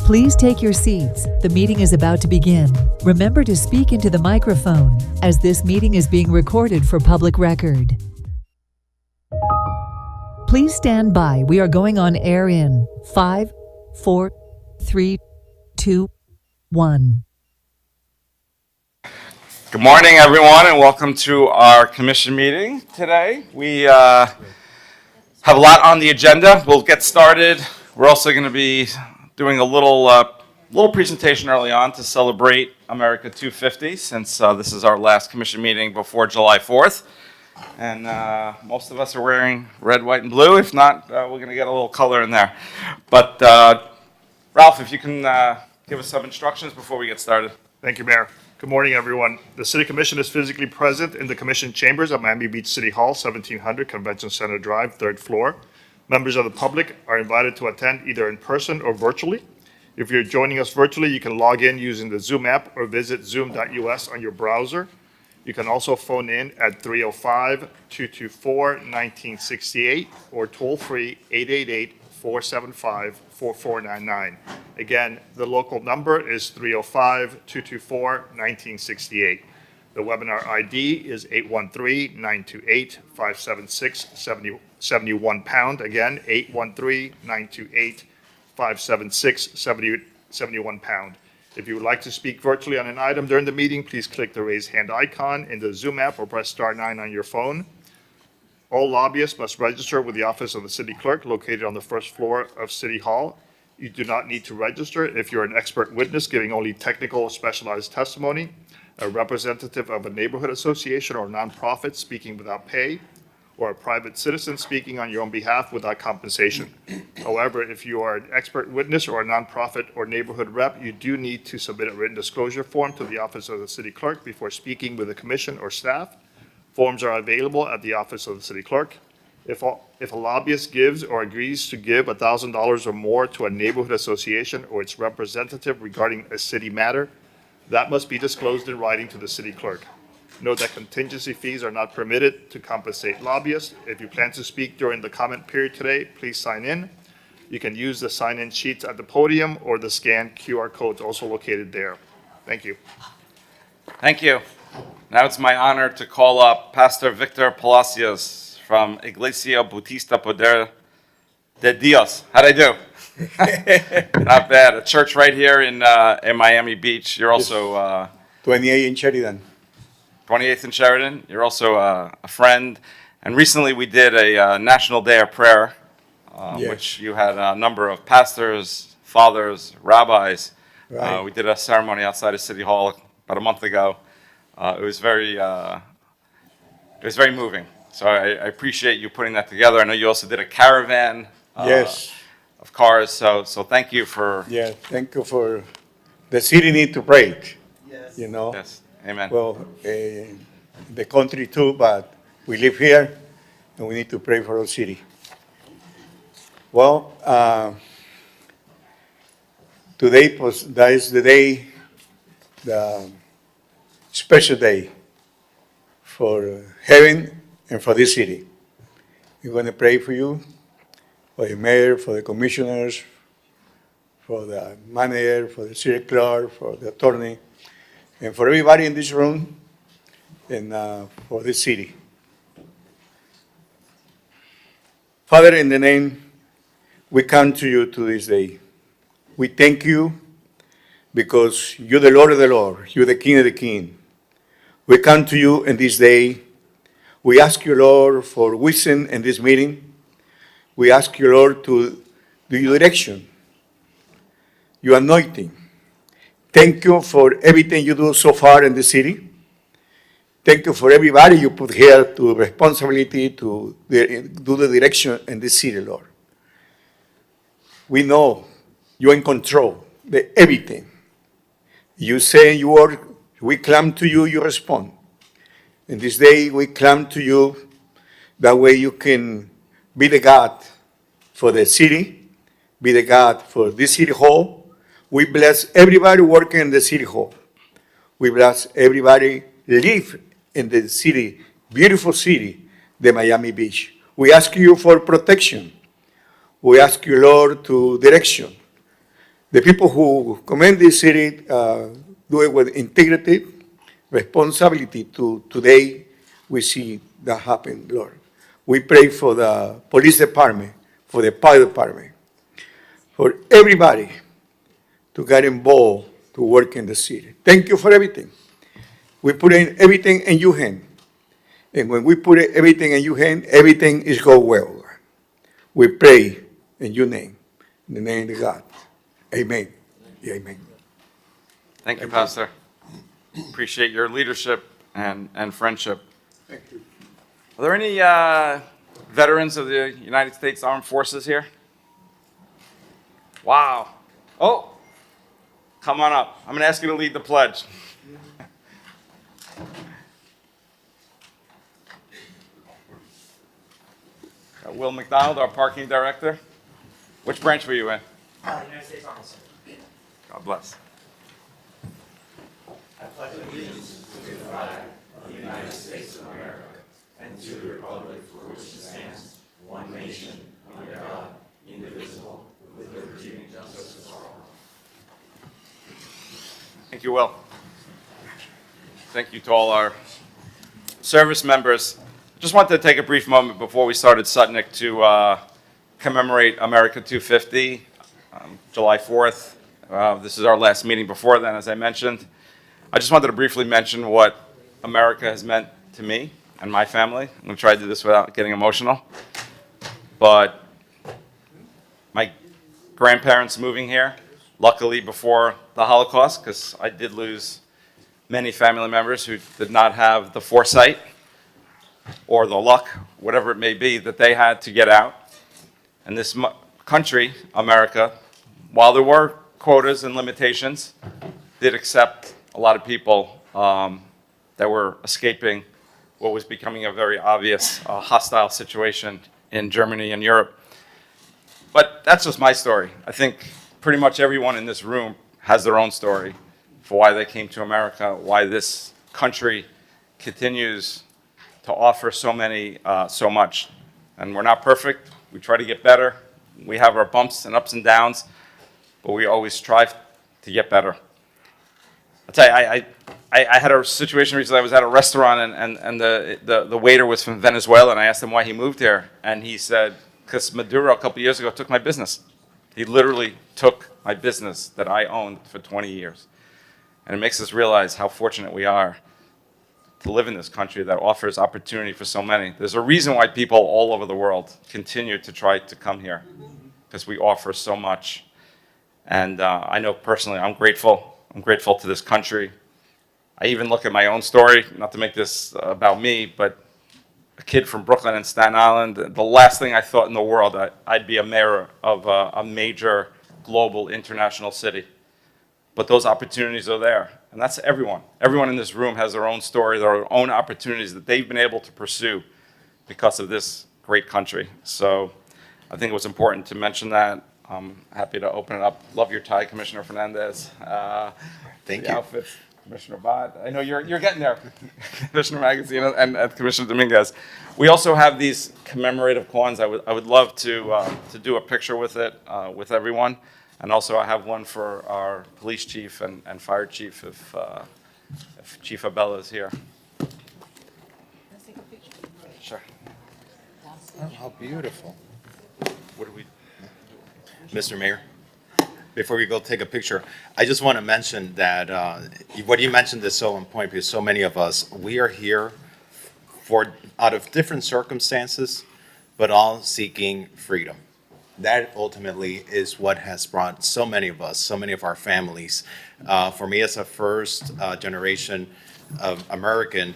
Please take your seats. The meeting is about to begin. Remember to speak into the microphone, as this meeting is being recorded for public record. Please stand by. We are going on air in 5, 4, 3, 2, 1. Good morning, everyone, and welcome to our commission meeting today. We have a lot on the agenda. We'll get started. We're also going to be doing a little presentation early on to celebrate America 250, since this is our last commission meeting before July 4th. And most of us are wearing red, white, and blue. If not, we're going to get a little color in there. But Ralph, if you can give us some instructions before we get started. Thank you, Mayor. Good morning, everyone. The City Commission is physically present in the Commission Chambers at Miami Beach City Hall, 1700 Convention Center Drive, 3rd floor. Members of the public are invited to attend either in person or virtually. If you're joining us virtually, you can log in using the Zoom app or visit zoom.us on your browser. You can also phone in at 305-224-1968 or toll-free 888-475-4499. Again, the local number is 305-224-1968. The webinar ID is 813-928-576-71 pound. Again, 813-928-576-71 pound. If you would like to speak virtually on an item during the meeting, please click the raise hand icon in the Zoom app or press star 9 on your phone. All lobbyists must register with the Office of the City Clerk located on the 1st floor of City Hall. You do not need to register if you're an expert witness giving only technical or specialized testimony, a representative of a neighborhood association or nonprofit speaking without pay, or a private citizen speaking on your own behalf without compensation. However, if you are an expert witness or a nonprofit or neighborhood rep, you do need to submit a written disclosure form to the Office of the City Clerk before speaking with the commission or staff. Forms are available at the Office of the City Clerk. If a lobbyist gives or agrees to give $1,000 or more to a neighborhood association or its representative regarding a city matter, that must be disclosed in writing to the City Clerk. Note that contingency fees are not permitted to compensate lobbyists. If you plan to speak during the comment period today, please sign in. You can use the sign-in sheets at the podium or the scanned QR codes also located there. Thank you. Thank you. Now it's my honor to call up Pastor Victor Palacios from Iglesia Bautista Poder de Dios. How'd I do? Not bad. A church right here in Miami Beach. You're also 28 in Sheridan. 28th in Sheridan. You're also a friend. And recently we did a National Day of Prayer, Yes. which you had a number of pastors, fathers, rabbis. Right. We did a ceremony outside of City Hall about a month ago. It was very moving. So I appreciate you putting that together. I know you also did a caravan Yes. of cars. So thank you for. Yeah, thank you for the city need to pray. Yes. You know. Yes. Amen. Well, the country too, but we live here and we need to pray for our city. Well, today that is the day, the special day for heaven and for this city. We're going to pray for you, for the mayor, for the commissioners, for the manager, for the city clerk, for the attorney, and for everybody in this room, and for this city. Father, in the name, we come to you to this day. We thank you because you're the Lord of the Lord, you're the King of the King. We come to you in this day. We ask you, Lord, for wisdom in this meeting. We ask you, Lord, to do your direction, your anointing. Thank you for everything you do so far in the city. Thank you for everybody you put here to responsibility to do the direction in this city, Lord. We know you're in control of everything. You say in your word, we clam to you, you respond. In this day, we clam to you. That way you can be the God for the city, be the God for this city hall. We bless everybody working in the city hall. We bless everybody live in the city, beautiful city, the Miami Beach. We ask you for protection. We ask you, Lord, to direction. The people who command this city do it with integrity, responsibility to today we see that happen, Lord. We pray for the police department, for the fire department, for everybody to get involved to work in the city. Thank you for everything. We put in everything in your hand. And when we put everything in your hand, everything is go well. We pray in your name, in the name of God. Amen. Yeah, amen. Thank you, Pastor. Appreciate your leadership and friendship. Thank you. Are there any veterans of the United States Armed Forces here? Wow. Oh, come on up. I'm going to ask you to lead the pledge. Will McDonald, our parking director. Which branch were you in? United States Army. God bless. Thank you, Will. Thank you to all our service members. Just wanted to take a brief moment before we started Sutnick to commemorate America 250, July 4th. This is our last meeting before then, as I mentioned. I just wanted to briefly mention what America has meant to me and my family. I'm going to try to do this without getting emotional. But my grandparents moving here, luckily before the Holocaust, because I did lose many family members who did not have the foresight or the luck, whatever it may be, that they had to get out. And this country, America, while there were quotas and limitations, did accept a lot of people that were escaping what was becoming a very obvious hostile situation in Germany and Europe. But that's just my story. I think pretty much everyone in this room has their own story for why they came to America, why this country continues to offer so much. And we're not perfect. We try to get better. We have our bumps and ups and downs, but we always strive to get better. I'll tell you, I had a situation recently. I was at a restaurant and the waiter was from Venezuela, and I asked him why he moved here. And he said, because Maduro a couple years ago took my business. He literally took my business that I owned for 20 years. And it makes us realize how fortunate we are to live in this country that offers opportunity for so many. There's a reason why people all over the world continue to try to come here, because we offer so much. And I know personally, I'm grateful. I'm grateful to this country. I even look at my own story, not to make this about me, but a kid from Brooklyn and Staten Island. The last thing I thought in the world, I'd be a mayor of a major global international city. But those opportunities are there. And that's everyone. Everyone in this room has their own story, their own opportunities that they've been able to pursue because of this great country. So I think it was important to mention that. I'm happy to open it up. Love your tie, Commissioner Fernandez. Thank the you. Outfit, Commissioner Bott. I know you're getting there, Commissioner Magazine and Commissioner Dominguez. We also have these commemorative coins. I would love to do a picture with it with everyone. And also I have one for our police chief and fire chief if Chief Abella is here. Let's take a picture. Sure. Oh, how beautiful. What do we? Mr. Mayor, before we go take a picture, I just want to mention that what you mentioned is so on point because so many of us, we are here out of different circumstances, but all seeking freedom. That ultimately is what has brought so many of us, so many of our families. For me as a first generation of American,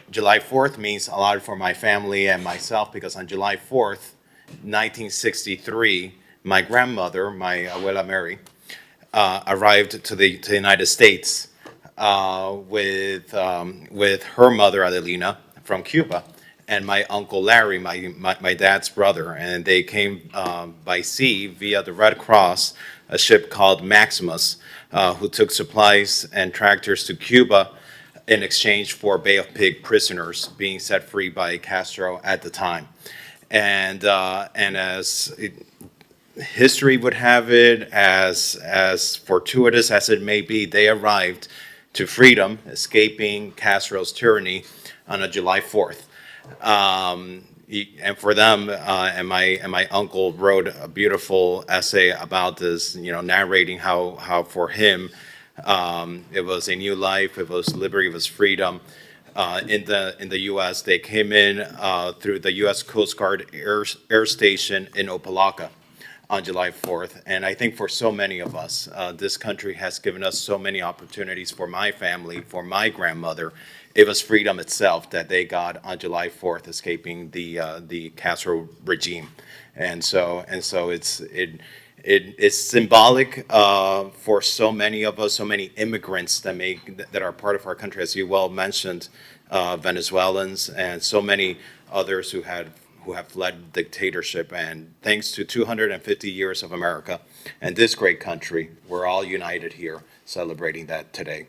July 4th means a lot for my family and myself because on July 4th, 1963, my grandmother, my abuela Mary, arrived to the United States with her mother Adelina from Cuba, and my uncle Larry, my dad's brother, and they came by sea via the Red Cross, a ship called Maximus, who took supplies and tractors to Cuba in exchange for Bay of Pig prisoners being set free by Castro at the time. And as history would have it, as fortuitous as it may be, they arrived to freedom, escaping Castro's tyranny on a July 4th. And for them, and my uncle wrote a beautiful essay about this, narrating how for him, it was a new life, it was liberty, it was freedom. In the U.S., they came in through the U.S. Coast Guard Air Station in Opelika on July 4th. And I think for so many of us, this country has given us so many opportunities. For my family, for my grandmother, it was freedom itself that they got on July 4th, escaping the Castro regime. And so it's symbolic for so many of us, so many immigrants that are part of our country, as you well mentioned, Venezuelans and so many others who have fled dictatorship. And thanks to 250 years of America and this great country, we're all united here celebrating that today.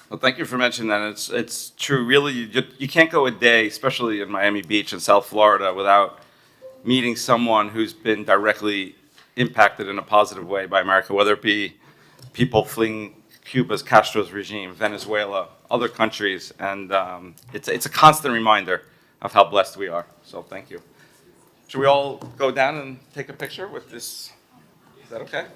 Well, thank you for mentioning that. It's true. Really, you can't go a day, especially in Miami Beach in South Florida, without meeting someone who's been directly impacted in a positive way by America, whether it be people fleeing Cuba's, Castro's regime, Venezuela, other countries. And it's a constant reminder of how blessed we are. So thank you. Should we all go down and take a picture with this? Is that okay?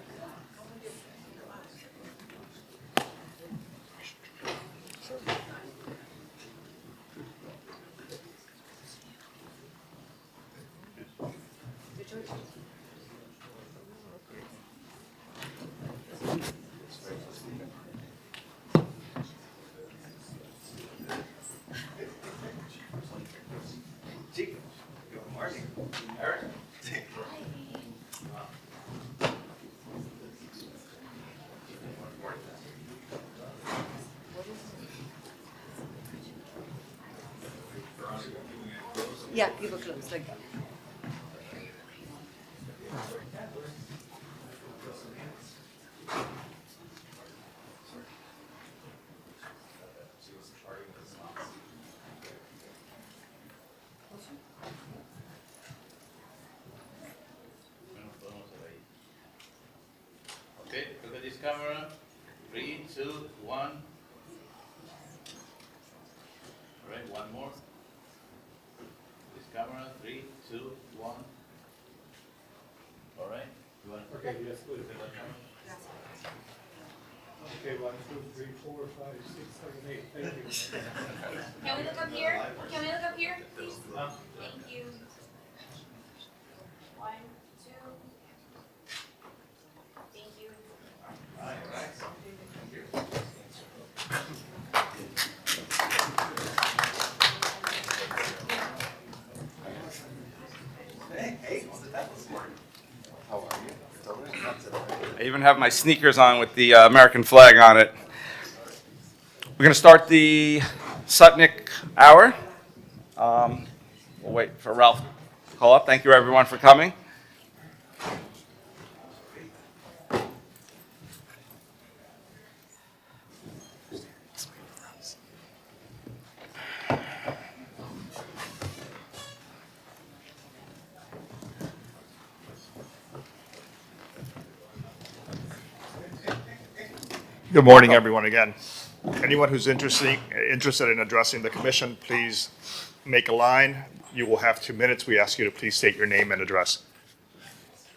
Yeah, people close like that. Okay, look at this camera. 3, 2, 1. All right, one more. This camera, 3, 2, 1. All right. You want? Okay, yes, good. Okay, 1, 2, 3, 4, 5, 6, 7, 8. Thank you. Can we look up here? Can we look up here, please? Thank you. 1, 2. Thank you. I even have my sneakers on with the American flag on it. We're going to start the Sutnick Hour. We'll wait for Ralph to call up. Thank you, everyone, for coming. Good morning, everyone, again. Anyone who's interested in addressing the commission, please make a line. You will have 2 minutes. We ask you to please state your name and address.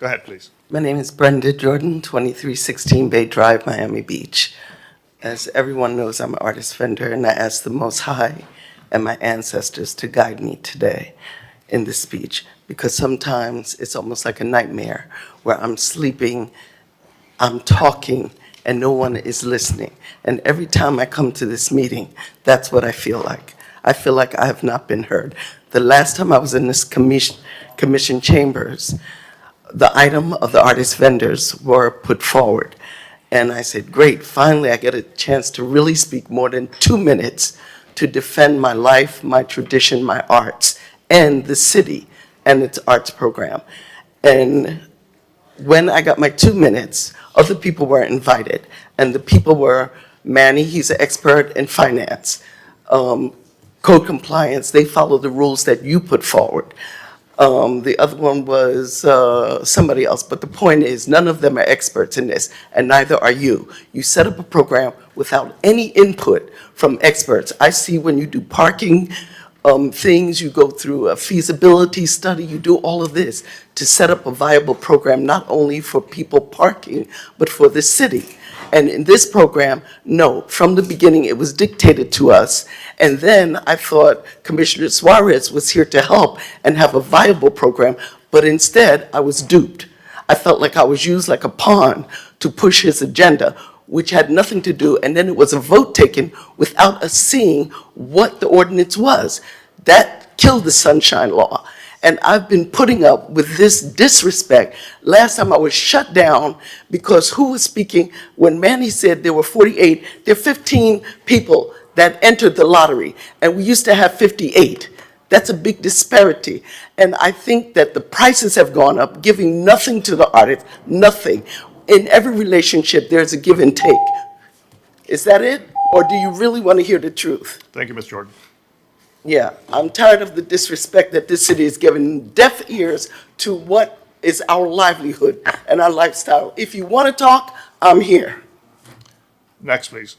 Go ahead, please. My name is Brenda Jordan, 2316 Bay Drive, Miami Beach. As everyone knows, I'm an artist vendor, and I ask the Most High and my ancestors to guide me today in this speech, because sometimes it's almost like a nightmare where I'm sleeping, I'm talking, and no one is listening. And every time I come to this meeting, that's what I feel like. I feel like I have not been heard. The last time I was in this commission chambers, the item of the artist vendors were put forward. And I said, great, finally I get a chance to really speak more than 2 minutes to defend my life, my tradition, my arts, and the city and its arts program. And when I got my 2 minutes, other people were invited, and the people were Manny, he's an expert in finance, code compliance, they follow the rules that you put forward. The other one was somebody else. But the point is, none of them are experts in this, and neither are you. You set up a program without any input from experts. I see when you do parking things, you go through a feasibility study, you do all of this to set up a viable program, not only for people parking, but for the city. And in this program, no, from the beginning, it was dictated to us. And then I thought Commissioner Suarez was here to help and have a viable program, but instead, I was duped. I felt like I was used like a pawn to push his agenda, which had nothing to do, and then it was a vote taken without us seeing what the ordinance was. That killed the Sunshine Law. And I've been putting up with this disrespect. Last time I was shut down because who was speaking? When Manny said there were 48, there are 15 people that entered the lottery, and we used to have 58. That's a big disparity. And I think that the prices have gone up, giving nothing to the artists, nothing. In every relationship, there's a give and take. Is that it? Or do you really want to hear the truth? Thank you, Ms. Jordan. Yeah, I'm tired of the disrespect that this city is giving deaf ears to what is our livelihood and our lifestyle. If you want to talk, I'm here. Next, please.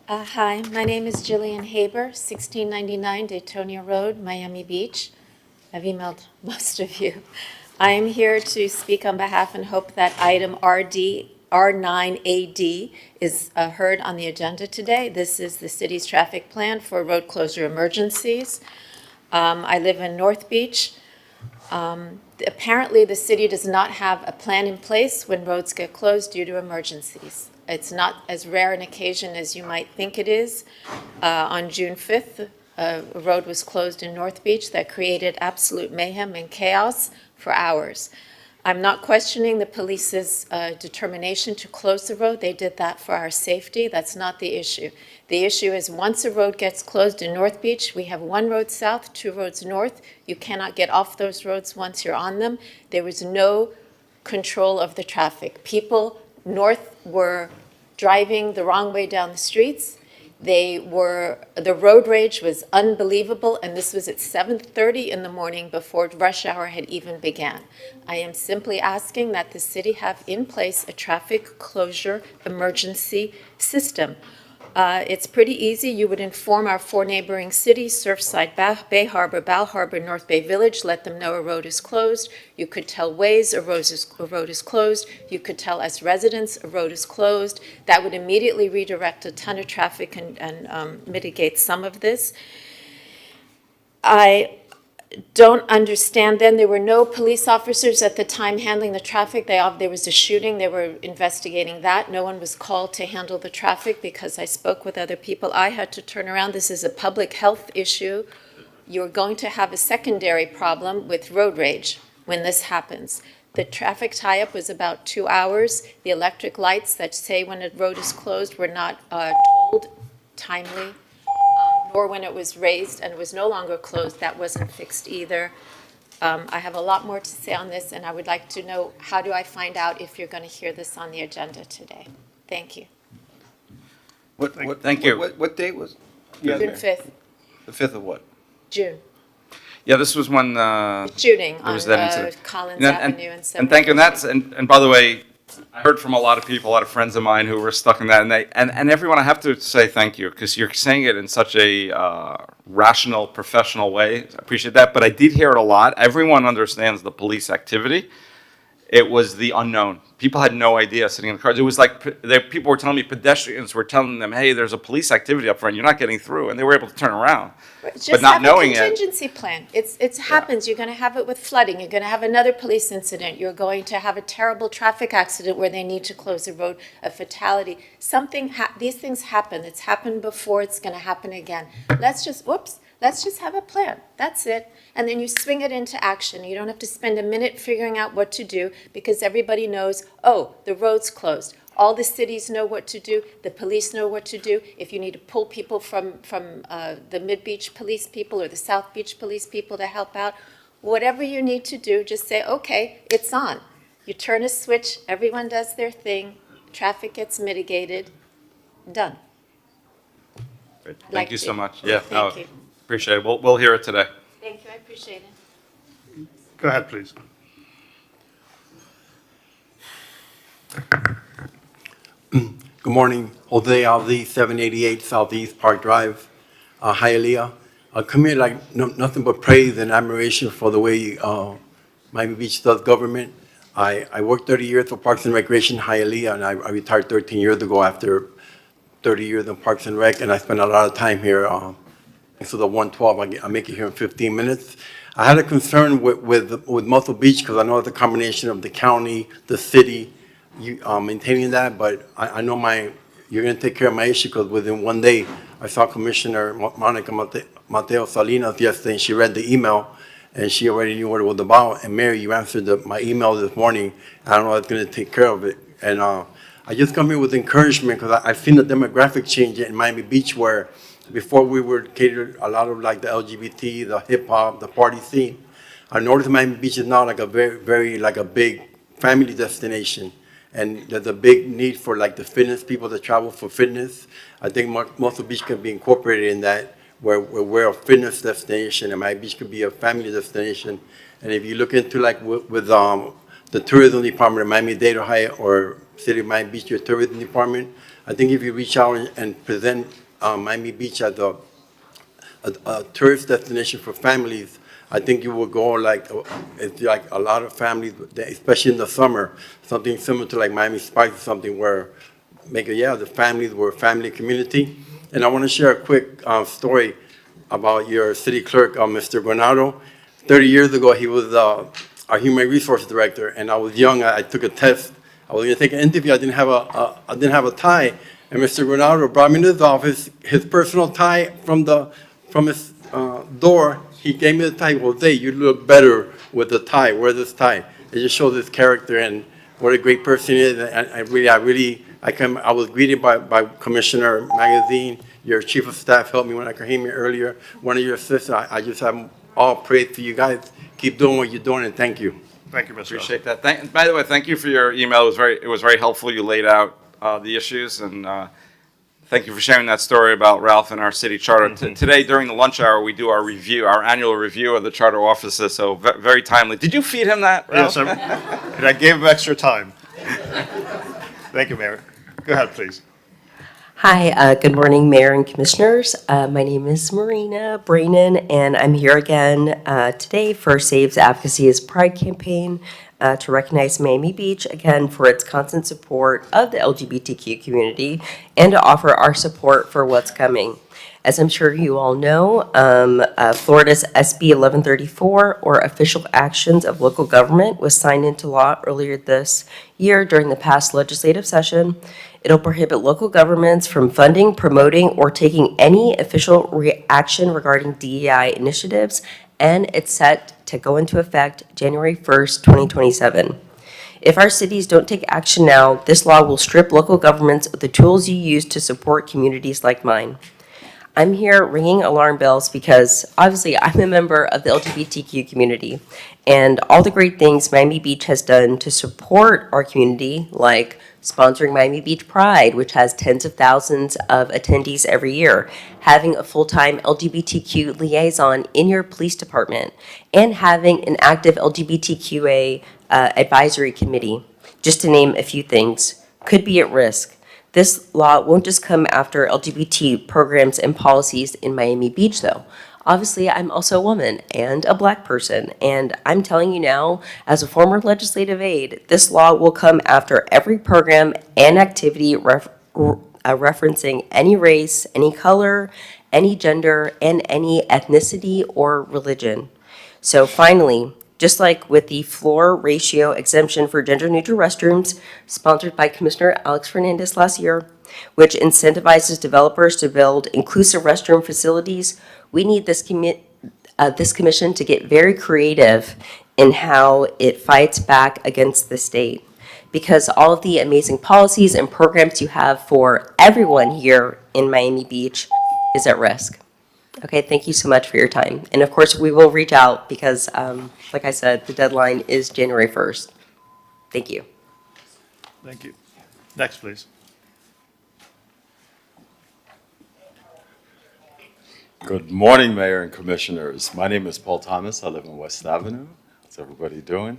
Hi, my name is Jillian Haber, 1699 Daytonia Road, Miami Beach. I've emailed most of you. I am here to speak on behalf and hope that item R9AD is heard on the agenda today. This is the city's traffic plan for road closure emergencies. I live in North Beach. Apparently, the city does not have a plan in place when roads get closed due to emergencies. It's not as rare an occasion as you might think it is. On June 5th, a road was closed in North Beach that created absolute mayhem and chaos for hours. I'm not questioning the police's determination to close the road. They did that for our safety. That's not the issue. The issue is once a road gets closed in North Beach, we have one road south, two roads north. You cannot get off those roads once you're on them. There was no control of the traffic. People north were driving the wrong way down the streets. The road rage was unbelievable, and this was at 7:30 in the morning before rush hour had even began. I am simply asking that the city have in place a traffic closure emergency system. It's pretty easy. You would inform our four neighboring cities, Surfside, Bay Harbor, Bal Harbor, North Bay Village, let them know a road is closed. You could tell Waze a road is closed. You could tell us residents a road is closed. That would immediately redirect a ton of traffic and mitigate some of this. I don't understand then. There were no police officers at the time handling the traffic. There was a shooting. They were investigating that. No one was called to handle the traffic because I spoke with other people. I had to turn around. This is a public health issue. You're going to have a secondary problem with road rage when this happens. The traffic tie-up was about 2 hours. The electric lights that say when a road is closed were not told timely. Or when it was raised and was no longer closed, that wasn't fixed either. I have a lot more to say on this, and I would like to know, how do I find out if you're going to hear this on the agenda today? Thank you. Thank you. What date was? June 5th, The 5th of what? June. Yeah, this was when Shooting there on was that incident. Collins And- Avenue and And thank you, and that's, and by the way, I heard from a lot of people, a lot of friends of mine who were stuck in that, and everyone, I have to say thank you, because you're saying it in such a rational, professional way. I appreciate that, but I did hear it a lot. Everyone understands the police activity. It was the unknown. People had no idea sitting in the cars. It was like, people were telling me, pedestrians were telling them, hey, there's a police activity up front, you're not getting through, and they were able to turn around. Just not have knowing a it- contingency plan. It happens. You're going to have it with flooding. You're going to have another police incident. You're going to have a terrible traffic accident where they need to close a road, a fatality. These things happen. It's happened before. It's going to happen again. Let's just have a plan. That's it. And then you swing it into action. You don't have to spend a minute figuring out what to do because everybody knows, oh, the road's closed. All the cities know what to do. The police know what to do. If you need to pull people from the Mid-Beach police people or the South Beach police people to help out, whatever you need to do, just say, okay, it's on. You turn a switch, everyone does their thing, traffic gets mitigated, done. Great. Thank Like you to. so much. Yeah, no, Thank you. appreciate it. We'll hear it today. Thank you, I appreciate it. Go ahead, please. Good morning. Jose Aldi, 788 Southeast Park Drive, Hialeah. I come here like nothing but praise and admiration for the way Miami Beach does government. I worked 30 years for Parks and Recreation Hialeah, and I retired 13 years ago after 30 years in Parks and Rec, and I spent a lot of time here. So the 112, I make it here in 15 minutes. I had a concern with Muscle Beach because I know it's a combination of the county, the city, maintaining that, but I know you're going to take care of my issue because within one day, I saw Commissioner Monica Mateo Salinas yesterday, and she read the email, and she already knew what it was about. And Mary, you answered my email this morning. I don't know if it's going to take care of it. And I just come here with encouragement because I've seen the demographic change in Miami Beach where before we were catered a lot of like the LGBT, the hip hop, the party scene. Our North Miami Beach is now like a very like a big family destination. And there's a big need for like the fitness people that travel for fitness. I think Muscle Beach can be incorporated in that where we're a fitness destination and Miami Beach could be a family destination. And if you look into like with the tourism department of Miami-Dade, Ohio, or City of Miami Beach, your tourism department, I think if you reach out and present Miami Beach as a tourist destination for families, I think you will go like, it's like a lot of families, especially in the summer, something similar to like Miami Spice, something where the families were a family community. And I want to share a quick story about your city clerk, Mr. Granado. 30 years ago, he was our human resource director, and I was young. I took a test. I was going to take an interview. I didn't have a tie, and Mr. Granado brought me to his office. His personal tie from his door. He gave me the tie. Well, Jose, you look better with the tie. Where's this tie? It just shows his character and what a great person he is. I was greeted by Commissioner Magazine. Your chief of staff helped me when I came here earlier. One of your assistants. I just have all praise for you guys. Keep doing what you're doing, and thank you. Thank you, Mr. Appreciate that. By the way, thank you for your email. It was very helpful. You laid out the issues, and thank you for sharing that story about Ralph and our city charter. Today, during the lunch hour, we do our annual review of the charter offices, so very timely. Did you feed him that, Ralph? Yes, and I gave him extra time. Thank you, Mayor. Go ahead, please. Hi, good morning, Mayor and Commissioners. My name is Marina Brainin, and I'm here again today for Saves Advocacy's Pride campaign to recognize Miami Beach again for its constant support of the LGBTQ community and to offer our support for what's coming. As I'm sure you all know, Florida's SB 1134, or Official Actions of Local Government, was signed into law earlier this year during the past legislative session. It'll prohibit local governments from funding, promoting, or taking any official action regarding DEI initiatives, and it's set to go into effect January 1st, 2027. If our cities don't take action now, this law will strip local governments of the tools you use to support communities like mine. I'm here ringing alarm bells because obviously I'm a member of the LGBTQ community, and all the great things Miami Beach has done to support our community, like sponsoring Miami Beach Pride, which has tens of thousands of attendees every year, having a full-time LGBTQ liaison in your police department, and having an active LGBTQA advisory committee, just to name a few things, could be at risk. This law won't just come after LGBT programs and policies in Miami Beach, though. Obviously, I'm also a woman and a Black person, and I'm telling you now, as a former legislative aide, this law will come after every program and activity referencing any race, any color, any gender, and any ethnicity or religion. So finally, just like with the floor ratio exemption for gender-neutral restrooms, sponsored by Commissioner Alex Fernandez last year, which incentivizes developers to build inclusive restroom facilities, we need this commission to get very creative in how it fights back against the state. Because all of the amazing policies and programs you have for everyone here in Miami Beach is at risk. Okay, thank you so much for your time. And of course, we will reach out because, like I said, the deadline is January 1st. Thank you. Thank you. Next, please. Good morning, Mayor and Commissioners. My name is Paul Thomas. I live in West Avenue. How's everybody doing?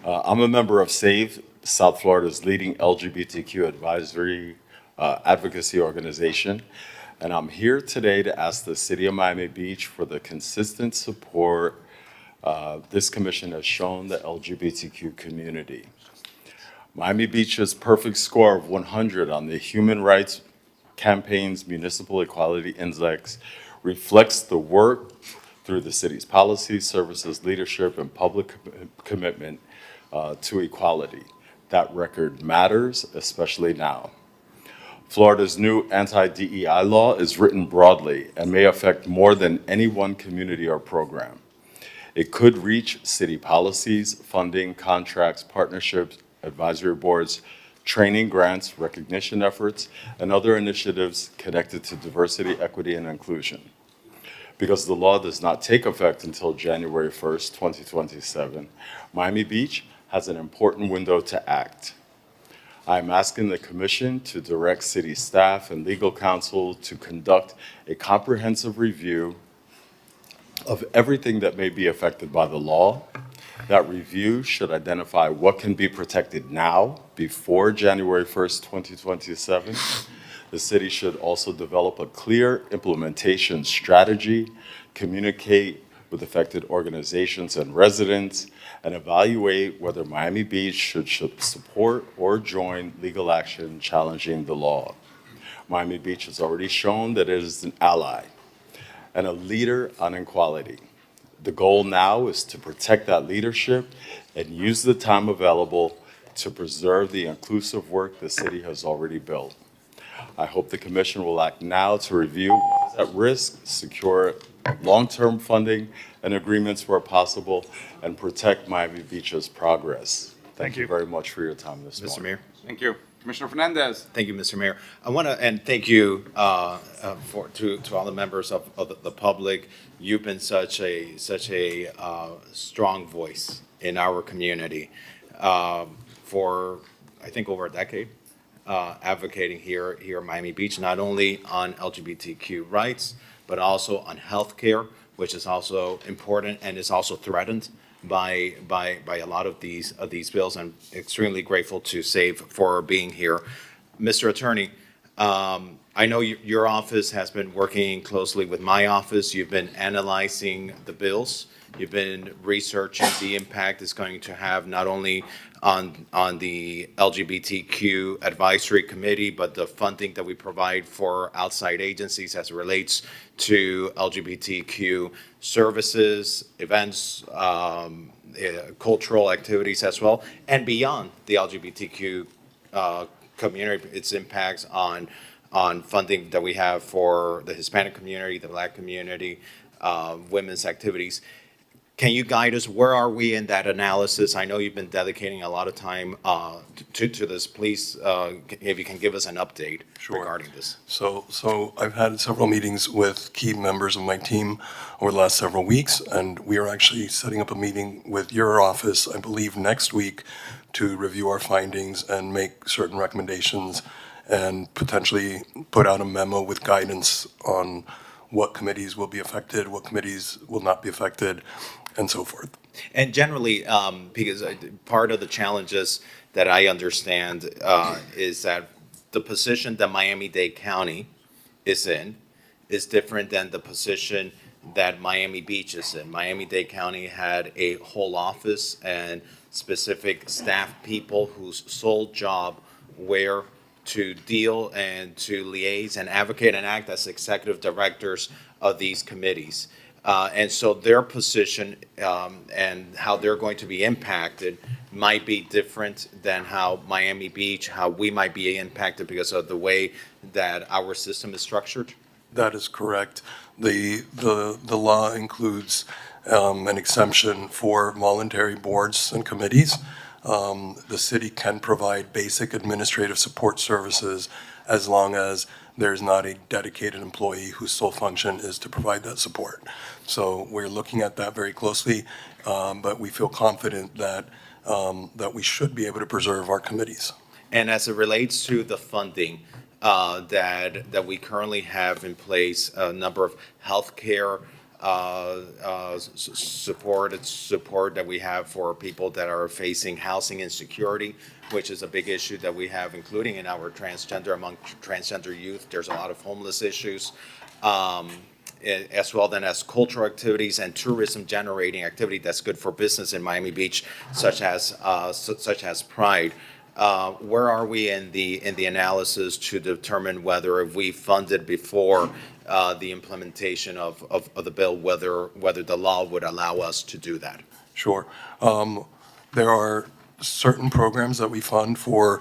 I'm a member of SAVE, South Florida's leading LGBTQ advisory advocacy organization. And I'm here today to ask the City of Miami Beach for the consistent support this commission has shown the LGBTQ community. Miami Beach's perfect score of 100 on the Human Rights Campaign's Municipal Equality Index reflects the work through the city's policies, services, leadership, and public commitment to equality. That record matters, especially now. Florida's new anti-DEI law is written broadly and may affect more than any one community or program. It could reach city policies, funding, contracts, partnerships, advisory boards, training grants, recognition efforts, and other initiatives connected to diversity, equity, and inclusion. Because the law does not take effect until January 1st, 2027, Miami Beach has an important window to act. I'm asking the Commission to direct city staff and legal counsel to conduct a comprehensive review of everything that may be affected by the law. That review should identify what can be protected now, before January 1st, 2027. The city should also develop a clear implementation strategy, communicate with affected organizations and residents, and evaluate whether Miami Beach should support or join legal action challenging the law. Miami Beach has already shown that it is an ally and a leader on equality. The goal now is to protect that leadership and use the time available to preserve the inclusive work the city has already built. I hope the Commission will act now to review what is at risk, secure long-term funding and agreements where possible, and protect Miami Beach's progress. Thank you very much for your time this morning. Mr. Mayor. Thank you. Commissioner Fernandez. Thank you, Mr. Mayor. I want to, and thank you to all the members of the public. You've been such a strong voice in our community for, I think, over a decade, advocating here in Miami Beach, not only on LGBTQ rights, but also on healthcare, which is also important and is also threatened by a lot of these bills. I'm extremely grateful to SAVE for being here. Mr. Attorney, I know your office has been working closely with my office. You've been analyzing the bills. You've been researching the impact it's going to have not only on the LGBTQ advisory committee, but the funding that we provide for outside agencies as it relates to LGBTQ services, events, cultural activities as well, and beyond the LGBTQ community, its impacts on funding that we have for the Hispanic community, the Black community, women's activities. Can you guide us? Where are we in that analysis? I know you've been dedicating a lot of time to this. Please, if you can give us an update regarding this. So I've had several meetings with key members of my team over the last several weeks, and we are actually setting up a meeting with your office, I believe, next week to review our findings and make certain recommendations and potentially put out a memo with guidance on what committees will be affected, what committees will not be affected, and so forth. And generally, because part of the challenges that I understand is that the position that Miami-Dade County is in is different than the position that Miami Beach is in. Miami-Dade County had a whole office and specific staff people whose sole job were to deal and to liaise and advocate and act as executive directors of these committees. And so their position and how they're going to be impacted might be different than how Miami Beach, how we might be impacted because of the way that our system is structured? That is correct. The law includes an exemption for voluntary boards and committees. The city can provide basic administrative support services as long as there's not a dedicated employee whose sole function is to provide that support. So we're looking at that very closely, but we feel confident that we should be able to preserve our committees. And as it relates to the funding, that we currently have in place, a number of healthcare support that we have for people that are facing housing insecurity, which is a big issue that we have, including in our among transgender youth. There's a lot of homeless issues, as well then as cultural activities and tourism generating activity that's good for business in Miami Beach, such as Pride. Where are we in the analysis to determine whether if we funded before the implementation of the bill, whether the law would allow us to do that? Sure. There are certain programs that we fund for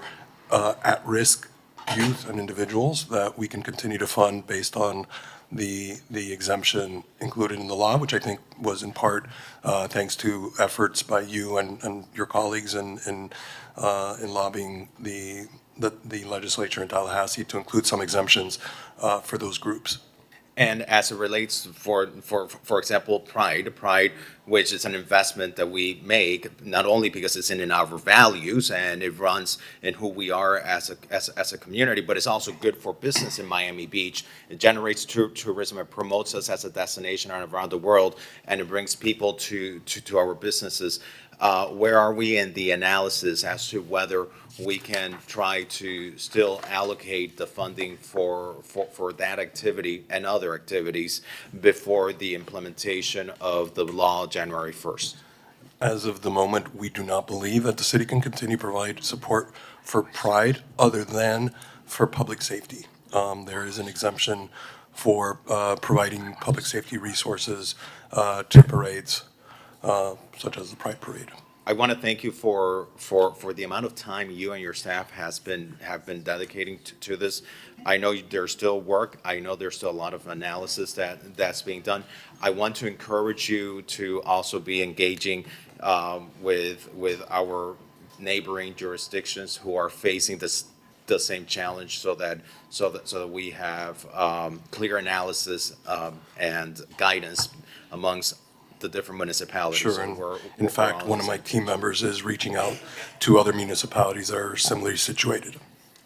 at-risk youth and individuals that we can continue to fund based on the exemption included in the law, which I think was in part thanks to efforts by you and your colleagues in lobbying the legislature in Tallahassee to include some exemptions for those groups. And as it relates for example, Pride, which is an investment that we make, not only because it's in our values and it runs in who we are as a community, but it's also good for business in Miami Beach. It generates tourism, it promotes us as a destination around the world, and it brings people to our businesses. Where are we in the analysis as to whether we can try to still allocate the funding for that activity and other activities before the implementation of the law January 1st? As of the moment, we do not believe that the city can continue to provide support for Pride other than for public safety. There is an exemption for providing public safety resources to parades, such as the Pride Parade. I want to thank you for the amount of time you and your staff have been dedicating to this. I know there's still work. I know there's still a lot of analysis that's being done. I want to encourage you to also be engaging with our neighboring jurisdictions who are facing the same challenge, so that we have clear analysis and guidance amongst the different municipalities. Sure, and in fact, one of my team members is reaching out to other municipalities that are similarly situated.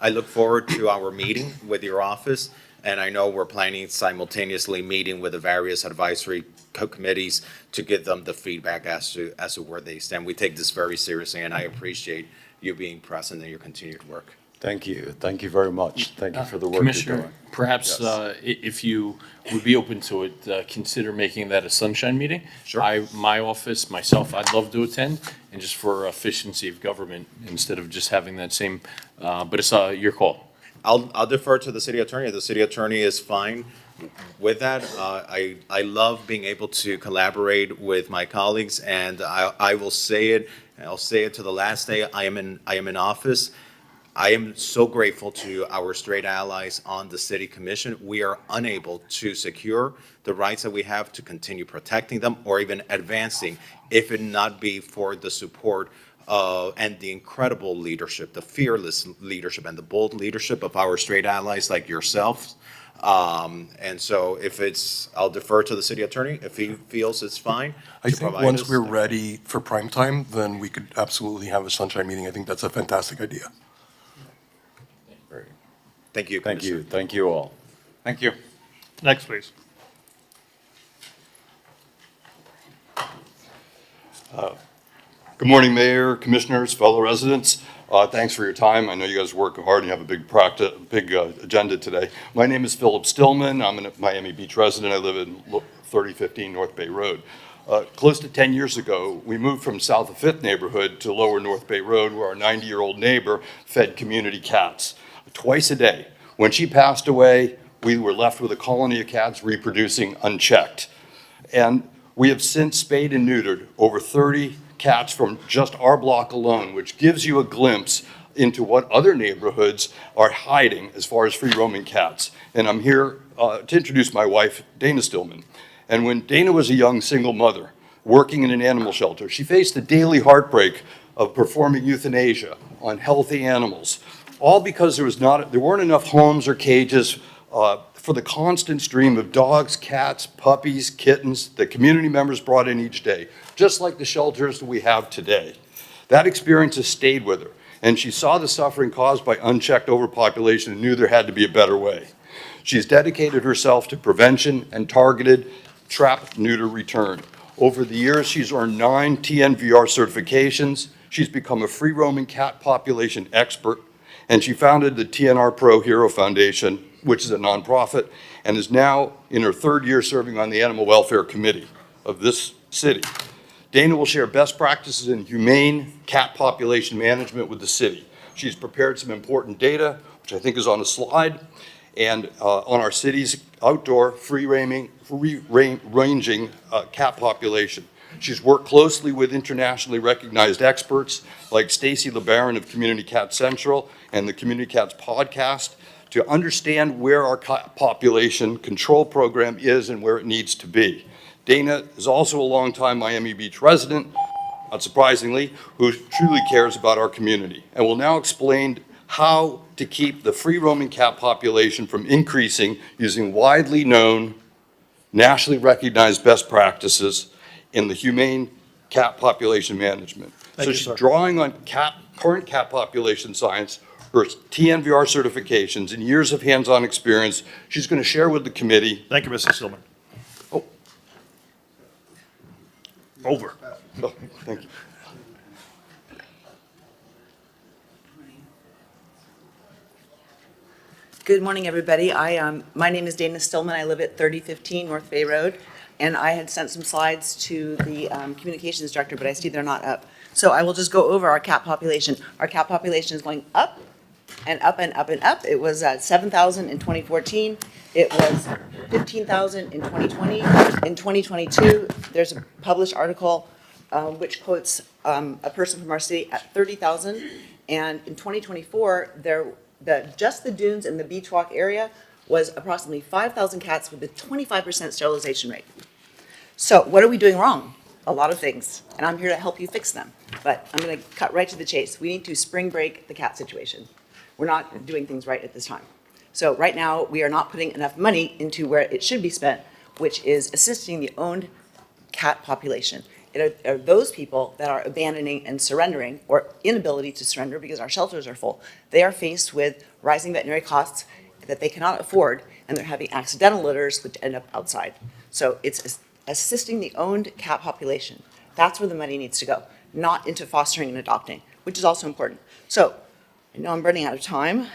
I look forward to our meeting with your office, and I know we're planning simultaneously meeting with the various advisory committees to give them the feedback as to where they stand. We take this very seriously, and I appreciate you being present in your continued work. Thank you. Thank you very much. Thank you for the work Commissioner, you're doing. perhaps Yes. If you would be open to it, consider making that a sunshine meeting. Sure. My office, myself, I'd love to attend, and just for efficiency of government, instead of just having that same, but it's your call. I'll defer to the city attorney. The city attorney is fine with that. I love being able to collaborate with my colleagues, and I will say it, and I'll say it to the last day I am in office. I am so grateful to our straight allies on the city commission. We are unable to secure the rights that we have to continue protecting them or even advancing if it not be for the support and the incredible leadership, the fearless leadership and the bold leadership of our straight allies like yourself. And so I'll defer to the city attorney if he feels it's fine. I think once we're ready for prime time, then we could absolutely have a sunshine meeting. I think that's a fantastic idea. Thank you. Thank you. Thank you all. Thank you. Next, please. Good morning, Mayor, Commissioners, fellow residents. Thanks for your time. I know you guys work hard and you have a big agenda today. My name is Philip Stillman. I'm a Miami Beach resident. I live in 3015 North Bay Road. Close to 10 years ago, we moved from south of 5th neighborhood to lower North Bay Road, where our 90-year-old neighbor fed community cats twice a day. When she passed away, we were left with a colony of cats reproducing unchecked. And we have since spayed and neutered over 30 cats from just our block alone, which gives you a glimpse into what other neighborhoods are hiding as far as free roaming cats. And I'm here to introduce my wife, Dana Stillman. And when Dana was a young single mother working in an animal shelter, she faced the daily heartbreak of performing euthanasia on healthy animals, all because there weren't enough homes or cages for the constant stream of dogs, cats, puppies, kittens that community members brought in each day, just like the shelters that we have today. That experience has stayed with her, and she saw the suffering caused by unchecked overpopulation and knew there had to be a better way. She's dedicated herself to prevention and targeted trap, neuter, return. Over the years, she's earned 9 TNVR certifications. She's become a free-roaming cat population expert, and she founded the TNR Pro Hero Foundation, which is a nonprofit, and is now in her 3rd year serving on the Animal Welfare Committee of this city. Dana will share best practices in humane cat population management with the city. She's prepared some important data, which I think is on a slide, and on our city's outdoor free-ranging cat population. She's worked closely with internationally recognized experts like Stacy LeBaron of Community Cat Central and the Community Cats podcast to understand where our cat population control program is and where it needs to be. Dana is also a longtime Miami Beach resident, not surprisingly, who truly cares about our community, and will now explain how to keep the free-roaming cat population from increasing using widely known, nationally recognized best practices in the humane cat population management. Thank So you, she's sir. drawing on current cat population science, her TNVR certifications, and years of hands-on experience. She's going to share with the committee. Thank you, Mr. Stillman. Oh. Over. Oh, thank you. Good morning, everybody. My name is Dana Stillman. I live at 3015 North Bay Road, and I had sent some slides to the communications director, but I see they're not up. So I will just go over our cat population. Our cat population is going up and up and up and up. It was 7,000 in 2014. It was 15,000 in 2020. In 2022, there's a published article which quotes a person from our city at 30,000. And in 2024, just the dunes and the beach walk area was approximately 5,000 cats with a 25% sterilization rate. So what are we doing wrong? A lot of things, and I'm here to help you fix them. But I'm going to cut right to the chase. We need to spring break the cat situation. We're not doing things right at this time. So right now, we are not putting enough money into where it should be spent, which is assisting the owned cat population. It are those people that are abandoning and surrendering, or inability to surrender because our shelters are full. They are faced with rising veterinary costs that they cannot afford, and they're having accidental litters which end up outside. So it's assisting the owned cat population. That's where the money needs to go, not into fostering and adopting, which is also important. So I know I'm running out of time.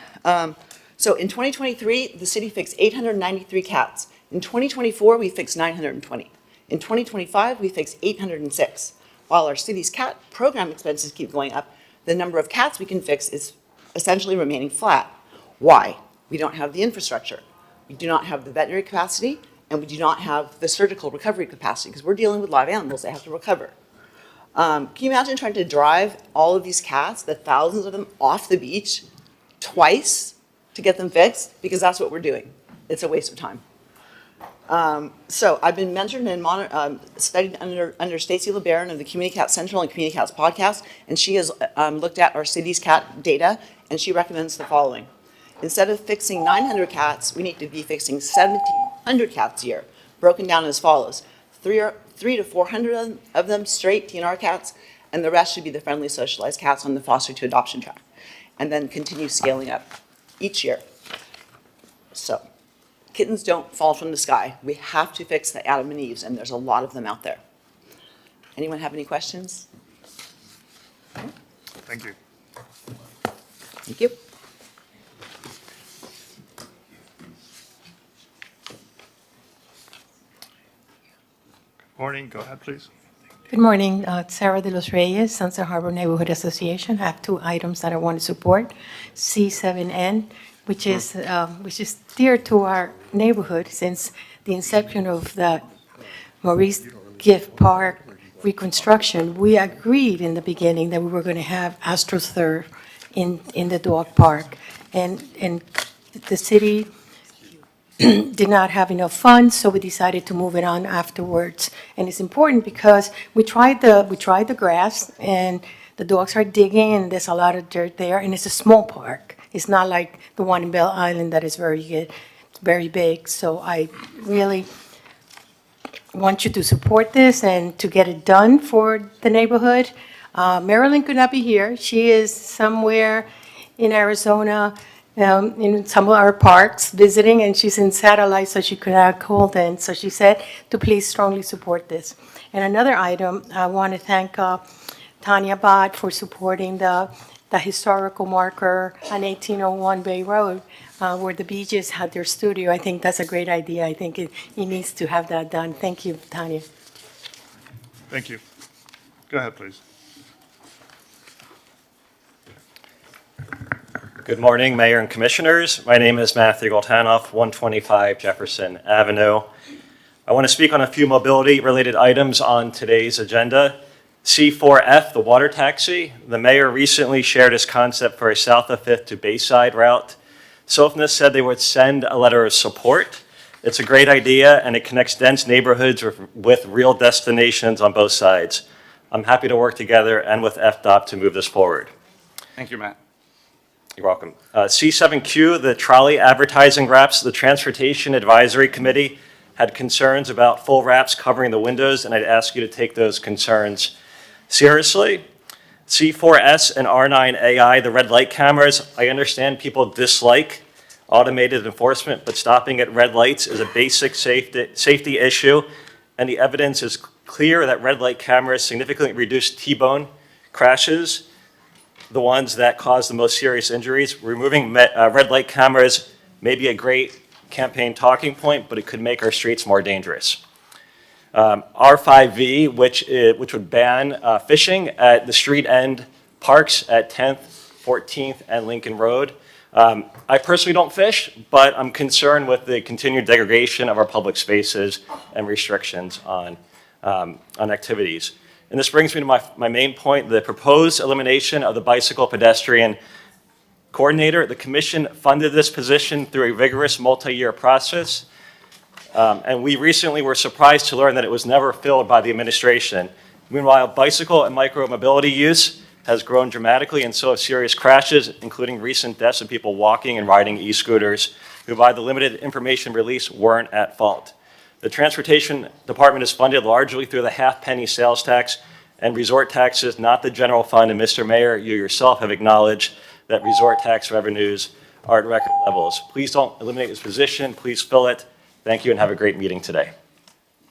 So in 2023, the city fixed 893 cats. In 2024, we fixed 920. In 2025, we fixed 806. While our city's cat program expenses keep going up, the number of cats we can fix is essentially remaining flat. Why? We don't have the infrastructure. We do not have the veterinary capacity, and we do not have the surgical recovery capacity, because we're dealing with live animals that have to recover. Can you imagine trying to drive all of these cats, the thousands of them, off the beach twice to get them fixed? Because that's what we're doing. It's a waste of time. So I've been mentored and studied under Stacy LeBaron of the Community Cat Central and Community Cats podcast, and she has looked at our city's cat data, and she recommends the following. Instead of fixing 900 cats, we need to be fixing 1,700 cats a year, broken down as follows. 300 to 400 of them straight TNR cats, and the rest should be the friendly socialized cats on the foster to adoption track, and then continue scaling up each year. So kittens don't fall from the sky. We have to fix the Adam and Eves, and there's a lot of them out there. Anyone have any questions? Thank you. Thank you. Morning, go ahead, please. Good morning, Sarah De Los Reyes, Sunset Harbor Neighborhood Association. I have 2 items that I want to support. C7N, which is dear to our neighborhood since the inception of the Maurice Gift Park reconstruction. We agreed in the beginning that we were going to have AstroTurf in the dog park, and the city did not have enough funds, so we decided to move it on afterwards. And it's important because we tried the grass, and the dogs are digging, and there's a lot of dirt there, and it's a small park. It's not like the one in Bell Island that is very good, very big. So I really want you to support this and to get it done for the neighborhood. Marilyn could not be here. She is somewhere in Arizona, in some of our parks visiting, and she's in satellite, so she could not call in. So she said to please strongly support this. And another item, I want to thank Tanya Bott for supporting the historical marker on 1801 Bay Road, where the Bee Gees had their studio. I think that's a great idea. I think it needs to have that done. Thank you, Tanya. Thank you. Go ahead, please. Good morning, Mayor and Commissioners. My name is Matthew Goltanoff, 125 Jefferson Avenue. I want to speak on a few mobility-related items on today's agenda. C4F, the water taxi. The mayor recently shared his concept for a South of 5th to Bayside route. Sofna said they would send a letter of support. It's a great idea, and it connects dense neighborhoods with real destinations on both sides. I'm happy to work together and with FDOT to move this forward. Thank you, Matt. You're welcome. C7Q, the trolley advertising wraps. The Transportation Advisory Committee had concerns about full wraps covering the windows, and I'd ask you to take those concerns seriously. C4S and R9AI, the red light cameras. I understand people dislike automated enforcement, but stopping at red lights is a basic safety issue, and the evidence is clear that red light cameras significantly reduce T-bone crashes, the ones that cause the most serious injuries. Removing red light cameras may be a great campaign talking point, but it could make our streets more dangerous. R5V, which would ban fishing at the street end parks at 10th, 14th, and Lincoln Road. I personally don't fish, but I'm concerned with the continued degradation of our public spaces and restrictions on activities. And this brings me to my main point, the proposed elimination of the bicycle pedestrian coordinator. The commission funded this position through a vigorous multi-year process. And we recently were surprised to learn that it was never filled by the administration. Meanwhile, bicycle and micro-mobility use has grown dramatically, and so have serious crashes, including recent deaths of people walking and riding e-scooters who, by the limited information released, weren't at fault. The Transportation Department is funded largely through the half-penny sales tax and resort taxes, not the general fund. And Mr. Mayor, you yourself have acknowledged that resort tax revenues are at record levels. Please don't eliminate this position. Please fill it. Thank you, and have a great meeting today.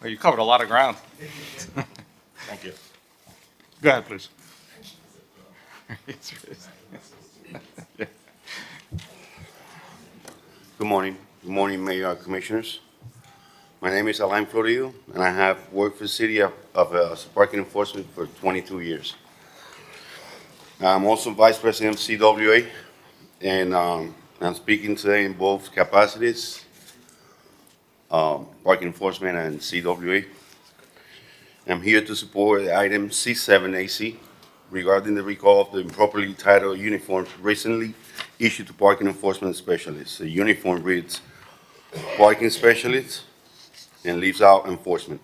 Well, you covered a lot of ground. Thank you. Go ahead, please. Good morning. Good morning, Mayor and Commissioners. My name is Alain Florillo, and I have worked for the city of parking enforcement for 22 years. I'm also Vice President of CWA, and I'm speaking today in both capacities, parking enforcement and CWA. I'm here to support item C7AC regarding the recall of the improperly titled uniforms recently issued to parking enforcement specialists. The uniform reads parking specialists and leaves out enforcement.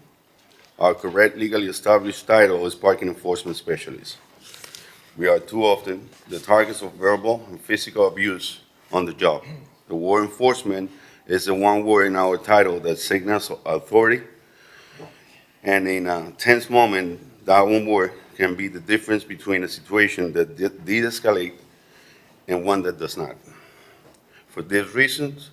Our correct legally established title is parking enforcement specialist. We are too often the targets of verbal and physical abuse on the job. The word enforcement is the one word in our title that signals authority, and in a tense moment, that one word can be the difference between a situation that de-escalate and one that does not. For these reasons,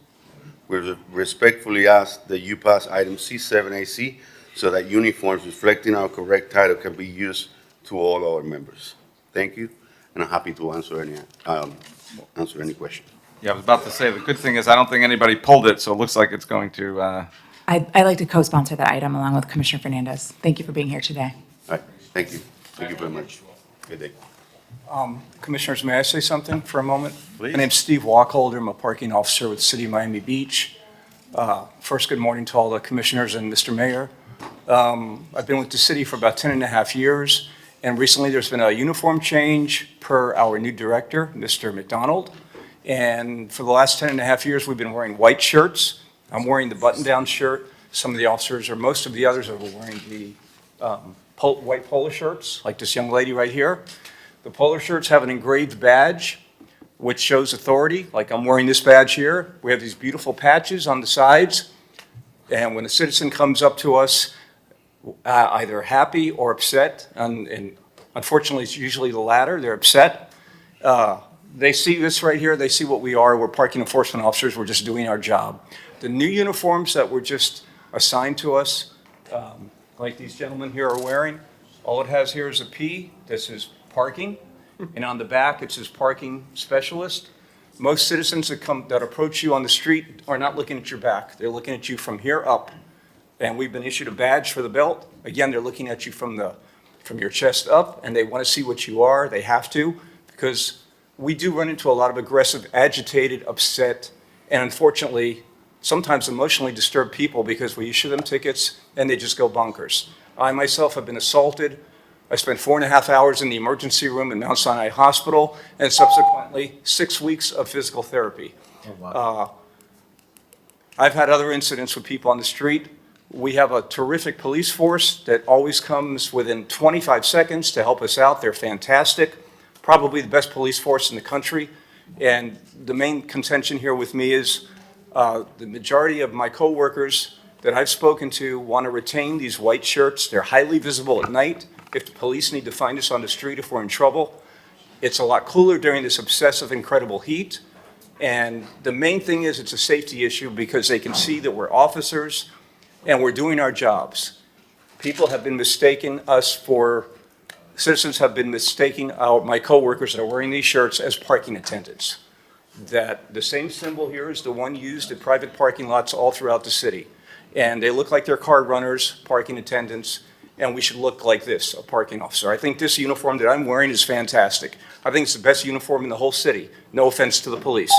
we respectfully ask that you pass item C7AC so that uniforms reflecting our correct title can be used to all our members. Thank you, and I'm happy to answer any question. Yeah, I was about to say, the good thing is I don't think anybody pulled it, so it looks like it's going to... I'd like to co-sponsor that item along with Commissioner Fernandez. Thank you for being here today. All right, thank you. Thank you very much. Good day. Commissioners, may I say something for a moment? Please. My name's Steve Wacholder. I'm a parking officer with the City of Miami Beach. First, good morning to all the commissioners and Mr. Mayor. I've been with the city for about 10 and a half years, and recently there's been a uniform change per our new director, Mr. McDonald. And for the last 10 and a half years, we've been wearing white shirts. I'm wearing the button-down shirt. Some of the officers, or most of the others, are wearing the white polo shirts, like this young lady right here. The polo shirts have an engraved badge, which shows authority, like I'm wearing this badge here. We have these beautiful patches on the sides, and when a citizen comes up to us, either happy or upset, and Unfortunately, it's usually the latter. They're upset. They see this right here. They see what we are. We're parking enforcement officers. We're just doing our job. The new uniforms that were just assigned to us, like these gentlemen here are wearing, all it has here is a P. This is parking. And on the back, it says parking specialist. Most citizens that approach you on the street are not looking at your back. They're looking at you from here up. And we've been issued a badge for the belt. Again, they're looking at you from your chest up, and they want to see what you are. They have to, because we do run into a lot of aggressive, agitated, upset, and unfortunately, sometimes emotionally disturbed people because we issue them tickets and they just go bonkers. I myself have been assaulted. I spent 4.5 hours in the emergency room in Mount Sinai Hospital, and subsequently 6 weeks of physical therapy. I've had other incidents with people on the street. We have a terrific police force that always comes within 25 seconds to help us out. They're fantastic, probably the best police force in the country. And the main contention here with me is the majority of my coworkers that I've spoken to want to retain these white shirts. They're highly visible at night. If the police need to find us on the street if we're in trouble, it's a lot cooler during this obsessive, incredible heat. And the main thing is it's a safety issue because they can see that we're officers and we're doing our jobs. People have been mistaking us for, citizens have been mistaking my coworkers that are wearing these shirts as parking attendants. That the same symbol here is the one used at private parking lots all throughout the city. And they look like they're car runners, parking attendants, and we should look like this, a parking officer. I think this uniform that I'm wearing is fantastic. I think it's the best uniform in the whole city. No offense to the police.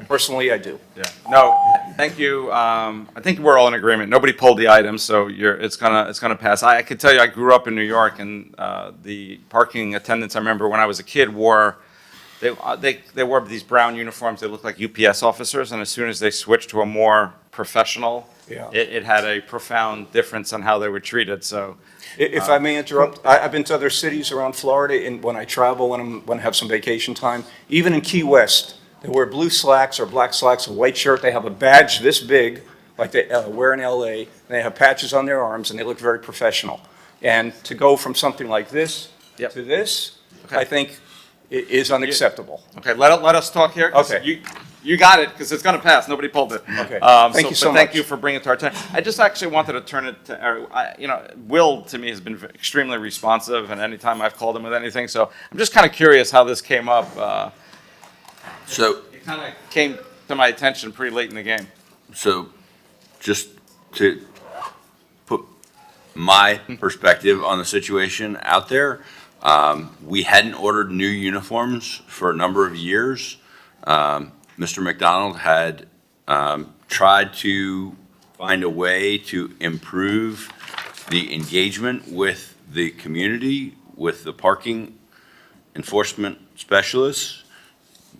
Personally, I do. Yeah. No, thank you. I think we're all in agreement. Nobody pulled the items, so it's gonna pass. I can tell you, I grew up in New York, and the parking attendants, I remember when I was a kid, they wore these brown uniforms. They looked like UPS officers, and as soon as they switched to a more professional, it had a profound difference on how they were treated. So, if I may interrupt, I've been to other cities around Florida, and when I travel, when I have some vacation time, even in Key West, they wear blue slacks or black slacks, a white shirt. They have a badge this big, like they wear in LA, and they have patches on their arms, and they look very professional. And to go from something like this to this, I think is unacceptable. Okay, let us talk here. Okay. You got it, because it's going to pass. Nobody pulled it. Okay. Thank you so much. Thank you for bringing it to our attention. I just actually wanted to turn it to, Will, to me, has been extremely responsive, and anytime I've called him with anything, so I'm just kind of curious how this came up. It kind of came to my attention pretty late in the game. So, just to put my perspective on the situation out there, we hadn't ordered new uniforms for a number of years. Mr. McDonald had tried to find a way to improve the engagement with the community, with the parking enforcement specialists.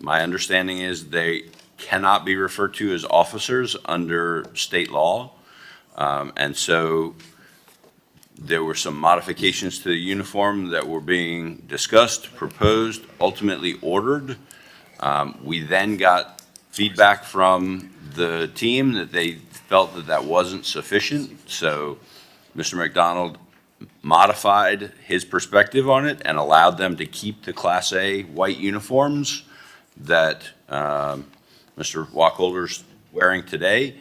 My understanding is they cannot be referred to as officers under state law. And so there were some modifications to the uniform that were being discussed, proposed, ultimately ordered. We then got feedback from the team that they felt that that wasn't sufficient. So Mr. McDonald modified his perspective on it and allowed them to keep the Class A white uniforms that Mr. Wacholder's wearing today.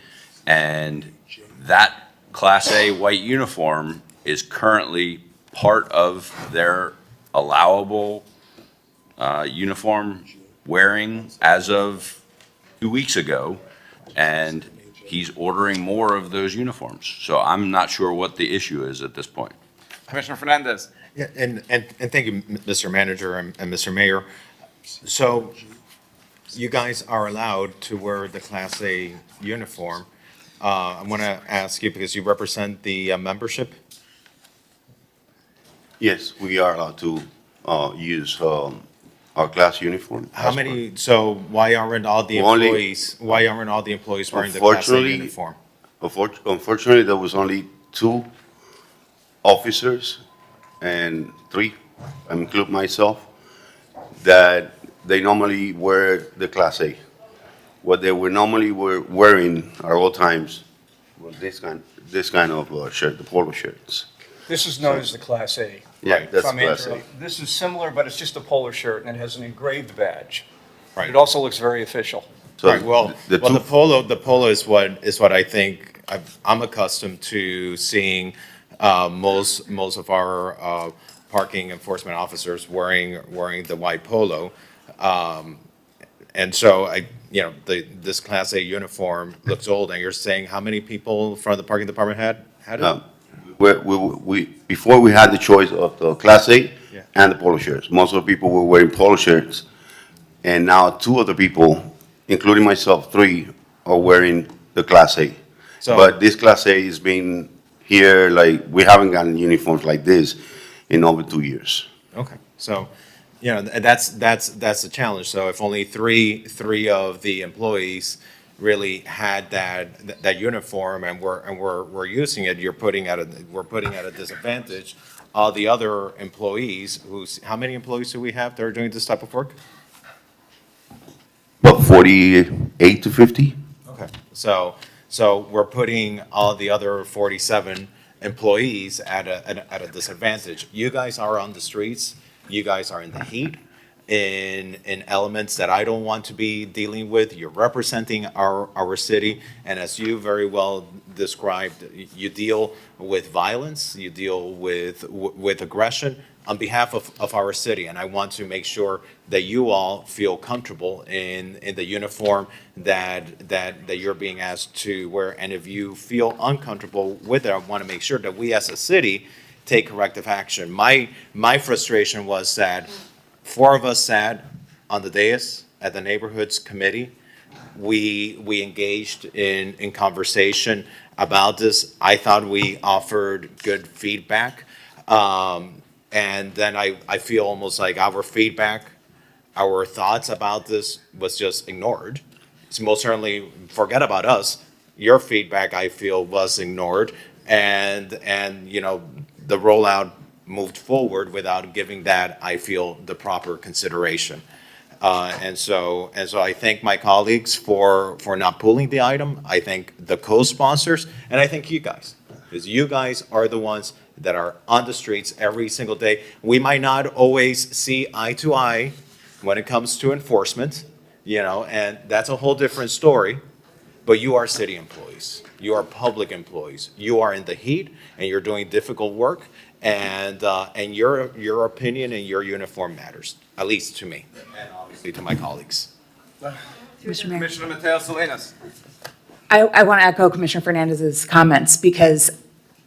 And that Class A white uniform is currently part of their allowable uniform wearing as of 2 weeks ago, and he's ordering more of those uniforms. So I'm not sure what the issue is at this point. Commissioner Fernandez. Yeah, and thank you, Mr. Manager and Mr. Mayor. So you guys are allowed to wear the Class A uniform. I want to ask you, because you represent the membership? Yes, we are allowed to use our class uniform. How many, so why aren't all the employees, wearing the Class A uniform? Unfortunately, there was only 2 officers and 3, I include myself, that they normally wear the Class A. What they were normally wearing at all times was this kind of shirt, the polo shirts. This is known as the Class A. Yeah, Right. that's If I may Class A. interrupt, This is similar, but it's just a polo shirt, and it has an engraved badge. Right. It also looks very official. Right, well, the the two- polo is what I think I'm accustomed to seeing most of our parking enforcement officers wearing the white polo. And so this Class A uniform looks old, and you're saying how many people from the parking department had it? Before we had the choice of the Class A Yeah. and the polo shirts. Most of the people were wearing polo shirts, and now two of the people, including myself, three, are wearing the Class A. So- But this Class A has been here, like, we haven't gotten uniforms like this in over 2 years. Okay, so, that's the challenge. So if only three of the employees really had that uniform and we're using it, we're putting at a disadvantage all the other employees how many employees do we have that are doing this type of work? About 48 to 50? Okay, so we're putting all the other 47 employees at a disadvantage. You guys are on the streets, you guys are in the heat, in elements that I don't want to be dealing with. You're representing our city, and as you very well described, you deal with violence, you deal with aggression on behalf of our city, and I want to make sure that you all feel comfortable in the uniform that you're being asked to wear. And if you feel uncomfortable with it, I want to make sure that we as a city take corrective action. My frustration was that 4 of us sat on the dais at the Neighborhoods Committee. We engaged in conversation about this. I thought we offered good feedback. And then I feel almost like our feedback, our thoughts about this was just ignored. So most certainly, forget about us. Your feedback, I feel, was ignored. And the rollout moved forward without giving that, I feel, the proper consideration. And so I thank my colleagues for not pulling the item. I thank the co-sponsors, and I thank you guys, because you guys are the ones that are on the streets every single day. We might not always see eye to eye when it comes to enforcement, and that's a whole different story, but you are city employees. You are public employees. You are in the heat, and you're doing difficult work, and your opinion and your uniform matters, at least to me, and obviously to my colleagues. Commissioner Mateo Salinas. I want to echo Commissioner Fernandez's comments because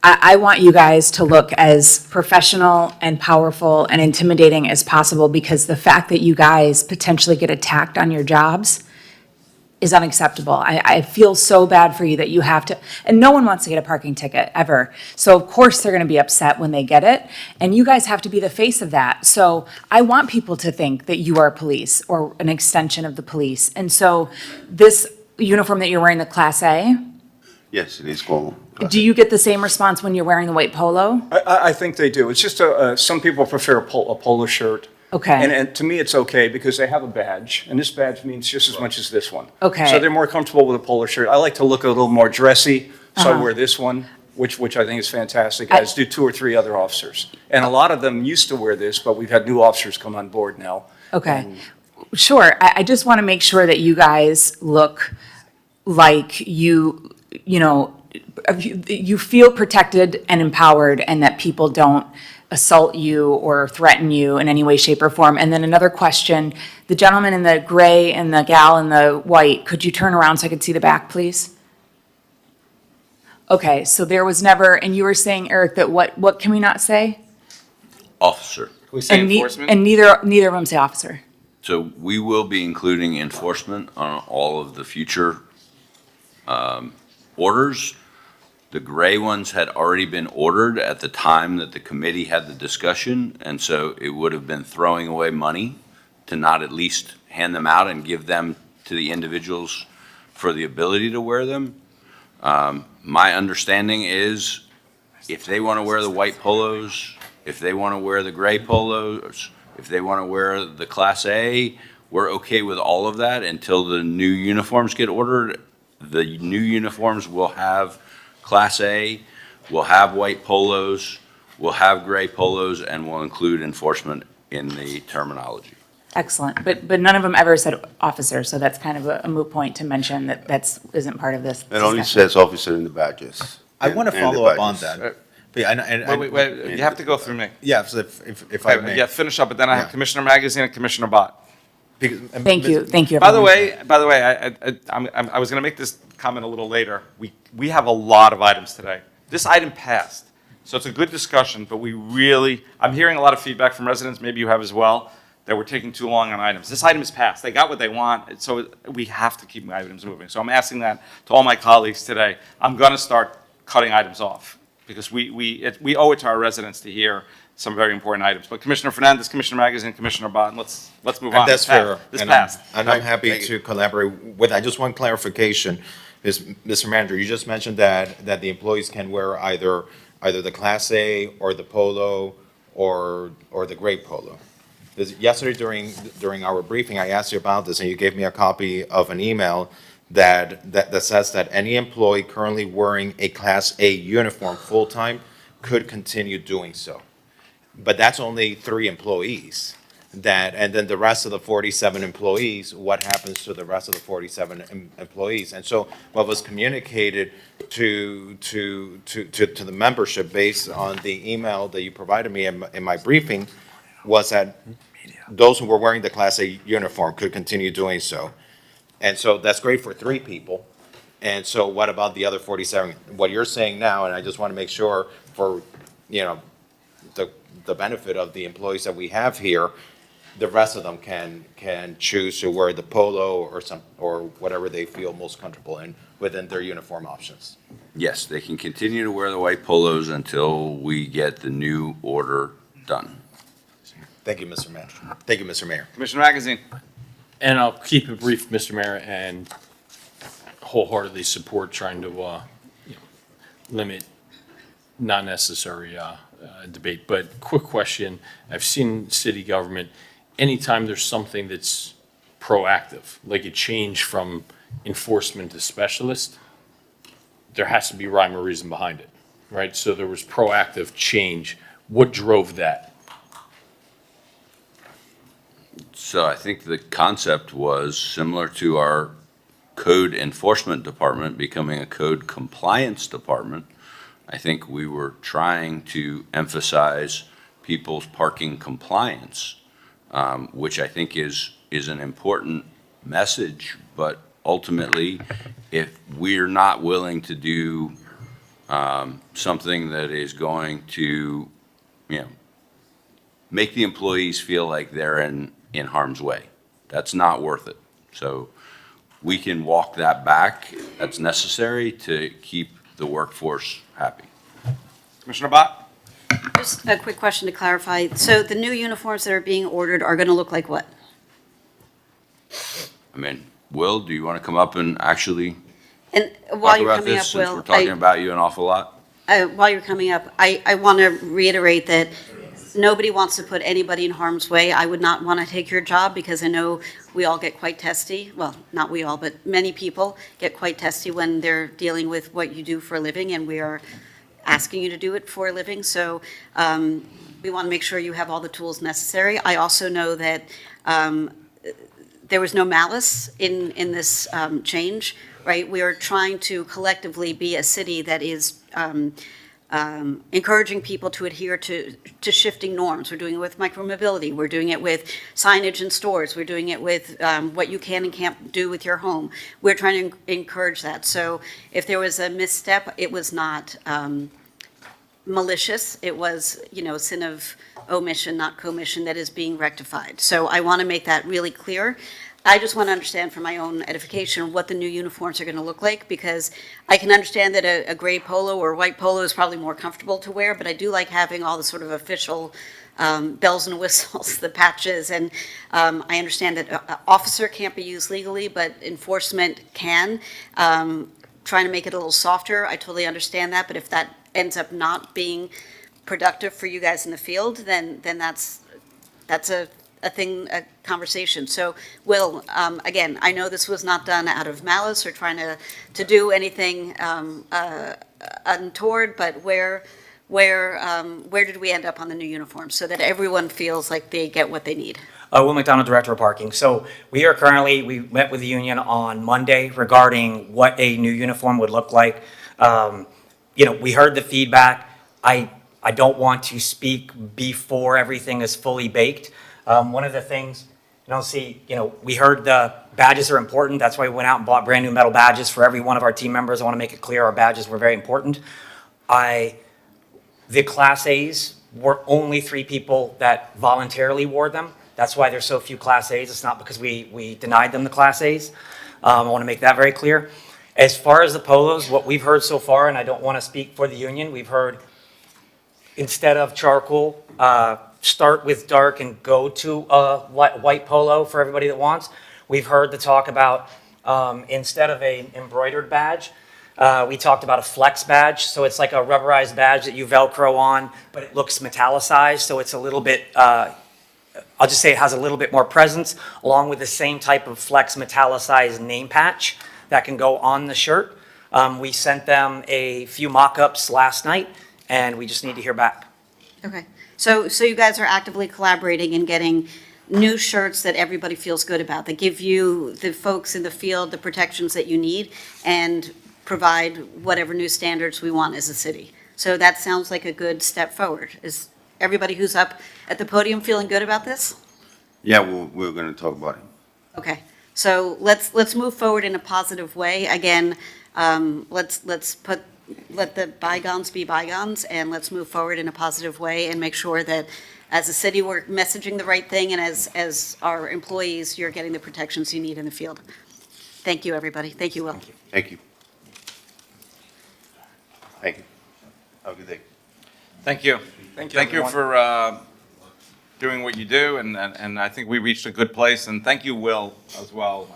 I want you guys to look as professional and powerful and intimidating as possible, because the fact that you guys potentially get attacked on your jobs is unacceptable. I feel so bad for you that you have to, and no one wants to get a parking ticket, ever. So of course they're gonna be upset when they get it, and you guys have to be the face of that. So I want people to think that you are police or an extension of the police. And so this uniform that you're wearing, the Class A, Yes, it is called. do you get the same response when you're wearing the white polo? I think they do. It's just some people prefer a polo shirt. Okay. And to me, it's okay because they have a badge, and this badge means just as much as this one. Okay. So they're more comfortable with a polo shirt. I like to look a little more dressy, so I Uh-huh. wear this one, which I think is fantastic, as do 2 or 3 other officers. And a lot of them used to wear this, but we've had new officers come on board now. Okay, sure. I just want to make sure that you guys look like you feel protected and empowered, and that people don't assault you or threaten you in any way, shape, or form. And then another question, the gentleman in the gray and the gal in the white, could you turn around so I could see the back, please? Okay, so there was never, and you were saying, Eric, that what can we not say? Officer. Can we say And enforcement? And neither of them say officer. So we will be including enforcement on all of the future orders. The gray ones had already been ordered at the time that the committee had the discussion, and so it would have been throwing away money to not at least hand them out and give them to the individuals for the ability to wear them. My understanding is if they want to wear the white polos, if they want to wear the gray polos, if they want to wear the Class A, we're okay with all of that until the new uniforms get ordered. The new uniforms will have Class A, will have white polos, we'll have gray polos and we'll include enforcement in the terminology. Excellent. But none of them ever said officer, so that's kind of a moot point to mention that isn't part of this It only discussion. says officer in the badges. I want to and the follow up on badges. that. Yeah, Wait, you have to go through me. Yeah, so if I may. Yeah, finish up, but then I have Yeah. Commissioner Magazine and Commissioner Bott. Thank you, By the everyone. way, I was going to make this comment a little later. We have a lot of items today. This item passed, so it's a good discussion, but I'm hearing a lot of feedback from residents, maybe you have as well, that we're taking too long on items. This item is passed. They got what they want, so we have to keep items moving. So I'm asking that to all my colleagues today. I'm going to start cutting items off because we owe it to our residents to hear some very important items. But Commissioner Fernandez, Commissioner Magazine, Commissioner Bott, let's move on. And that's fair. This and passed. I'm happy to collaborate with, I just want clarification. Mr. Manager, you just mentioned that the employees can wear either the Class A or the Polo or the gray Polo. Yesterday during our briefing, I asked you about this and you gave me a copy of an email that says that any employee currently wearing a Class A uniform full-time could continue doing so. But that's only 3 employees. And then the rest of the 47 employees, what happens to the rest of the 47 employees? And so what was communicated to the membership based on the email that you provided me in my briefing was that those who were wearing the Class A uniform could continue doing so. And so that's great for 3 people. And so what about the other 47? What you're saying now, and I just want to make sure for, the benefit of the employees that we have here, the rest of them can choose to wear the polo or whatever they feel most comfortable in within their uniform options. Yes, they can continue to wear the white polos until we get the new order done. Thank you, Mr. Manager. Thank you, Mr. Mayor. Commissioner Magazine. And I'll keep it brief, Mr. Mayor, and wholeheartedly support trying to limit not necessary debate. But quick question, I've seen city government, anytime there's something that's proactive, like a change from enforcement to specialist, there has to be rhyme or reason behind it, right? So there was proactive change. What drove that? So I think the concept was similar to our code enforcement department becoming a code compliance department. I think we were trying to emphasize people's parking compliance, which I think is an important message. But ultimately, if we're not willing to do something that is going to, make the employees feel like they're in harm's way, that's not worth it. So we can walk that back. That's necessary to keep the workforce happy. Commissioner Bott? Just a quick question to clarify. So the new uniforms that are being ordered are going to look like what? I mean, Will, do you want to come up and actually And while talk you're about coming this, up, since Will, we're talking about you an awful lot? while you're coming up, I want to reiterate that nobody wants to put anybody in harm's way. I would not want to take your job because I know we all get quite testy. Well, not we all, but many people get quite testy when they're dealing with what you do for a living, and we are asking you to do it for a living. So we want to make sure you have all the tools necessary. I also know that there was no malice in this change, right? We are trying to collectively be a city that is encouraging people to adhere to shifting norms. We're doing it with micromobility. We're doing it with signage in stores. We're doing it with what you can and can't do with your home. We're trying to encourage that. So if there was a misstep, it was not malicious. It was, sin of omission, not commission, that is being rectified. So I want to make that really clear. I just want to understand for my own edification what the new uniforms are going to look like, because I can understand that a gray polo or white polo is probably more comfortable to wear, but I do like having all the sort of official bells and whistles, the patches, and I understand that officer can't be used legally, but enforcement can. Trying to make it a little softer, I totally understand that, but if that ends up not being productive for you guys in the field, then that's a conversation. So, Will, again, I know this was not done out of malice or trying to do anything untoward, but where where did we end up on the new uniforms so that everyone feels like they get what they need? Will McDonald, Director of Parking. So we met with the union on Monday regarding what a new uniform would look like. We heard the feedback. I don't want to speak before everything is fully baked. One of the things, we heard the badges are important. That's why we went out and bought brand new metal badges for every one of our team members. I want to make it clear our badges were very important. The Class A's were only 3 people that voluntarily wore them. That's why there's so few Class A's. It's not because we denied them the Class A's. I want to make that very clear. As far as the polos, what we've heard so far, and I don't want to speak for the union, we've heard instead of charcoal, start with dark and go to a white polo for everybody that wants. We've heard the talk about instead of an embroidered badge, we talked about a flex badge. So it's like a rubberized badge that you Velcro on, but it looks metallicized. So it's a little bit, I'll just say it has a little bit more presence, along with the same type of flex metallicized name patch that can go on the shirt. We sent them a few mock-ups last night, and we just need to hear back. Okay, so you guys are actively collaborating and getting new shirts that everybody feels good about, that give you, the folks in the field, the protections that you need, and provide whatever new standards we want as a city. So that sounds like a good step forward. Is everybody who's up at the podium feeling good about this? Yeah, we're going to talk about it. Okay, so let's move forward in a positive way. Again, let the bygones be bygones, and let's move forward in a positive way and make sure that as a city, we're messaging the right thing, and as our employees, you're getting the protections you need in the field. Thank you, everybody. Thank you, Will. Thank you. Thank you. Have a good day. Thank you. Thank you, Thank you everyone. for doing what you do, and I think we reached a good place. And thank you, Will, as well.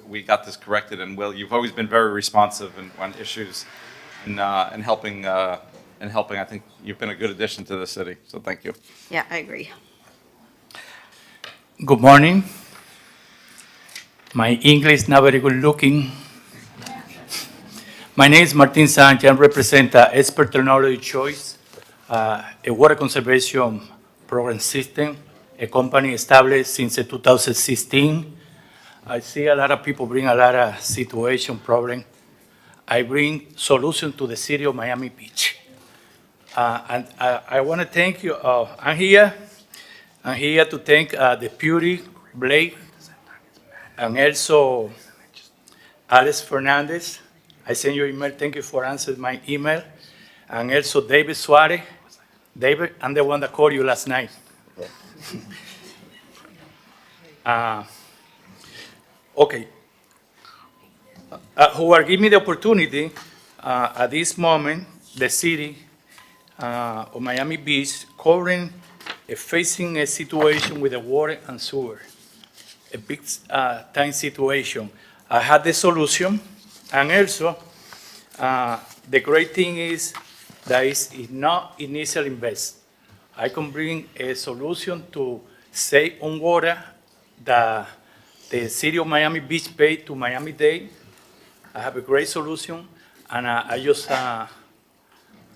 We got this corrected, and Will, you've always been very responsive on issues and helping. I think you've been a good addition to the city. So thank you. Yeah, I agree. Good morning. My English not very good looking. My name is Martin Sanchez. I represent Expert Technology Choice, a water conservation program system, a company established since 2016. I see a lot of people bring a lot of situation, problem. I bring solution to the city of Miami Beach. And I want to thank you. I'm here to thank Deputy Blake and also Alex Fernandez. I sent you an email. Thank you for answering my email. And also David Suarez. David, I'm the one that called you last night. Okay. Who are giving me the opportunity at this moment, the city of Miami Beach facing a situation with the water and sewer, a big time situation. I had the solution, and also the great thing is that it's not initial invest. I can bring a solution to save on water that the city of Miami Beach paid to Miami-Dade. I have a great solution, and I just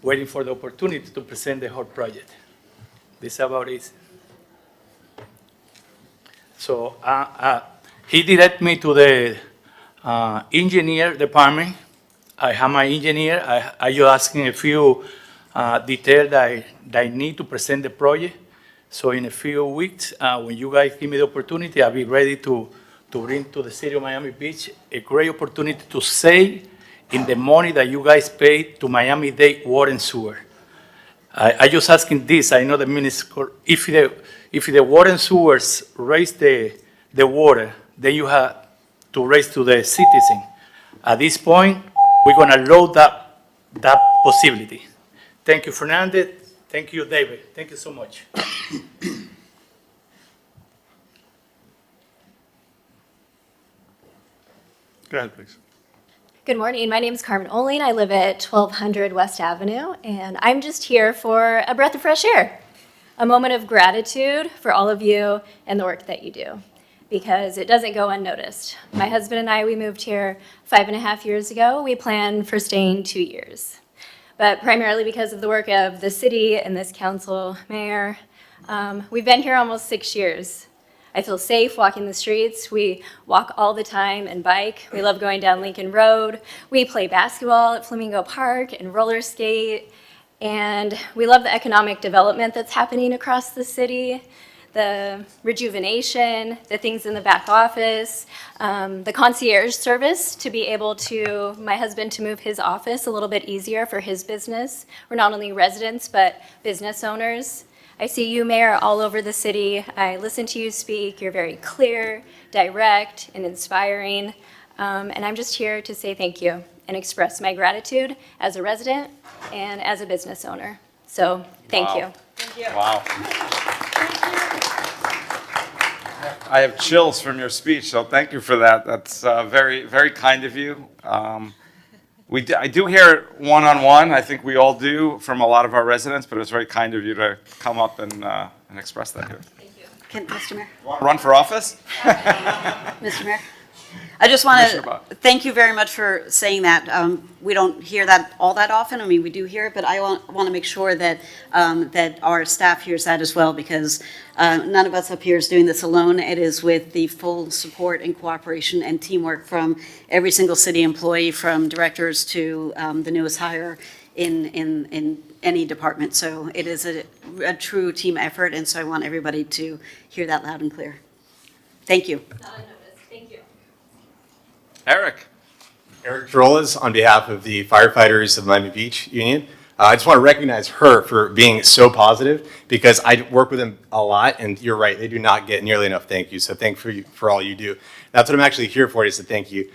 waiting for the opportunity to present the whole project. This is about it. So he directed me to the engineer department. I have my engineer. I just asking a few details that I need to present the project. So in a few weeks, when you guys give me the opportunity, I'll be ready to bring to the city of Miami Beach a great opportunity to save in the money that you guys pay to Miami-Dade water and sewer. I just asking this. I know the minister, if the water and sewers raise the water, then you have to raise to the citizen. At this point, we're gonna load that possibility. Thank you, Fernandez. Thank you, David. Thank you so much. Go ahead, please. Good morning. My name is Carmen Oling. I live at 1200 West Avenue, and I'm just here for a breath of fresh air, a moment of gratitude for all of you and the work that you do, because it doesn't go unnoticed. My husband and I, we moved here 5.5 years ago. We planned for staying 2 years. but primarily because of the work of the city and this council, mayor. We've been here almost 6 years. I feel safe walking the streets. We walk all the time and bike. We love going down Lincoln Road. We play basketball at Flamingo Park and roller skate. And we love the economic development that's happening across the city, the rejuvenation, the things in the back office, the concierge service to be able to, my husband to move his office a little bit easier for his business. We're not only residents, but business owners. I see you, Mayor, all over the city. I listen to you speak. You're very clear, direct, and inspiring. And I'm just here to say thank you and express my gratitude as a resident and as a business owner. So thank you. Wow. I have chills from your speech, so thank you for that. That's very, very kind of you. I do hear it one-on-one, I think we all do, from a lot of our residents, but it was very kind of you to come up and express that here. Mr. Mayor? Run for office? Mr. Mayor? I just want to thank you very much for saying that. We don't hear that all that often. I mean, we do hear it, but I want to make sure that that our staff hears that as well, because none of us up here is doing this alone. It is with the full support and cooperation and teamwork from every single city employee, from directors to the newest hire in any department. So it is a true team effort, and so I want everybody to hear that loud and clear. Thank you. Thank you. Eric. Eric Trolas on behalf of the firefighters of Miami Beach Union. I just want to recognize her for being so positive, because I work with them a lot, and you're right, they do not get nearly enough thank you. So thank you for all you do. That's what I'm actually here for, is to thank you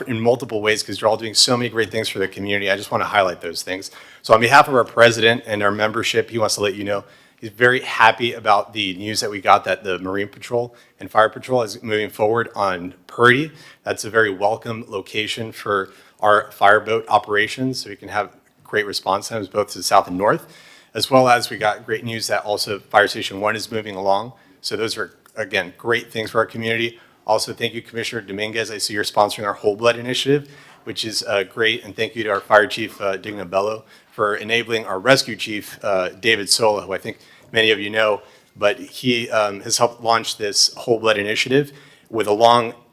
in multiple ways, because you're all doing so many great things for the community. I just want to highlight those things. So on behalf of our president and our membership, he wants to let you know he's very happy about the news that we got that the Marine Patrol and Fire Patrol is moving forward on Purdy. That's a very welcome location for our fireboat operations, so we can have great response times both to the south and north, as well as we got great news that also Fire Station 1 is moving along. So those are, again, great things for our community. Also, thank you, Commissioner Dominguez. I see you're sponsoring our Whole Blood Initiative, which is great. And thank you to our Fire Chief, Digna Bello, for enabling our Rescue Chief, David Sola, who I think many of you know, but he has helped launch this Whole Blood Initiative with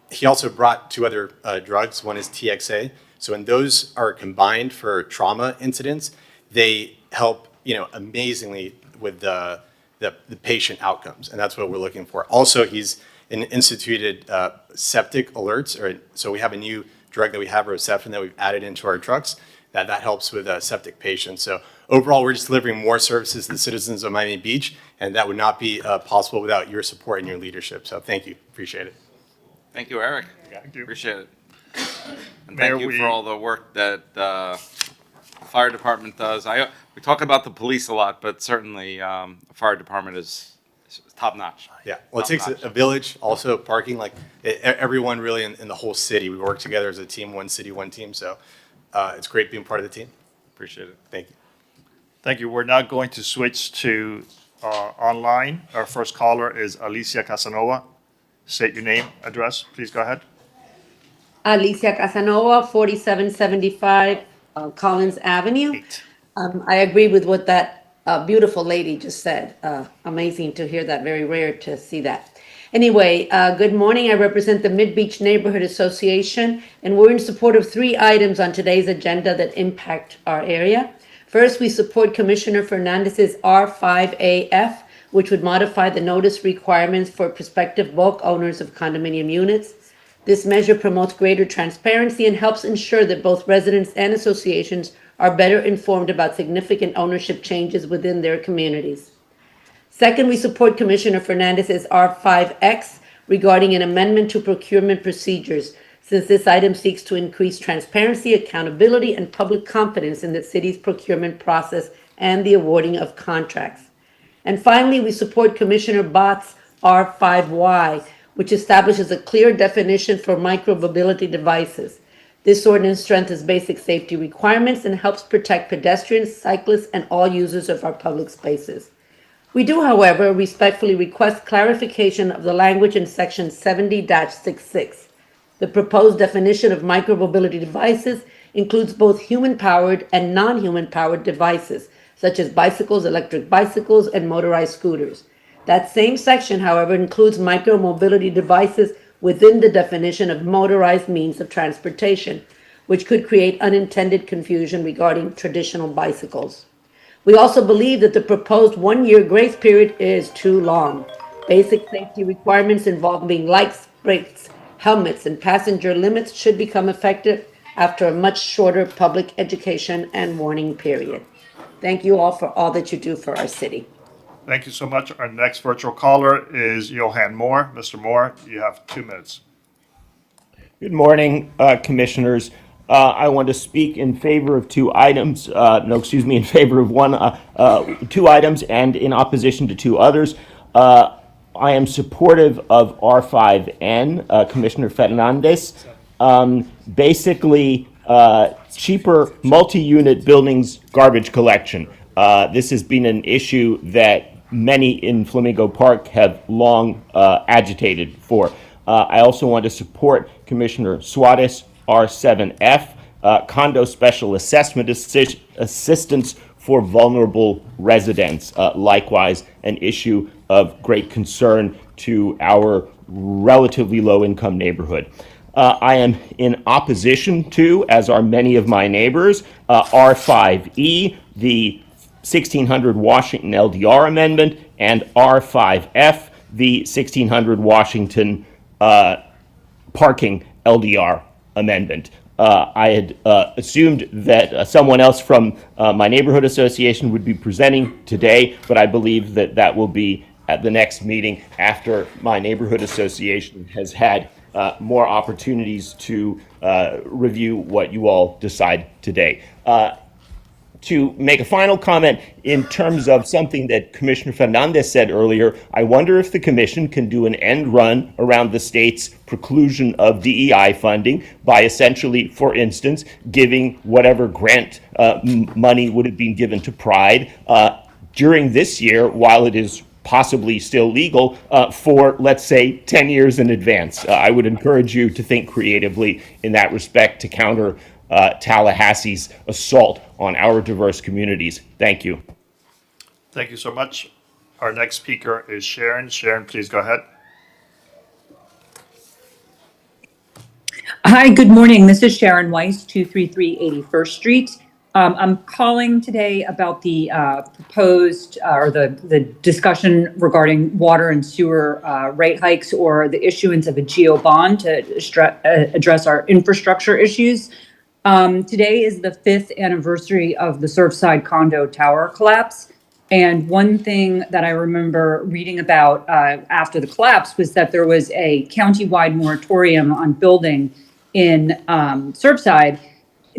he also brought two other drugs. One is TXA. So when those are combined for trauma incidents, they help, amazingly with the patient outcomes, and that's what we're looking for. Also, he's instituted septic alerts, so we have a new drug that we have, Rosefin, that we've added into our trucks that helps with septic patients. So overall, we're just delivering more services to the citizens of Miami Beach, and that would not be possible without your support and your leadership. So thank you, appreciate it. Thank you, Eric. Thank you. Appreciate it. And Mayor, thank you for all the work that the fire department does. We talk about the police a lot, but certainly the fire department is top notch. Yeah, well, it takes a village, also parking, everyone really in the whole city. We work together as a team, one city, one team. So it's great being part of the team. Appreciate it. Thank you. Thank you. We're now going to switch to online. Our first caller is Alicia Casanova. State your name, address, please go ahead. Alicia Casanova, 4775 Collins Avenue. I agree with what that beautiful lady just said. Amazing to hear that, very rare to see that. Anyway, good morning. I represent the Mid-Beach Neighborhood Association, and we're in support of 3 items on today's agenda that impact our area. First, we support Commissioner Fernandez's R5AF, which would modify the notice requirements for prospective bulk owners of condominium units. This measure promotes greater transparency and helps ensure that both residents and associations are better informed about significant ownership changes within their communities. Second, we support Commissioner Fernandez's R5X regarding an amendment to procurement procedures, since this item seeks to increase transparency, accountability, and public confidence in the city's procurement process and the awarding of contracts. And finally, we support Commissioner Bott's R5Y, which establishes a clear definition for micromobility devices. This ordinance strengthens basic safety requirements and helps protect pedestrians, cyclists, and all users of our public spaces. We do, however, respectfully request clarification of the language in Section 70-66. The proposed definition of micromobility devices includes both human-powered and non-human-powered devices, such as bicycles, electric bicycles, and motorized scooters. That same section, however, includes micromobility devices within the definition of motorized means of transportation, which could create unintended confusion regarding traditional bicycles. We also believe that the proposed one-year grace period is too long. Basic safety requirements involving lights, brakes, helmets, and passenger limits should become effective after a much shorter public education and warning period. Thank you all for all that you do for our city. Thank you so much. Our next virtual caller is Johan Moore. Mr. Moore, you have 2 minutes. Good morning, Commissioners. I want to speak in favor of two items, in favor of two items and in opposition to two others. I am supportive of R5N, Commissioner Fernandez. Basically, cheaper multi-unit buildings garbage collection. This has been an issue that many in Flamingo Park have long agitated for. I also want to support Commissioner Suarez, R7F, condo special assessment assistance for vulnerable residents. Likewise, an issue of great concern to our relatively low-income neighborhood. I am in opposition to, as are many of my neighbors, R5E, the 1600 Washington LDR amendment, and R5F, the 1600 Washington parking LDR amendment. I had assumed that someone else from my neighborhood association would be presenting today, but I believe that that will be at the next meeting after my neighborhood association has had more opportunities to review what you all decide today. To make a final comment in terms of something that Commissioner Fernandez said earlier, I wonder if the Commission can do an end run around the state's preclusion of DEI funding by essentially, for instance, giving whatever grant money would have been given to Pride during this year, while it is possibly still legal, for, let's say, 10 years in advance. I would encourage you to think creatively in that respect to counter Tallahassee's assault on our diverse communities. Thank you. Thank you so much. Our next speaker is Sharon. Sharon, please go ahead. Hi, good morning. This is Sharon Weiss, 233 81st Street. I'm calling today about the proposed or the discussion regarding water and sewer rate hikes or the issuance of a GEO bond to address our infrastructure issues. Today is the 5th anniversary of the Surfside condo tower collapse. And one thing that I remember reading about after the collapse was that there was a county-wide moratorium on building in Surfside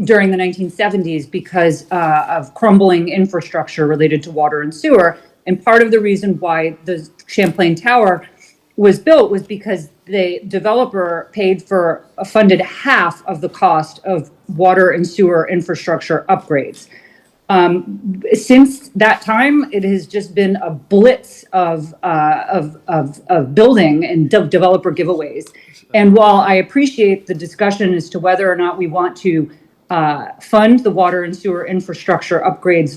during the 1970s because of crumbling infrastructure related to water and sewer. And part of the reason why the Champlain Tower was built was because the developer funded half of the cost of water and sewer infrastructure upgrades. Since that time, it has just been a blitz of building and developer giveaways. And while I appreciate the discussion as to whether or not we want to fund the water and sewer infrastructure upgrades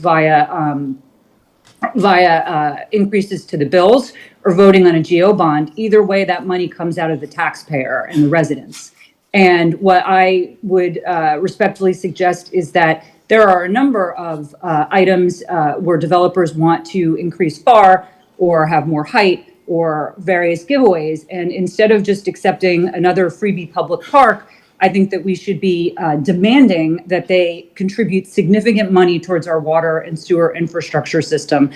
via increases to the bills or voting on a GEO bond, either way, that money comes out of the taxpayer and the residents. And what I would respectfully suggest is that there are a number of items where developers want to increase FAR or have more height or various giveaways. And instead of just accepting another freebie public park, I think that we should be demanding that they contribute significant money towards our water and sewer infrastructure system.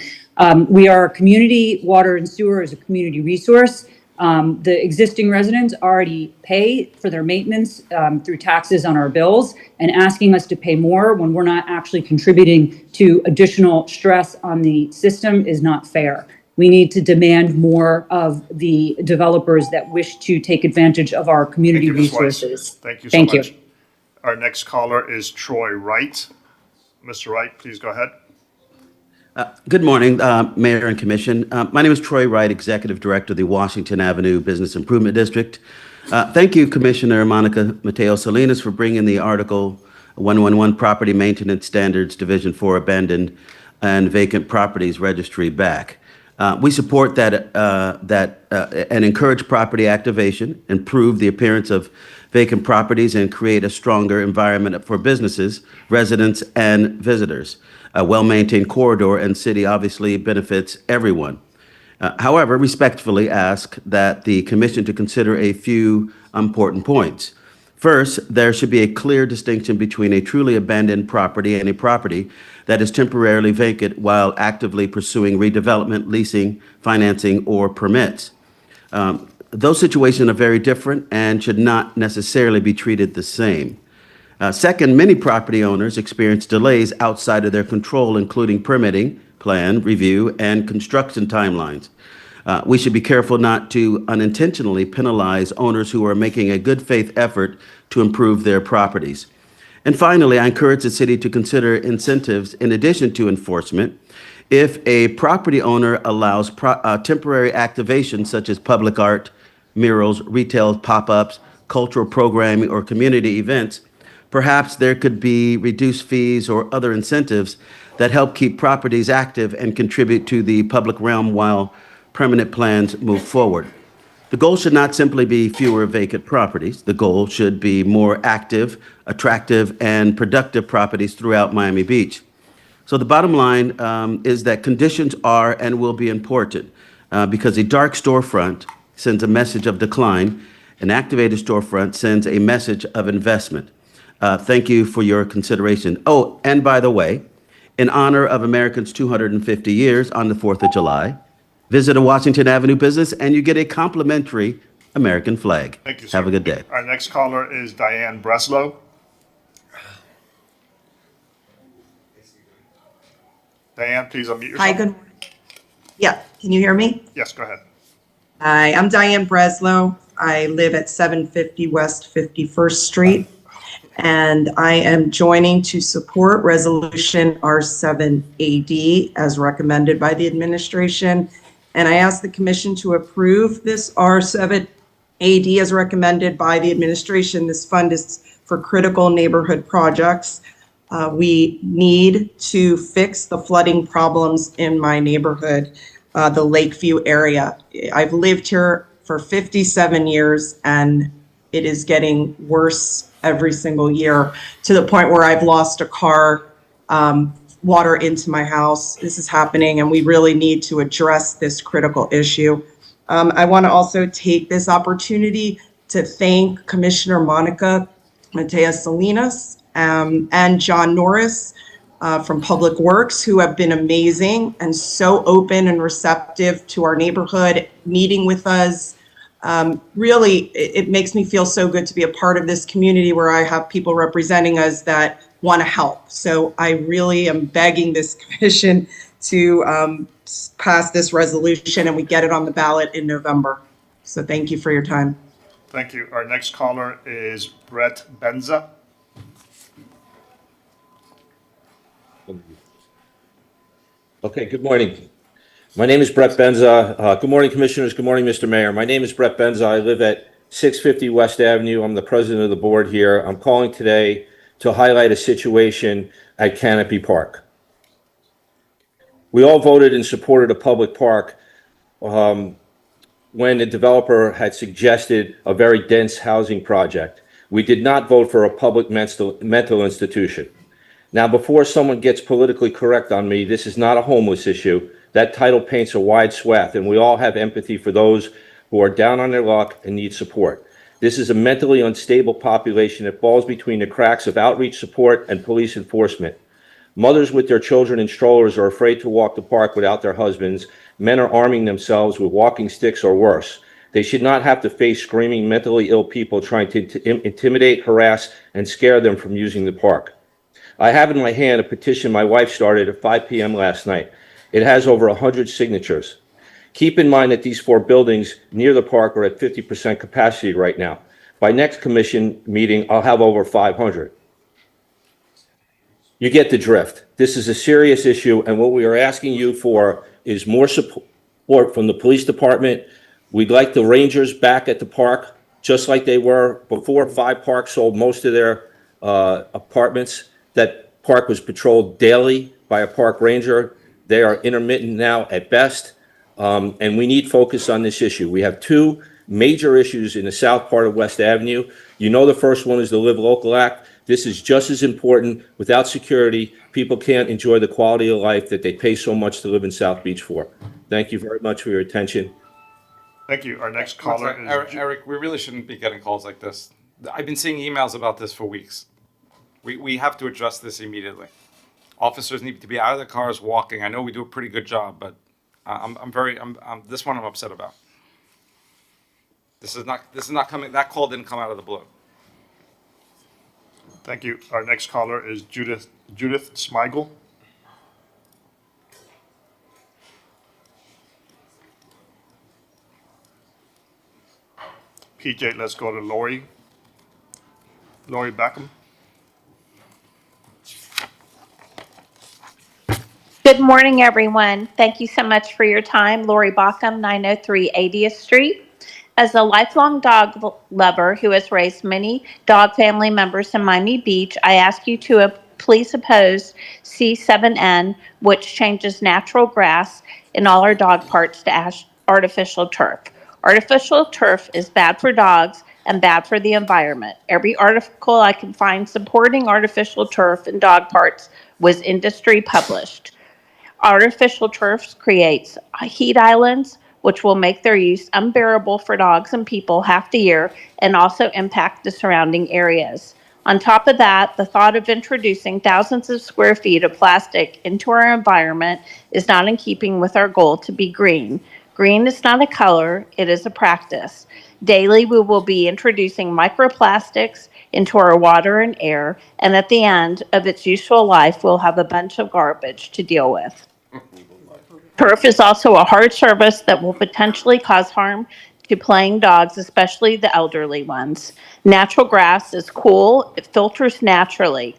We are a community. Water and sewer is a community resource. The existing residents already pay for their maintenance through taxes on our bills, and asking us to pay more when we're not actually contributing to additional stress on the system is not fair. We need to demand more of the developers that wish to take advantage of our community resources. Thank you so much. Our next caller is Troy Wright. Mr. Wright, please go ahead. Good morning, Mayor and Commission. My name is Troy Wright, Executive Director of the Washington Avenue Business Improvement District. Thank you, Commissioner Monica Mateo Salinas, for bringing the article 111 Property Maintenance Standards Division for Abandoned and Vacant Properties Registry back. We support that and encourage property activation, improve the appearance of vacant properties, and create a stronger environment for businesses, residents, and visitors. A well-maintained corridor and city obviously benefits everyone. However, respectfully ask that the commission to consider a few important points. First, there should be a clear distinction between a truly abandoned property and a property that is temporarily vacant while actively pursuing redevelopment, leasing, financing, or permits. Those situations are very different and should not necessarily be treated the same. Second, many property owners experience delays outside of their control, including permitting, plan, review, and construction timelines. We should be careful not to unintentionally penalize owners who are making a good faith effort to improve their properties. And finally, I encourage the city to consider incentives in addition to enforcement. If a property owner allows temporary activations such as public art, murals, retail pop-ups, cultural programming, or community events, perhaps there could be reduced fees or other incentives that help keep properties active and contribute to the public realm while permanent plans move forward. The goal should not simply be fewer vacant properties. The goal should be more active, attractive, and productive properties throughout Miami Beach. So the bottom line is that conditions are and will be important because a dark storefront sends a message of decline. An activated storefront sends a message of investment. Thank you for your consideration. Oh, and by the way, in honor of Americans' 250 years on the 4th of July, visit a Washington Avenue business and you get a complimentary American flag. Thank you, sir. Have a good day. Our next caller is Diane Breslow. Diane, please unmute yourself. Hi, good morning. Yeah, can you hear me? Yes, go ahead. Hi, I'm Diane Breslow. I live at 750 West 51st Street, and I am joining to support Resolution R7AD as recommended by the administration. And I ask the commission to approve this R7AD as recommended by the administration. This fund is for critical neighborhood projects. We need to fix the flooding problems in my neighborhood, the Lakeview area. I've lived here for 57 years and it is getting worse every single year to the point where I've lost a car, water into my house. This is happening and we really need to address this critical issue. I want to also take this opportunity to thank Commissioner Monica Mateas Salinas and John Norris from Public Works, who have been amazing and so open and receptive to our neighborhood, meeting with us. Really, it makes me feel so good to be a part of this community where I have people representing us that want to help. So I really am begging this commission to pass this resolution and we get it on the ballot in November. So thank you for your time. Thank you. Our next caller is Brett Benza. Okay, good morning. My name is Brett Benza. Good morning, Commissioners. Good morning, Mr. Mayor. My name is Brett Benza. I live at 650 West Avenue. I'm the president of the board here. I'm calling today to highlight a situation at Canopy Park. We all voted and supported a public park when the developer had suggested a very dense housing project. We did not vote for a public mental institution. Now, before someone gets politically correct on me, this is not a homeless issue. That title paints a wide swath, and we all have empathy for those who are down on their luck and need support. This is a mentally unstable population that falls between the cracks of outreach support and police enforcement. Mothers with their children in strollers are afraid to walk the park without their husbands. Men are arming themselves with walking sticks or worse. They should not have to face screaming mentally ill people trying to intimidate, harass, and scare them from using the park. I have in my hand a petition my wife started at 5 p.m. last night. It has over 100 signatures. Keep in mind that these 4 buildings near the park are at 50% capacity right now. By next commission meeting, I'll have over 500. You get the drift. This is a serious issue, and what we are asking you for is more support from the police department. We'd like the rangers back at the park, just like they were before. 5 Parks sold most of their apartments. That park was patrolled daily by a park ranger. They are intermittent now at best, and we need focus on this issue. We have two major issues in the south part of West Avenue. You know, the first one is the Live Local Act. This is just as important. Without security, people can't enjoy the quality of life that they pay so much to live in South Beach for. Thank you very much for your attention. Thank you. Our next caller is. Eric, we really shouldn't be getting calls like this. I've been seeing emails about this for weeks. We have to address this immediately. Officers need to be out of their cars walking. I know we do a pretty good job, but this one I'm upset about. This is not coming, that call didn't come out of the blue. Thank you. Our next caller is Judith Smigel. PJ, let's go to Lori. Lori Beckham. Good morning, everyone. Thank you so much for your time. Lori Bockham, 903 80th Street. As a lifelong dog lover who has raised many dog family members in Miami Beach, I ask you to please oppose C7N, which changes natural grass in all our dog parks to artificial turf. Artificial turf is bad for dogs and bad for the environment. Every article I can find supporting artificial turf in dog parks was industry published. Artificial turf creates heat islands, which will make their use unbearable for dogs and people half the year and also impact the surrounding areas. On top of that, the thought of introducing thousands of square feet of plastic into our environment is not in keeping with our goal to be green. Green is not a color, it is a practice. Daily, we will be introducing microplastics into our water and air, and at the end of its useful life, we'll have a bunch of garbage to deal with. Turf is also a hard surface that will potentially cause harm to playing dogs, especially the elderly ones. Natural grass is cool, it filters naturally.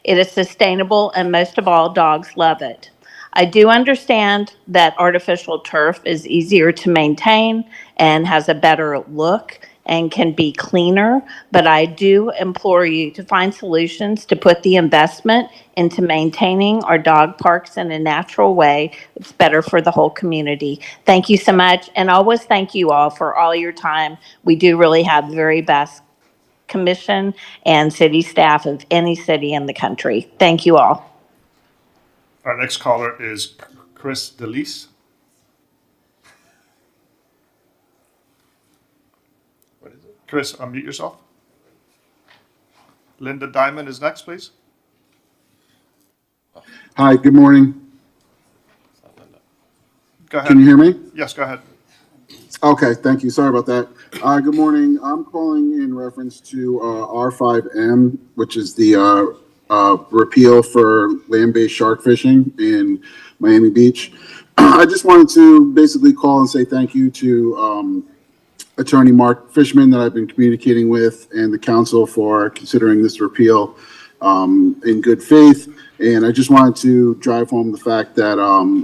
It is sustainable, and most of all, dogs love it. I do understand that artificial turf is easier to maintain and has a better look and can be cleaner, but I do implore you to find solutions to put the investment into maintaining our dog parks in a natural way. It's better for the whole community. Thank you so much, and always thank you all for all your time. We do really have the very best commission and city staff of any city in the country. Thank you all. Our next caller is Chris DeLise. What is it? Chris, unmute yourself. Linda Diamond is next, please. Hi, good morning. Go ahead. Can you hear me? Yes, go ahead. Okay, thank you. Sorry about that. Good morning. I'm calling in reference to R5M, which is the repeal for land-based shark fishing in Miami Beach. I just wanted to basically call and say thank you to Attorney Mark Fishman that I've been communicating with and the council for considering this repeal in good faith. And I just wanted to drive home the fact that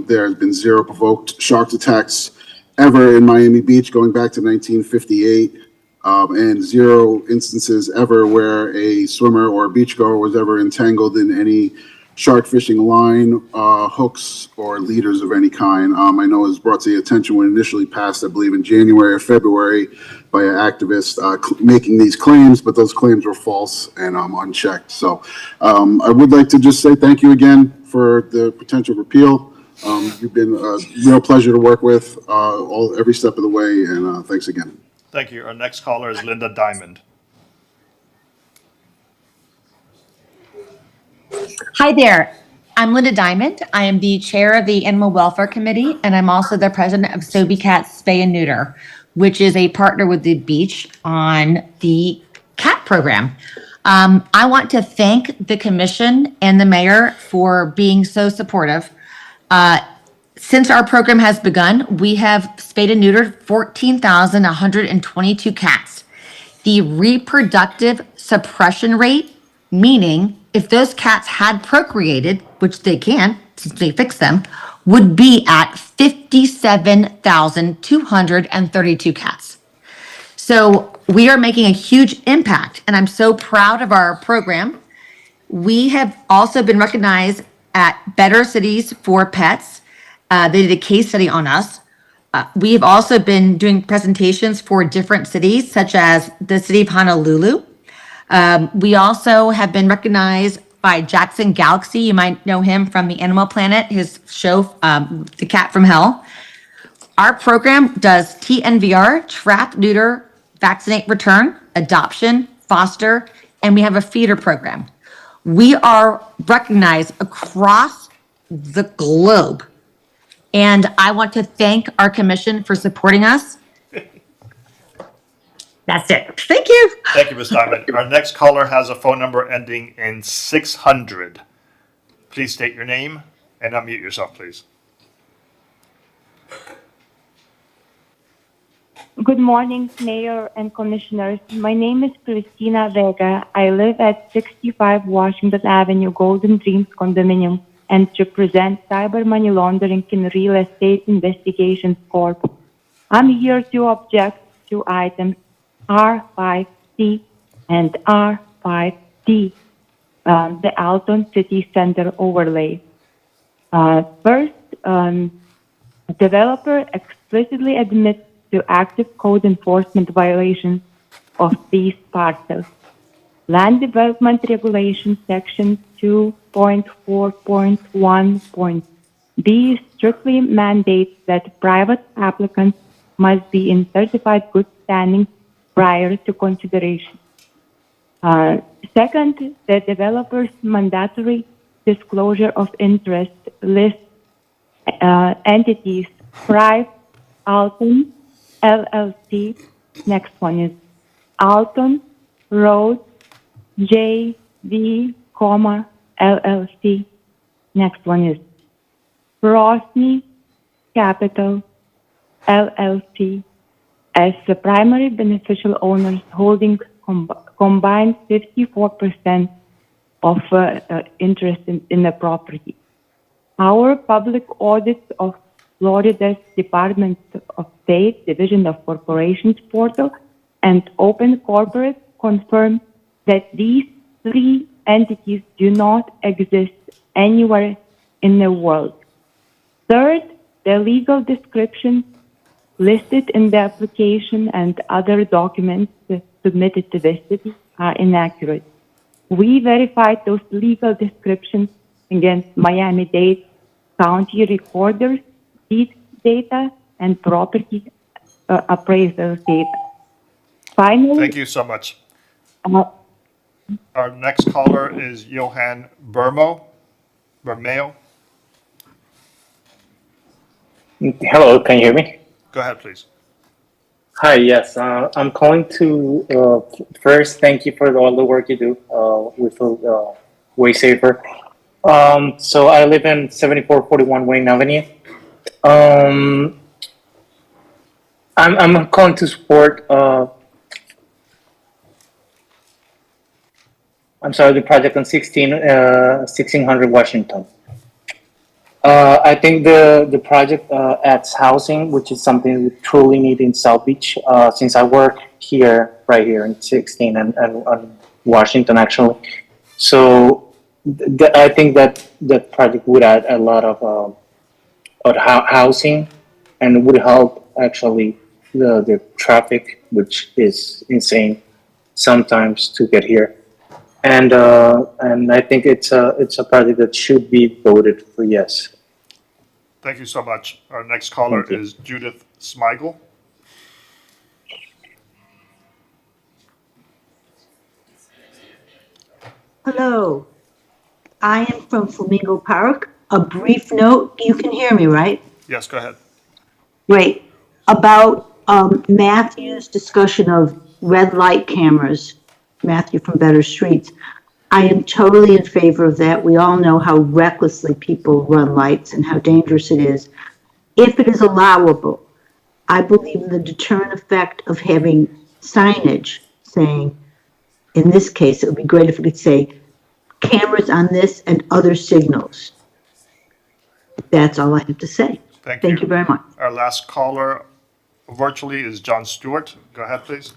there has been zero provoked shark attacks ever in Miami Beach going back to 1958. And zero instances ever where a swimmer or a beachgoer was ever entangled in any shark fishing line, hooks, or leaders of any kind. I know it was brought to the attention when initially passed, I believe in January or February, by an activist making these claims, but those claims were false and unchecked. So I would like to just say thank you again for the potential repeal. You've been a real pleasure to work with every step of the way, and thanks again. Thank you. Our next caller is Linda Diamond. Hi there. I'm Linda Diamond. I am the chair of the Animal Welfare Committee, and I'm also the president of Sobe Cats Spay and Neuter, which is a partner with the beach on the cat program. I want to thank the commission and the mayor for being so supportive. Since our program has begun, we have spayed and neutered 14,122 cats. The reproductive suppression rate, meaning if those cats had procreated, which they can since they fixed them, would be at 57,232 cats. So we are making a huge impact, and I'm so proud of our program. We have also been recognized at Better Cities for Pets. They did a case study on us. We have also been doing presentations for different cities, such as the city of Honolulu. We also have been recognized by Jackson Galaxy. You might know him from the Animal Planet, his show, The Cat from Hell. Our program does TNVR, trap, neuter, vaccinate, return, adoption, foster, and we have a feeder program. We are recognized across the globe. And I want to thank our commission for supporting us. That's it. Thank you. Thank you, Ms. Diamond. Our next caller has a phone number ending in 600. Please state your name and unmute yourself, please. Good morning, Mayor and Commissioners. My name is Christina Vega. I live at 65 Washington Avenue, Golden Dreams Condominium, and represent Cyber Money Laundering in Real Estate Investigations Corp. I'm here to object to items R5C and R5D, the Alton City Center overlay. First, developer explicitly admits to active code enforcement violations of these parcels. Land Development Regulation Section 2.4.1.b strictly mandates that private applicants must be in certified good standing prior to consideration. Second, the developer's mandatory disclosure of interest lists entities Thrive Alton LLC. Next one is Alton Road JV, LLC. Next one is Rosny Capital LLC as the primary beneficial owners holding combined 54% of interest in the property. Our public audit of Florida's Department of State Division of Corporations portal and Open Corporate confirm that these three entities do not exist anywhere in the world. Third, the legal descriptions listed in the application and other documents submitted to the city are inaccurate. We verified those legal descriptions against Miami-Dade County Recorder's deed data and property appraisal data. Finally, Thank you so much. Our next caller is Johan Bermeo. Hello, can you hear me? Go ahead, please. Hi, yes. I'm calling to first thank you for all the work you do with Way Safer. So I live in 7441 Wayne Avenue. I'm calling to support the project on 1600 Washington. I think the project adds housing, which is something we truly need in South Beach. Since I work right here in 16 and Washington, actually. So I think that project would add a lot of housing and would help actually the traffic, which is insane sometimes to get here. And I think it's a project that should be voted for yes. Thank you so much. Our next caller is Judith Smigel. Hello, I am from Flamingo Park. A brief note, you can hear me, right? Yes, go ahead. Great. About Matthew's discussion of red light cameras, Matthew from Better Streets. I am totally in favor of that. We all know how recklessly people run lights and how dangerous it is. If it is allowable, I believe in the deterrent effect of having signage saying, in this case, it would be great if we could say, cameras on this and other signals. That's all I have to say. Thank you very much. Our last caller virtually is John Stewart. Go ahead, please.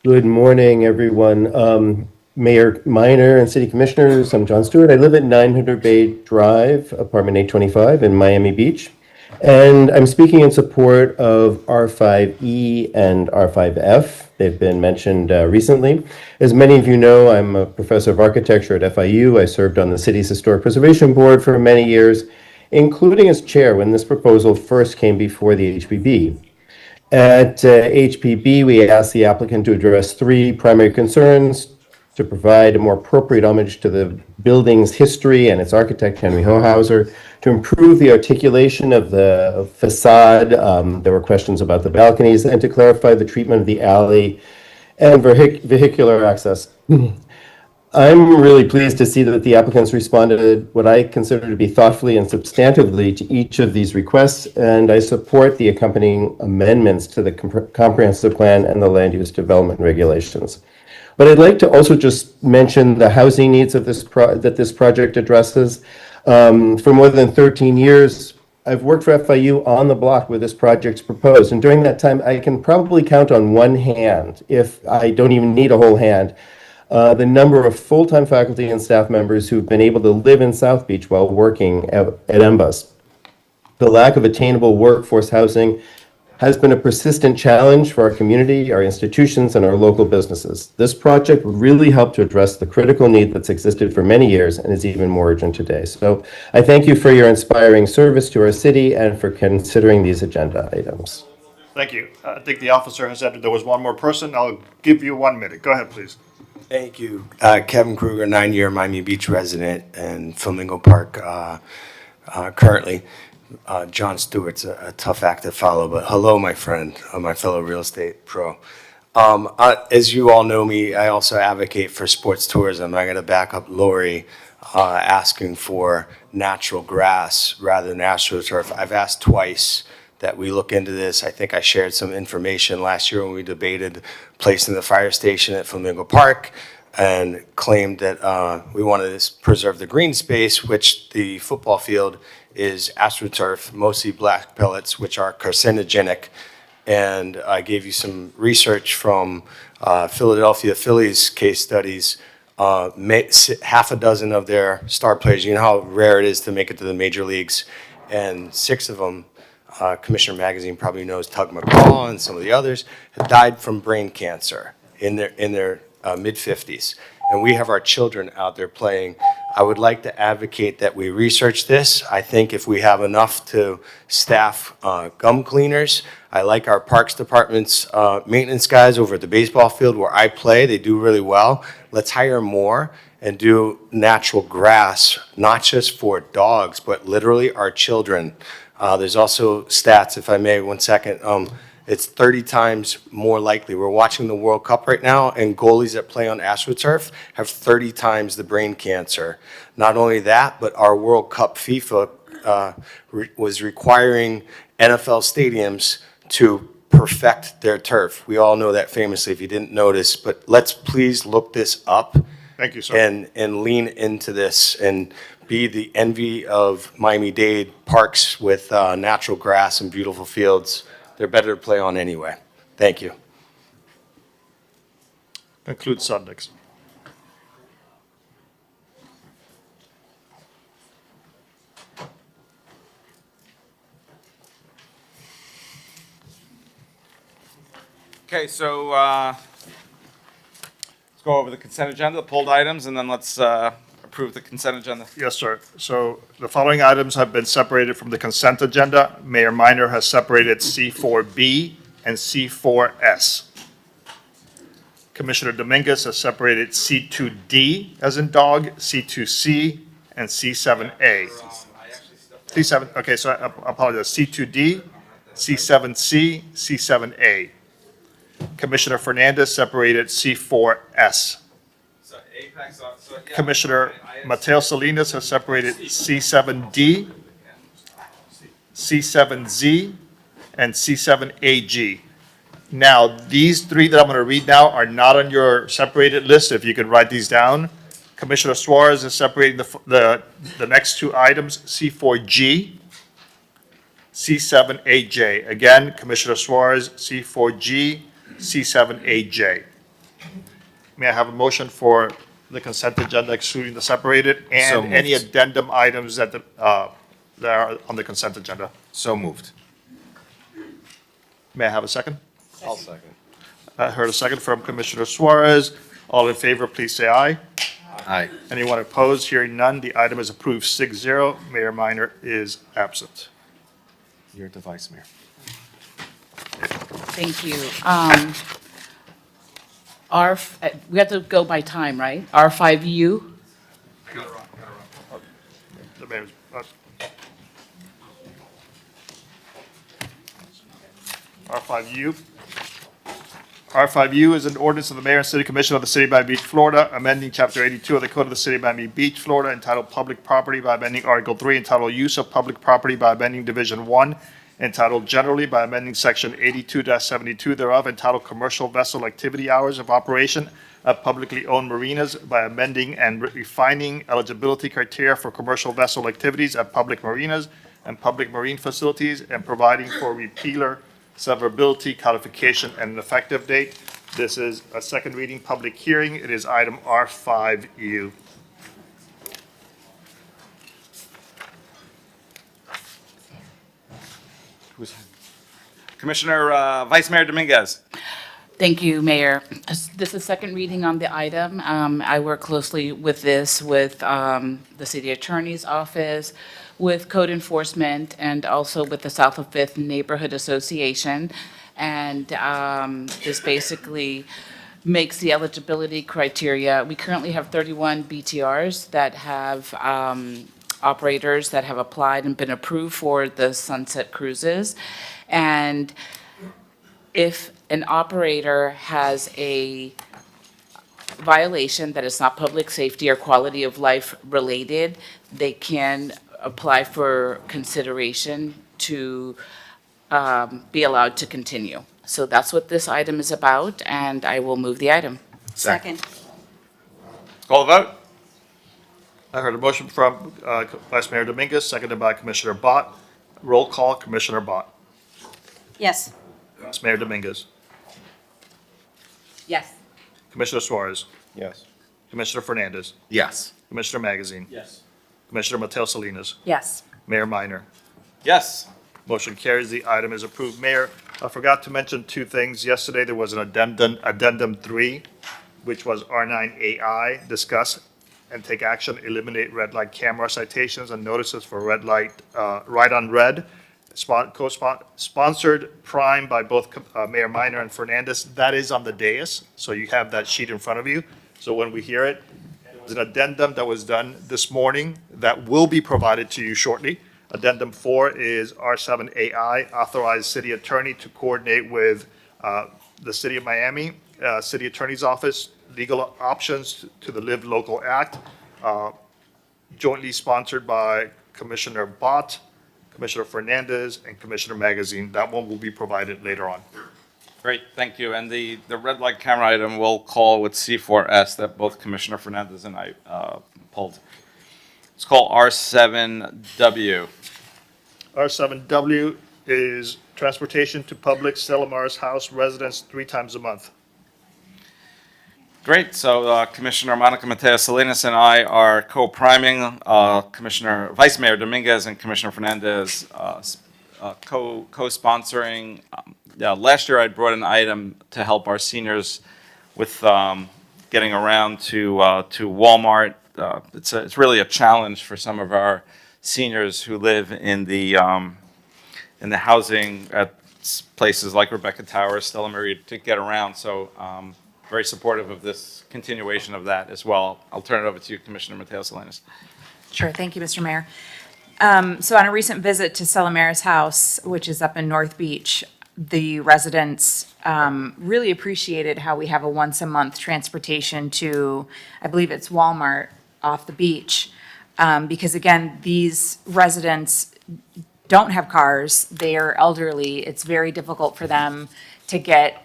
Good morning, everyone. Mayor Minor and City Commissioners, I'm John Stewart. I live at 900 Bay Drive, apartment 825 in Miami Beach. And I'm speaking in support of R5E and R5F. They've been mentioned recently. As many of you know, I'm a professor of architecture at FIU. I served on the city's Historic Preservation Board for many years, including as chair when this proposal first came before the HPB. At HPB, we asked the applicant to address three primary concerns: to provide a more appropriate homage to the building's history and its architect, Henry Hohauser, to improve the articulation of the facade. There were questions about the balconies, and to clarify the treatment of the alley and vehicular access. I'm really pleased to see that the applicants responded what I consider to be thoughtfully and substantively to each of these requests, and I support the accompanying amendments to the comprehensive plan and the land use development regulations. But I'd like to also just mention the housing needs of this that this project addresses. For more than 13 years, I've worked for FIU on the block where this project's proposed, and during that time, I can probably count on one hand, if I don't even need a whole hand, the number of full-time faculty and staff members who've been able to live in South Beach while working at MBUS. The lack of attainable workforce housing has been a persistent challenge for our community, our institutions, and our local businesses. This project would really help to address the critical need that's existed for many years and is even more urgent today. So I thank you for your inspiring service to our city and for considering these agenda items. Thank you. I think the officer has said that there was one more person. I'll give you 1 minute. Go ahead, please. Thank you. Kevin Kruger, 9-year Miami Beach resident and Flamingo Park currently. John Stewart's a tough act to follow, but hello, my friend, my fellow real estate pro. As you all know me, I also advocate for sports tourism. I'm going to back up Lori asking for natural grass rather than AstroTurf. I've asked twice that we look into this. I think I shared some information last year when we debated placing the fire station at Flamingo Park and claimed that we wanted to preserve the green space, which the football field is AstroTurf, mostly black pellets, which are carcinogenic. And I gave you some research from Philadelphia Phillies case studies. Half a dozen of their star players, you know how rare it is to make it to the major leagues, and 6 of them, Commissioner Magazine probably knows Tug McCall and some of the others, have died from brain cancer in their mid-50s. And we have our children out there playing. I would like to advocate that we research this. I think if we have enough to staff gum cleaners, I like our Parks Department's maintenance guys over at the baseball field where I play. They do really well. Let's hire more and do natural grass, not just for dogs, but literally our children. There's also stats, if I may, 1 second. It's 30 times more likely. We're watching the World Cup right now, and goalies that play on AstroTurf have 30 times the brain cancer. Not only that, but our World Cup FIFA was requiring NFL stadiums to perfect their turf. We all know that famously if you didn't notice, but let's please look this up. Thank you, sir. And lean into this and be the envy of Miami-Dade parks with natural grass and beautiful fields. They're better to play on anyway. Thank you. Conclude subjects. Okay, so let's go over the consent agenda, the pulled items, and then let's approve the consent agenda. Yes, sir. So the following items have been separated from the consent agenda. Mayor Minor has separated C4B and C4S. Commissioner Dominguez has separated C2D as in dog, C2C, and C7A. C7, okay, so I apologize. C2D, C7C, C7A. Commissioner Fernandez separated C4S. Commissioner Mateo Salinas has separated C7D, C7Z, and C7AG. Now, these 3 that I'm going to read now are not on your separated list, if you can write these down. Commissioner Suarez is separating the next 2 items, C4G, C7AJ. Again, Commissioner Suarez, C4G, C7AJ. May I have a motion for the consent agenda excluding the separated So and any moved. addendum items that are on the consent agenda? So moved. May I have a second? I'll second. I heard a second from Commissioner Suarez. All in favor, please say aye. Aye. Anyone opposed? Hearing none, the item is approved 6-0. Mayor Minor is absent. You're the vice mayor. Thank you. We have to go by time, right? R5U? The mayor's, R5U. R5U is an ordinance of the mayor and city commission of the city of Miami Beach, Florida, amending chapter 82 of the code of the city of Miami Beach, Florida, entitled Public Property by amending Article 3 entitled Use of Public Property by amending Division 1, entitled Generally by amending Section 82-72 thereof, entitled Commercial Vessel Activity Hours of Operation of Publicly Owned Marinas by amending and refining eligibility criteria for commercial vessel activities at public marinas and public marine facilities and providing for repealer, severability, codification, and an effective date. This is a second reading public hearing. It is item R5U. Commissioner Vice Mayor Dominguez. Thank you, Mayor. This is second reading on the item. I work closely with this with the City Attorney's Office, with Code Enforcement, and also with the South of Fifth Neighborhood Association. And this basically makes the eligibility criteria. We currently have 31 BTRs that have operators that have applied and been approved for the Sunset Cruises. And if an operator has a violation that is not public safety or quality of life related, they can apply for consideration to be allowed to continue. So that's what this item is about, and I will move the item. Second. Call the vote. I heard a motion from Vice Mayor Dominguez, seconded by Commissioner Bott. Roll call, Commissioner Bott. Yes. Vice Mayor Dominguez. Yes. Commissioner Suarez. Yes. Commissioner Fernandez. Yes. Commissioner Magazine. Yes. Commissioner Mateo Salinas. Yes. Mayor Minor. Yes. Motion carries. The item is approved. Mayor, I forgot to mention two things. Yesterday, there was an addendum 3, which was R9AI, discuss and take action, eliminate red light camera citations and notices for red light, right on red, sponsored prime by both Mayor Minor and Fernandez. That is on the dais, so you have that sheet in front of you. So when we hear it, there's an addendum that was done this morning that will be provided to you shortly. Addendum 4 is R7AI, authorize city attorney to coordinate with the City of Miami, City Attorney's Office, legal options to the Live Local Act, jointly sponsored by Commissioner Bott, Commissioner Fernandez, and Commissioner Magazine. That one will be provided later on. Great, thank you. And the red light camera item we'll call with C4S that both Commissioner Fernandez and I pulled. It's called R7W. R7W is transportation to public Stellamar's house residents 3 times a month. Great, so Commissioner Monica Mateo Salinas and I are co-priming, Commissioner Vice Mayor Dominguez and Commissioner Fernandez co-sponsoring. Last year I brought an item to help our seniors with getting around to Walmart. It's really a challenge for some of our seniors who live in the housing at places like Rebecca Towers, Stella Maria, to get around. So very supportive of this continuation of that as well. I'll turn it over to you, Commissioner Mateo Salinas. Sure, thank you, Mr. Mayor. So on a recent visit to Stella Maria's house, which is up in North Beach, the residents really appreciated how we have a once-a-month transportation to, I believe it's Walmart off the beach. Because again, these residents don't have cars, they are elderly, it's very difficult for them to get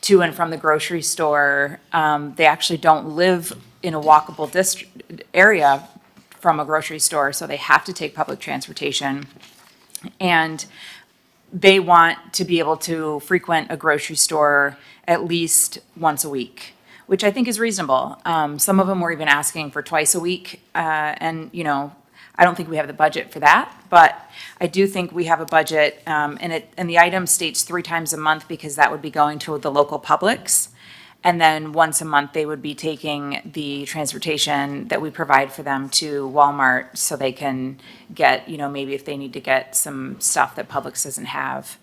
to and from the grocery store. They actually don't live in a walkable area from a grocery store, so they have to take public transportation. And they want to be able to frequent a grocery store at least once a week, which I think is reasonable. Some of them were even asking for twice a week, and, you know, I don't think we have the budget for that, but I do think we have a budget, and the item states 3 times a month because that would be going to the local Publix. And then once a month, they would be taking the transportation that we provide for them to Walmart so they can get, you know, maybe if they need to get some stuff that Publix doesn't have.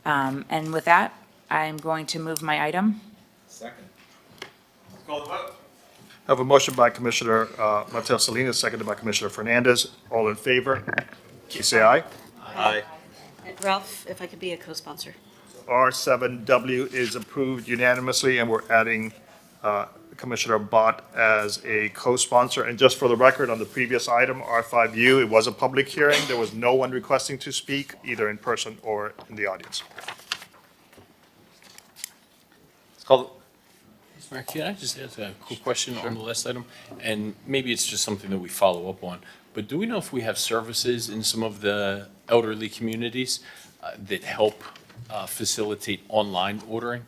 And with that, I'm going to move my item. Second. Call the vote. I have a motion by Commissioner Montiel Salinas, seconded by Commissioner Fernandez. All in favor, please say aye. Aye. Ralph, if I could be a co-sponsor. R7W is approved unanimously, and we're adding Commissioner Bott as a co-sponsor. And just for the record, on the previous item, R5U, it was a public hearing. There was no one requesting to speak, either in person or in the audience. It's called. Mr. Mayor, can I just ask a quick question on the last item? And maybe it's just something that we follow up on, but do we know if we have services in some of the elderly communities that help facilitate online ordering?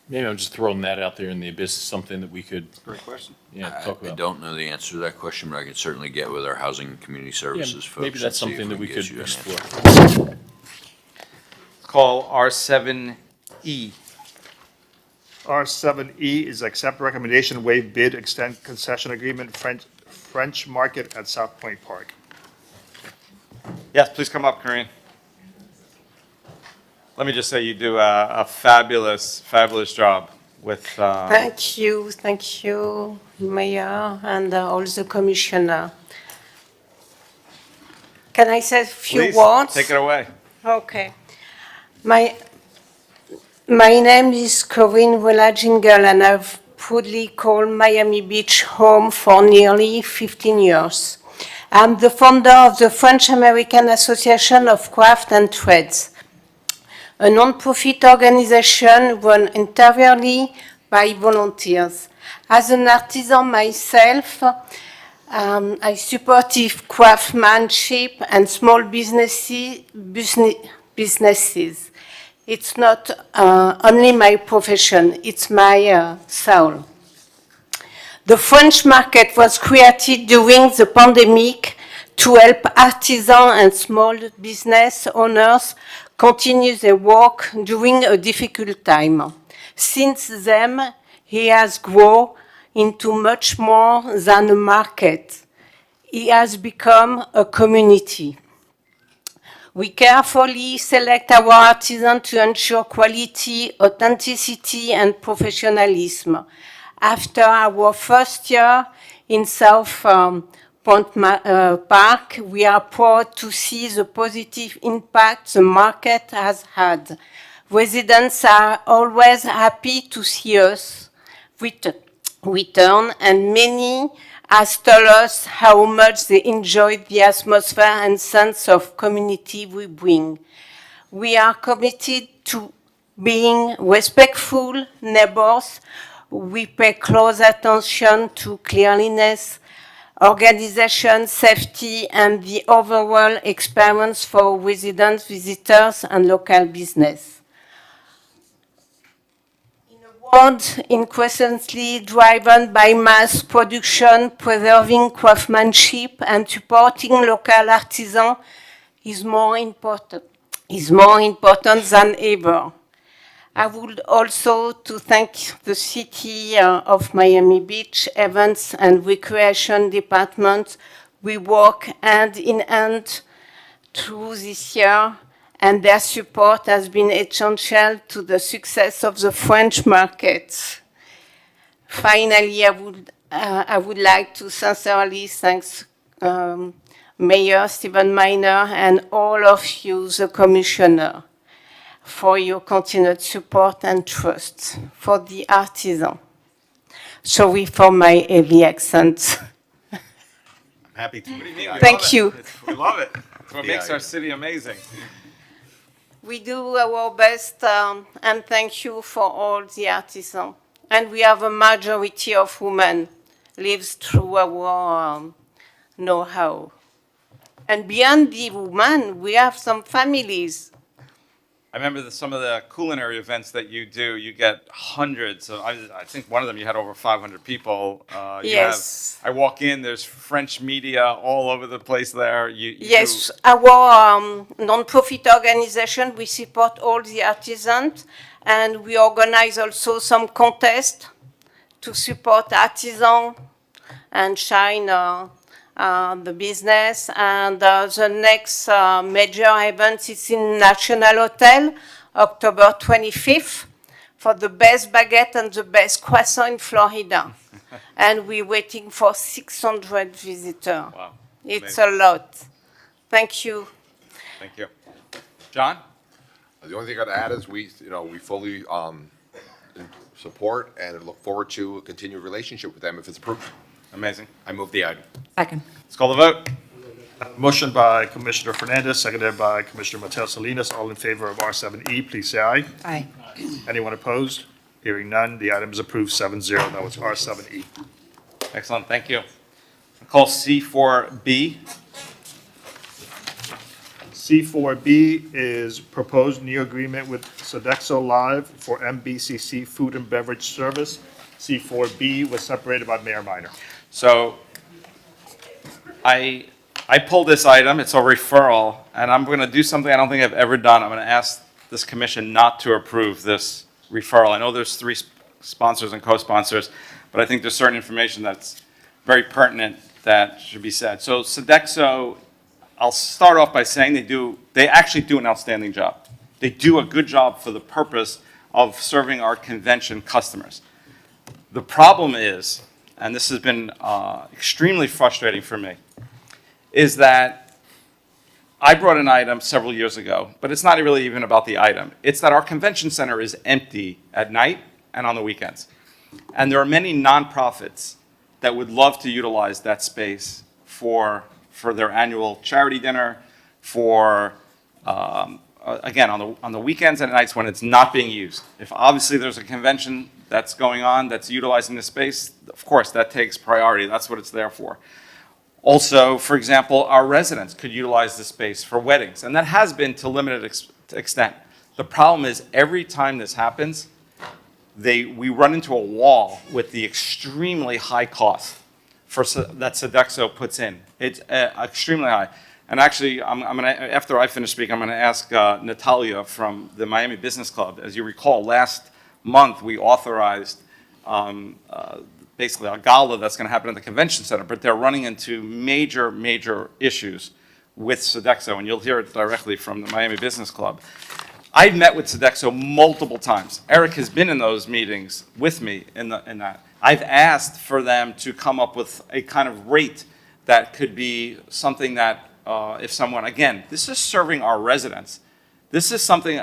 Maybe I'm just throwing that out there in the abyss, something that we could. Great question. Yeah, I talk about. don't know the answer to that question, but I could certainly get with our Housing and Community Services folks. Maybe that's and see if something that we can could get you an explore. answer. Call R7E. R7E is accept recommendation, waive bid, extend concession agreement, French Market at South Point Park. Yes, please come up, Corinne. Let me just say you do a fabulous, fabulous job with. Thank you, Mayor, and all the commissioner. Can I say a few Please, words? take it away. Okay. My name is Corinne Wella-Jingle, and I've proudly called Miami Beach home for nearly 15 years. I'm the founder of the French-American Association of Craft and Trades, a non-profit organization run entirely by volunteers. As an artisan myself, I support craftsmanship and small businesses. It's not only my profession, it's my soul. The French market was created during the pandemic to help artisans and small business owners continue their work during a difficult time. Since then, he has grown into much more than a market. He has become a community. We carefully select our artisans to ensure quality, authenticity, and professionalism. After our first year in South Point Park, we are proud to see the positive impact the market has had. Residents are always happy to see us return, and many has told us how much they enjoyed the atmosphere and sense of community we bring. We are committed to being respectful neighbors. We pay close attention to cleanliness, organization, safety, and the overall experience for residents, visitors, and local business. World increasingly driven by mass production, preserving craftsmanship and supporting local artisans is more important than ever. I would also to thank the City of Miami Beach Events and Recreation Department. We work hand in hand through this year, and their support has been essential to the success of the French market. Finally, I would like to sincerely thank Mayor Stephen Miner and all of you, the Commissioner, for your continued support and trust for the artisan. Sorry for my heavy accent. I'm happy to. Thank you. We love it. It's what makes our city amazing. We do our best, and thank you for all the artisans. And we have a majority of women lives through our know-how. And beyond the women, we have some families. I remember some of the culinary events that you do, you get hundreds. I think one of them you had over 500 people. Yes. I walk in, there's French media all over the place there. Yes, our non-profit organization, we support all the artisans, and we organize also some contests to support artisans and shine the business. And the next major event is in National Hotel, October 25th, for the best baguette and the best croissant in Florida. And we're waiting for 600 visitors. Wow. It's Amazing. a lot. Thank you. Thank you. John? The only thing I'd add is we fully support and look forward to a continued relationship with them if it's approved. Amazing. I move the item. Second. Let's call the vote. Motion by Commissioner Fernandez, seconded by Commissioner Mateo Salinas. All in favor of R7E, please say aye. Aye. Anyone opposed? Hearing none, the item is approved 7-0. Now it's R7E. Excellent, thank you. Call C4B. C4B is proposed new agreement with Sodexo Live for MBCC food and beverage service. C4B was separated by Mayor Minor. So I pulled this item, it's a referral, and I'm going to do something I don't think I've ever done. I'm going to ask this commission not to approve this referral. I know there's 3 sponsors and co-sponsors, but I think there's certain information that's very pertinent that should be said. So Sodexo, I'll start off by saying they actually do an outstanding job. They do a good job for the purpose of serving our convention customers. The problem is, and this has been extremely frustrating for me, is that I brought an item several years ago, but it's not really even about the item. It's that our convention center is empty at night and on the weekends. And there are many nonprofits that would love to utilize that space for their annual charity dinner, for, again, on the weekends and nights when it's not being used. If obviously there's a convention that's going on that's utilizing the space, of course, that takes priority. That's what it's there for. Also, for example, our residents could utilize the space for weddings, and that has been to limited extent. The problem is every time this happens, we run into a wall with the extremely high cost that Sodexo puts in. It's extremely high. And actually, after I finish speaking, I'm going to ask Natalia from the Miami Business Club. As you recall, last month we authorized basically a gala that's going to happen at the convention center, but they're running into major, major issues with Sodexo, and you'll hear it directly from the Miami Business Club. I've met with Sodexo multiple times. Eric has been in those meetings with me in that. I've asked for them to come up with a kind of rate that could be something that if someone, again, this is serving our residents. This is something,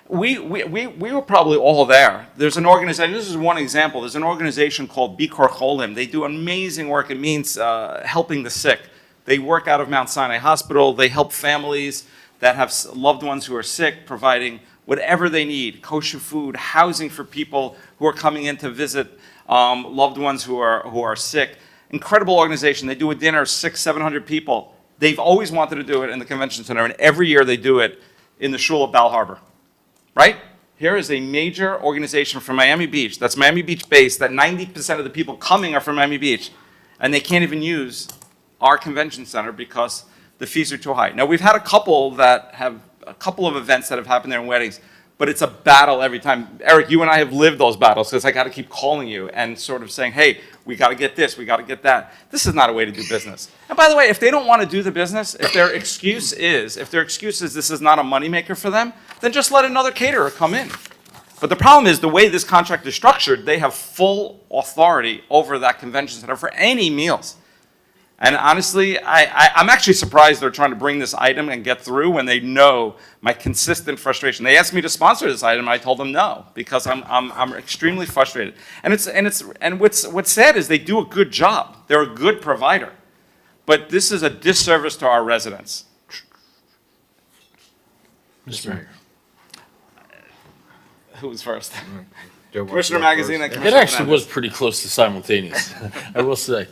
we were probably all there. There's an organization, this is one example, there's an organization called Bikor Cholim. They do amazing work. It means helping the sick. They work out of Mount Sinai Hospital. They help families that have loved ones who are sick, providing whatever they need, kosher food, housing for people who are coming in to visit loved ones who are sick. Incredible organization. They do a dinner, 600-700 people. They've always wanted to do it in the convention center, and every year they do it in the Shul of Bal Harbor, right? Here is a major organization from Miami Beach, that's Miami Beach based, that 90% of the people coming are from Miami Beach, and they can't even use our convention center because the fees are too high. Now, we've had a couple of events that have happened there in weddings, but it's a battle every time. Eric, you and I have lived those battles because I got to keep calling you and sort of saying, hey, we got to get this, we got to get that. This is not a way to do business. And by the way, if they don't want to do the business, if their excuse is this is not a moneymaker for them, then just let another caterer come in. But the problem is the way this contract is structured, they have full authority over that convention center for any meals. And honestly, I'm actually surprised they're trying to bring this item and get through when they know my consistent frustration. They asked me to sponsor this item, and I told them no because I'm extremely frustrated. And what's sad is they do a good job. They're a good provider, but this is a disservice to our residents. Mr. Mayor. Who was first? Commissioner Magazine and It Commissioner actually Fernandez. was pretty close to simultaneous, I will say.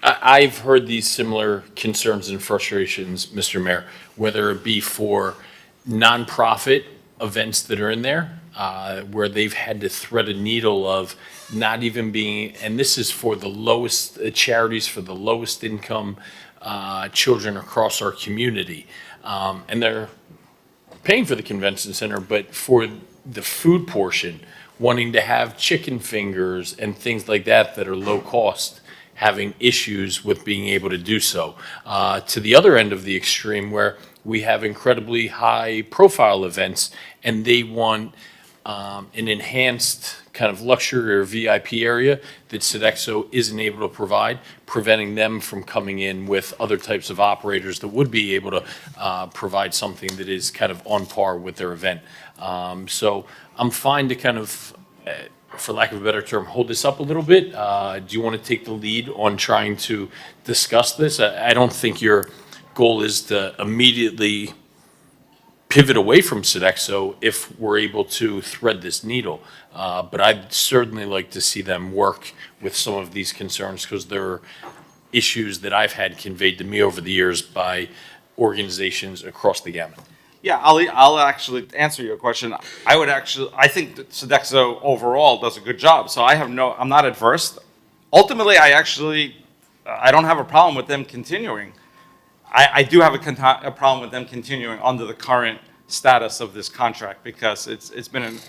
I've heard these similar concerns and frustrations, Mr. Mayor, whether it be for nonprofit events that are in there where they've had to thread a needle of not even being, and this is for the lowest charities for the lowest income children across our community. And they're paying for the convention center, but for the food portion, wanting to have chicken fingers and things like that that are low cost, having issues with being able to do so. To the other end of the extreme where we have incredibly high profile events and they want an enhanced kind of luxury or VIP area that Sodexo isn't able to provide, preventing them from coming in with other types of operators that would be able to provide something that is kind of on par with their event. So I'm fine to kind of, for lack of a better term, hold this up a little bit. Do you want to take the lead on trying to discuss this? I don't think your goal is to immediately pivot away from Sodexo if we're able to thread this needle. But I'd certainly like to see them work with some of these concerns because there are issues that I've had conveyed to me over the years by organizations across the gamut. Yeah, I'll actually answer your question. I think that Sodexo overall does a good job. So I'm not adverse. Ultimately, I don't have a problem with them continuing. I do have a problem with them continuing under the current status of this contract because it's been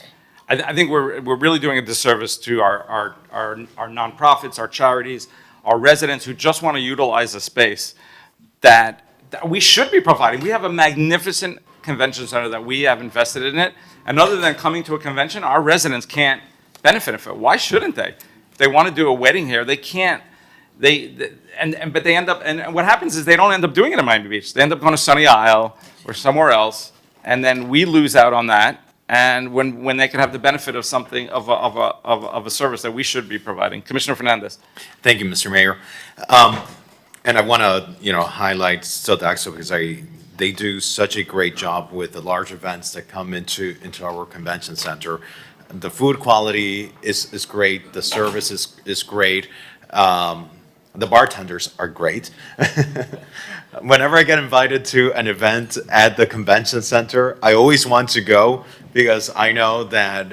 I think we're really doing a disservice to our nonprofits, our charities, our residents who just want to utilize a space that we should be providing. We have a magnificent convention center that we have invested in it, and other than coming to a convention, our residents can't benefit from it. Why shouldn't they? If they want to do a wedding here, they can't. But they end up, and what happens is they don't end up doing it in Miami Beach. They end up going to Sunny Isle or somewhere else, and then we lose out on that. And when they can have the benefit of something of a service that we should be providing. Commissioner Fernandez. Thank you, Mr. Mayor. And I want to highlight Sodexo because they do such a great job with the large events that come into our convention center. The food quality is great. The service is great. The bartenders are great. Whenever I get invited to an event at the convention center, I always want to go because I know that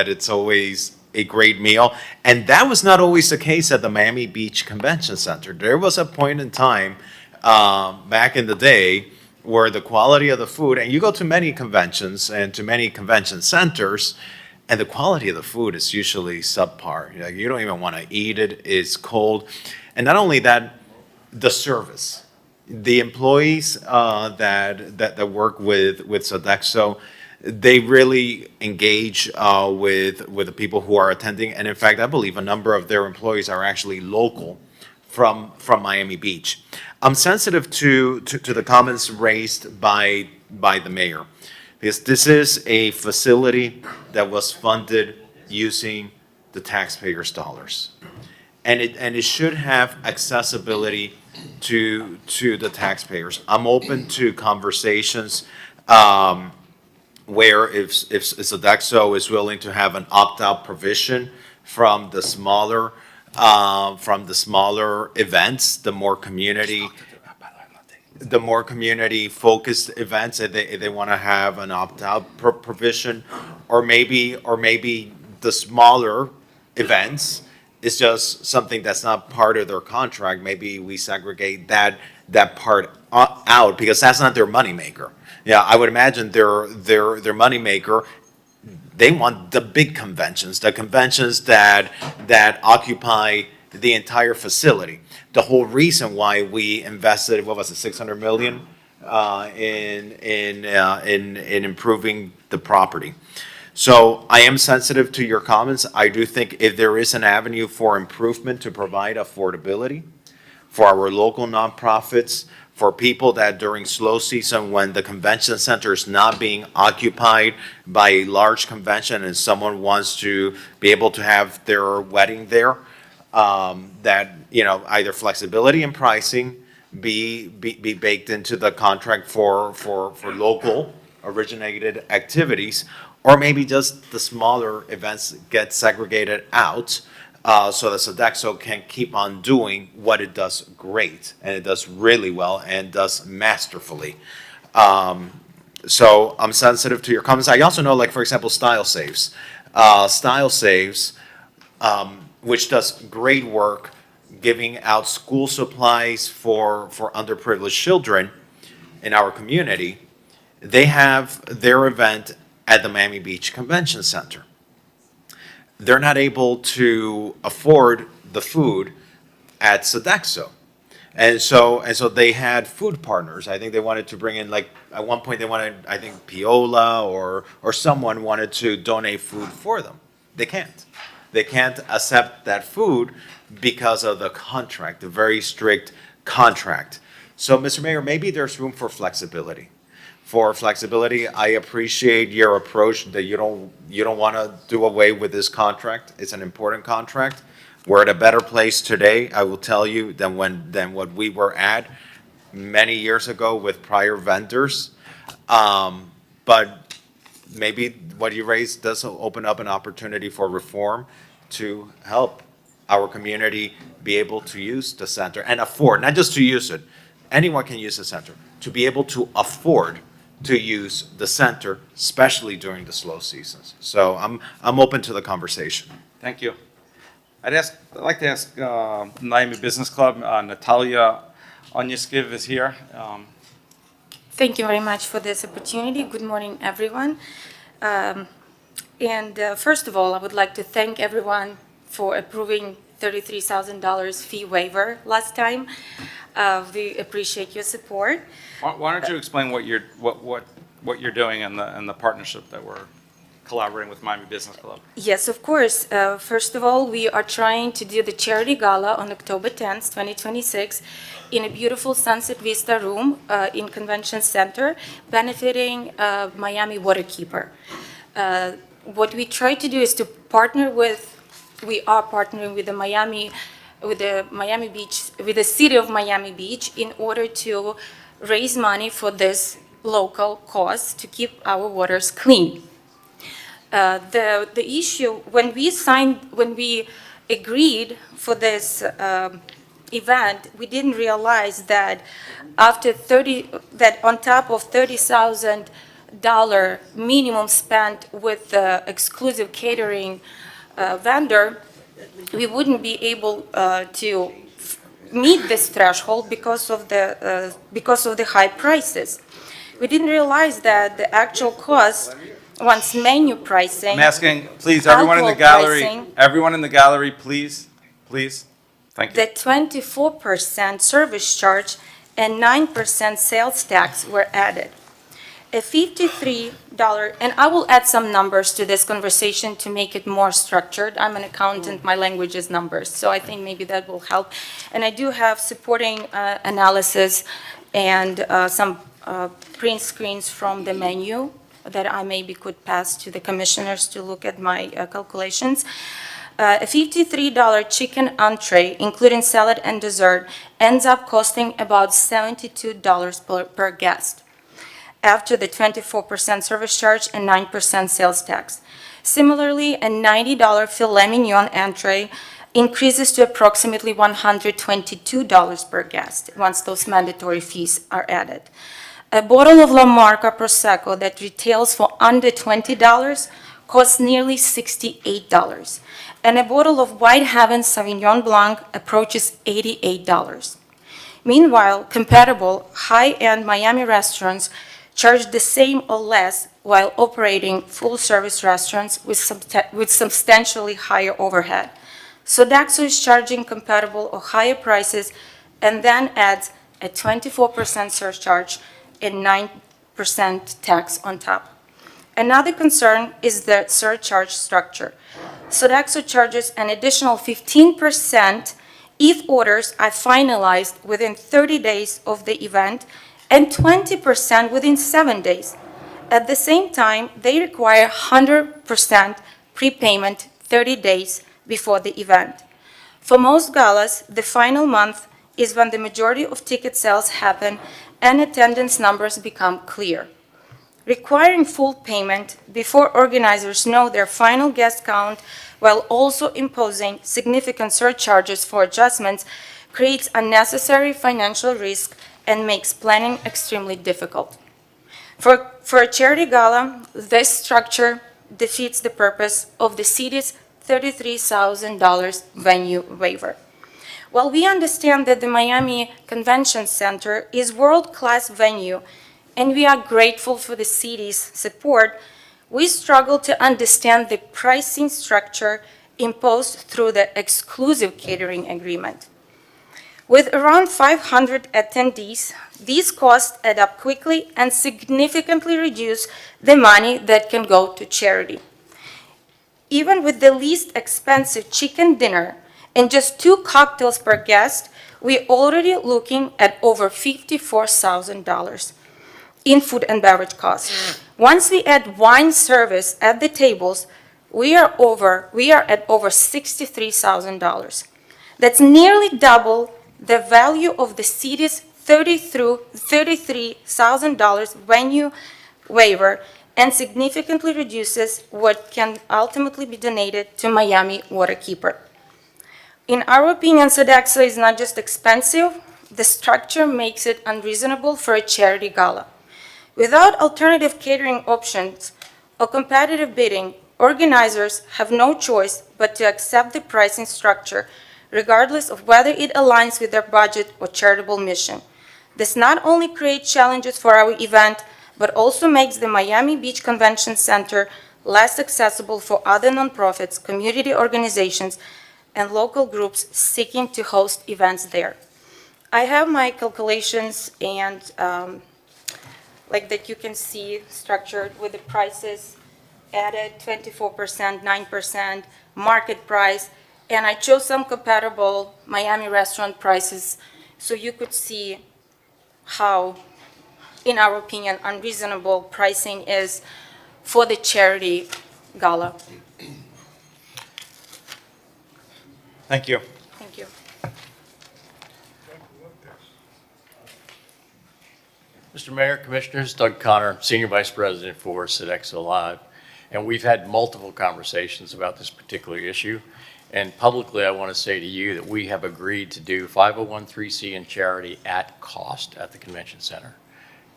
it's always a great meal. And that was not always the case at the Miami Beach Convention Center. There was a point in time back in the day where the quality of the food, and you go to many conventions and to many convention centers, and the quality of the food is usually subpar. Like, you don't even want to eat it. It's cold. And not only that, the service. The employees that work with Sodexo, they really engage with the people who are attending. And in fact, I believe a number of their employees are actually local from Miami Beach. I'm sensitive to the comments raised by the mayor. Because this is a facility that was funded using the taxpayers' dollars. And it should have accessibility to the taxpayers. I'm open to conversations where if Sodexo is willing to have an opt-out provision from the smaller events, the more community-focused events, if they want to have an opt-out provision, or maybe the smaller events is just something that's not part of their contract. Maybe we segregate that part out because that's not their moneymaker. Yeah, I would imagine their moneymaker. They want the big conventions, the conventions that occupy the entire facility. The whole reason why we invested, what was it, $600 million in improving the property. So I am sensitive to your comments. I do think if there is an avenue for improvement to provide affordability for our local nonprofits, for people that during slow season when the convention center is not being occupied by a large convention and someone wants to be able to have their wedding there, that, either flexibility in pricing be baked into the contract for local originated activities, or maybe just the smaller events get segregated out so that Sodexo can keep on doing what it does great, and it does really well and does masterfully. So I'm sensitive to your comments. I also know, like, for example, Style Saves. Style Saves, which does great work giving out school supplies for underprivileged children in our community. They have their event at the Miami Beach Convention Center. They're not able to afford the food at Sodexo. And so they had food partners. I think they wanted to bring in, like, at one point they wanted, I think Piola or someone wanted to donate food for them. They can't. They can't accept that food because of the contract, the very strict contract. So, Mr. Mayor, maybe there's room for flexibility. I appreciate your approach that you don't want to do away with this contract. It's an important contract. We're at a better place today, I will tell you, than what we were at many years ago with prior vendors. But maybe what you raised does open up an opportunity for reform to help our community be able to use the center and afford, not just to use it, anyone can use the center, to be able to afford to use the center, especially during the slow seasons. So I'm open to the conversation. Thank you. I'd like to ask Miami Business Club, Natalia Onyeskiv is here. Thank you very much for this opportunity. Good morning, everyone. First of all, I would like to thank everyone for approving $33,000 fee waiver last time. We appreciate your support. Why don't you explain what you're doing in the partnership that we're collaborating with Miami Business Club? Yes, of course. First of all, we are trying to do the charity gala on October 10th, 2026, in a beautiful Sunset Vista room in Convention Center, benefiting Miami Waterkeeper. What we try to do is to partner with. We are partnering with the city of Miami Beach in order to raise money for this local cause to keep our waters clean. The issue, when we agreed for this event, we didn't realize that on top of $30,000 minimum spent with the exclusive catering vendor, we wouldn't be able to meet this threshold because of the high prices. We didn't realize that the actual cost, once menu pricing. I'm asking, please, everyone in the gallery, please. Thank you. The 24% service charge and 9% sales tax were added. A $53, and I will add some numbers to this conversation to make it more structured. I'm an accountant, my language is numbers, so I think maybe that will help. And I do have supporting analysis and some print screens from the menu that I maybe could pass to the commissioners to look at my calculations. A $53 chicken entree, including salad and dessert, ends up costing about $72 per guest, after the 24% service charge and 9% sales tax. Similarly, a $90 filet mignon entree increases to approximately $122 per guest once those mandatory fees are added. A bottle of La Marca Prosecco that retails for under $20 costs nearly $68, and a bottle of White Heaven Sauvignon Blanc approaches $88. Meanwhile, comparable high-end Miami restaurants charge the same or less while operating full-service restaurants with substantially higher overhead. Sodexo is charging comparable or higher prices and then adds a 24% surcharge and 9% tax on top. Another concern is the surcharge structure. Sodexo charges an additional 15% if orders are finalized within 30 days of the event and 20% within 7 days. At the same time, they require 100% prepayment 30 days before the event. For most galas, the final month is when the majority of ticket sales happen and attendance numbers become clear. Requiring full payment before organizers know their final guest count while also imposing significant surcharges for adjustments creates unnecessary financial risk and makes planning extremely difficult. For a charity gala, this structure defeats the purpose of the city's $33,000 venue waiver. While we understand that the Miami Convention Center is world-class venue, and we are grateful for the city's support, we struggle to understand the pricing structure imposed through the exclusive catering agreement. With around 500 attendees, these costs add up quickly and significantly reduce the money that can go to charity. Even with the least expensive chicken dinner and just 2 cocktails per guest, we're already looking at over $54,000 in food and beverage costs. Once we add wine service at the tables, we are at over $63,000. That's nearly double the value of the city's $33,000 venue waiver and significantly reduces what can ultimately be donated to Miami Waterkeeper. In our opinion, Sodexo is not just expensive, the structure makes it unreasonable for a charity gala. Without alternative catering options or competitive bidding, organizers have no choice but to accept the pricing structure, regardless of whether it aligns with their budget or charitable mission. This not only creates challenges for our event, but also makes the Miami Beach Convention Center less accessible for other nonprofits, community organizations, and local groups seeking to host events there. I have my calculations and like that you can see structured with the prices added 24%, 9%, market price, and I chose some comparable Miami restaurant prices so you could see how, in our opinion, unreasonable pricing is for the charity gala. Thank you. Thank you. Mr. Mayor, Commissioners, Doug Connor, Senior Vice President for Sodexo Live. And we've had multiple conversations about this particular issue. And publicly, I want to say to you that we have agreed to do 501(c) and charity at cost at the convention center.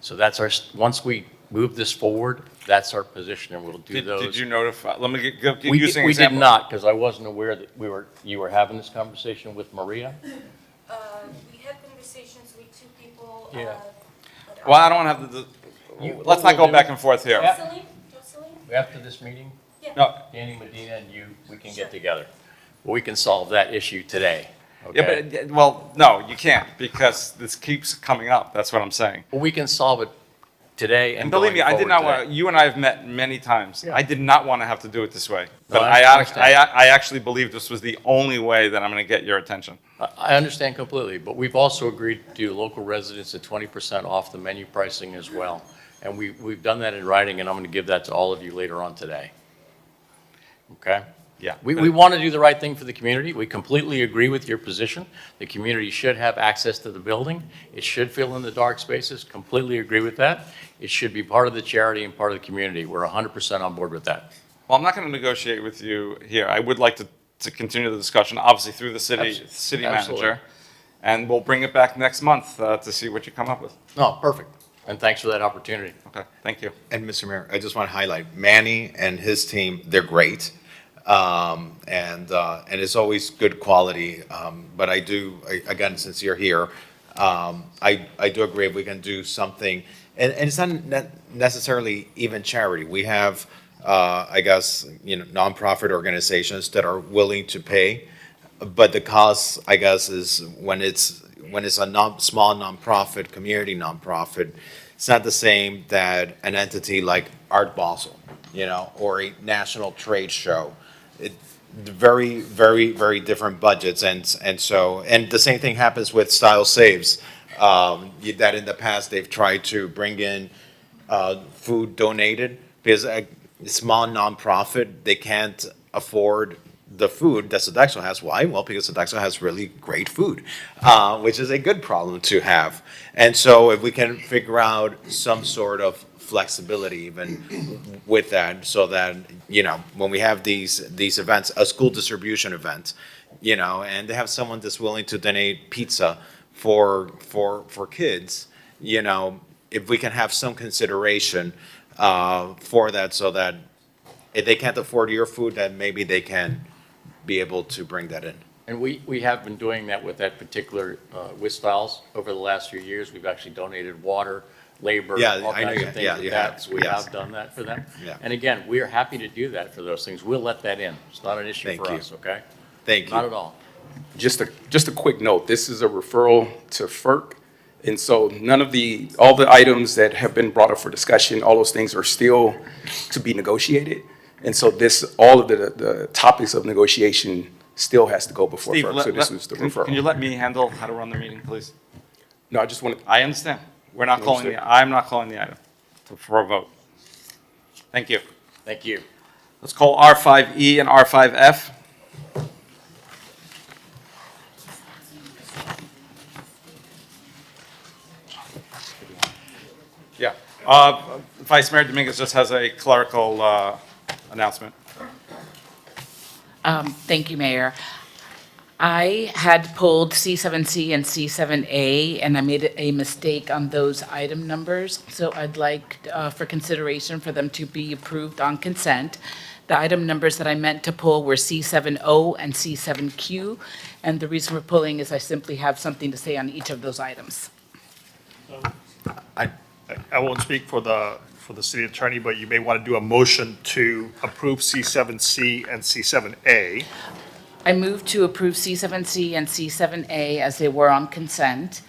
So that's our, once we move this forward, that's our position, and we'll do those. Did you notify, let me give you an We example. did not, because I wasn't aware that you were having this conversation with Maria. We had conversations with 2 people. Yeah. Well, I don't want to have let's not go back and forth here. After this meeting? No. Danny Medina and you, we can get together. We can solve that issue today, Yeah, okay? but, well, no, you can't, because this keeps coming up, that's what I'm saying. Well, we can solve it today and And believe me, going I did not forward want, you and I have met many times. Yeah. I did not want to have to do it this way. No, But I understand. I actually believe this was the only way that I'm going to get your attention. I understand completely, but we've also agreed to do local residents at 20% off the menu pricing as well. And we've done that in writing, and I'm going to give that to all of you later on today. Okay? Yeah. We want to do the right thing for the community. We completely agree with your position. The community should have access to the building. It should fill in the dark spaces. Completely agree with that. It should be part of the charity and part of the community. We're 100% on board with that. Well, I'm not going to negotiate with you here. I would like to continue the discussion, obviously through the city Absolutely. manager. And we'll bring it back next month to see what you come up with. No, perfect. And thanks for that opportunity. Okay, thank you. And Mr. Mayor, I just want to highlight Manny and his team, they're great. And it's always good quality. But again, since you're here, I do agree if we can do something, and it's not necessarily even charity. We have, I guess, nonprofit organizations that are willing to pay, but the cost, I guess, is when it's a small nonprofit, community nonprofit, it's not the same that an entity like Art Basel, or a national trade show. Very, very, very different budgets, and the same thing happens with Style Saves. That in the past they've tried to bring in food donated because a small nonprofit, they can't afford the food that Sodexo has. Why? Well, because Sodexo has really great food, which is a good problem to have. And so if we can figure out some sort of flexibility even with that, so that, when we have these events, a school distribution event, and they have someone that's willing to donate pizza for kids, if we can have some consideration for that, so that if they can't afford your food, then maybe they can be able to bring that in. And we have been doing that with that particular Wistfal's over the last few years. We've actually donated water, labor, Yeah, all I know kinds you- of things yeah, like you that. have, So we yes. have done that for them. Yeah. And again, we are happy to do that for those things. We'll let that in. It's not an issue Thank for you. us, okay? Thank you. Not at all. Just a quick note, this is a referral to FERC. And so all the items that have been brought up for discussion, all those things are still to be negotiated. And so all of the topics of negotiation still has to go before Steve, FERC. So this was the referral. can you let me handle how to run the meeting, please? No, I just wanted, I understand. We're not calling I'm not calling the item for a vote. Thank you. Thank you. Let's call R5E and R5F. Yeah. Vice Mayor Dominguez just has a clerical announcement. Thank you, Mayor. I had pulled C7C and C7A, and I made a mistake on those item numbers. So I'd like for consideration for them to be approved on consent. The item numbers that I meant to pull were C7O and C7Q. And the reason for pulling is I simply have something to say on each of those items. I won't speak for the city attorney, but you may want to do a motion to approve C7C and C7A. I move to approve C7C and C7A as they were on consent,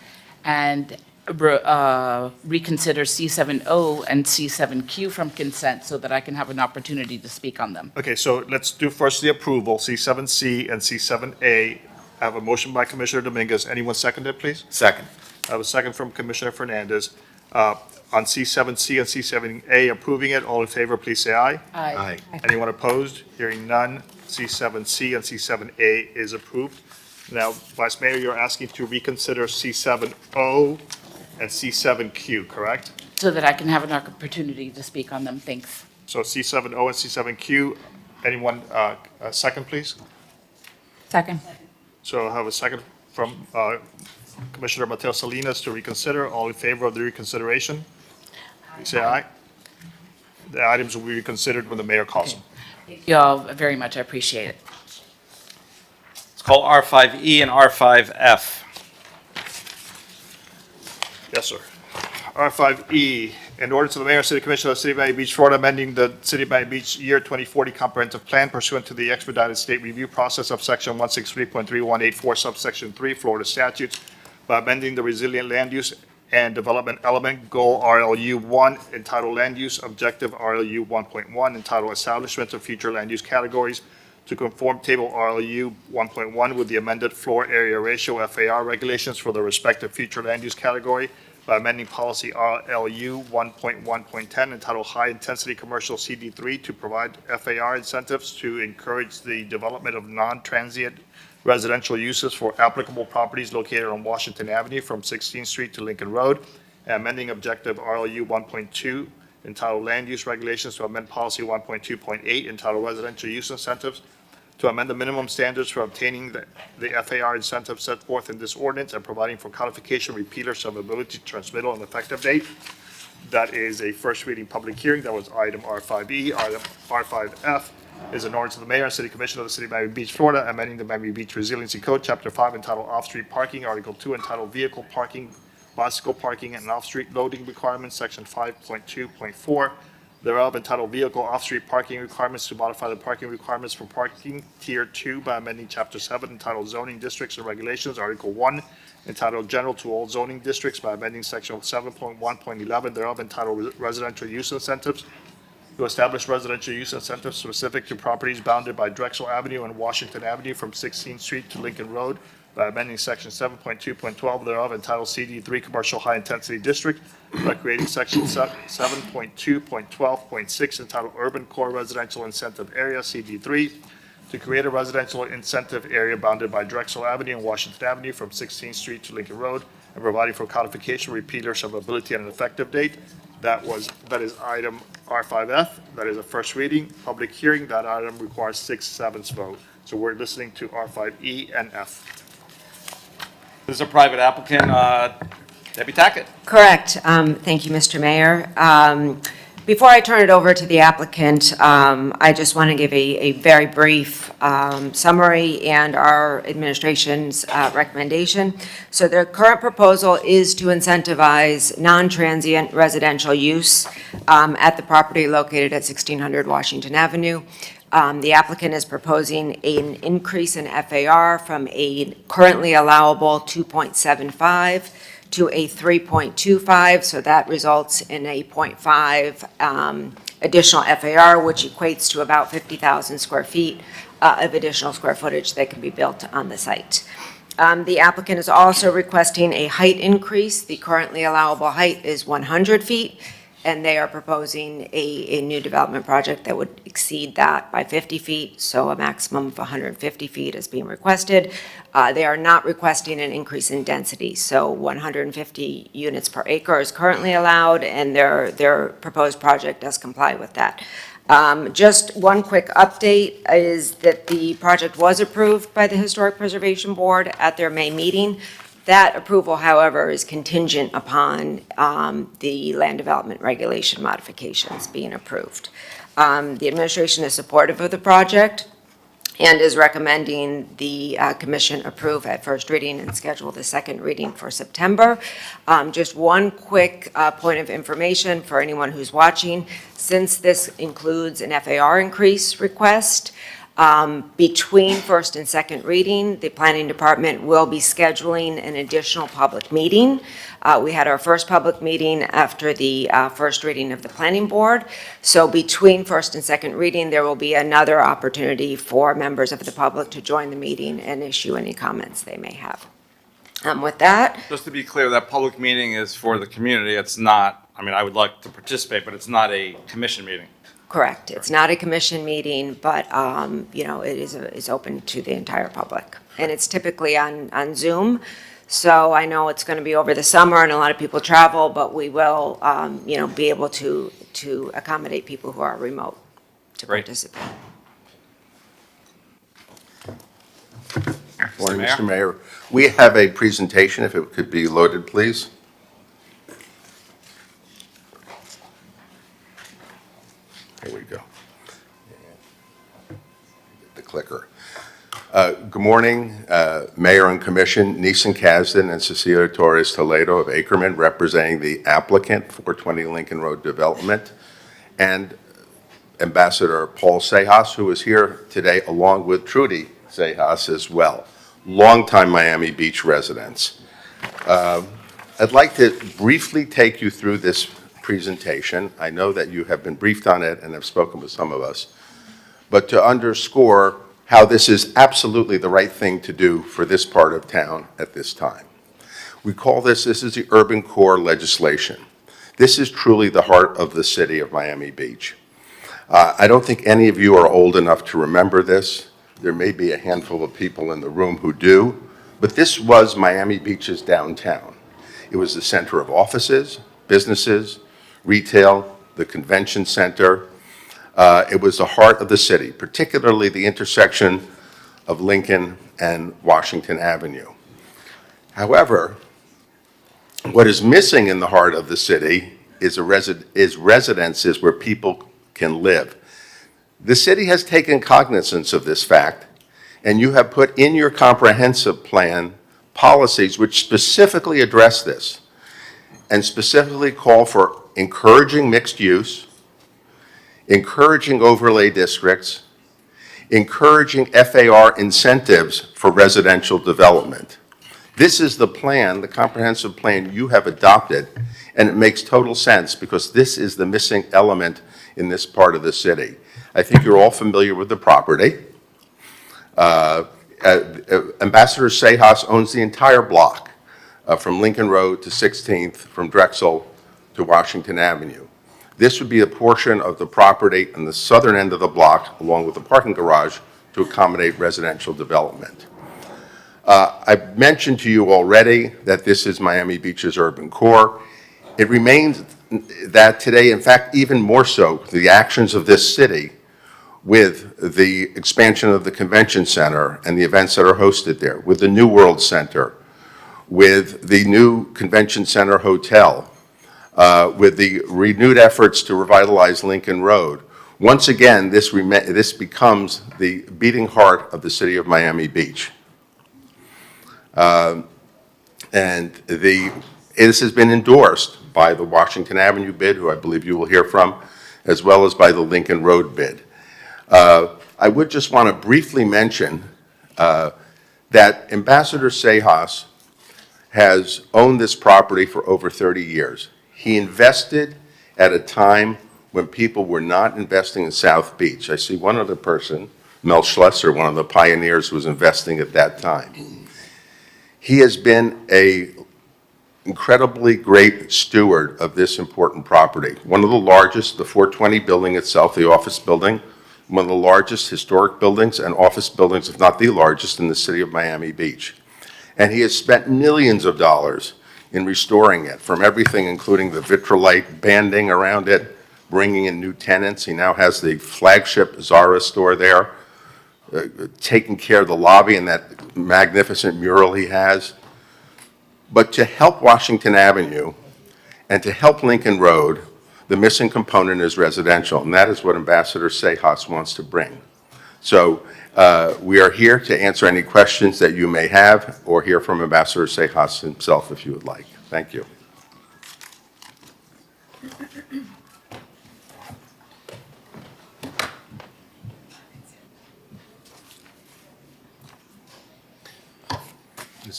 and reconsider C7O and C7Q from consent so that I can have an opportunity to speak on them. Okay, so let's do first the approval, C7C and C7A. I have a motion by Commissioner Dominguez. Anyone second it, please? Second. I have a second from Commissioner Fernandez. On C7C and C7A, approving it, all in favor, please say aye. Aye. Anyone opposed? Hearing none, C7C and C7A is approved. Now, Vice Mayor, you're asking to reconsider C7O and C7Q, correct? So that I can have an opportunity to speak on them. Thanks. So C7O and C7Q, anyone, a second, please? Second. So I have a second from Commissioner Mateo Salinas to reconsider. All in favor of the reconsideration? Please say aye. The items will be reconsidered when the mayor calls them. Thank you all very much. I appreciate it. Let's call R5E and R5F. Yes, sir. R5E, in order to the mayor and city commission of the city of Miami Beach, Florida, amending the city of Miami Beach year 2040 comprehensive plan pursuant to the expedited state review process of section 163.3184 subsection 3 Florida statutes by amending the resilient land use and development element goal RLU 1 entitled land use objective RLU 1.1 entitled establishment of future land use categories to conform table RLU 1.1 with the amended floor area ratio FAR regulations for the respective future land use category by amending policy RLU 1.1.10 entitled High Intensity Commercial CD3 to provide FAR incentives to encourage the development of non-transient residential uses for applicable properties located on Washington Avenue from 16th Street to Lincoln Road, and amending objective RLU 1.2 entitled Land Use Regulations to amend policy 1.2.8 entitled Residential Use Incentives to amend the minimum standards for obtaining the FAR incentive set forth in this ordinance and providing for codification, repealer, severability, transmittal, and effective date. That is a first reading public hearing. That was item R5E. Item R5F is an ordinance of the mayor and city commission of the city of Miami Beach, Florida, amending the Miami Beach Resiliency Code, Chapter 5, entitled Off-Street Parking, Article 2, entitled Vehicle Parking, Bicycle Parking, and Off-Street Loading Requirements, Section 5.2.4 thereof, entitled Vehicle Off-Street Parking Requirements to modify the parking requirements for parking Tier 2 by amending Chapter 7, entitled Zoning Districts and Regulations, Article 1, entitled General to All Zoning Districts by amending Section 7.1.11 thereof, entitled Residential Use Incentives, to establish residential use incentives specific to properties bounded by Drexel Avenue and Washington Avenue from 16th Street to Lincoln Road by amending Section 7.2.12 thereof, entitled CD3 Commercial High Intensity District, by creating Section 7.2.12.6 entitled Urban Core Residential Incentive Area, CD3, to create a residential incentive area bounded by Drexel Avenue and Washington Avenue from 16th Street to Lincoln Road, and providing for codification, repealer, severability, and an effective date. That is item R5F. That is a first reading, public hearing. That item requires 6/7 vote. So we're listening to R5E and F. This is a private applicant. Debbie Tackett. Correct. Thank you, Mr. Mayor. Before I turn it over to the applicant, I just want to give a very brief summary and our administration's recommendation. So the current proposal is to incentivize non-transient residential use at the property located at 1600 Washington Avenue. The applicant is proposing an increase in FAR from a currently allowable 2.75 to a 3.25, so that results in a 0.5 additional FAR, which equates to about 50,000 square feet of additional square footage that can be built on the site. The applicant is also requesting a height increase. The currently allowable height is 100 feet, and they are proposing a new development project that would exceed that by 50 feet, so a maximum of 150 feet is being requested. They are not requesting an increase in density, so 150 units per acre is currently allowed, and their proposed project does comply with that. Just one quick update is that the project was approved by the Historic Preservation Board at their May meeting. That approval, however, is contingent upon the land development regulation modifications being approved. The administration is supportive of the project and is recommending the commission approve at first reading and schedule the second reading for September. Just one quick point of information for anyone who's watching. Since this includes an FAR increase request, between first and second reading, the planning department will be scheduling an additional public meeting. We had our first public meeting after the first reading of the planning board. So between first and second reading, there will be another opportunity for members of the public to join the meeting and issue any comments they may have. With that, Just to be clear, that public meeting is for the community. It's not, I mean, I would like to participate, but it's not a commission meeting. correct. It's not a commission meeting, but, it is open to the entire public. And it's typically on Zoom. So I know it's going to be over the summer and a lot of people travel, but we will, be able to accommodate people who are remote to participate. Morning, Mr. Mayor. We have a presentation, if it could be loaded, please. Here we go. The clicker. Good morning, Mayor and Commission, Neeson Kasdan and Cecilia Torres Toledo of Ackerman, representing the applicant for 20 Lincoln Road Development, and Ambassador Paul Sejas, who is here today, along with Trudy Sejas as well, longtime Miami Beach residents. I'd like to briefly take you through this presentation. I know that you have been briefed on it and have spoken with some of us, but to underscore how this is absolutely the right thing to do for this part of town at this time. We call this is the urban core legislation. This is truly the heart of the city of Miami Beach. I don't think any of you are old enough to remember this. There may be a handful of people in the room who do, but this was Miami Beach's downtown. It was the center of offices, businesses, retail, the convention center. It was the heart of the city, particularly the intersection of Lincoln and Washington Avenue. However, what is missing in the heart of the city is residences where people can live. The city has taken cognizance of this fact, and you have put in your comprehensive plan policies which specifically address this and specifically call for encouraging mixed use, encouraging overlay districts, encouraging FAR incentives for residential development. This is the plan, the comprehensive plan you have adopted, and it makes total sense because this is the missing element in this part of the city. I think you're all familiar with the property. Ambassador Sejas owns the entire block from Lincoln Road to 16th, from Drexel to Washington Avenue. This would be a portion of the property on the southern end of the block, along with the parking garage, to accommodate residential development. I've mentioned to you already that this is Miami Beach's urban core. It remains that today, in fact, even more so, the actions of this city with the expansion of the convention center and the events that are hosted there, with the New World Center, with the new Convention Center Hotel, with the renewed efforts to revitalize Lincoln Road. Once again, this becomes the beating heart of the city of Miami Beach. This has been endorsed by the Washington Avenue bid, who I believe you will hear from, as well as by the Lincoln Road bid. I would just want to briefly mention that Ambassador Sejas has owned this property for over 30 years. He invested at a time when people were not investing in South Beach. I see one other person, Mel Schlesser, one of the pioneers who was investing at that time. He has been an incredibly great steward of this important property. One of the largest, the 420 building itself, the office building, one of the largest historic buildings and office buildings, if not the largest, in the city of Miami Beach. And he has spent millions of dollars in restoring it, from everything including the vitrolite banding around it, bringing in new tenants. He now has the flagship Zara store there, taking care of the lobby and that magnificent mural he has. But to help Washington Avenue and to help Lincoln Road, the missing component is residential, and that is what Ambassador Sejas wants to bring. So we are here to answer any questions that you may have, or hear from Ambassador Sejas himself if you would like. Thank you.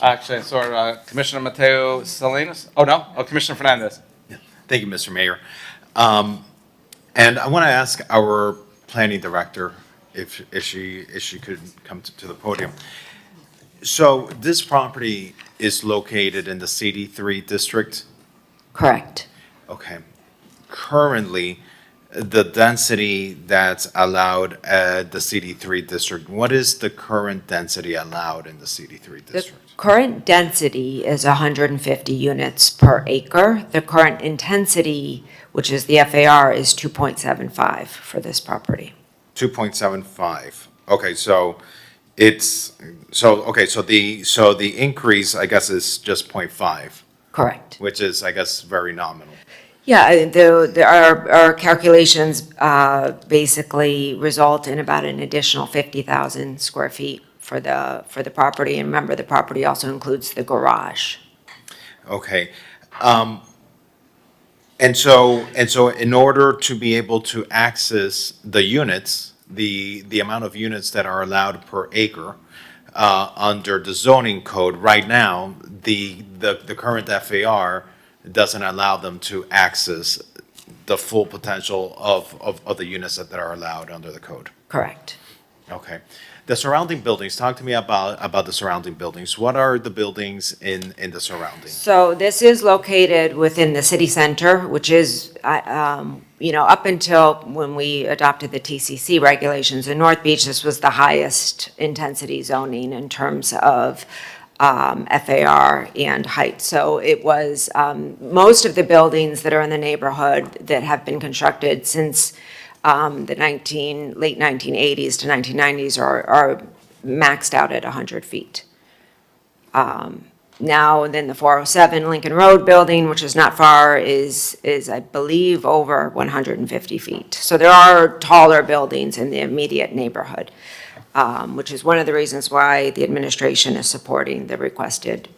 Actually, so Commissioner Mateo Salinas? Oh, no? Oh, Commissioner Fernandez. Thank you, Mr. Mayor. And I want to ask our planning director if she could come to the podium. So this property is located in the CD3 district? Correct. Okay. Currently, the density that's allowed at the CD3 district, what is the current density allowed in the CD3 district? The current density is 150 units per acre. The current intensity, which is the FAR, is 2.75 for this property. 2.75. Okay, so the increase, I guess, is just 0.5. Correct. Which is, I guess, very nominal. Yeah, our calculations basically result in about an additional 50,000 square feet for the property. And remember, the property also includes the garage. Okay. And so in order to be able to access the units, the amount of units that are allowed per acre under the zoning code, right now, the current FAR doesn't allow them to access the full potential of the units that are allowed under the code. Correct. Okay. The surrounding buildings, talk to me about the surrounding buildings. What are the buildings in the surroundings? So this is located within the city center, which is, up until when we adopted the TCC regulations in North Beach, this was the highest intensity zoning in terms of FAR and height. So it was, most of the buildings that are in the neighborhood that have been constructed since the late 1980s to 1990s are maxed out at 100 feet. Now, then the 407 Lincoln Road building, which is not far, is I believe, over 150 feet. So there are taller buildings in the immediate neighborhood, which is one of the reasons why the administration is supporting the requested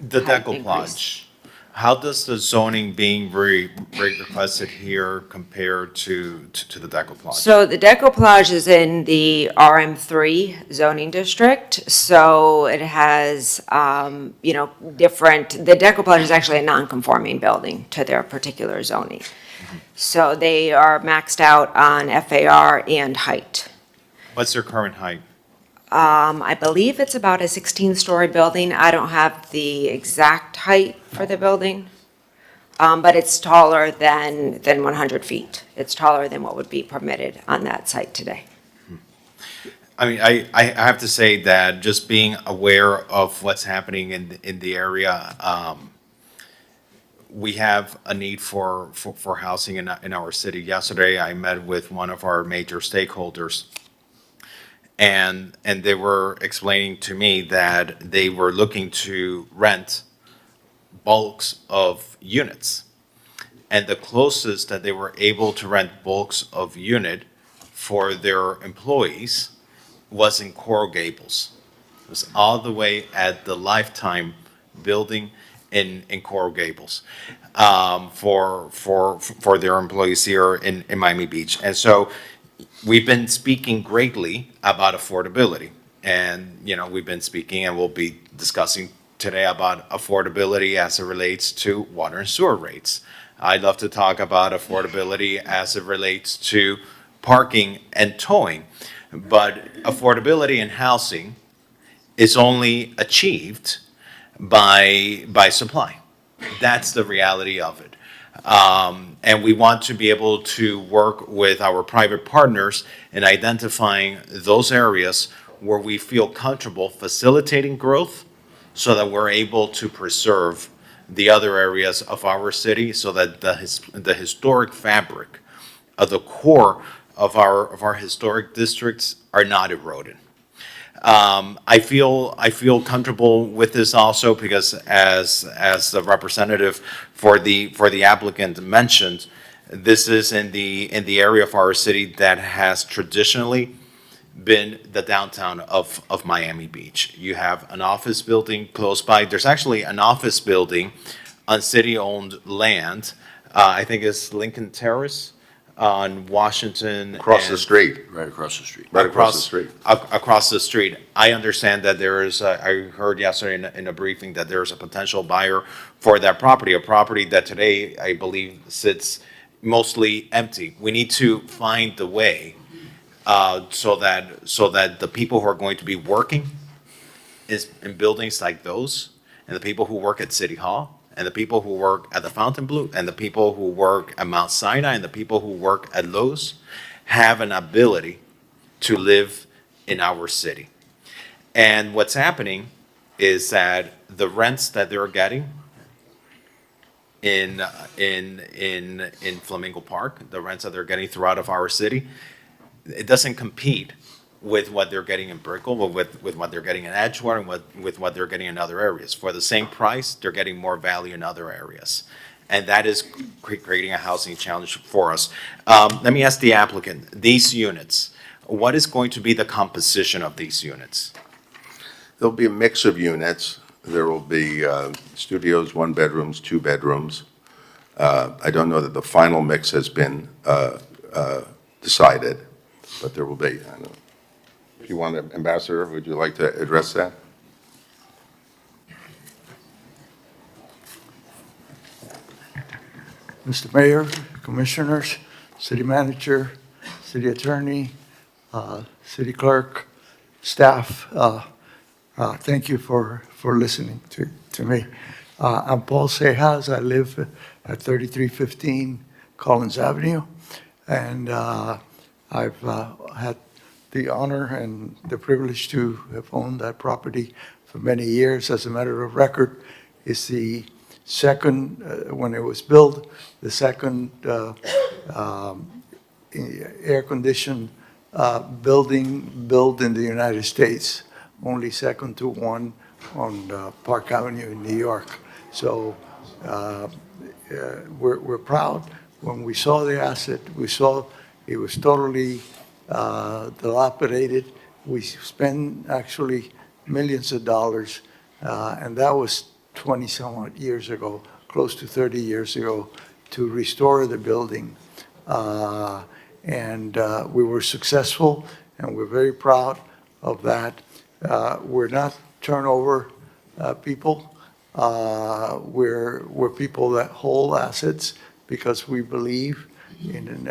The height decoupage, how does the zoning being requested here compare to the decoupage? So the decoupage is in the RM3 zoning district, so it has, the decoupage is actually a non-conforming building to their particular zoning. So they are maxed out on FAR and height. What's their current height? I believe it's about a 16-story building. I don't have the exact height for the building, but it's taller than 100 feet. It's taller than what would be permitted on that site today. I mean, I have to say that just being aware of what's happening in the area, we have a need for housing in our city. Yesterday, I met with one of our major stakeholders, and they were explaining to me that they were looking to rent bulks of units. And the closest that they were able to rent bulks of unit for their employees was in Coral Gables. It was all the way at the Lifetime building in Coral Gables for their employees here in Miami Beach. And so we've been speaking greatly about affordability. And, you know, we've been speaking and we'll be discussing today about affordability as it relates to water and sewer rates. I'd love to talk about affordability as it relates to parking and towing. But affordability in housing is only achieved by supply. That's the reality of it. And we want to be able to work with our private partners in identifying those areas where we feel comfortable facilitating growth so that we're able to preserve the other areas of our city so that the historic fabric of the core of our historic districts are not eroded. I feel comfortable with this also because as the representative for the applicant mentioned, this is in the area of our city that has traditionally been the downtown of Miami Beach. You have an office building close by. There's actually an office building on city-owned land. I think it's Lincoln Terrace on Washington. Across the street. Right across the street. Right across the street. Across the street. I understand that there is, I heard yesterday in a briefing that there's a potential buyer for that property, a property that today I believe sits mostly empty. We need to find the way so that the people who are going to be working in buildings like those, and the people who work at City Hall, and the people who work at the Fontainebleau, and the people who work at Mount Sinai, and the people who work at Lowe's have an ability to live in our city. And what's happening is that the rents that they're getting in Flamingo Park, the rents that they're getting throughout of our city, it doesn't compete with what they're getting in Brickell, with what they're getting in Edgewater, and with what they're getting in other areas. For the same price, they're getting more value in other areas. And that is creating a housing challenge for us. Let me ask the applicant, these units, what is going to be the composition of these units? There'll be a mix of units. There will be studios, 1 bedrooms, 2 bedrooms. I don't know that the final mix has been decided, but there will be. I don't know. If you want, Ambassador, would you like to address that? Mr. Mayor, Commissioners, City Manager, City Attorney, City Clerk, staff, thank you for listening to me. I'm Paul Cejas. I live at 3315 Collins Avenue, and I've had the honor and the privilege to have owned that property for many years. As a matter of record, it's the second, when it was built, the second air-conditioned building built in the United States, only second to one on Park Avenue in New York. So we're proud. When we saw the asset, we saw it was totally dilapidated. We spent actually millions of dollars, and that was 20-some years ago, close to 30 years ago, to restore the building. And we were successful, and we're very proud of that. We're not turnover people. We're people that hold assets because we believe in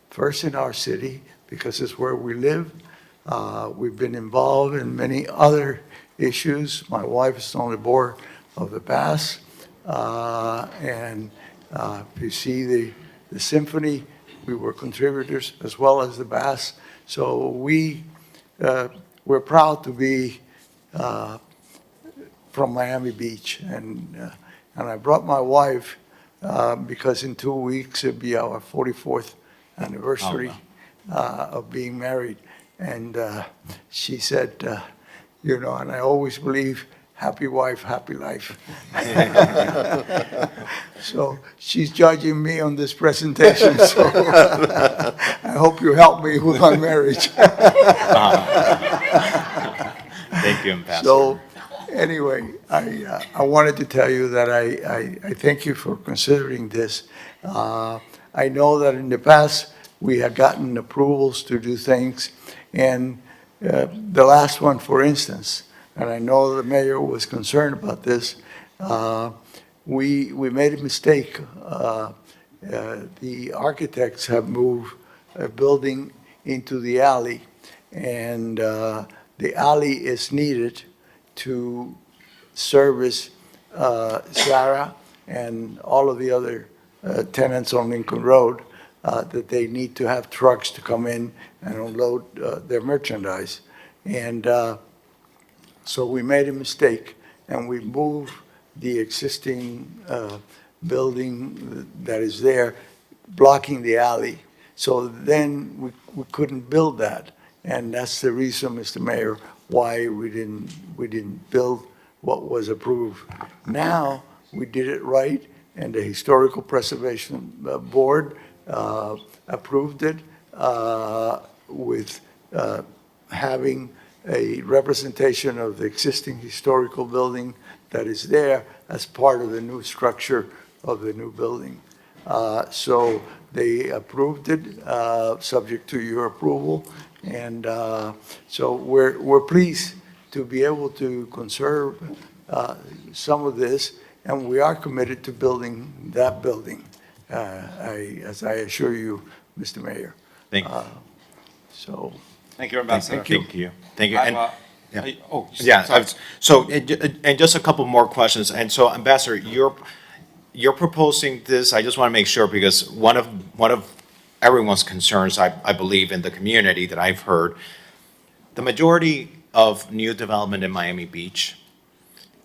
first in our city, because it's where we live. We've been involved in many other issues. My wife is on the board of the BAS. And if you see the symphony, we were contributors as well as the BAS. So we're proud to be from Miami Beach. And I brought my wife because in 2 weeks it'll be our 44th anniversary of being married. And she said, you know, and I always believe happy wife, happy life. So she's judging me on this presentation, so I hope you help me with my marriage. Thank you, Ambassador. So, anyway, I wanted to tell you that I thank you for considering this. I know that in the past, we had gotten approvals to do things, and the last one, for instance, and I know the mayor was concerned about this, we made a mistake. The architects have moved a building into the alley, and the alley is needed to service Sarah and all of the other tenants on Lincoln Road, that they need to have trucks to come in and unload their merchandise. And so we made a mistake, and we moved the existing building that is there, blocking the alley. So then we couldn't build that. And that's the reason, Mr. Mayor, why we didn't build what was approved. Now, we did it right, and the Historical Preservation Board approved it with having a representation of the existing historical building that is there as part of the new structure of the new building. So they approved it, subject to your approval, and so we're pleased to be able to conserve some of this, and we are committed to building that building, as I assure you, Mr. Mayor. Thank you. So. Thank you, Ambassador. Thank you. Thank you. I'm, And, yeah. oh, Yeah, sorry. so, and just a couple more questions. And so, Ambassador, you're proposing this, I just want to make sure, because one of everyone's concerns, I believe, in the community that I've heard, the majority of new development in Miami Beach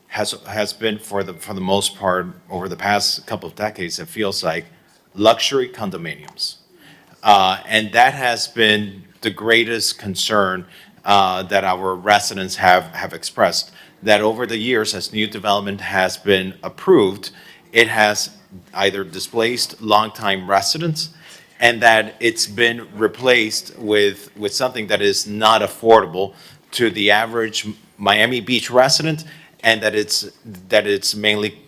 has been, for the most part, over the past couple of decades, it feels like, luxury condominiums. And that has been the greatest concern that our residents have expressed, that over the years, as new development has been approved, it has either displaced longtime residents, and that it's been replaced with something that is not affordable to the average Miami Beach resident, and that it's mainly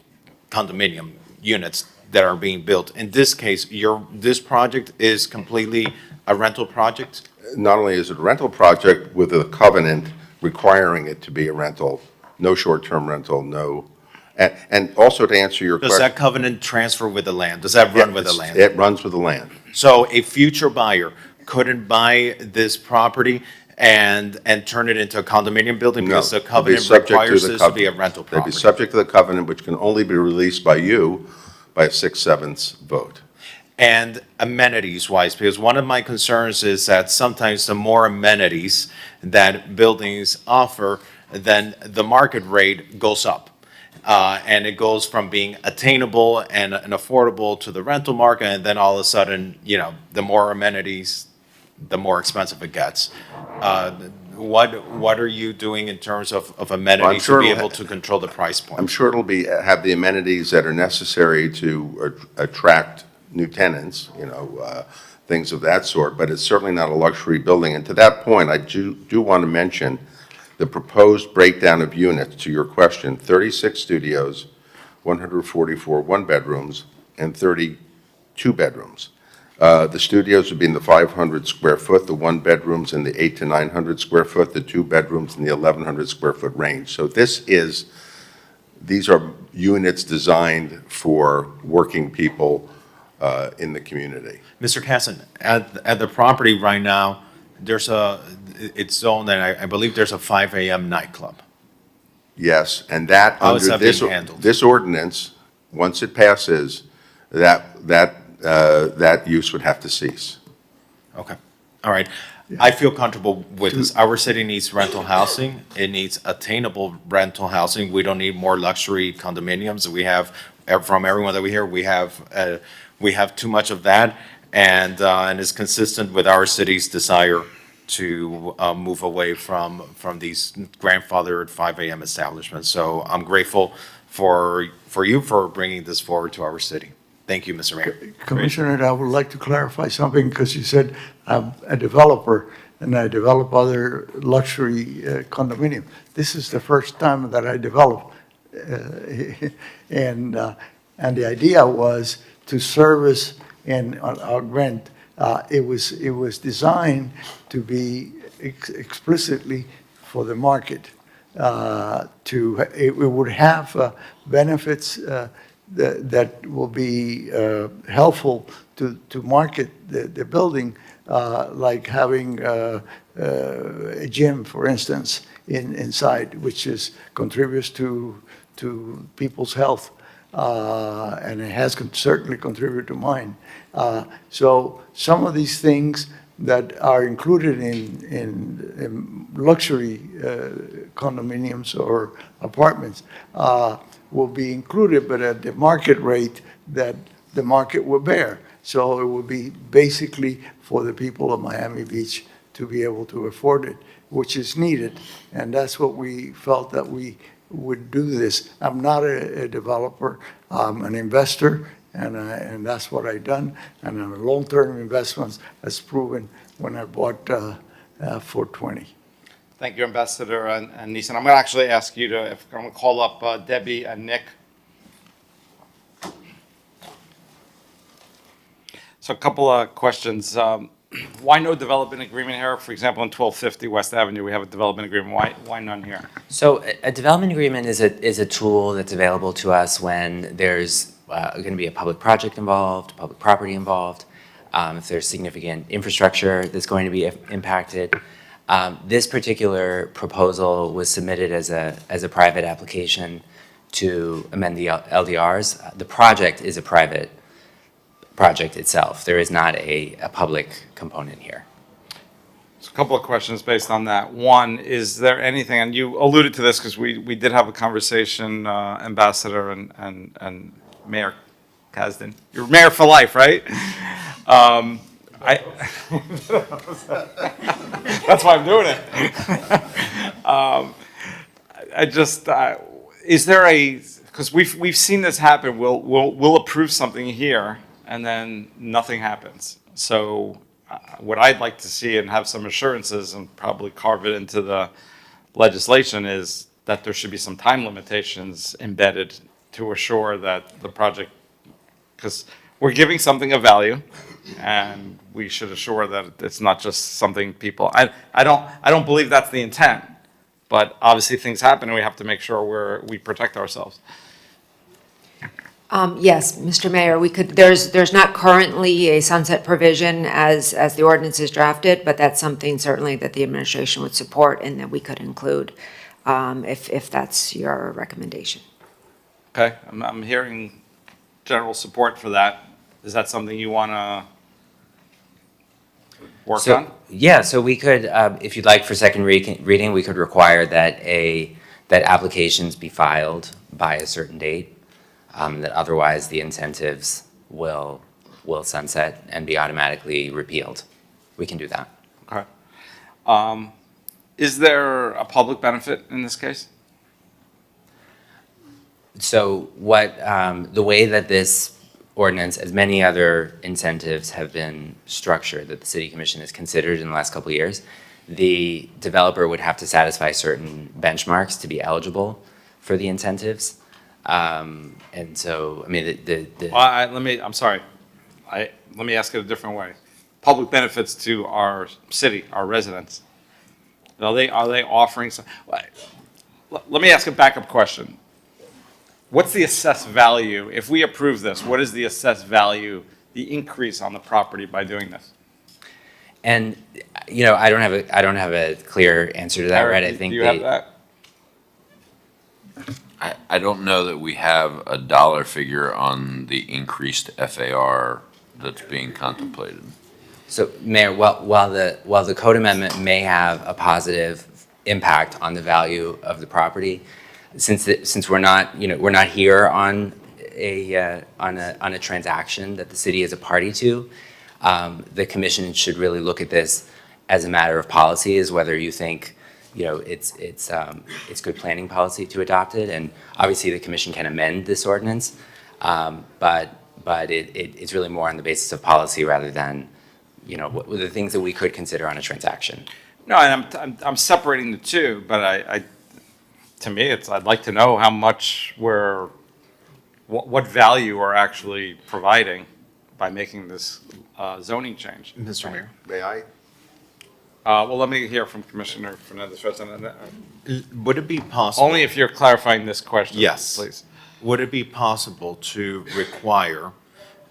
condominium units that are being built. In this case, this project is completely a rental project? Not only is it a rental project with a covenant requiring it to be a rental, no short-term rental, no, and also to answer your question. Does that covenant transfer with the land? Does that run with the land? It runs with the land. So a future buyer couldn't buy this property and turn it into a condominium building No, because the it'd be covenant subject to requires the this to be a covenant. rental They'd be property? subject to the covenant, which can only be released by you by a 6/7 vote. And amenities-wise, because one of my concerns is that sometimes the more amenities that buildings offer, then the market rate goes up. And it goes from being attainable and affordable to the rental market, and then all of a sudden, the more amenities, the more expensive it gets. What are you doing in terms of amenities sure to be it'll able to control the price point? I'm sure it'll have the amenities that are necessary to attract new tenants, things of that sort, but it's certainly not a luxury building. And to that point, I do want to mention the proposed breakdown of units, to your question: 36 studios, 144 one-bedrooms, and 32 bedrooms. The studios would be in the 500 square foot, the one-bedrooms in the 800 to 900 square foot, the two-bedrooms in the 1,100 square foot range. So these are units designed for working people in the community. Mr. Casson, at the property right now, it's zoned, and I believe there's a 5 a.m. nightclub. Yes, and that, How is under that being handled? this ordinance, once it passes, that use would have to cease. Okay, all right. I feel comfortable with this. Our city needs rental housing. It needs attainable rental housing. We don't need more luxury condominiums. We have, from everyone that we hear, we have too much of that, and it's consistent with our city's desire to move away from these grandfathered 5 a.m. establishments. So I'm grateful for you for bringing this forward to our city. Thank you, Mr. Mayor. Commissioner, I would like to clarify something because you said I'm a developer and I develop other luxury condominium. This is the first time that I develop. And the idea was to service and augment. It was designed to be explicitly for the market. It would have benefits that will be helpful to market the building, like having a gym, for instance, inside, which contributes to people's health, and it has certainly contributed to mine. So some of these things that are included in luxury condominiums or apartments will be included, but at the market rate that the market will bear. So it will be basically for the people of Miami Beach to be able to afford it, which is needed. And that's what we felt that we would do this. I'm not a developer, I'm an investor, and that's what I've done. And on long-term investments, as proven when I bought 420. Thank you, Ambassador and Neeson. I'm going to actually ask you to, I'm going to call up Debbie and Nick. So a couple of questions. Why no development agreement here? For example, in 1250 West Avenue, we have a development agreement. Why none here? So a development agreement is a tool that's available to us when there's going to be a public project involved, public property involved, if there's significant infrastructure that's going to be impacted. This particular proposal was submitted as a private application to amend the LDRs. The project is a private project itself. There is not a public component here. So a couple of questions based on that. One, is there anything, and you alluded to this because we did have a conversation, Ambassador and Mayor Kasdan. You're mayor for life, right? That's why I'm doing it. Is there because we've seen this happen. We'll approve something here and then nothing happens. So what I'd like to see and have some assurances and probably carve it into the legislation is that there should be some time limitations embedded to assure that the project, because we're giving something of value, and we should assure that it's not just something people. I don't believe that's the intent, but obviously things happen, and we have to make sure we protect ourselves. Yes, Mr. Mayor, there's not currently a sunset provision as the ordinance is drafted, but that's something certainly that the administration would support and that we could include if that's your recommendation. Okay, I'm hearing general support for that. Is that something you want to work on? Yeah, so we could, if you'd like for second reading, we could require that applications be filed by a certain date. That otherwise the incentives will sunset and be automatically repealed. We can do that. Okay. Is there a public benefit in this case? So the way that this ordinance, as many other incentives have been structured that the City Commission has considered in the last couple of years, the developer would have to satisfy certain benchmarks to be eligible for the incentives. And so, I mean, I'm sorry. Let me ask it a different way. Public benefits to our city, our residents. Are they offering some? Let me ask a backup question. What's the assessed value? If we approve this, what is the assessed value, the increase on the property by doing this? And, you know, I don't have a clear answer to that, right? I think do you have that? I don't know that we have a dollar figure on the increased FAR that's being contemplated. So, Mayor, while the code amendment may have a positive impact on the value of the property, since we're not here on a transaction that the city is a party to, the commission should really look at this as a matter of policy is whether you think, it's good planning policy to adopt it. And obviously, the commission can amend this ordinance, but it's really more on the basis of policy rather than, what the things that we could consider on a transaction. No, and I'm separating the two, but to me, I'd like to know how much what value we're actually providing by making this zoning change. Mr. Mayor? May I? Well, let me hear from Commissioner Fernandez first. Would it be possible? Only if you're clarifying this question. Yes. Please. Would it be possible to require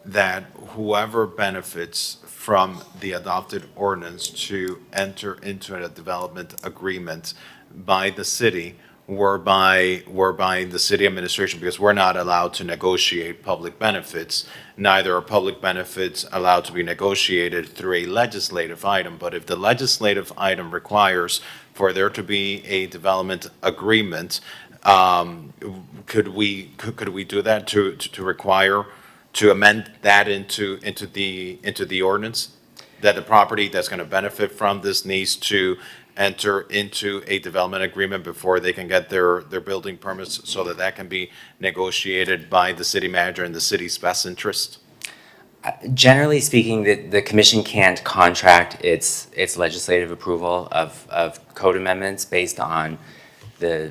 that whoever benefits from the adopted ordinance to enter into a development agreement by the city or by the city administration, because we're not allowed to negotiate public benefits. Neither are public benefits allowed to be negotiated through a legislative item. But if the legislative item requires for there to be a development agreement, could we do that to require, to amend that into the ordinance? That the property that's going to benefit from this needs to enter into a development agreement before they can get their building permits, so that can be negotiated by the city manager in the city's best interest? Generally speaking, the commission can't contract its legislative approval of code amendments based on the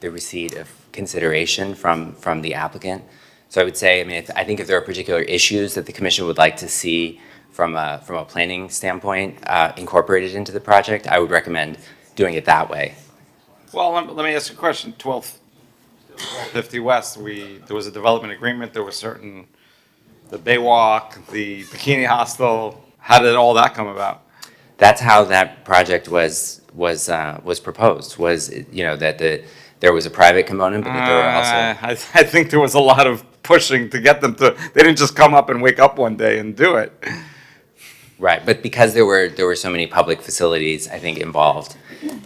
receipt of consideration from the applicant. So I would say, I think if there are particular issues that the commission would like to see from a planning standpoint incorporated into the project, I would recommend doing it that way. Well, let me ask you a question. 1250 West, there was a development agreement. There was the Baywalk, the Bikini Hostel. How did all that come about? That's how that project was proposed. That there was a private component, but that there were also. I think there was a lot of pushing to get them to. They didn't just come up and wake up one day and do it. Right, but because there were so many public facilities, I think, involved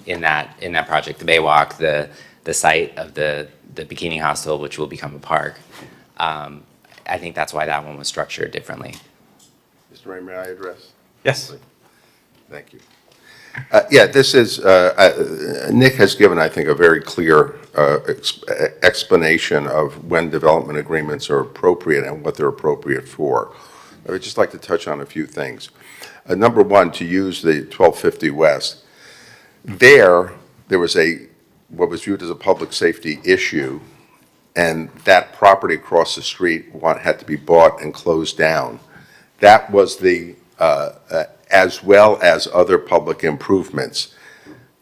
in that project, the Baywalk, the site of the Bikini Hostel, which will become a park. I think that's why that one was structured differently. Mr. Ray, may I address? Yes. Thank you. Yeah, this is, Nick has given, I think, a very clear explanation of when development agreements are appropriate and what they're appropriate for. I would just like to touch on a few things. Number one, to use the 1250 West, there was what was viewed as a public safety issue, and that property across the street had to be bought and closed down. That was as well as other public improvements.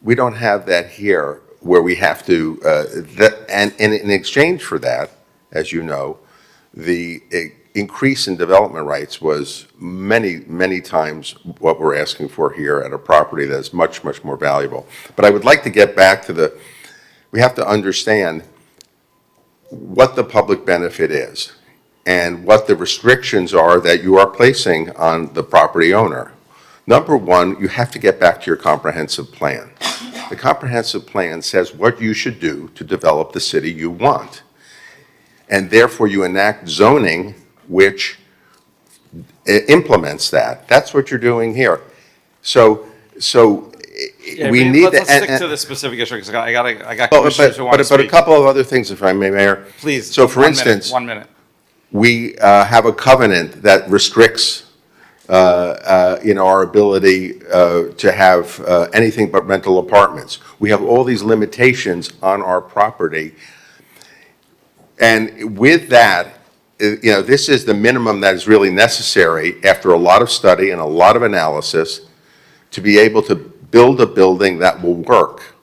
We don't have that here, where we have to, and in exchange for that, as you know, the increase in development rights was many, many times what we're asking for here at a property that is much, much more valuable. But I would like to get back to we have to understand what the public benefit is and what the restrictions are that you are placing on the property owner. Number one, you have to get back to your comprehensive plan. The comprehensive plan says what you should do to develop the city you want. And therefore, you enact zoning which implements that. That's what you're doing here. So we need to. Let's stick to the specific issue, because I got But commissioners who want to speak. a couple of other things, if I may, Mayor. Please. So for instance. 1 minute. We have a covenant that restricts our ability to have anything but rental apartments. We have all these limitations on our property. And with that, this is the minimum that is really necessary after a lot of study and a lot of analysis to be able to build a building that will work.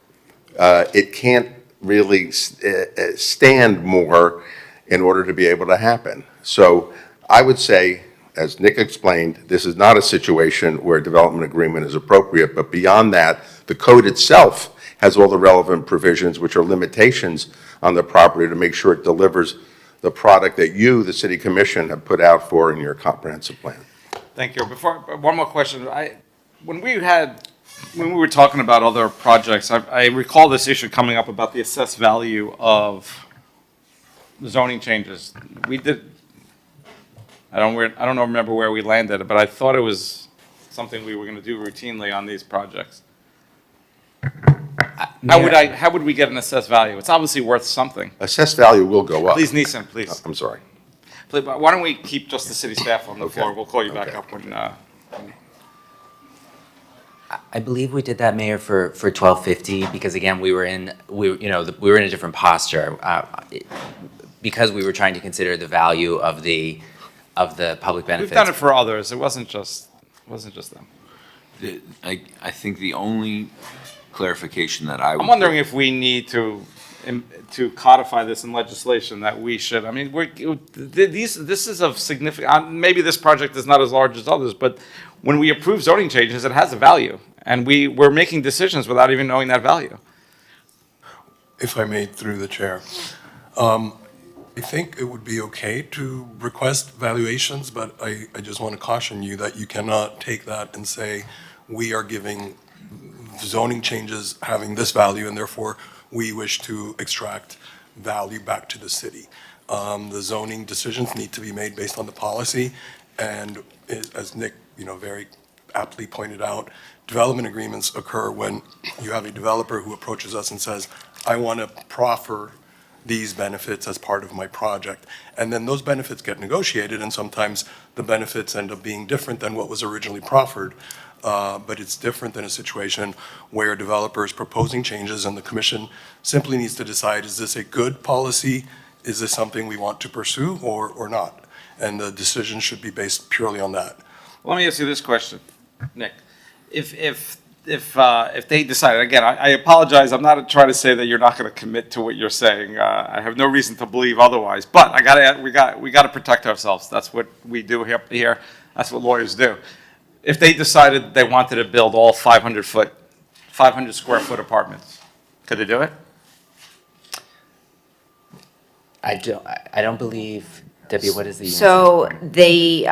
It can't really stand more in order to be able to happen. So I would say, as Nick explained, this is not a situation where a development agreement is appropriate, but beyond that, the code itself has all the relevant provisions, which are limitations on the property to make sure it delivers the product that you, the City Commission, have put out for in your comprehensive plan. Thank you. One more question. When we were talking about other projects, I recall this issue coming up about the assessed value of zoning changes. We did. I don't remember where we landed, but I thought it was something we were going to do routinely on these projects. Mayor- How would we get an assessed value? It's obviously worth something. Assessed value will go up. Please, Neeson, please. I'm sorry. Please, but why don't we keep just the city staff on the floor? We'll call you back up when, I believe we did that, Mayor, for 1250, because again, we were in a different posture, because we were trying to consider the value of the public benefits. we've done it for others. It wasn't just them. I think the only clarification that I would. I'm wondering if we need to codify this in legislation, that we should, I mean, this is of significant, maybe this project is not as large as others, but when we approve zoning changes, it has a value. And we're making decisions without even knowing that value. If I may, through the chair. I think it would be okay to request valuations, but I just want to caution you that you cannot take that and say, we are giving zoning changes having this value, and therefore we wish to extract value back to the city. The zoning decisions need to be made based on the policy, and as Nick, very aptly pointed out, development agreements occur when you have a developer who approaches us and says, I want to proffer these benefits as part of my project. And then those benefits get negotiated, and sometimes the benefits end up being different than what was originally proffered. But it's different than a situation where a developer is proposing changes and the commission simply needs to decide, is this a good policy? Is this something we want to pursue or not? And the decision should be based purely on that. Let me ask you this question, Nick. If they decided, again, I apologize, I'm not trying to say that you're not going to commit to what you're saying. I have no reason to believe otherwise, but we got to protect ourselves. That's what we do here. That's what lawyers do. If they decided they wanted to build all 500 square foot apartments, could they do it? I don't believe, Debbie, what is the? So they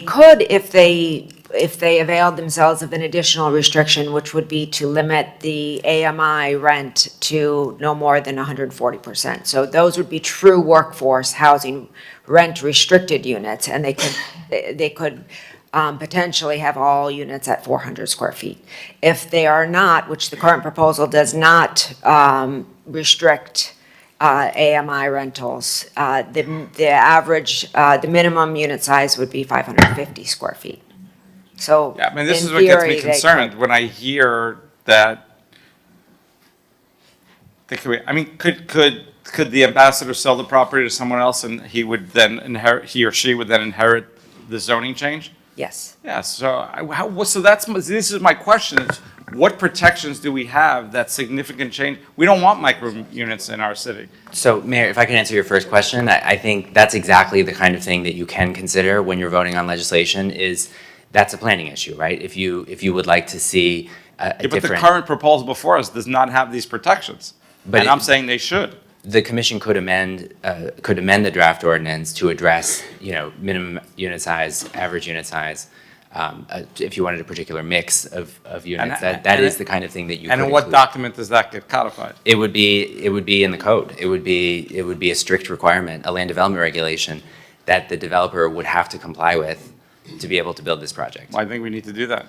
could if they availed themselves of an additional restriction, which would be to limit the AMI rent to no more than 140%. So those would be true workforce housing rent restricted units, and they could potentially have all units at 400 square feet. If they are not, which the current proposal does not restrict AMI rentals, the average, the minimum unit size would be 550 square feet. So Yeah, I mean, this in is what gets me theory, they concerned could. when I hear that. Could the ambassador sell the property to someone else and he or she would then inherit the zoning change? Yes. Yeah, so this is my question is, what protections do we have that significant change? We don't want micro units in our city. So, Mayor, if I can answer your first question, I think that's exactly the kind of thing that you can consider when you're voting on legislation. That's a planning issue, right? If you would like to see a Yeah, but the different. current proposal before us does not have these protections. And I'm saying they should. The commission could amend the draft ordinance to address, minimum unit size, average unit size, if you wanted a particular mix of units. That is the kind of thing that you could And in what include. document does that get codified? It would be in the code. It would be a strict requirement, a land development regulation that the developer would have to comply with to be able to build this project. Well, I think we need to do that.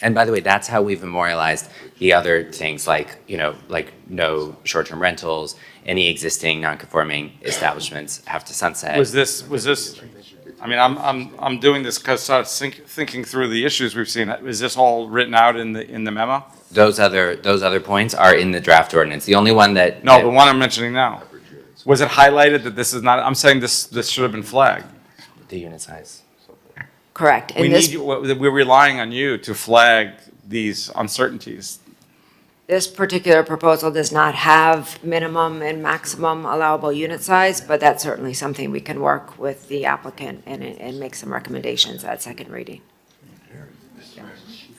And by the way, that's how we've memorialized the other things like no short-term rentals, any existing non-conforming establishments have to sunset. Was this, I mean, I'm doing this because thinking through the issues we've seen. Is this all written out in the memo? Those other points are in the draft ordinance. The only one that. No, the one I'm mentioning now. Was it highlighted that this is not, I'm saying this should have been flagged. The unit size. Correct. We're relying on you to flag these uncertainties. This particular proposal does not have minimum and maximum allowable unit size, but that's certainly something we can work with the applicant and make some recommendations at second reading.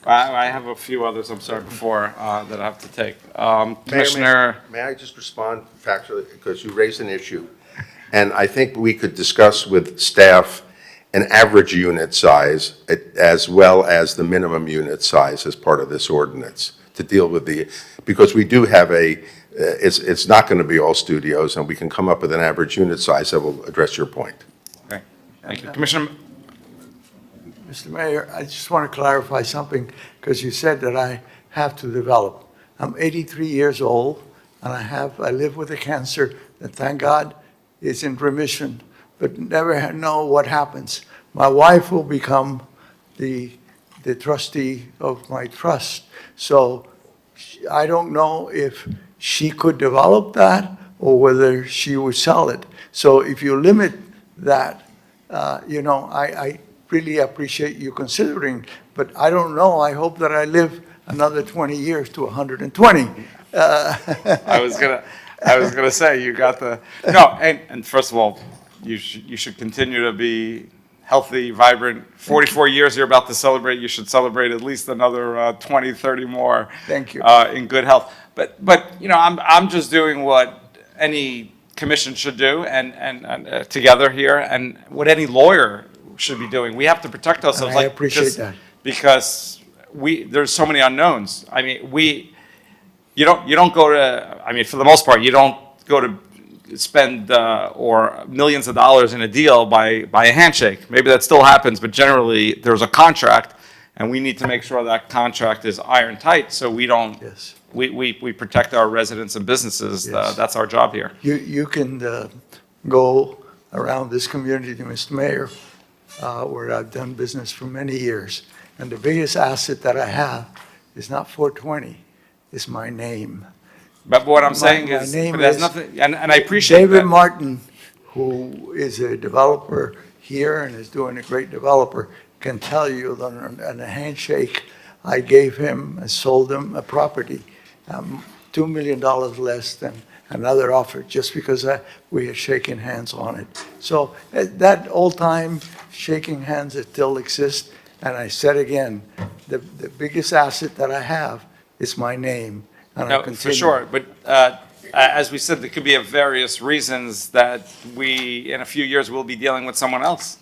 I have a few others, I'm sorry, before that I have to take. Commissioner. May I just respond factually, because you raised an issue? And I think we could discuss with staff an average unit size as well as the minimum unit size as part of this ordinance to deal with because we do have it's not going to be all studios, and we can come up with an average unit size that will address your point. Okay, thank you. Commissioner Mr. Mayor, I just want to clarify something, because you said that I have to develop. I'm 83 years old, and I live with a cancer that, thank God, is in remission, but never know what happens. My wife will become the trustee of my trust, so I don't know if she could develop that or whether she would sell it. So if you limit that, I really appreciate you considering, but I don't know. I hope that I live another 20 years to 120. I was gonna say, you got the, no, and first of all, you should continue to be healthy, vibrant. 44 years you're about to celebrate, you should celebrate at least another 20, 30 more. Thank you. In good health. But I'm just doing what any commission should do and together here, and what any lawyer should be doing. We have to protect ourselves. I appreciate that. Because there's so many unknowns. I mean, you don't go to, I mean, for the most part, you don't go to spend or millions of dollars in a deal by a handshake. Maybe that still happens, but generally there's a contract, and we need to make sure that contract is iron tight, so we don't. Yes. We protect our residents and businesses. Yes. That's our job here. You can go around this community, Mr. Mayor, where I've done business for many years, and the biggest asset that I have is not 420, it's my name. But what I'm saying My is, name but there's is nothing, and I appreciate David that. Martin, who is a developer here and is doing a great developer, can tell you that on a handshake, I gave him and sold him a property, $2 million less than another offer, just because we had shaken hands on it. So that old time shaking hands, it still exists. And I said again, the biggest asset that I have is my name. And I No, for continue. sure, but as we said, there could be various reasons that in a few years, we'll be dealing with someone else.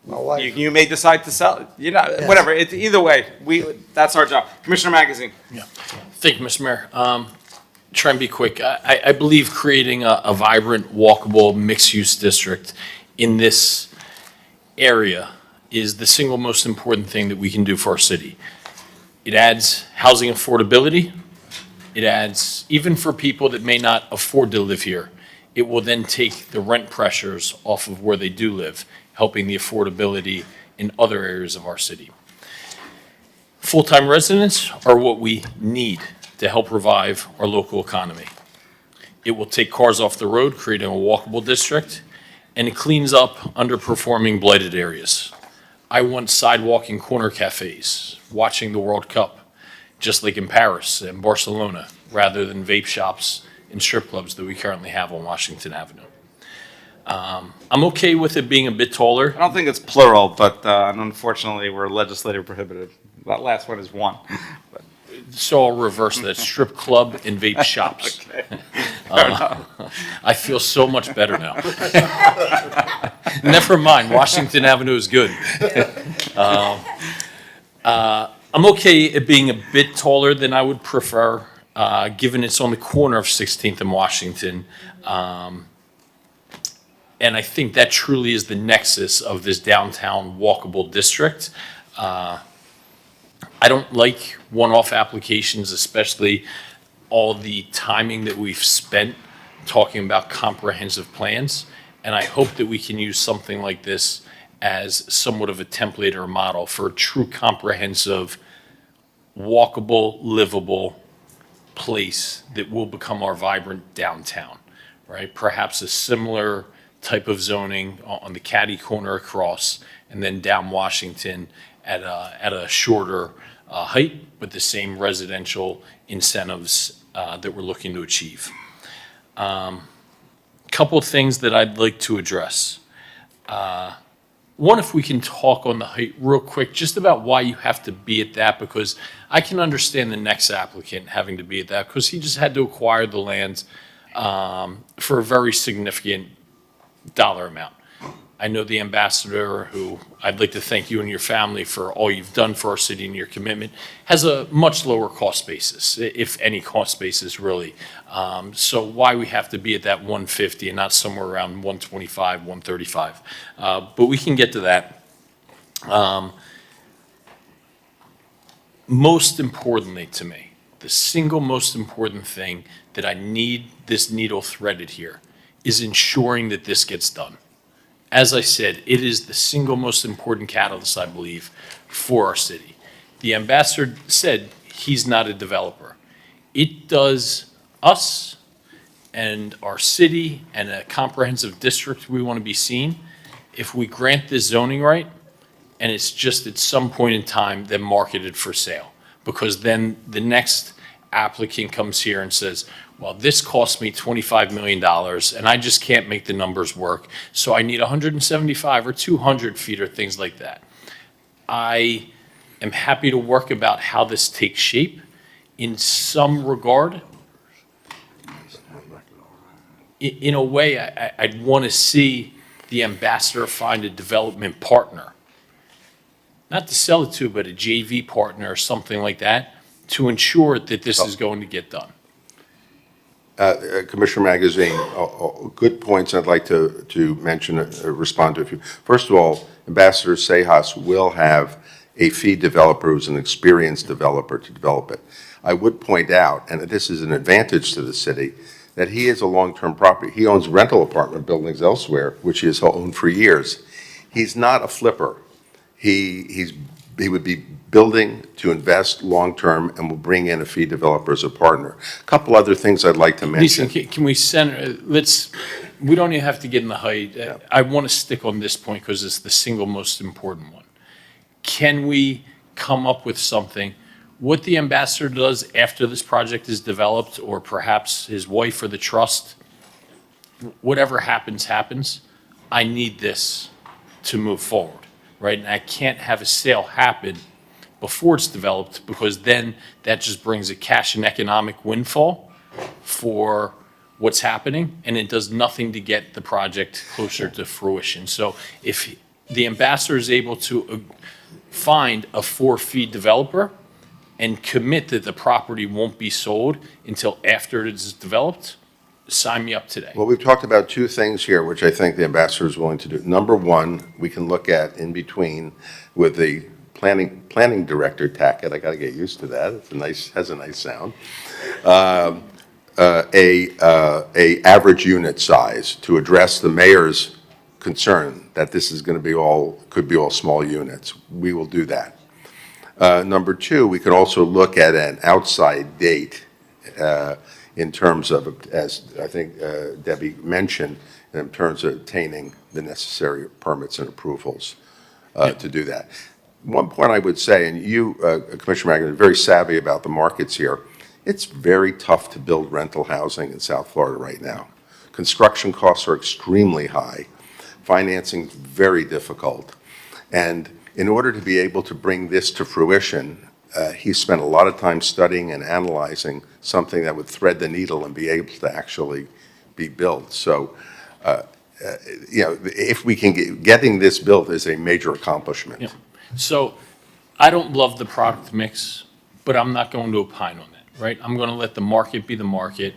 My wife. You may decide to sell it, whatever, either way, that's our job. Commissioner Magazine. Yeah. Thank you, Mr. Mayor. Try and be quick. I believe creating a vibrant, walkable, mixed-use district in this area is the single most important thing that we can do for our city. It adds housing affordability. It adds, even for people that may not afford to live here, it will then take the rent pressures off of where they do live, helping the affordability in other areas of our city. Full-time residents are what we need to help revive our local economy. It will take cars off the road, creating a walkable district, and it cleans up underperforming blighted areas. I want sidewalking corner cafes, watching the World Cup, just like in Paris and Barcelona, rather than vape shops and strip clubs that we currently have on Washington Avenue. I'm okay with it being a bit taller. I don't think it's plural, but unfortunately, we're legislative prohibited. That last one is one. But So I'll reverse that, strip club and vape shops. I feel so much better now. Never mind, Washington Avenue is good. I'm okay it being a bit taller than I would prefer, given it's on the corner of 16th and Washington. And I think that truly is the nexus of this downtown walkable district. I don't like one-off applications, especially all the timing that we've spent talking about comprehensive plans. And I hope that we can use something like this as somewhat of a template or a model for a true comprehensive, walkable, livable place that will become our vibrant downtown, right? Perhaps a similar type of zoning on the catty corner across, and then down Washington at a shorter height, but the same residential incentives that we're looking to achieve. Couple of things that I'd like to address. One, if we can talk on the height real quick, just about why you have to be at that, because I can understand the next applicant having to be at that, because he just had to acquire the land for a very significant dollar amount. I know the ambassador, who I'd like to thank you and your family for all you've done for our city and your commitment, has a much lower cost basis, if any cost basis really. So why we have to be at that 150 and not somewhere around 125, 135. But we can get to that. Most importantly to me, the single most important thing that I need this needle threaded here is ensuring that this gets done. As I said, it is the single most important catalyst, I believe, for our city. The ambassador said he's not a developer. It does us and our city and a comprehensive district we want to be seen if we grant this zoning right and it's just at some point in time then marketed for sale. Because then the next applicant comes here and says, well, this cost me $25 million and I just can't make the numbers work. So I need 175 or 200 feet or things like that. I am happy to work about how this takes shape. In some regard, in a way, I'd want to see the ambassador find a development partner. Not to sell it to, but a JV partner or something like that to ensure that this is going to get done. Commissioner Magazine, good points I'd like to mention, respond to a few. First of all, Ambassador Sejas will have a fee developer who's an experienced developer to develop it. I would point out, and this is an advantage to the city, that he is a long-term property. He owns rental apartment buildings elsewhere, which he has owned for years. He's not a flipper. He would be building to invest long-term and will bring in a fee developer as a partner. A couple other things I'd like to mention. Listen, can we center, we don't even have to get in the height. I want to stick on this point because it's the single most important one. Can we come up with something, what the ambassador does after this project is developed, or perhaps his wife or the trust, whatever happens, happens. I need this to move forward, right? And I can't have a sale happen before it's developed, because then that just brings a cash and economic windfall for what's happening, and it does nothing to get the project closer to fruition. So if the ambassador is able to find a for-fee developer and commit that the property won't be sold until after it is developed, sign me up today. Well, we've talked about two things here, which I think the ambassador is willing to do. Number one, we can look at in between with the planning director tacket. I got to get used to that. It's has a nice sound. A average unit size to address the mayor's concern that this is going to be could be all small units. We will do that. Number two, we could also look at an outside date in terms of, as I think Debbie mentioned, in terms of obtaining the necessary permits and approvals to do that. One point I would say, and you, Commissioner Magnin, are very savvy about the markets here, it's very tough to build rental housing in South Florida right now. Construction costs are extremely high. Financing very difficult. And in order to be able to bring this to fruition, he spent a lot of time studying and analyzing something that would thread the needle and be able to actually be built. So, if we can getting this built is a major accomplishment. Yeah. So I don't love the product mix, but I'm not going to opine on that, right? I'm going to let the market be the market.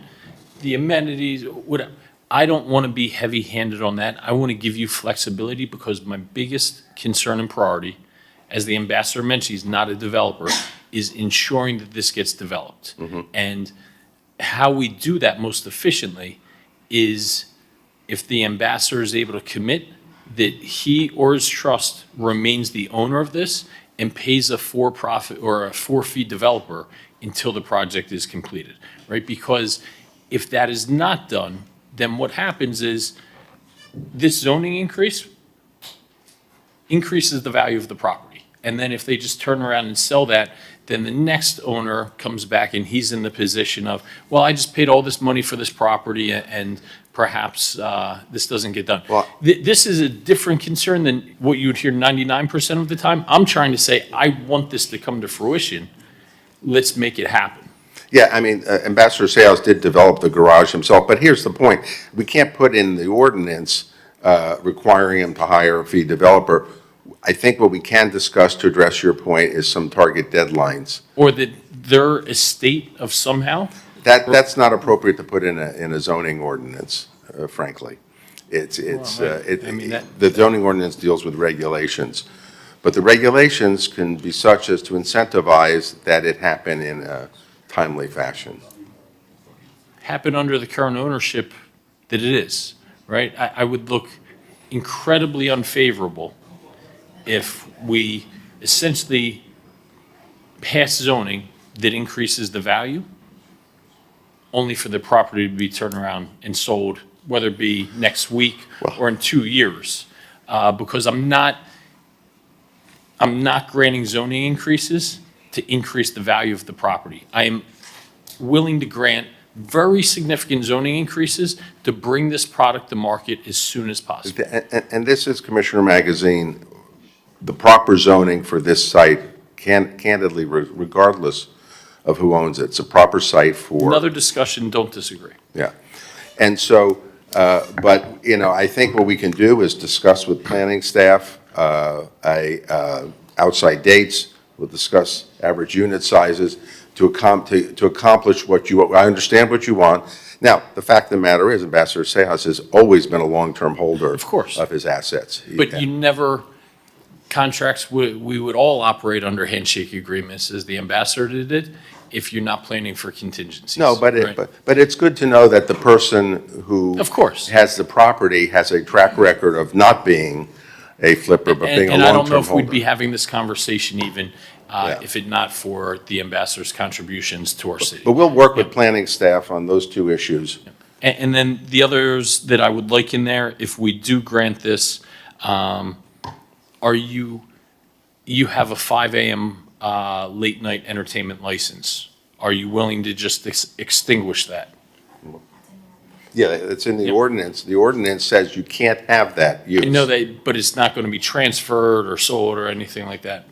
The amenities, whatever. I don't want to be heavy-handed on that. I want to give you flexibility, because my biggest concern and priority, as the ambassador mentioned, he's not a developer, is ensuring that this gets developed. Mm-hmm. And how we do that most efficiently is if the ambassador is able to commit that he or his trust remains the owner of this and pays a for-profit or a for-fee developer until the project is completed, right? Because if that is not done, then what happens is this zoning increases the value of the property. And then if they just turn around and sell that, then the next owner comes back and he's in the position of, well, I just paid all this money for this property and perhaps this doesn't get done. Well, This is a different concern than what you would hear 99% of the time. I'm trying to say, I want this to come to fruition. Let's make it happen. Yeah, I mean, Ambassador Sayles did develop the garage himself, but here's the point. We can't put in the ordinance requiring him to hire a fee developer. I think what we can discuss to address your point is some target deadlines. Or that their estate of somehow? That's not appropriate to put in a zoning ordinance, frankly. The zoning ordinance deals with regulations. But the regulations can be such as to incentivize that it happen in a timely fashion. Happen under the current ownership that it is, right? I would look incredibly unfavorable if we essentially pass zoning that increases the value, only for the property to be turned around and sold, whether it be next week or in 2 years. Because I'm not granting zoning increases to increase the value of the property. I am willing to grant very significant zoning increases to bring this product to market as soon as possible. And this is, Commissioner Magazine, the proper zoning for this site, candidly, regardless of who owns it. It's a proper site for. Another discussion, don't disagree. Yeah. And so, but, you know, I think what we can do is discuss with planning staff, outside dates. We'll discuss average unit sizes to accomplish what I understand what you want. Now, the fact of the matter is, Ambassador Sejas has always been a long-term holder. Of course. Of his assets. But you never, contracts, we would all operate under handshake agreements, as the ambassador did, if you're not planning for contingencies. No, but right? but it's good to know that the person who. Of course. Has the property has a track record of not being a flipper, but being a long-term holder. And I don't know if we'd be having this conversation even if it not for the ambassador's contributions to our city. But we'll work with planning staff on those two issues. And then the others that I would like in there, if we do grant this, you have a 5 a.m. Late night entertainment license. Are you willing to just extinguish that? Yeah, it's in the ordinance. The ordinance says you can't have that use. I know that, but it's not going to be transferred or sold or anything like that.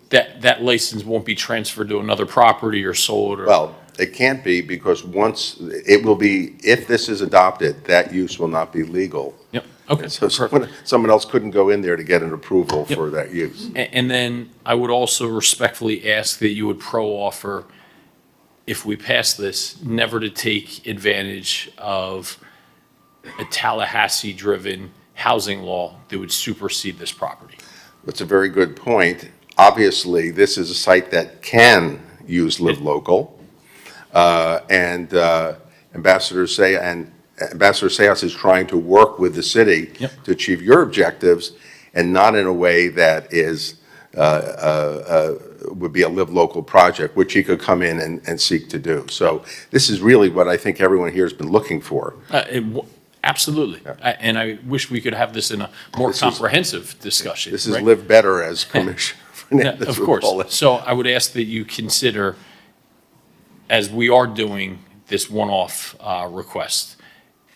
That license won't be transferred to another property or sold or. Well, it can't be because once, it will be, if this is adopted, that use will not be legal. Yep, okay. So someone else couldn't go in there to get an approval for that use. And then I would also respectfully ask that you would pro-offer, if we pass this, never to take advantage of a Tallahassee-driven housing law that would supersede this property. That's a very good point. Obviously, this is a site that can use Live Local. And Ambassador Sejas is trying to work with the city to achieve your objectives, and not in a way that is would be a Live Local project, which he could come in and seek to do. So this is really what I think everyone here has been looking for. Absolutely. And I wish we could have this in a more comprehensive discussion. This is right? Live Better, as Commissioner Fernandez Of would course. call it. So I would ask that you consider, as we are doing this one-off request,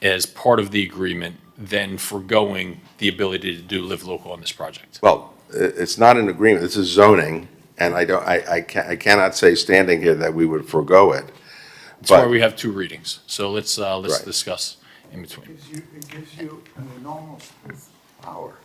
as part of the agreement, then foregoing the ability to do Live Local on this project. Well, it's not an agreement, this is zoning, and I cannot say standing here that we would forego it. That's why we have 2 readings. So let's discuss in between. It gives you an enormous power.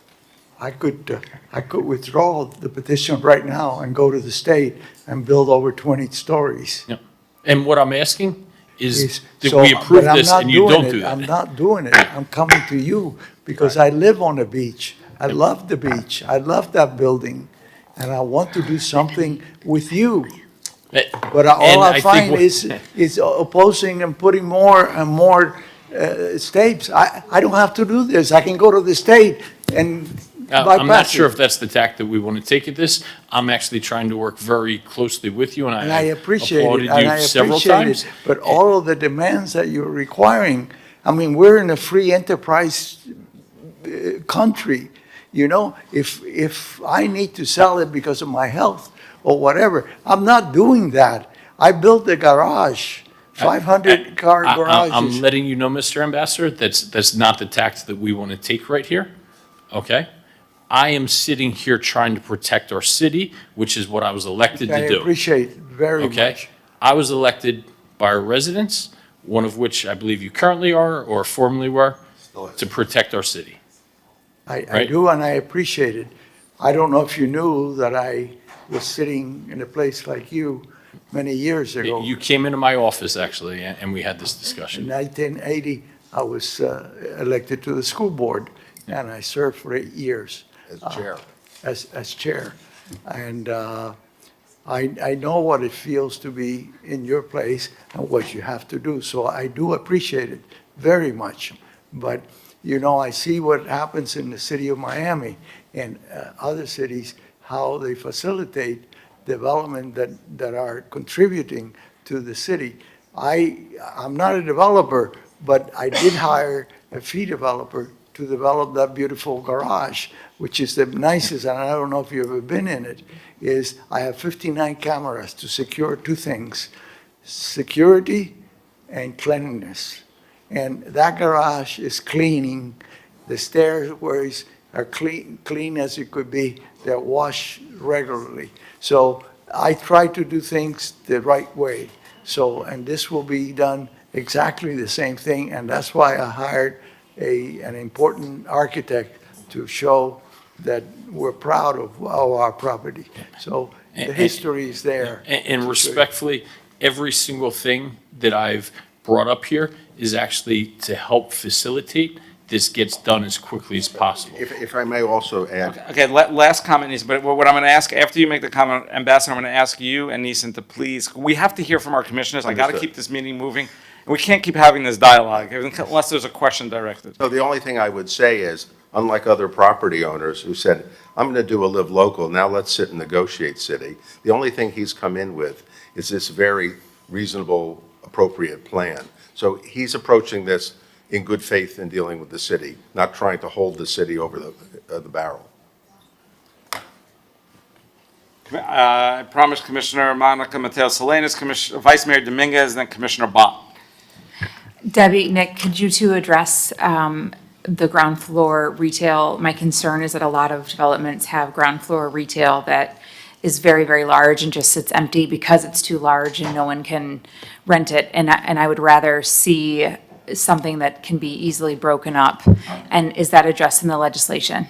I could withdraw the petition right now and go to the state and build over 20 stories. Yeah. And what I'm asking is that So, we approve but I'm this not and you doing don't it. do that. I'm not doing it. I'm coming to you because I live on the beach. I love the beach. I love that building. And I want to do something with you. But all I find is opposing and putting more and more steps. I don't have to do this. I can go to the state and bypass I'm not sure it. if that's the tack that we want to take at this. I'm actually trying to work very closely with you, and And I appreciate applauded it, and you I several appreciate times. it. But all of the demands that you're requiring, I mean, we're in a free enterprise country, you know? If I need to sell it because of my health or whatever, I'm not doing that. I built a garage, 500-car garages. I'm letting you know, Mr. Ambassador, that's not the tact that we want to take right here, okay? I am sitting here trying to protect our city, which is what I was elected to do. I appreciate very Okay? much. I was elected by our residents, one of which I believe you currently are or formerly were, to protect our city. I Right. do, and I appreciate it. I don't know if you knew that I was sitting in a place like you many years ago. You came into my office, actually, and we had this In discussion. 1980, I was elected to the school board, and I served for 8 years. As chair. as chair. And I know what it feels to be in your place and what you have to do. So I do appreciate it very much. But, you know, I see what happens in the city of Miami and other cities, how they facilitate development that are contributing to the city. I'm not a developer, but I did hire a fee developer to develop that beautiful garage, which is the nicest, and I don't know if you've ever been in it, is I have 59 cameras to secure two things, security and cleanliness. And that garage is cleaning, the stairways are clean as it could be, they're washed regularly. So I try to do things the right way. So, and this will be done exactly the same thing, and that's why I hired an important architect to show that we're proud of our property. So the history is there. And respectfully, every single thing that I've brought up here is actually to help facilitate this gets done as quickly as possible. If I may also add. Okay, last comment is, but what I'm going to ask, after you make the comment, Ambassador, I'm going to ask you and Neeson to please, we have to hear from our commissioners. I got to Understood. keep this meeting moving. And we can't keep having this dialogue unless there's a question directed. So the only thing I would say is, unlike other property owners who said, I'm going to do a live local, now let's sit and negotiate city, the only thing he's come in with is this very reasonable, appropriate plan. So he's approaching this in good faith in dealing with the city, not trying to hold the city over the barrel. I promised Commissioner Monica Mateo Salinas, Vice Mayor Dominguez, then Commissioner Bott. Debbie, Nick, could you two address the ground floor retail? My concern is that a lot of developments have ground floor retail that is very, very large and just sits empty because it's too large and no one can rent it. And I would rather see something that can be easily broken up. And is that addressed in the legislation?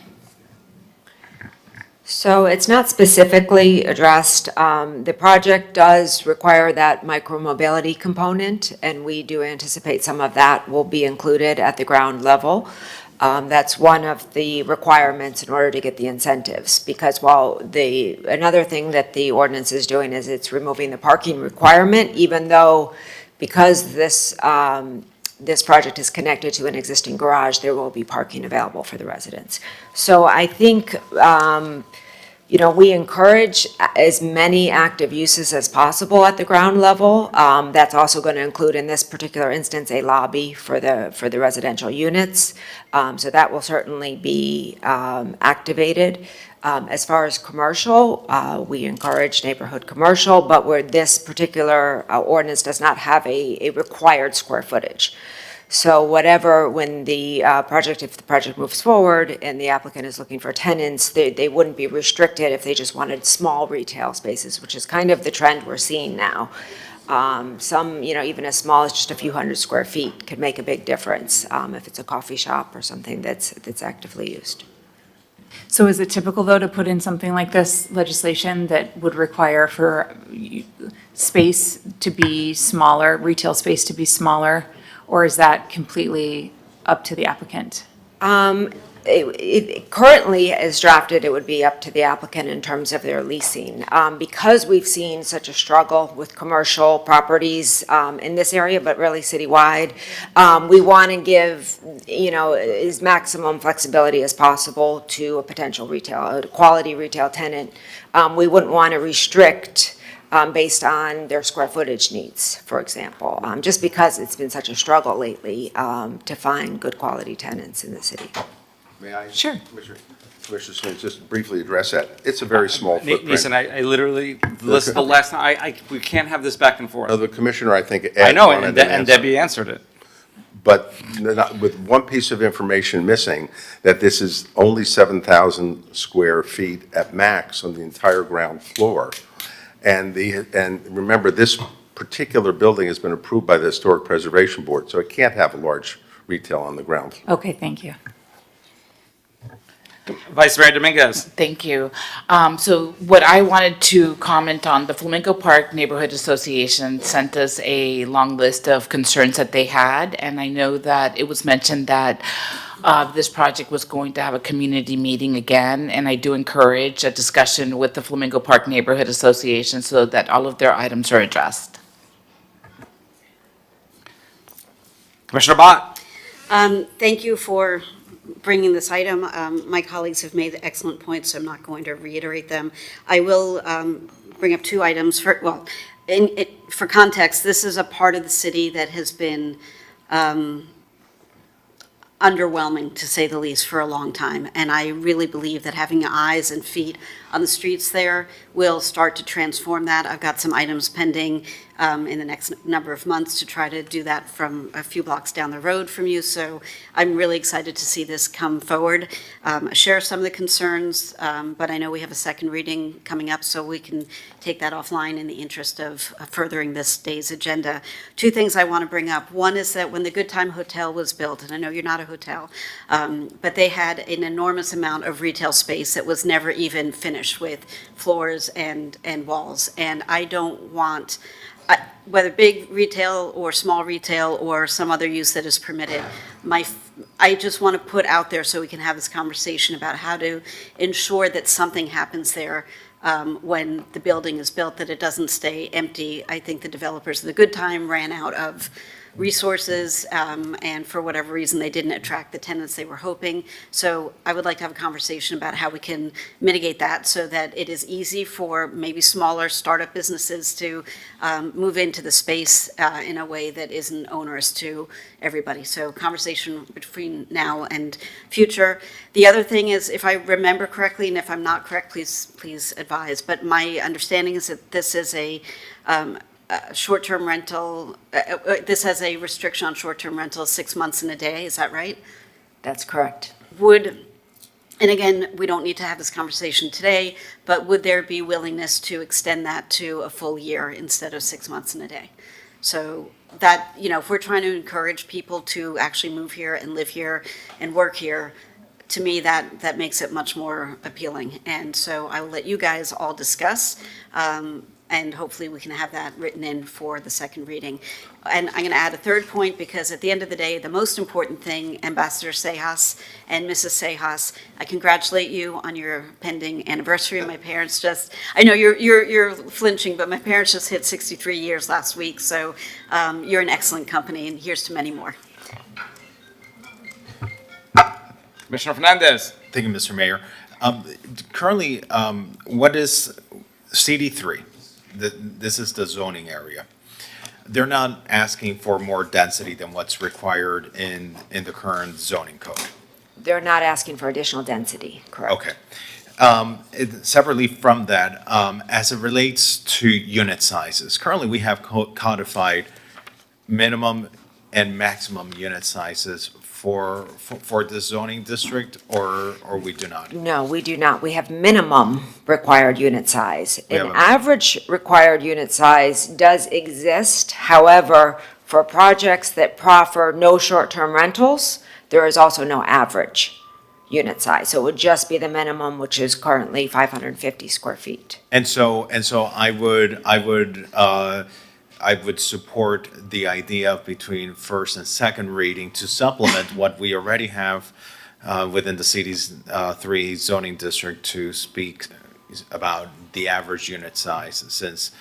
So it's not specifically addressed. The project does require that micromobility component, and we do anticipate some of that will be included at the ground level. That's one of the requirements in order to get the incentives, because while another thing that the ordinance is doing is it's removing the parking requirement, even though because this project is connected to an existing garage, there will be parking available for the residents. So I think, we encourage as many active uses as possible at the ground level. That's also going to include, in this particular instance, a lobby for the residential units. So that will certainly be activated. As far as commercial, we encourage neighborhood commercial, but where this particular ordinance does not have a required square footage. So whatever, when the if the project moves forward and the applicant is looking for tenants, they wouldn't be restricted if they just wanted small retail spaces, which is kind of the trend we're seeing now. Some, even as small as just a few hundred square feet could make a big difference if it's a coffee shop or something that's actively used. So is it typical, though, to put in something like this legislation that would require for space to be smaller, retail space to be smaller, or is that completely up to the applicant? Currently, as drafted, it would be up to the applicant in terms of their leasing. Because we've seen such a struggle with commercial properties in this area, but really citywide, we want to give, as maximum flexibility as possible to a potential a quality retail tenant. We wouldn't want to restrict based on their square footage needs, for example, just because it's been such a struggle lately to find good quality tenants in the city. May I? Sure. Commissioner Smith, just briefly address that. It's a very small footprint. Listen, I literally, this is the last time, we can't have this back and forth. No, the commissioner, I think, I know, wanted and an answer. Debbie answered it. But with one piece of information missing, that this is only 7,000 square feet at max on the entire ground floor. And remember, this particular building has been approved by the Historic Preservation Board, so it can't have a large retail on the ground floor. Okay, thank you. Vice Mayor Dominguez. Thank you. So what I wanted to comment on, the Flamenco Park Neighborhood Association sent us a long list of concerns that they had, and I know that it was mentioned that this project was going to have a community meeting again, and I do encourage a discussion with the Flamingo Park Neighborhood Association so that all of their items are addressed. Commissioner Bott? Thank you for bringing this item. My colleagues have made excellent points, so I'm not going to reiterate them. I will bring up two items. For context, this is a part of the city that has been underwhelming, to say the least, for a long time. And I really believe that having eyes and feet on the streets there will start to transform that. I've got some items pending in the next number of months to try to do that from a few blocks down the road from you. So I'm really excited to see this come forward. Share some of the concerns, but I know we have a second reading coming up, so we can take that offline in the interest of furthering this day's agenda. Two things I want to bring up. One is that when the Good Time Hotel was built, and I know you're not a hotel, but they had an enormous amount of retail space that was never even finished with floors and walls. And I don't want, whether big retail or small retail or some other use that is permitted, I just want to put out there so we can have this conversation about how to ensure that something happens there when the building is built, that it doesn't stay empty. I think the developers of the Good Time ran out of resources, and for whatever reason, they didn't attract the tenants they were hoping. So I would like to have a conversation about how we can mitigate that so that it is easy for maybe smaller startup businesses to move into the space in a way that isn't onerous to everybody. So conversation between now and future. The other thing is, if I remember correctly, and if I'm not correct, please advise, but my understanding is that this is a short-term rental, this has a restriction on short-term rental, 6 months and a day, is that right? That's correct. And again, we don't need to have this conversation today, but would there be willingness to extend that to a full year instead of 6 months and a day? So that, if we're trying to encourage people to actually move here and live here and work here, to me, that makes it much more appealing. And so I will let you guys all discuss, and hopefully we can have that written in for the second reading. And I'm going to add a third point, because at the end of the day, the most important thing, Ambassador Sejas and Mrs. Sejas, I congratulate you on your pending anniversary. My parents I know you're flinching, but my parents just hit 63 years last week, so you're an excellent company, and here's to many more. Commissioner Fernandez? Thank you, Mr. Mayor. Currently, what is CD3? This is the zoning area. They're not asking for more density than what's required in the current zoning code. They're not asking for additional density, correct? Okay. Separately from that, as it relates to unit sizes, currently we have codified minimum and maximum unit sizes for the zoning district, or we do not? No, we do not. We have minimum required unit size. We have An a- average required unit size does exist. However, for projects that proffer no short-term rentals, there is also no average unit size. So it would just be the minimum, which is currently 550 square feet. And so I would support the idea of between first and second reading to supplement what we already have within the CD3 zoning district to speak about the average unit size, since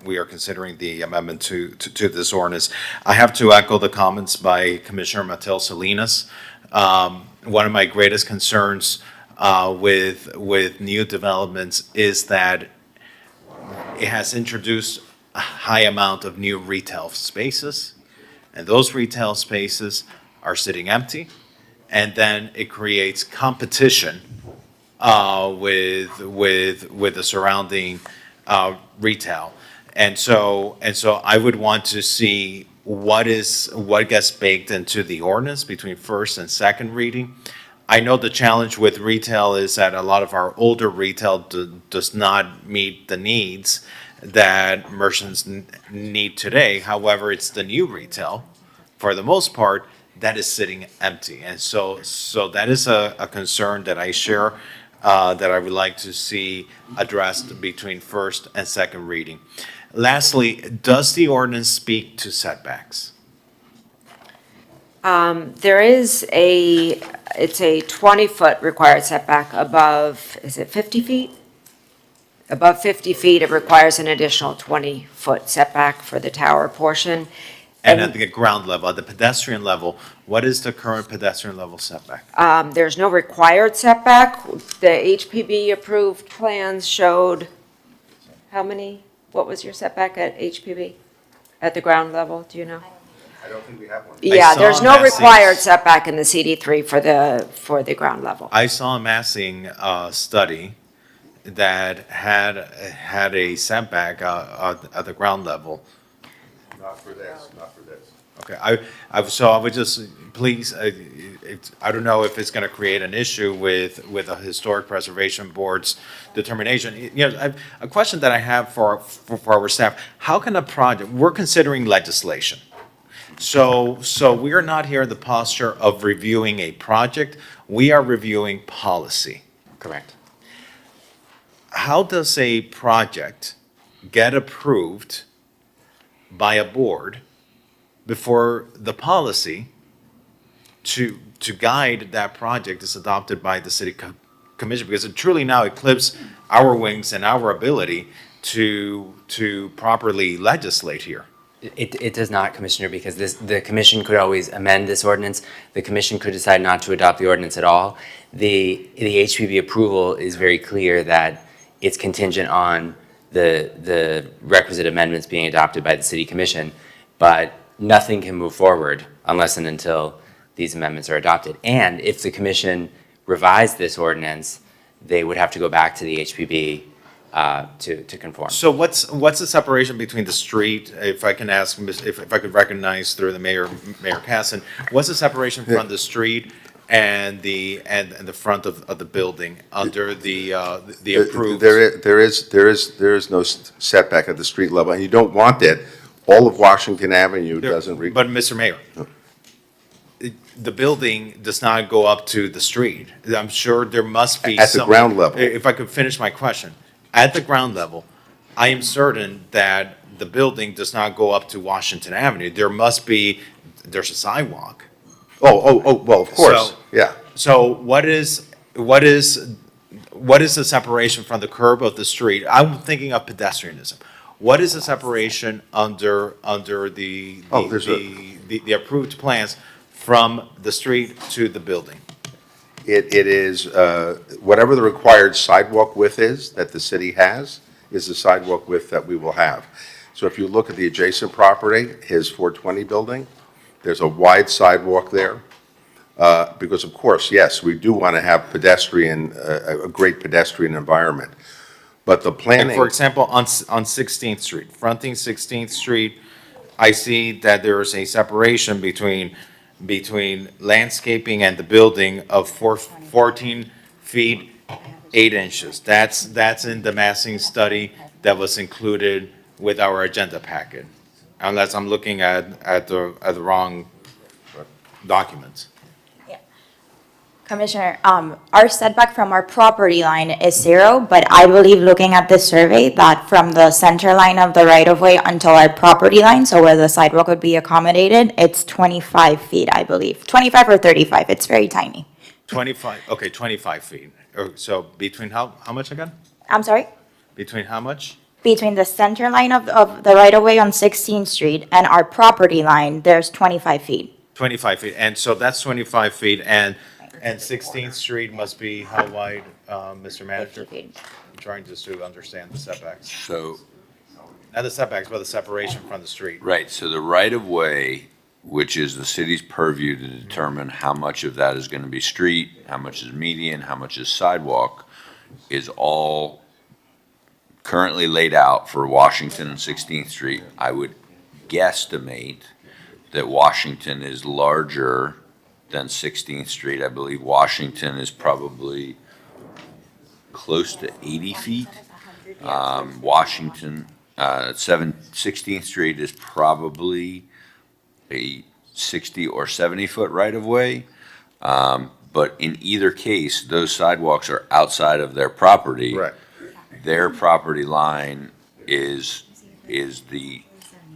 we are considering the amendment to this ordinance. I have to echo the comments by Commissioner Matel Salinas. One of my greatest concerns with new developments is that it has introduced a high amount of new retail spaces, and those retail spaces are sitting empty, and then it creates competition with the surrounding retail. And so I would want to see what gets baked into the ordinance between first and second reading. I know the challenge with retail is that a lot of our older retail does not meet the needs that merchants need today. However, it's the new retail, for the most part, that is sitting empty. And so that is a concern that I share, that I would like to see addressed between first and second reading. Lastly, does the ordinance speak to setbacks? There is it's a 20-foot required setback above, is it 50 feet? Above 50 feet, it requires an additional 20-foot setback for the tower portion. And at the ground level, at the pedestrian level, what is the current pedestrian level setback? There's no required setback. The HPB-approved plans showed, how many? What was your setback at HPB? At the ground level, do you know? I don't think we have one. Yeah, saw there's no Massey's- required setback in the CD3 for the ground level. I saw a Massing study that had a setback at the ground level. Not for this, not for this. Okay, so I would just, please, I don't know if it's going to create an issue with a historic preservation board's determination. You know, a question that I have for our staff, how can a project, we're considering legislation. So we are not here in the posture of reviewing a project, we are reviewing policy. Correct. How does a project get approved by a board before the policy to guide that project is adopted by the city commission? Because it truly now eclipses our wings and our ability to properly legislate here. It does not, Commissioner, because the commission could always amend this ordinance. The commission could decide not to adopt the ordinance at all. The HPB approval is very clear that it's contingent on the requisite amendments being adopted by the city commission, but nothing can move forward unless and until these amendments are adopted. And if the commission revised this ordinance, they would have to go back to the HPB to conform. So what's the separation between the street, if I can ask, if I could recognize through the Mayor Casson, what's the separation from the street and the front of the building under the approved? There is no setback at the street level, and you don't want it. All of Washington Avenue doesn't. But Mr. Mayor, the building does not go up to the street. I'm sure there must be At the some- ground level. If I could finish my question. At the ground level, I am certain that the building does not go up to Washington Avenue. There's a sidewalk. Oh, well, of course, So- yeah. So what is the separation from the curb of the street? I'm thinking of pedestrianism. What is the separation under the Oh, there's a- the approved plans from the street to the building? It is, whatever the required sidewalk width is that the city has, is the sidewalk width that we will have. So if you look at the adjacent property, his 420 building, there's a wide sidewalk there. Because of course, yes, we do want to have a great pedestrian environment. But the Like, planning. for example, on 16th Street, fronting 16th Street, I see that there is a separation between landscaping and the building of 14 feet, 8 inches. That's in the massing study that was included with our agenda packet, unless I'm looking at the wrong documents. Commissioner, our setback from our property line is 0, but I believe looking at this survey that from the center line of the right-of-way until our property line, so where the sidewalk would be accommodated, it's 25 feet, I believe. 25 or 35, it's very tiny. 25 feet. So between how much again? I'm sorry? Between how much? Between the center line of the right-of-way on 16th Street and our property line, there's 25 feet. 25 feet, and so that's 25 feet, and 16th Street must be how wide, Mr. Manager? 50 feet. I'm trying just to understand the setbacks. So, Not the setbacks, but the separation from the street. right, so the right-of-way, which is the city's purview to determine how much of that is going to be street, how much is median, how much is sidewalk, is all currently laid out for Washington and 16th Street. I would guesstimate that Washington is larger than 16th Street. I believe Washington is probably close to 80 feet. Washington, 16th Street is probably a 60 or 70 foot right of way. But in either case, those sidewalks are outside of their property. Right. Their property line is the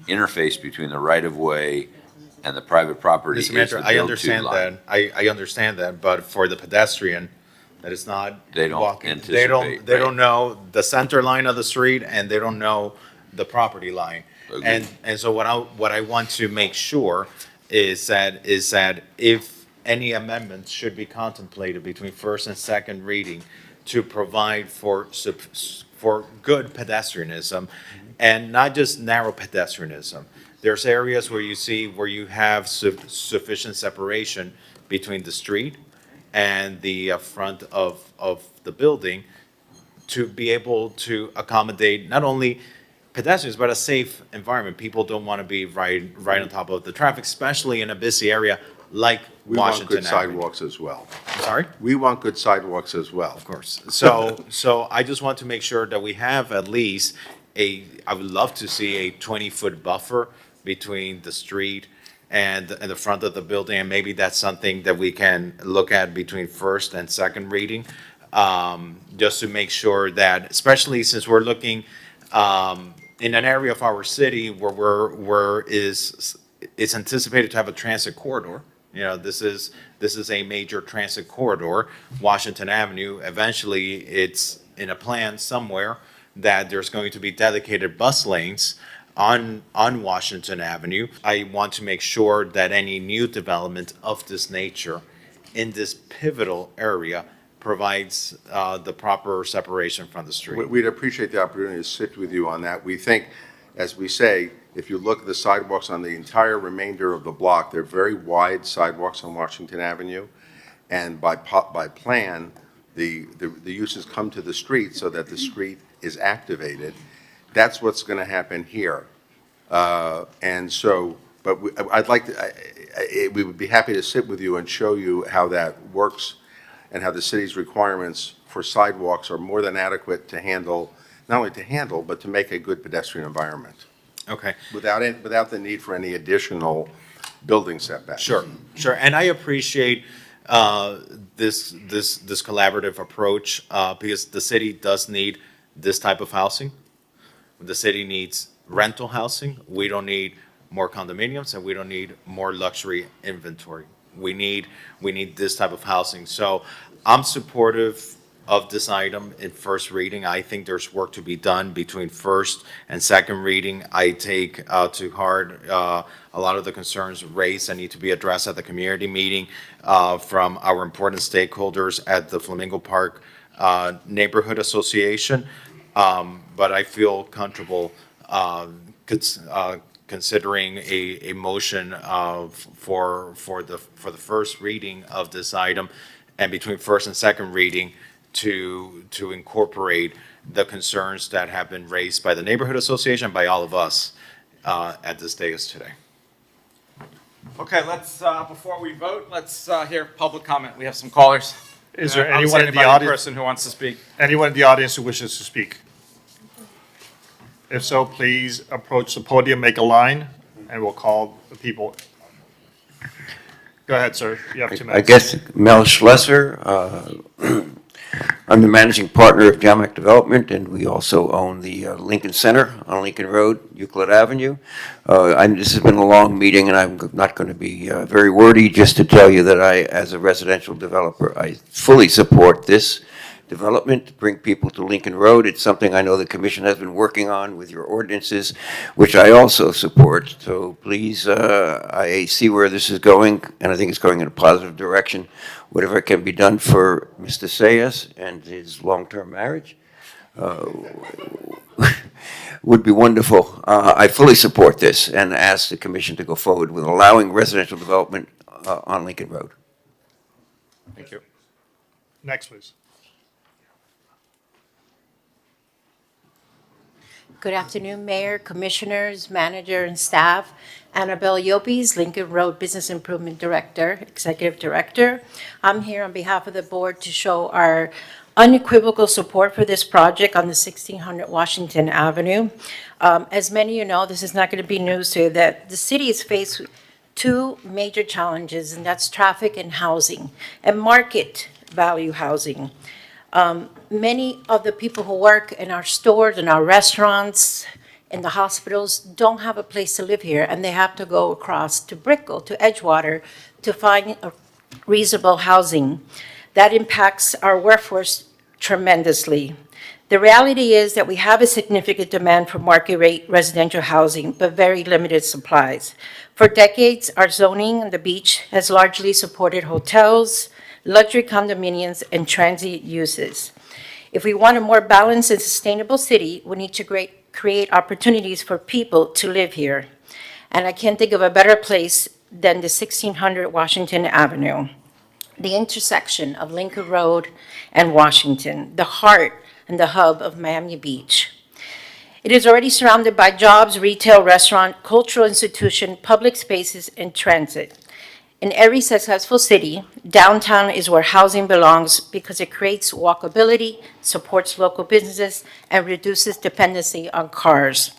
interface between the right of way and the private property is Mr. the Manager, I go-to understand line. that, I understand that, but for the pedestrian that is not They don't walking, anticipate, they right. don't know the center line of the street, and they don't know the property line. Agreed. And so what I want to make sure is that if any amendments should be contemplated between first and second reading to provide for good pedestrianism, and not just narrow pedestrianism. There's areas where you have sufficient separation between the street and the front of the building to be able to accommodate not only pedestrians, but a safe environment. People don't want to be right on top of the traffic, especially in a busy area like We want Washington good Avenue. sidewalks as well. Sorry? We want good sidewalks as well. Of course. So I just want to make sure that we have at least I would love to see a 20-foot buffer between the street and the front of the building, and maybe that's something that we can look at between first and second reading, just to make sure that, especially since we're looking in an area of our city where it's anticipated to have a transit corridor. You know, this is a major transit corridor, Washington Avenue. Eventually, it's in a plan somewhere that there's going to be dedicated bus lanes on Washington Avenue. I want to make sure that any new development of this nature in this pivotal area provides the proper separation from the street. We'd appreciate the opportunity to sit with you on that. We think, as we say, if you look at the sidewalks on the entire remainder of the block, they're very wide sidewalks on Washington Avenue. And by plan, the uses come to the street so that the street is activated. That's what's going to happen here. And so, but I'd like to, we would be happy to sit with you and show you how that works and how the city's requirements for sidewalks are more than adequate to handle, not only to handle, but to make a good pedestrian environment. Okay. Without the need for any additional building setbacks. Sure. And I appreciate this collaborative approach because the city does need this type of housing. The city needs rental housing. We don't need more condominiums, and we don't need more luxury inventory. We need this type of housing. So I'm supportive of this item in first reading. I think there's work to be done between first and second reading. I take to heart a lot of the concerns raised that need to be addressed at the community meeting from our important stakeholders at the Flamingo Park Neighborhood Association. But I feel comfortable considering a motion for the first reading of this item, and between first and second reading to incorporate the concerns that have been raised by the Neighborhood Association, by all of us at this dais today. Okay, let's, before we vote, let's hear public comment. We have some callers. Is there I don't see anyone in the anybody audience? person who wants to speak? Anyone in the audience who wishes to speak? If so, please approach the podium, make a line, and we'll call the people. Go ahead, sir. You have 2 minutes. I guess Mel Schlesser, I'm the managing partner of Jamac Development, and we also own the Lincoln Center on Lincoln Road, Euclid Avenue. This has been a long meeting, and I'm not going to be very wordy, just to tell you that I, as a residential developer, I fully support this development to bring people to Lincoln Road. It's something I know the commission has been working on with your ordinances, which I also support. So please, I see where this is going, and I think it's going in a positive direction. Whatever can be done for Mr. Sayas and his long-term marriage would be wonderful. I fully support this and ask the commission to go forward with allowing residential development on Lincoln Road. Thank you. Next, please. Good afternoon, Mayor, Commissioners, Manager, and staff. Annabelle Yopes, Lincoln Road Business Improvement Director, Executive Director. I'm here on behalf of the board to show our unequivocal support for this project on the 1600 Washington Avenue. As many of you know, this is not going to be news to you, that the city is faced with 2 major challenges, and that's traffic and housing, and market value housing. Many of the people who work in our stores and our restaurants and the hospitals don't have a place to live here, and they have to go across to Brickell, to Edgewater, to find a reasonable housing. That impacts our workforce tremendously. The reality is that we have a significant demand for market rate residential housing, but very limited supplies. For decades, our zoning on the beach has largely supported hotels, luxury condominiums, and transient uses. If we want a more balanced and sustainable city, we need to create opportunities for people to live here. And I can't think of a better place than the 1600 Washington Avenue, the intersection of Lincoln Road and Washington, the heart and the hub of Miami Beach. It is already surrounded by jobs, retail, restaurant, cultural institution, public spaces, and transit. In every successful city, downtown is where housing belongs because it creates walkability, supports local businesses, and reduces dependency on cars.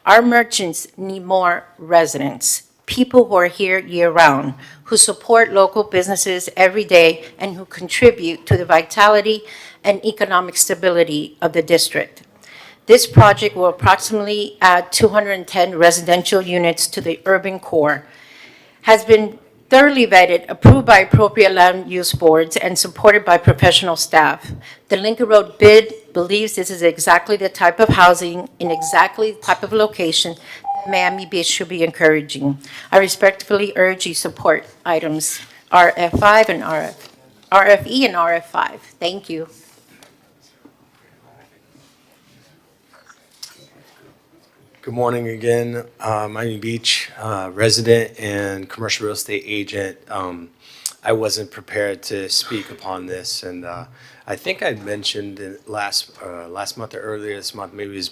Our merchants need more residents, people who are here year-round, who support local businesses every day and who contribute to the vitality and economic stability of the district. This project will approximately add 210 residential units to the urban core, has been thoroughly vetted, approved by appropriate land use boards, and supported by professional staff. The Lincoln Road bid believes this is exactly the type of housing in exactly the type of location that Miami Beach should be encouraging. I respectfully urge you support items RF5 and RFE and RF5. Thank you. Good morning again. Miami Beach resident and commercial real estate agent. I wasn't prepared to speak upon this, and I think I mentioned it last month or earlier this month, maybe it was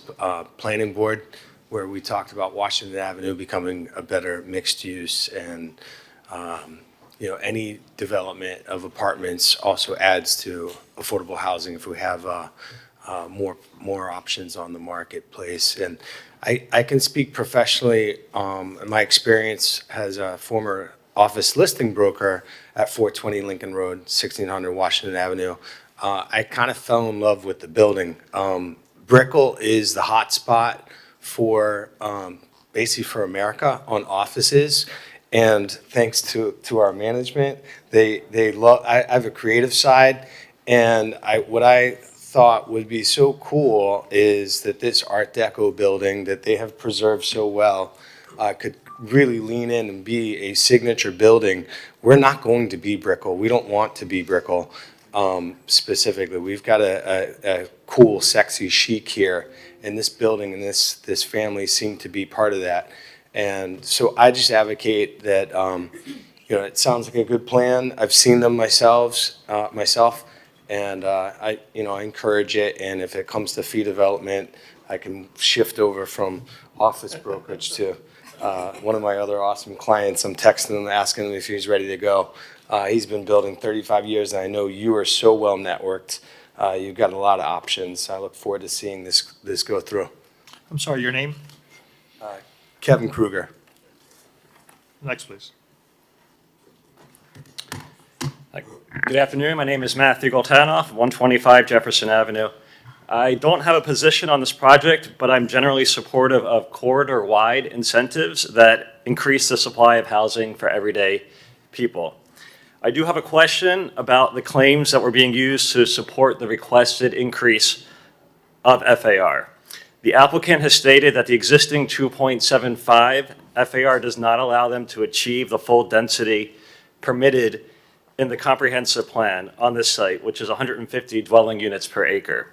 planning board, where we talked about Washington Avenue becoming a better mixed use, and any development of apartments also adds to affordable housing if we have more options on the marketplace. And I can speak professionally, in my experience as a former office listing broker at 420 Lincoln Road, 1600 Washington Avenue. I kind of fell in love with the building. Brickell is the hot spot for basically for America on offices. And thanks to our management, they love, I have a creative side, and what I thought would be so cool is that this Art Deco building that they have preserved so well could really lean in and be a signature building. We're not going to be Brickell. We don't want to be Brickell specifically. We've got a cool, sexy chic here, and this building and this family seem to be part of that. And so I just advocate that, it sounds like a good plan. I've seen them myself. And I encourage it, and if it comes to fee development, I can shift over from office brokerage to one of my other awesome clients. I'm texting him, asking him if he's ready to go. He's been building 35 years, and I know you are so well networked. You've got a lot of options. I look forward to seeing this go through. I'm sorry, your name? Kevin Kruger. Next, please. Good afternoon. My name is Matthew Goltanoff, 125 Jefferson Avenue. I don't have a position on this project, but I'm generally supportive of corridor-wide incentives that increase the supply of housing for everyday people. I do have a question about the claims that were being used to support the requested increase of FAR. The applicant has stated that the existing 2.75 FAR does not allow them to achieve the full density permitted in the comprehensive plan on this site, which is 150 dwelling units per acre,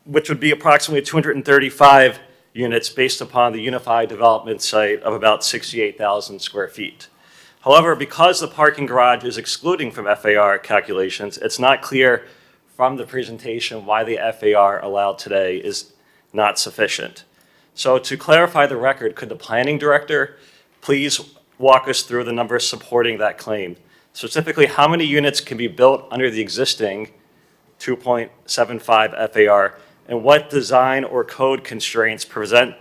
which would be approximately 235 units based upon the unified development site of about 68,000 square feet. However, because the parking garage is excluding from FAR calculations, it's not clear from the presentation why the FAR allowed today is not sufficient. So to clarify the record, could the planning director please walk us through the numbers supporting that claim? Specifically, how many units can be built under the existing 2.75 FAR, and what design or code constraints prevent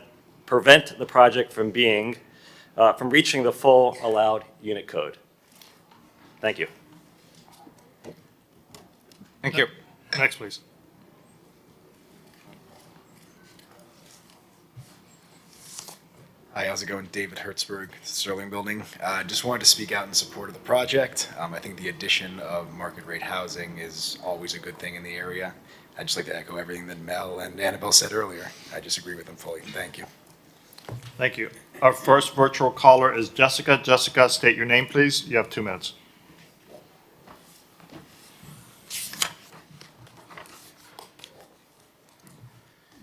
the project from reaching the full allowed unit code? Thank you. Thank you. Next, please. Hi, how's it going? David Hertzberg, Sterling Building. Just wanted to speak out in support of the project. I think the addition of market rate housing is always a good thing in the area. I'd just like to echo everything that Mel and Annabelle said earlier. I just agree with them fully. Thank you. Thank you. Our first virtual caller is Jessica. Jessica, state your name, please. You have 2 minutes.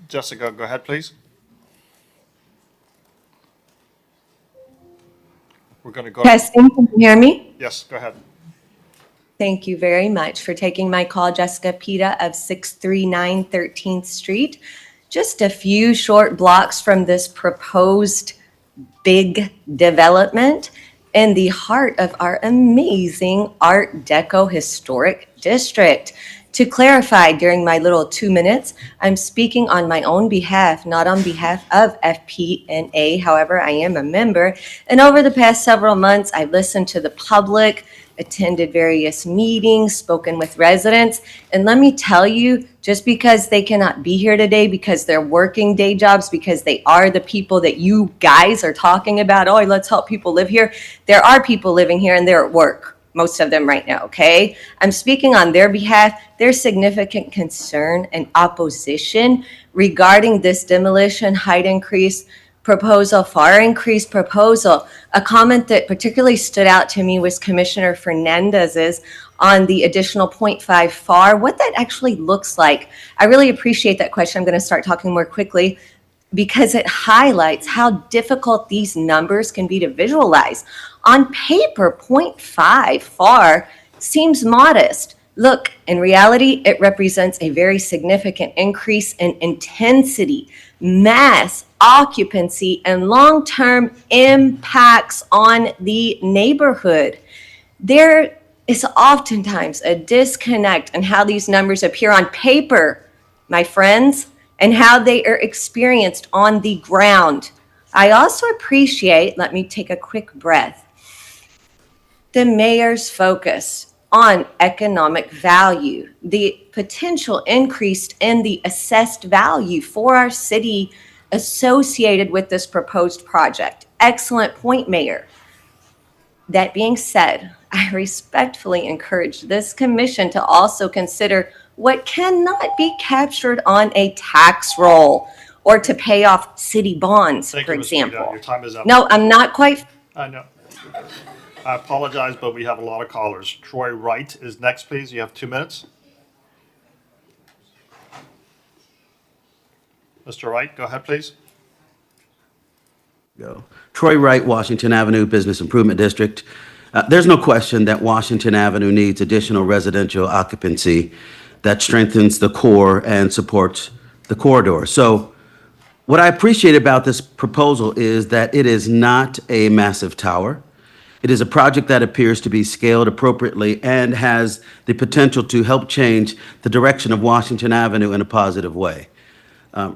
Jessica, go ahead, please. We're going to go. Testing, can you hear me? Yes, go ahead. Thank you very much for taking my call, Jessica Pita of 639 13th Street. Just a few short blocks from this proposed big development in the heart of our amazing Art Deco historic district. To clarify, during my little 2 minutes, I'm speaking on my own behalf, not on behalf of FP&A. However, I am a member. And over the past several months, I've listened to the public, attended various meetings, spoken with residents. And let me tell you, just because they cannot be here today, because they're working day jobs, because they are the people that you guys are talking about, oh, let's help people live here. There are people living here and they're at work. Most of them right now, okay? I'm speaking on their behalf. There's significant concern and opposition regarding this demolition height increase proposal, far increased proposal. A comment that particularly stood out to me was Commissioner Fernandez's on the additional 0.5 FAR, what that actually looks like. I really appreciate that question. I'm going to start talking more quickly because it highlights how difficult these numbers can be to visualize. On paper, 0.5 FAR seems modest. Look, in reality, it represents a very significant increase in intensity, mass, occupancy, and long-term impacts on the neighborhood. There is oftentimes a disconnect in how these numbers appear on paper, my friends, and how they are experienced on the ground. I also appreciate, let me take a quick breath, the mayor's focus on economic value, the potential increase in the assessed value for our city associated with this proposed project. Excellent point, Mayor. That being said, I respectfully encourage this commission to also consider what cannot be captured on a tax roll or to pay off city bonds, Thank for you, Ms. Pita. example. Your time is up. No, I'm not quite. I know. I apologize, but we have a lot of callers. Troy Wright is next, please. You have 2 minutes. Mr. Wright, go ahead, please. Go. Troy Wright, Washington Avenue Business Improvement District. There's no question that Washington Avenue needs additional residential occupancy that strengthens the core and supports the corridor. So what I appreciate about this proposal is that it is not a massive tower. It is a project that appears to be scaled appropriately and has the potential to help change the direction of Washington Avenue in a positive way.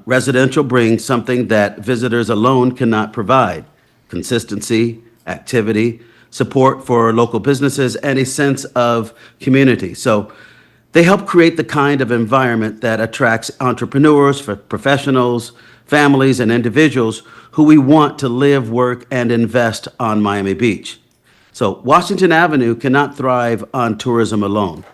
Residential brings something that visitors alone cannot provide: consistency, activity, support for local businesses, and a sense of community. So they help create the kind of environment that attracts entrepreneurs, professionals, families, and individuals who we want to live, work, and invest on Miami Beach. So Washington Avenue cannot thrive on tourism alone.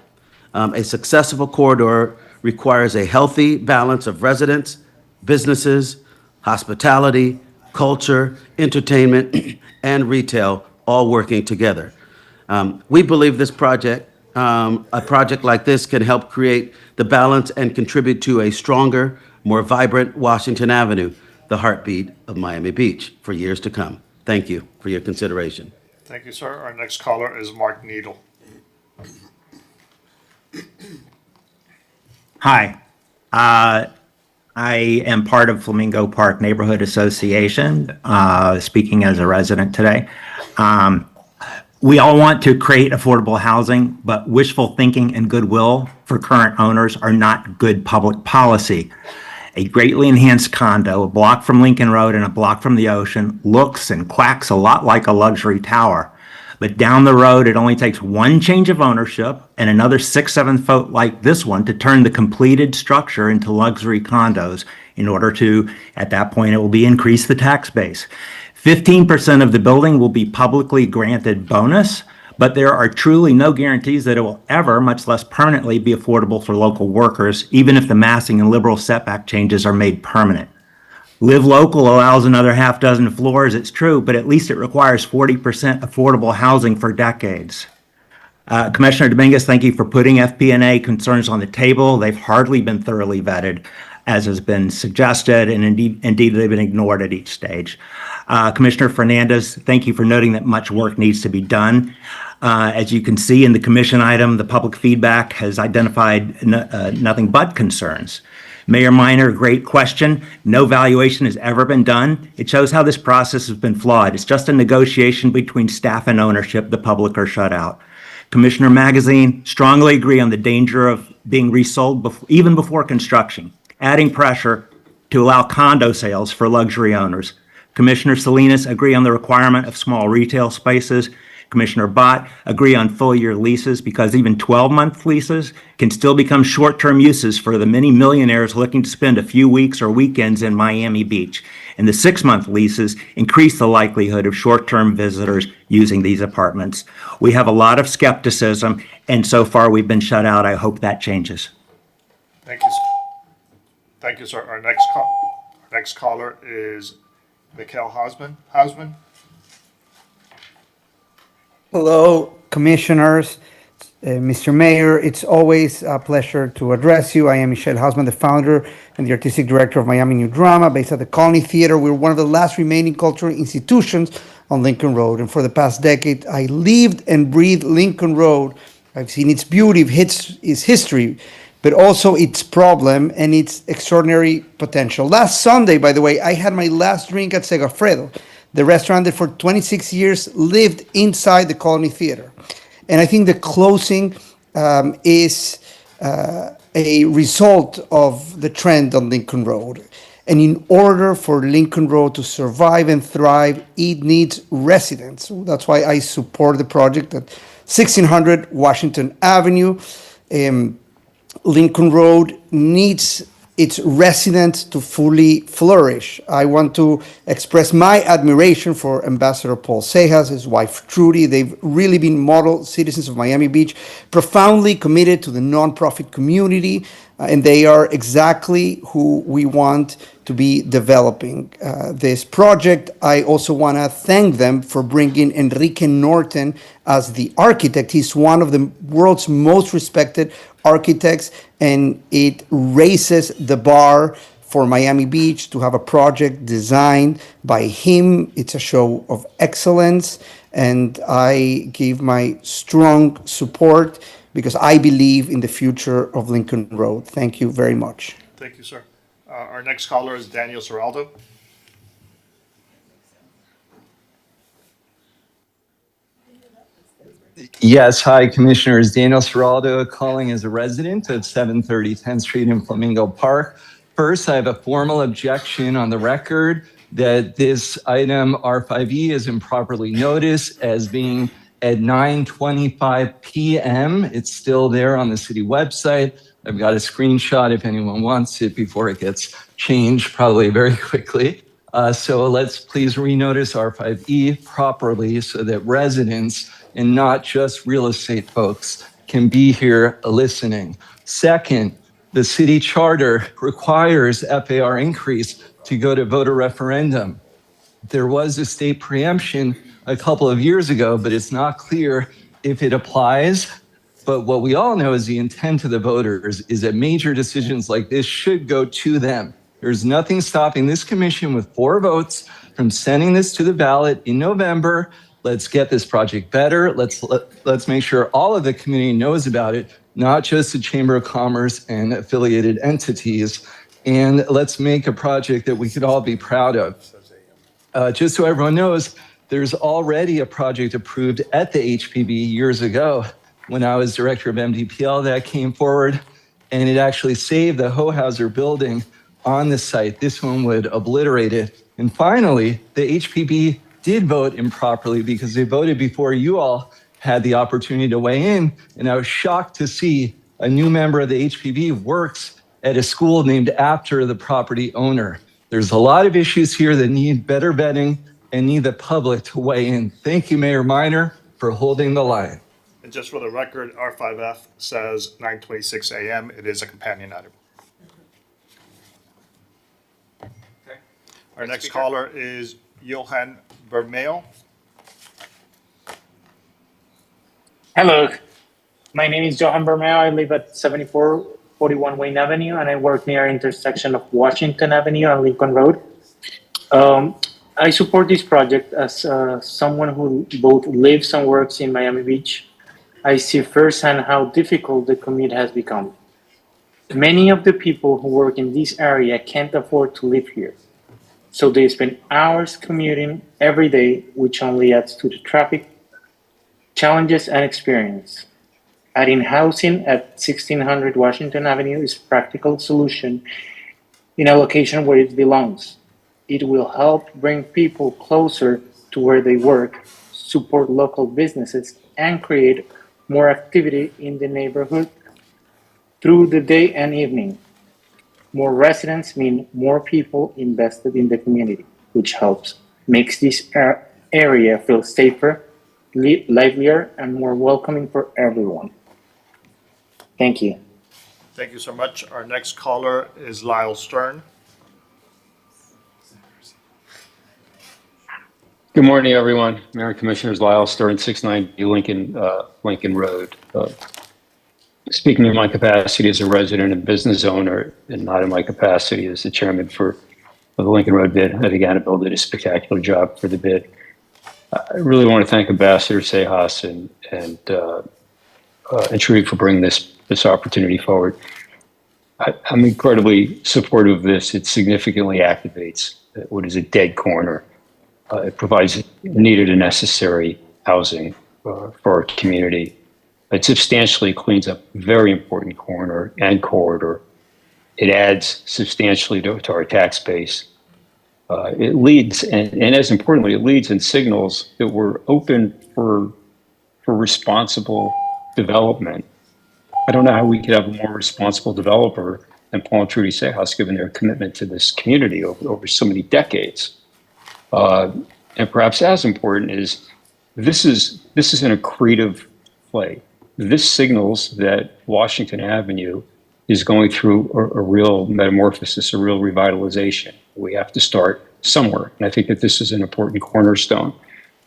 A successful corridor requires a healthy balance of residents, businesses, hospitality, culture, entertainment, and retail all working together. We believe this project, a project like this, can help create the balance and contribute to a stronger, more vibrant Washington Avenue, the heartbeat of Miami Beach, for years to come. Thank you for your consideration. Thank you, sir. Our next caller is Mark Needle. Hi. I am part of Flamingo Park Neighborhood Association, speaking as a resident today. We all want to create affordable housing, but wishful thinking and goodwill for current owners are not good public policy. A greatly enhanced condo, a block from Lincoln Road and a block from the ocean, looks and quacks a lot like a luxury tower. But down the road, it only takes one change of ownership and another 6-7 foot like this one to turn the completed structure into luxury condos in order to, at that point, it will be increase the tax base. 15% of the building will be publicly granted bonus, but there are truly no guarantees that it will ever, much less permanently, be affordable for local workers, even if the massing and liberal setback changes are made permanent. Live Local allows another half dozen floors, it's true, but at least it requires 40% affordable housing for decades. Commissioner Dominguez, thank you for putting FP&A concerns on the table. They've hardly been thoroughly vetted, as has been suggested, and indeed they've been ignored at each stage. Commissioner Fernandez, thank you for noting that much work needs to be done. As you can see in the commission item, the public feedback has identified nothing but concerns. Mayor Minor, great question. No valuation has ever been done. It shows how this process has been flawed. It's just a negotiation between staff and ownership. The public are shut out. Commissioner Magazine, strongly agree on the danger of being resold even before construction, adding pressure to allow condo sales for luxury owners. Commissioner Salinas, agree on the requirement of small retail spaces. Commissioner Bott, agree on full-year leases because even 12-month leases can still become short-term uses for the many millionaires looking to spend a few weeks or weekends in Miami Beach. And the 6-month leases increase the likelihood of short-term visitors using these apartments. We have a lot of skepticism, and so far we've been shut out. I hope that changes. Thank you. Thank you, sir. Our next caller is Mikhail Hausman. Hello, commissioners, Mr. Mayor. It's always a pleasure to address you. I am Michelle Hausman, the founder and the artistic director of Miami New Drama, based at the Colony Theater. We're one of the last remaining cultural institutions on Lincoln Road. And for the past decade, I lived and breathed Lincoln Road. I've seen its beauty, its history, but also its problem and its extraordinary potential. Last Sunday, by the way, I had my last drink at Segafredo, the restaurant that for 26 years lived inside the Colony Theater. And I think the closing is a result of the trend on Lincoln Road. And in order for Lincoln Road to survive and thrive, it needs residents. That's why I support the project at 1600 Washington Avenue. Lincoln Road needs its residents to fully flourish. I want to express my admiration for Ambassador Paul Cejas, his wife Trudy. They've really been model citizens of Miami Beach, profoundly committed to the nonprofit community, and they are exactly who we want to be developing this project. I also want to thank them for bringing Enrique Norton as the architect. He's one of the world's most respected architects, and it raises the bar for Miami Beach to have a project designed by him. It's a show of excellence, and I give my strong support because I believe in the future of Lincoln Road. Thank you very much. Thank you, sir. Our next caller is Daniel Serraldo. Yes, hi, Commissioners. Daniel Serraldo calling as a resident of 730 10th Street in Flamingo Park. First, I have a formal objection on the record that this item R5E is improperly noticed as being at 9:25 p.m. It's still there on the city website. I've got a screenshot if anyone wants it before it gets changed, probably very quickly. So let's please renotice R5E properly so that residents and not just real estate folks can be here listening. Second, the city charter requires FAR increase to go to voter referendum. There was a state preemption a couple of years ago, but it's not clear if it applies. But what we all know is the intent of the voters is that major decisions like this should go to them. There's nothing stopping this commission with 4 votes from sending this to the ballot in November. Let's get this project better. Let's make sure all of the community knows about it, not just the Chamber of Commerce and affiliated entities. And let's make a project that we could all be proud of. Just so everyone knows, there's already a project approved at the HPB years ago when I was director of MDPL that came forward, and it actually saved the Hohauser building on the site. This one would obliterate it. And finally, the HPB did vote improperly because they voted before you all had the opportunity to weigh in. And I was shocked to see a new member of the HPB works at a school named after the property owner. There's a lot of issues here that need better vetting, and need the public to weigh in. Thank you, Mayor Minor, for holding the line. And just for the record, R5F says 9:26 a.m. It is a companion item. Our next caller is Johan Vermeil. Hello, my name is Johan Bermeo. I live at 7441 Wayne Avenue, and I work near intersection of Washington Avenue and Lincoln Road. I support this project as someone who both lives and works in Miami Beach. I see firsthand how difficult the commute has become. Many of the people who work in this area can't afford to live here, so they spend hours commuting every day, which only adds to the traffic challenges and experience. Adding housing at 1600 Washington Avenue is a practical solution in a location where it belongs. It will help bring people closer to where they work, support local businesses, and create more activity in the neighborhood through the day and evening. More residents mean more people invested in the community, which helps makes this area feel safer, livelier, and more welcoming for everyone. Thank you. Thank you so much. Our next caller is Lyle Stern. Good morning, everyone. Mayor and Commissioners, Lyle Stern, 690 Lincoln Road. Speaking in my capacity as a resident and business owner, and not in my capacity as the chairman for the Lincoln Road bid, I think Annabelle did a spectacular job for the bid. I really want to thank Ambassador Sejas and Sharif for bringing this opportunity forward. I'm incredibly supportive of this. It significantly activates what is a dead corner. It provides needed and necessary housing for our community. It substantially cleans up a very important corner and corridor. It adds substantially to our tax base. It leads, and as importantly, it leads and signals that we're open for responsible development. I don't know how we could have a more responsible developer than Paul and Trudy Sejas, given their commitment to this community over so many decades. And perhaps as important is this is an accretive play. This signals that Washington Avenue is going through a real metamorphosis, a real revitalization. We have to start somewhere, and I think that this is an important cornerstone.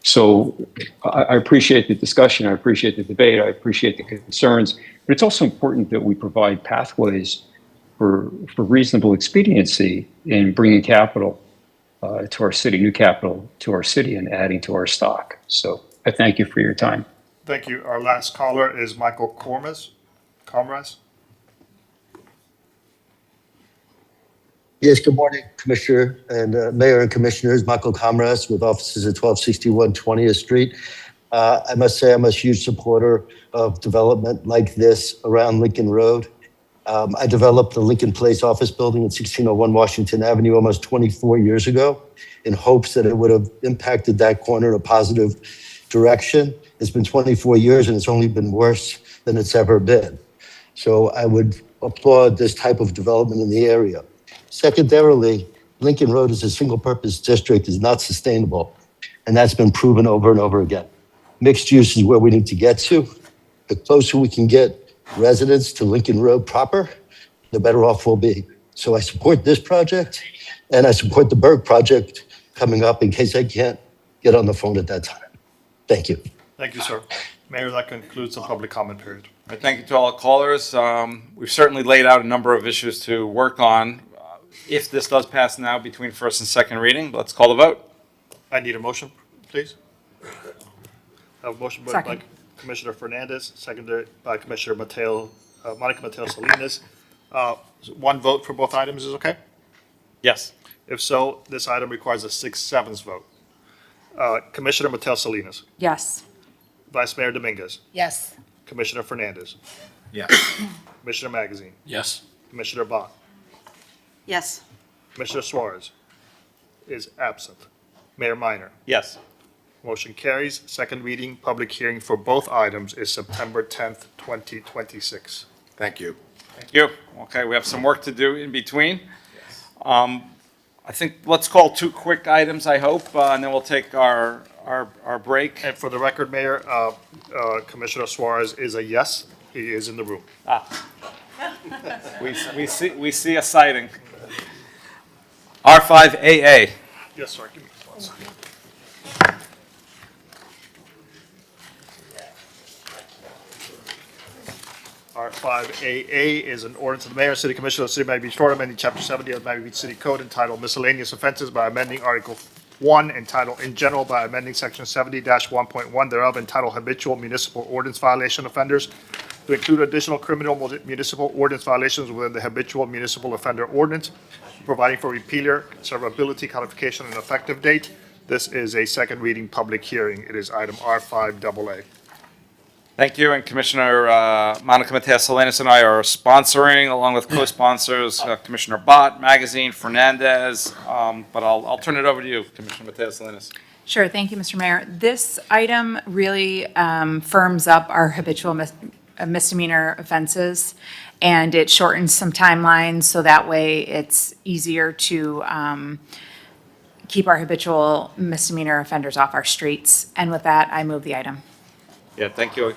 So I appreciate the discussion, I appreciate the debate, I appreciate the concerns, but it's also important that we provide pathways for reasonable expediency in bringing capital to our city, new capital to our city, and adding to our stock. So I thank you for your time. Thank you. Our last caller is Michael Comras. Yes, good morning, Commissioner and Mayor and Commissioners. Michael Comras with offices at 1261 20th Street. I must say I'm a huge supporter of development like this around Lincoln Road. I developed the Lincoln Place office building at 1601 Washington Avenue almost 24 years ago in hopes that it would have impacted that corner in a positive direction. It's been 24 years and it's only been worse than it's ever been. So I would applaud this type of development in the area. Secondarily, Lincoln Road as a single-purpose district is not sustainable, and that's been proven over and over again. Mixed use is where we need to get to. The closer we can get residents to Lincoln Road proper, the better off we'll be. So I support this project, and I support the Berg project coming up in case I can't get on the phone at that time. Thank you. Thank you, sir. Mayor, that concludes the public comment period. Thank you to all callers. We've certainly laid out a number of issues to work on. If this does pass now between first and second reading, let's call the vote. I need a motion, please. I have a motion by Commissioner Fernandez, seconded by Commissioner Monica Mateo Salinas. One vote for both items is okay? Yes. If so, this item requires a 6/7 vote. Commissioner Mateo Salinas. Yes. Vice Mayor Dominguez. Yes. Commissioner Fernandez. Yes. Commissioner Magazine. Yes. Commissioner Bond. Yes. Commissioner Suarez is absent. Mayor Minor. Yes. Motion carries. Second reading, public hearing for both items is September 10th, 2026. Thank you. Thank you. Okay, we have some work to do in between. I I think, let's call 2 quick items, I hope, and then we'll take our break. And for the record, Mayor, Commissioner Suarez is a yes. He is in the room. We see a sighting. R5AA. Yes, sir. Give me 1 second. R5AA is an ordinance of the mayor and city commission of the city of Miami Beach, Florida, amending chapter 70 of the Miami Beach City Code entitled Miscellaneous Offenses by amending Article 1 entitled In General by amending section 70-1.1 thereof entitled Habitual Municipal Ordinance Violation Offenders to include additional criminal municipal ordinance violations within the habitual municipal offender ordinance, providing for repealer, severability, codification, and effective date. This is a second reading public hearing. It is item R5AA. Thank you, and Commissioner Monica Mateos Salinas and I are sponsoring, along with co-sponsors, Commissioner Bott, Magazine, Fernandez, but I'll turn it over to you, Commissioner Mateos Salinas. Sure, thank you, Mr. Mayor. This item really firms up our habitual misdemeanor offenses, and it shortens some timelines, so that way it's easier to keep our habitual misdemeanor offenders off our streets. And with that, I move the item. Yeah, thank you.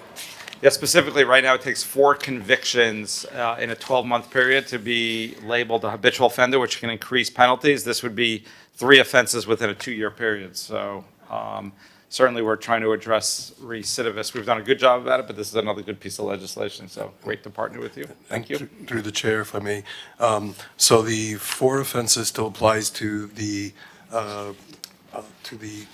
Yeah, specifically, right now, it takes 4 convictions in a 12-month period to be labeled a habitual offender, which can increase penalties. This would be 3 offenses within a 2-year period. So certainly, we're trying to address recidivists. We've done a good job about it, but this is another good piece of legislation. So great to partner with you. Thank you. Through the chair, if I may. So the 4 offenses still applies to the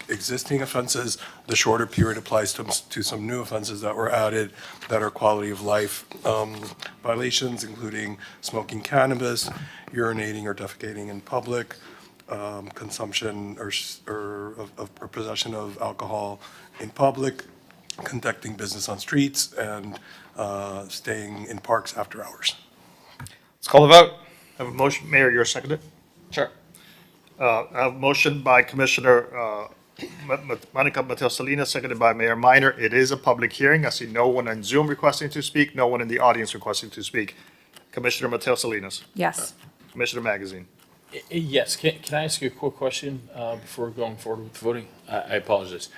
existing offenses. The shorter period applies to some new offenses that were added that are quality of life violations, including smoking cannabis, urinating or defecating in public, consumption or possession of alcohol in public, conducting business on streets, and staying in parks after hours. Let's call the vote. I have a motion. Mayor, you're seconded? Sure. I have a motion by Commissioner Monica Mateos Salinas, seconded by Mayor Minor. It is a public hearing. I see no one on Zoom requesting to speak, no one in the audience requesting to speak. Commissioner Mateos Salinas. Yes. Commissioner Magazine. Yes, can I ask you a quick question before going forward with voting? I apologize.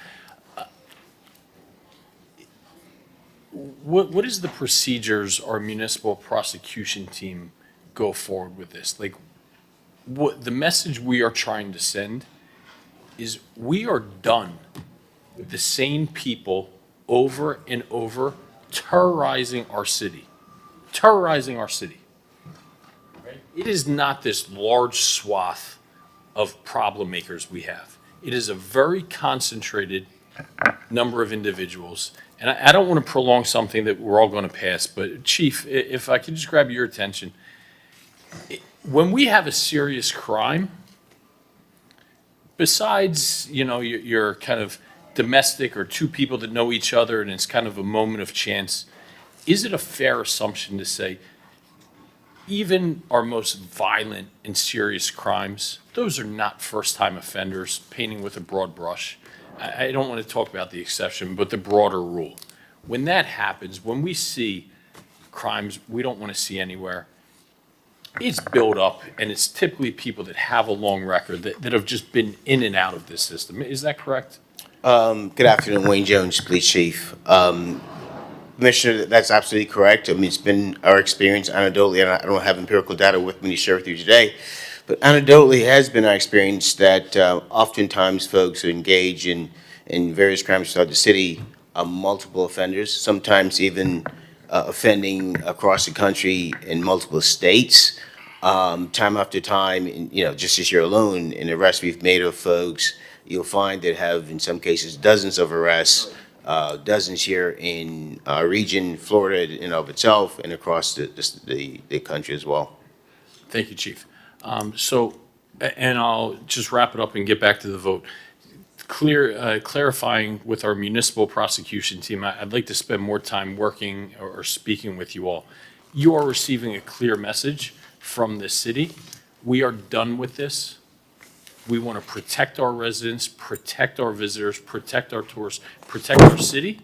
What is the procedures our municipal prosecution team go forward with this? Like, what the message we are trying to send is we are done with the same people over and over terrorizing our city. Terrorizing our city. It is not this large swath of problem makers we have. It is a very concentrated number of individuals. And I don't want to prolong something that we're all going to pass, but Chief, if I could just grab your attention. When we have a serious crime, besides, you know, your kind of domestic or 2 people that know each other and it's kind of a moment of chance, is it a fair assumption to say even our most violent and serious crimes, those are not first-time offenders, painting with a broad brush? I don't want to talk about the exception, but the broader rule. When that happens, when we see crimes we don't want to see anywhere, it's built up, and it's typically people that have a long record that have just been in and out of this system. Is that correct? Good afternoon, Wayne Jones, Police Chief. Commissioner, that's absolutely correct. I mean, it's been our experience anecdotally, and I don't have empirical data with me to share with you today, but anecdotally has been our experience that oftentimes folks who engage in various crimes throughout the city are multiple offenders, sometimes even offending across the country in multiple states. Time after time, you know, just this year alone, in the arrests we've made of folks, you'll find that have, in some cases, dozens of arrests, dozens here in our region, Florida in and of itself, and across the country as well. Thank you, Chief. And I'll just wrap it up and get back to the vote. Clarifying with our municipal prosecution team, I'd like to spend more time working or speaking with you all. You are receiving a clear message from the city. We are done with this. We want to protect our residents, protect our visitors, protect our tourists, protect our city.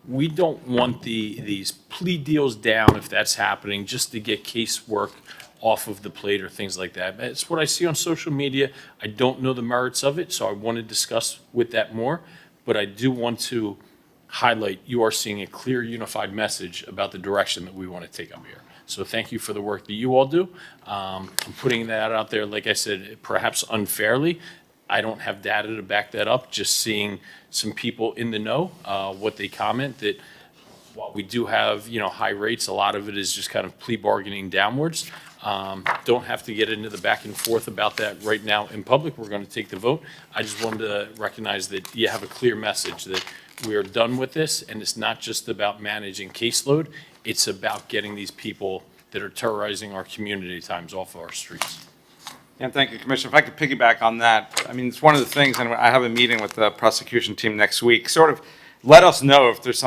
We don't want these plea deals down, if that's happening, just to get casework off of the plate or things like that. It's what I see on social media. I don't know the merits of it, so I want to discuss with that more. But I do want to highlight, you are seeing a clear, unified message about the direction that we want to take up here. So thank you for the work that you all do. I'm putting that out there, like I said, perhaps unfairly. I don't have data to back that up, just seeing some people in the know, what they comment, that while we do have, high rates, a lot of it is just kind of plea bargaining downwards. Don't have to get into the back and forth about that right now in public. We're going to take the vote. I just wanted to recognize that you have a clear message that we are done with this, and it's not just about managing caseload. It's about getting these people that are terrorizing our community times off of our streets. And thank you, Commissioner. If I could piggyback on that, I mean, it's one of the things, and I have a meeting with the prosecution team next week, sort of let us know if there's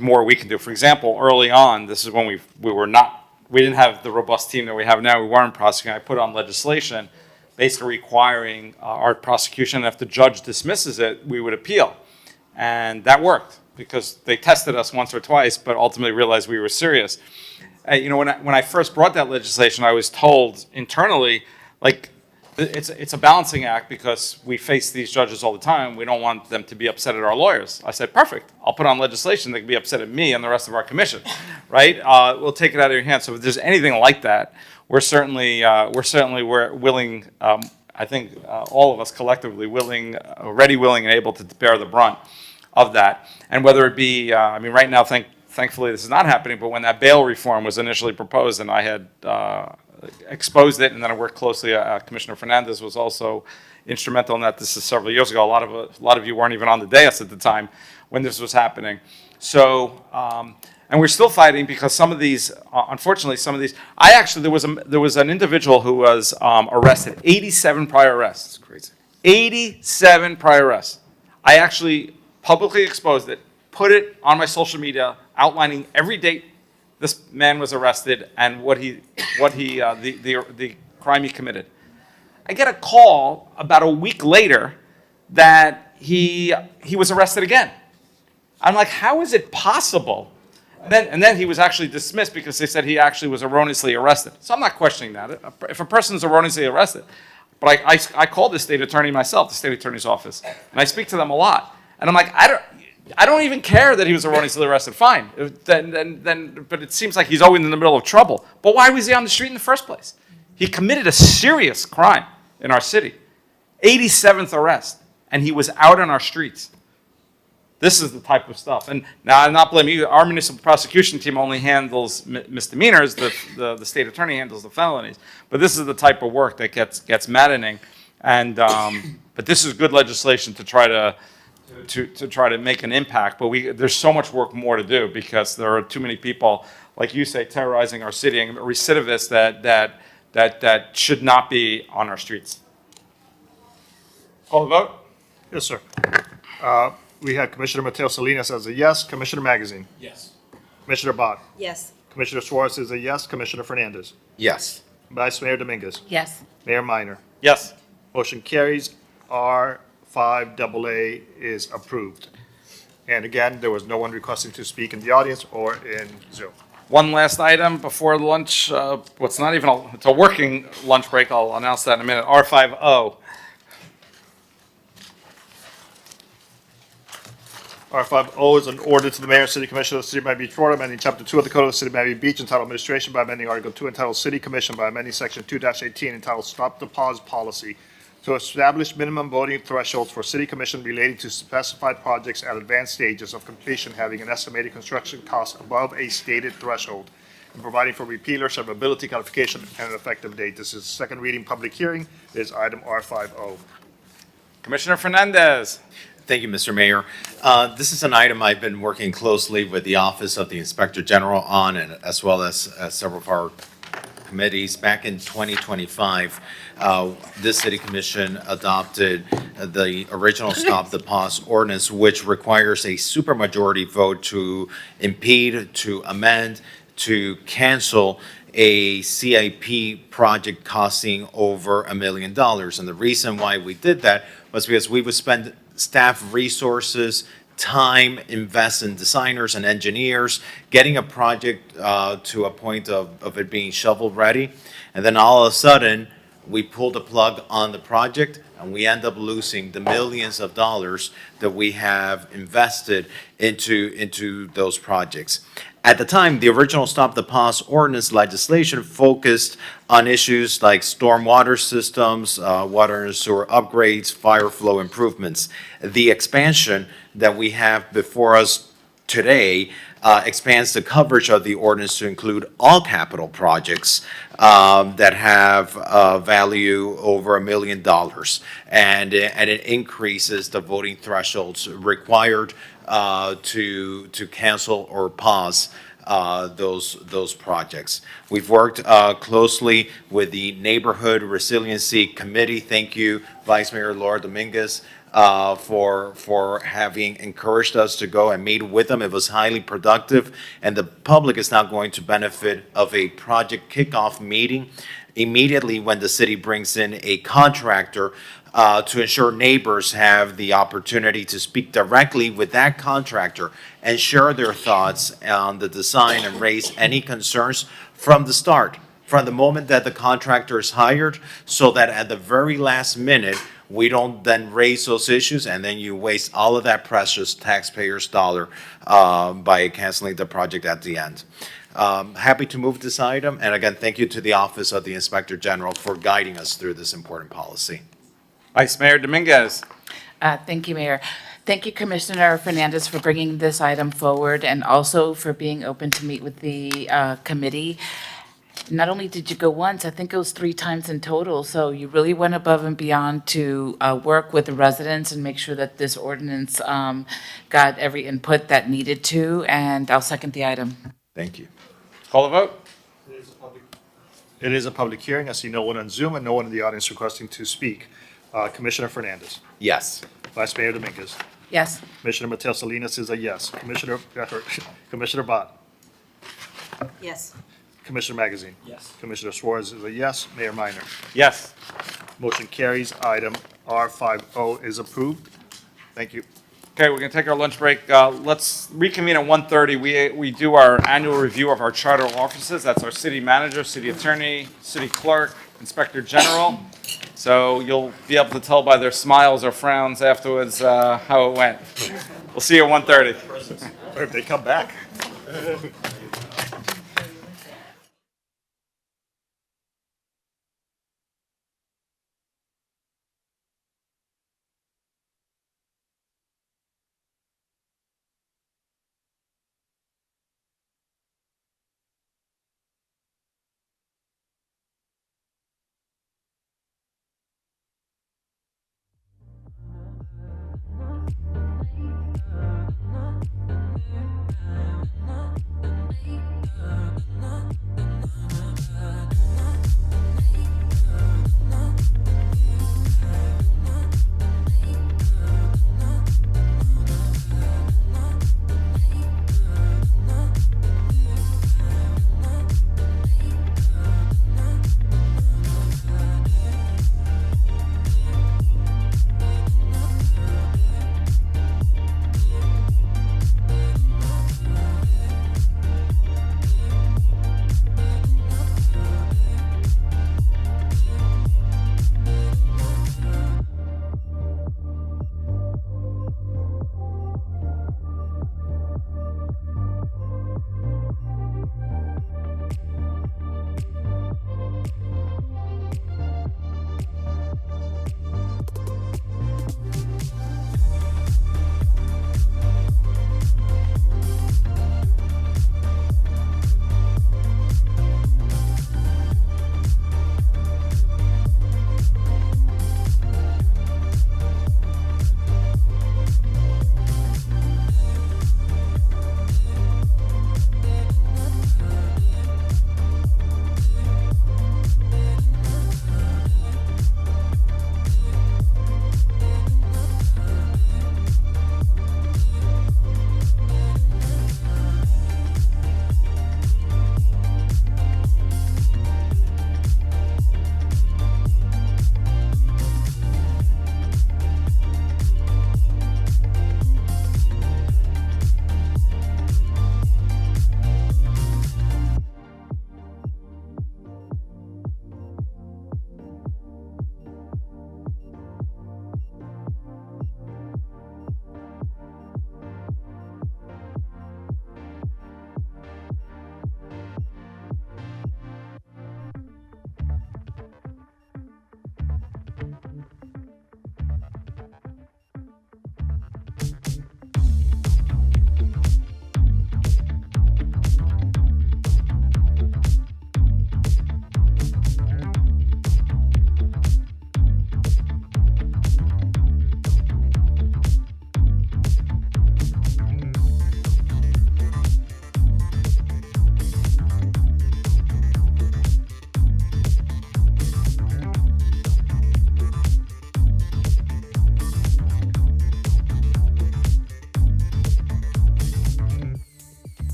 more we can do. For example, early on, this is when we didn't have the robust team that we have now. We weren't prosecuting. I put on legislation basically requiring our prosecution, if the judge dismisses it, we would appeal. And that worked because they tested us once or twice, but ultimately realized we were serious. When I first brought that legislation, I was told internally, like, it's a balancing act because we face these judges all the time. We don't want them to be upset at our lawyers. I said, perfect. I'll put on legislation that can be upset at me and the rest of our commission, right? We'll take it out of your hands. So if there's anything like that, we're willing. I think all of us collectively ready, willing, and able to bear the brunt of that. And whether it be, right now, thankfully this is not happening. But when that bail reform was initially proposed, and I had exposed it, and then I worked closely. Commissioner Fernandez was also instrumental in that. This is several years ago. A lot of you weren't even on the dais at the time when this was happening. So, and we're still fighting because some of these, unfortunately, there was an individual who was arrested, 87 prior arrests. That's crazy. 87 prior arrests. I actually publicly exposed it, put it on my social media, outlining every date this man was arrested and the crime he committed. I get a call about a week later that he was arrested again. I'm like, how is it possible? And then he was actually dismissed because they said he actually was erroneously arrested. So I'm not questioning that. If a person is erroneously arrested, but I called the state attorney myself, the state attorney's office, and I speak to them a lot. And I'm like, I don't even care that he was erroneously arrested. Fine. But it seems like he's always in the middle of trouble. But why was he on the street in the first place? He committed a serious crime in our city. 87th arrest. And he was out on our streets. This is the type of stuff. And now I'm not blaming you. Our municipal prosecution team only handles misdemeanors. The state attorney handles the felonies. But this is the type of work that gets maddening. And but this is good legislation to try to make an impact, but there's so much work more to do because there are too many people, like you say, terrorizing our city and recidivists that should not be on our streets. Call the vote? Yes, sir. We have Commissioner Mateo Salinas as a yes, Commissioner Magazine. Yes. Commissioner Bott. Yes. Commissioner Suarez is a yes, Commissioner Fernandez. Yes. Vice Mayor Dominguez. Yes. Mayor Minor. Yes. Motion carries. R5AA is approved. And again, there was no one requesting to speak in the audience or in Zoom. One last item before lunch. It's not even it's a working lunch break. I'll announce that in a minute. R50. R50 is an order to the mayor and city commission of the city of Miami Beach, Florida, amending chapter 2 of the code of the city of Miami Beach entitled Administration by amending article 2 entitled City Commission by amending section 2-18 entitled Stop the Pause Policy to establish minimum voting thresholds for city commission relating to specified projects at advanced stages of completion having an estimated construction cost above a stated threshold and providing for repealer, severability, codification, and an effective date. This is second reading public hearing. It is item R50. Commissioner Fernandez. Thank you, Mr. Mayor. This is an item I've been working closely with the Office of the Inspector General on, and as well as several of our committees. Back in 2025, this city commission adopted the original Stop the Pause ordinance, which requires a supermajority vote to impede, to amend, to cancel a CIP project costing over $1 million. And the reason why we did that was because we would spend staff resources, time invest in designers and engineers, getting a project to a point of it being shovel-ready, and then all of a sudden, we pull the plug on the project, and we end up losing the millions of dollars that we have invested into those projects. At the time, the original Stop the Pause ordinance legislation focused on issues like stormwater systems, water and sewer upgrades, fire flow improvements. The expansion that we have before us today expands the coverage of the ordinance to include all capital projects that have value over $1 million. And it increases the voting thresholds required to cancel or pause those projects. We've worked closely with the Neighborhood Resiliency Committee. Thank you, Vice Mayor Laura Dominguez, for having encouraged us to go and meet with them. It was highly productive, and the public is now going to benefit of a project kickoff meeting immediately when the city brings in a contractor to ensure neighbors have the opportunity to speak directly with that contractor and share their thoughts on the design and raise any concerns from the start, from the moment that the contractor is hired, so that at the very last minute, we don't then raise those issues and then you waste all of that precious taxpayers' dollar by canceling the project at the end. Happy to move this item, and again, thank you to the Office of the Inspector General for guiding us through this important policy. Vice Mayor Dominguez. Thank you, Mayor. Thank you, Commissioner Fernandez, for bringing this item forward and also for being open to meet with the committee. Not only did you go once, I think it was 3 times in total, so you really went above and beyond to work with the residents and make sure that this ordinance got every input that needed to, and I'll second the item. Thank you. Call the vote. It is a public hearing. I see no one on Zoom and no one in the audience requesting to speak. Commissioner Fernandez. Yes. Vice Mayor Dominguez. Yes. Commissioner Mateo Salinas is a yes. Commissioner Bott. Yes. Commissioner Magazine. Yes. Commissioner Suarez is a yes. Mayor Minor. Yes. Motion carries. Item R50 is approved. Thank you. Okay, we're going to take our lunch break. Let's reconvene at 1:30. We do our annual review of our charter offices. That's our city manager, city attorney, city clerk, inspector general. So you'll be able to tell by their smiles or frowns afterwards how it went. We'll see you at 1:30. Or if they come back.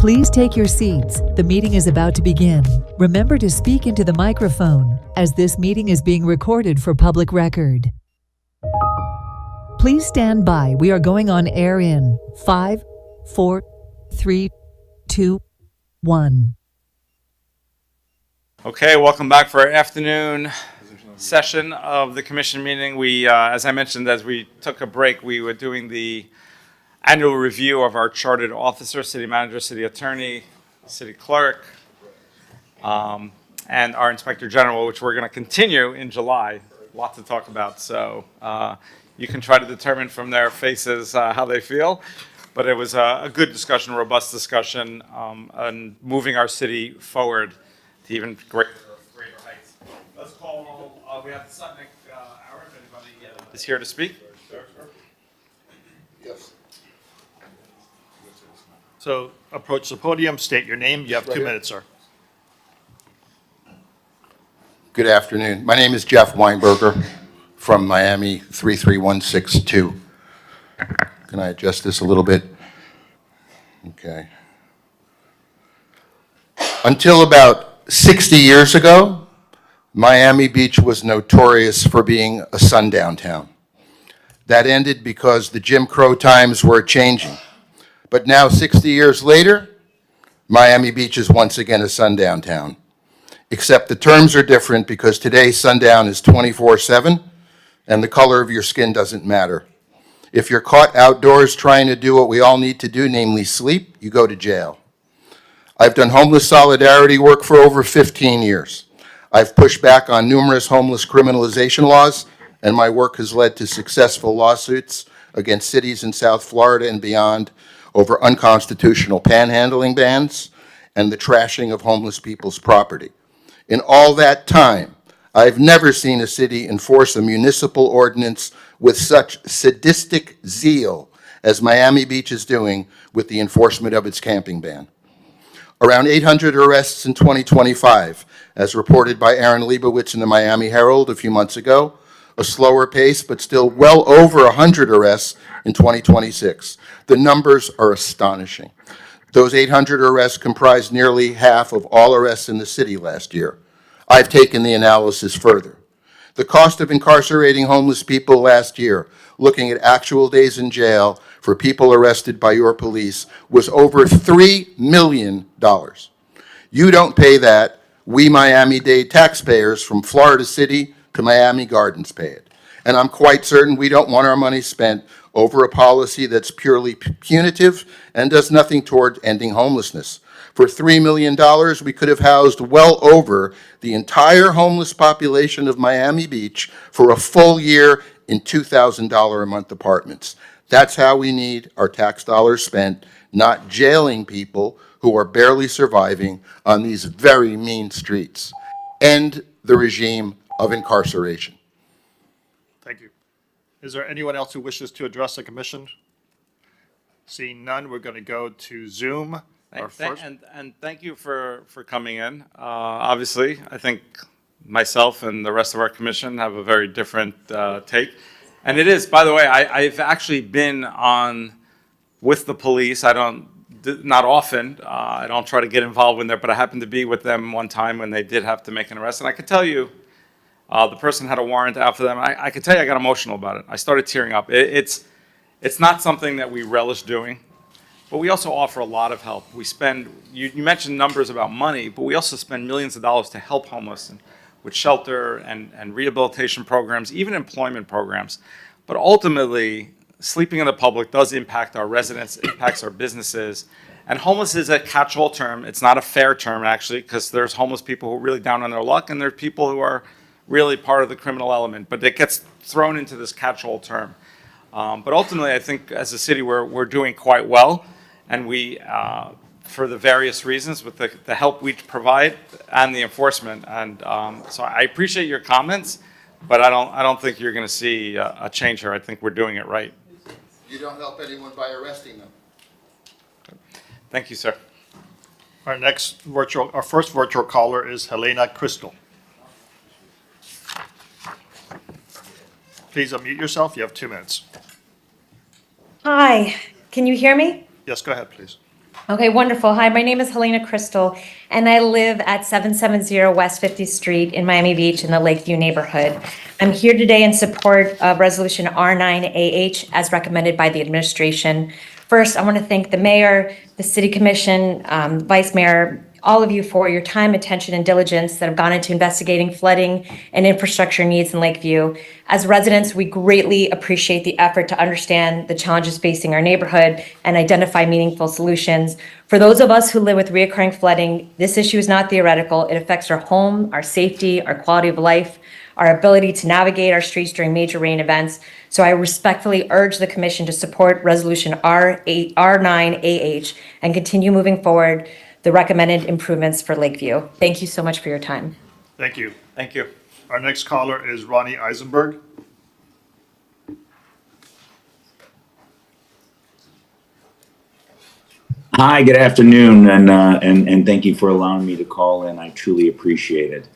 Please take your seats. The meeting is about to begin. Remember to speak into the microphone, as this meeting is being recorded for public record. Please stand by. We are going on air in 5, 4, 3, 2, 1. Okay, welcome back for our afternoon session of the commission meeting. We, as I mentioned, as we took a break, we were doing the annual review of our chartered officer, city manager, city attorney, city clerk, and our inspector general, which we're going to continue in July. Lots to talk about. So you can try to determine from their faces how they feel. But it was a good discussion, robust discussion on moving our city forward to even greater heights. Let's call, we have Sutnick, Aaron, if anybody is here to speak. Yes. So approach the podium, state your name. You have 2 minutes, sir. Good afternoon. My name is Jeff Weinberger from Miami 33162. Can I adjust this a little bit? Okay. Until about 60 years ago, Miami Beach was notorious for being a sundown town. That ended because the Jim Crow times were changing. But now, 60 years later, Miami Beach is once again a sundown town. Except the terms are different because today sundown is 24/7 and the color of your skin doesn't matter. If you're caught outdoors trying to do what we all need to do, namely sleep, you go to jail. I've done homeless solidarity work for over 15 years. I've pushed back on numerous homeless criminalization laws, and my work has led to successful lawsuits against cities in South Florida and beyond over unconstitutional panhandling bans and the trashing of homeless people's property. In all that time, I've never seen a city enforce a municipal ordinance with such sadistic zeal as Miami Beach is doing with the enforcement of its camping ban. Around 800 arrests in 2025, as reported by Aaron Leibowitz in the Miami Herald a few months ago, a slower pace, but still well over 100 arrests in 2026. The numbers are astonishing. Those 800 arrests comprised nearly half of all arrests in the city last year. I've taken the analysis further. The cost of incarcerating homeless people last year, looking at actual days in jail for people arrested by your police, was over $3 million. You don't pay that. We Miami-Dade taxpayers from Florida City to Miami Gardens pay it. And I'm quite certain we don't want our money spent over a policy that's purely punitive and does nothing toward ending homelessness. For $3 million, we could have housed well over the entire homeless population of Miami Beach for a full year in $2,000 a month apartments. That's how we need our tax dollars spent, not jailing people who are barely surviving on these very mean streets. End the regime of incarceration. Thank you. Is there anyone else who wishes to address the commission? Seeing none, we're going to go to Zoom. And thank you for coming in. Obviously, I think myself and the rest of our commission have a very different take. And it is, by the way, I've actually been on with the police. Not often. I don't try to get involved with them, but I happened to be with them one time when they did have to make an arrest. And I could tell you, the person had a warrant out for them. I could tell you I got emotional about it. I started tearing up. It's not something that we relish doing. But we also offer a lot of help. We spend, you mentioned numbers about money, but we also spend millions of dollars to help homeless and with shelter and rehabilitation programs, even employment programs. But ultimately, sleeping in the public does impact our residents, impacts our businesses. And homeless is a catch-all term. It's not a fair term, actually, because there's homeless people who are really down on their luck, and there's people who are really part of the criminal element. But it gets thrown into this catch-all term. But ultimately, I think as a city, we're doing quite well. And we, for the various reasons, with the help we provide and the enforcement. And so I appreciate your comments, but I don't think you're going to see a change here. I think we're doing it right. You don't help anyone by arresting them. Thank you, sir. Our first virtual caller is Helena Crystal. Please unmute yourself. You have 2 minutes. Hi, can you hear me? Yes, go ahead, please. Okay, wonderful. Hi, my name is Helena Crystal, and I live at 770 West 50th Street in Miami Beach in the Lakeview neighborhood. I'm here today in support of Resolution R9AH as recommended by the administration. First, I want to thank the mayor, the city commission, vice mayor, all of you for your time, attention, and diligence that have gone into investigating flooding and infrastructure needs in Lakeview. As residents, we greatly appreciate the effort to understand the challenges facing our neighborhood and identify meaningful solutions. For those of us who live with reoccurring flooding, this issue is not theoretical. It affects our home, our safety, our quality of life, our ability to navigate our streets during major rain events. So I respectfully urge the commission to support Resolution R9AH and continue moving forward the recommended improvements for Lakeview. Thank you so much for your time. Thank you. Thank you. Our next caller is Ronnie Eisenberg. Hi, good afternoon, and thank you for allowing me to call in. I truly appreciate it.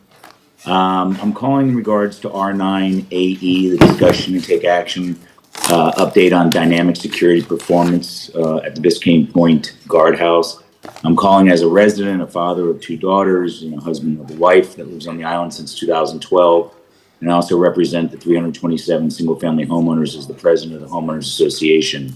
I'm calling in regards to R9AE, the discussion and take action update on dynamic security performance at the Biscayne Point Guardhouse. I'm calling as a resident, a father of 2 daughters, and a husband of a wife that lives on the island since 2012. And I also represent the 327 single-family homeowners as the president of the Homeowners Association.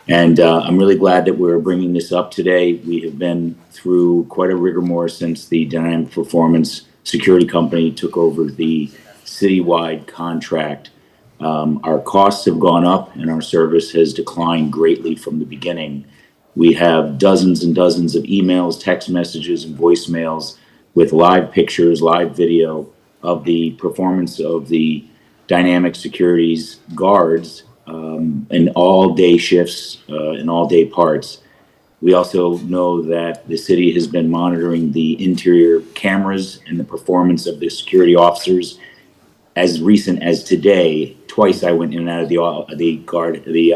And I'm really glad that we're bringing this up today. We have been through quite a rigmarole since the Dynamic Performance Security Company took over the citywide contract. Our costs have gone up and our service has declined greatly from the beginning. We have dozens and dozens of emails, text messages, and voicemails with live pictures, live video of the performance of the Dynamic Security's guards in all-day shifts, in all-day parts. We also know that the city has been monitoring the interior cameras and the performance of the security officers. As recent as today, twice I went in and out of the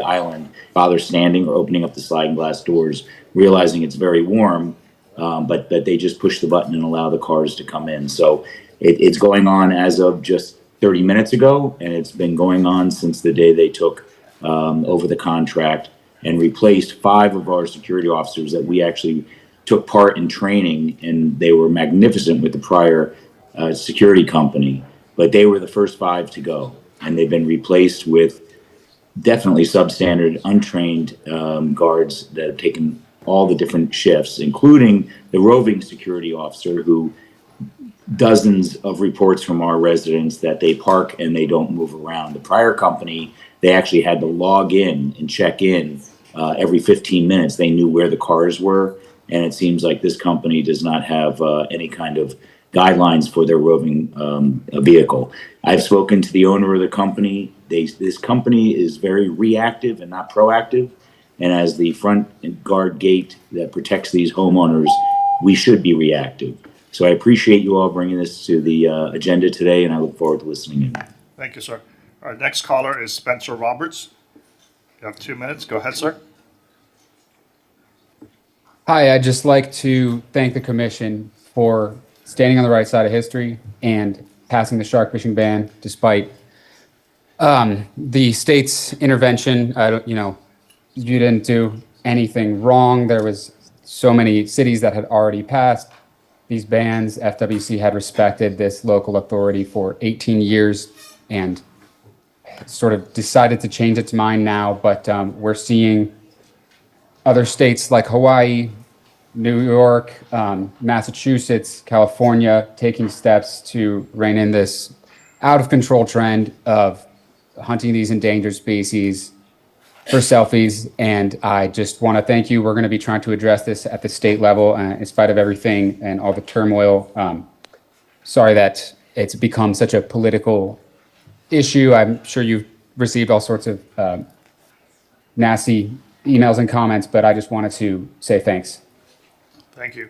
island, either standing or opening up the sliding glass doors, realizing it's very warm, but that they just push the button and allow the cars to come in. So it's going on as of just 30 minutes ago, and it's been going on since the day they took over the contract and replaced 5 of our security officers that we actually took part in training, and they were magnificent with the prior security company. But they were the first 5 to go, and they've been replaced with definitely substandard, untrained guards that have taken all the different shifts, including the roving security officer who dozens of reports from our residents that they park and they don't move around. The prior company, they actually had to log in and check in every 15 minutes. They knew where the cars were, and it seems like this company does not have any kind of guidelines for their roving vehicle. I've spoken to the owner of the company. This company is very reactive and not proactive. And as the front guard gate that protects these homeowners, we should be reactive. So I appreciate you all bringing this to the agenda today, and I look forward to listening in. Thank you, sir. Our next caller is Spencer Roberts. You have 2 minutes. Go ahead, sir. Hi, I'd just like to thank the commission for standing on the right side of history and passing the shark fishing ban despite the state's intervention. You didn't do anything wrong. There was so many cities that had already passed these bans. FWC had respected this local authority for 18 years and sort of decided to change its mind now. But we're seeing other states like Hawaii, New York, Massachusetts, California taking steps to rein in this out of control trend of hunting these endangered species for selfies. And I just want to thank you. We're going to be trying to address this at the state level in spite of everything and all the turmoil. Sorry that it's become such a political issue. I'm sure you've received all sorts of nasty emails and comments, but I just wanted to say thanks. Thank you.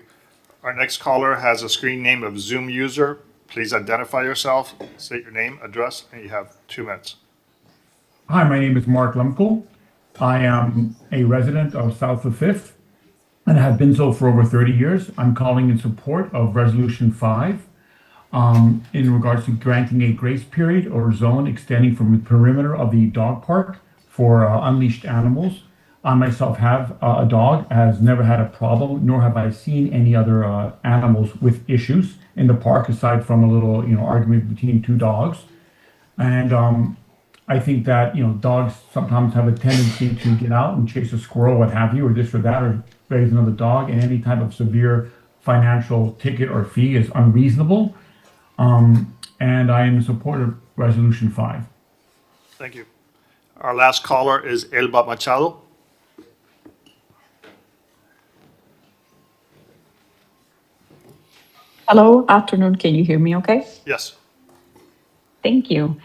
Our next caller has a screen name of Zoom user. Please identify yourself, state your name, address, and you have 2 minutes. Hi, my name is Mark Lemkel. I am a resident of South of Fifth and have been so for over 30 years. I'm calling in support of Resolution 5 in regards to granting a grace period or zone extending from the perimeter of the dog park for unleashed animals. I myself have a dog, has never had a problem, nor have I seen any other animals with issues in the park, aside from a little, argument between two dogs. And I think that, dogs sometimes have a tendency to get out and chase a squirrel, what have you, or this or that, or raise another dog, and any type of severe financial ticket or fee is unreasonable. And I am in support of Resolution 5. Thank you. Our last caller is Elba Machado. Hello, afternoon. Can you hear me okay? Yes. Thank you.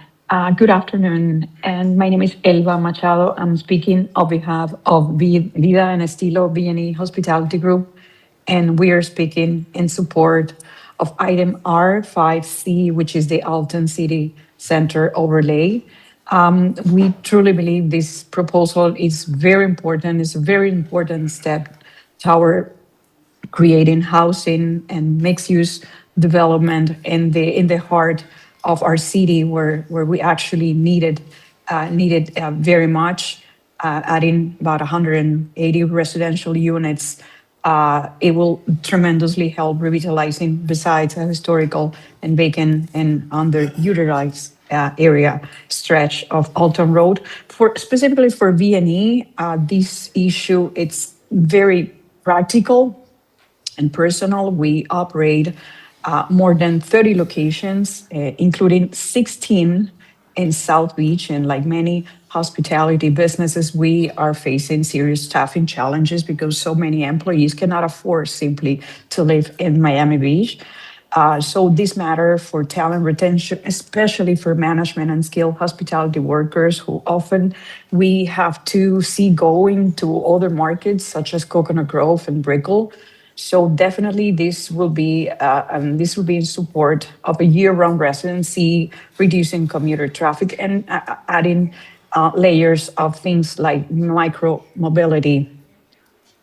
Good afternoon. And my name is Elba Machado. I'm speaking on behalf of Vida and Estilo B&E Hospitality Group. And we are speaking in support of item R5C, which is the Alton City Center overlay. We truly believe this proposal is very important. It's a very important step toward creating housing and mixed-use development in the heart of our city, where we actually needed very much, adding about 180 residential units. It will tremendously help revitalizing, besides a historical and vacant and underutilized area stretch of Alton Road. Specifically for V&E, this issue, it's very practical and personal. We operate more than 30 locations, including 16 in South Beach. And like many hospitality businesses, we are facing serious staffing challenges because so many employees cannot afford simply to live in Miami Beach. So this matter for talent retention, especially for management and skilled hospitality workers, who often we have to see going to other markets such as Coconut Grove and Brickell. So definitely this will be in support of a year-round residency, reducing commuter traffic, and adding layers of things like micro mobility.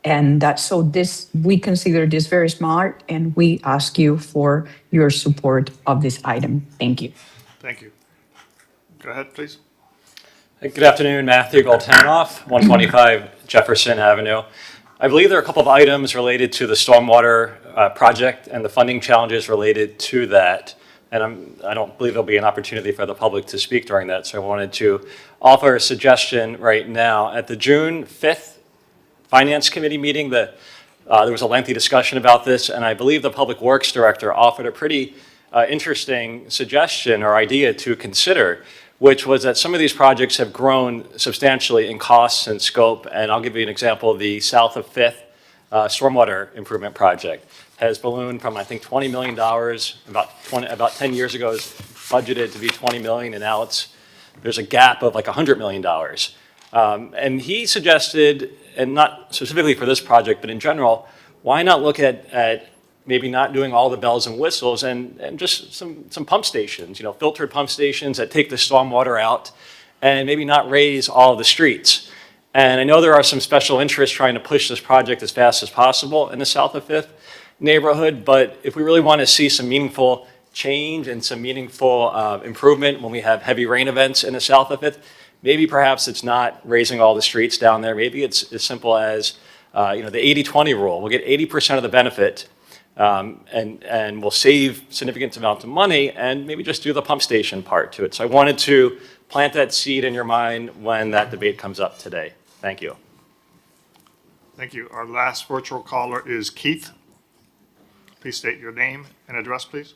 And we consider this very smart, and we ask you for your support of this item. Thank you. Thank you. Go ahead, please. Good afternoon, Matthew Goltanoff, 125 Jefferson Avenue. I believe there are a couple of items related to the stormwater project and the funding challenges related to that. And I don't believe there'll be an opportunity for the public to speak during that. So I wanted to offer a suggestion right now. At the June 5th Finance Committee meeting, there was a lengthy discussion about this, and I believe the Public Works Director offered a pretty interesting suggestion or idea to consider, which was that some of these projects have grown substantially in costs and scope. And I'll give you an example. The south of 5th Stormwater Improvement Project has ballooned from, I think, $20 million about 10 years ago. It was budgeted to be $20 million, and now there's a gap of like $100 million. And he suggested, and not specifically for this project, but in general, why not look at maybe not doing all the bells and whistles and just some pump stations, filtered pump stations that take the stormwater out, and maybe not raise all the streets. And I know there are some special interests trying to push this project as fast as possible in the south of 5th neighborhood, but if we really want to see some meaningful change and some meaningful improvement when we have heavy rain events in the south of 5th, maybe perhaps it's not raising all the streets down there. Maybe it's as simple as the 80-20 rule. We'll get 80% of the benefit, and we'll save significant amount of money, and maybe just do the pump station part to it. So I wanted to plant that seed in your mind when that debate comes up today. Thank you. Thank you. Our last virtual caller is Keith. Please state your name and address, please.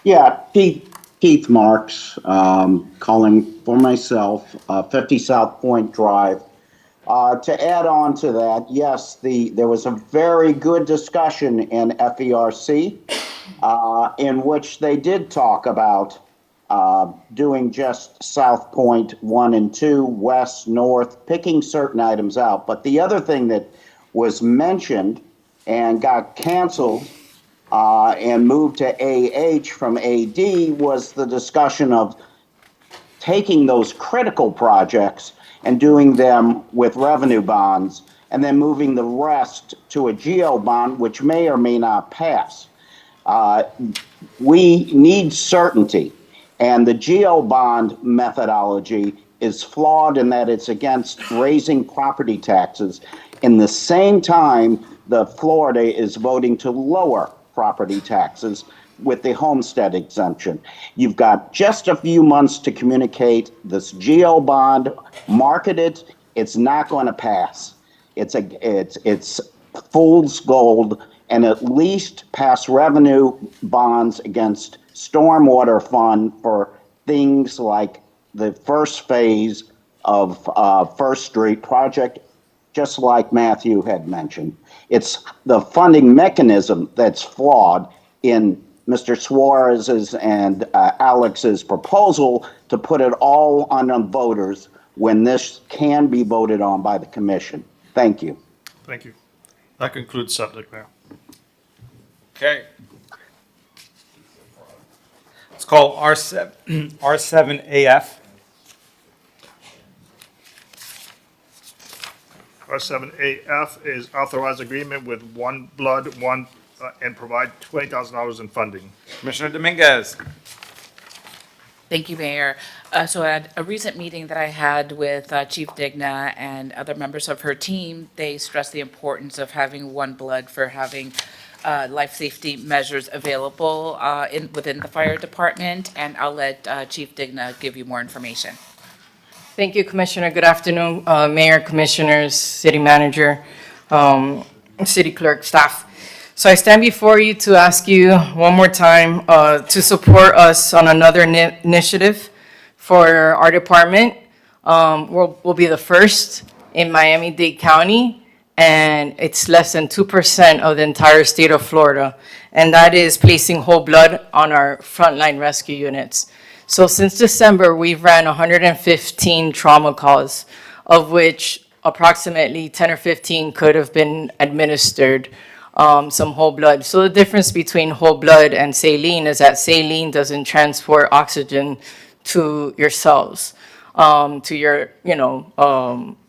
Yeah, Keith Marks, calling for myself, 50 South Point Drive. To add on to that, yes, there was a very good discussion in FERC in which they did talk about doing just South Point 1 and 2, west, north, picking certain items out. But the other thing that was mentioned and got canceled and moved to AH from AD was the discussion of taking those critical projects and doing them with revenue bonds, and then moving the rest to a GO bond, which may or may not pass. We need certainty, and the GO bond methodology is flawed in that it's against raising property taxes. In the same time, the Florida is voting to lower property taxes with the homestead exemption. You've got just a few months to communicate this GO bond, market it. It's not going to pass. It's fool's gold, and at least pass revenue bonds against stormwater fund for things like the first phase of First Street project, just like Matthew had mentioned. It's the funding mechanism that's flawed in Mr. Suarez's and Alex's proposal to put it all on the voters when this can be voted on by the commission. Thank you. Thank you. That concludes subject, Mayor. Okay. Let's call R7AF. R7AF is authorized agreement with One Blood, and provide $20,000 in funding. Commissioner Dominguez. Thank you, Mayor. So at a recent meeting that I had with Chief Digna and other members of her team, they stressed the importance of having One Blood for having life safety measures available within the fire department, and I'll let Chief Digna give you more information. Thank you, Commissioner. Good afternoon, Mayor, Commissioners, City Manager, City Clerk, staff. So I stand before you to ask you one more time to support us on another initiative for our department. We'll be the first in Miami-Dade County, and it's less than 2% of the entire state of Florida, and that is placing whole blood on our frontline rescue units. So since December, we've ran 115 trauma calls, of which approximately 10 or 15 could have been administered some whole blood. So the difference between whole blood and saline is that saline doesn't transport oxygen to your cells, to your,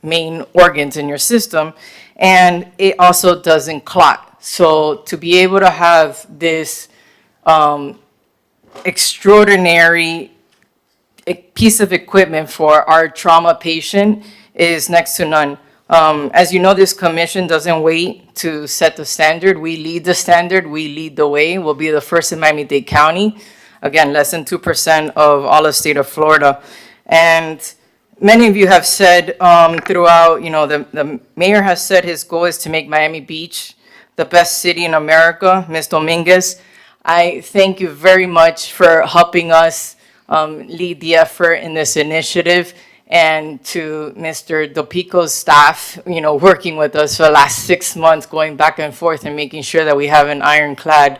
main organs in your system, and it also doesn't clot. So to be able to have this extraordinary piece of equipment for our trauma patient is next to none. As you know, this commission doesn't wait to set the standard. We lead the standard, we lead the way. We'll be the first in Miami-Dade County. Again, less than 2% of all the state of Florida. And many of you have said throughout, the mayor has said his goal is to make Miami Beach the best city in America. Ms. Dominguez, I thank you very much for helping us lead the effort in this initiative, and to Mr. Dopico's staff, working with us for the last 6 months, going back and forth and making sure that we have an ironclad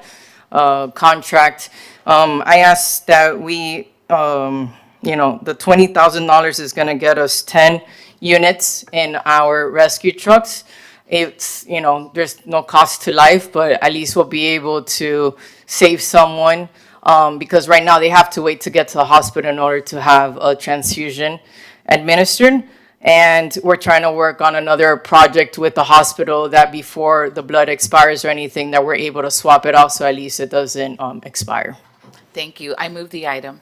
contract. I asked that we, the $20,000 is going to get us 10 units in our rescue trucks. It's, there's no cost to life, but at least we'll be able to save someone, because right now they have to wait to get to the hospital in order to have a transfusion administered. And we're trying to work on another project with the hospital that before the blood expires or anything, that we're able to swap it out so at least it doesn't expire. Thank you. I move the item.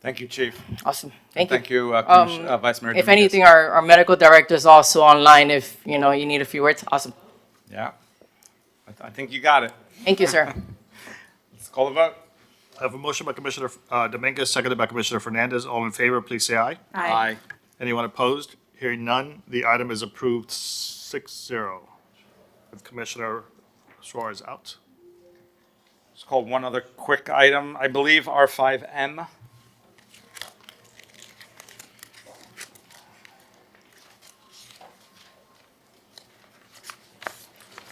Thank you, Chief. Awesome. Thank you. Thank you, Vice Mayor If Dominguez. anything, our medical director is also online if, you need a few words. Awesome. Yeah, I think you got it. Thank you, sir. Let's call the vote. I have a motion by Commissioner Dominguez, seconded by Commissioner Fernandez. All in favor, please say aye. Aye. Anyone opposed? Hearing none, the item is approved 6-0. With Commissioner Suarez out. Let's call one other quick item. I believe R5M.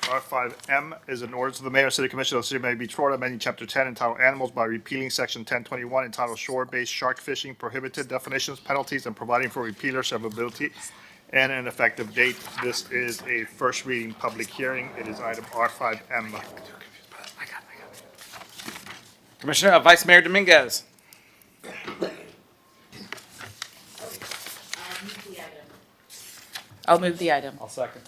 R5M is an ordinance of the Mayor and City Commission of the City of Miami Beach, Florida, amending Chapter 10 entitled Animals by repealing Section 1021 entitled Shore-Based Shark Fishing, Prohibited Definitions, Penalties, and providing for repealer severability and an effective date. This is a first reading public hearing. It is item R5M. Commissioner, Vice Mayor Dominguez. I'll move the item. I'll second.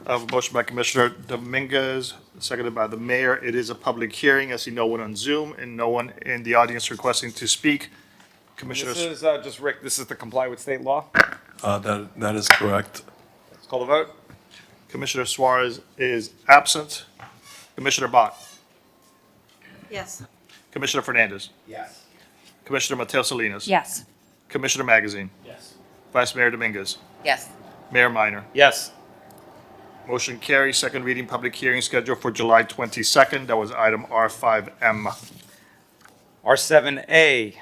I have a motion by Commissioner Dominguez, seconded by the mayor. It is a public hearing. I see no one on Zoom and no one in the audience requesting to speak. Commissioners, This is just Rick, this is to comply with state law. That is correct. Let's call the vote. Commissioner Suarez is absent. Commissioner Bott. Yes. Commissioner Fernandez. Yes. Commissioner Mateo Salinas. Yes. Commissioner Magazine. Yes. Vice Mayor Dominguez. Yes. Mayor Minor. Yes. Motion carries. Second reading, public hearing scheduled for July 22nd. That was item R5M. R7A.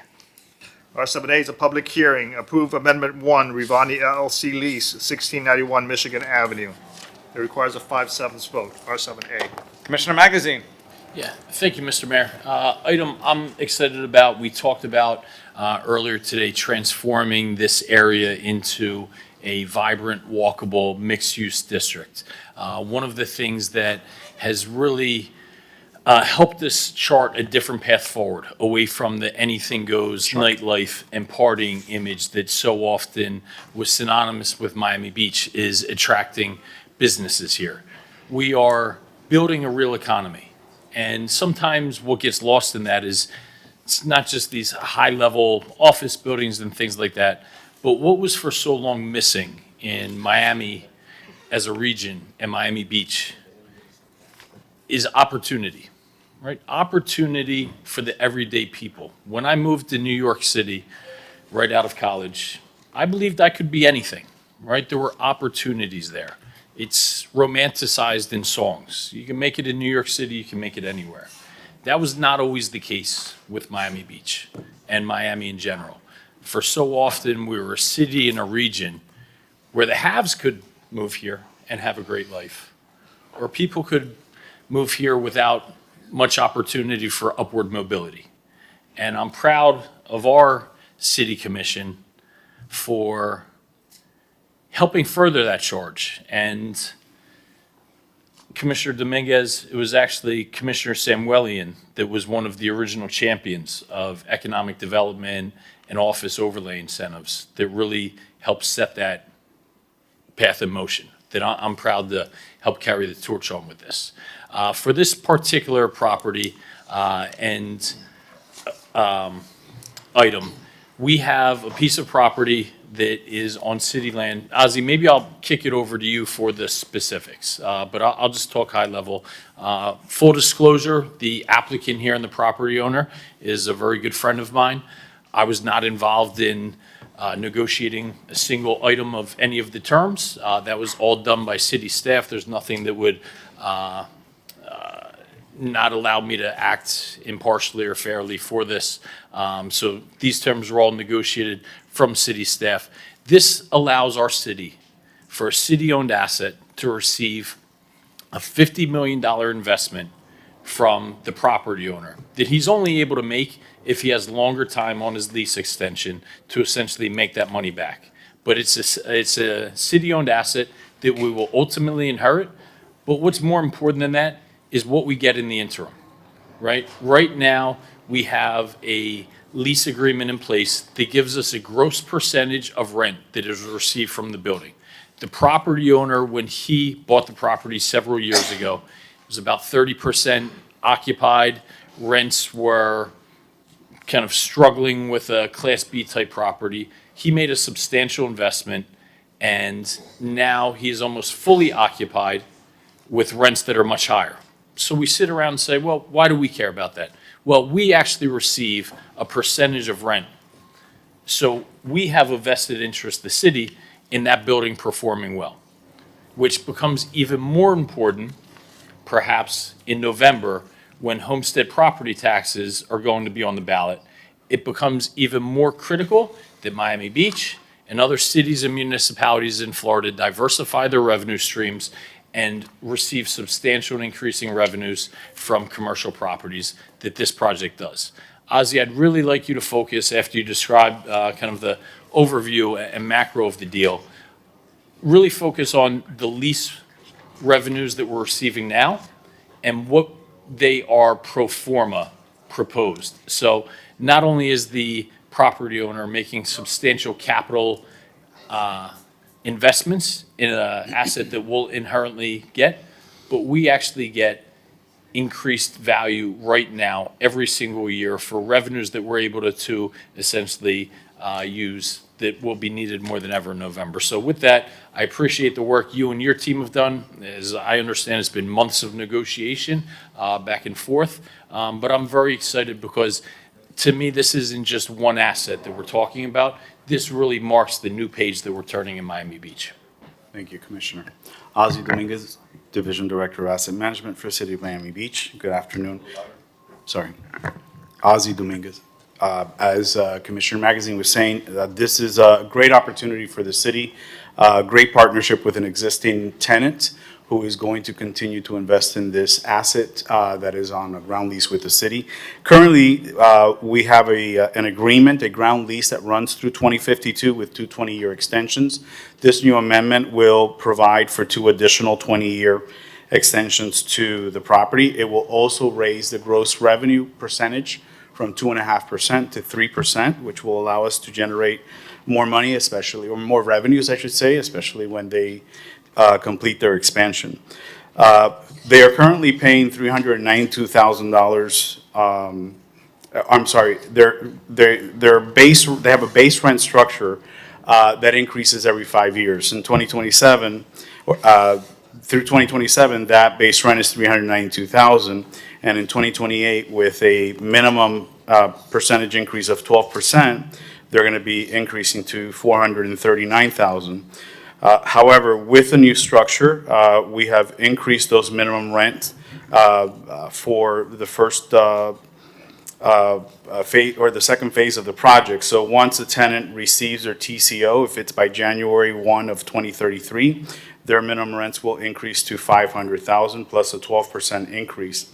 R7A is a public hearing. Approve Amendment 1, Rivani LLC lease, 1691 Michigan Avenue. It requires a 5/7 vote. R7A. Commissioner Magazine. Yeah, thank you, Mr. Mayor. Item I'm excited about, we talked about earlier today, transforming this area into a vibrant, walkable, mixed-use district. One of the things that has really helped us chart a different path forward, away from the anything goes nightlife and partying image that so often was synonymous with Miami Beach, is attracting businesses here. We are building a real economy. And sometimes what gets lost in that is it's not just these high-level office buildings and things like that, but what was for so long missing in Miami as a region and Miami Beach is opportunity, right? Opportunity for the everyday people. When I moved to New York City right out of college, I believed I could be anything, right? There were opportunities there. It's romanticized in songs. You can make it in New York City, you can make it anywhere. That was not always the case with Miami Beach and Miami in general. For so often, we were a city and a region where the haves could move here and have a great life, or people could move here without much opportunity for upward mobility. And I'm proud of our city commission for helping further that charge. And Commissioner Dominguez, it was actually Commissioner Samuelian that was one of the original champions of economic development and office overlay incentives that really helped set that path in motion, that I'm proud to help carry the torch on with this. For this particular property and item, we have a piece of property that is on city land. Ozzy, maybe I'll kick it over to you for the specifics, but I'll just talk high level. Full disclosure, the applicant here and the property owner is a very good friend of mine. I was not involved in negotiating a single item of any of the terms. That was all done by city staff. There's nothing that would not allow me to act impartially or fairly for this. So these terms were all negotiated from city staff. This allows our city, for a city-owned asset, to receive a $50 million investment from the property owner that he's only able to make if he has longer time on his lease extension to essentially make that money back. But it's a city-owned asset that we will ultimately inherit. But what's more important than that is what we get in the interim, right? Right now, we have a lease agreement in place that gives us a gross percentage of rent that is received from the building. The property owner, when he bought the property several years ago, was about 30% occupied. Rents were kind of struggling with a Class B type property. He made a substantial investment, and now he is almost fully occupied with rents that are much higher. So we sit around and say, well, why do we care about that? Well, we actually receive a percentage of rent. So we have a vested interest, the city, in that building performing well, which becomes even more important perhaps in November when homestead property taxes are going to be on the ballot. It becomes even more critical that Miami Beach and other cities and municipalities in Florida diversify their revenue streams and receive substantial and increasing revenues from commercial properties that this project does. Ozzy, I'd really like you to focus, after you describe kind of the overview and macro of the deal, really focus on the lease revenues that we're receiving now and what they are pro forma proposed. So not only is the property owner making substantial capital investments in an asset that we'll inherently get, but we actually get increased value right now, every single year, for revenues that we're able to essentially use that will be needed more than ever in November. So with that, I appreciate the work you and your team have done. As I understand, it's been months of negotiation back and forth, but I'm very excited because to me, this isn't just one asset that we're talking about. This really marks the new page that we're turning in Miami Beach. Thank you, Commissioner. Ozzie Dominguez, Division Director of Asset Management for City of Miami Beach. Good afternoon. Sorry. Ozzie Dominguez. As Commissioner Magazine was saying, this is a great opportunity for the city, great partnership with an existing tenant who is going to continue to invest in this asset that is on a ground lease with the city. Currently, we have an agreement, a ground lease that runs through 2052 with 2 20-year extensions. This new amendment will provide for 2 additional 20-year extensions to the property. It will also raise the gross revenue percentage from 2.5% to 3%, which will allow us to generate more money, especially, or more revenues, I should say, especially when they complete their expansion. They are currently paying $392,000. I'm sorry, they have a base rent structure that increases every 5 years. In 2027, through 2027, that base rent is $392,000, and in 2028, with a minimum percentage increase of 12%, they're going to be increasing to $439,000. However, with the new structure, we have increased those minimum rents for the first phase or the second phase of the project. So once a tenant receives their TCO, if it's by January 1 of 2033, their minimum rents will increase to $500,000 plus a 12% increase.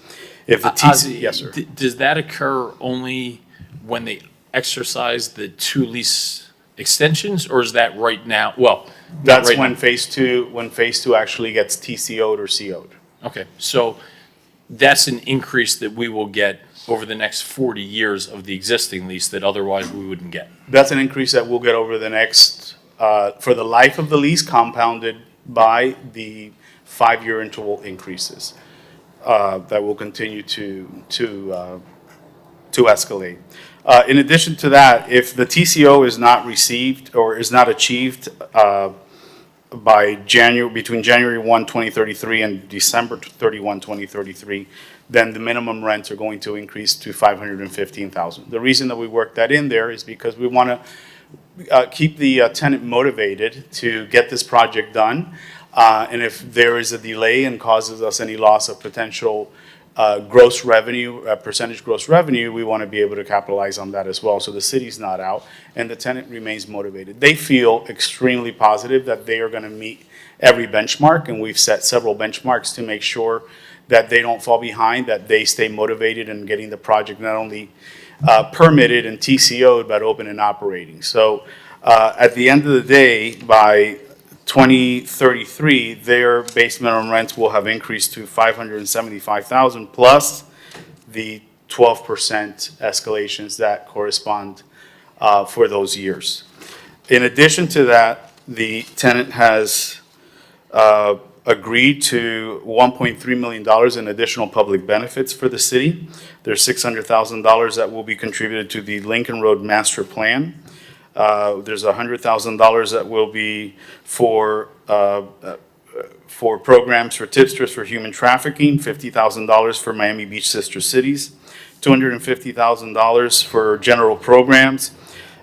If the Ozzie, yes, sir. Does that occur only when they exercise the 2 lease extensions, or is that right now? Well, That's right when now. phase two actually gets TCO'd or CO'd. Okay, so that's an increase that we will get over the next 40 years of the existing lease that otherwise we wouldn't get. That's an increase that we'll get over the next, for the life of the lease, compounded by the 5-year interval increases that will continue to escalate. In addition to that, if the TCO is not received or is not achieved by between January 1, 2033 and December 31, 2033, then the minimum rents are going to increase to $515,000. The reason that we work that in there is because we want to keep the tenant motivated to get this project done. And if there is a delay and causes us any loss of potential gross revenue, percentage gross revenue, we want to be able to capitalize on that as well. So the city's not out and the tenant remains motivated. They feel extremely positive that they are going to meet every benchmark, and we've set several benchmarks to make sure that they don't fall behind, that they stay motivated in getting the project not only permitted and TCO'd, but open and operating. So at the end of the day, by 2033, their base minimum rents will have increased to $575,000 plus the 12% escalations that correspond for those years. In addition to that, the tenant has agreed to $1.3 million in additional public benefits for the city. There's $600,000 that will be contributed to the Lincoln Road Master Plan. There's $100,000 that will be for programs for Tipsters for human trafficking, $50,000 for Miami Beach Sister Cities, $250,000 for general programs.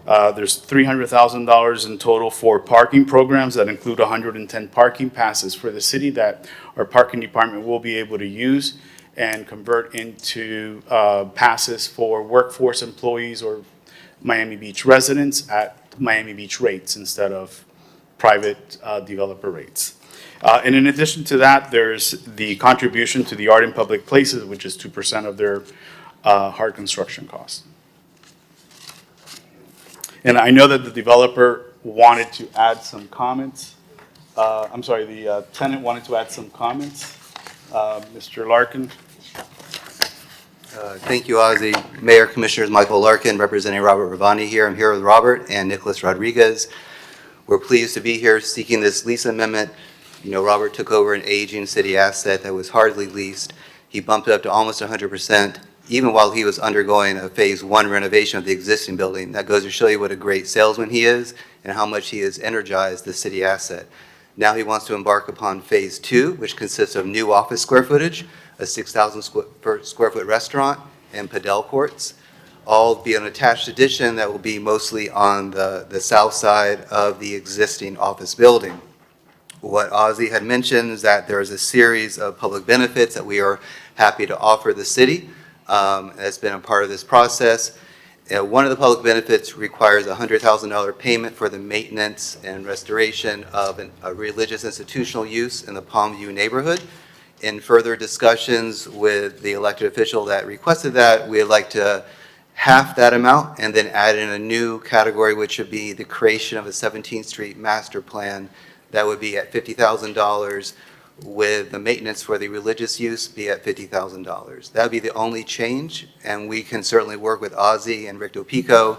There's $300,000 in total for parking programs that include 110 parking passes for the city that our parking department will be able to use and convert into passes for workforce employees or Miami Beach residents at Miami Beach rates instead of private developer rates. And in addition to that, there's the contribution to the Art in Public Places, which is 2% of their hard construction costs. And I know that the developer wanted to add some comments. I'm sorry, the tenant wanted to add some comments. Mr. Larkin. Thank you, Ozzie. Mayor, Commissioners, Michael Larkin, representing Robert Ravani here. I'm here with Robert and Nicholas Rodriguez. We're pleased to be here seeking this lease amendment. You know, Robert took over an aging city asset that was hardly leased, He bumped it up to almost 100%, even while he was undergoing a Phase 1 renovation of the existing building. That goes to show you what a great salesman he is and how much he has energized the city asset. Now he wants to embark upon Phase 2, which consists of new office square footage, a 6,000 square foot restaurant, and padel courts, all be an attached addition that will be mostly on the south side of the existing office building. What Ozzie had mentioned is that there is a series of public benefits that we are happy to offer the city. That's been a part of this process. One of the public benefits requires a $100,000 payment for the maintenance and restoration of a religious institutional use in the Palmview neighborhood. In further discussions with the elected official that requested that, we'd like to half that amount and then add in a new category, which would be the creation of a 17th Street master plan that would be at $50,000, with the maintenance for the religious use be at $50,000. That would be the only change, and we can certainly work with Ozzie and Rick Dopico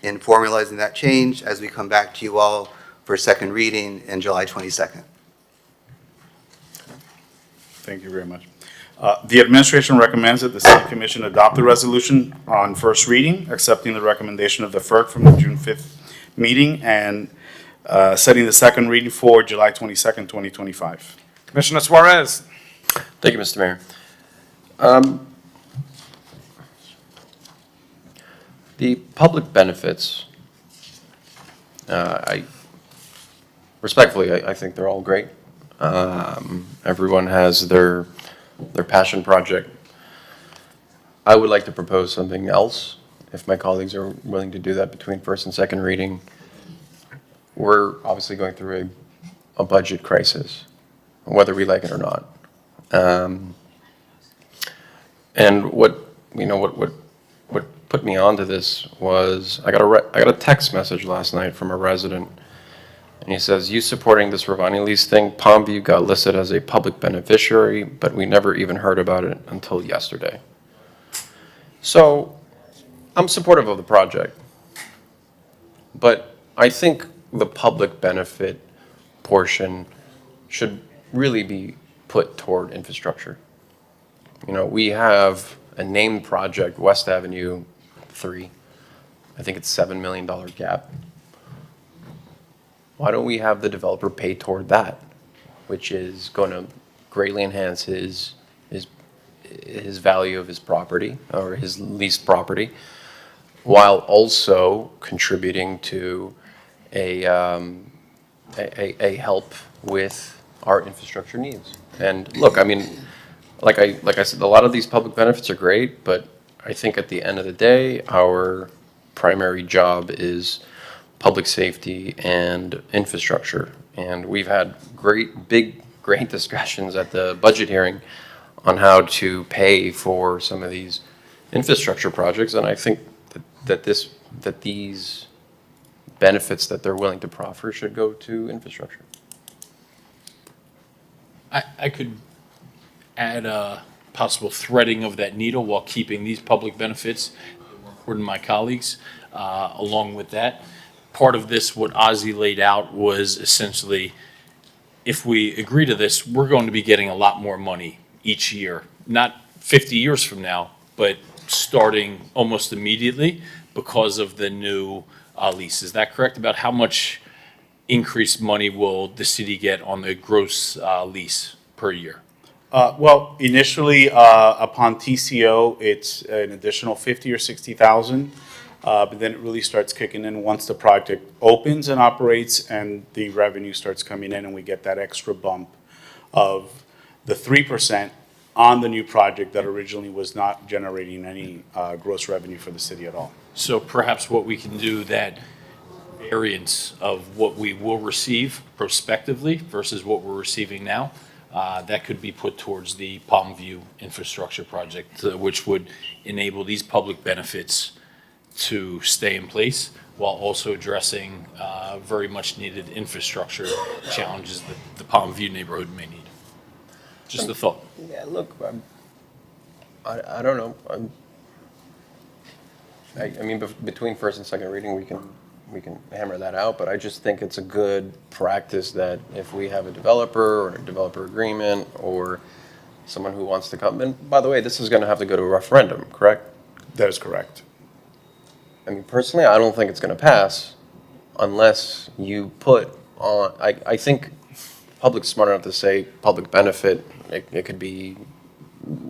in formalizing that change as we come back to you all for second reading in July 22nd. Thank you very much. The administration recommends that the City Commission adopt the resolution on first reading, accepting the recommendation of the FERC from the June 5th meeting and setting the second reading for July 22nd, 2025. Commissioner Suarez. Thank you, Mr. Mayor. The public benefits, respectfully, I think they're all great. Everyone has their passion project. I would like to propose something else, if my colleagues are willing to do that between first and second reading. We're obviously going through a budget crisis, whether we like it or not. And what put me onto this was I got a text message last night from a resident, and he says, "You supporting this Ravani lease thing? Palmview got listed as a public beneficiary, but we never even heard about it until yesterday." So I'm supportive of the project, but I think the public benefit portion should really be put toward infrastructure. You know, we have a named project, West Avenue 3. I think it's $7 million gap. Why don't we have the developer pay toward that, which is going to greatly enhance his value of his property or his leased property, while also contributing to a help with our infrastructure needs. And look, I mean, like I said, a lot of these public benefits are great, but I think at the end of the day, our primary job is public safety and infrastructure. And we've had great discussions at the budget hearing on how to pay for some of these infrastructure projects. And I think that these benefits that they're willing to proffer should go to infrastructure. I could add a possible threading of that needle while keeping these public benefits, according to my colleagues, along with that. Part of this, what Ozzie laid out, was essentially, if we agree to this, we're going to be getting a lot more money each year, not 50 years from now, but starting almost immediately because of the new lease. Is that correct? About how much increased money will the city get on the gross lease per year? Well, initially, upon TCO, it's an additional 50 or 60,000, but then it really starts kicking in once the project opens and operates and the revenue starts coming in, and we get that extra bump of the 3% on the new project that originally was not generating any gross revenue for the city at all. So perhaps what we can do, that variance of what we will receive prospectively versus what we're receiving now, that could be put towards the Palmview infrastructure project, which would enable these public benefits to stay in place while also addressing very much needed infrastructure challenges that the Palmview neighborhood may need. Just a thought. Yeah, look, I don't know. I mean, between first and second reading, we can hammer that out, but I just think it's a good practice that if we have a developer or a developer agreement or someone who wants to come. And by the way, this is going to have to go to a referendum, correct? That is correct. I mean, personally, I don't think it's going to pass unless you put on, I think public's smart enough to say public benefit. It could be,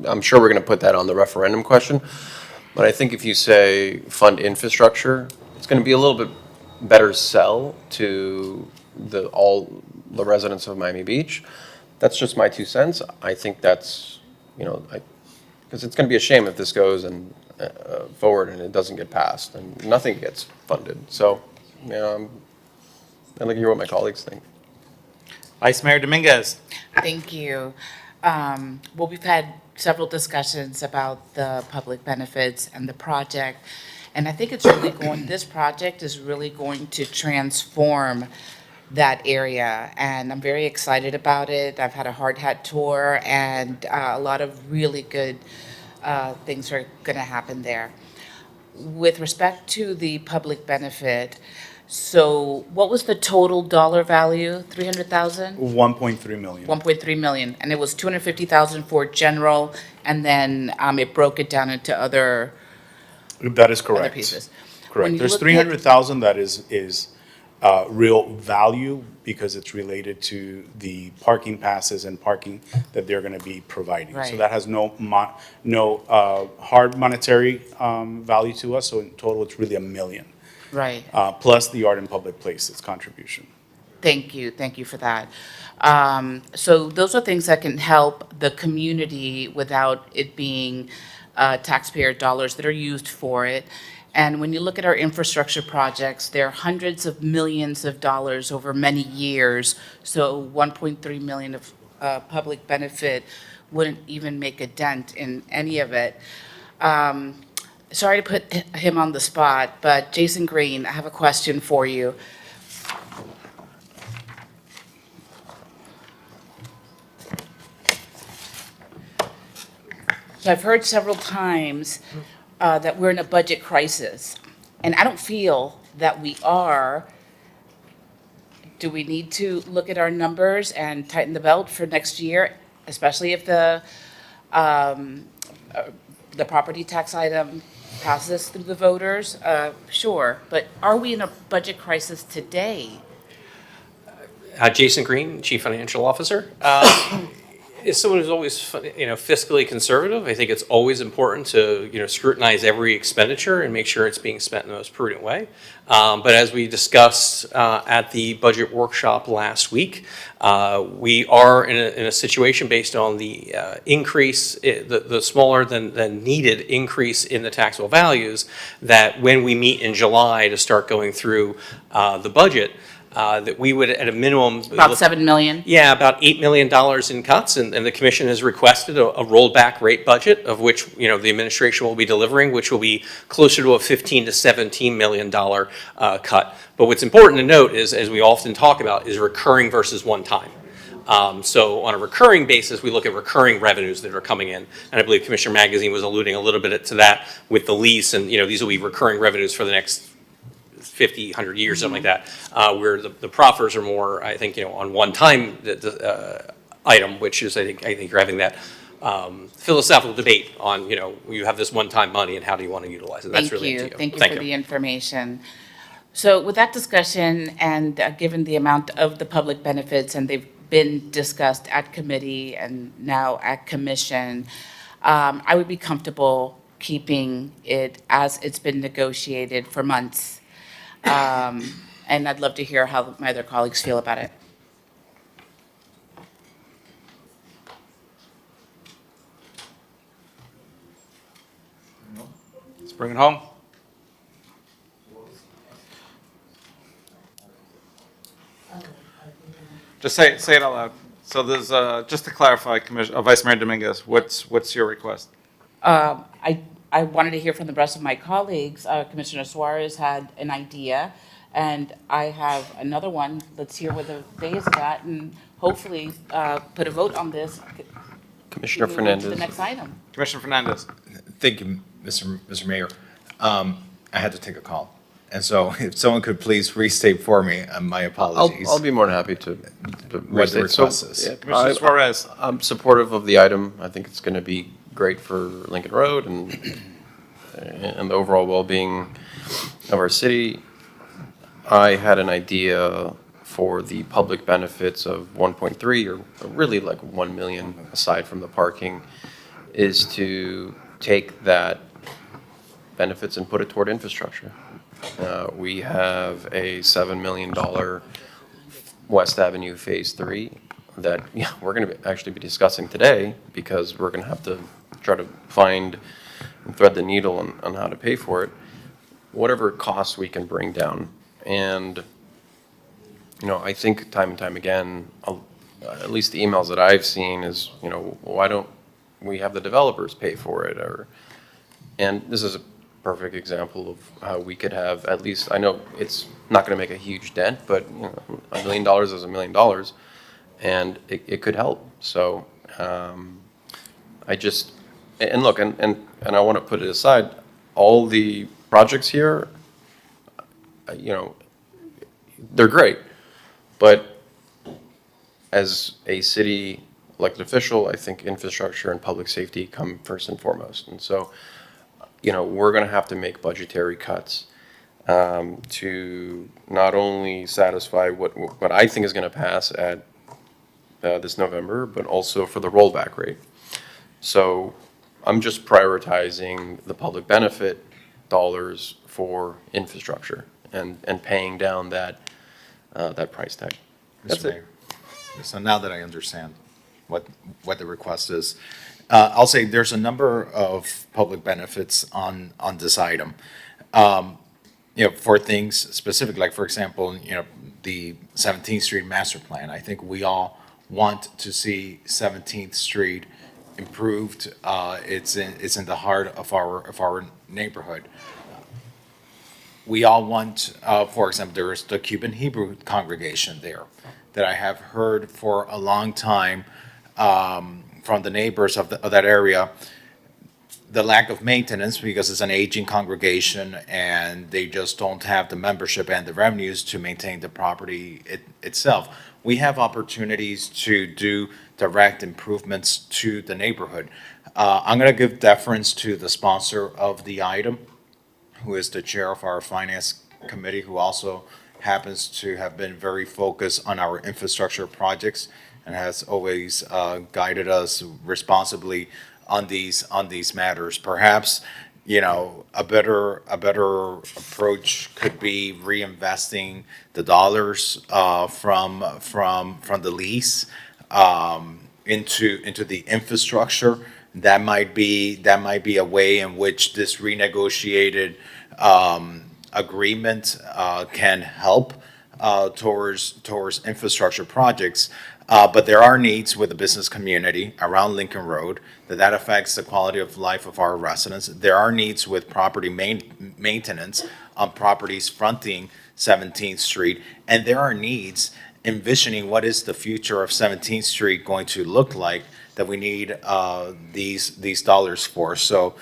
I'm sure we're going to put that on the referendum question. But I think if you say fund infrastructure, it's going to be a little bit better sell to all the residents of Miami Beach. That's just my 2 cents. I think that's, because it's going to be a shame if this goes forward and it doesn't get passed and nothing gets funded. So, I'd like to hear what my colleagues think. Vice Mayor Dominguez. Thank you. Well, we've had several discussions about the public benefits and the project, and I think it's really this project is really going to transform that area, and I'm very excited about it. I've had a hard hat tour, and a lot of really good things are going to happen there. With respect to the public benefit, so what was the total dollar value? 300,000? 1.3 million. 1.3 million, and it was 250,000 for general, and then it broke it down into other. That is correct. Other pieces. When Correct. you There's look at- 300,000 that is real value because it's related to the parking passes and parking that they're going to be providing. So Right. that has no hard monetary value to us. So in total, it's really $1 million. Right. Plus the art in public places contribution. Thank you for that. So those are things that can help the community without it being taxpayer dollars that are used for it. And when you look at our infrastructure projects, they're hundreds of millions of dollars over many years. So 1.3 million of public benefit wouldn't even make a dent in any of it. Sorry to put him on the spot, but Jason Green, I have a question for you. So I've heard several times that we're in a budget crisis, and I don't feel that we are. Do we need to look at our numbers and tighten the belt for next year, especially if the property tax item passes through the voters? Sure, but are we in a budget crisis today? Jason Green, Chief Financial Officer. As someone who's always, fiscally conservative, I think it's always important to, scrutinize every expenditure and make sure it's being spent in the most prudent way. But as we discussed at the budget workshop last week, we are in a situation based on the increase, the smaller than needed increase in the taxable values, that when we meet in July to start going through the budget, that we would, at a minimum... About $7 million? Yeah, about $8 million in cuts, and the commission has requested a rollback rate budget, of which, the administration will be delivering, which will be closer to a $15 to $17 million cut. But what's important to note is, as we often talk about, is recurring versus one-time. So on a recurring basis, we look at recurring revenues that are coming in. And I believe Commissioner Magazine was alluding a little bit to that with the lease, and, these will be recurring revenues for the next 50, 100 years, something like that, where the proffers are more, I think, on one-time item, which is, I think you're having that philosophical debate on, you have this one-time money and how do you want to utilize it? That's really up to you. Thank you for the information. So with that discussion and given the amount of the public benefits, and they've been discussed at committee and now at commission, I would be comfortable keeping it as it's been negotiated for months. And I'd love to hear how my other colleagues feel about it. Let's bring it home. Just say it out loud. So there's, just to clarify, Vice Mayor Dominguez, what's your request? I wanted to hear from the rest of my colleagues. Commissioner Suarez had an idea, and I have another one. Let's hear what they has got, and hopefully put a vote on this. Commissioner To Fernandez. the next item. Commissioner Fernandez. Thank you, Mr. Mayor. I had to take a call. And so if someone could please restate for me, my apologies. I'll be more than happy to What the restate. So, request is. yeah, Commissioner Suarez. I'm supportive of the item. I think it's going to be great for Lincoln Road and the overall well-being of our city. I had an idea for the public benefits of 1.3, or really like 1 million aside from the parking, is to take that benefits and put it toward infrastructure. We have a $7 million West Avenue Phase 3 that we're going to actually be discussing today, because we're going to have to try to find and thread the needle on how to pay for it, whatever costs we can bring down. And, I think time and time again, at least the emails that I've seen is, why don't we have the developers pay for it? And this is a perfect example of how we could have, at least, I know it's not going to make a huge dent, but $1 million is $1 million, and it could help. So and look, and I want to put it aside, all the projects here, they're great, but as a city elected official, I think infrastructure and public safety come first and foremost. And so, we're going to have to make budgetary cuts to not only satisfy what I think is going to pass at this November, but also for the rollback rate. So I'm just prioritizing the public benefit dollars for infrastructure and paying down that price tag. That's Mr. it. Mayor. So now that I understand what the request is, I'll say there's a number of public benefits on this item. For things specific, like for example, the 17th Street master plan. I think we all want to see 17th Street improved. It's in the heart of our neighborhood. We all want, for example, there is the Cuban Hebrew congregation there that I have heard for a long time from the neighbors of that area, the lack of maintenance, because it's an aging congregation and they just don't have the membership and the revenues to maintain the property itself. We have opportunities to do direct improvements to the neighborhood. I'm going to give deference to the sponsor of the item, who is the chair of our finance committee, who also happens to have been very focused on our infrastructure projects and has always guided us responsibly on these matters. Perhaps, a better approach could be reinvesting the dollars from the lease into the infrastructure. That might be a way in which this renegotiated agreement can help towards infrastructure projects. But there are needs with the business community around Lincoln Road that affects the quality of life of our residents. There are needs with property maintenance on properties fronting 17th Street. And there are needs envisioning what is the future of 17th Street going to look like that we need these dollars for. So,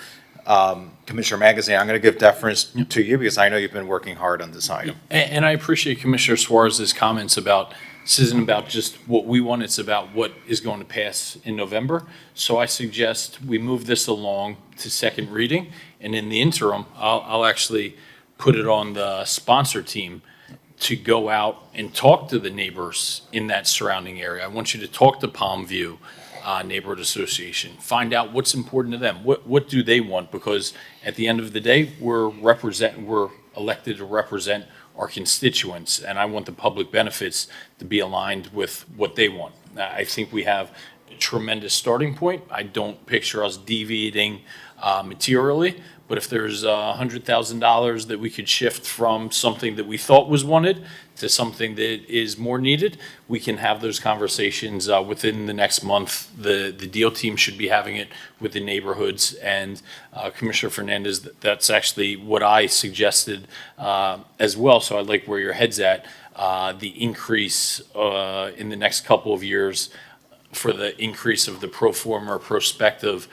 Commissioner Magazine, I'm going to give deference to you because I know you've been working hard on this item. And I appreciate Commissioner Suarez's comments about this isn't about just what we want, it's about what is going to pass in November. So I suggest we move this along to second reading, and in the interim, I'll actually put it on the sponsor team to go out and talk to the neighbors in that surrounding area. I want you to talk to Palm View Neighborhood Association, find out what's important to them. What do they want? Because at the end of the day, we're elected to represent our constituents, and I want the public benefits to be aligned with what they want. I think we have a tremendous starting point. I don't picture us deviating materially, but if there's $100,000 that we could shift from something that we thought was wanted to something that is more needed, we can have those conversations within the next month. The deal team should be having it with the neighborhoods, and Commissioner Fernandez, that's actually what I suggested as well. So I'd like where your head's at, the increase in the next couple of years for the increase of the pro forma or prospective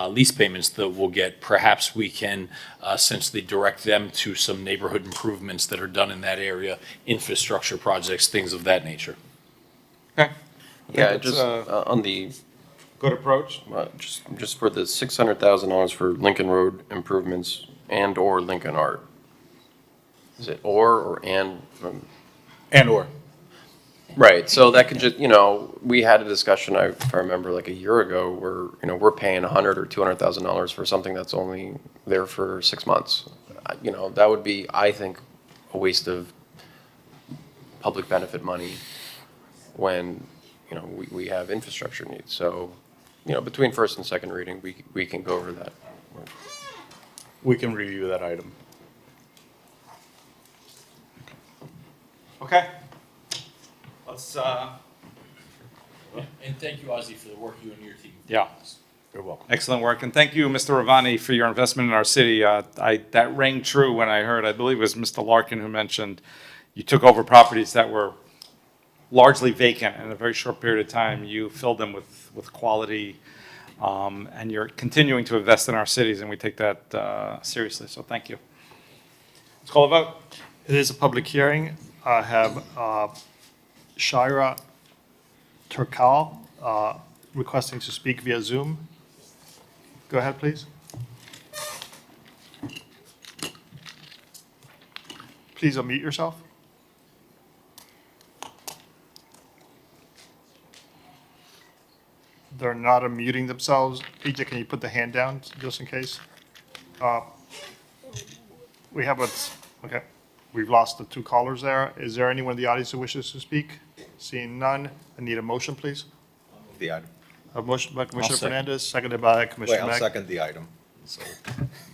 lease payments that we'll get, perhaps we can essentially direct them to some neighborhood improvements that are done in that area, infrastructure projects, things of that nature. Okay. Yeah, just on the, Good approach. just for the $600,000 for Lincoln Road improvements and/or Lincoln Art. Is it or and? And/or. Right, so that could just, you know, we had a discussion, if I remember, like a year ago, where, you know, we're paying $100,000 or $200,000 for something that's only there for 6 months. You know, that would be, I think, a waste of public benefit money when, you know, we have infrastructure needs. So, you know, between first and second reading, we can go over that. We can review that item. Okay. Let's, And thank you, Ozzy, for the work you and your team. Yeah. You're welcome. Excellent work, and thank you, Mr. Ravani, for your investment in our city. That rang true when I heard, I believe it was Mr. Larkin who mentioned, you took over properties that were largely vacant in a very short period of time. You filled them with quality, and you're continuing to invest in our cities, and we take that seriously, so thank you. Let's call a vote. It is a public hearing. I have Shira Turkal requesting to speak via Zoom. Go ahead, please. Please unmute yourself. They're not unmuting themselves. PJ, can you put the hand down just in case? We have okay. We've lost the two callers there. Is there anyone in the audience who wishes to speak? Seeing none, I need a motion, please. The item. A motion by Commissioner second. Fernandez, seconded by Commissioner Wait, I'll second the item. So,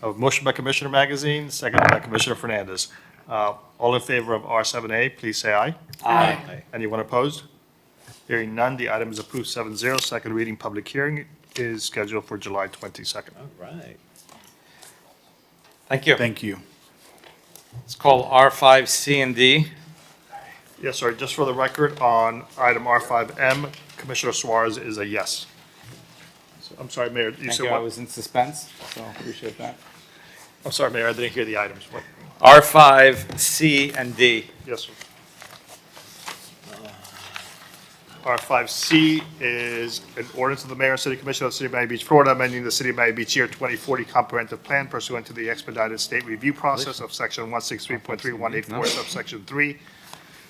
A motion by Commissioner Magazine, seconded by Commissioner Fernandez. All in favor of R7A, please say aye. Aye. Anyone opposed? Hearing none, the item is approved 7-0. Second reading, public hearing is scheduled for July 22nd. all right. Thank you. Thank you. Let's call R5, C, and D. Yes, sir, just for the record, on item R5M, Commissioner Suarez is a yes. I'm sorry, Mayor, you Thank said you, I what? was in suspense, so appreciate that. I'm sorry, Mayor, I didn't hear the items. What? R5, C, and D. Yes, sir. R5C is an ordinance of the Mayor and City Commission of the City of Miami Beach, Florida, amending the City of Miami Beach Year 2040 Comprehensive Plan pursuant to the expedited state review process of Section 163.3184, subsection 3.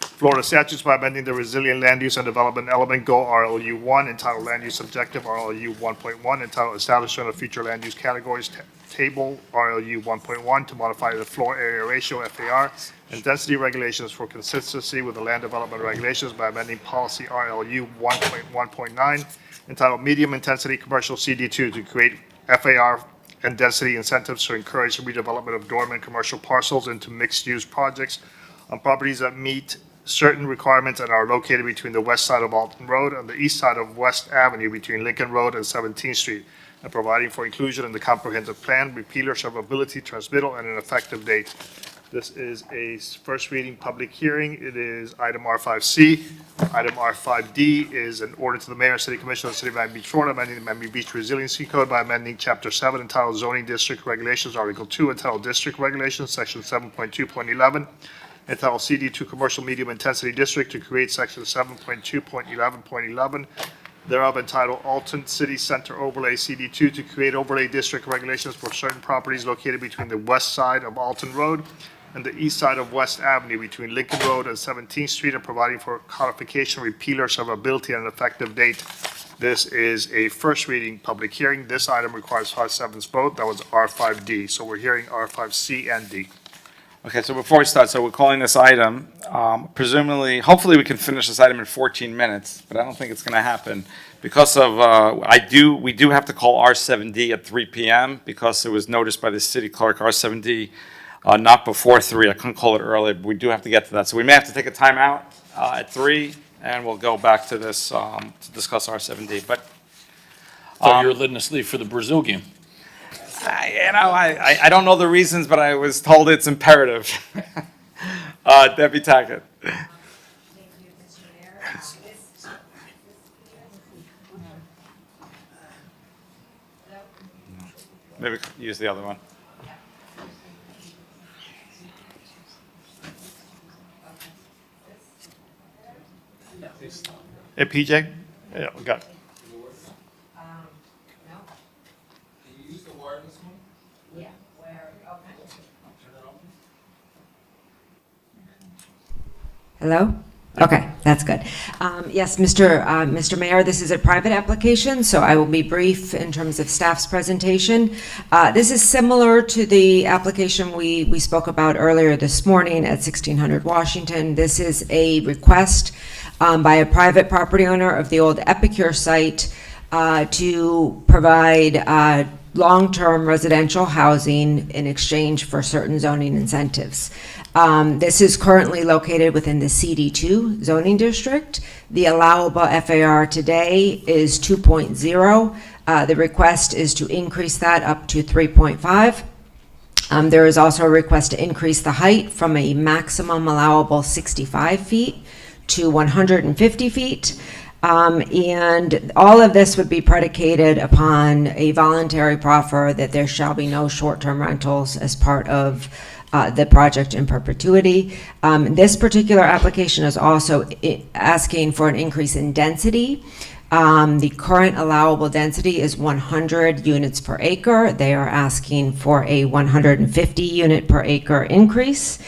Florida statutes by amending the resilient land use and development element, GO RLU 1, entitled Land Use Objective, RLU 1.1, entitled Establishment of Future Land Use Categories, Table, RLU 1.1, to modify the floor area ratio, FAR, and density regulations for consistency with the land development regulations by amending policy RLU 1.1.9, entitled Medium Intensity Commercial CD2, to create FAR and density incentives to encourage redevelopment of dormant commercial parcels into mixed-use projects on properties that meet certain requirements and are located between the west side of Alton Road and the east side of West Avenue between Lincoln Road and 17th Street, and providing for inclusion in the comprehensive plan, repealer, severability, transmittal, and an effective date. This is a first reading public hearing. It is item R5C. Item R5D is an order to the Mayor and City Commission of the City of Miami Beach, Florida, amending the Miami Beach Resiliency Code by amending Chapter 7 entitled Zoning District Regulations, Article 2 entitled District Regulations, Section 7.2.11, entitled CD2 Commercial Medium Intensity District, to create Section 7.2.11.11 thereof, entitled Alton City Center Overlay CD2, to create overlay district regulations for certain properties located between the west side of Alton Road and the east side of West Avenue between Lincoln Road and 17th Street, and providing for codification, repealer, severability, and an effective date. This is a first reading public hearing. This item requires 5/7 vote. That was R5D. So we're hearing R5C and D. Okay, so before we start, so we're calling this item, presumably, hopefully we can finish this item in 14 minutes, but I don't think it's going to happen. Because of, we do have to call R7D at 3 PM because it was noticed by the city clerk, R7D, not before 3. I couldn't call it earlier, but we do have to get to that. So we may have to take a timeout at 3, and we'll go back to this to discuss R7D. But Thought you were letting us leave for the Brazil game. I don't know the reasons, but I was told it's imperative. Debbie Tackett. Maybe we could use the other one. Hey, PJ? Yeah, we got it. Hello? Okay, that's good. Yes, Mr. Mayor, this is a private application, so I will be brief in terms of staff's presentation. This is similar to the application we spoke about earlier this morning at 1600 Washington. This is a request by a private property owner of the old Epicure site to provide long-term residential housing in exchange for certain zoning incentives. This is currently located within the CD2 zoning district. The allowable FAR today is 2.0. The request is to increase that up to 3.5. There is also a request to increase the height from a maximum allowable 65 feet to 150 feet. And all of this would be predicated upon a voluntary proffer that there shall be no short-term rentals as part of the project in perpetuity. This particular application is also asking for an increase in density. The current allowable density is 100 units per acre. They are asking for a 150 unit per acre increase.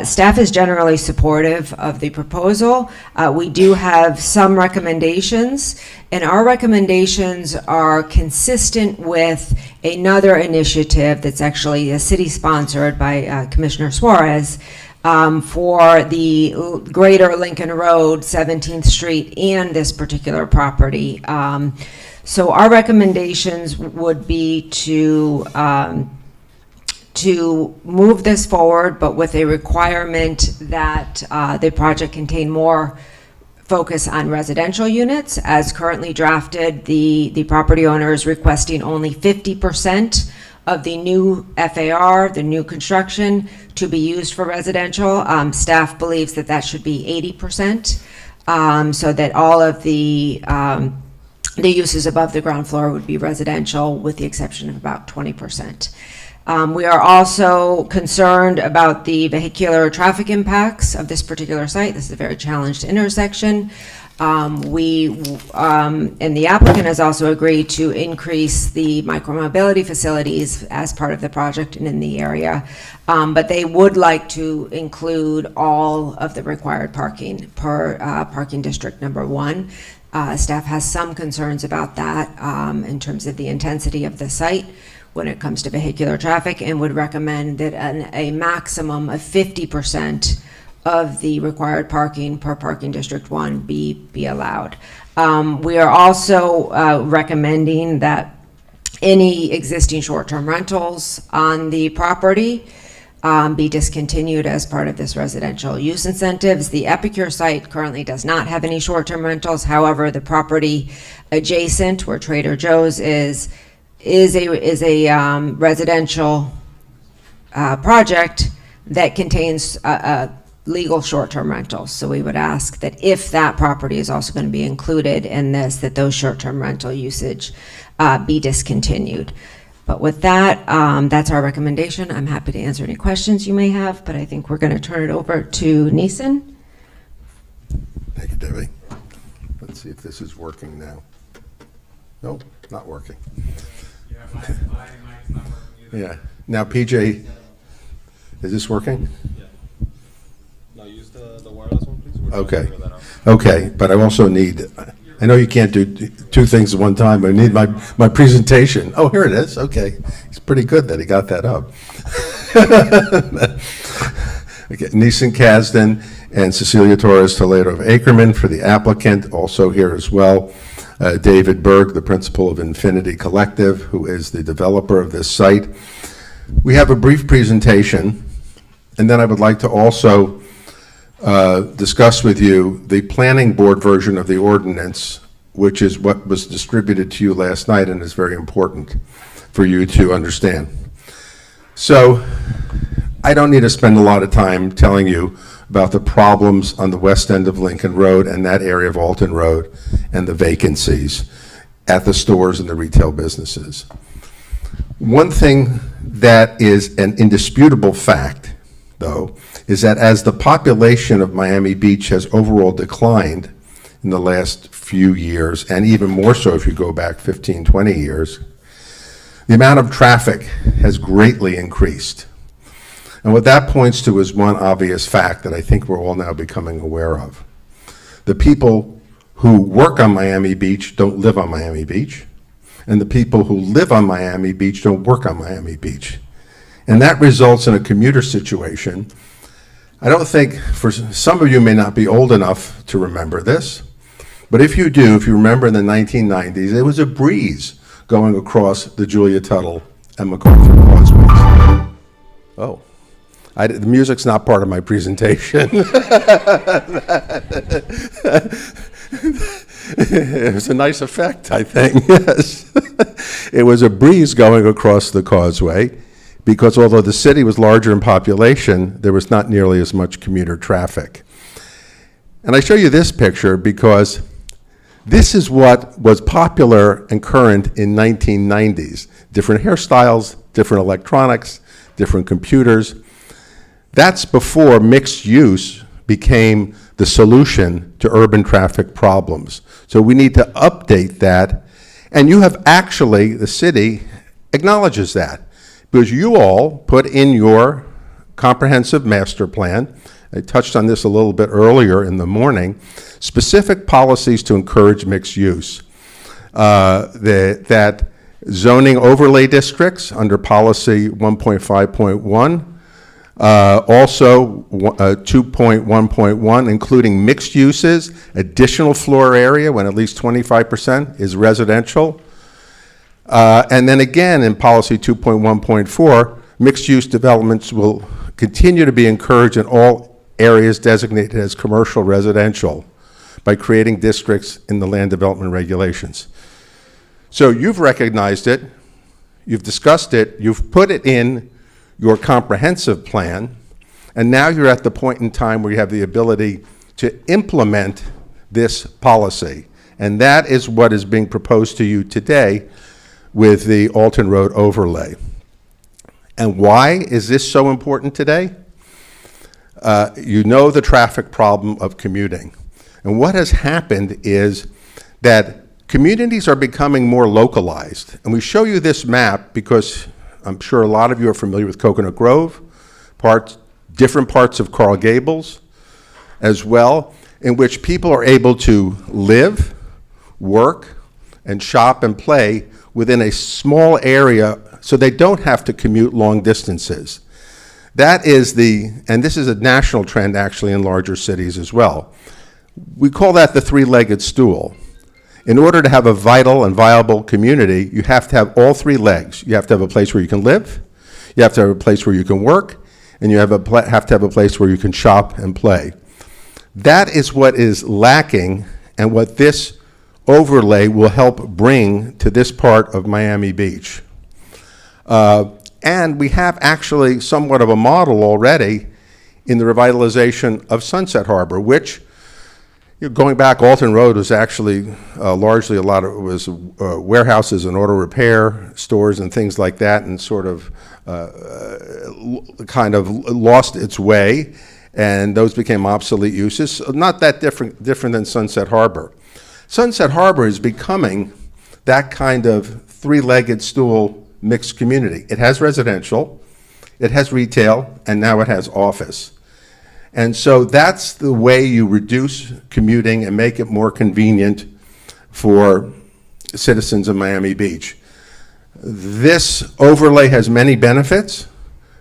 Staff is generally supportive of the proposal. We do have some recommendations, and our recommendations are consistent with another initiative that's actually a city-sponsored by Commissioner Suarez for the Greater Lincoln Road, 17th Street, and this particular property. So our recommendations would be to move this forward, but with a requirement that the project contain more focus on residential units. As currently drafted, the property owner is requesting only 50% of the new FAR, the new construction, to be used for residential. Staff believes that that should be 80%, so that all of the uses above the ground floor would be residential, with the exception of about 20%. We are also concerned about the vehicular traffic impacts of this particular site. This is a very challenged intersection. And the applicant has also agreed to increase the micromobility facilities as part of the project and in the area. But they would like to include all of the required parking per parking district number 1. Staff has some concerns about that in terms of the intensity of the site when it comes to vehicular traffic, and would recommend that a maximum of 50% of the required parking per parking district 1 be allowed. We are also recommending that any existing short-term rentals on the property be discontinued as part of this residential use incentives. The Epicure site currently does not have any short-term rentals. However, the property adjacent where Trader Joe's is a residential project that contains legal short-term rentals. So we would ask that if that property is also going to be included in this, that those short-term rental usage be discontinued. But with that, that's our recommendation. I'm happy to answer any questions you may have, but I think we're going to turn it over to Neeson. Thank you, Debbie. Let's see if this is working now. Nope, not working. Yeah. Now, PJ, is this working? Yeah. No, use the wireless one, please. Okay. Okay, but I also need, I know you can't do two things at one time, but I need my presentation. Oh, here it is. Okay. It's pretty good that he got that up. Okay. Neeson Kasdan and Cecilia Torres Toledo of Ackerman for the applicant, also here as well. David Berg, the principal of Infinity Collective, who is the developer of this site. We have a brief presentation, and then I would like to also discuss with you the planning board version of the ordinance, which is what was distributed to you last night and is very important for you to understand. So I don't need to spend a lot of time telling you about the problems on the west end of Lincoln Road and that area of Alton Road and the vacancies at the stores and the retail businesses. One thing that is an indisputable fact, though, is that as the population of Miami Beach has overall declined in the last few years, and even more so if you go back 15, 20 years, the amount of traffic has greatly increased. And what that points to is one obvious fact that I think we're all now becoming aware of. The people who work on Miami Beach don't live on Miami Beach, and the people who live on Miami Beach don't work on Miami Beach. And that results in a commuter situation. I don't think, for some of you may not be old enough to remember this, but if you do, if you remember in the 1990s, it was a breeze going across the Julia Tuttle and MacArthur Causeways. Oh, the music's not part of my presentation. It was a nice effect, I think, yes. It was a breeze going across the causeway because although the city was larger in population, there was not nearly as much commuter traffic. And I show you this picture because this is what was popular and current in 1990s. Different hairstyles, different electronics, different computers. That's before mixed use became the solution to urban traffic problems. So we need to update that. And you have actually, the city acknowledges that because you all put in your comprehensive master plan, I touched on this a little bit earlier in the morning, specific policies to encourage mixed use. That zoning overlay districts under policy 1.5.1, also 2.1.1, including mixed uses, additional floor area when at least 25% is residential. And then again in policy 2.1.4, mixed use developments will continue to be encouraged in all areas designated as commercial residential by creating districts in the land development regulations. So you've recognized it, you've discussed it, you've put it in your comprehensive plan, and now you're at the point in time where you have the ability to implement this policy. And that is what is being proposed to you today with the Alton Road overlay. And why is this so important today? You know the traffic problem of commuting. And what has happened is that communities are becoming more localized. And we show you this map because I'm sure a lot of you are familiar with Coconut Grove, different parts of Coral Gables as well, in which people are able to live, work, and shop and play within a small area so they don't have to commute long distances. That is and this is a national trend actually in larger cities as well. We call that the three-legged stool. In order to have a vital and viable community, you have to have all three legs. You have to have a place where you can live, you have to have a place where you can work, and you have to have a place where you can shop and play. That is what is lacking and what this overlay will help bring to this part of Miami Beach. And we have actually somewhat of a model already in the revitalization of Sunset Harbor, which, going back, Alton Road was actually largely warehouses and auto repair stores and things like that, and sort of kind of lost its way, and those became obsolete uses. Not that different than Sunset Harbor. Sunset Harbor is becoming that kind of three-legged stool mixed community. It has residential, it has retail, and now it has office. And so that's the way you reduce commuting and make it more convenient for citizens of Miami Beach. This overlay has many benefits,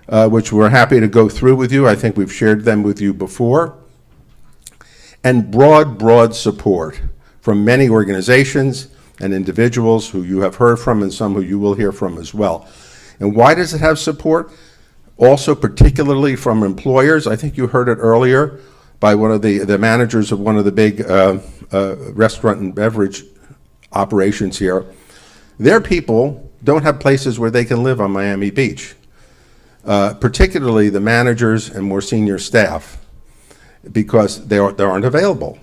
which we're happy to go through with you. I think we've shared them with you before. And broad support from many organizations and individuals who you have heard from and some who you will hear from as well. And why does it have support? Also particularly from employers. I think you heard it earlier by one of the managers of one of the big restaurant and beverage operations here. Their people don't have places where they can live on Miami Beach, particularly the managers and more senior staff, because they aren't available.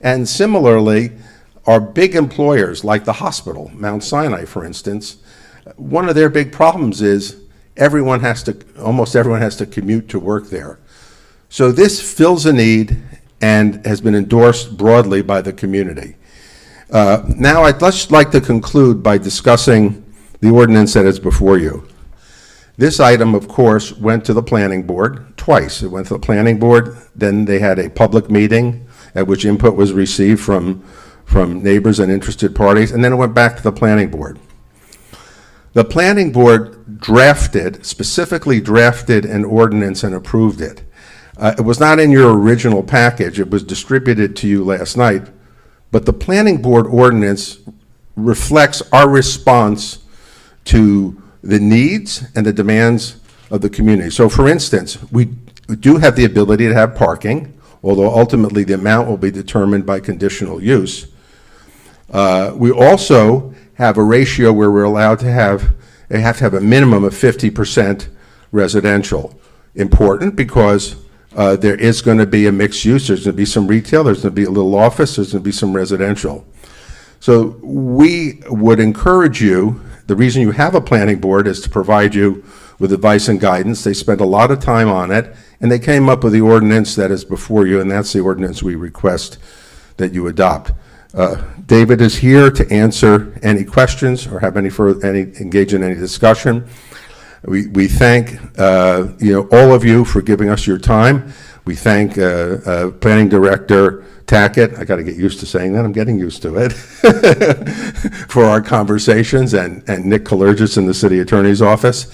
And similarly, our big employers like the hospital, Mount Sinai, for instance, one of their big problems is almost everyone has to commute to work there. So this fills a need and has been endorsed broadly by the community. Now, I'd just like to conclude by discussing the ordinance that is before you. This item, of course, went to the planning board twice. It went to the planning board, then they had a public meeting at which input was received from neighbors and interested parties, and then it went back to the planning board. The planning board specifically drafted an ordinance and approved it. It was not in your original package. It was distributed to you last night. But the planning board ordinance reflects our response to the needs and the demands of the community. So for instance, we do have the ability to have parking, although ultimately the amount will be determined by conditional use. We also have a ratio where we're allowed to have a minimum of 50% residential. Important because there is going to be a mixed use. There's going to be some retail, there's going to be a little office, there's going to be some residential. So we would encourage you, the reason you have a planning board is to provide you with advice and guidance. They spent a lot of time on it, and they came up with the ordinance that is before you, and that's the ordinance we request that you adopt. David is here to answer any questions or have engage in any discussion. We thank all of you for giving us your time. We thank Planning Director Tackett. I got to get used to saying that. I'm getting used to it. For our conversations, and Nick Kalergis in the City Attorney's Office.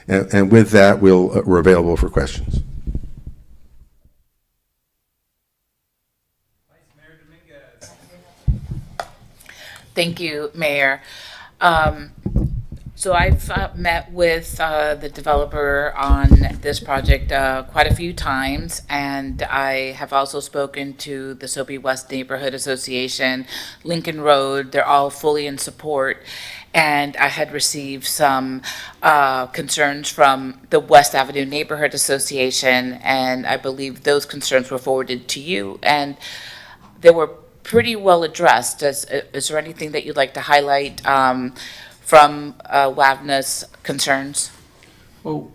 And with that, we're available for questions. Thank you, Mayor. So I've met with the developer on this project quite a few times, and I have also spoken to the Sobe West Neighborhood Association, Lincoln Road. They're all fully in support. And I had received some concerns from the West Avenue Neighborhood Association, and I believe those concerns were forwarded to you, and they were pretty well addressed. Is there anything that you'd like to highlight from WAVNA's concerns? Well,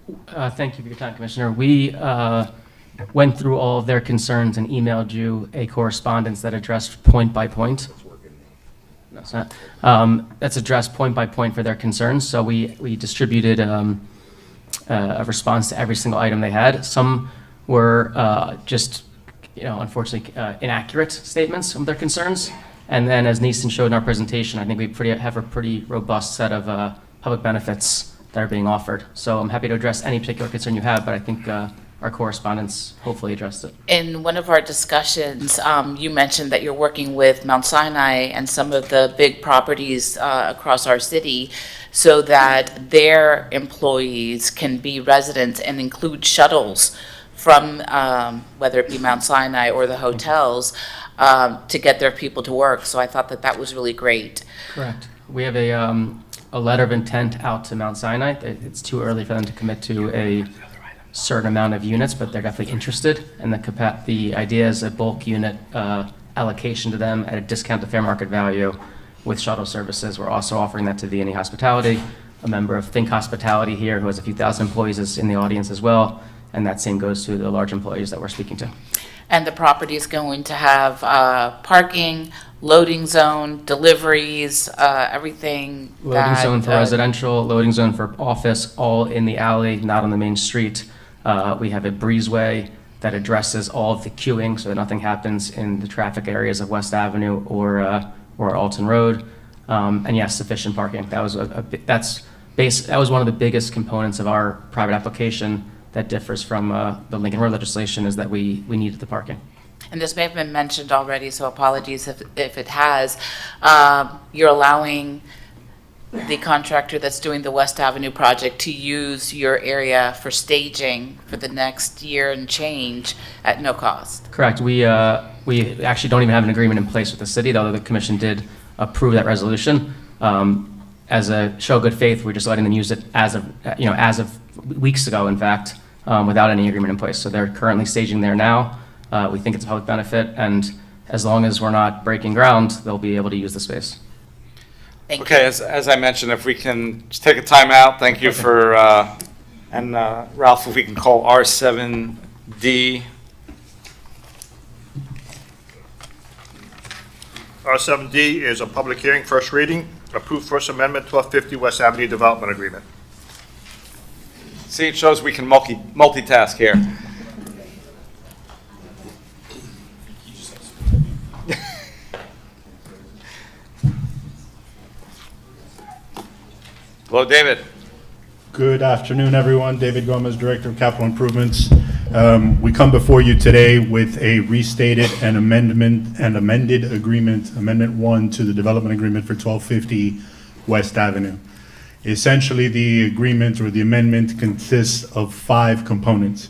thank you for your time, Commissioner. We went through all of their concerns and emailed you a correspondence that addressed point by point. No, it's not. That's addressed point by point for their concerns. So we distributed a response to every single item they had. Some were just, unfortunately, inaccurate statements of their concerns. And then, as Neeson showed in our presentation, I think we have a pretty robust set of public benefits that are being offered. So I'm happy to address any particular concern you have, but I think our correspondence hopefully addressed it. In one of our discussions, you mentioned that you're working with Mount Sinai and some of the big properties across our city so that their employees can be residents and include shuttles from whether it be Mount Sinai or the hotels to get their people to work. So I thought that was really great. Correct. We have a letter of intent out to Mount Sinai. It's too early for them to commit to a certain amount of units, but they're definitely interested. And the idea is a bulk unit allocation to them at a discount to fair market value with shuttle services. We're also offering that to V&E Hospitality. A member of Think Hospitality here who has a few thousand employees is in the audience as well. And that same goes to the large employees that we're speaking to. And the property is going to have parking, loading zone, deliveries, everything. Loading zone for residential, loading zone for office, all in the alley, not on the main street. We have a breezeway that addresses all of the queuing so that nothing happens in the traffic areas of West Avenue or Alton Road. And yes, sufficient parking. That was that was one of the biggest components of our private application that differs from the Lincoln Road legislation, is that we needed the parking. And this may have been mentioned already, so apologies if it has. You're allowing the contractor that's doing the West Avenue project to use your area for staging for the next year and change at no cost. Correct. We actually don't even have an agreement in place with the city, though the commission did approve that resolution. As a show of good faith, we're just letting them use it as of weeks ago, in fact, without any agreement in place. So they're currently staging there now. We think it's a public benefit, and as long as we're not breaking ground, they'll be able to use the space. Okay, as I mentioned, if we can just take a time out, thank you for, and Ralph, if we can call R7D. R7D is a public hearing, first reading, approve First Amendment 1250 West Avenue Development Agreement. See, it shows we can multitask here. Hello, David. Good afternoon, everyone. David Gomez, Director of Capital Improvements. We come before you today with a restated and amended agreement, Amendment 1 to the development agreement for 1250 West Avenue. Essentially, the agreement or the amendment consists of 5 components.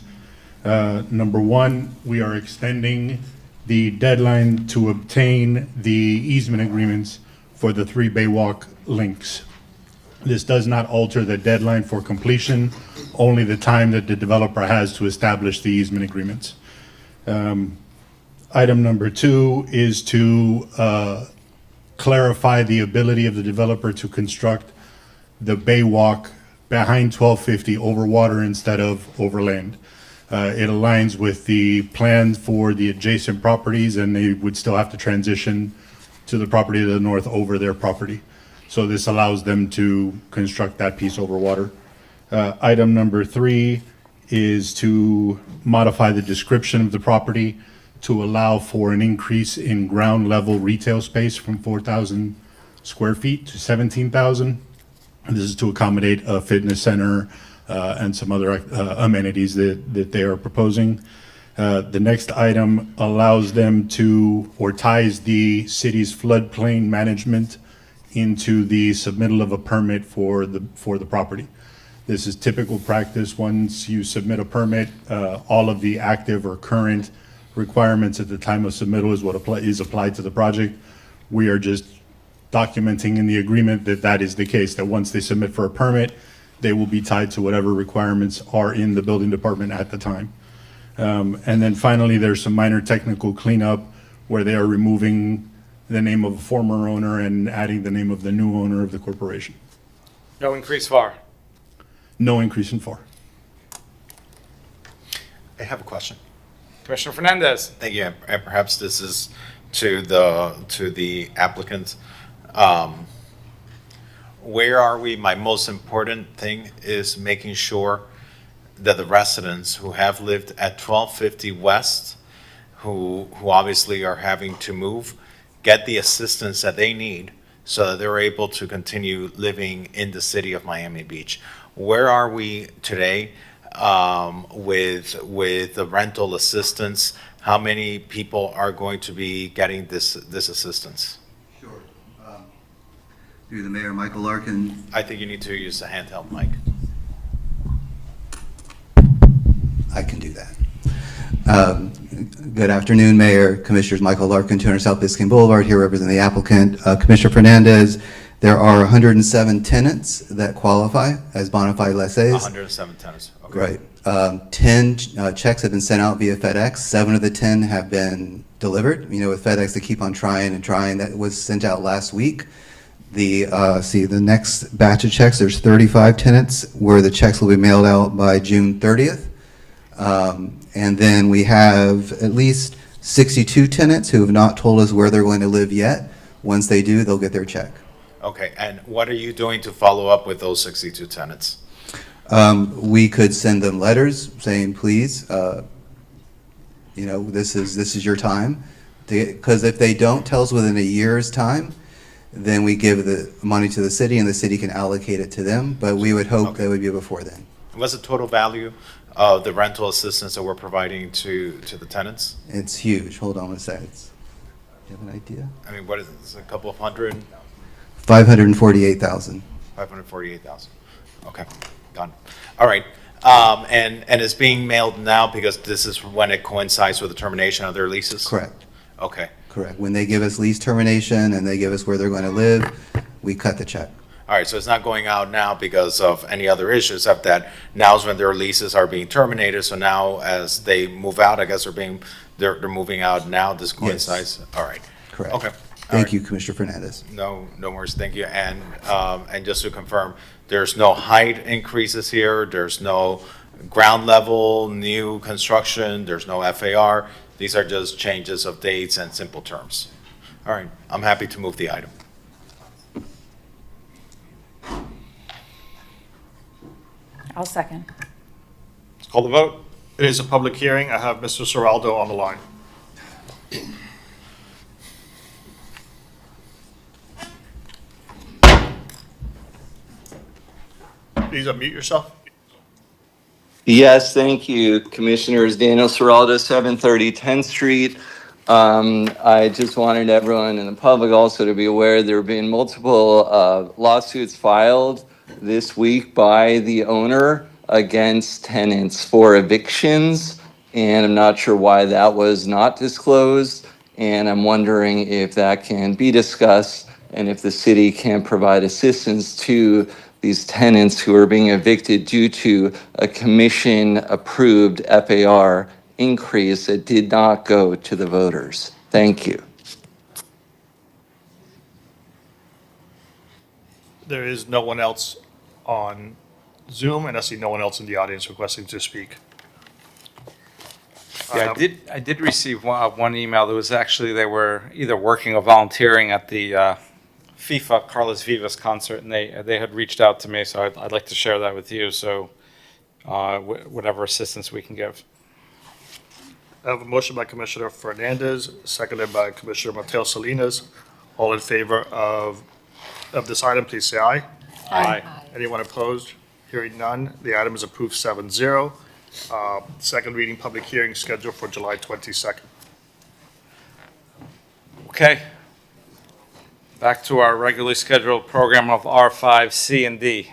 Number 1, we are extending the deadline to obtain the easement agreements for the 3 Baywalk links. This does not alter the deadline for completion, only the time that the developer has to establish the easement agreements. Item number 2 is to clarify the ability of the developer to construct the Baywalk behind 1250 over water instead of over land. It aligns with the plans for the adjacent properties, and they would still have to transition to the property to the north over their property. So this allows them to construct that piece over water. Item number 3 is to modify the description of the property to allow for an increase in ground level retail space from 4,000 square feet to 17,000. This is to accommodate a fitness center and some other amenities that they are proposing. The next item allows them to, or ties the city's floodplain management into the submittal of a permit for the property. This is typical practice. Once you submit a permit, all of the active or current requirements at the time of submittal is what is applied to the project. We are just documenting in the agreement that that is the case, that once they submit for a permit, they will be tied to whatever requirements are in the building department at the time. And then finally, there's some minor technical cleanup where they are removing the name of a former owner and adding the name of the new owner of the corporation. No increase FAR. No increase in FAR. I have a question. Commissioner Fernandez. Thank you, and perhaps this is to the applicant. Where are we? My most important thing is making sure that the residents who have lived at 1250 West, who obviously are having to move, get the assistance that they need so that they're able to continue living in the city of Miami Beach. Where are we today with the rental assistance? How many people are going to be getting this assistance? Sure. Through the mayor, Michael Larkin. I think you need to use the handheld mic. I can do that. Good afternoon, Mayor, Commissioners. Michael Larkin, 200 South Biscayne Boulevard, here representing the applicant. Commissioner Fernandez, there are 107 tenants that qualify as bona fide lessees. 107 tenants. Okay. Right. 10 checks have been sent out via FedEx. 7 of the 10 have been delivered. You know, with FedEx, they keep on trying and trying. That was sent out last week. The next batch of checks, there's 35 tenants where the checks will be mailed out by June 30th. And then we have at least 62 tenants who have not told us where they're going to live yet. Once they do, they'll get their check. Okay, and what are you doing to follow up with those 62 tenants? We could send them letters saying, please, you know, this is your time. Because if they don't tell us within a year's time, then we give the money to the city and the city can allocate it to them. But we would hope that would be before then. What's the total value of the rental assistance that we're providing to the tenants? It's huge. Hold on a second. Do you have an idea? I mean, what is it? It's a couple of hundred? 548,000. 548,000. Okay, done. All right. And it's being mailed now because this is when it coincides with the termination of their leases? Correct. Okay. Correct. When they give us lease termination and they give us where they're going to live, we cut the check. All right, so it's not going out now because of any other issues, except that now's when their leases are being terminated. So now as they move out, I guess they're moving out now. This coincides. Yes. All right. Correct. Okay. Thank you, Commissioner Fernandez. No worries, thank you. And just to confirm, there's no height increases here, there's no ground level, new construction, there's no FAR. These are just changes of dates and simple terms. All right, I'm happy to move the item. I'll second. Let's call the vote. It is a public hearing. I have Mr. Seraldo on the line. Please unmute yourself. Yes, thank you, Commissioners. Daniel Seraldo, 730 10th Street. I just wanted everyone in the public also to be aware there have been multiple lawsuits filed this week by the owner against tenants for evictions, and I'm not sure why that was not disclosed, and I'm wondering if that can be discussed and if the city can provide assistance to these tenants who are being evicted due to a commission-approved FAR increase that did not go to the voters. Thank you. There is no one else on Zoom, and I see no one else in the audience requesting to speak. Yeah, I did receive one email. That was actually, they were either working or volunteering at the FIFA, Carlos Vivas concert, and they had reached out to me, so I'd like to share that with you, so whatever assistance we can give. I have a motion by Commissioner Fernandez, seconded by Commissioner Mateo Salinas. All in favor of this item, please say aye. Aye. Anyone opposed? Hearing none, the item is approved 7-0. Second reading, public hearing scheduled for July 22nd. Okay. Back to our regularly scheduled program of R5, C, and D.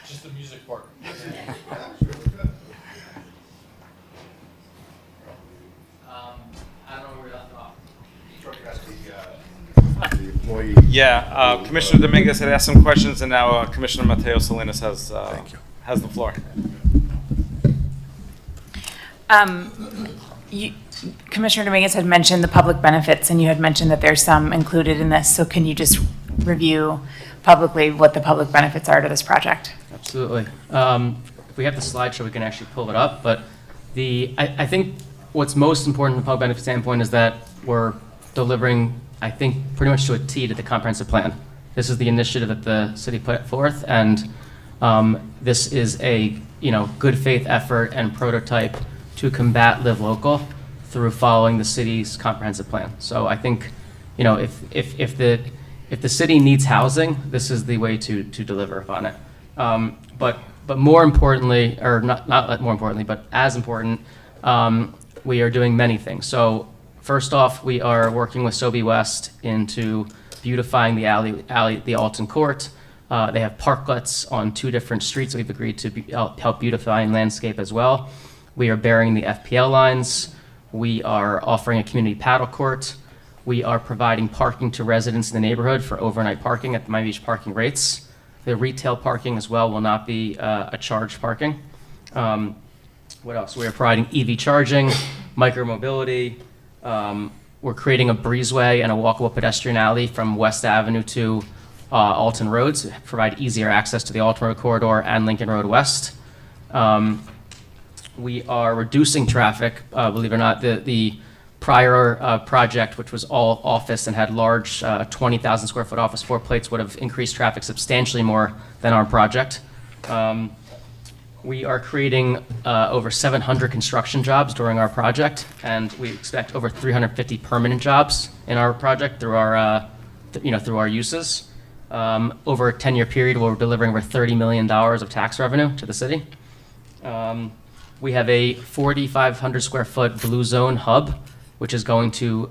Just the music part. I don't know where that thought. Yeah, Commissioner Dominguez had asked some questions, and now Commissioner Mateo Salinas has the floor. Commissioner Dominguez had mentioned the public benefits, and you had mentioned that there's some included in this. So can you just review publicly what the public benefits are to this project? Absolutely. If we have the slideshow, we can actually pull it up. But I think what's most important from a public benefit standpoint is that we're delivering, I think, pretty much to a T to the comprehensive plan. This is the initiative that the city put forth, and this is a good faith effort and prototype to combat Live Local through following the city's comprehensive plan. So I think, if the city needs housing, this is the way to deliver upon it. But more importantly, or not more importantly, but as important, we are doing many things. So first off, we are working with Sobey West into beautifying the alley, the Alton Court. They have parklets on 2 different streets that we've agreed to help beautify and landscape as well. We are burying the FPL lines. We are offering a community paddle court. We are providing parking to residents in the neighborhood for overnight parking at the Miami Beach parking rates. The retail parking as well will not be a charged parking. What else? We are providing EV charging, micromobility. We're creating a breezeway and a walkable pedestrian alley from West Avenue to Alton Road to provide easier access to the Alton Road corridor and Lincoln Road West. We are reducing traffic, believe it or not. The prior project, which was all office and had large 20,000 square foot office floor plates, would have increased traffic substantially more than our project. We are creating over 700 construction jobs during our project, and we expect over 350 permanent jobs in our project through our, through our uses. Over a 10-year period, we're delivering over $30 million of tax revenue to the city. We have a 4,500 square foot Blue Zone hub, which is going to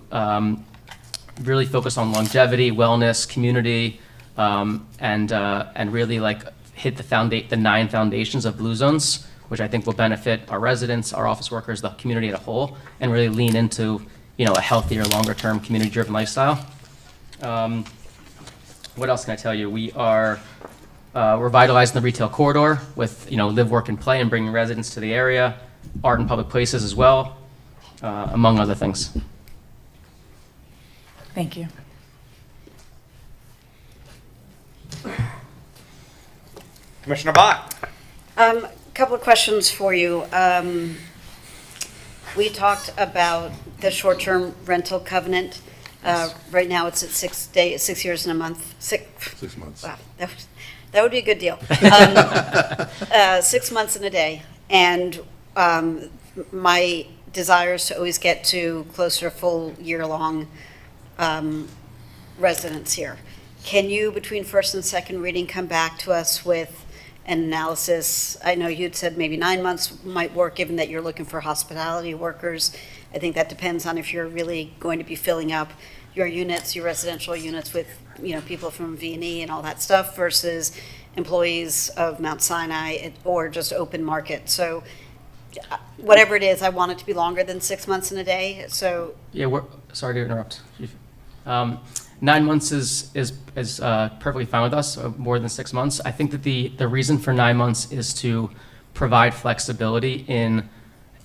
really focus on longevity, wellness, community, and really hit the 9 foundations of Blue Zones, which I think will benefit our residents, our office workers, the community as a whole, and really lean into a healthier, longer-term, community-driven lifestyle. What else can I tell you? We are revitalizing the retail corridor with, live, work, and play, and bringing residents to the area, art in public places as well, among other things. Thank you. Commissioner Bott. Couple of questions for you. We talked about the short-term rental covenant. Right now, it's at 6 years and a month. 6 months. Wow, that would be a good deal. 6 months and a day. And my desire is to always get to closer to full year-long residence here. Can you, between first and second reading, come back to us with an analysis? I know you'd said maybe 9 months might work, given that you're looking for hospitality workers. I think that depends on if you're really going to be filling up your units, your residential units with, people from V&E and all that stuff versus employees of Mount Sinai or just open market. So whatever it is, I want it to be longer than 6 months and a day. So Yeah, sorry to interrupt. 9 months is perfectly fine with us, more than 6 months. I think that the reason for 9 months is to provide flexibility in,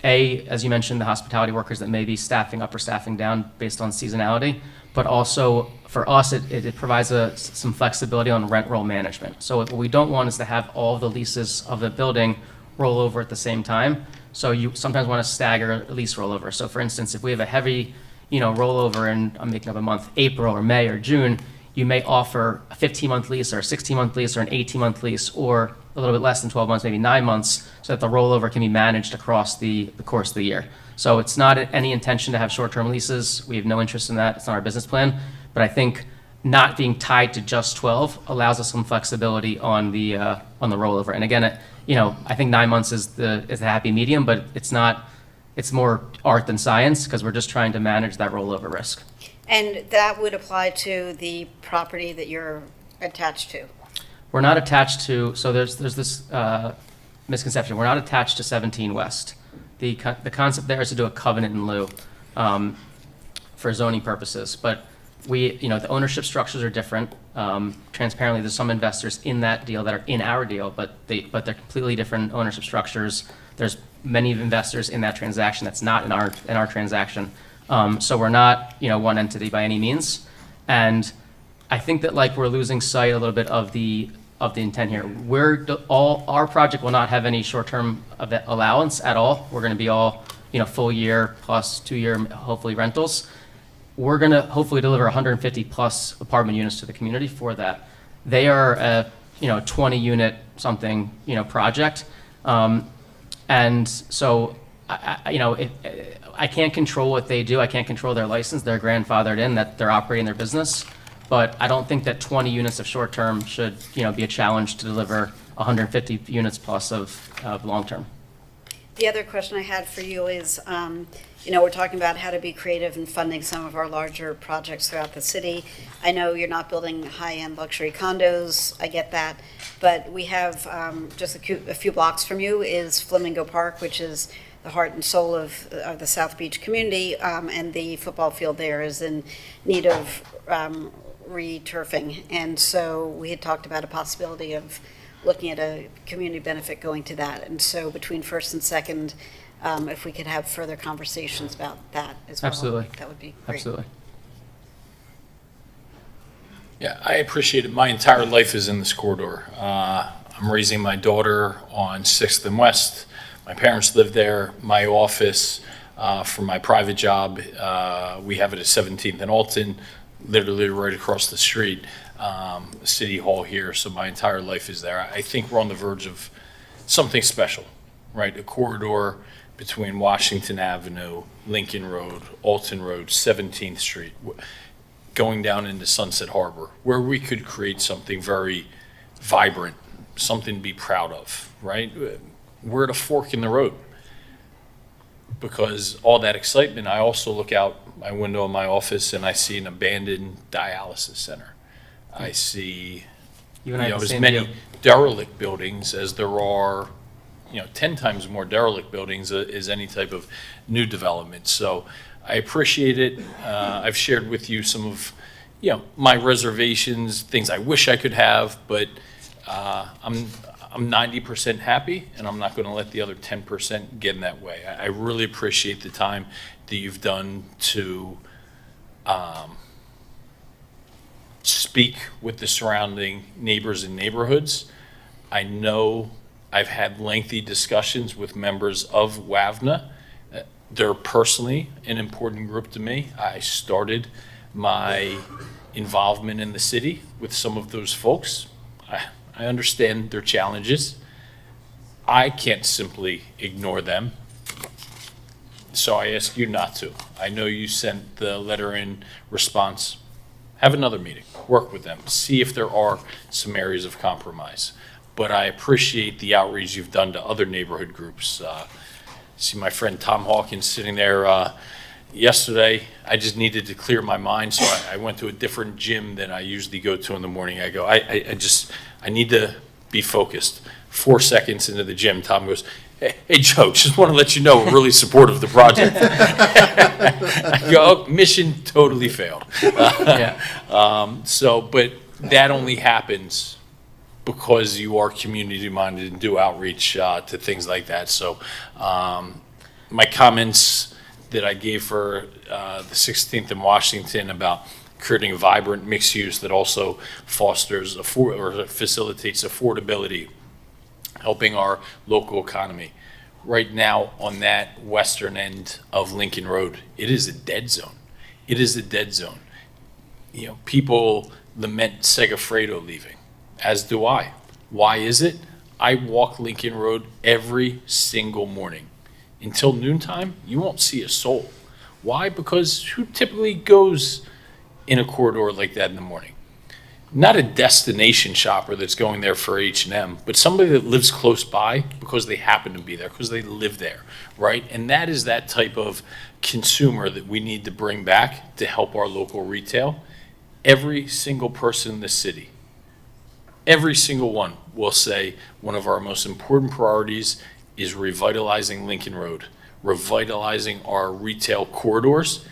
as you mentioned, the hospitality workers that may be staffing up or staffing down based on seasonality, but also for us, it provides some flexibility on rent roll management. So what we don't want is to have all the leases of the building roll over at the same time. So you sometimes want to stagger lease rollover. So for instance, if we have a heavy rollover in, I'm making up a month, April or May or June, you may offer a 15-month lease or a 16-month lease or an 18-month lease or a little bit less than 12 months, maybe 9 months, so that the rollover can be managed across the course of the year. So it's not any intention to have short-term leases. We have no interest in that. It's not our business plan. But I think not being tied to just 12 allows us some flexibility on the rollover. And again, I think 9 months is the happy medium, but it's not. It's more art than science because we're just trying to manage that rollover risk. and that would apply to the property that you're attached to? We're not attached to, so there's this misconception. We're not attached to 17 West. The concept there is to do a covenant in lieu for zoning purposes. But the ownership structures are different. Transparently, there's some investors in that deal that are in our deal, but they're completely different ownership structures. There's many investors in that transaction that's not in our transaction. So we're not one entity by any means. And I think that we're losing sight a little bit of the intent here. Our project will not have any short-term allowance at all. We're going to be all full year plus 2 year hopefully rentals. We're going to hopefully deliver 150 plus apartment units to the community for that. They are a 20 unit something project, and so I can't control what they do. I can't control their license. They're grandfathered in, that they're operating their business. But I don't think that 20 units of short-term should, be a challenge to deliver 150 units plus of long-term. The other question I had for you is, we're talking about how to be creative in funding some of our larger projects throughout the city. I know you're not building high-end luxury condos, I get that, but we have, just a few blocks from you is Flamingo Park, which is the heart and soul of the South Beach community, and the football field there is in need of re-turfing. And so we had talked about a possibility of looking at a community benefit going to that. And so between first and second, if we could have further conversations about that as well. Absolutely. That would be great. Absolutely. Yeah, I appreciate it. My entire life is in this corridor. I'm raising my daughter on 6th and West. My parents live there. My office for my private job, we have it at 17th and Alton, literally right across the street, City Hall here. So my entire life is there. I think we're on the verge of something special, right? A corridor between Washington Avenue, Lincoln Road, Alton Road, 17th Street, going down into Sunset Harbor, where we could create something very vibrant, something to be proud of, right? We're at a fork in the road. Because all that excitement, I also look out my window in my office and I see an abandoned dialysis center. I see as many derelict buildings as there are 10 times more derelict buildings as any type of new development. So I appreciate it. I've shared with you some of you know, my reservations, things I wish I could have, but I'm 90% happy, and I'm not going to let the other 10% get in that way. I really appreciate the time that you've done to speak with the surrounding neighbors and neighborhoods. I know I've had lengthy discussions with members of WAVNA. They're personally an important group to me. I started my involvement in the city with some of those folks. I understand their challenges. I can't simply ignore them. So I ask you not to. I know you sent the letter in response. Have another meeting, work with them, see if there are some areas of compromise. But I appreciate the outreach you've done to other neighborhood groups. See my friend Tom Hawkins sitting there yesterday. I just needed to clear my mind, so I went to a different gym than I usually go to in the morning. I go, I need to be focused. 4 seconds into the gym, Tom goes, hey Joe, just want to let you know we're really supportive of the project. I go, oh, mission totally failed. But that only happens because you are community-minded and do outreach to things like that. So my comments that I gave for the 16th in Washington about creating a vibrant mixed use that also fosters or facilitates affordability, helping our local economy. Right now, on that western end of Lincoln Road, it is a dead zone. It is a dead zone. You know, people lament Segafredo leaving, as do I. Why is it? I walk Lincoln Road every single morning. Until noontime, you won't see a soul. Why? Because who typically goes in a corridor like that in the morning? Not a destination shopper that's going there for H&M, but somebody that lives close by because they happen to be there, because they live there, right? And that is that type of consumer that we need to bring back to help our local retail. Every single person in the city, every single one will say one of our most important priorities is revitalizing Lincoln Road, revitalizing our retail corridors.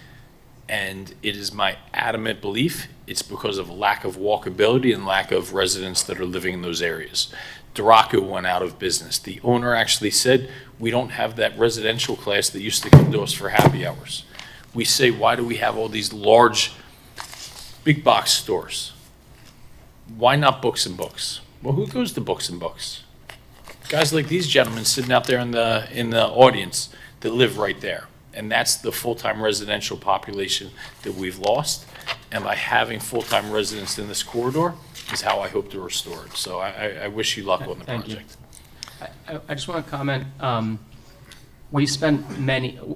And it is my adamant belief it's because of lack of walkability and lack of residents that are living in those areas. Duraco went out of business. The owner actually said, we don't have that residential class that used to come to us for happy hours. We say, why do we have all these large, big box stores? Why not Books and Books? Well, who goes to Books and Books? Guys like these gentlemen sitting out there in the audience that live right there. And that's the full-time residential population that we've lost. And by having full-time residents in this corridor is how I hope to restore it. So I wish you luck on the project. I just want to comment. We spent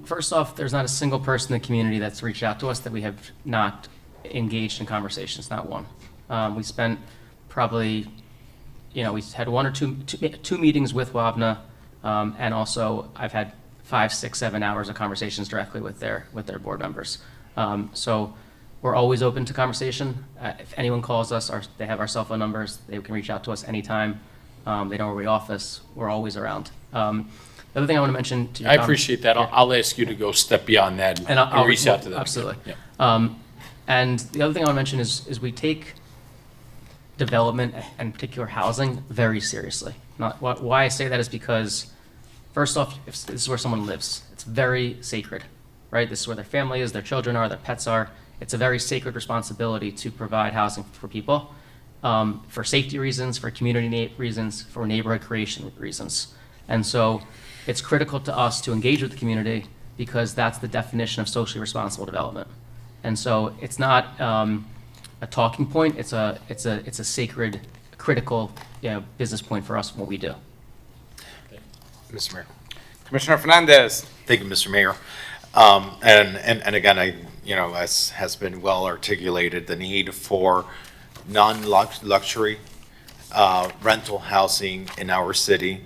first off, there's not a single person in the community that's reached out to us that we have not engaged in conversations, not one. We spent probably, we had one or two meetings with WAVNA, and also I've had 5, 6, 7 hours of conversations directly with their board members. So we're always open to conversation. If anyone calls us, they have our cell phone numbers. They can reach out to us anytime. They know where we office. We're always around. The other thing I want to mention to you, I appreciate that. I'll ask you to go step beyond that and I'll reach out to them. Absolutely. Yeah. And the other thing I want to mention is we take development and particular housing very seriously. Why I say that is because, first off, if this is where someone lives. It's very sacred, right? This is where their family is, their children are, their pets are. It's a very sacred responsibility to provide housing for people, for safety reasons, for community reasons, for neighborhood creation reasons. And so it's critical to us to engage with the community because that's the definition of socially responsible development. And so it's not a talking point. It's a sacred, critical business point for us in what we do. Mr. Mayor. Commissioner Fernandez. Thank you, Mr. Mayor. And again, as has been well articulated, the need for non-luxury rental housing in our city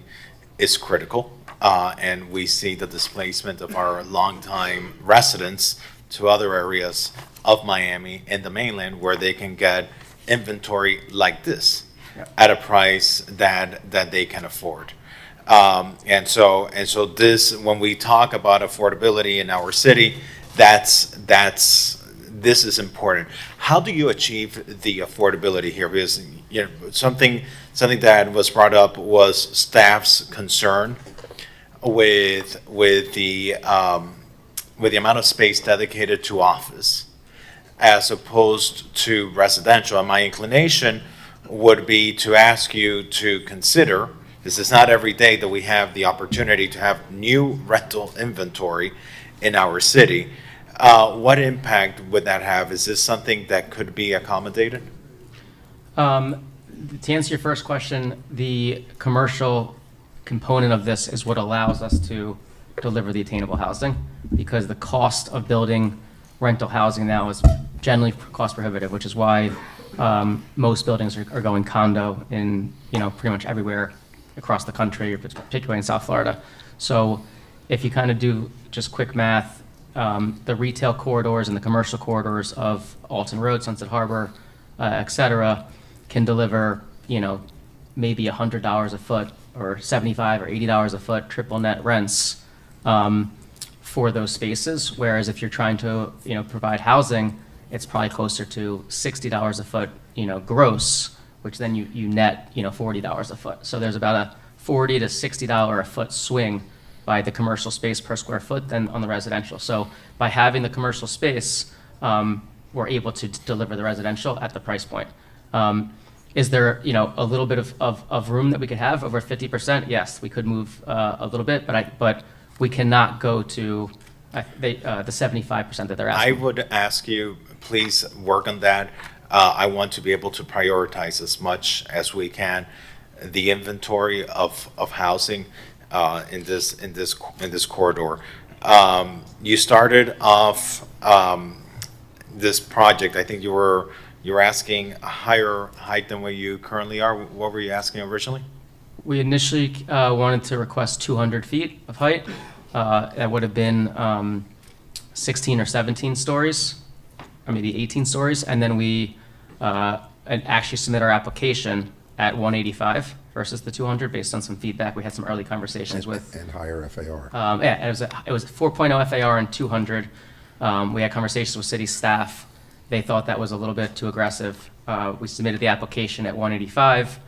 is critical. And we see the displacement of our longtime residents to other areas of Miami and the mainland where they can get inventory like this at a price that they can afford. And so this, when we talk about affordability in our city, that's this is important. How do you achieve the affordability here? Because, something that was brought up was staff's concern with the amount of space dedicated to office as opposed to residential. And my inclination would be to ask you to consider, this is not every day that we have the opportunity to have new rental inventory in our city. What impact would that have? Is this something that could be accommodated? To answer your first question, the commercial component of this is what allows us to deliver the attainable housing, because the cost of building rental housing now is generally cost prohibitive, which is why most buildings are going condo in, pretty much everywhere across the country, particularly in South Florida. So if you kind of do just quick math, the retail corridors and the commercial corridors of Alton Road, Sunset Harbor, et cetera, can deliver, maybe $100 a foot or $75 or $80 a foot triple net rents for those spaces. Whereas if you're trying to, provide housing, it's probably closer to $60 a foot, gross, which then you net, $40 a foot. So there's about a $40 to $60 a foot swing by the commercial space per square foot than on the residential. So by having the commercial space, we're able to deliver the residential at the price point. Is there, a little bit of room that we could have over 50%? Yes, we could move a little bit, but we cannot go to the 75% that they're I asking. would ask you, please work on that. I want to be able to prioritize as much as we can the inventory of housing in this corridor. You started off this project. I think you were asking a higher height than what you currently are. What were you asking originally? We initially wanted to request 200 feet of height. That would have been 16 or 17 stories, or maybe 18 stories. And then we actually submit our application at 185 versus the 200 based on some feedback. We had some early conversations with. And higher FAR. Yeah, it was 4.0 FAR and 200. We had conversations with city staff. They thought that was a little bit too aggressive. We submitted the application at 185,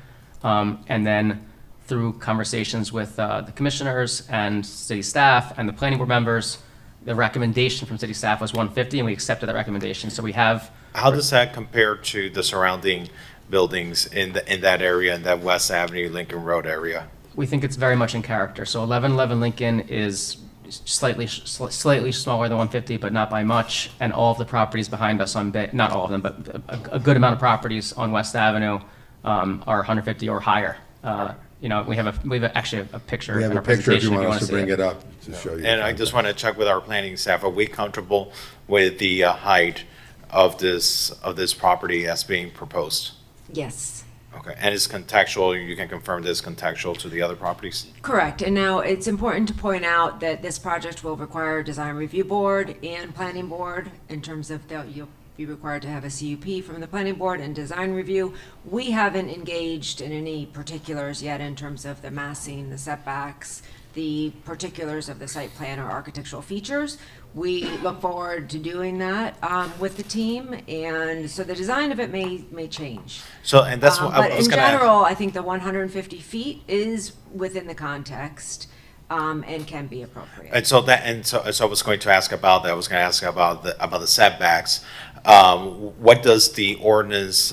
and then through conversations with the commissioners and city staff and the planning board members, the recommendation from city staff was 150, and we accepted that recommendation. So we have. How does that compare to the surrounding buildings in that area, in that West Avenue, Lincoln Road area? We think it's very much in character. So 1111 Lincoln is slightly smaller than 150, but not by much. And all of the properties behind us on Bay, not all of them, but a good amount of properties on West Avenue are 150 or higher. We have actually a picture. We have in a our picture if you presentation want us to see bring it up to show you. And I just want to check with our planning staff, are we comfortable with the height of this property as being proposed? Yes. Okay, and it's contextual, you can confirm that it's contextual to the other properties? Correct. And now it's important to point out that this project will require a design review board and planning board in terms of you'll be required to have a CUP from the planning board and design review. We haven't engaged in any particulars yet in terms of the massing, the setbacks, the particulars of the site plan or architectural features. We look forward to doing that with the team, and so the design of it may change. So, and that's what I But was in going to general, I think the 150 feet is within the context and can be appropriate. And so I was going to ask about that. I was going to ask about the setbacks. What does the ordinance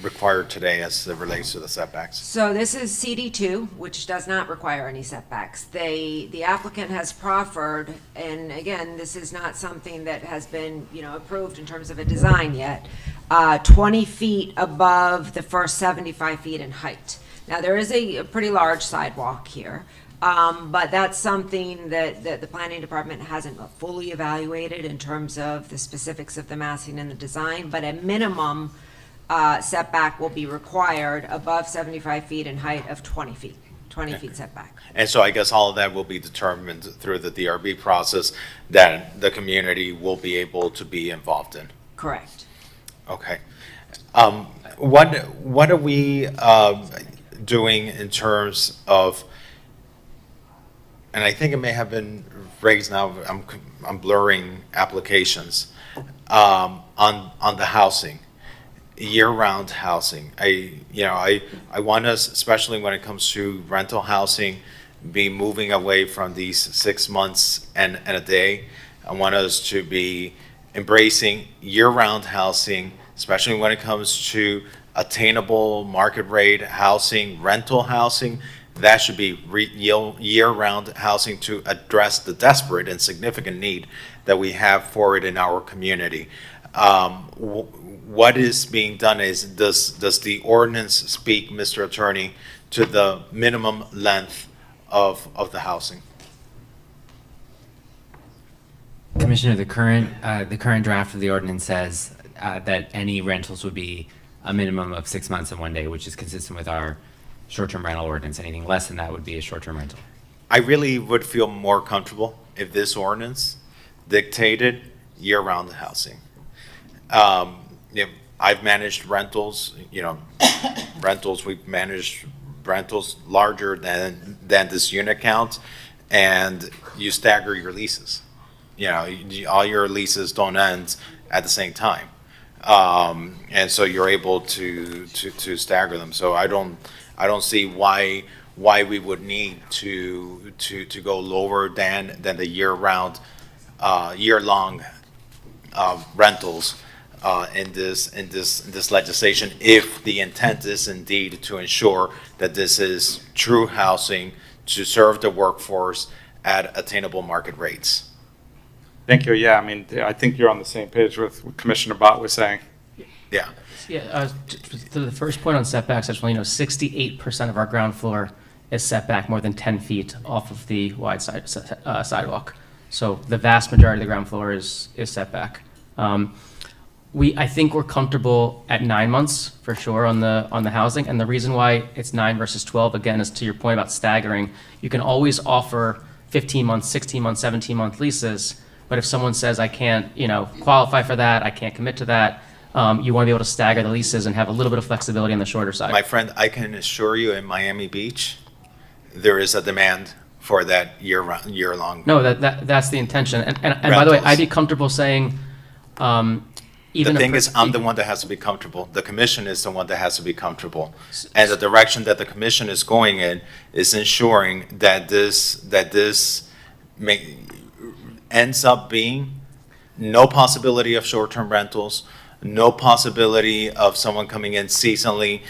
require today as it relates to the setbacks? So this is CD2, which does not require any setbacks. The applicant has proffered, and again, this is not something that has been, approved in terms of a design yet, 20 feet above the first 75 feet in height. Now, there is a pretty large sidewalk here. But that's something that the planning department hasn't fully evaluated in terms of the specifics of the massing and the design, but a minimum setback will be required above 75 feet in height of 20 feet, 20 feet setback. And so I guess all of that will be determined through the DRB process that the community will be able to be involved in. Correct. Okay. What are we doing in terms of, and I think it may have been raised now, I'm blurring applications, on the housing, year-round housing. I want us, especially when it comes to rental housing, be moving away from these 6 months and a day. I want us to be embracing year-round housing, especially when it comes to attainable market rate housing, rental housing. That should be year-round housing to address the desperate and significant need that we have for it in our community. What is being done is, does the ordinance speak, Mr. Attorney, to the minimum length of the housing? Commissioner, the current draft of the ordinance says that any rentals would be a minimum of 6 months and 1 day, which is consistent with our short-term rental ordinance. Anything less than that would be a short-term rental. I really would feel more comfortable if this ordinance dictated year-round housing. I've managed rentals, we've managed rentals larger than this unit count, and you stagger your leases. All your leases don't end at the same time. And so you're able to stagger them. So I don't see why we would need to go lower than the year-round, year-long rentals in this legislation, if the intent is indeed to ensure that this is true housing to serve the workforce at attainable market rates. Thank you. Yeah, I mean, I think you're on the same page with what Commissioner Bott was saying. Yeah. Yeah, to the first point on setbacks, I just want to 68% of our ground floor is set back more than 10 feet off of the wide sidewalk. So the vast majority of the ground floor is set back. I think we're comfortable at 9 months for sure on the housing, and the reason why it's 9 versus 12, again, is to your point about staggering. You can always offer 15-month, 16-month, 17-month leases, but if someone says, I can't, qualify for that, I can't commit to that, you want to be able to stagger the leases and have a little bit of flexibility on the shorter side. My friend, I can assure you in Miami Beach, there is a demand for that year-long. No, that's the intention. And by the way, I'd be comfortable saying, even the thing is, I'm the one that has to be comfortable. The commission is the one that has to be comfortable. And the direction that the commission is going in is ensuring that this ends up being no possibility of short-term rentals, no possibility of someone coming in seasonally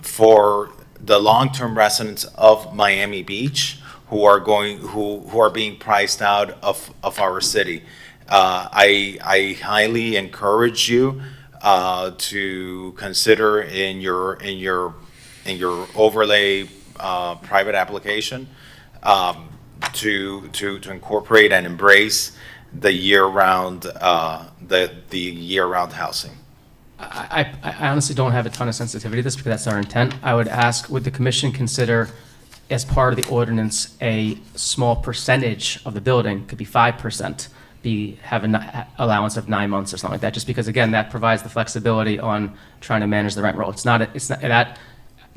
for the long-term residents of Miami Beach who are being priced out of our city. I highly encourage you to consider in your overlay private application to incorporate and embrace the year-round year-round housing. I honestly don't have a ton of sensitivity to this because that's our intent. I would ask, would the commission consider, as part of the ordinance, a small percentage of the building, could be 5%, have an allowance of 9 months or something like that, just because, again, that provides the flexibility on trying to manage the rent roll. It's not that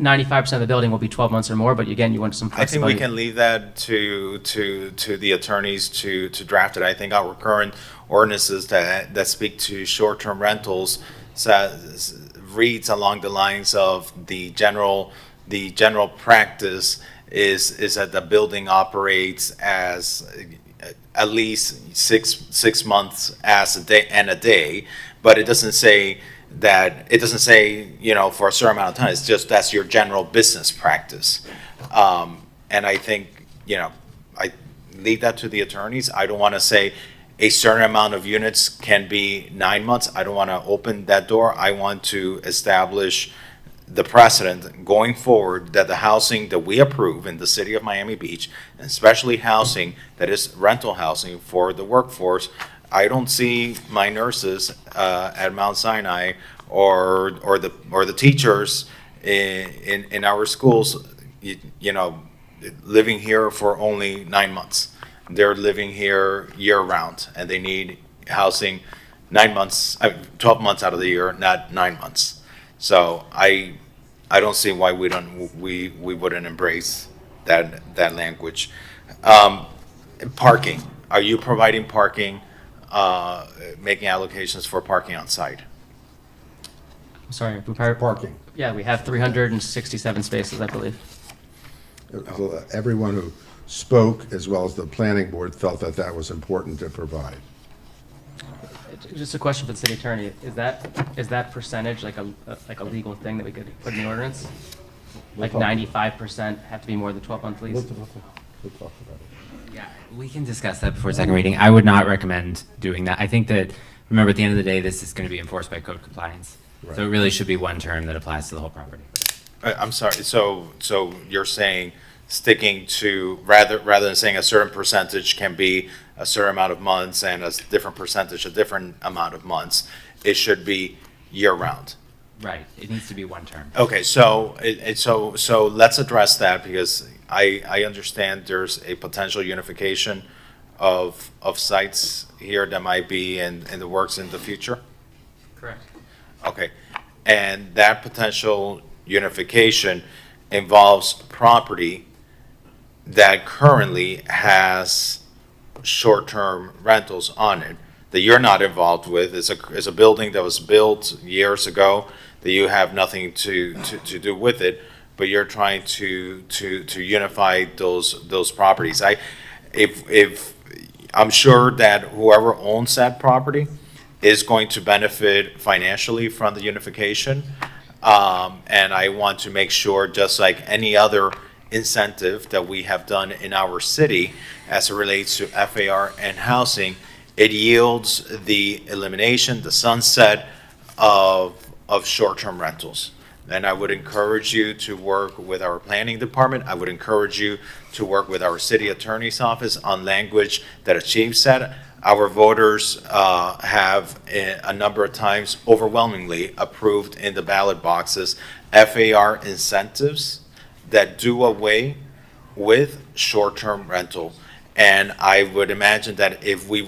95% of the building will be 12 months or more, but again, you want some I think flexibility. we can leave that to the attorneys to draft it. I think our current ordinances that speak to short-term rentals reads along the lines of the general practice is that the building operates as at least six months as a day, but it doesn't say for a certain amount of time. It's just that's your general business practice. And I think, I leave that to the attorneys. I don't want to say a certain amount of units can be 9 months. I don't want to open that door. I want to establish the precedent going forward that the housing that we approve in the city of Miami Beach, and especially housing that is rental housing for the workforce, I don't see my nurses at Mount Sinai or the teachers in our schools, living here for only 9 months. They're living here year round, and they need housing 9 months, 12 months out of the year, not 9 months. So I don't see why we wouldn't embrace that language. Parking. Are you providing parking making allocations for parking on site? I'm sorry, Parking. Yeah, we have 367 spaces, I believe. Everyone who spoke, as well as the planning board, felt that that was important to provide. Just a question for the city attorney, is that percentage like a legal thing that we could put in the ordinance? Like 95% have to be more than 12-month lease? We'll talk about it. Yeah, we can discuss that before second reading. I would not recommend doing that. I think that, remember, at the end of the day, this is going to be enforced by code compliance. So it really should be one term that applies to the whole property. I'm sorry, so you're saying sticking to, rather than saying a certain percentage can be a certain amount of months and a different percentage, a different amount of months, it should be year-round? Right, it needs to be one term. Okay, so so let's address that, because I understand there's a potential unification of sites here that might be in the works in the future? Correct. Okay, and that potential unification involves property that currently has short-term rentals on it that you're not involved with. It's a building that was built years ago that you have nothing to do with it, but you're trying to unify those properties. If I'm sure that whoever owns that property is going to benefit financially from the unification. And I want to make sure, just like any other incentive that we have done in our city as it relates to FAR and housing, it yields the elimination, the sunset of short-term rentals. And I would encourage you to work with our planning department. I would encourage you to work with our city attorney's office on language that achieves that. Our voters have a number of times overwhelmingly approved in the ballot boxes FAR incentives that do away with short-term rental. And I would imagine that if we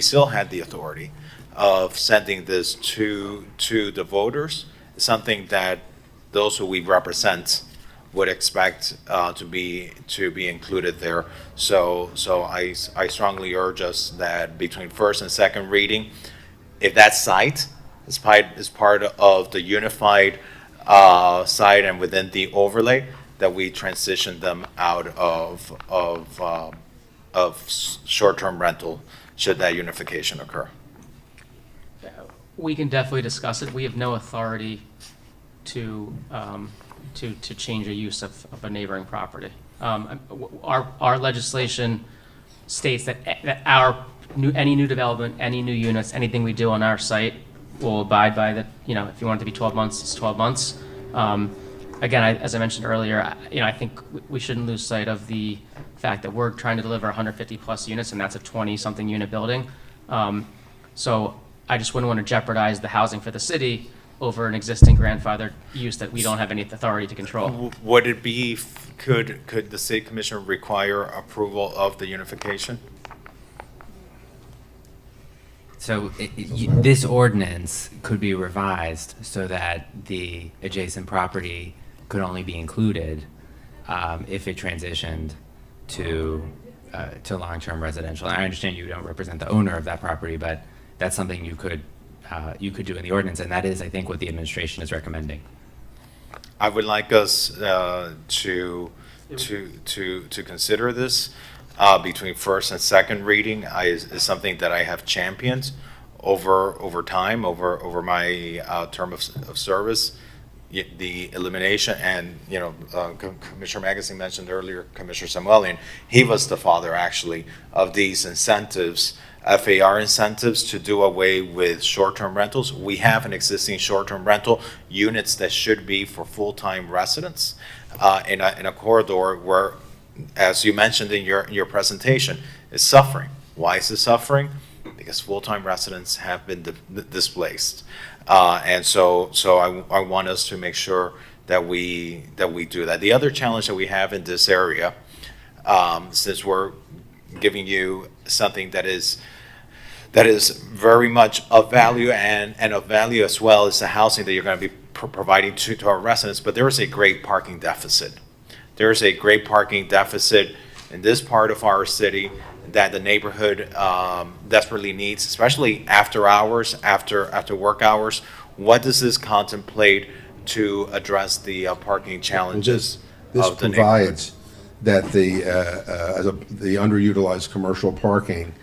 still had the authority of sending this to the voters, something that those who we represent would expect to be included there. So I strongly urge us that between first and second reading, if that site is part of the unified site and within the overlay, that we transition them out of short-term rental should that unification occur. We can definitely discuss it. We have no authority to change a use of a neighboring property. Our legislation states that any new development, any new units, anything we do on our site will abide by the, if you want it to be 12 months, it's 12 months. Again, as I mentioned earlier, I think we shouldn't lose sight of the fact that we're trying to deliver 150 plus units, and that's a 20-something unit building. So I just wouldn't want to jeopardize the housing for the city over an existing grandfathered use that we don't have any authority to control. Would it be, could the city commission require approval of the unification? So this ordinance could be revised so that the adjacent property could only be included if it transitioned to long-term residential. And I understand you don't represent the owner of that property, but that's something you could do in the ordinance, and that is, I think, what the administration is recommending. I would like us to consider this between first and second reading. Is something that I have championed over time, over my term of service. The elimination, and Commissioner Magazine mentioned earlier, Commissioner Samuelian, he was the father actually of these incentives, FAR incentives, to do away with short-term rentals. We have an existing short-term rental units that should be for full-time residents in a corridor where, as you mentioned in your presentation, is suffering. Why is it suffering? Because full-time residents have been displaced. And so I want us to make sure that we do that. The other challenge that we have in this area, since we're giving you something that is very much of value and of value as well as the housing that you're going to be providing to our residents, but there is a great parking deficit. There is a great parking deficit in this part of our city that the neighborhood desperately needs, especially after hours, after work hours? What does this contemplate to address the parking challenges This of the neighborhood? provides that the underutilized commercial parking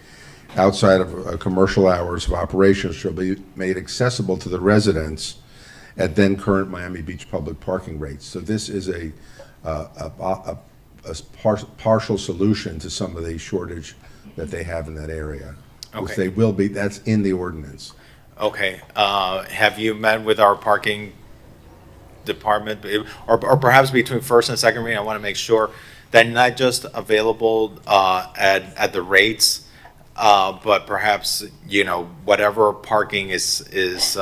outside of commercial hours of operation shall be made accessible to the residents at then current Miami Beach public parking rates. So this is a partial solution to some of the shortage that they have in that area. Which Okay. they will be, that's in the ordinance. Okay, have you met with our parking department, or perhaps between first and second reading? I want to make sure that not just available at the rates, but perhaps, you know, whatever parking is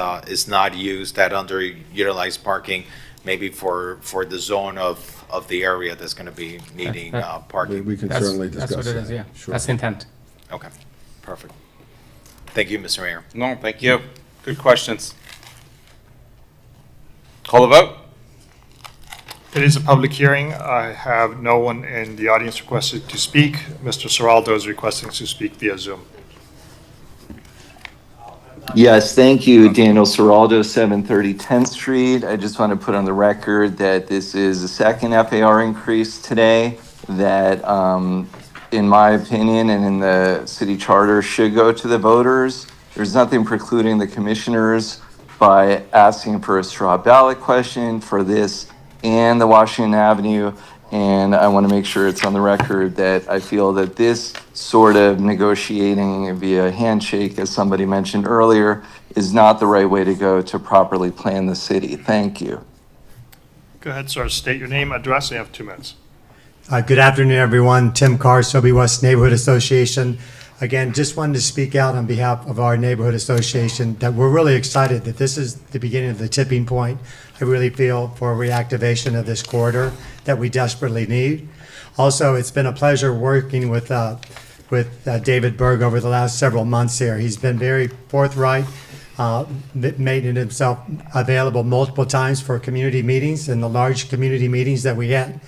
not used, that underutilized parking, maybe for the zone of the area that's going to be needing parking. We can That's- certainly discuss that. That's what it is, yeah. Sure. That's the intent. Okay, perfect. Thank you, Mr. Mayor. No, thank you. Good questions. Call the vote? It is a public hearing. I have no one in the audience requested to speak. Mr. Seraldo is requesting to speak via Zoom. Yes, thank you, Daniel Seraldo, 730 10th Street. I just want to put on the record that this is the second FAR increase today that, in my opinion, and in the city charter, should go to the voters. There's nothing precluding the commissioners by asking for a straw ballot question for this and the Washington Avenue. And I want to make sure it's on the record that I feel that this sort of negotiating via handshake, as somebody mentioned earlier, is not the right way to go to properly plan the city. Thank you. Go ahead, sir. State your name, address, and you have 2 minutes. Good afternoon, everyone. Tim Carr, Sobey West Neighborhood Association. Again, just wanted to speak out on behalf of our neighborhood association that we're really excited that this is the beginning of the tipping point. I really feel for reactivation of this corridor that we desperately need. Also, it's been a pleasure working with David Berg over the last several months here. He's been very forthright, made himself available multiple times for community meetings, and the large community meetings that we had,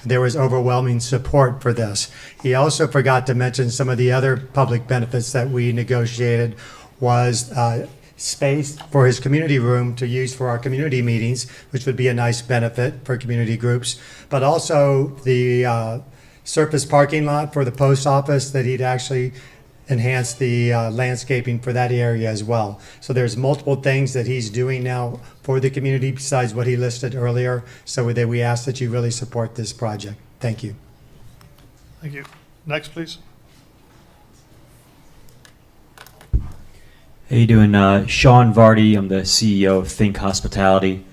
there was overwhelming support for this. He also forgot to mention some of the other public benefits that we negotiated was space for his community room to use for our community meetings, which would be a nice benefit for community groups, but also the surface parking lot for the post office that he'd actually enhance the landscaping for that area as well. So there's multiple things that he's doing now for the community besides what he listed earlier. So that we ask that you really support this project. Thank you. Thank you. Next, please. How you doing? Sean Vardy. I'm the CEO of Think Hospitality.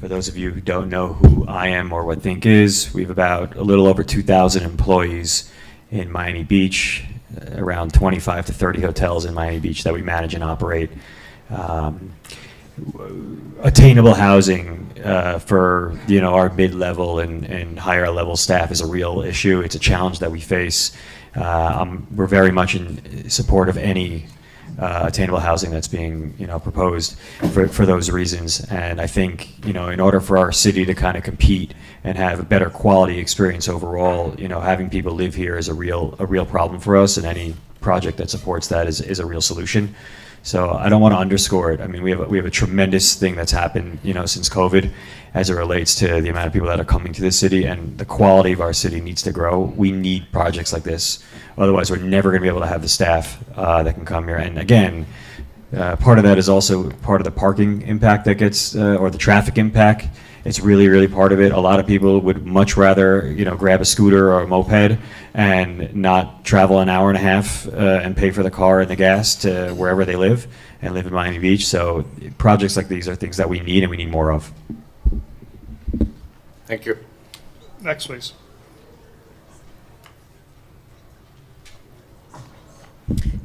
For those of you who don't know who I am or what Think is, we have about a little over 2,000 employees in Miami Beach, around 25 to 30 hotels in Miami Beach that we manage and operate. Attainable housing for our mid-level and higher level staff is a real issue. It's a challenge that we face. We're very much in support of any attainable housing that's being proposed for those reasons. And I think in order for our city to kind of compete and have a better quality experience overall, having people live here is a real problem for us, and any project that supports that is a real solution. So I don't want to underscore it. I mean, we have a tremendous thing that's happened, since COVID, as it relates to the amount of people that are coming to this city, and the quality of our city needs to grow. We need projects like this. Otherwise, we're never going to be able to have the staff that can come here. And again, part of that is also part of the parking impact that gets, or the traffic impact. It's really, really part of it. A lot of people would much rather, grab a scooter or a moped and not travel an hour and a half and pay for the car and the gas to wherever they live and live in Miami Beach. So projects like these are things that we need and we need more of. Thank you. Next, please.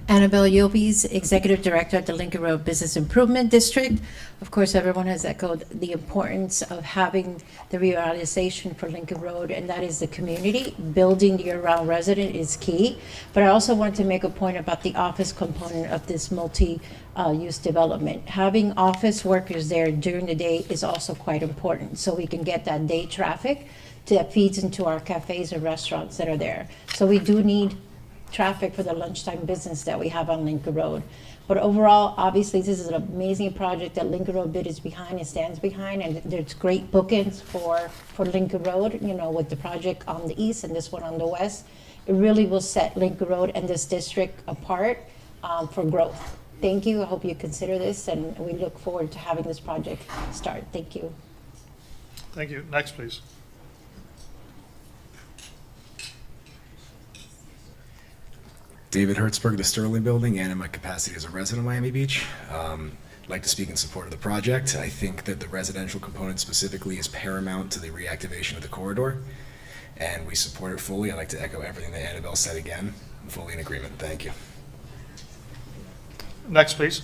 Annabelle Yobes, Executive Director at the Lincoln Road Business Improvement District. Of course, everyone has echoed the importance of having the revitalization for Lincoln Road, and that is the community. Building year-round resident is key. But I also want to make a point about the office component of this multi-use development. Having office workers there during the day is also quite important, so we can get that day traffic that feeds into our cafes and restaurants that are there. So we do need traffic for the lunchtime business that we have on Lincoln Road. But overall, obviously, this is an amazing project that Lincoln Road bid is behind and stands behind, and there's great bookends for Lincoln Road, you know, with the project on the east and this one on the west. It really will set Lincoln Road and this district apart for growth. Thank you. I hope you consider this, and we look forward to having this project start. Thank you. Thank you. Next, please. David Hertzberg, the Sterling Building, and in my capacity as a resident of Miami Beach. I'd like to speak in support of the project. I think that the residential component specifically is paramount to the reactivation of the corridor, and we support it fully. I'd like to echo everything that Annabelle said again. I'm fully in agreement. Thank you. Next, please.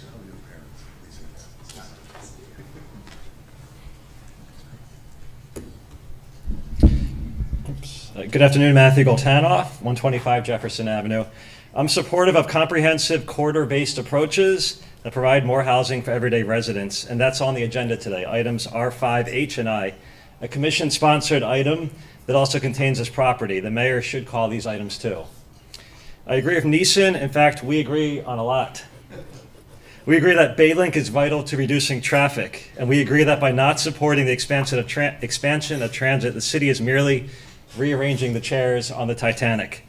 Good afternoon, Matthew Goltanoff, 125 Jefferson Avenue. I'm supportive of comprehensive corridor-based approaches that provide more housing for everyday residents, and that's on the agenda today. Items R5, H, and I. A commission-sponsored item that also contains this property. The mayor should call these items too. I agree with Neeson. In fact, we agree on a lot. We agree that Baylink is vital to reducing traffic, and we agree that by not supporting the expansion of transit, the city is merely rearranging the chairs on the Titanic.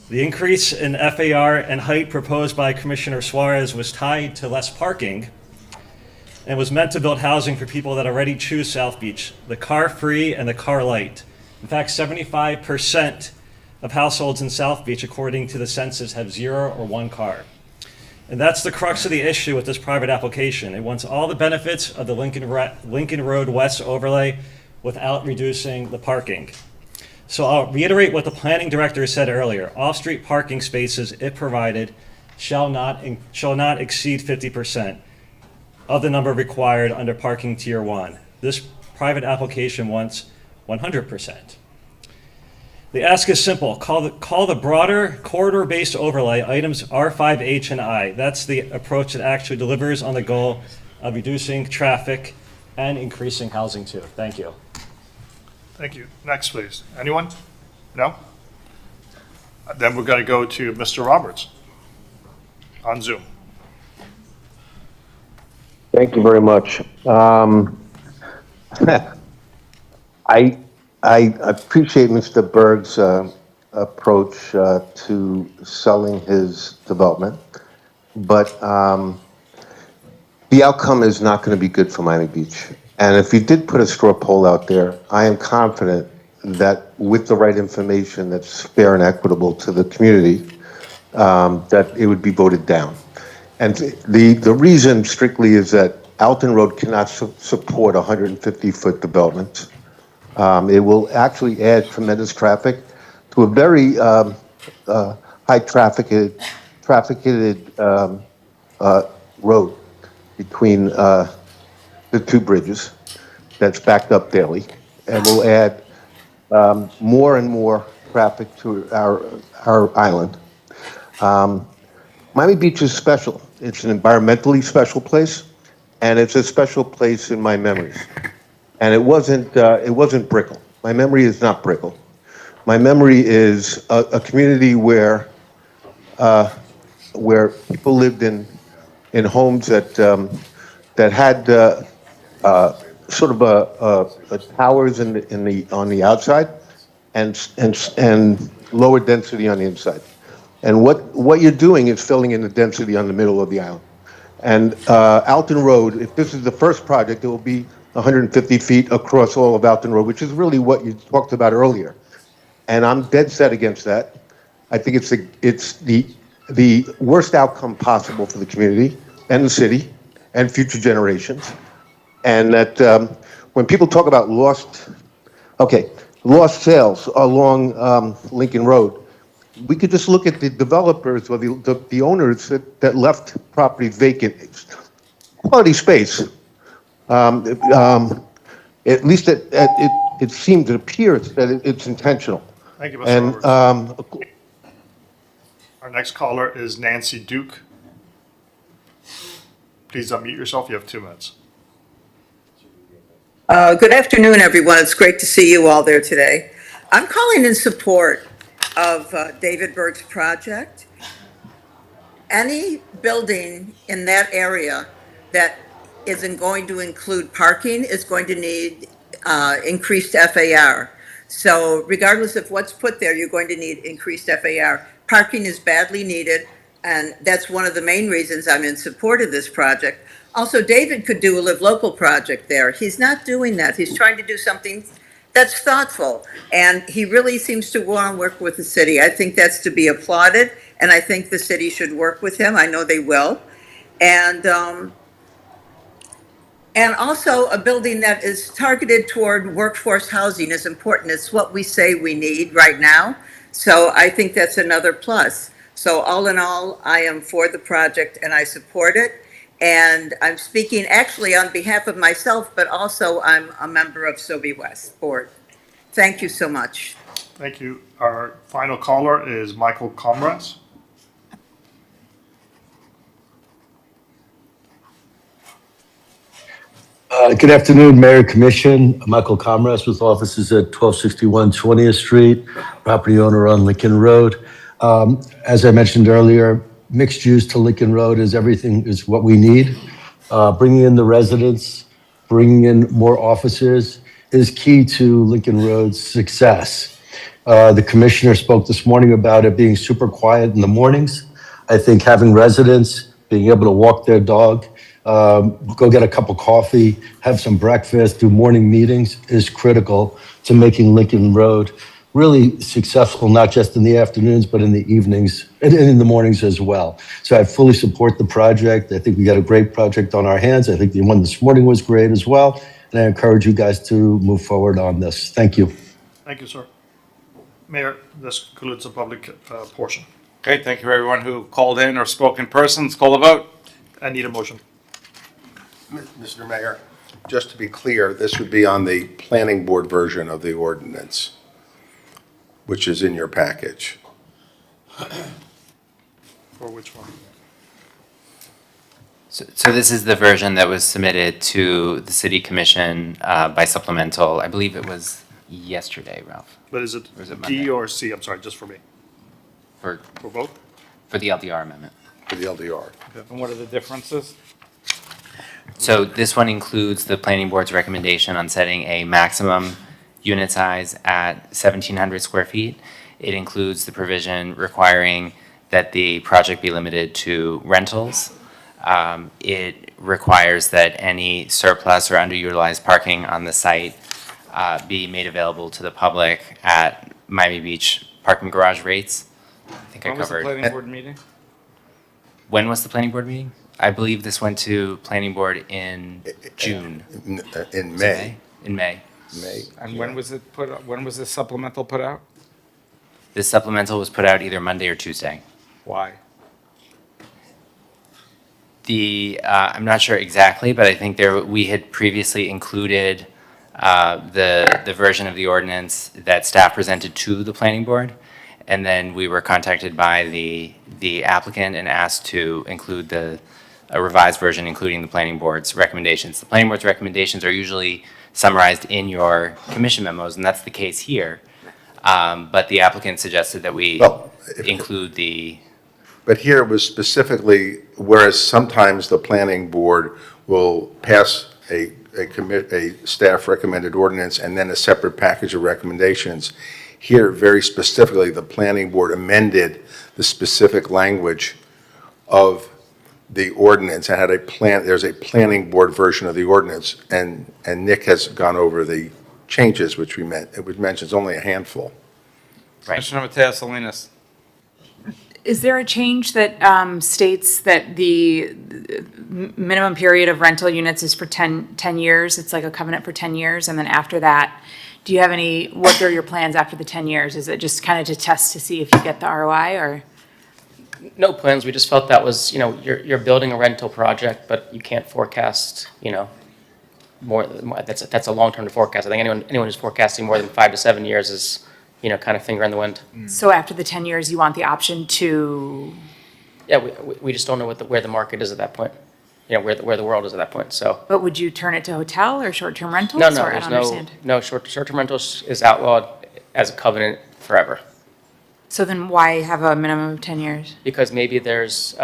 The increase in FAR and height proposed by Commissioner Suarez was tied to less parking and was meant to build housing for people that already choose South Beach, the car-free and the car-light. In fact, 75% of households in South Beach, according to the census, have 0 or 1 car. And that's the crux of the issue with this private application. It wants all the benefits of the Lincoln Road West overlay without reducing the parking. So I'll reiterate what the planning director said earlier. Off-street parking spaces, if provided, shall not exceed 50% of the number required under parking tier 1. This private application wants 100%. The ask is simple. Call the broader corridor-based overlay items R5, H, and I. That's the approach that actually delivers on the goal of reducing traffic and increasing housing too. Thank you. Thank you. Next, please. Anyone? No? Then we're going to go to Mr. Roberts on Zoom. Thank you very much. I appreciate Mr. Berg's approach to selling his development, but the outcome is not going to be good for Miami Beach. And if you did put a straw poll out there, I am confident that with the right information that's fair and equitable to the community, that it would be voted down. And the reason strictly is that Alton Road cannot support 150-foot development. It will actually add tremendous traffic to a very high trafficked road between the 2 bridges that's backed up daily, and will add more and more traffic to our island. Miami Beach is special. It's an environmentally special place, and it's a special place in my memories. And it wasn't Brickell. My memory is not Brickell. My memory is a community where people lived in homes that had sort of a towers on the outside and lower density on the inside. And what you're doing is filling in the density on the middle of the island. And Alton Road, if this is the first project, it will be 150 feet across all of Alton Road, which is really what you talked about earlier. And I'm dead set against that. I think it's the worst outcome possible for the community and the city and future generations. And that when people talk about lost sales along Lincoln Road, we could just look at the developers or the owners that left properties vacant. Quality space. At least it seems, it appears that it's intentional. Thank you, Mr. Roberts. Our next caller is Nancy Duke. Please unmute yourself. You have 2 minutes. Good afternoon, everyone. It's great to see you all there today. I'm calling in support of David Berg's project. Any building in that area that isn't going to include parking is going to need increased FAR. So regardless of what's put there, you're going to need increased FAR. Parking is badly needed, and that's one of the main reasons I'm in support of this project. Also, David could do a Live Local project there. He's not doing that. He's trying to do something that's thoughtful, and he really seems to want to work with the city. I think that's to be applauded, and I think the city should work with him. I know they will. And also, a building that is targeted toward workforce housing is important. It's what we say we need right now. So I think that's another plus. So all in all, I am for the project and I support it. And I'm speaking actually on behalf of myself, but also I'm a member of Sobe West Board. Thank you so much. Thank you. Our final caller is Michael Comras. Good afternoon, Mayor, Commission. Michael Comras with offices at 1261 20th Street, property owner on Lincoln Road. As I mentioned earlier, mixed use to Lincoln Road is what we need. Bringing in the residents, bringing in more offices is key to Lincoln Road's success. The commissioner spoke this morning about it being super quiet in the mornings. I think having residents being able to walk their dog, go get a cup of coffee, have some breakfast, do morning meetings is critical to making Lincoln Road really successful, not just in the afternoons, but in the evenings and in the mornings as well. So I fully support the project. I think we got a great project on our hands. I think the one this morning was great as well. And I encourage you guys to move forward on this. Thank you. Thank you, sir. Mayor, this concludes the public portion. Okay, thank you everyone who called in or spoke in person. Let's call the vote. I need a motion. Mr. Mayor, just to be clear, this would be on the planning board version of the ordinance, which is in your package. For which one? So this is the version that was submitted to the city commission by supplemental. I believe it was yesterday, Ralph. But is it Or is it D Monday? or C? I'm sorry, just for me. For both? For the LDR amendment. For the LDR. And what are the differences? So this one includes the planning board's recommendation on setting a maximum unit size at 1,700 square feet. It includes the provision requiring that the project be limited to rentals. It requires that any surplus or underutilized parking on the site be made available to the public at Miami Beach parking garage rates. I think When I was the covered. planning board meeting? When was the planning board meeting? I believe this went to planning board in June. In Was it May. In May. May. And when was it put, when was this supplemental put out? This supplemental was put out either Monday or Tuesday. Why? I'm not sure exactly, but I think we had previously included the version of the ordinance that staff presented to the planning board. And then we were contacted by the applicant and asked to include a revised version, including the planning board's recommendations. The planning board's recommendations are usually summarized in your commission memos, and that's the case here. But the applicant suggested that we include the. But here it was specifically, whereas sometimes the planning board will pass a staff recommended ordinance and then a separate package of recommendations. Here, very specifically, the planning board amended the specific language of the ordinance and had there's a planning board version of the ordinance, and Nick has gone over the changes, which it mentions only a handful. Commissioner Mateus Salinas. Is there a change that states that the minimum period of rental units is for 10 years? It's like a covenant for 10 years, and then after that, do you have what are your plans after the 10 years? Is it just kind of to test to see if you get the ROI, or? No plans, we just felt that was, you're building a rental project, but you can't forecast, more, that's a long term to forecast. I think anyone who's forecasting more than 5 to 7 years is, kind of finger in the wind. So after the 10 years, you want the option to? Yeah, we just don't know where the market is at that point, where the world is at that point, so. But would you turn it to hotel or short-term rentals? No, or I there's don't understand. no, short-term rentals is outlawed as a covenant forever. So then why have a minimum of 10 years? Because maybe there's,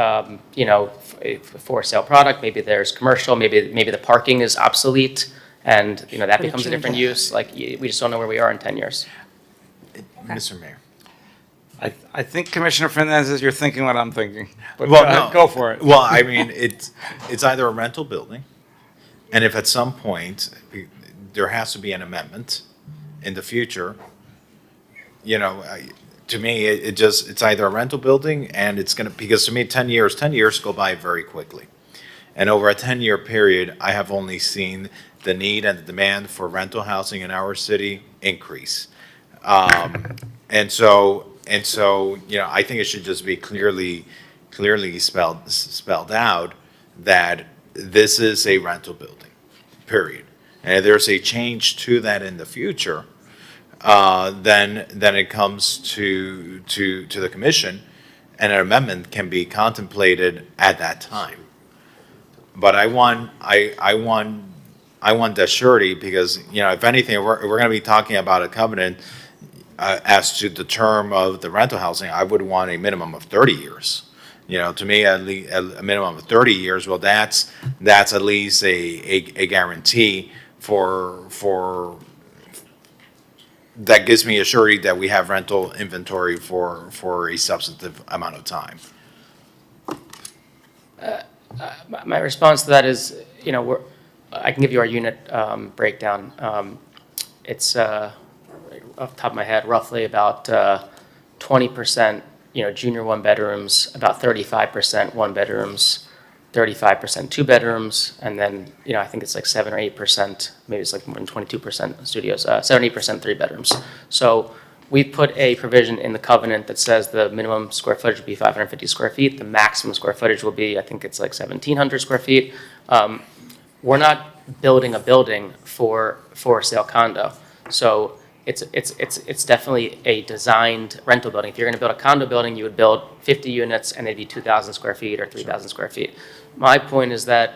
you know, a for sale product, maybe there's commercial, maybe the parking is obsolete, and, you know, that Could becomes a change different it. use. Like, we just don't know where we are in 10 years. Mr. Mayor. I think Commissioner Fernandez, you're thinking what I'm thinking. But Well, go ahead, no. go for it. Well, I mean, it's either a rental building, and if at some point there has to be an amendment in the future, you know, to me, it's either a rental building and it's gonna, because to me, 10 years go by very quickly. And over a 10-year period, I have only seen the need and the demand for rental housing in our city increase. And so, you know, I think it should just be clearly spelled out that this is a rental building, period. And if there's a change to that in the future, then it comes to the commission, and an amendment can be contemplated at that time. But I want that surety, because, you know, if anything, we're going to be talking about a covenant as to the term of the rental housing. I would want a minimum of 30 years. You know, to me, at least a minimum of 30 years. Well, that's at least a guarantee for that gives me a surety that we have rental inventory for a substantive amount of time. My response to that is, you know, I can give you our unit breakdown. It's, off the top of my head, roughly about 20%, you know, junior one-bedrooms, about 35% one-bedrooms, 35% two-bedrooms, and then, you know, I think it's like 7 or 8%, maybe it's like more than 22% studios, 7 or 8% three-bedrooms. So we put a provision in the covenant that says the minimum square footage will be 550 square feet. The maximum square footage will be, I think it's like 1,700 square feet. We're not building a building for a sale condo. So it's definitely a designed rental building. If you're going to build a condo building, you would build 50 units and they'd be 2,000 square feet or 3,000 square feet. My point is that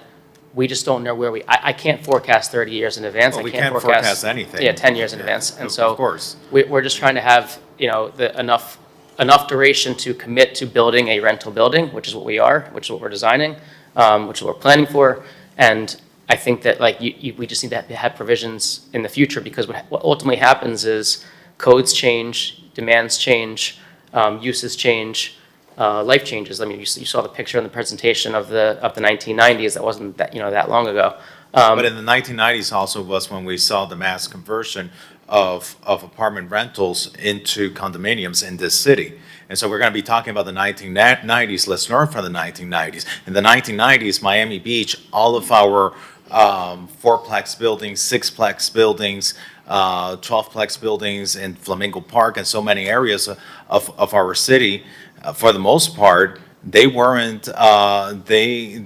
we just don't know where I can't forecast 30 years in advance. Well, I we can't can't forecast anything. Yeah, 10 years in advance. And so Of course. we're just trying to have, you know, enough duration to commit to building a rental building, which is what we are, which is what we're designing, which is what we're planning for. And I think that, like, we just need to have provisions in the future, because what ultimately happens is codes change, demands change, uses change, life changes. I mean, you saw the picture in the presentation of the 1990s. That wasn't that long ago. But in the 1990s also was when we saw the mass conversion of apartment rentals into condominiums in this city. And so we're going to be talking about the 1990s. Let's learn from the 1990s. In the 1990s, Miami Beach, all of our fourplex buildings, sixplex buildings, 12plex buildings in Flamingo Park and so many areas of our city, for the most part, they weren't they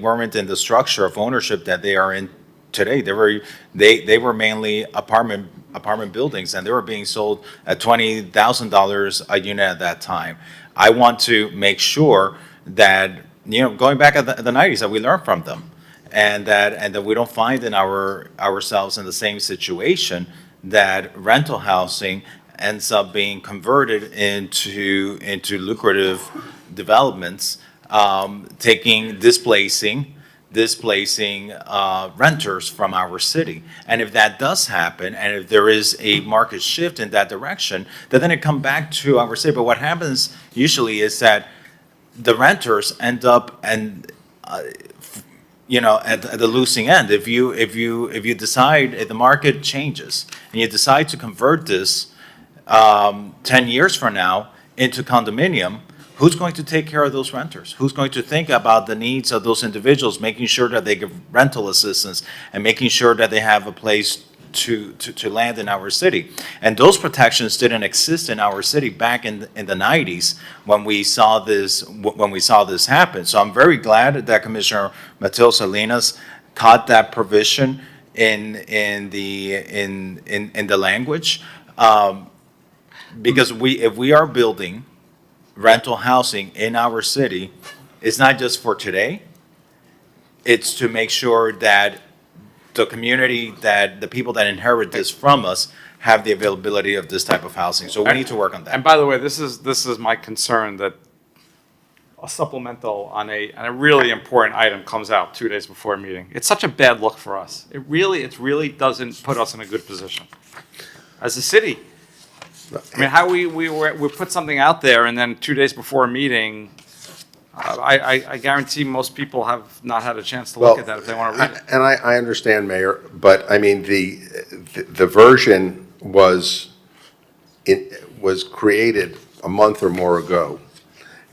weren't in the structure of ownership that they are in today. They were mainly apartment buildings, and they were being sold at $20,000 a unit at that time. I want to make sure that, you know, going back at the 90s, that we learn from them, and that we don't find ourselves in the same situation that rental housing ends up being converted into lucrative developments, displacing renters from our city. And if that does happen, and if there is a market shift in that direction, then it comes back to our city. But what happens usually is that the renters end up at the losing end. If you decide, if the market changes and you decide to convert this 10 years from now into condominium, who's going to take care of those renters? Who's going to think about the needs of those individuals, making sure that they get rental assistance and making sure that they have a place to land in our city? And those protections didn't exist in our city back in the 90s when we saw this happen. So I'm very glad that Commissioner Matilde Salinas caught that provision in the language, because if we are building rental housing in our city, it's not just for today. It's to make sure that the community, that the people that inherit this from us, have the availability of this type of housing. So we need to work on that. And by the way, this is my concern, that a supplemental on a really important item comes out 2 days before a meeting. It's such a bad look for us. It really doesn't put us in a good position as a city. I mean, how we put something out there and then 2 days before a meeting, I guarantee most people have not had a chance to look at that if they want to read it. And I understand, Mayor, but I mean, the version was created a month or more ago.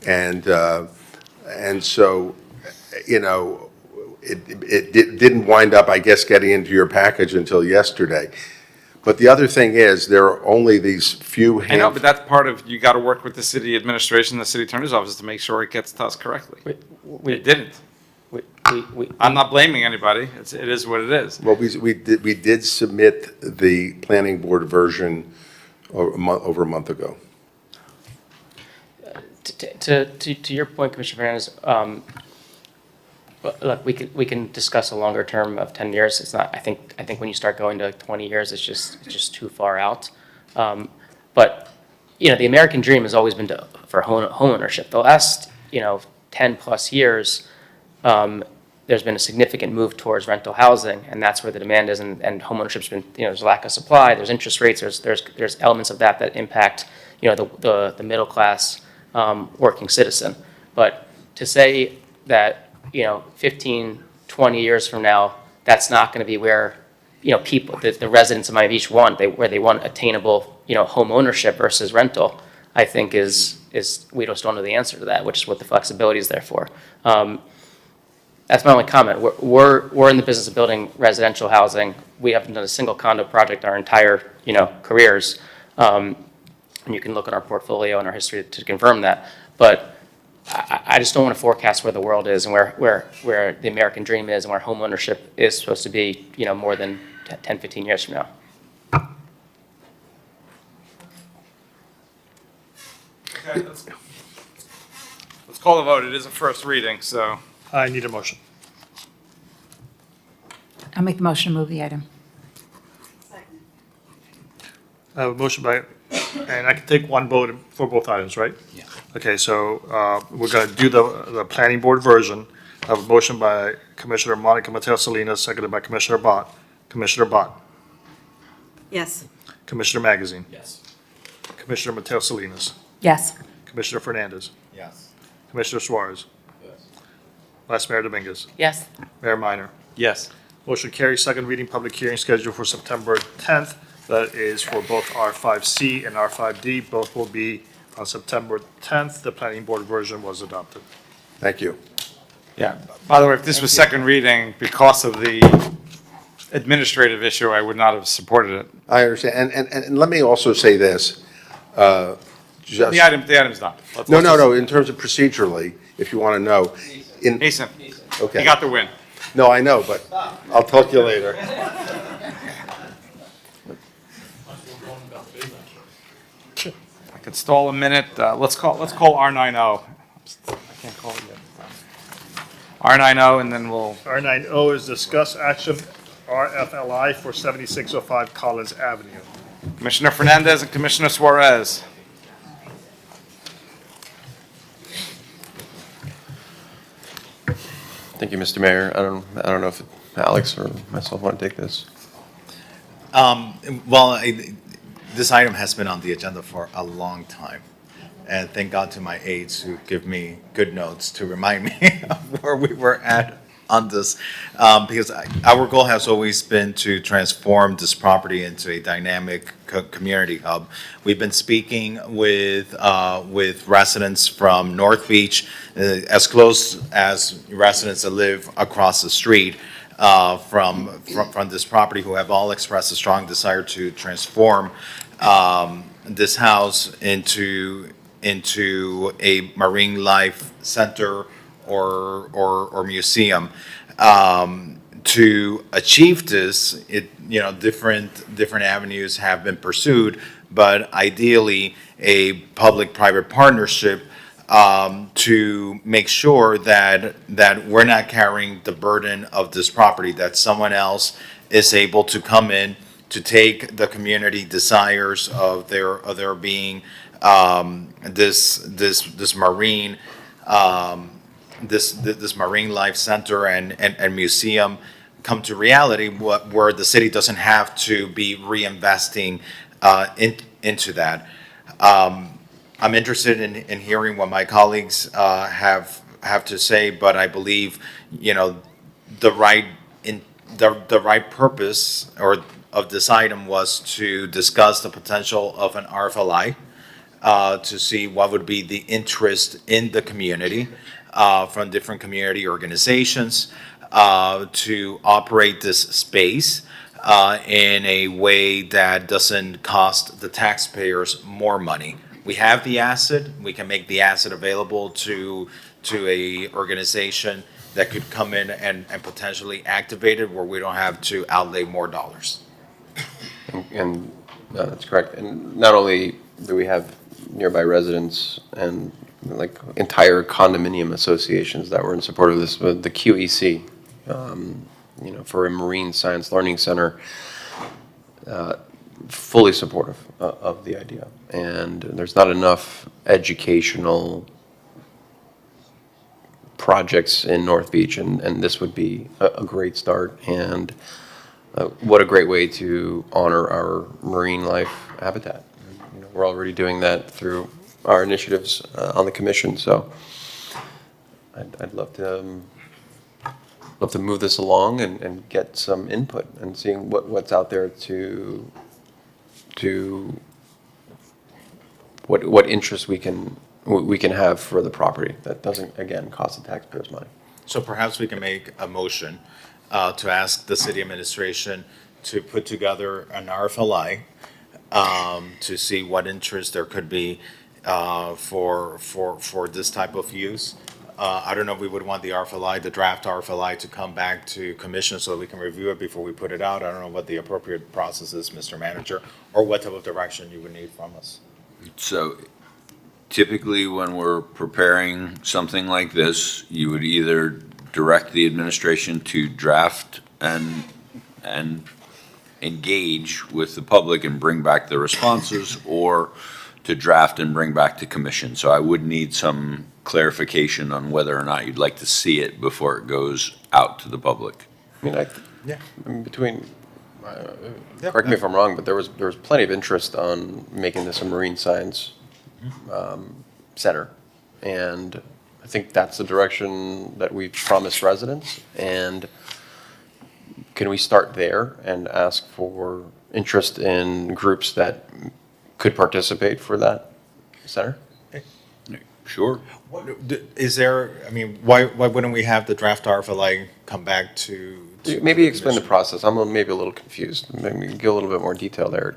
And so, you know, it didn't wind up, I guess, getting into your package until yesterday. But the other thing is, there are only these few I know, but that's part of, you got to work with the city administration, the city attorney's office to make sure it gets to us correctly. It didn't. I'm not blaming anybody. It is what it is. Well, we did submit the planning board version over a month ago. To your point, Commissioner Fernandez, look, we can discuss a longer term of 10 years. It's not, I think when you start going to 20 years, it's just too far out. But, you know, the American dream has always been for home ownership. The last, 10 plus years, there's been a significant move towards rental housing, and that's where the demand is, and home ownership's been, there's a lack of supply, there's interest rates, there's elements of that impact, the middle class, working citizen. But to say that, 15, 20 years from now, that's not going to be where, people, the residents of Miami Beach where they want attainable, home ownership versus rental, I think is we just don't know the answer to that, which is what the flexibility is there for. That's my only comment. We're in the business of building residential housing. We haven't done a single condo project our entire, careers. And you can look at our portfolio and our history to confirm that. But I just don't want to forecast where the world is and where the American dream is and where home ownership is supposed to be, more than 10, 15 years from now. Okay, let's call the vote. It is a first reading, so. I need a motion. I'll make the motion to move the item. I have a motion by, and I can take one vote for both items, right? Yeah. Okay, so we're going to do the planning board version. I have a motion by Commissioner Monica Mateo Salinas, seconded by Commissioner Bott. Commissioner Bott. Yes. Commissioner Magazine. Yes. Commissioner Mateo Salinas. Yes. Commissioner Fernandez. Yes. Commissioner Suarez. Yes. Vice Mayor Dominguez. Yes. Mayor Minor. Yes. Motion carries. Second reading, public hearing scheduled for September 10th. That is for both R5C and R5D. Both will be on September 10th. The planning board version was adopted. Thank you. Yeah, by the way, if this was second reading, because of the administrative issue, I would not have supported it. I understand. And let me also say this. Just, The item's done. No, in terms of procedurally, if you want to know. Mason, Okay. you got the win. No, I know, but I'll talk to you later. I could stall a minute. Let's call R90. I can't call it yet. R90, and then we'll. R90 is discuss action RFLI for 7605 Collins Avenue. Commissioner Fernandez and Commissioner Suarez. Thank you, Mr. Mayor. I don't know if Alex or myself want to take this. Well, this item has been on the agenda for a long time. And thank God to my aides who give me good notes to remind me of where we were at on this. Because our goal has always been to transform this property into a dynamic community hub. We've been speaking with residents from North Beach, as close as residents that live across the street from this property, who have all expressed a strong desire to transform this house into a marine life center or museum. To achieve this, different avenues have been pursued, but ideally a public-private partnership to make sure that we're not carrying the burden of this property, that someone else is able to come in to take the community desires of there being this marine this marine life center and museum come to reality, where the city doesn't have to be reinvesting into that. I'm interested in hearing what my colleagues have to say, but I believe, the right purpose of this item was to discuss the potential of an RFLI, to see what would be the interest in the community from different community organizations, to operate this space in a way that doesn't cost the taxpayers more money. We have the asset, we can make the asset available to a organization that could come in and potentially activate it, where we don't have to outlay more dollars. And that's correct. And not only do we have nearby residents and like entire condominium associations that were in support of this, but the QEC, for a Marine Science Learning Center, fully supportive of the idea. And there's not enough educational projects in North Beach, and this would be a great start. And what a great way to honor our marine life habitat. We're already doing that through our initiatives on the commission, so I'd love to move this along and get some input and seeing what's out there to what interest we can have for the property that doesn't, again, cost the taxpayers money. So perhaps we can make a motion to ask the city administration to put together an RFLI to see what interest there could be for this type of use. I don't know if we would want the RFLI, the draft RFLI, to come back to commission so that we can review it before we put it out. I don't know what the appropriate process is, Mr. Manager, or what type of direction you would need from us. So typically, when we're preparing something like this, you would either direct the administration to draft and engage with the public and bring back the responses, or to draft and bring back to commission. So I would need some clarification on whether or not you'd like to see it before it goes out to the public. I mean, correct me if I'm wrong, but there was plenty of interest on making this a marine science center. And I think that's the direction that we've promised residents. And can we start there and ask for interest in groups that could participate for that center? Sure. Is there, why wouldn't we have the draft RFLI come back to Maybe explain the process. I'm maybe a little confused. Maybe give a little bit more detail there.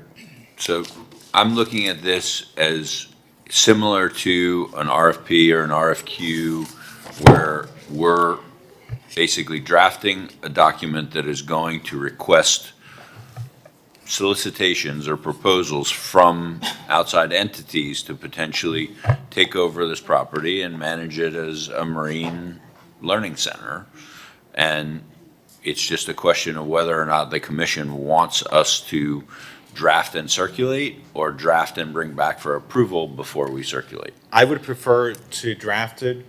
So I'm looking at this as similar to an RFP or an RFQ, where we're basically drafting a document that is going to request solicitations or proposals from outside entities to potentially take over this property and manage it as a marine learning center. And it's just a question of whether or not the commission wants us to draft and circulate, or draft and bring back for approval before we circulate. I would prefer to draft it,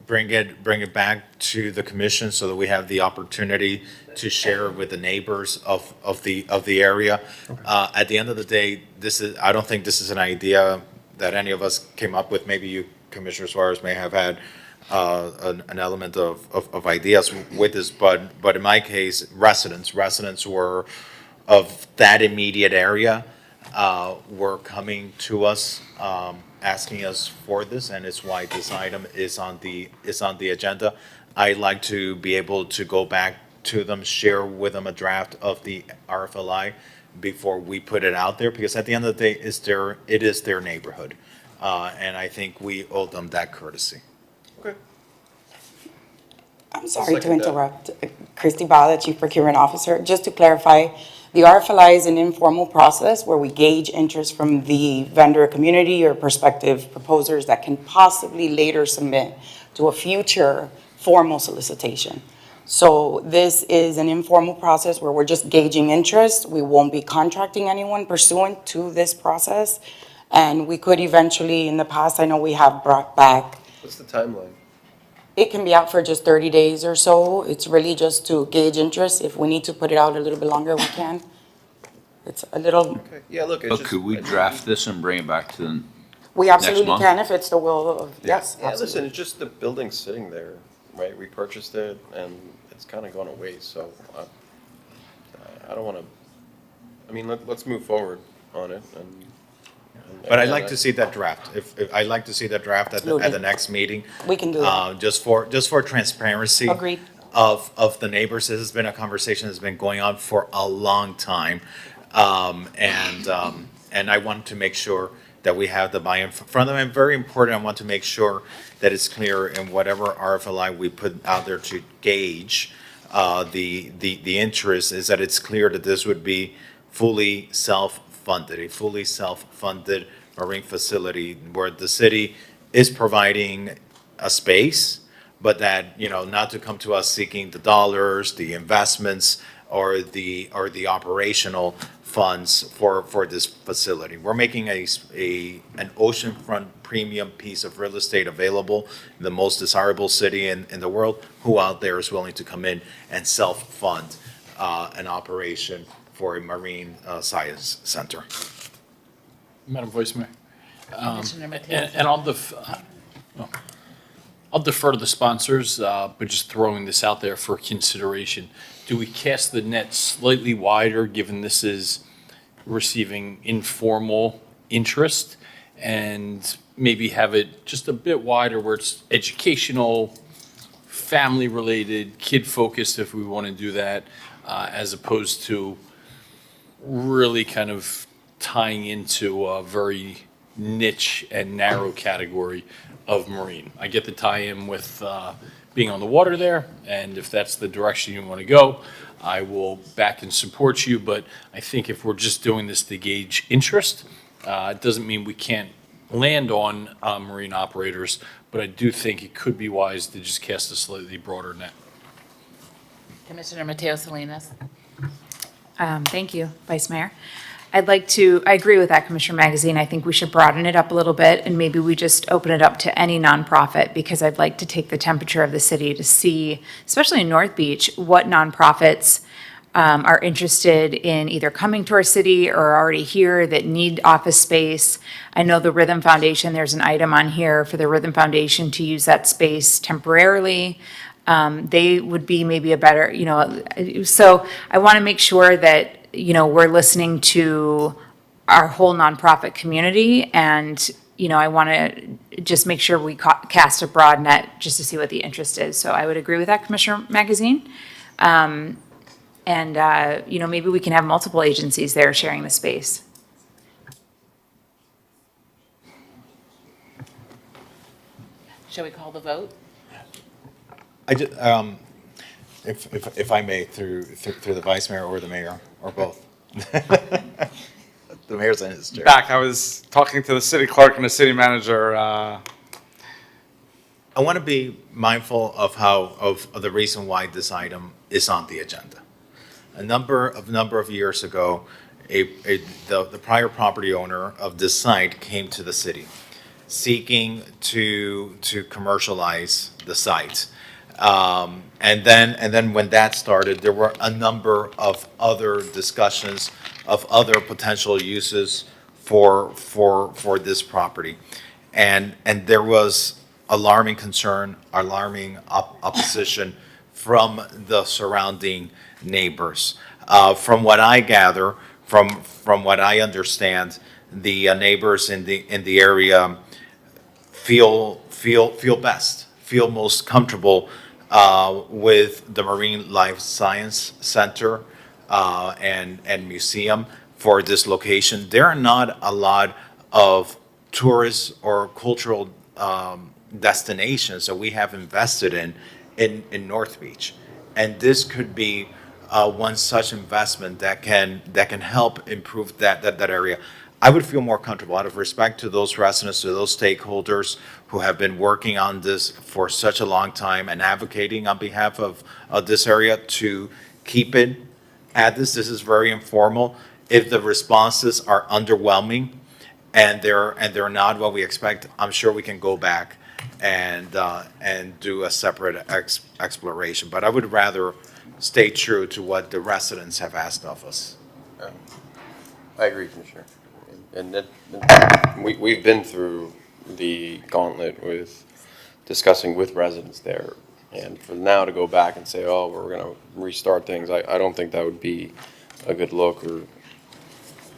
bring it back to the commission so that we have the opportunity to share with the neighbors of the area. At the end of the day, I don't think this is an idea that any of us came up with. Maybe you, Commissioner Suarez, may have had an element of ideas with this, but in my case, residents were of that immediate area were coming to us, asking us for this, and it's why this item is on the agenda. I'd like to be able to go back to them, share with them a draft of the RFLI before we put it out there, because at the end of the day, it is their neighborhood, and I think we owe them that courtesy. Okay. I'm sorry to interrupt. Christy Bala, Chief Procurement Officer. Just to clarify, the RFLI is an informal process where we gauge interest from the vendor community or prospective proposers that can possibly later submit to a future formal solicitation. So this is an informal process where we're just gauging interest. We won't be contracting anyone pursuant to this process. And we could eventually, in the past, I know we have brought back, What's the timeline? it can be out for just 30 days or so. It's really just to gauge interest. If we need to put it out a little bit longer, we can. It's a little, Okay, yeah, look, it's But just. could we draft this and bring it back to the we absolutely month? can if it's the will of, yes, Yeah, listen, absolutely. it's just the building's sitting there, right? We purchased it and it's kind of gone to waste, so I don't want to, I mean, let's move forward on it and. But I'd like to see that draft. If I'd like to see that draft at the Absolutely. next meeting. We can do that. Just for transparency. Agreed. Of the neighbors. This has been a conversation that's been going on for a long time. And I want to make sure that we have the buy-in from them. And very important, I want to make sure that it's clear in whatever RFLI we put out there to gauge the interest, is that it's clear that this would be fully self-funded, a fully self-funded marine facility where the city is providing a space, but that, not to come to us seeking the dollars, the investments, or the operational funds for this facility. We're making an oceanfront premium piece of real estate available in the most desirable city in the world. Who out there is willing to come in and self-fund an operation for a marine science center? Madam Vice Mayor. Commissioner Mateo. And I'll defer to the sponsors, but just throwing this out there for consideration. Do we cast the net slightly wider, given this is receiving informal interest, and maybe have it just a bit wider where it's educational, family-related, kid-focused, if we want to do that, as opposed to really kind of tying into a very niche and narrow category of marine? I get the tie-in with being on the water there, and if that's the direction you want to go, I will back and support you, but I think if we're just doing this to gauge interest, it doesn't mean we can't land on marine operators, but I do think it could be wise to just cast a slightly broader net. Commissioner Mateo Salinas. Thank you, Vice Mayor. I agree with that, Commissioner Magazine. I think we should broaden it up a little bit, and maybe we just open it up to any nonprofit, because I'd like to take the temperature of the city to see, especially in North Beach, what nonprofits are interested in either coming to our city or are already here that need office space. I know the Rhythm Foundation, there's an item on here for the Rhythm Foundation to use that space temporarily. They would be maybe a better, so I want to make sure that we're listening to our whole nonprofit community, and, I want to just make sure we cast a broad net just to see what the interest is. So I would agree with that, Commissioner Magazine. Maybe we can have multiple agencies there sharing the space. Shall we call the vote? If I may, through the vice mayor or the mayor, or both. The mayor's in his chair. Back, I was talking to the city clerk and the city manager. I want to be mindful of the reason why this item is on the agenda. A number of years ago, the prior property owner of this site came to the city seeking to commercialize the site. And then when that started, there were a number of other discussions of other potential uses for this property. And there was alarming concern, alarming opposition from the surrounding neighbors. From what I gather, from what I understand, the neighbors in the area feel most comfortable with the Marine Life Science Center and museum for this location. There are not a lot of tourist or cultural destinations that we have invested in North Beach, and this could be one such investment that can help improve that area. I would feel more comfortable out of respect to those residents, to those stakeholders who have been working on this for such a long time and advocating on behalf of this area to keep it at this. This is very informal. If the responses are underwhelming and they're not what we expect, I'm sure we can go back and do a separate exploration. But I would rather stay true to what the residents have asked of us. I agree, Commissioner. And we've been through the gauntlet with discussing with residents there. And for now to go back and say, oh, we're going to restart things, I don't think that would be a good look or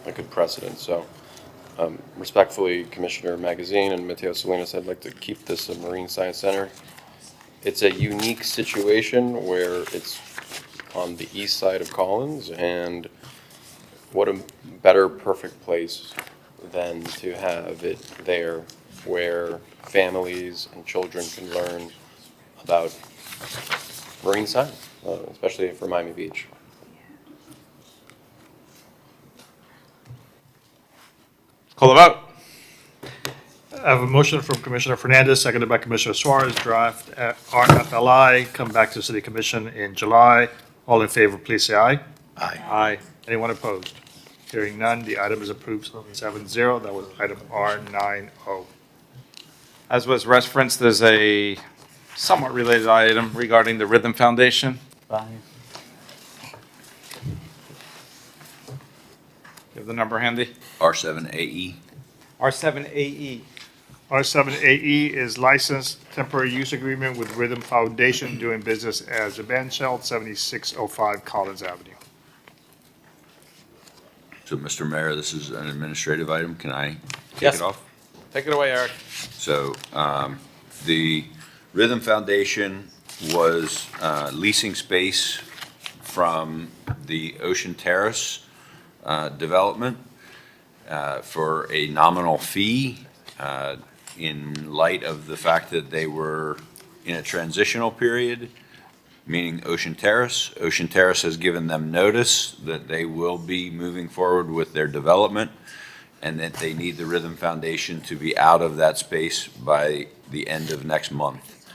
a good precedent. So respectfully, Commissioner Magazine and Mateo Salinas, I'd like to keep this a Marine Science Center. It's a unique situation where it's on the east side of Collins, and what a better perfect place than to have it there where families and children can learn about marine science, especially for Miami Beach. Call the vote. I have a motion from Commissioner Fernandez, seconded by Commissioner Suarez, draft RFLI, come back to City Commission in July. All in favor, please say aye. Aye. Aye. Anyone opposed? Hearing none, the item is approved 7-0. That was item R90. As was referenced, there's a somewhat related item regarding the Rhythm Foundation. You have the number handy? R7AE. R7AE. R7AE is licensed temporary use agreement with Rhythm Foundation doing business as a band shell, 7605 Collins Avenue. So, Mr. Mayor, this is an administrative item. Can I take Yes. it off? Take it away, Eric. So the Rhythm Foundation was leasing space from the Ocean Terrace development for a nominal fee in light of the fact that they were in a transitional period, meaning Ocean Terrace. Ocean Terrace has given them notice that they will be moving forward with their development and that they need the Rhythm Foundation to be out of that space by the end of next month.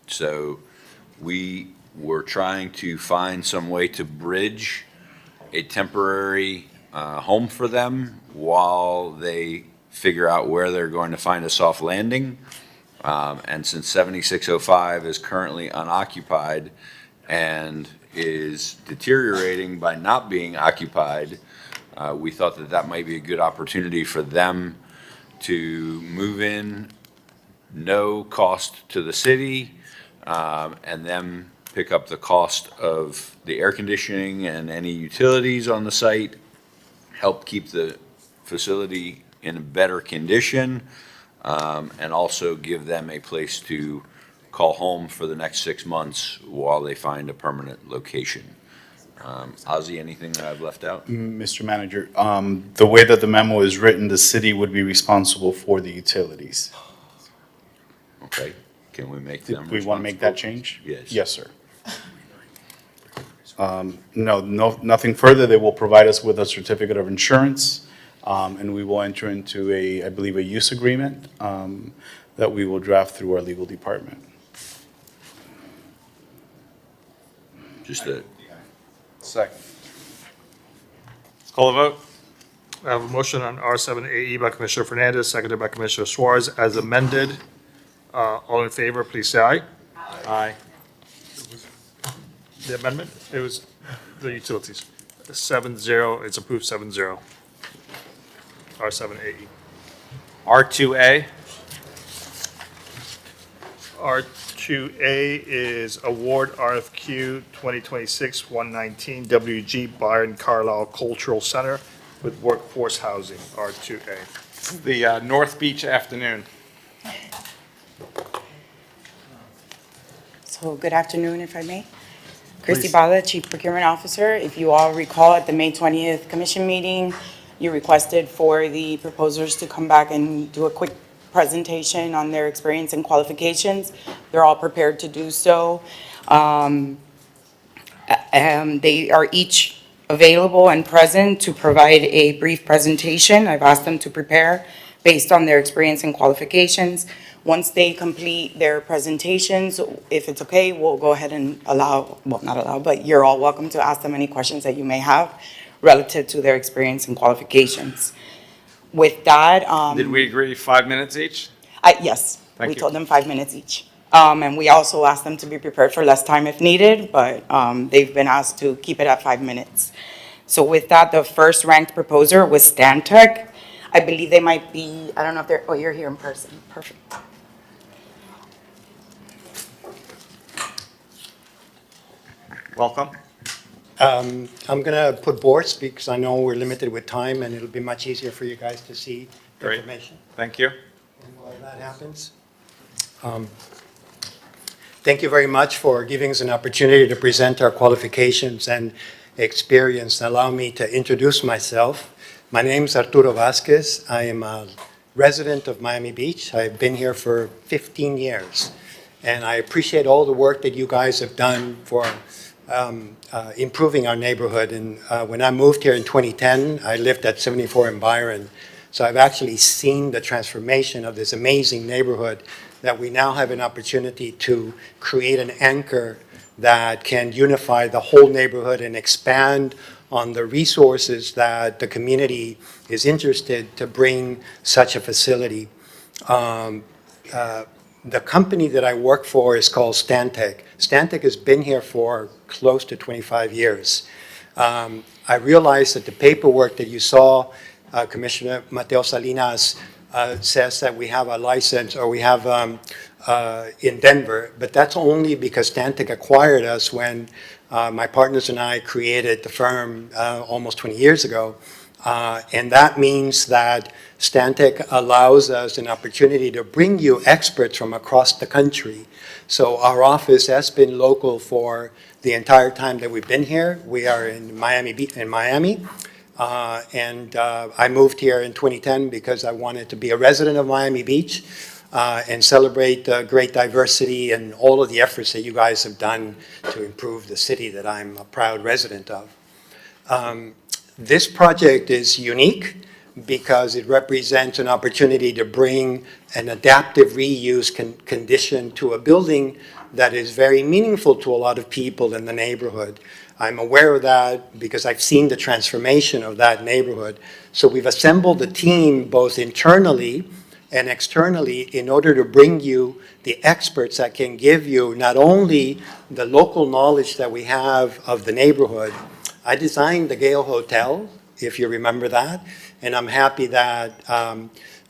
So we were trying to find some way to bridge a temporary home for them while they figure out where they're going to find a soft landing. And since 7605 is currently unoccupied and is deteriorating by not being occupied, we thought that that might be a good opportunity for them to move in, no cost to the city, and then pick up the cost of the air conditioning and any utilities on the site, help keep the facility in a better condition, and also give them a place to call home for the next 6 months while they find a permanent location. Ozzie, anything that I've left out? Mr. Manager, the way that the memo is written, the city would be responsible for the utilities. Okay, can we make them We want to make that responsible? change? Yes. Yes, sir. No, nothing further. They will provide us with a certificate of insurance, and we will enter into I believe, a use agreement that we will draft through our legal department. Just a second. Let's call the vote. I have a motion on R7AE by Commissioner Fernandez, seconded by Commissioner Suarez, as amended. All in favor, please say aye. Aye. The amendment, it was the utilities. 7-0, it's approved 7-0. R7AE. R2A. R2A is award RFQ 2026-119 WG Byron Carlisle Cultural Center with workforce housing, R2A. The North Beach afternoon. So good afternoon, if I may. Christy Bala, Chief Procurement Officer. If you all recall, at the May 20th Commission meeting, you requested for the proposers to come back and do a quick presentation on their experience and qualifications. They're all prepared to do so. They are each available and present to provide a brief presentation. I've asked them to prepare based on their experience and qualifications. Once they complete their presentations, if it's okay, we'll go ahead and allow, well, not allow, but you're all welcome to ask them any questions that you may have relative to their experience and qualifications. With that, Did we agree 5 minutes each? yes, Thank we you. told them 5 minutes each. And we also asked them to be prepared for less time if needed, but they've been asked to keep it at 5 minutes. So with that, the first ranked proposer was Stantec. I believe they might be, I don't know if they're, oh, you're here in person. Perfect. Welcome. I'm going to put boards because I know we're limited with time and it'll be much easier for you guys to see the Great. information. Thank you. And while that happens, thank you very much for giving us an opportunity to present our qualifications and experience. Allow me to introduce myself. My name is Arturo Vasquez. I am a resident of Miami Beach. I've been here for 15 years. And I appreciate all the work that you guys have done for improving our neighborhood. And when I moved here in 2010, I lived at 74 in Byron. So I've actually seen the transformation of this amazing neighborhood that we now have an opportunity to create an anchor that can unify the whole neighborhood and expand on the resources that the community is interested to bring such a facility. The company that I work for is called Stantec. Stantec has been here for close to 25 years. I realize that the paperwork that you saw, Commissioner Mateo Salinas says that we have a license, or we have in Denver, but that's only because Stantec acquired us when my partners and I created the firm almost 20 years ago. And that means that Stantec allows us an opportunity to bring you experts from across the country. So our office has been local for the entire time that we've been here. We are in Miami, and I moved here in 2010 because I wanted to be a resident of Miami Beach and celebrate the great diversity and all of the efforts that you guys have done to improve the city that I'm a proud resident of. This project is unique because it represents an opportunity to bring an adaptive reuse condition to a building that is very meaningful to a lot of people in the neighborhood. I'm aware of that because I've seen the transformation of that neighborhood. So we've assembled a team both internally and externally in order to bring you the experts that can give you not only the local knowledge that we have of the neighborhood. I designed the Gale Hotel, if you remember that, and I'm happy that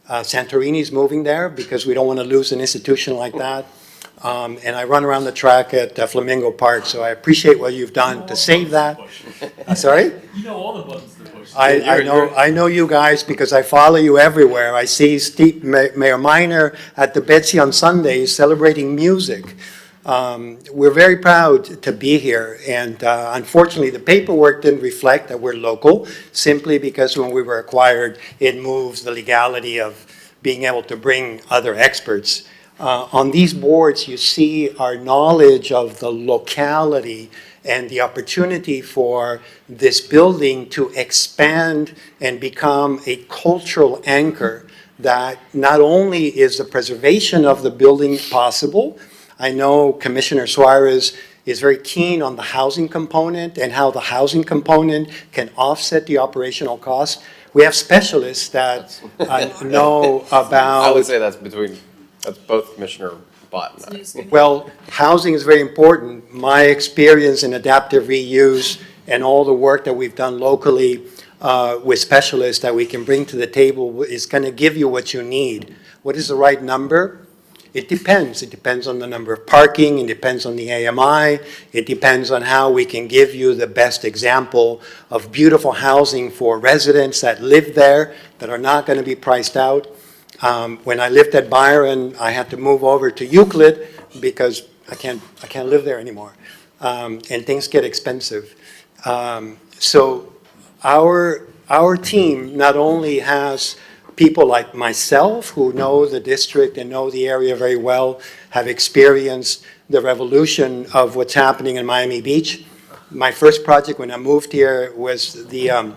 Santorini's moving there because we don't want to lose an institution like that. And I run around the track at Flamingo Park, so I appreciate what you've done to save that. Sorry? You know all the buttons to push. I know you guys because I follow you everywhere. I see Mayor Minor at the Betsy on Sundays celebrating music. We're very proud to be here, and unfortunately, the paperwork didn't reflect that we're local, simply because when we were acquired, it moves the legality of being able to bring other experts. On these boards, you see our knowledge of the locality and the opportunity for this building to expand and become a cultural anchor that not only is the preservation of the building possible. I know Commissioner Suarez is very keen on the housing component and how the housing component can offset the operational costs. We have specialists that know about. I would say that's both Commissioner Bott and I. Well, housing is very important. My experience in adaptive reuse and all the work that we've done locally with specialists that we can bring to the table is going to give you what you need. What is the right number? It depends. It depends on the number of parking. It depends on the AMI. It depends on how we can give you the best example of beautiful housing for residents that live there that are not going to be priced out. When I lived at Byron, I had to move over to Euclid because I can't live there anymore, and things get expensive. So our team not only has people like myself who know the district and know the area very well, have experienced the revolution of what's happening in Miami Beach, My first project when I moved here was the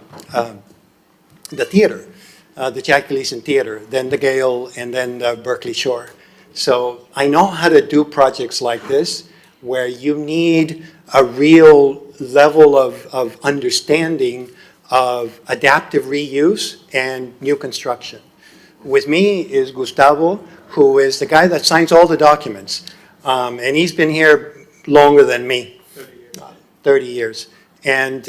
theater, the Jack Gleason Theater, then the Gale, and then the Berkeley Shore. So I know how to do projects like this, where you need a real level of understanding of adaptive reuse and new construction. With me is Gustavo, who is the guy that signs all the documents. And he's been here longer than me, 30 years. And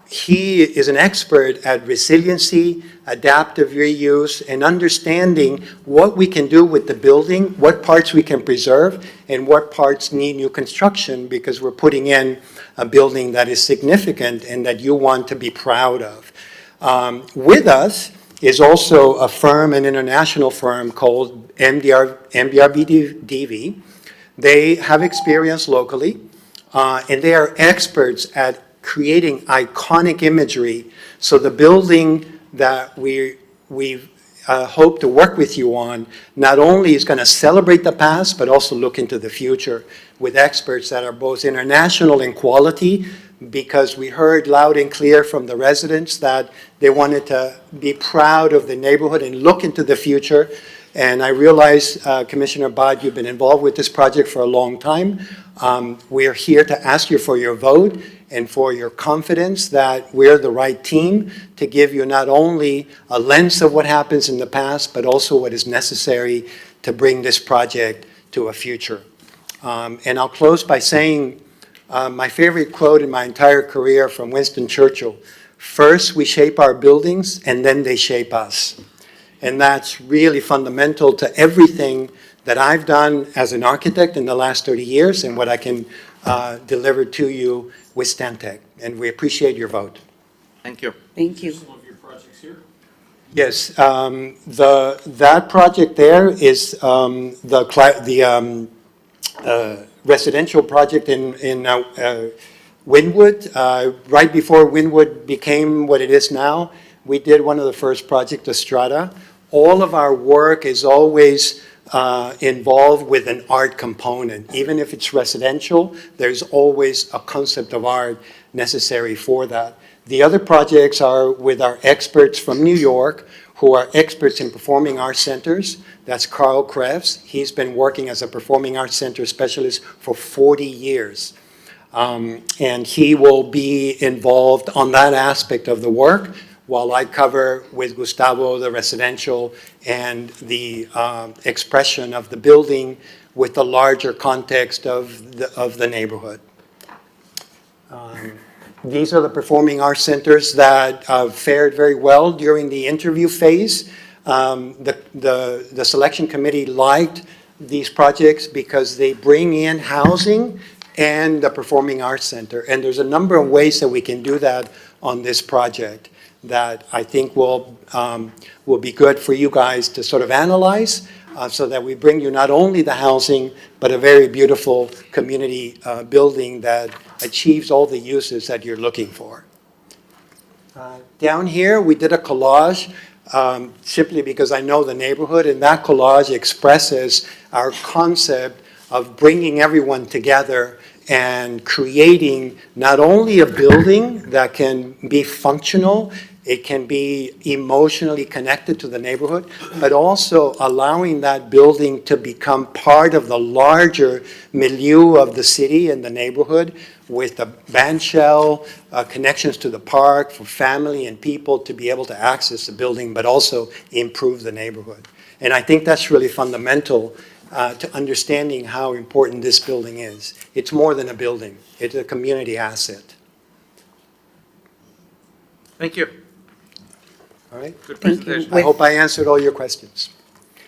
he is an expert at resiliency, adaptive reuse, and understanding what we can do with the building, what parts we can preserve, and what parts need new construction, because we're putting in a building that is significant and that you want to be proud of. With us is also a firm, an international firm called MBRBDV. They have experience locally, and they are experts at creating iconic imagery. So the building that we hope to work with you on not only is going to celebrate the past, but also look into the future with experts that are both international in quality, because we heard loud and clear from the residents that they wanted to be proud of the neighborhood and look into the future. And I realize, Commissioner Bott, you've been involved with this project for a long time. We are here to ask you for your vote and for your confidence that we're the right team to give you not only a lens of what happens in the past, but also what is necessary to bring this project to a future. And I'll close by saying my favorite quote in my entire career from Winston Churchill: "First we shape our buildings, and then they shape us." And that's really fundamental to everything that I've done as an architect in the last 30 years and what I can deliver to you with Stantec. And we appreciate your vote. Thank you. Thank you. Some of your projects here? Yes, that project there is the residential project in Wynwood. Right before Wynwood became what it is now, we did one of the first projects, Estrada. All of our work is always involved with an art component. Even if it's residential, there's always a concept of art necessary for that. The other projects are with our experts from New York, who are experts in performing arts centers. That's Carl Krebs. He's been working as a performing arts center specialist for 40 years. And he will be involved on that aspect of the work, while I cover with Gustavo the residential and the expression of the building with the larger context of the neighborhood. These are the performing arts centers that fared very well during the interview phase. The selection committee liked these projects because they bring in housing and the performing arts center. And there's a number of ways that we can do that on this project that I think will be good for you guys to sort of analyze, so that we bring you not only the housing, but a very beautiful community building that achieves all the uses that you're looking for. Down here, we did a collage simply because I know the neighborhood, and that collage expresses our concept of bringing everyone together and creating not only a building that can be functional, it can be emotionally connected to the neighborhood, but also allowing that building to become part of the larger milieu of the city and the neighborhood, with the band shell, connections to the park for family and people to be able to access the building, but also improve the neighborhood. And I think that's really fundamental to understanding how important this building is. It's more than a building. It's a community asset. Thank you. All right? Good Thank you. presentation. I hope I answered all your questions.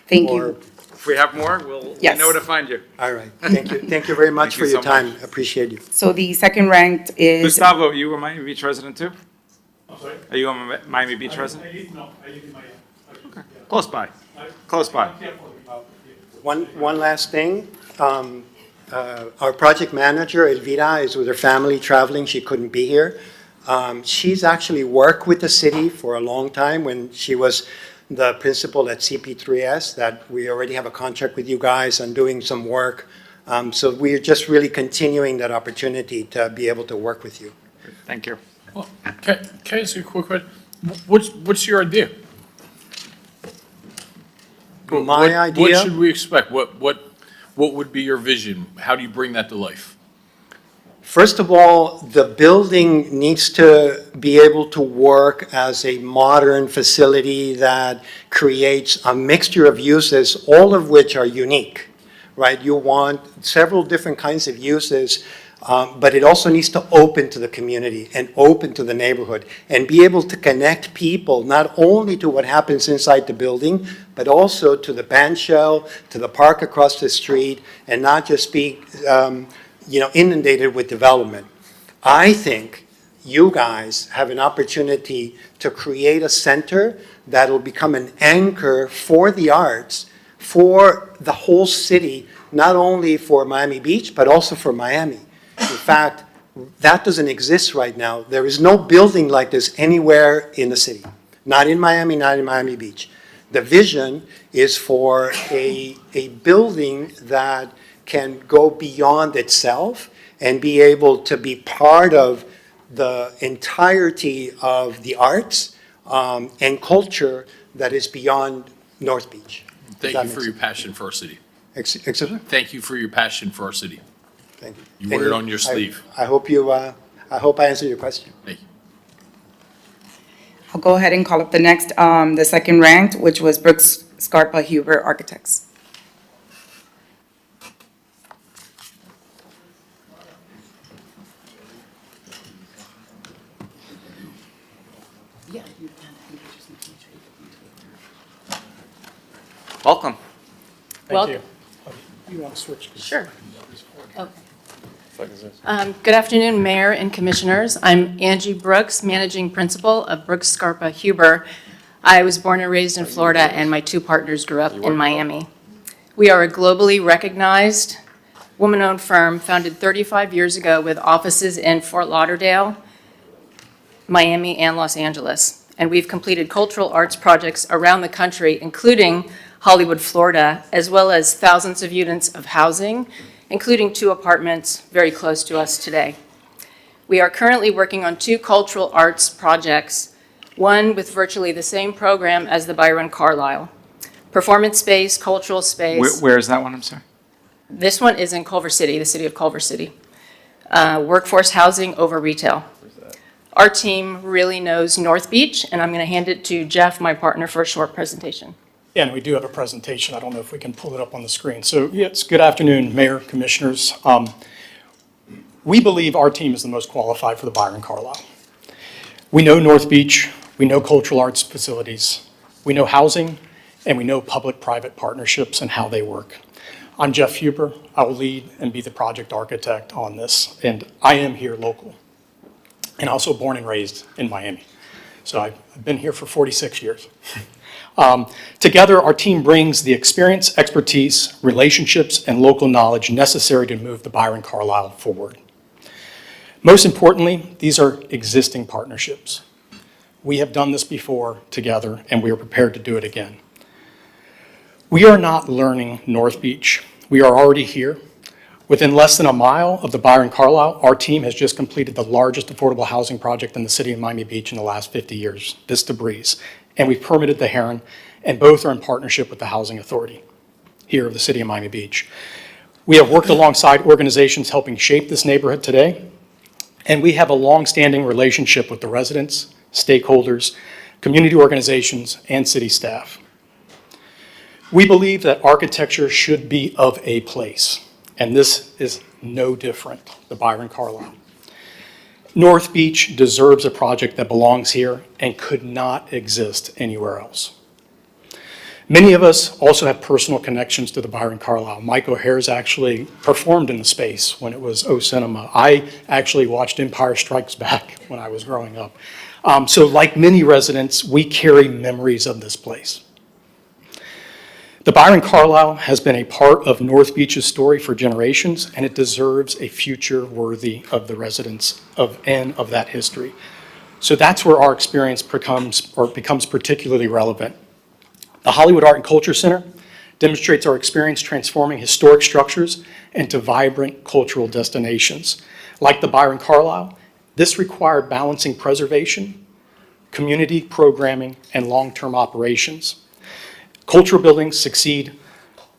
Thank Or- you. If we have more, we Yes. know where to find you. All right. Thank you. Thank you very much Thank for you your so much. time. Appreciate you. So the second ranked is, Gustavo, you a Miami Beach resident too? I'm sorry? Are you a Miami Beach resident? No, I live in Miami. Close by. Close by. One last thing. Our project manager, Elvira, is with her family traveling. She couldn't be here. She's actually worked with the city for a long time when she was the principal at CP3S, that we already have a contract with you guys on doing some work So we are just really continuing that opportunity to be able to work with you. Thank you. Well, can I ask you a quick question? What's your idea? My idea? What should we expect? What would be your vision? How do you bring that to life? First of all, the building needs to be able to work as a modern facility that creates a mixture of uses, all of which are unique, right? You want several different kinds of uses, but it also needs to open to the community and open to the neighborhood and be able to connect people not only to what happens inside the building, but also to the band shell, to the park across the street, and not just be inundated with development. I think you guys have an opportunity to create a center that'll become an anchor for the arts for the whole city, not only for Miami Beach, but also for Miami. In fact, that doesn't exist right now. There is no building like this anywhere in the city, not in Miami, not in Miami Beach. The vision is for a building that can go beyond itself and be able to be part of the entirety of the arts and culture that is beyond North Beach. Thank you for your passion for our city. Excuse me? Thank you for your passion for our city. Thank you. You wear it on your sleeve. I hope I answered your question. Thank you. I'll go ahead and call up the next, the second ranked, which was Brooks Scarpa Huber Architects. Welcome. Thank you. You want to switch? Sure. Good afternoon, Mayor and Commissioners. I'm Angie Brooks, Managing Principal of Brooks Scarpa Huber. I was born and raised in Florida, and my two partners grew up in Miami. We are a globally recognized, woman-owned firm founded 35 years ago with offices in Fort Lauderdale, Miami, and Los Angeles. And we've completed cultural arts projects around the country, including Hollywood, Florida, as well as thousands of units of housing, including 2 apartments very close to us today. We are currently working on 2 cultural arts projects, one with virtually the same program as the Byron Carlisle. Performance space, cultural space. Where is that one, I'm sorry? This one is in Culver City, the city of Culver City. Workforce housing over retail. Our team really knows North Beach, and I'm going to hand it to Jeff, my partner, for a short presentation. Yeah, and we do have a presentation. I don't know if we can pull it up on the screen. So, yes, good afternoon, Mayor, Commissioners. We believe our team is the most qualified for the Byron Carlisle. We know North Beach, we know cultural arts facilities, we know housing, and we know public-private partnerships and how they work. I'm Jeff Huber. I will lead and be the project architect on this, and I am here local, and also born and raised in Miami. So I've been here for 46 years. Together, our team brings the experience, expertise, relationships, and local knowledge necessary to move the Byron Carlisle forward. Most importantly, these are existing partnerships. We have done this before together, and we are prepared to do it again. We are not learning North Beach. We are already here. Within less than a mile of the Byron Carlisle, our team has just completed the largest affordable housing project in the city of Miami Beach in the last 50 years, Vista Breeze. And we've permitted the Heron, and both are in partnership with the Housing Authority here of the city of Miami Beach. We have worked alongside organizations helping shape this neighborhood today, and we have a long-standing relationship with the residents, stakeholders, community organizations, and city staff. We believe that architecture should be of a place, and this is no different, the Byron Carlisle. North Beach deserves a project that belongs here and could not exist anywhere else. Many of us also have personal connections to the Byron Carlisle. Mike O'Hare's actually performed in the space when it was O Cinema. I actually watched Empire Strikes Back when I was growing up. So like many residents, we carry memories of this place. The Byron Carlisle has been a part of North Beach's story for generations, and it deserves a future worthy of the residents of that history. So that's where our experience becomes particularly relevant. The Hollywood Art and Culture Center demonstrates our experience transforming historic structures into vibrant cultural destinations. Like the Byron Carlisle, this required balancing preservation, community programming, and long-term operations. Cultural buildings succeed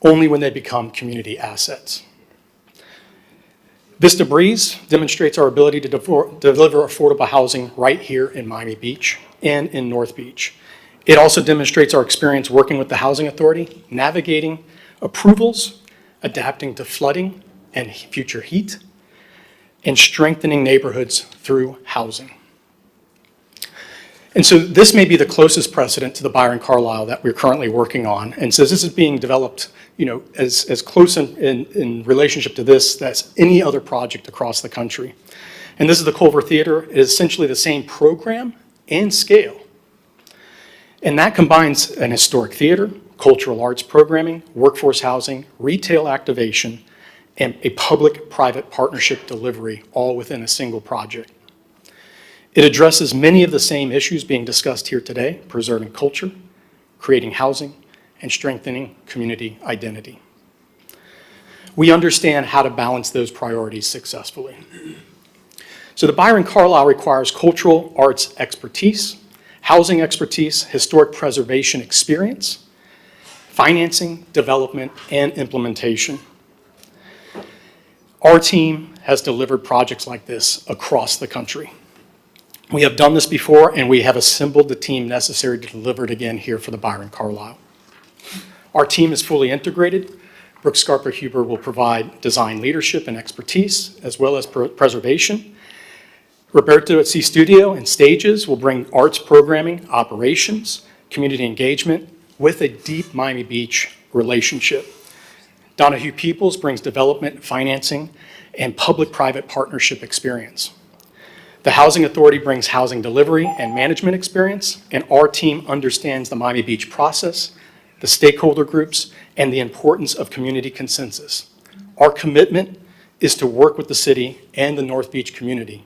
only when they become community assets. Vista Breeze demonstrates our ability to deliver affordable housing right here in Miami Beach and in North Beach. It also demonstrates our experience working with the Housing Authority, navigating approvals, adapting to flooding and future heat, and strengthening neighborhoods through housing. And so this may be the closest precedent to the Byron Carlisle that we're currently working on. And so this is being developed, as close in relationship to this as any other project across the country. And this is the Culver Theater. It is essentially the same program and scale. And that combines an historic theater, cultural arts programming, workforce housing, retail activation, and a public-private partnership delivery, all within a single project. It addresses many of the same issues being discussed here today: preserving culture, creating housing, and strengthening community identity. We understand how to balance those priorities successfully. So the Byron Carlisle requires cultural arts expertise, housing expertise, historic preservation experience, financing, development, and implementation. Our team has delivered projects like this across the country. We have done this before, and we have assembled the team necessary to deliver it again here for the Byron Carlisle. Our team is fully integrated. Brooke Scarpa-Huber will provide design leadership and expertise, as well as preservation. Roberto at C Studio and Stages will bring arts programming, operations, community engagement, with a deep Miami Beach relationship. Donahue Peoples brings development, financing, and public-private partnership experience. The Housing Authority brings housing delivery and management experience, and our team understands the Miami Beach process, the stakeholder groups, and the importance of community consensus. Our commitment is to work with the city and the North Beach community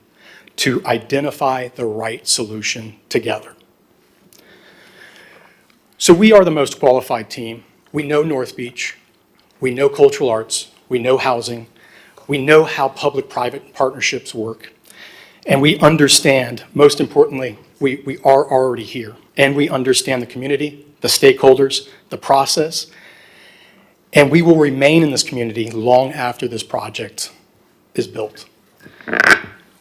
to identify the right solution together. So we are the most qualified team. We know North Beach. We know cultural arts. We know housing. We know how public-private partnerships work. And we understand, most importantly, we are already here. And we understand the community, the stakeholders, the process. And we will remain in this community long after this project is built.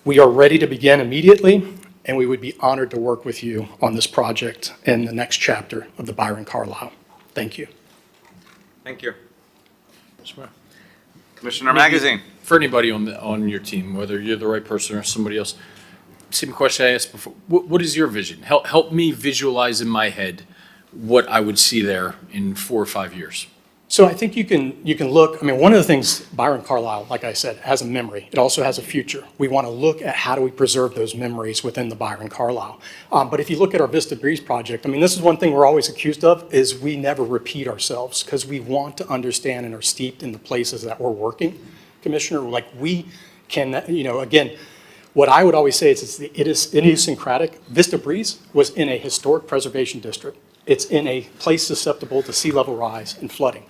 We are ready to begin immediately, and we would be honored to work with you on this project in the next chapter of the Byron Carlisle. Thank you. Thank you. Commissioner Magazine. For anybody on your team, whether you're the right person or somebody else, same question I asked before. What is your vision? Help me visualize in my head what I would see there in 4 or 5 years. So I think you can look, one of the things, Byron Carlisle, like I said, has a memory. It also has a future. We want to look at how do we preserve those memories within the Byron Carlisle. But if you look at our Vista Breeze project, this is one thing we're always accused of, is we never repeat ourselves because we want to understand and are steeped in the places that we're working, Commissioner. Like we can, again, what I would always say is it is idiosyncratic. Vista Breeze was in a historic preservation district. It's in a place susceptible to sea level rise and flooding.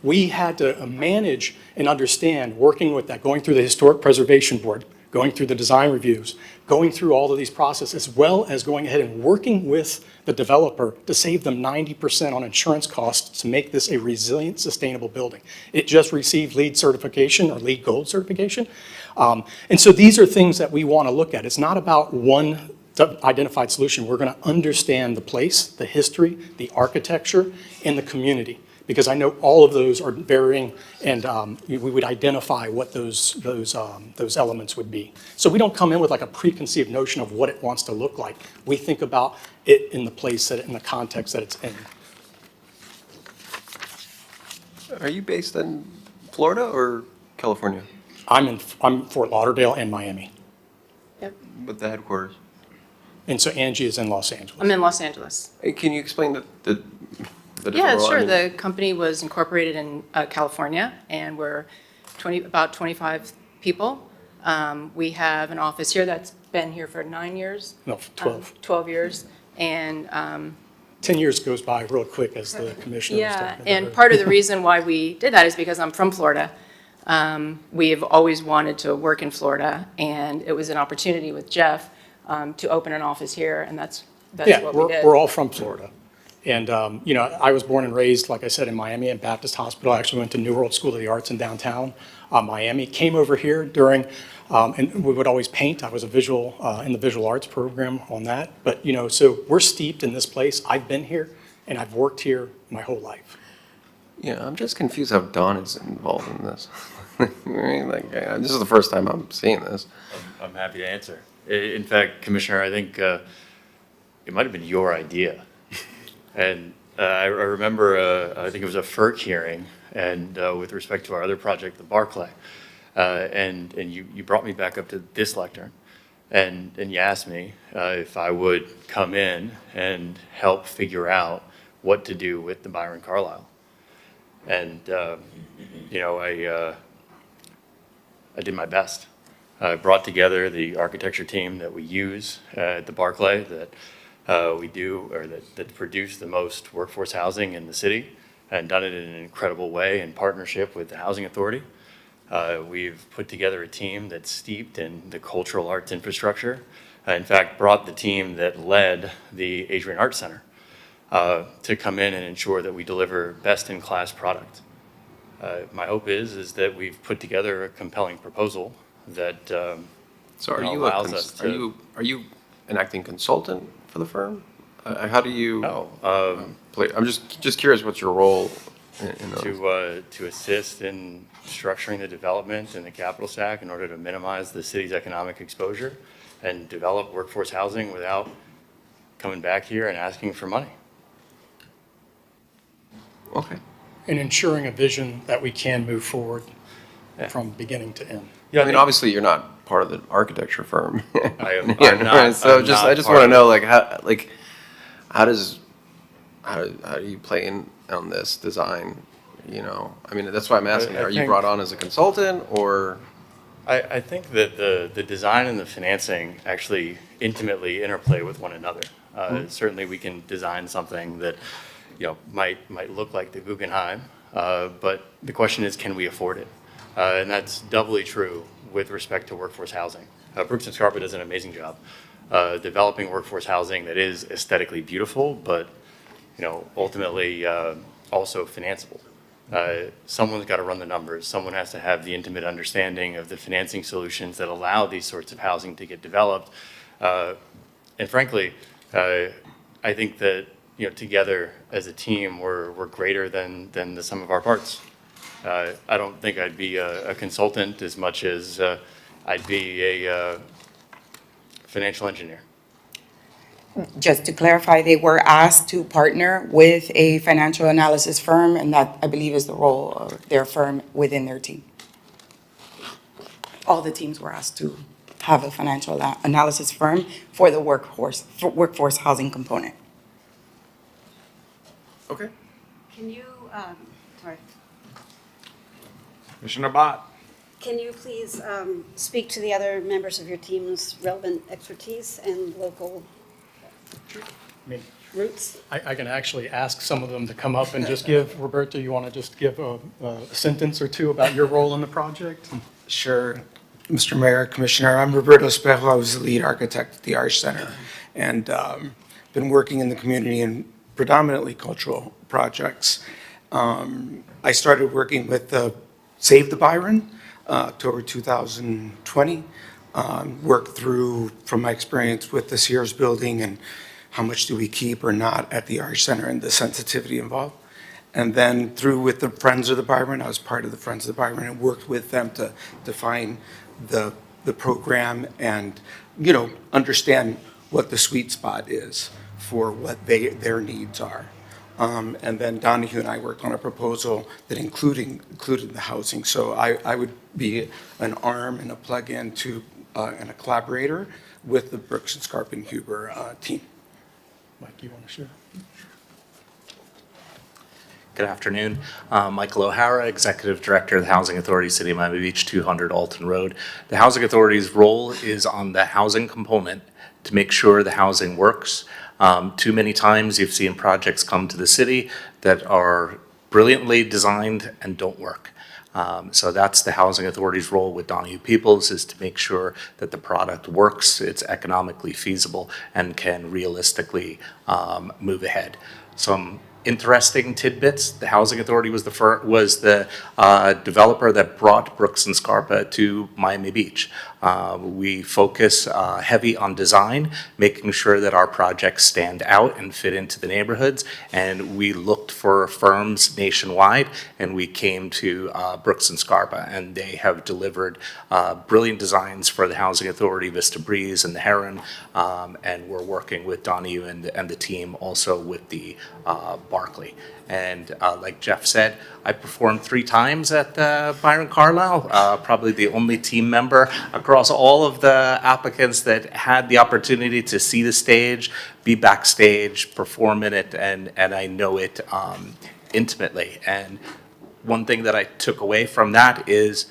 We had to manage and understand, working with that, going through the Historic Preservation Board, going through the design reviews, going through all of these processes, as well as going ahead and working with the developer to save them 90% on insurance costs to make this a resilient, sustainable building. It just received LEED certification or LEED Gold certification. And so these are things that we want to look at. It's not about one identified solution. We're going to understand the place, the history, the architecture, and the community, because I know all of those are varying, and we would identify what those elements would be. So we don't come in with like a preconceived notion of what it wants to look like. We think about it in the place, in the context that it's in. Are you based in Florida or California? I'm Fort Lauderdale and Miami. Yep. With the headquarters? And so Angie is in Los Angeles. I'm in Los Angeles. Hey, can you explain the Yeah, different- sure. The company was incorporated in California, and we're about 25 people. We have an office here that's been here for 9 years. No, 12. 12 years. And 10 years goes by real quick as the commissioner was Yeah, talking about and it. part of the reason why we did that is because I'm from Florida. We've always wanted to work in Florida, and it was an opportunity with Jeff to open an office here, and that's Yeah, what we did. we're all from Florida. And, you know, I was born and raised, like I said, in Miami at Baptist Hospital. I actually went to New World School of the Arts in downtown Miami. Came over here during, and we would always paint. I was a visual, in the visual arts program on that. But, you know, so we're steeped in this place. I've been here and I've worked here my whole life. Yeah, I'm just confused how Don is involved in this. I mean, like, this is the first time I'm seeing this. I'm happy to answer. In fact, Commissioner, I think it might have been your idea. And I remember, I think it was a FERC hearing, and with respect to our other project, the Barclay. And you brought me back up to this lectern, and you asked me if I would come in and help figure out what to do with the Byron Carlisle. And, you know, I did my best. I brought together the architecture team that we use at the Barclay that that produce the most workforce housing in the city, and done it in an incredible way in partnership with the Housing Authority. We've put together a team that's steeped in the cultural arts infrastructure. In fact, brought the team that led the Adrian Art Center to come in and ensure that we deliver best-in-class product. My hope is that we've put together a compelling proposal that So allows us to. are you an acting consultant for the firm? How do you? No. Play? I'm just curious. What's your role in those? To assist in structuring the development and the capital stack in order to minimize the city's economic exposure and develop workforce housing without coming back here and asking for money. Okay. And ensuring a vision that we can move forward from beginning to end. Yeah, I mean, obviously, you're not part of the architecture firm. I'm Yeah, not- right? So I'm just, not I just part want to of know, it. how do you play in on this design? You know, I mean, that's why I'm asking. I Are you think- brought on as a consultant, or? I think that the design and the financing actually intimately interplay with one another. Certainly, we can design something that, you know, might look like the Guggenheim, but the question is, can we afford it? And that's doubly true with respect to workforce housing. Brooks and Scarpa does an amazing job developing workforce housing that is aesthetically beautiful, but, you know, ultimately also financeable. Someone's got to run the numbers. Someone has to have the intimate understanding of the financing solutions that allow these sorts of housing to get developed. And frankly, I think that, you know, together as a team, we're greater than the sum of our parts. I don't think I'd be a consultant as much as I'd be a financial engineer. Just to clarify, they were asked to partner with a financial analysis firm, and that, I believe, is the role of their firm within their team. All the teams were asked to have a financial analysis firm for the workforce housing component. Okay. Can you, sorry, Commissioner Bott. can you please speak to the other members of your team's relevant expertise and local I mean, roots? I can actually ask some of them to come up and just give, Roberto, you want to just give a sentence or two about your role in the project? Sure. Mr. Mayor, Commissioner, I'm Roberto Espejo. I was the lead architect at the Arts Center, and been working in the community in predominantly cultural projects. I started working with Save the Byron, October 2020. Worked through, from my experience with the Sears building and how much do we keep or not at the Arts Center and the sensitivity involved. And then through with the Friends of the Byron, I was part of the Friends of the Byron and worked with them to define the program and, you know, understand what the sweet spot is for what their needs are. And then Donahue and I worked on a proposal that included the housing. So I would be an arm and a plug-in to, and a collaborator with the Brooks and Scarpa and Huber team. Mike, you want to share? Good afternoon. Michael O'Hara, Executive Director of the Housing Authority, City of Miami Beach, 200 Alton Road. The Housing Authority's role is on the housing component to make sure the housing works. Too many times you've seen projects come to the city that are brilliantly designed and don't work. So that's the Housing Authority's role with Donahue Peoples, is to make sure that the product works, it's economically feasible, and can realistically move ahead. Some interesting tidbits: the Housing Authority was the developer that brought Brooks and Scarpa to Miami Beach. We focus heavy on design, making sure that our projects stand out and fit into the neighborhoods. And we looked for firms nationwide, and we came to Brooks and Scarpa, and they have delivered brilliant designs for the Housing Authority, Vista Breeze, and the Heron. And we're working with Donahue and the team also with the Barclay. And like Jeff said, I performed 3 times at Byron Carlisle, probably the only team member across all of the applicants that had the opportunity to see the stage, be backstage, perform in it, and I know it intimately. And one thing that I took away from that is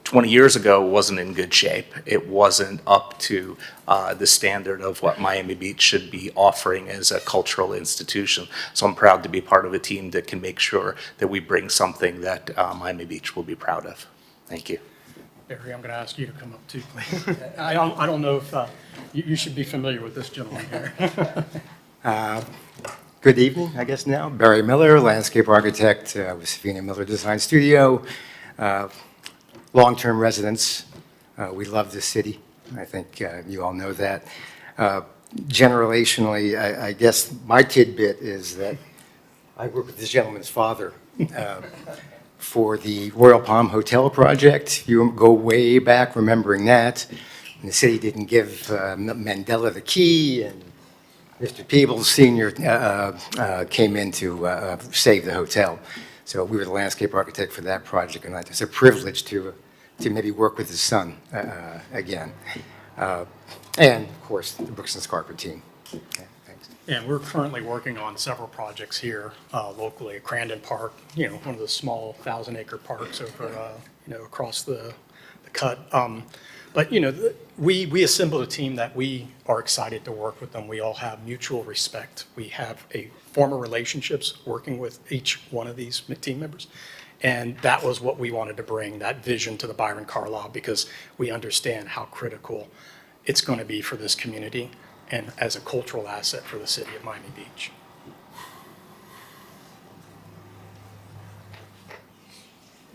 20 years ago wasn't in good shape. It wasn't up to the standard of what Miami Beach should be offering as a cultural institution. So I'm proud to be part of a team that can make sure that we bring something that Miami Beach will be proud of. Thank you. Barry, I'm going to ask you to come up too, please. I don't know if you should be familiar with this gentleman here. Good evening, I guess now. Barry Miller, landscape architect with Savina Miller Design Studio. Long-term residents. We love this city. I think you all know that. Generationally, I guess my tidbit is that I worked with this gentleman's father for the Royal Palm Hotel project. You go way back remembering that. And the city didn't give Mandela the key, and Mr. Peebles Sr. Came in to save the hotel. So we were the landscape architect for that project, and it's a privilege to maybe work with his son again. And, of course, the Brooks and Scarpa team. Okay, thanks. And we're currently working on several projects here locally at Crandon Park, one of the small 1,000-acre parks over, across the cut. But, we assembled a team that we are excited to work with them. We all have mutual respect. We have former relationships working with each one of these team members. And that was what we wanted to bring, that vision to the Byron Carlisle, because we understand how critical it's going to be for this community and as a cultural asset for the city of Miami Beach.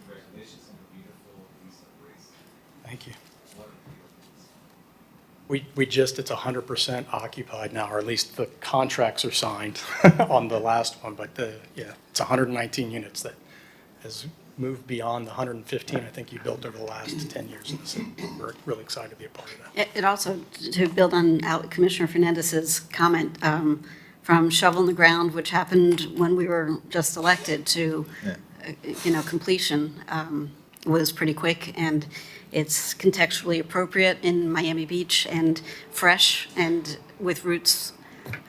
Congratulations on the beautiful piece of race. Thank you. It's 100% occupied now, or at least the contracts are signed on the last one, but it's 119 units that has moved beyond the 115 I think you built over the last 10 years in the city. We're really excited to be a part of that. It also, to build on Commissioner Fernandez's comment, from shovel in the ground, which happened when we were just elected, to, completion was pretty quick, and it's contextually appropriate in Miami Beach and fresh and with roots,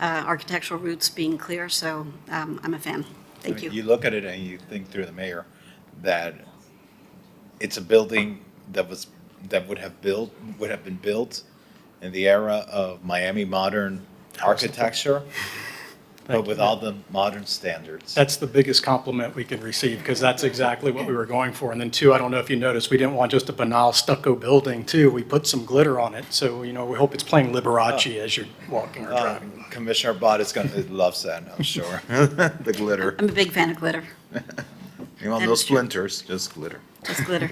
architectural roots being clear, so I'm a fan. Thank you. You look at it and you think through the mayor that it's a building that would have been built in the era of Miami modern architecture, but with all the modern standards. That's the biggest compliment we can receive, because that's exactly what we were going for. And then two, I don't know if you noticed, we didn't want just a banal stucco building too. We put some glitter on it. So, we hope it's playing Liberace as you're walking or driving. Commissioner Bott loves that, I'm sure. The glitter. I'm a big fan of glitter. You want no splinters, just glitter. Just glitter.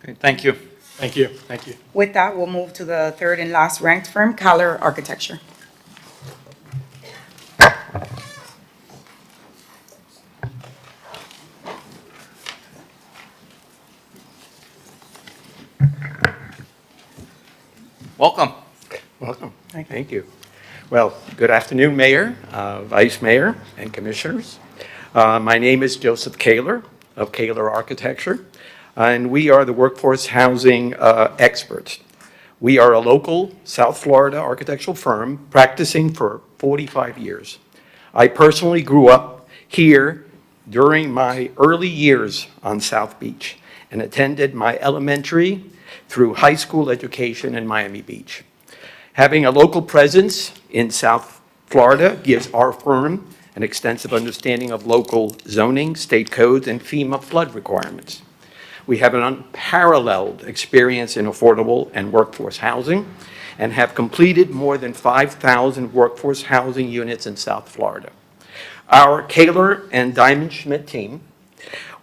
Okay, thank you. Thank you. Thank you. With that, we'll move to the third and last ranked firm, Keller Architecture. Welcome. Welcome. Thank you. Well, good afternoon, Mayor, Vice Mayor, and Commissioners. My name is Joseph Kaler of Kaler Architecture, and we are the workforce housing experts. We are a local South Florida architectural firm practicing for 45 years. I personally grew up here during my early years on South Beach and attended my elementary through high school education in Miami Beach. Having a local presence in South Florida gives our firm an extensive understanding of local zoning, state codes, and FEMA flood requirements. We have an unparalleled experience in affordable and workforce housing and have completed more than 5,000 workforce housing units in South Florida. Our Kaler and Diamond Schmidt team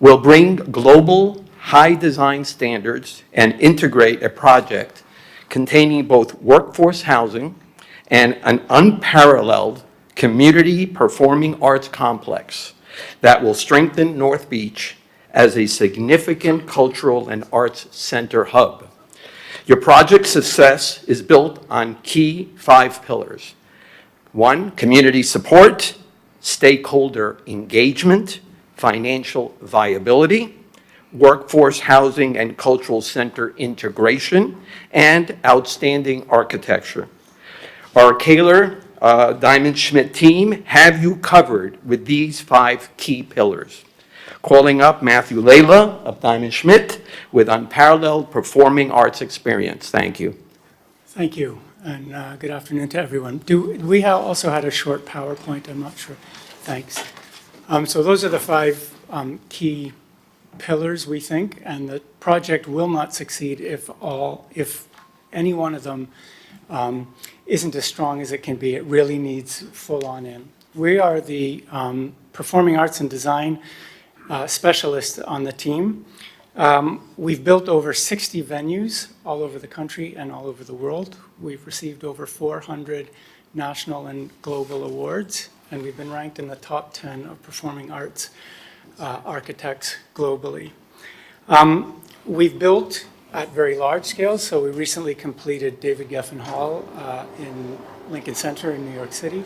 will bring global high design standards and integrate a project containing both workforce housing and an unparalleled community performing arts complex that will strengthen North Beach as a significant cultural and arts center hub. Your project's success is built on key 5 pillars. 1, community support, stakeholder engagement, financial viability, workforce housing and cultural center integration, and outstanding architecture. Our Kaler Diamond Schmidt team have you covered with these 5 key pillars. Calling up Matthew Layla of Diamond Schmidt with unparalleled performing arts experience. Thank you. Thank you, and good afternoon to everyone. We also had a short PowerPoint, I'm not sure. Thanks. So those are the 5 key pillars, we think, and the project will not succeed if any one of them isn't as strong as it can be. It really needs full on in. We are the performing arts and design specialists on the team. We've built over 60 venues all over the country and all over the world. We've received over 400 national and global awards, and we've been ranked in the top 10 of performing arts architects globally. We've built at very large scales, so we recently completed David Geffen Hall in Lincoln Center in New York City.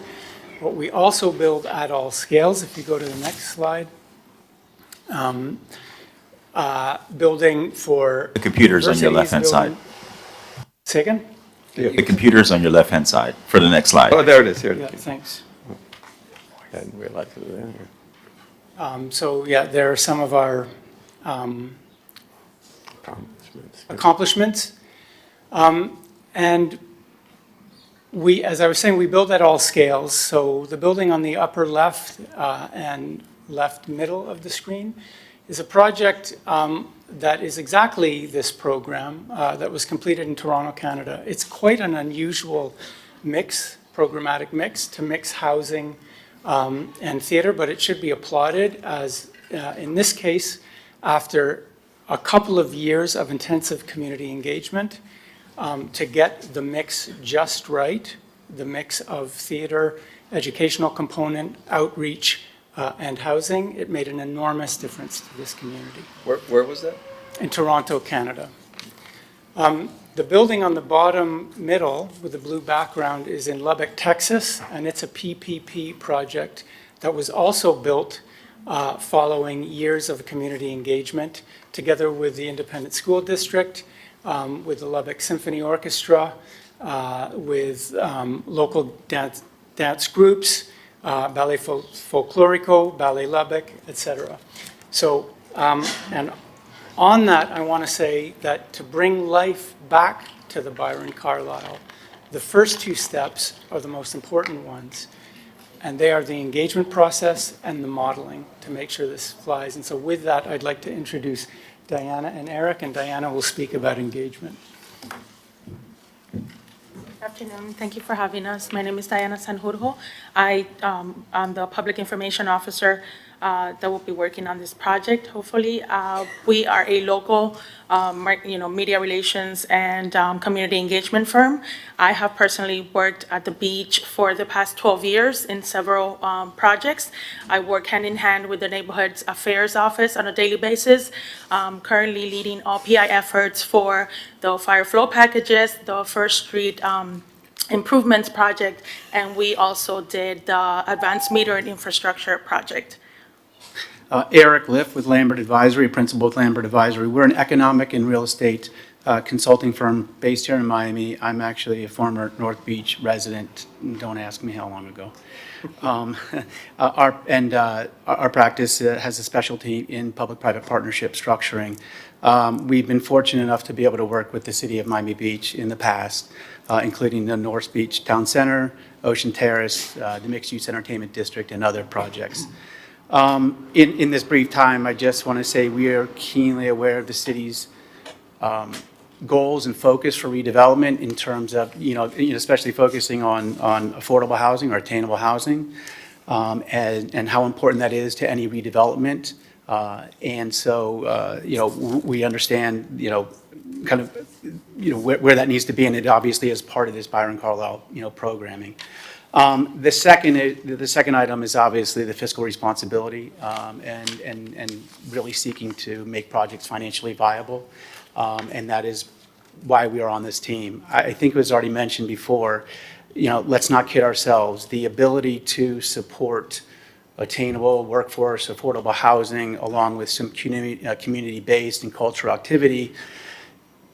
But we also build at all scales. If you go to the next slide, building for The computer's on your left-hand side. Say again? The computer's on your left-hand side for the next slide. Oh, there it is, here. Yeah, thanks. I didn't realize it was in here. So yeah, there are some of our accomplishments. And we, as I was saying, we build at all scales. So the building on the upper left and left middle of the screen is a project that is exactly this program that was completed in Toronto, Canada. It's quite an unusual mix, programmatic mix, to mix housing and theater, but it should be applauded as, in this case, after a couple of years of intensive community engagement, to get the mix just right, the mix of theater, educational component, outreach, and housing, it made an enormous difference to this community. Where was that? In Toronto, Canada. The building on the bottom middle with the blue background is in Lubbock, Texas, and it's a PPP project that was also built following years of community engagement together with the Independent School District, with the Lubbock Symphony Orchestra, with local dance groups, Ballet Folklorico, Ballet Lubbock, etc. So, and on that, I want to say that to bring life back to the Byron Carlisle, the first 2 steps are the most important ones. And they are the engagement process and the modeling to make sure this flies. And so with that, I'd like to introduce Diana and Eric, and Diana will speak about engagement. Good afternoon. Thank you for having us. My name is Diana Sanjurjo. I'm the Public Information Officer that will be working on this project. Hopefully, we are a local, media relations and community engagement firm. I have personally worked at the beach for the past 12 years in several projects. I work hand in hand with the Neighborhood Affairs Office on a daily basis, currently leading all PI efforts for the fire flow packages, the First Street improvements project, and we also did the advanced meter and infrastructure project. Eric Liff with Lambert Advisory, principal with Lambert Advisory. We're an economic and real estate consulting firm based here in Miami. I'm actually a former North Beach resident. Don't ask me how long ago. Our practice has a specialty in public-private partnership structuring. We've been fortunate enough to be able to work with the city of Miami Beach in the past, including the North Beach Town Center, Ocean Terrace, the Mixed Use Entertainment District, and other projects. In this brief time, I just want to say we are keenly aware of the city's goals and focus for redevelopment in terms of, especially focusing on affordable housing or attainable housing, and how important that is to any redevelopment. And so, we understand, kind of, where that needs to be, and it obviously is part of this Byron Carlisle, programming. The second item is obviously the fiscal responsibility, and really seeking to make projects financially viable. And that is why we are on this team. I think it was already mentioned before, let's not kid ourselves. The ability to support attainable workforce, affordable housing, along with some community-based and cultural activity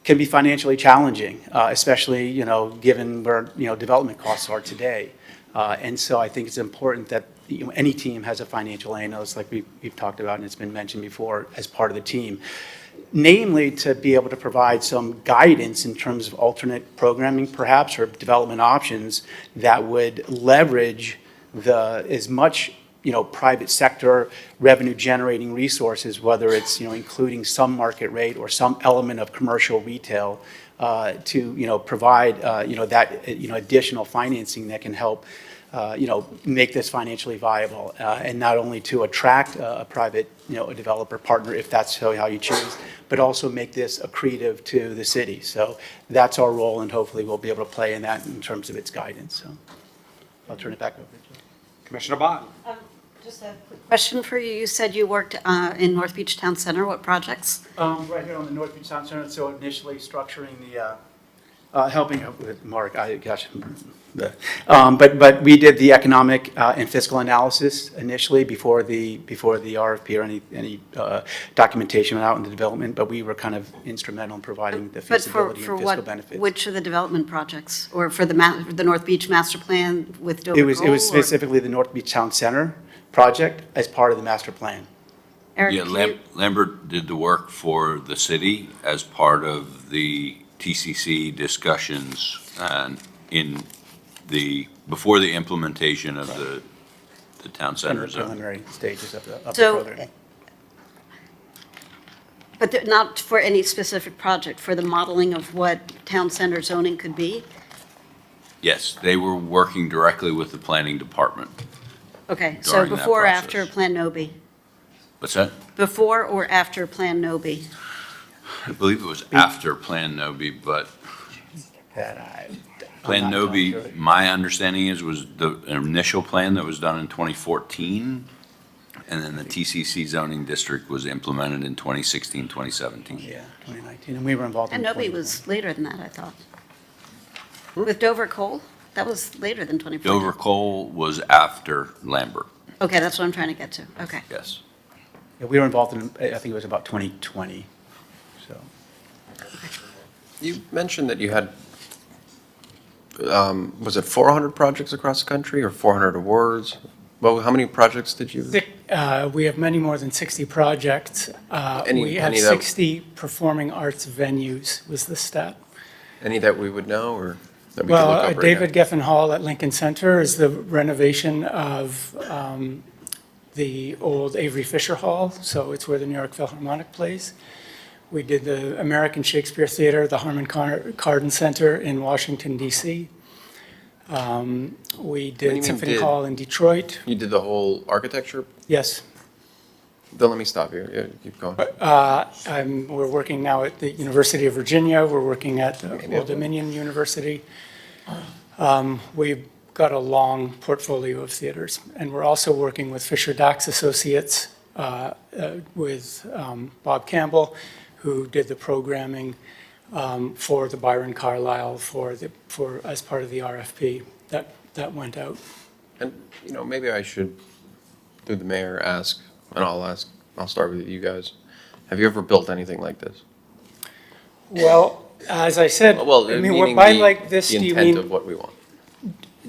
can be financially challenging, especially, given where, development costs are today. And so I think it's important that any team has a financial analyst, like we've talked about and it's been mentioned before, as part of the team. Namely, to be able to provide some guidance in terms of alternate programming, perhaps, or development options that would leverage as much, private sector revenue-generating resources, whether it's, including some market rate or some element of commercial retail, to, provide, that, additional financing that can help, make this financially viable, and not only to attract a private, a developer partner, if that's how you choose, but also make this accretive to the city. So that's our role, and hopefully we'll be able to play in that in terms of its guidance. So I'll turn it back over to you. Commissioner Bott. Just a quick question for you. You said you worked in North Beach Town Center. What projects? Right here on the North Beach Town Center. So initially structuring the, helping out with Mark, but we did the economic and fiscal analysis initially before the RFP or any documentation went out in the development, but we were kind of instrumental in providing the feasibility and fiscal benefits. Which of the development projects? Or for the North Beach Master Plan with Dover It was Cole, specifically the North Beach Town Center project as part of the master plan. Eric, Yeah, Lambert did the work for the city as part of the TCC discussions and before the implementation of the town center zone. Preliminary stages of the So- program. But not for any specific project, for the modeling of what town center zoning could be? Yes, they were working directly with the planning department. Okay, so During that before or process. after Plan Nobi? What's that? Before or after Plan Nobi? I believe it was after Plan Nobi, but Plan Nobi, my understanding was the initial plan that was done in 2014, and then the TCC zoning district was implemented in 2016, 2017. Yeah, 2019, and we were involved in. And Nobi was later than that, I thought. With Dover Cole? That was later than 2014. Dover Cole was after Lambert, Okay, that's what I'm trying to get to. Okay. yes. Yeah, we were involved in, I think it was about 2020, so. You mentioned that you had, was it 400 projects across the country or 400 awards? Well, how many projects did you? We have many more than 60 projects. We have any that- 60 performing arts venues was the stat. Any that we would know or that we could look Well, up right David now? Geffen Hall at Lincoln Center is the renovation of the old Avery Fisher Hall, so it's where the New York Philharmonic plays. We did the American Shakespeare Theater, the Harman Kardon Center in Washington, D.C. We What do you did mean Symphony did? Hall in Detroit. You did the whole architecture? Yes. Don't let me stop you. Yeah, keep going. We're working now at the University of Virginia. We're working at the Old Dominion University. We've got a long portfolio of theaters. And we're also working with Fisher Dax Associates, with Bob Campbell, who did the programming for the Byron Carlisle as part of the RFP that went out. And, maybe I should, through the mayor, ask, and I'll start with you guys. Have you ever built anything like this? Well, as I said, Well, I mean, meaning by the- like this, the do you intent mean, of what we want.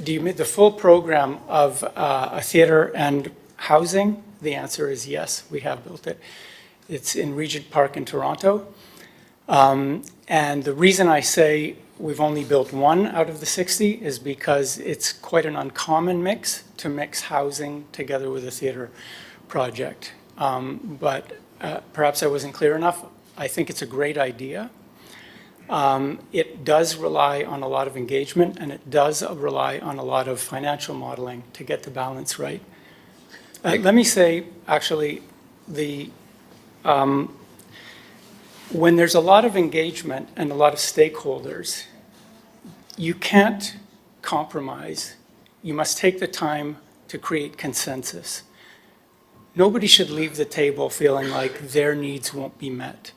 do you mean the full program of a theater and housing? The answer is yes, we have built it. It's in Regent Park in Toronto. And the reason I say we've only built one out of the 60 is because it's quite an uncommon mix to mix housing together with a theater project. But perhaps I wasn't clear enough. I think it's a great idea. It does rely on a lot of engagement, and it does rely on a lot of financial modeling to get the balance right. Let me say, actually, when there's a lot of engagement and a lot of stakeholders, you can't compromise. You must take the time to create consensus. Nobody should leave the table feeling like their needs won't be met.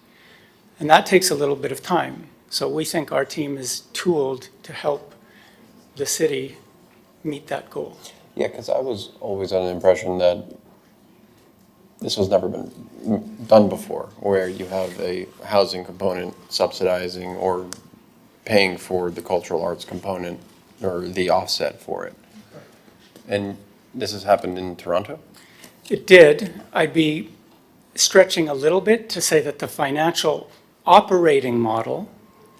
And that takes a little bit of time. So we think our team is tooled to help the city meet that goal. Yeah, because I was always under the impression that this was never been done before, where you have a housing component subsidizing or paying for the cultural arts component or the offset for it. And this has happened in Toronto? It did. I'd be stretching a little bit to say that the financial operating model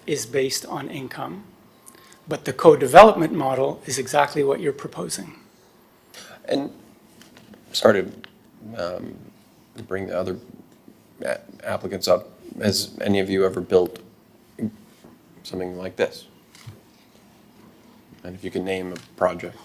is based on income, but the co-development model is exactly what you're proposing. And sorry to bring the other applicants up. Has any of you ever built something like this? And if you can name a project.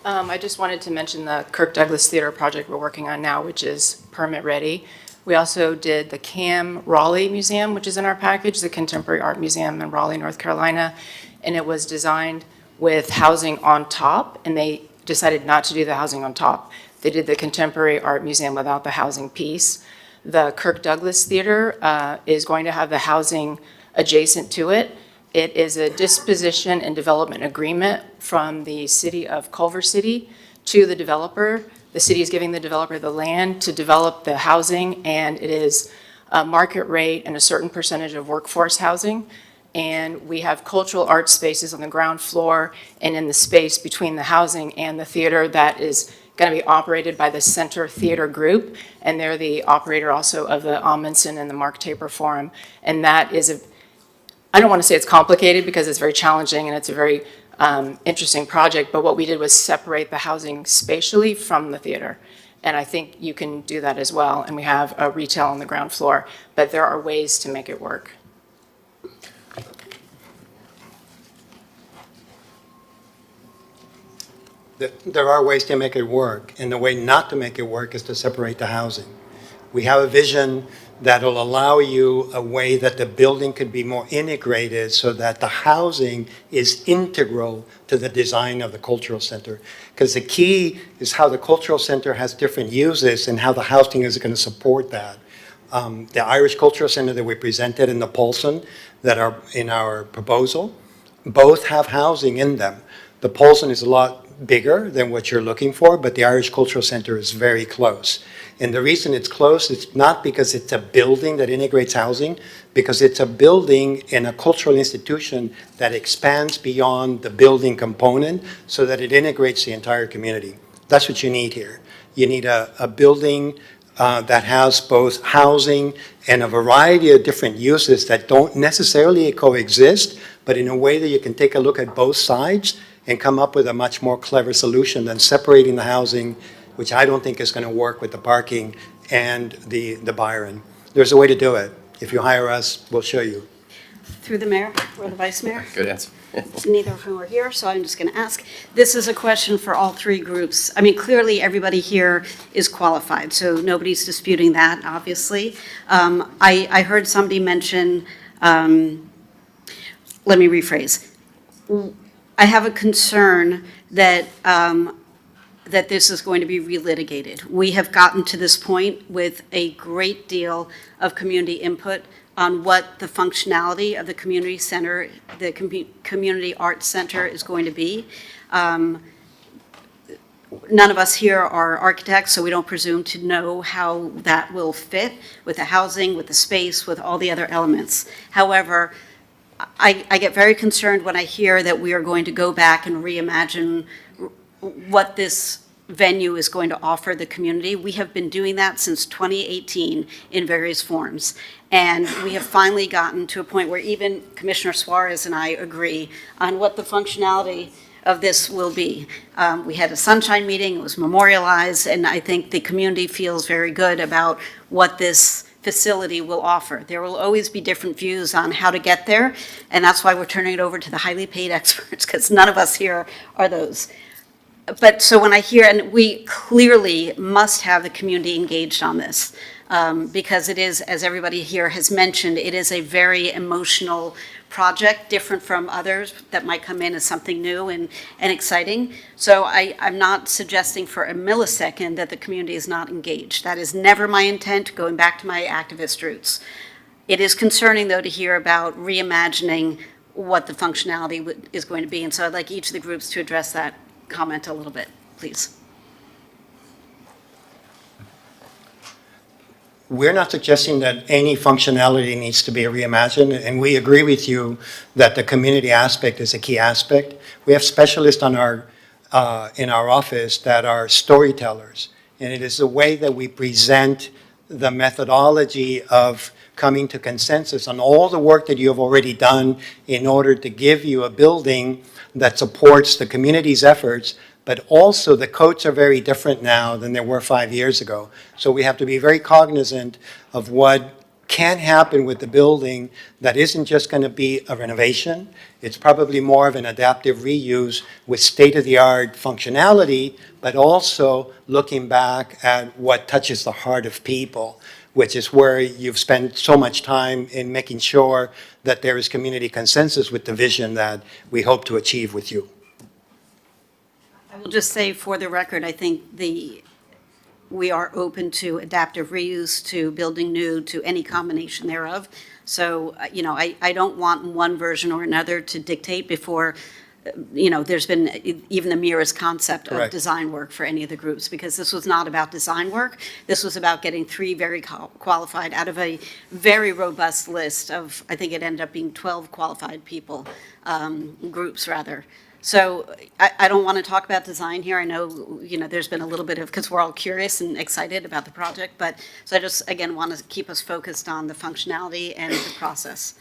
I just wanted to mention the Kirk Douglas Theater project we're working on now, which is permit ready. We also did the CAM Raleigh Museum, which is in our package, the Contemporary Art Museum in Raleigh, North Carolina. And it was designed with housing on top, and they decided not to do the housing on top. They did the Contemporary Art Museum without the housing piece. The Kirk Douglas Theater is going to have the housing adjacent to it. It is a disposition and development agreement from the city of Culver City to the developer. The city is giving the developer the land to develop the housing, and it is a market rate and a certain percentage of workforce housing. And we have cultural arts spaces on the ground floor and in the space between the housing and the theater that is going to be operated by the Center Theater Group. And they're the operator also of the Amundsen and the Mark Taper Forum. And that is I don't want to say it's complicated because it's very challenging and it's a very interesting project, but what we did was separate the housing spatially from the theater. And I think you can do that as well. And we have a retail on the ground floor, but there are ways to make it work. There are ways to make it work, and the way not to make it work is to separate the housing. We have a vision that'll allow you a way that the building could be more integrated so that the housing is integral to the design of the cultural center. Because the key is how the cultural center has different uses and how the housing is going to support that. The Irish Cultural Center that we presented in the Paulson that are in our proposal, both have housing in them. The Paulson is a lot bigger than what you're looking for, but the Irish Cultural Center is very close. And the reason it's close is not because it's a building that integrates housing, because it's a building in a cultural institution that expands beyond the building component so that it integrates the entire community. That's what you need here. You need a building that has both housing and a variety of different uses that don't necessarily coexist, but in a way that you can take a look at both sides and come up with a much more clever solution than separating the housing, which I don't think is going to work with the parking and the Byron. There's a way to do it. If you hire us, we'll show you. Through the mayor or the vice mayor? Good answer. Neither of whom are here, so I'm just going to ask. This is a question for all three groups. I mean, clearly, everybody here is qualified, so nobody's disputing that, obviously. I heard somebody mention, let me rephrase. I have a concern that that this is going to be relitigated. We have gotten to this point with a great deal of community input on what the functionality of the community center, the community arts center is going to be. none of us here are architects, so we don't presume to know how that will fit with the housing, with the space, with all the other elements. However, I get very concerned when I hear that we are going to go back and reimagine what this venue is going to offer the community. We have been doing that since 2018 in various forms. And we have finally gotten to a point where even Commissioner Suarez and I agree on what the functionality of this will be. We had a sunshine meeting, it was memorialized, and I think the community feels very good about what this facility will offer. There will always be different views on how to get there, and that's why we're turning it over to the highly paid experts, because none of us here are those. But so when I hear, and we clearly must have the community engaged on this, because it is, as everybody here has mentioned, it is a very emotional project, different from others that might come in as something new and exciting. So I'm not suggesting for a millisecond that the community is not engaged. That is never my intent, going back to my activist roots. It is concerning, though, to hear about reimagining what the functionality is going to be. And so I'd like each of the groups to address that comment a little bit, please. We're not suggesting that any functionality needs to be reimagined, and we agree with you that the community aspect is a key aspect. We have specialists on in our office that are storytellers, and it is the way that we present the methodology of coming to consensus on all the work that you have already done in order to give you a building that supports the community's efforts, but also the codes are very different now than they were 5 years ago. So we have to be very cognizant of what can happen with the building that isn't just going to be a renovation. It's probably more of an adaptive reuse with state-of-the-art functionality, but also looking back at what touches the heart of people, which is where you've spent so much time in making sure that there is community consensus with the vision that we hope to achieve with you. I will just say for the record, I think we are open to adaptive reuse, to building new, to any combination thereof. So, I don't want one version or another to dictate before, there's been even the merest concept of Correct. design work for any of the groups, because this was not about design work. This was about getting 3 very qualified out of a very robust list of, I think it ended up being 12 qualified people, groups rather. So I don't want to talk about design here. I know, there's been a little bit of, because we're all curious and excited about the project, but, so I just, again, want to keep us focused on the functionality and the process.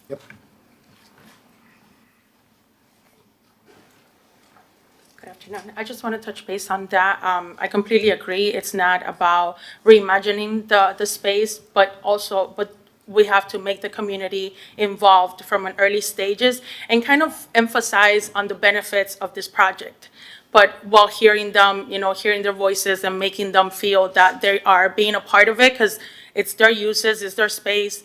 Yep. Good afternoon. I just want to touch base on that. I completely agree. It's not about reimagining the space, but we have to make the community involved from an early stages and kind of emphasize on the benefits of this project. But while hearing them, hearing their voices and making them feel that they are being a part of it, because it's their uses, it's their space.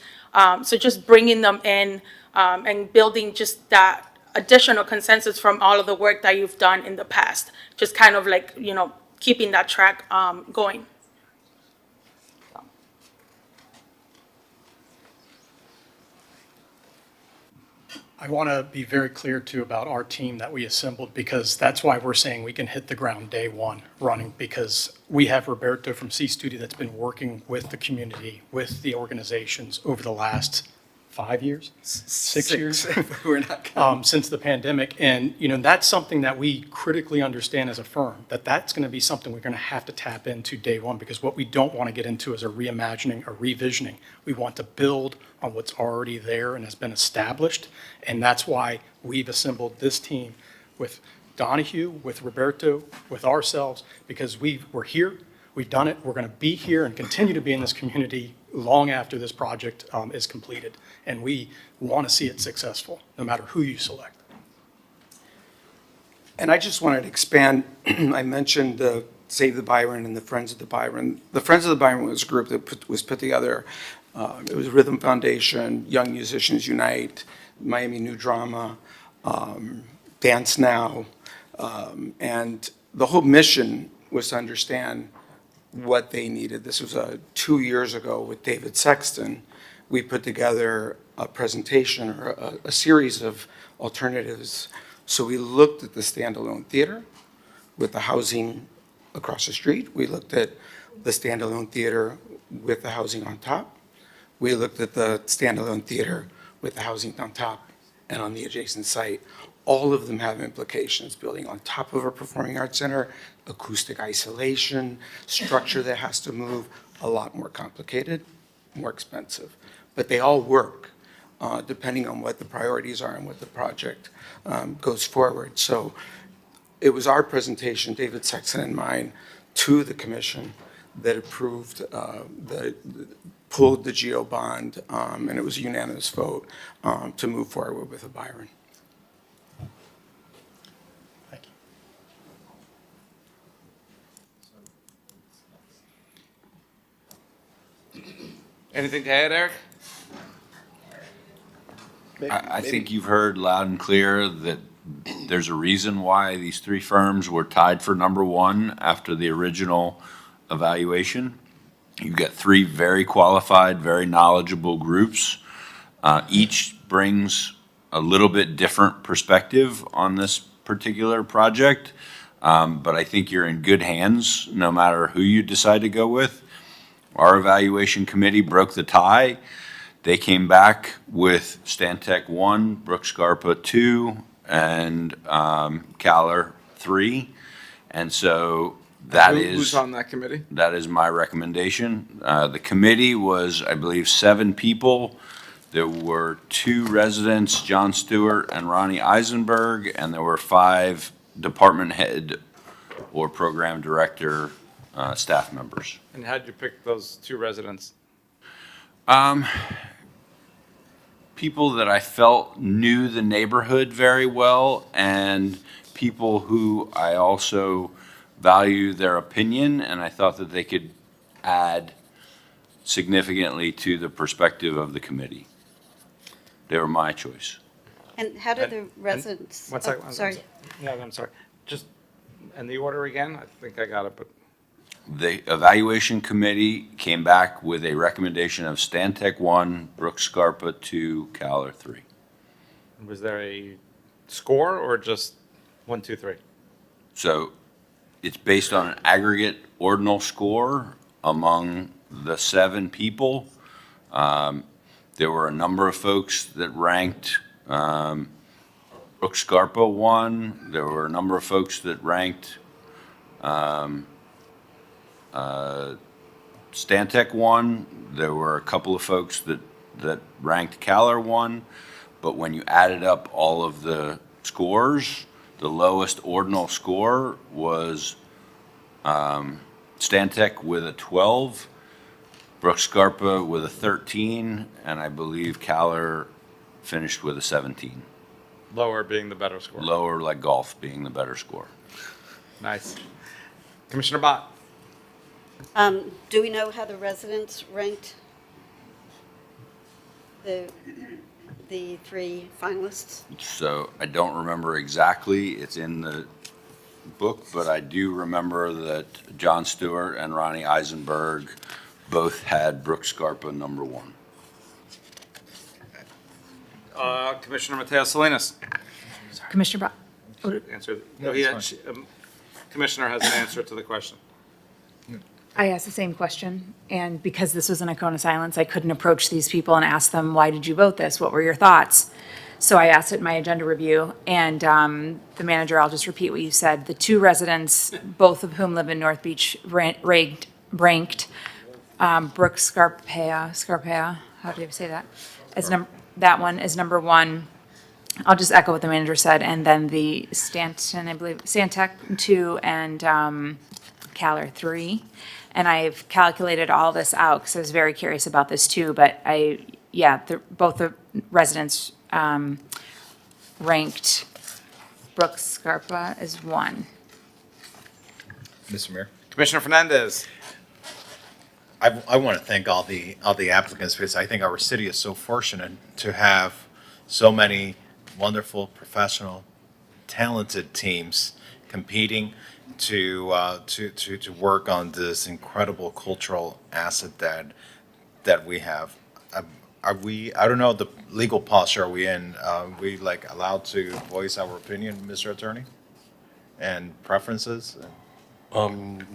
So just bringing them in and building just that additional consensus from all of the work that you've done in the past. Just kind of like, keeping that track going. I want to be very clear too about our team that we assembled, because that's why we're saying we can hit the ground day one running, because we have Roberto from C Studio that's been working with the community, with the organizations over the last 5 years, 6 years, We're not counting. since the pandemic. And, that's something that we critically understand as a firm, that's going to be something we're going to have to tap into day one, because what we don't want to get into is a reimagining, a revisioning. We want to build on what's already there and has been established. And that's why we've assembled this team with Donahue, with Roberto, with ourselves, because we're here, we've done it, we're going to be here and continue to be in this community long after this project is completed. And we want to see it successful, no matter who you select. And I just wanted to expand, I mentioned the Save the Byron and the Friends of the Byron. The Friends of the Byron was a group that was put together. It was Rhythm Foundation, Young Musicians Unite, Miami New Drama, Dance Now. And the whole mission was to understand what they needed. This was 2 years ago with David Sexton. We put together a presentation or a series of alternatives. So we looked at the standalone theater, with the housing across the street. We looked at the standalone theater with the housing on top. We looked at the standalone theater with the housing on top and on the adjacent site. All of them have implications, building on top of a performing arts center, acoustic isolation, structure that has to move, a lot more complicated, more expensive. But they all work, depending on what the priorities are and what the project goes forward. So it was our presentation, David Sexton and mine, to the commission that approved, pulled the GO bond, and it was a unanimous vote to move forward with a Byron. Anything to add, Eric? I think you've heard loud and clear that there's a reason why these three firms were tied for number one after the original evaluation. You've got three very qualified, very knowledgeable groups. Each brings a little bit different perspective on this particular project, but I think you're in good hands no matter who you decide to go with. Our evaluation committee broke the tie. They came back with Stantec 1, Brooks Scarpa 2, and Caler 3. And so that Who's on that committee? that is my recommendation. The committee was, I believe, 7 people. There were 2 residents, John Stewart and Ronnie Eisenberg, and there were 5 department head or program director staff members. And how'd you pick those 2 residents? People that I felt knew the neighborhood very well, and people who I also value their opinion, and I thought that they could add significantly to the perspective of the committee. They were my choice. And how did the residents? One second. Oh, sorry. Yeah, I'm sorry. Just, and the order again? I think I got it, but. The evaluation committee came back with a recommendation of Stantec 1, Brooks Scarpa 2, Caler 3. Was there a score or just 1, 2, 3? So it's based on an aggregate ordinal score among the 7 people. There were a number of folks that ranked Brooks Scarpa 1. There were a number of folks that ranked Stantec 1. There were a couple of folks that ranked Caler 1. But when you added up all of the scores, the lowest ordinal score was Stantec with a 12, Brooks Scarpa with a 13, and I believe Caler finished with a 17. Lower being the better score. Lower, like golf, being the better score. Nice. Commissioner Bott. Do we know how the residents ranked the 3 finalists? So I don't remember exactly, it's in the book, but I do remember that John Stewart and Ronnie Eisenberg both had Brooks Scarpa number 1. Commissioner Mateo Salinas. Commissioner Brown. Answer. No, Commissioner has an answer to the question. I asked the same question, and because this was an icon of silence, I couldn't approach these people and ask them, why did you vote this? What were your thoughts? So I asked it in my agenda review, and the manager, I'll just repeat what you said. The 2 residents, both of whom live in North Beach, ranked Brooks Scarpa, how do you say that? That one is number 1. I'll just echo what the manager said, and then the Stanton, I believe, Stantec 2 and Caler 3. And I've calculated all this out because I was very curious about this too. But both the residents ranked Brooks Scarpa as 1. Mr. Mayor? Commissioner Fernandez. I want to thank all the applicants because I think our city is so fortunate to have so many wonderful, professional, talented teams competing to work on this incredible cultural asset that we have. Are we? I don't know the legal posture are we in. We allowed to voice our opinion, Mr. Attorney? and preferences?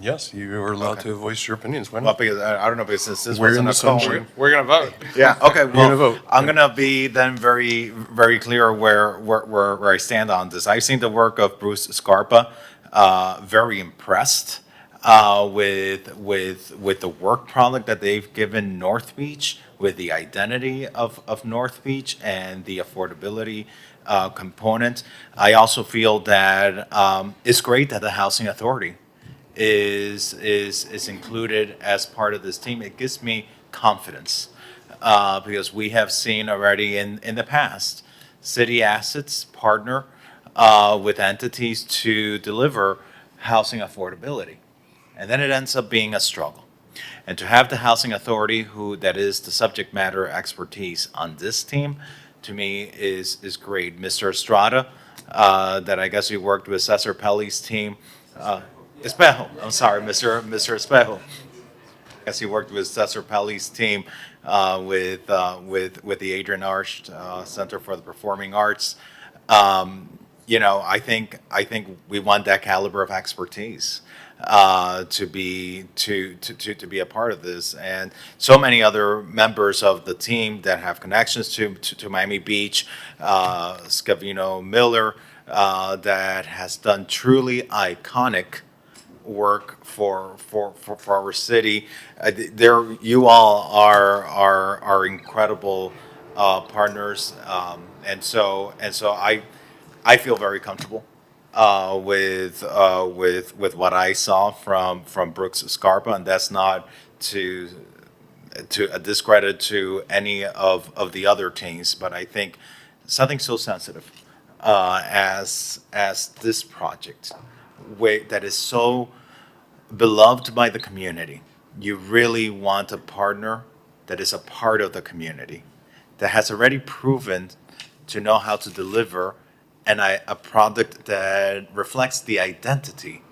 Yes, you are allowed to voice your opinions. Why Well, not? because I don't know, because since this We're wasn't in a the sunshine. cone. We're gonna vote. Yeah, okay, You're gonna well, vote. I'm gonna be then very clear where I stand on this. I've seen the work of Bruce Scarpa, very impressed with the work product that they've given North Beach, with the identity of North Beach and the affordability component. I also feel that it's great that the Housing Authority is included as part of this team. It gives me confidence because we have seen already in the past, city assets partner with entities to deliver housing affordability. And then it ends up being a struggle. And to have the Housing Authority, that is the subject matter expertise on this team, to me is great. Mr. Estrada, that I guess we worked with Cesar Pelli's team, Espejo, I'm sorry, Mr. Espejo. I guess he worked with Cesar Pelli's team with the Adrian Arch Center for the Performing Arts. I think we want that caliber of expertise to be a part of this, and so many other members of the team that have connections to Miami Beach, Scavino Miller, that has done truly iconic work for our city. You all are incredible partners, and so I feel very comfortable with what I saw from Brooks Scarpa, and that's not to a discredit to any of the other teams, but I think something so sensitive as this project, that is so beloved by the community. You really want a partner that is a part of the community, that has already proven to know how to deliver a product that reflects the identity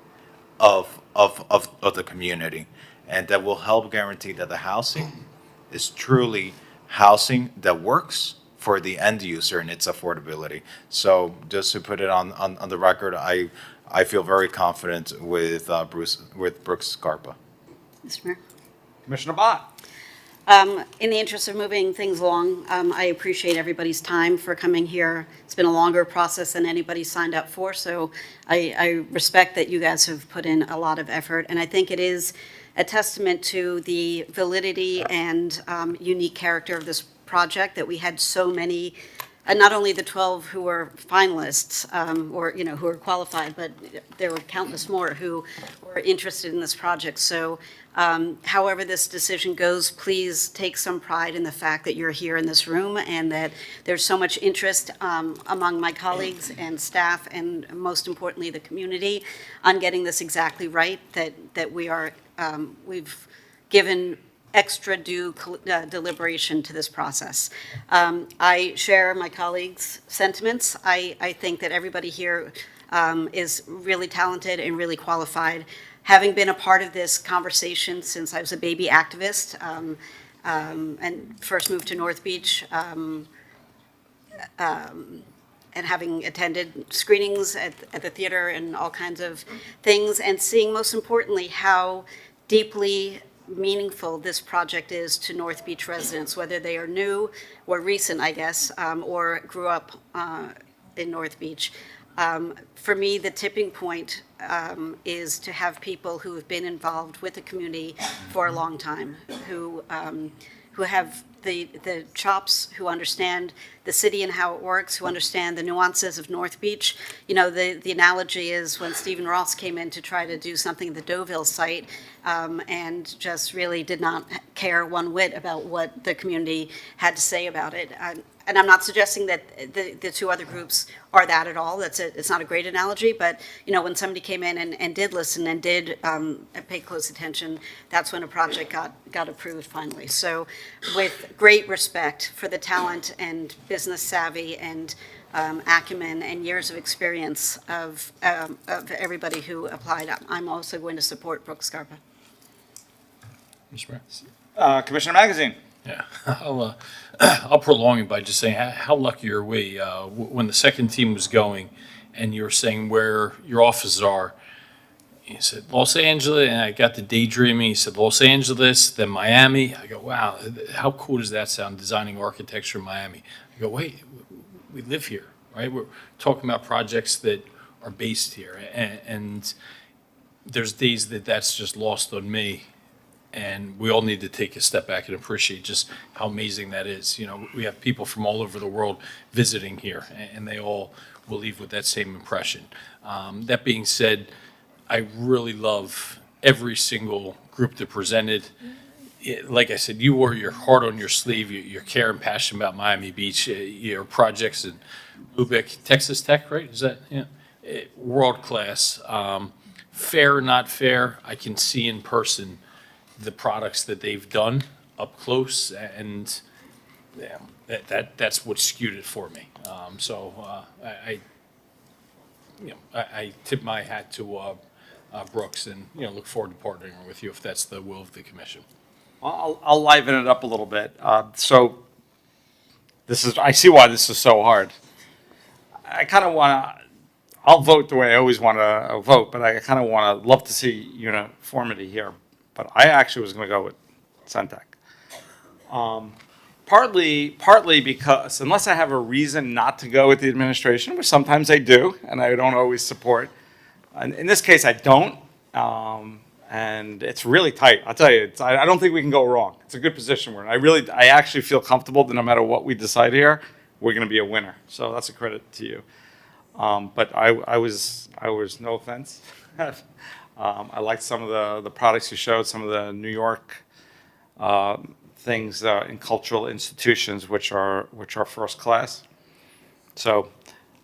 of the community, and that will help guarantee that the housing is truly housing that works for the end user and its affordability. So just to put it on the record, I feel very confident with Brooks Scarpa. Mr. Mayor? Commissioner Bott. In the interest of moving things along, I appreciate everybody's time for coming here. It's been a longer process than anybody signed up for, so I respect that you guys have put in a lot of effort, and I think it is a testament to the validity and unique character of this project that we had so many, not only the 12 who were finalists or who were qualified, but there were countless more who were interested in this project. So however this decision goes, please take some pride in the fact that you're here in this room and that there's so much interest among my colleagues and staff, and most importantly, the community, on getting this exactly right, that we've given extra due deliberation to this process. I share my colleagues' sentiments. I think that everybody here is really talented and really qualified. Having been a part of this conversation since I was a baby activist and first moved to North Beach, and having attended screenings at the theater and all kinds of things, and seeing most importantly how deeply meaningful this project is to North Beach residents, whether they are new or recent, I guess, or grew up in North Beach. For me, the tipping point is to have people who have been involved with the community for a long time, who have the chops, who understand the city and how it works, who understand the nuances of North Beach. The analogy is when Stephen Ross came in to try to do something at the Deauville site and just really did not care one whit about what the community had to say about it. And I'm not suggesting that the two other groups are that at all. It's not a great analogy, but when somebody came in and did listen and did pay close attention, that's when a project got approved finally. So with great respect for the talent and business savvy and acumen and years of experience of everybody who applied, I'm also going to support Brooks Scarpa. Commissioner Magazine. Yeah, I'll prolong it by just saying how lucky are we when the second team was going and you were saying where your offices are. He said, Los Angeles, and I got the daydreaming. He said, Los Angeles, then Miami. I go, wow, how cool does that sound, designing architecture in Miami? I go, wait, we live here, right? We're talking about projects that are based here. And there's days that that's just lost on me. And we all need to take a step back and appreciate just how amazing that is. You know, we have people from all over the world visiting here, and they all will leave with that same impression. That being said, I really love every single group that presented. Like I said, you wore your heart on your sleeve. You're care and passion about Miami Beach. Your projects in Lubbock, Texas Tech, right? Is that, yeah? World class. Fair or not fair, I can see in person the products that they've done up close, and yeah, that's what skewed it for me. I tip my hat to Brooks, and look forward to partnering with you if that's the will of the commission. Well, I'll liven it up a little bit. So I see why this is so hard. I kind of want to, I'll vote the way I always want to vote, but I kind of love to see uniformity here. But I actually was going to go with Centec. Partly because unless I have a reason not to go with the administration, which sometimes I do, and I don't always support. And in this case, I don't. And it's really tight. I'll tell you, I don't think we can go wrong. It's a good position we're in. I actually feel comfortable that no matter what we decide here, we're going to be a winner. So that's a credit to you. But I was, no offense. I liked some of the products you showed, some of the New York things in cultural institutions, which are first class. So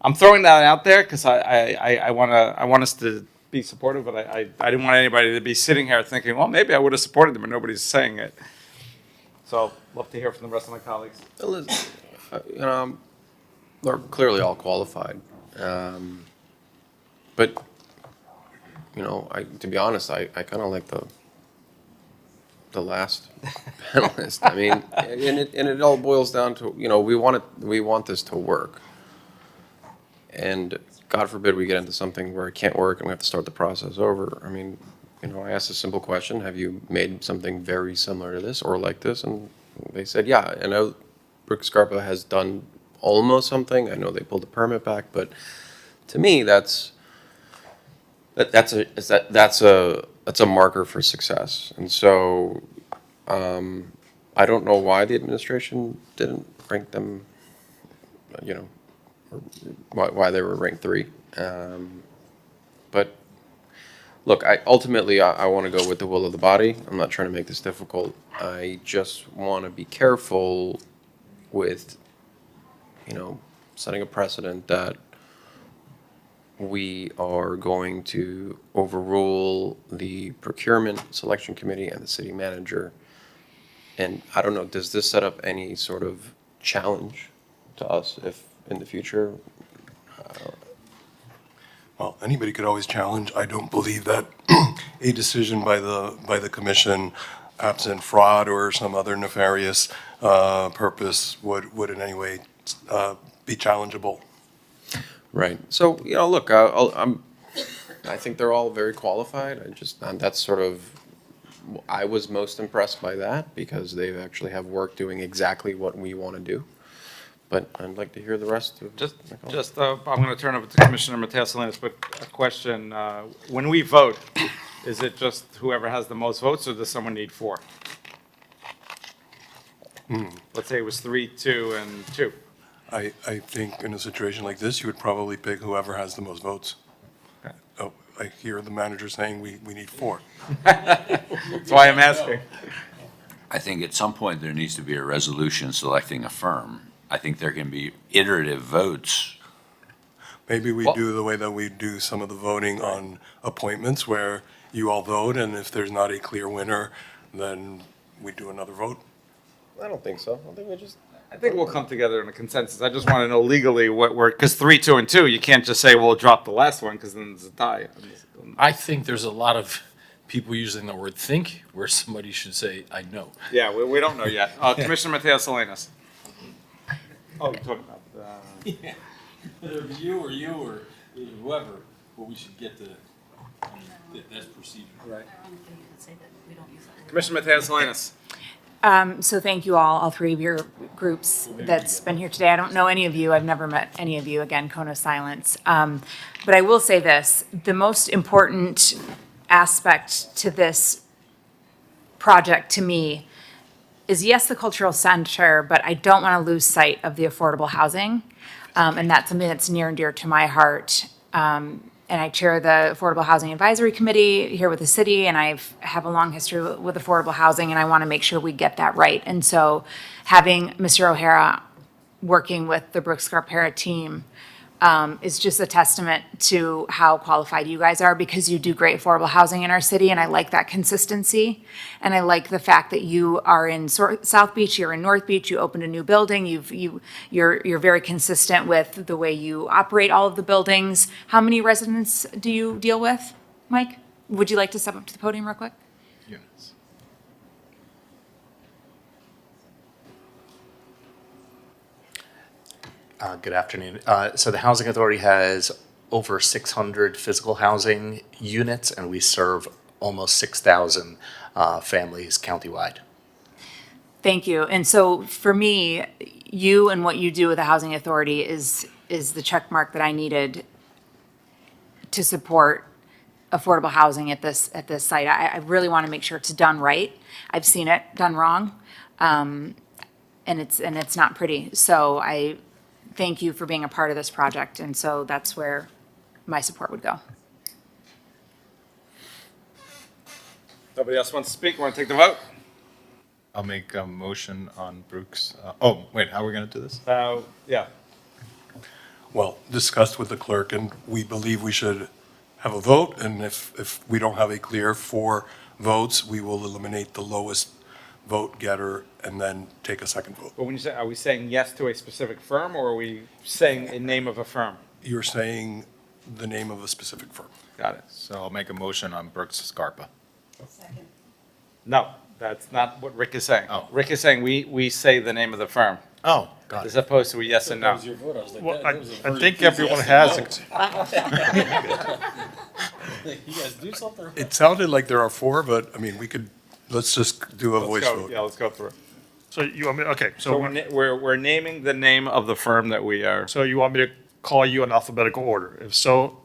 I'm throwing that out there because I want us to be supportive, but I didn't want anybody to be sitting here thinking, well, maybe I would have supported them, but nobody's saying it. So love to hear from the rest of my colleagues. They're clearly all qualified. But, to be honest, I kind of like the last panelist. I mean, and it all boils down to, we want this to work. And God forbid we get into something where it can't work and we have to start the process over. I mean, I asked a simple question, have you made something very similar to this or like this? And they said, yeah. I know Brooks Scarpa has done almost something. I know they pulled the permit back, but to me, that's a marker for success. And so I don't know why the administration didn't rank them, or why they were ranked 3. But look, ultimately I want to go with the will of the body. I'm not trying to make this difficult. I just want to be careful with, setting a precedent that we are going to overrule the procurement selection committee and the city manager. And I don't know, does this set up any sort of challenge to us if in the future? Well, anybody could always challenge. I don't believe that a decision by the commission, absent fraud or some other nefarious purpose, would in any way be challengeable. Right. So, look, I think they're all very qualified. That's sort of, I was most impressed by that because they actually have work doing exactly what we want to do. But I'd like to hear the rest of I'm going to turn over to Commissioner Mateo Salinas, but a question. When we vote, is it just whoever has the most votes, or does someone need 4? Let's say it was 3, 2, and 2. I think in a situation like this, you would probably pick whoever has the most votes. Okay. Oh, I hear the manager saying we need 4. That's why I'm asking. I think at some point there needs to be a resolution selecting a firm. I think there can be iterative votes. Maybe we do the way that we do some of the voting on appointments, where you all vote, and if there's not a clear winner, then we do another vote. I don't think so. I think we'll come together in a consensus. I just want to know legally what we're, because 3, 2, and 2, you can't just say, well, drop the last one, because then it's a tie. I think there's a lot of people using the word think where somebody should say, I know. Yeah, we don't know yet. Commissioner Mateo Salinas. Oh, you're talking about Whether you or whoever, but we should get the, that's procedure. Right. Commissioner Matteo Salinas. So thank you all three of your groups that's been here today. I don't know any of you. I've never met any of you. Again, cone of silence. But I will say this, the most important aspect to this project to me is, yes, the cultural center, but I don't want to lose sight of the affordable housing. And that's something that's near and dear to my heart. And I chair the Affordable Housing Advisory Committee here with the city, and I have a long history with affordable housing, and I want to make sure we get that right. And so having Mr. O'Hara working with the Brooks Scarpera team is just a testament to how qualified you guys are, because you do great affordable housing in our city, and I like that consistency. And I like the fact that you are in South Beach, you're in North Beach, you opened a new building, you're very consistent with the way you operate all of the buildings. How many residents do you deal with, Mike? Would you like to step up to the podium real quick? Units. Good afternoon. So the Housing Authority has over 600 physical housing units, and we serve almost 6,000 families countywide. Thank you. And so for me, you and what you do with the Housing Authority is the check mark that I needed to support affordable housing at this site. I really want to make sure it's done right. I've seen it done wrong, and it's not pretty. So I thank you for being a part of this project, and so that's where my support would go. Nobody else wants to speak? Want to take the vote? I'll make a motion on Brooks. Oh, wait, how are we going to do this? Yeah. Well, discussed with the clerk, and we believe we should have a vote, and if we don't have a clear 4 votes, we will eliminate the lowest vote getter and then take a second vote. But when you say, are we saying yes to a specific firm, or are we saying a name of a firm? You're saying the name of a specific firm. Got it. So I'll make a motion on Brooks Scarpa. No, that's not what Rick is saying. Oh. Rick is saying we say the name of the firm, Oh, got as it. opposed to a yes and no. Well, I think everyone has it. You guys do something. It sounded like there are 4, but, I mean, we could, let's just do a voice vote. Yeah, let's go through it. So you want me, okay, So we're naming the name of the firm that we are. so you want me to call you in alphabetical order? If so,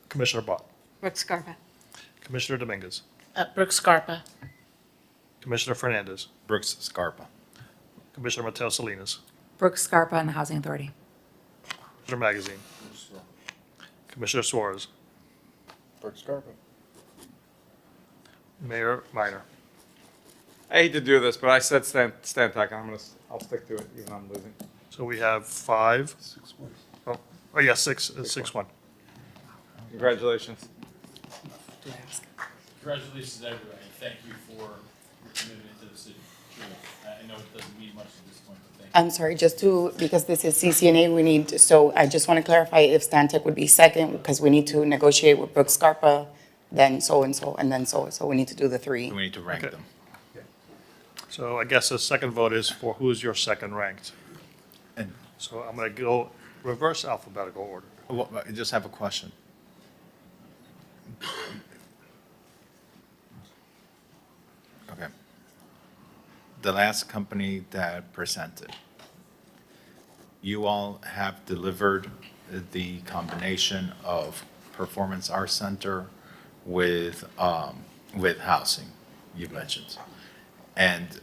Commissioner Bott, Brooks Scarpa. Commissioner Dominguez, Brooks Scarpa. Commissioner Fernandez, Brooks Scarpa. Commissioner Matteo Salinas, Brooks Scarpa and the Housing Authority. Commissioner Magazine, Commissioner Suarez, Brooks Scarpa. Mayor Minor. I hate to do this, but I said Stantec, and I'll stick to it, even though I'm losing. So we have 5. Oh, yeah, 6-1. Congratulations. Congratulations, everybody. Thank you for your commitment to the city. I know it doesn't mean much at this point, but thank you. I'm sorry, because this is CCNA, so I just want to clarify if Stantec would be second, because we need to negotiate with Brooks Scarpa, then so-and-so, and then so-and-so. We need to do the 3. We need to rank Okay. them. So I guess the second vote is for who's your second ranked. And- So I'm going to go reverse alphabetical order. Well, I just have a question. Okay. The last company that presented, you all have delivered the combination of Performance Arts Center with housing, you mentioned. And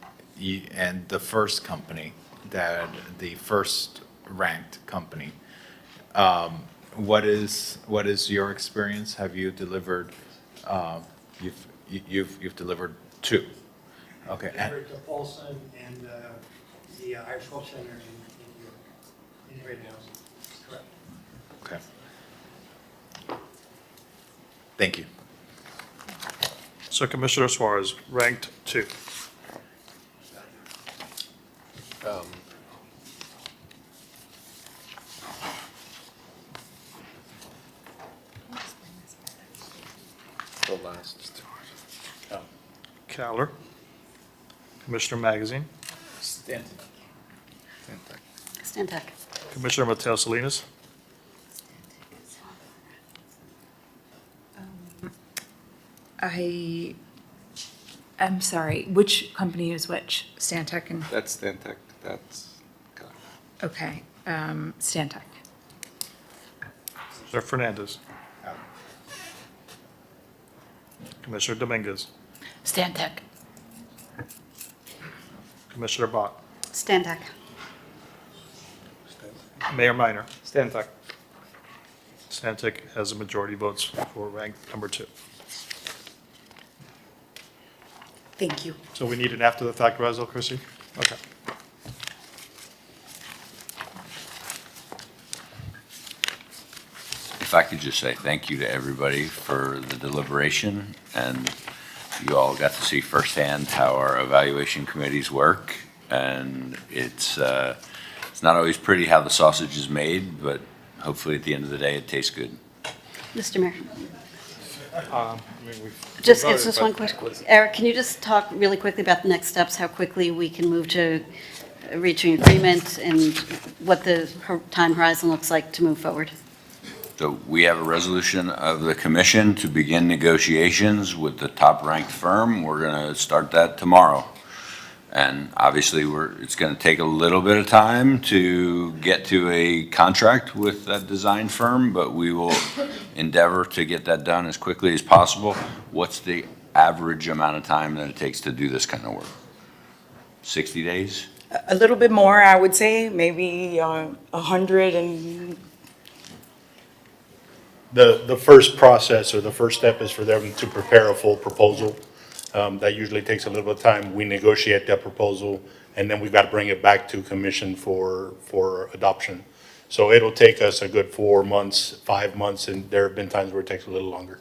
the first company, the first ranked company, what is your experience? Have you delivered, you've delivered 2? Okay. The Folsom and the Irish Hope Center in New York, integrated housing. Correct. Okay. Thank you. So Commissioner Suarez, ranked 2. The last. Cowler, Commissioner Magazine, Stantec. Commissioner Matteo Salinas, I'm sorry, which company is which? Stantec and, That's Stantec, that's. okay, Stantec. Commissioner Fernandez. Commissioner Dominguez. Stantec. Commissioner Bott. Stantec. Mayor Minor. Stantec. Stantec has a majority votes for rank number 2. Thank you. So we need an after-the-fact resol, Chrissy? Okay. If I could just say thank you to everybody for the deliberation, and you all got to see firsthand how our evaluation committees work, and it's not always pretty how the sausage is made, but hopefully at the end of the day, it tastes good. Mr. Mayor. Just, It's just one question. Eric, can you just talk really quickly about the next steps, how quickly we can move to reaching agreement and what the time horizon looks like to move forward? So we have a resolution of the commission to begin negotiations with the top-ranked firm. We're going to start that tomorrow. And obviously, it's going to take a little bit of time to get to a contract with that design firm, but we will endeavor to get that done as quickly as possible. What's the average amount of time that it takes to do this kind of work? 60 days? A little bit more, I would say, maybe 100 and The first process or the first step is for them to prepare a full proposal. That usually takes a little bit of time. We negotiate that proposal, and then we've got to bring it back to commission for adoption. So it'll take us a good 4 months, 5 months, and there have been times where it takes a little longer.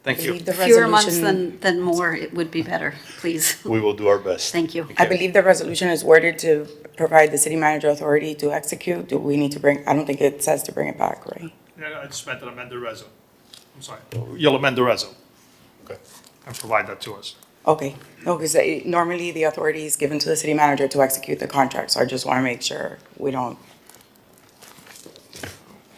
Thank you. Fewer months than more, it would be better, please. We will do our best. Thank you. I believe the resolution is worded to provide the city manager authority to execute. Do we need to I don't think it says to bring it back, right? Yeah, I just meant to amend the reso. I'm sorry. You'll amend the reso. Okay. And provide that to us. Okay, no, because normally the authority is given to the city manager to execute the contract, so I just want to make sure we don't.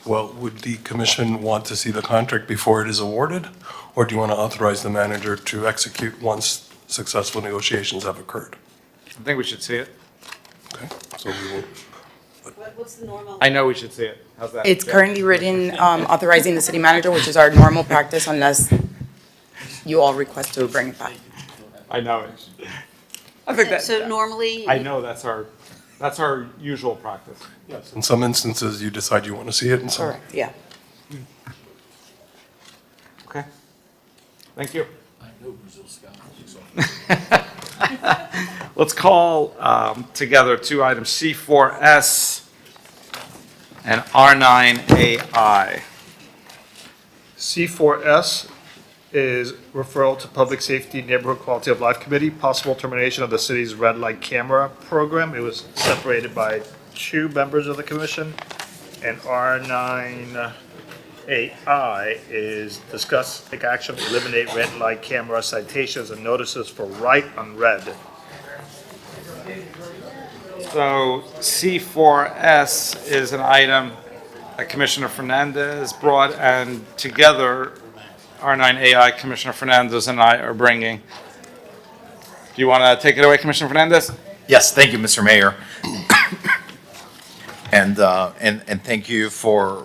Well, would the commission want to see the contract before it is awarded? Or do you want to authorize the manager to execute once successful negotiations have occurred? I think we should see it. Okay, so we will. What's the normal? I know we should see it. How's that? It's currently written authorizing the city manager, which is our normal practice unless you all request to bring it back. I know it. I think that. So normally. I know that's our usual practice. Yes. In some instances, you decide you want to see it, and some. Correct, yeah. Okay. Thank you. I know Brazil Scott. Let's call together two items, C4S and R9AI. C4S is referral to Public Safety Neighborhood Quality of Life Committee, possible termination of the city's red light camera program. It was separated by 2 members of the commission. And R9AI is discuss, take action, eliminate red light camera citations and notices for right on red. So C4S is an item that Commissioner Fernandez brought, and together R9AI, Commissioner Fernandez and I are bringing. Do you want to take it away, Commissioner Fernandez? Yes, thank you, Mr. Mayor. And thank you for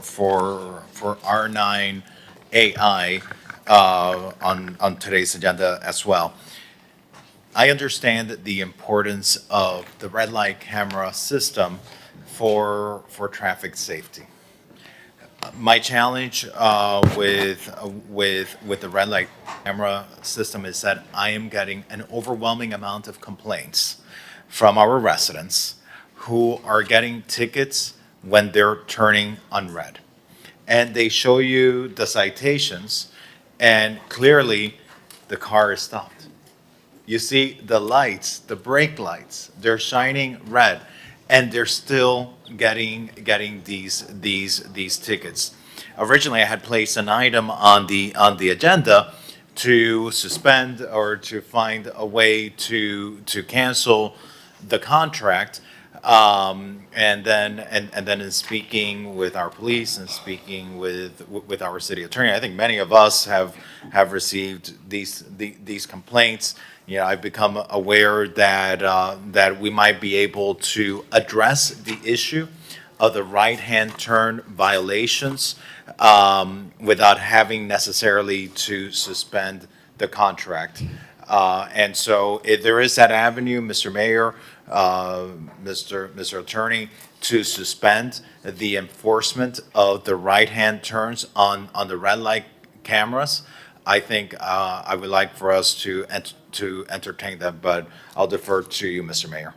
R9AI on today's agenda as well. I understand the importance of the red light camera system for traffic safety. My challenge with the red light camera system is that I am getting an overwhelming amount of complaints from our residents who are getting tickets when they're turning on red. And they show you the citations, and clearly the car is stopped. You see the lights, the brake lights, they're shining red, and they're still getting these tickets. Originally, I had placed an item on the agenda to suspend or to find a way to cancel the contract. And then in speaking with our police and speaking with our city attorney, I think many of us have received these complaints. You know, I've become aware that we might be able to address the issue of the right-hand turn violations without having necessarily to suspend the contract. And so if there is that avenue, Mr. Mayor, Mr. Attorney, to suspend the enforcement of the right-hand turns on the red light cameras, I think I would like for us to entertain that, but I'll defer to you, Mr. Mayor.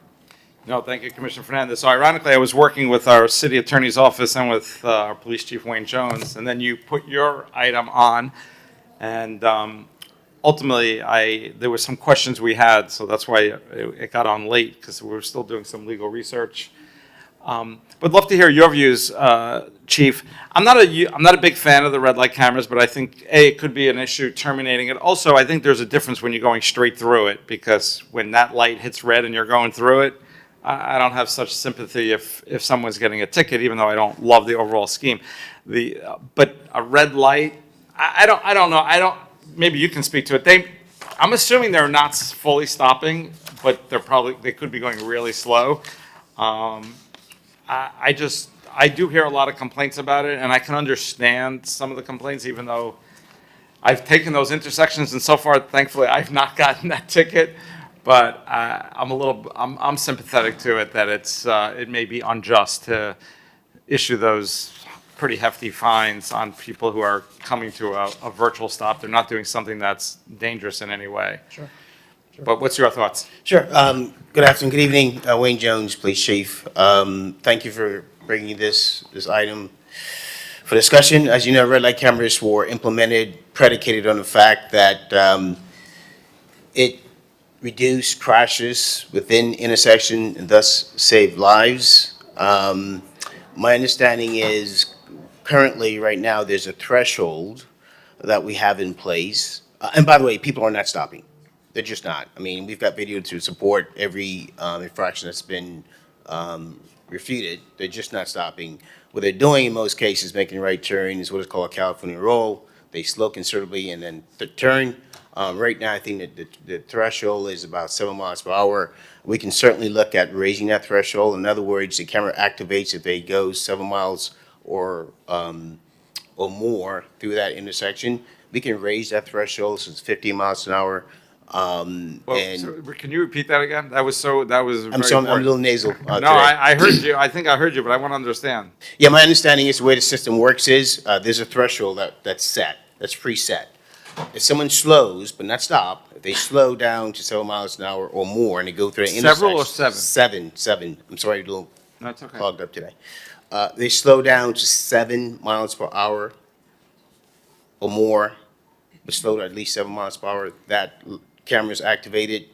No, thank you, Commissioner Fernandez. So ironically, I was working with our city attorney's office and with our police chief, Wayne Jones, and then you put your item on, and ultimately, there were some questions we had, so that's why it got on late, because we were still doing some legal research. But love to hear your views, Chief. I'm not a big fan of the red light cameras, but I think, A, it could be an issue terminating it. Also, I think there's a difference when you're going straight through it, because when that light hits red and you're going through it, I don't have such sympathy if someone's getting a ticket, even though I don't love the overall scheme. But a red light, I don't know. Maybe you can speak to it. I'm assuming they're not fully stopping, but they could be going really slow. I do hear a lot of complaints about it, and I can understand some of the complaints, even though I've taken those intersections, and so far, thankfully, I've not gotten that ticket. But I'm sympathetic to it, that it may be unjust to issue those pretty hefty fines on people who are coming to a virtual stop. They're not doing something that's dangerous in any way. Sure. But what's your thoughts? Sure. Good afternoon, good evening. Wayne Jones, Police Chief. Thank you for bringing this item for discussion. As you know, red light cameras were implemented predicated on the fact that it reduced crashes within intersection and thus saved lives. My understanding is currently, right now, there's a threshold that we have in place. And by the way, people are not stopping. They're just not. I mean, we've got video to support every infraction that's been refuted. They're just not stopping. What they're doing in most cases, making a right turn, is what is called a California roll. They slow considerably and then turn. Right now, I think that the threshold is about 7 miles per hour. We can certainly look at raising that threshold. In other words, the camera activates if they go 7 miles or more through that intersection. We can raise that threshold so it's 15 miles an hour. Can you repeat that again? That was very I'm sorry, I'm a little nasal No, today. I heard you. I think I heard you, but I want to understand. Yeah, my understanding is the way the system works is there's a threshold that's set, that's preset. If someone slows but not stop, if they slow down to 7 miles an hour or more and they go through an intersection. Several or seven? Seven. I'm sorry, a little That's okay. clogged up today. They slow down to 7 miles per hour or more, but slow to at least 7 miles per hour. That camera is activated,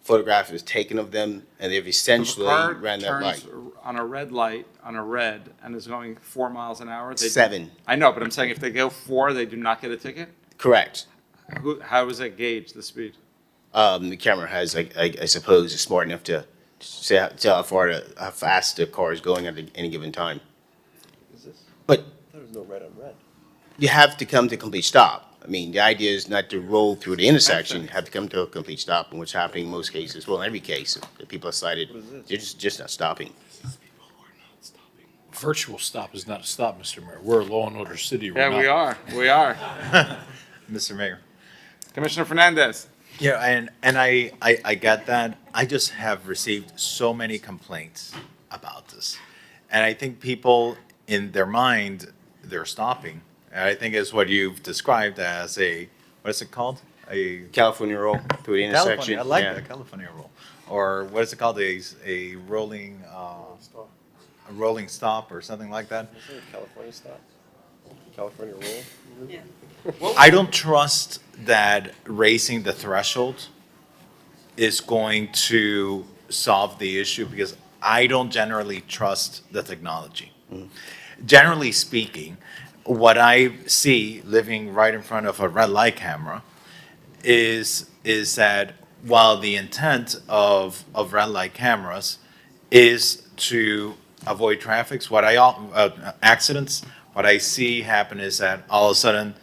photograph is taken of them, and they've essentially ran that light. On a red light, on a red, and is going 4 miles an hour. 7. I know, but I'm saying if they go 4, they do not get a ticket? Correct. How is it gauged, the speed? The camera has, I suppose, is smart enough to say how fast the car is going at any given time. But There was no red on red. you have to come to a complete stop. I mean, the idea is not to roll through the intersection, you have to come to a complete stop, and what's happening in most cases, well, in every case, the people are cited, they're just not stopping. Virtual stop is not a stop, Mr. Mayor. We're a law and order city. We're Yeah, not. we are. Mr. Mayor. Commissioner Fernandez. Yeah, and I get that. I just have received so many complaints about this. And I think people, in their mind, they're stopping. And I think it's what you've described as what is it called? A California roll through the intersection. California, I like yeah. that, California roll. Or what is it called? A rolling stop or something like that. Isn't it California stop? California roll? Yeah. I don't trust that raising the threshold is going to solve the issue because I don't generally trust the technology. Generally speaking, what I see living right in front of a red light camera is that while the intent of red light cameras is to avoid accidents. What I see happen is that all of a sudden,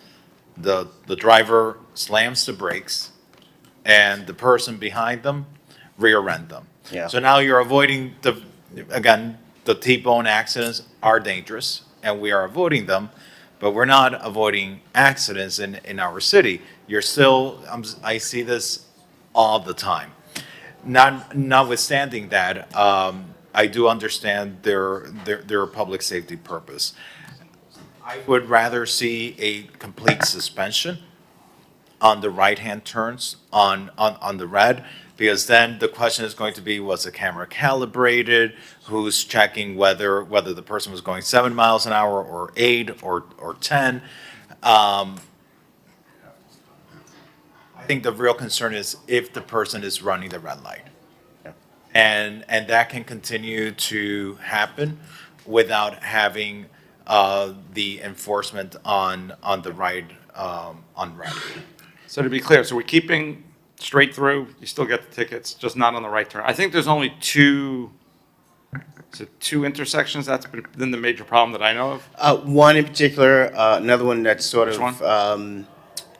the driver slams the brakes, and the person behind them rear end them. Yeah. So now you're avoiding the T-bone accidents are dangerous, and we are avoiding them, but we're not avoiding accidents in our city. You're still, I see this all the time. Notwithstanding that, I do understand their public safety purpose. I would rather see a complete suspension on the right-hand turns on the red, because then the question is going to be, was the camera calibrated? Who's checking whether the person was going 7 miles an hour or 8 or 10? I think the real concern is if the person is running the red light. And that can continue to happen without having the enforcement on the right, on red. So to be clear, so we're keeping straight through, you still get the tickets, just not on the right turn. I think there's only two intersections that's been the major problem that I know of. One in particular, another one that's sort Which of,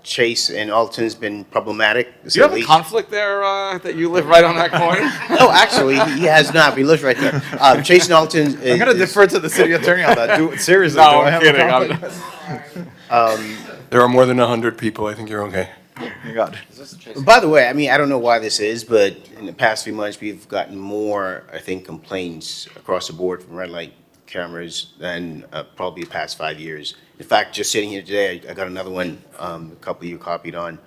Chase and Alton's been problematic. Do you have a conflict there, that you live right on that corner? No, actually, he has not. He lives right there. Chase and Alton. I'm going to defer to the city attorney on that. Seriously, No, do I I'm have kidding. a conflict? There are more than 100 people, I think you're okay. You got it. By the way, I mean, I don't know why this is, but in the past few months, we've gotten more, I think, complaints across the board from red light cameras than probably the past 5 years. In fact, just sitting here today, I got another one, a couple of you copied on.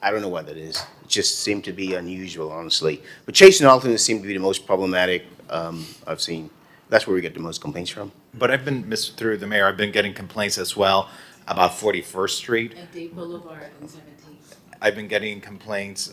I don't know why that is. It just seemed to be unusual, honestly. But Chase and Alton seem to be the most problematic I've seen. That's where we get the most complaints from. But I've been, through the mayor, I've been getting complaints as well about 41st Street. At Dade Boulevard and 17th. I've been getting complaints,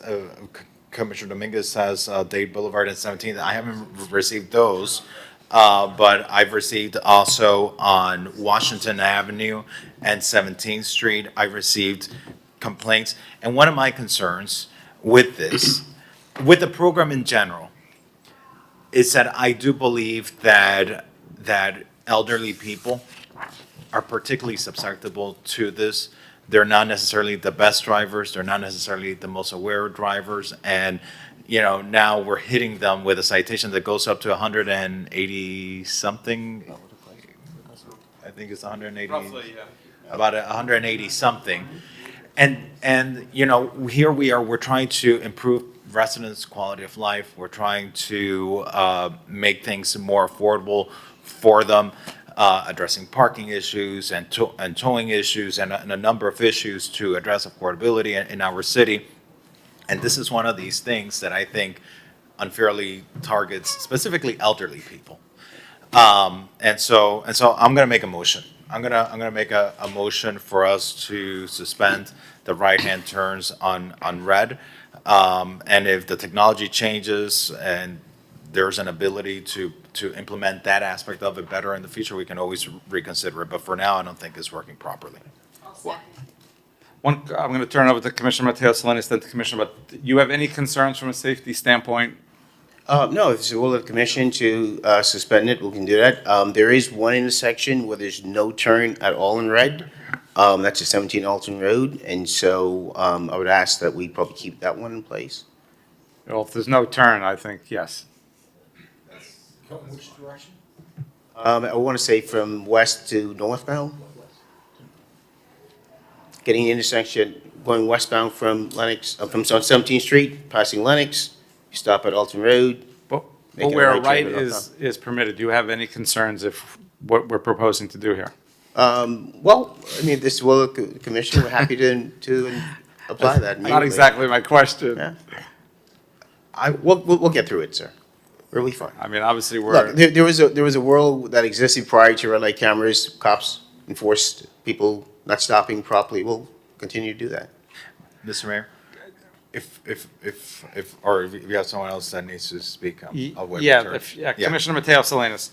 Commissioner Dominguez has Dade Boulevard and 17th. I haven't received those, but I've received also on Washington Avenue and 17th Street. I've received complaints. And one of my concerns with this, with the program in general, is that I do believe that elderly people are particularly susceptible to this. They're not necessarily the best drivers. They're not necessarily the most aware drivers. And, now we're hitting them with a citation that goes up to 180 something. I think it's 180. Roughly, yeah. About 180 something. And here we are, we're trying to improve residents' quality of life. We're trying to make things more affordable for them. Addressing parking issues and towing issues and a number of issues to address affordability in our city. And this is one of these things that I think unfairly targets specifically elderly people. And so I'm going to make a motion. I'm gonna make a motion for us to suspend the right-hand turns on red. And if the technology changes and there's an ability to implement that aspect of it better in the future, we can always reconsider it. But for now, I don't think it's working properly. I'm going to turn it over to Commissioner Mateo Salinas, then to Commissioner, but you have any concerns from a safety standpoint? No, if it's the will of the commission to suspend it, we can do that. There is one intersection where there's no turn at all in red. That's a 17 Alton Road, and so I would ask that we probably keep that one in place. Well, if there's no turn, I think yes. Which direction? I want to say from west to northbound. Getting the intersection, going westbound from Lennox, from 17th Street, passing Lennox, you stop at Alton Road. But make where a turn right to northbound. is permitted, do you have any concerns if what we're proposing to do here? Well, I mean, this will, the commission, we're happy to apply that. Not immediately. exactly my question. Yeah. We'll get through it, sir. We'll be fine. I mean, obviously, Look, there was a world that existed prior to red light cameras. Cops enforced people not stopping properly. We'll continue to do that. Mr. Mayor, if you have someone else that needs to speak, I'll wait. Commissioner Mateo Salinas.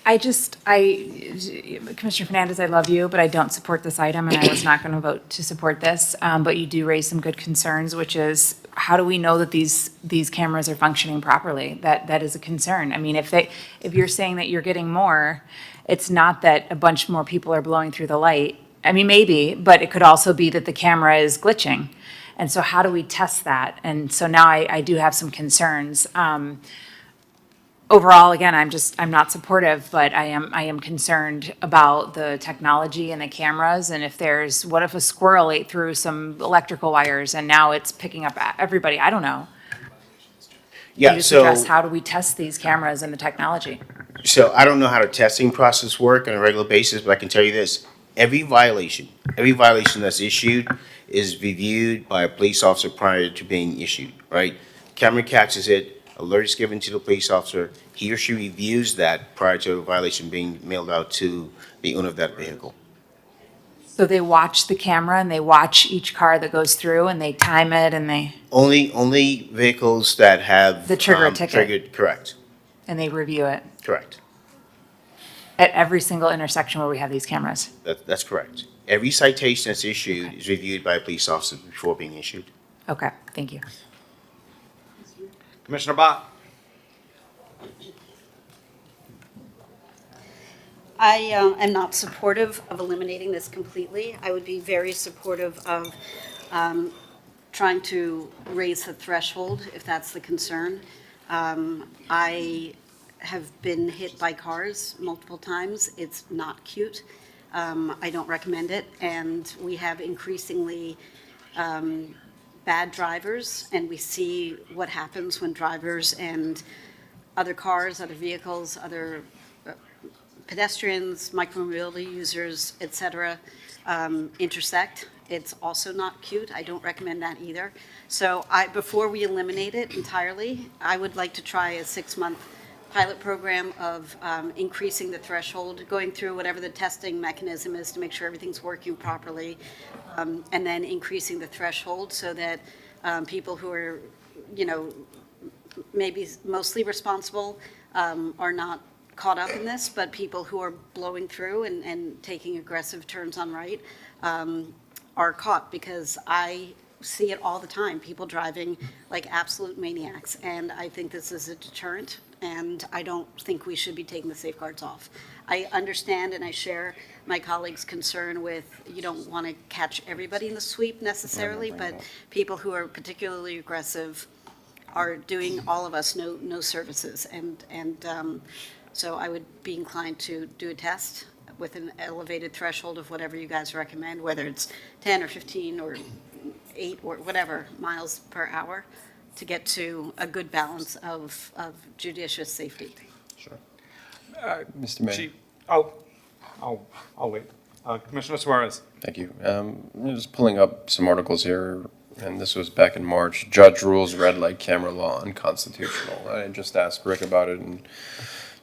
Commissioner Fernandez, I love you, but I don't support this item, and I was not going to vote to support this. But you do raise some good concerns, which is how do we know that these cameras are functioning properly? That is a concern. I mean, if you're saying that you're getting more, it's not that a bunch more people are blowing through the light. I mean, maybe, but it could also be that the camera is glitching. And so how do we test that? And so now I do have some concerns. Overall, again, I'm not supportive, but I am concerned about the technology and the cameras. And what if a squirrel ate through some electrical wires and now it's picking up everybody? I don't know. Yeah, Can you just so. address how do we test these cameras and the technology? So I don't know how the testing process work on a regular basis, but I can tell you this. Every violation that's issued is reviewed by a police officer prior to being issued, right? Camera catches it, alert is given to the police officer. He or she reviews that prior to a violation being mailed out to the owner of that vehicle. So they watch the camera and they watch each car that goes through and they time it and they Only vehicles that have. That trigger a ticket. Triggered, correct, and they review it correct. at every single intersection where we have these cameras. That's correct. Every citation that's issued is reviewed by a police officer before being issued. Okay, thank you. Commissioner Bott? I am not supportive of eliminating this completely. I would be very supportive of trying to raise the threshold, if that's the concern. I have been hit by cars multiple times. It's not cute. I don't recommend it. And we have increasingly bad drivers, and we see what happens when drivers and other cars, other vehicles, other pedestrians, micromobility users, et cetera, intersect. It's also not cute. I don't recommend that either. So before we eliminate it entirely, I would like to try a 6-month pilot program of increasing the threshold, going through whatever the testing mechanism is to make sure everything's working properly, and then increasing the threshold so that people who are, maybe mostly responsible are not caught up in this, but people who are blowing through and taking aggressive turns on right are caught, because I see it all the time, people driving like absolute maniacs, and I think this is a deterrent, and I don't think we should be taking the safeguards off. I understand and I share my colleague's concern with, you don't want to catch everybody in the sweep necessarily, but people who are particularly aggressive are doing all of us no services, and so I would be inclined to do a test with an elevated threshold of whatever you guys recommend, whether it's 10 or 15 or 8 or whatever miles per hour, to get to a good balance of judicious safety. Sure. Mr. Mayor. Chief, I'll wait. Commissioner Suarez? Thank you. I'm just pulling up some articles here, and this was back in March. Judge rules red light camera law unconstitutional. I just asked Rick about it, and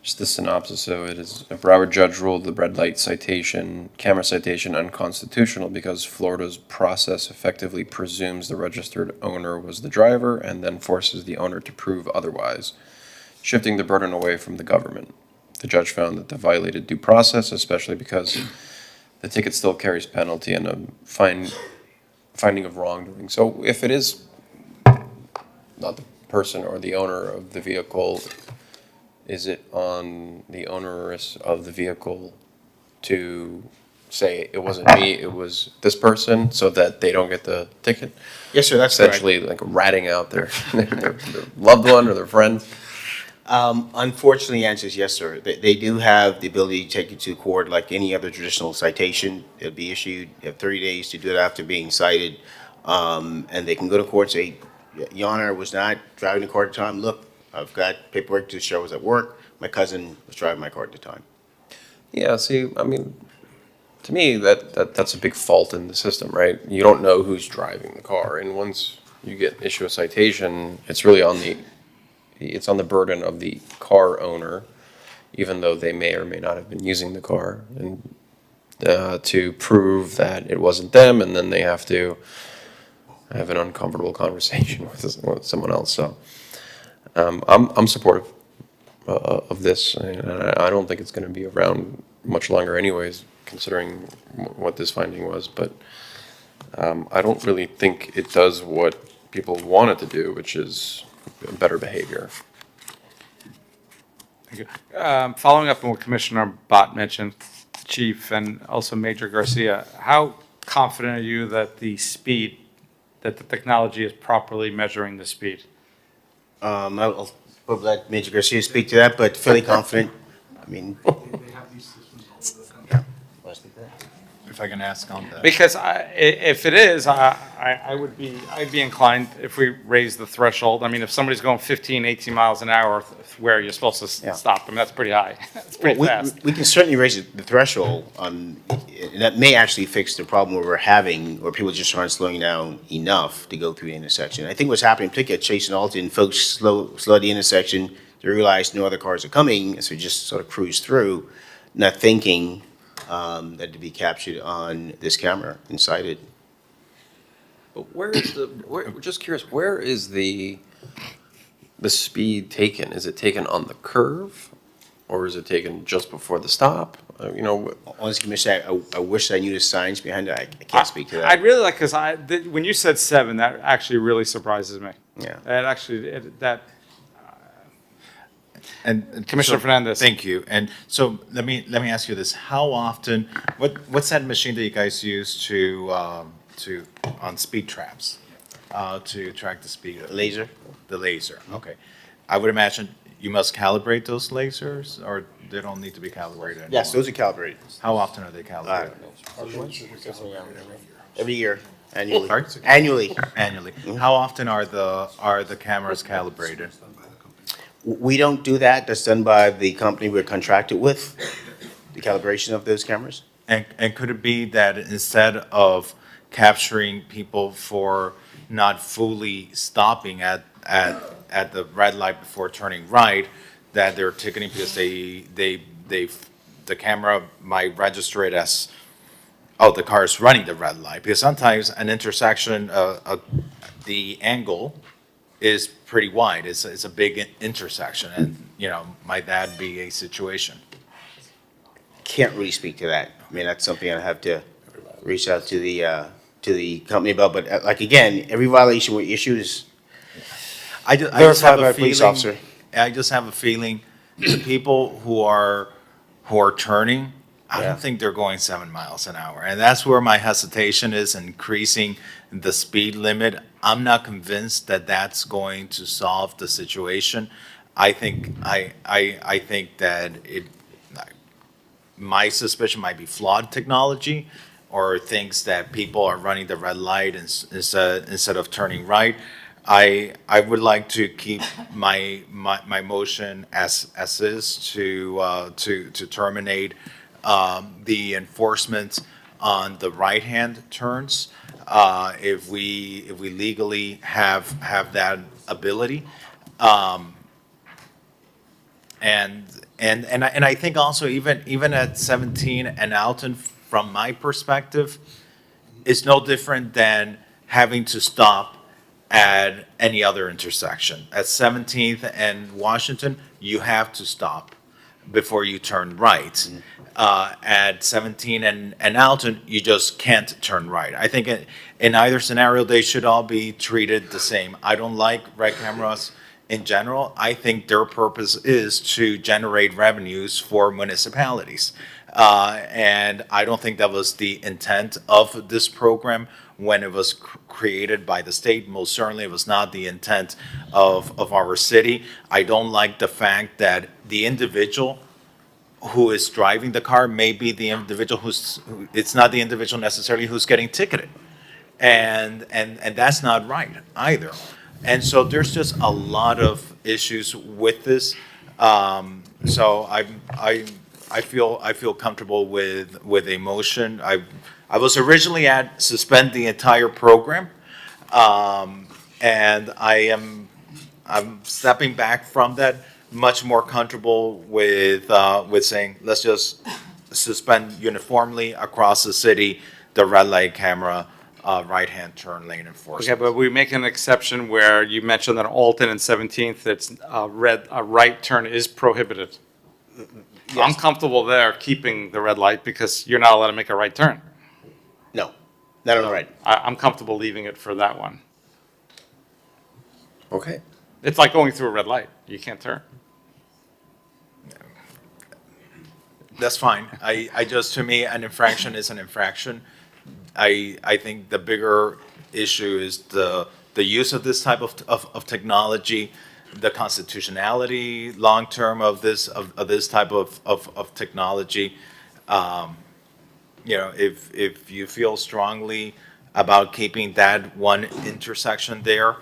just the synopsis of it is: a Broward judge ruled the red light camera citation unconstitutional because Florida's process effectively presumes the registered owner was the driver and then forces the owner to prove otherwise, shifting the burden away from the government. The judge found that the violated due process, especially because the ticket still carries penalty and a finding of wrongdoing. So if it is not the person or the owner of the vehicle, is it on the owners of the vehicle to say it wasn't me, it was this person, so that they don't get the ticket? Yes, sir, that's correct. Essentially like ratting out their loved one or their friend? Unfortunately, the answer is yes, sir. They do have the ability to take it to court like any other traditional citation. It'll be issued. You have 30 days to do it after being cited. And they can go to court and say, Your Honor, I was not driving the car at the time. Look, I've got paperwork to show I was at work. My cousin was driving my car at the time. Yeah, see, I mean, to me, that's a big fault in the system, right? You don't know who's driving the car, and once you issue a citation, it's really on the burden of the car owner, even though they may or may not have been using the car, and to prove that it wasn't them, and then they have to have an uncomfortable conversation with someone else. So I'm supportive of this, and I don't think it's going to be around much longer anyways, considering what this finding was, but I don't really think it does what people want it to do, which is better behavior. Thank you. Following up on what Commissioner Bott mentioned, Chief, and also Major Garcia, how confident are you that the speed, that the technology is properly measuring the speed? I'll let Major Garcia speak to that, but fairly confident. I mean. If I can ask on that. Because if it is, I'd be inclined if we raise the threshold. I mean, if somebody's going 15, 18 miles an hour, where you're supposed to stop, I mean, that's pretty high. That's pretty fast. We can certainly raise the threshold and that may actually fix the problem where we're having, where people just aren't slowing down enough to go through the intersection. I think what's happening, particularly at Chase and Alton, folks slow the intersection, they realize no other cars are coming, so just sort of cruise through, not thinking that to be captured on this camera and cited. But where is we're just curious, where is the speed taken? Is it taken on the curve? Or is it taken just before the stop? You know, honestly, Commissioner, I wish I knew the science behind it. I can't speak to that. I'd really like, because when you said 7, that actually really surprises me. Yeah. And Commissioner Fernandez. Thank you. And so let me ask you this: how often? What's that machine that you guys use to on speed traps to track the speed? Laser. The laser. Okay. I would imagine you must calibrate those lasers, or they don't need to be calibrated anymore? Yes, those are calibrated. How often are they calibrated? Every year, annually. Sorry? Annually. Annually. How often are the cameras calibrated? We don't do that. That's done by the company we're contracted with, the calibration of those cameras. And could it be that instead of capturing people for not fully stopping at the red light before turning right, that they're ticketing because the camera might register it as, oh, the car is running the red light? Because sometimes an intersection, the angle is pretty wide. It's a big intersection, and might that be a situation? Can't really speak to that. I mean, that's something I'd have to reach out to the company about. But like again, every violation we issue is verified by a police officer. I just have a feeling the people who are turning, I don't think they're going 7 miles an hour. And that's where my hesitation is, increasing the speed limit. I'm not convinced that that's going to solve the situation. I think that my suspicion might be flawed technology, or thinks that people are running the red light instead of turning right. I would like to keep my motion as is to terminate the enforcement on the right-hand turns, if we legally have that ability. And I think also even at 17 and Alton, from my perspective, it's no different than having to stop at any other intersection. At 17th and Washington, you have to stop before you turn right. At 17 and Alton, you just can't turn right. I think in either scenario, they should all be treated the same. I don't like red cameras in general. I think their purpose is to generate revenues for municipalities. And I don't think that was the intent of this program when it was created by the state. Most certainly, it was not the intent of our city. I don't like the fact that the individual who is driving the car may be the individual it's not the individual necessarily who's getting ticketed. And that's not right either. And so there's just a lot of issues with this. So I feel comfortable with a motion. I was originally at suspend the entire program, and I'm stepping back from that, much more comfortable with saying let's just suspend uniformly across the city the red light camera, right-hand turn lane enforcement. Okay, but we make an exception where you mentioned that Alton and 17th, it's a right turn is prohibited. Yes. I'm comfortable there keeping the red light because you're not allowed to make a right turn. No, not on the right. I'm comfortable leaving it for that one. Okay. It's like going through a red light. You can't turn. That's fine. I just, to me, an infraction is an infraction. I think the bigger issue is the use of this type of technology, the constitutionality, long-term of this type of technology. You know, if you feel strongly about keeping that one intersection there,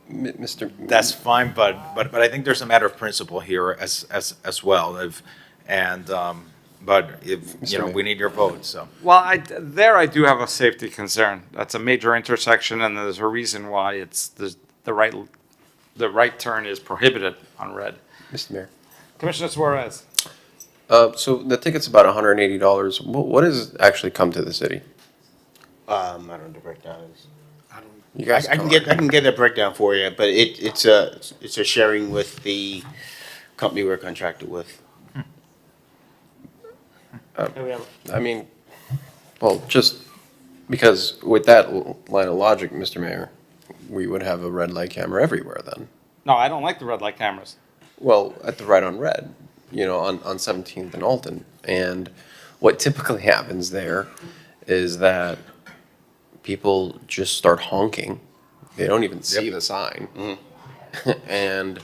Mr. that's fine, but I think there's a matter of principle here as well. But if, you know, we need your vote, so. Well, I do have a safety concern. That's a major intersection, and there's a reason why the right turn is prohibited on red. Mr. Mayor. Commissioner Suarez. So the ticket's about $180. What does actually come to the city? I don't know the breakdown is. You guys I can get that breakdown for you, but it's a sharing with the company we're contracted with. I mean, well, just because with that line of logic, Mr. Mayor, we would have a red light camera everywhere then. No, I don't like the red light cameras. Well, at the right on red, you know, on 17th and Alton. And what typically happens there is that people just start honking. They don't even see the sign. And,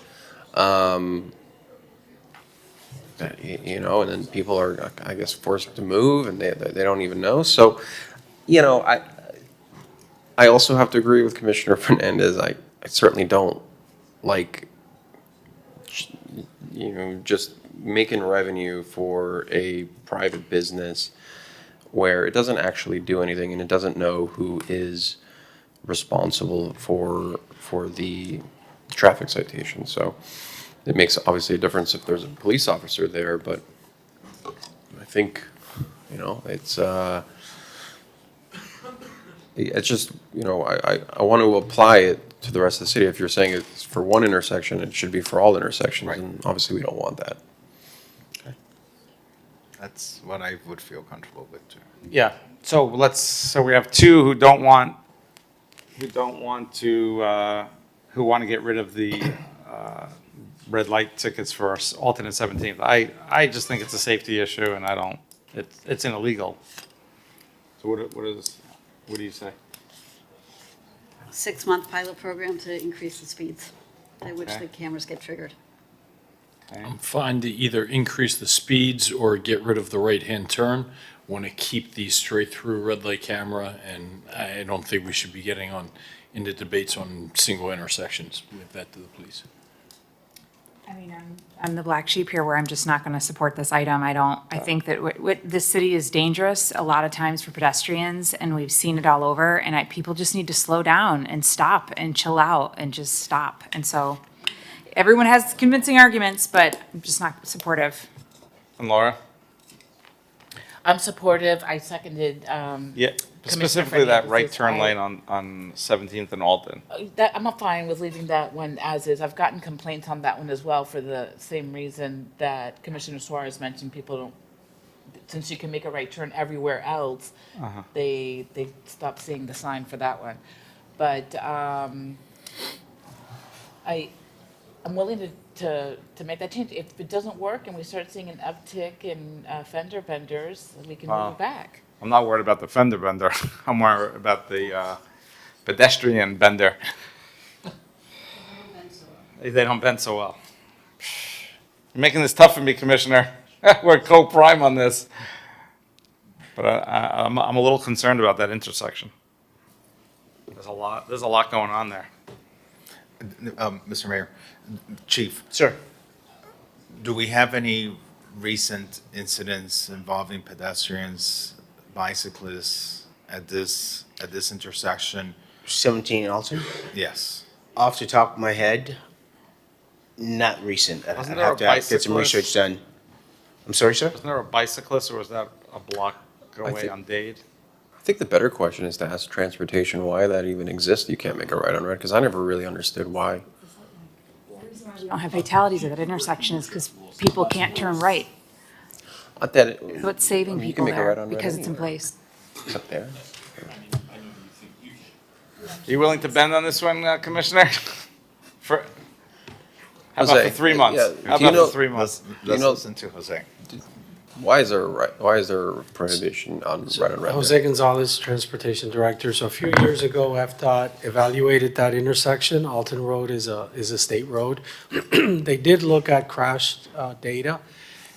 you know, and then people are, I guess, forced to move and they don't even know. So, you know, I also have to agree with Commissioner Fernandez. I certainly don't like, you know, just making revenue for a private business where it doesn't actually do anything and it doesn't know who is responsible for the traffic citation. So it makes obviously a difference if there's a police officer there, but I think, you know, it's just, you know, I want to apply it to the rest of the city. If you're saying it's for one intersection, it should be for all intersections, and obviously we don't want that. That's what I would feel comfortable with too. Yeah, so so we have two who want to get rid of the red light tickets for Alton and 17th. I just think it's a safety issue, and it's illegal. So what do you say? 6-month pilot program to increase the speeds at which Okay. the cameras get triggered. I'm fine to either increase the speeds or get rid of the right-hand turn. Want to keep these straight-through red light camera, and I don't think we should be getting into debates on single intersections with that to the police. I mean, I'm the black sheep here where I'm just not going to support this item. I think that this city is dangerous a lot of times for pedestrians, and we've seen it all over, and people just need to slow down and stop and chill out and just stop. And so everyone has convincing arguments, but I'm just not supportive. And Laura? I'm supportive. I seconded, Yeah, specifically that right turn lane on 17th and Alton. that, I'm fine with leaving that one as is. I've gotten complaints on that one as well for the same reason that Commissioner Suarez mentioned. People don't, since you can make a right turn everywhere else, they stop seeing the sign for that one. But, I'm willing to make that change. If it doesn't work and we start seeing an uptick in fender benders, we can move it back. I'm not worried about the fender bender. I'm worried about the pedestrian bender. They don't bend so well. You're making this tough for me, Commissioner. We're co-prime on this. But I'm a little concerned about that intersection. There's a lot going on there. Mr. Mayor, Chief. Sir. Do we have any recent incidents involving pedestrians, bicyclists at this intersection? 17 and Alton? Yes. Off the top of my head, not recent. I'd Wasn't have there a to get some bicyclist? research done. I'm sorry, sir? Wasn't there a bicyclist, or was that a block away think- on Dade? I think the better question is to ask transportation why that even exists. You can't make a right on red, because I never really understood why. We don't have fatalities at that intersection is because people can't turn right. Not that it, So it's saving you people can make a there right on red because it's in anywhere. place. Up there. you willing to bend on this one, Commissioner? For, how about Jose, for 3 months? yeah, How do you about know- for 3 months? Let's know- listen to Jose. Why is there a prohibition on red on red? Jose Gonzalez, Transportation Director. So a few years ago, FDOT evaluated that intersection. Alton Road is a state road. They did look at crash data,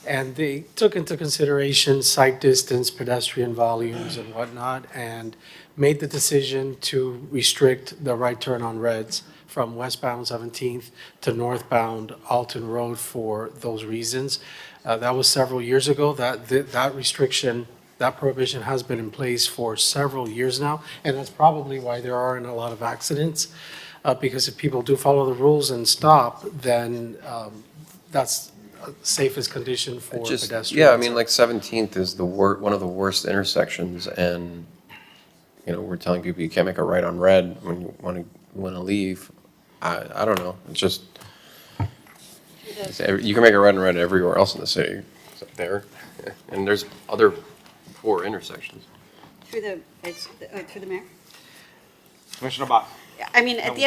and they took into consideration sight distance, pedestrian volumes and whatnot, and made the decision to restrict the right turn on reds from westbound 17th to northbound Alton Road for those reasons. That was several years ago. That restriction, that prohibition has been in place for several years now, and that's probably why there aren't a lot of accidents. Because if people do follow the rules and stop, then that's safest condition for pedestrians. Yeah, I mean, like 17th is one of the worst intersections, and, you know, we're telling people you can't make a right on red when you want to leave. I don't know, it's just, you can make a right on red everywhere else in the city, except there, and there's other poor intersections. Through the mayor? Commissioner Bott. I mean, at the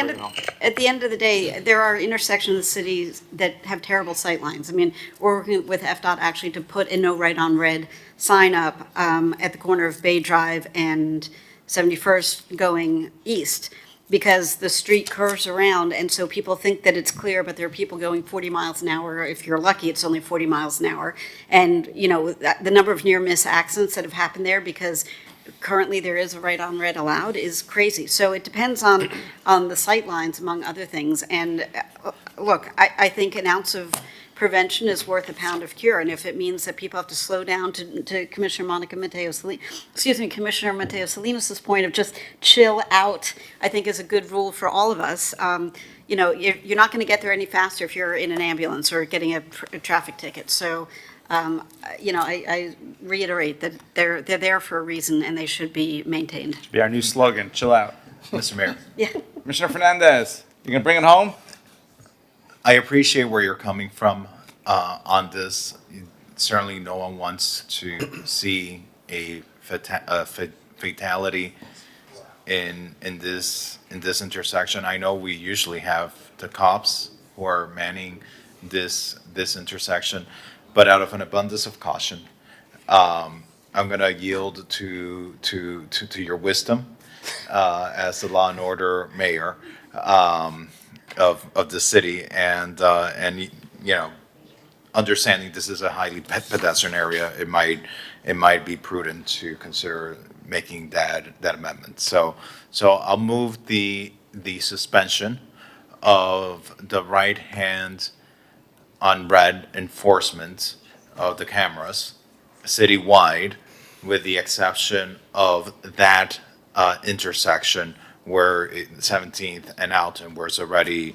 end of the day, there are intersections in the cities that have terrible sightlines. I mean, we're working with FDOT actually to put a no right on red sign up at the corner of Bay Drive and 71st going east, because the street curves around, and so people think that it's clear, but there are people going 40 miles an hour. If you're lucky, it's only 40 miles an hour. And, you know, the number of near-miss accidents that have happened there because currently there is a right on red allowed is crazy. So it depends on the sight lines, among other things. And look, I think an ounce of prevention is worth a pound of cure. And if it means that people have to slow down, to Commissioner Commissioner Mateo Salinas' point of just chill out, I think is a good rule for all of us. You know, you're not going to get there any faster if you're in an ambulance or getting a traffic ticket. So, you know, I reiterate that they're there for a reason and they should be maintained. Be our new slogan, chill out. Mr. Mayor. Yeah. Commissioner Fernandez, you gonna bring it home? I appreciate where you're coming from on this. Certainly, no one wants to see a fatality in this intersection. I know we usually have the cops who are manning this intersection, but out of an abundance of caution, I'm gonna yield to your wisdom as the law and order mayor of the city, and you know, understanding this is a highly pedestrian area, it might be prudent to consider making that amendment. So I'll move the suspension of the right hand on red enforcement of the cameras citywide, with the exception of that intersection where 17th and Alton, where it's already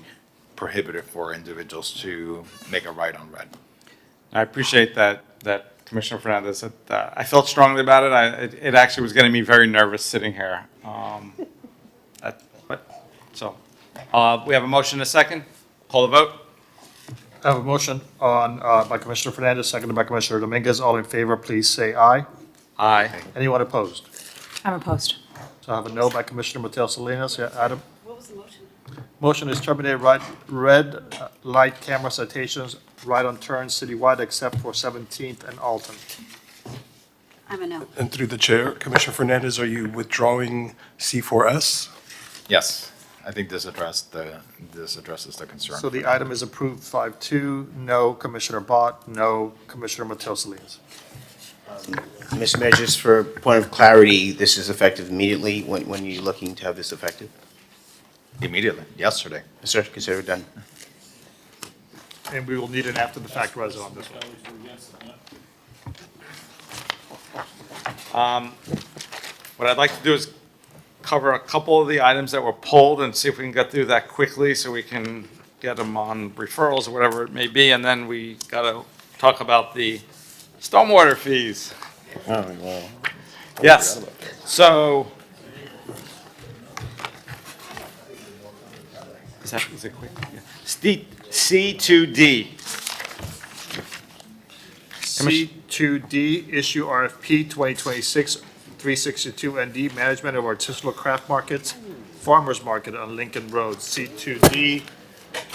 prohibited for individuals to make a right on red. I appreciate that Commissioner Fernandez. I felt strongly about it. It actually was getting me very nervous sitting here. We have a motion and a second. Call the vote. I have a motion on, by Commissioner Fernandez, seconded by Commissioner Dominguez. All in favor, please say aye. Aye. Anyone opposed? I'm opposed. So I have a no by Commissioner Mateo Salinas. Yeah, Adam? What was the motion? Motion is terminate red light camera citations, right on turns citywide except for 17th and Alton. I'm a no. And through the chair, Commissioner Fernandez, are you withdrawing C4S? Yes, I think this addresses the concern. So the item is approved 5-2, no Commissioner Bott, no Commissioner Mateo Salinas. Mr. Mayor, just for point of clarity, this is effective immediately. When are you looking to have this effective? Immediately, yesterday. Sir, consider it done. And we will need an after-the-fact reso on this one. What I'd like to do is cover a couple of the items that were pulled and see if we can get through that quickly so we can get them on referrals or whatever it may be. And then we got to talk about the stormwater fees. Oh, wow. Yes, so. Is it quick? Yeah. C2D. C2D, issue RFP 2026-362 ND, management of artisanal craft markets. Farmers Market on Lincoln Road. C2D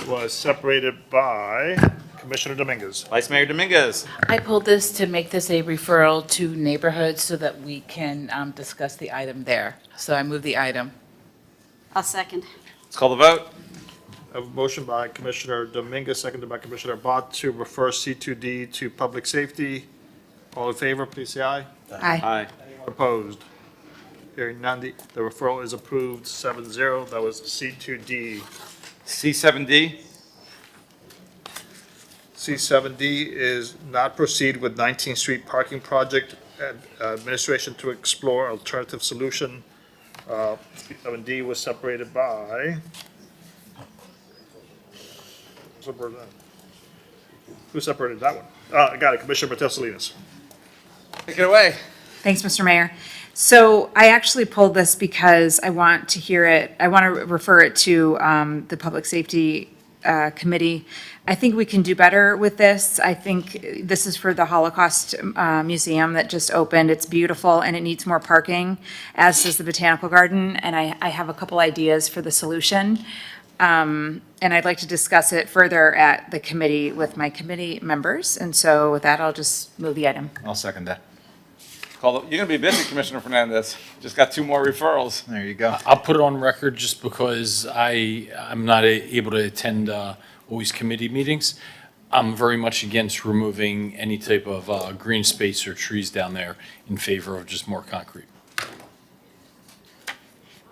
was separated by Commissioner Dominguez. Vice Mayor Dominguez. I pulled this to make this a referral to neighborhoods so that we can discuss the item there. So I move the item. I'll second. Let's call the vote. I have a motion by Commissioner Dominguez, seconded by Commissioner Bott to refer C2D to public safety. All in favor, please say aye. Aye. Anyone opposed? Hearing none, the referral is approved 7-0. That was C2D. C7D. C7D is not proceed with 19th Street parking project, and administration to explore alternative solution. C7D was separated by. Who separated that one? I got it, Commissioner Mateo Salinas. Take it away. Thanks, Mr. Mayor. So I actually pulled this because I want to hear it, I want to refer it to the Public Safety Committee. I think we can do better with this. I think this is for the Holocaust Museum that just opened. It's beautiful and it needs more parking, as does the Botanical Garden, and I have a couple ideas for the solution. And I'd like to discuss it further at the committee with my committee members. And so with that, I'll just move the item. I'll second that. You're going to be busy, Commissioner Fernandez. Just got 2 more referrals. There you go. I'll put it on record just because I'm not able to attend always committee meetings. I'm very much against removing any type of green space or trees down there in favor of just more concrete.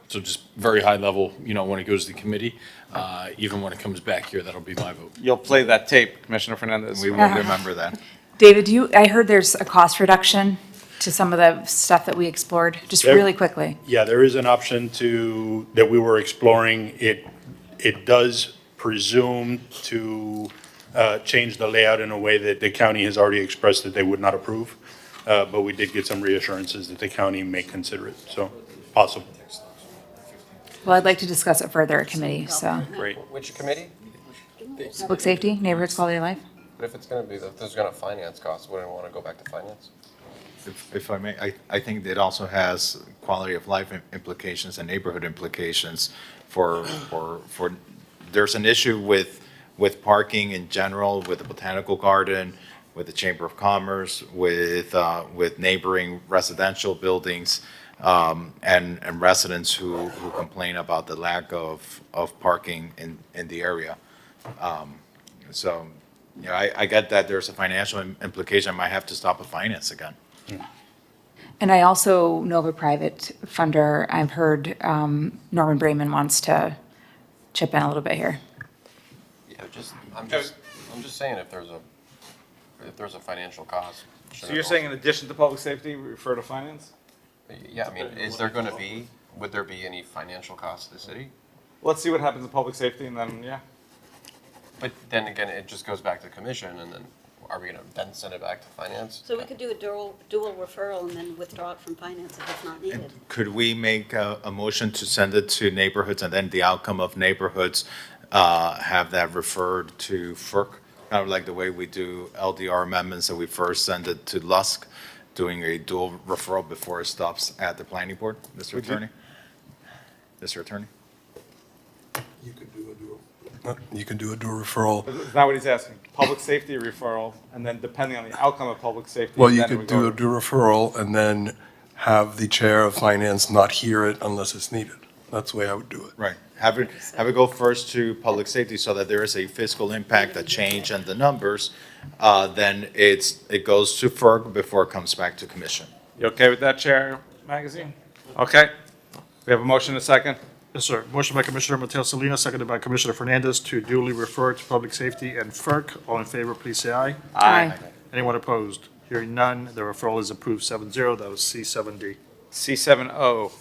So just very high level, when it goes to the committee, even when it comes back here, that'll be my vote. You'll play that tape, Commissioner Fernandez. We will remember that. David, I heard there's a cost reduction to some of the stuff that we explored, just There- really quickly. Yeah, there is an option that we were exploring. It does presume to change the layout in a way that the county has already expressed that they would not approve. But we did get some reassurances that the county may consider it, so possible. Well, I'd like to discuss it further at committee, so. Great. Which committee? Public safety, neighborhoods, quality of life? But if it's gonna be, if there's gonna finance costs, wouldn't we wanna go back to finance? If I may, I think it also has quality of life implications and neighborhood implications for, there's an issue with parking in general, with the Botanical Garden, with the Chamber of Commerce, with neighboring residential buildings, and residents who complain about the lack of parking in the area. So, I get that there's a financial implication. I might have to stop at finance again. And I also know of a private funder. I've heard Norman Brayman wants to chip in a little bit here. Yeah, I'm just saying if there's a financial cost. So you're saying in addition to public safety, we refer to finance? Yeah, I mean, would there be any financial cost to the city? Let's see what happens in public safety and then, yeah. But then again, it just goes back to commission, and then are we gonna then send it back to finance? So we could do a dual referral and then withdraw it from finance if it's not needed. Could we make a motion to send it to neighborhoods and then the outcome of neighborhoods, have that referred to FERC? Kind of like the way we do LDR amendments, that we first send it to Lusk, doing a dual referral before it stops at the planning board, Mr. Attorney? Mr. Attorney? You can do a dual referral. Is that what he's asking? Public safety referral, and then depending on the outcome of public safety. Well, you then it could would do go a dual referral and then have the chair of finance not hear it unless it's needed. That's the way I would do it. Right. Have it go first to public safety so that there is a fiscal impact, a change in the numbers. Then it goes to FERC before it comes back to commission. You okay with that, Chair Magazine? Okay. We have a motion and a second. Yes, sir. Motion by Commissioner Mateo Salinas, seconded by Commissioner Fernandez to duly refer to public safety and FERC. All in favor, please say aye. Aye. Anyone opposed? Hearing none, the referral is approved 7-0. That was C7D. C7O.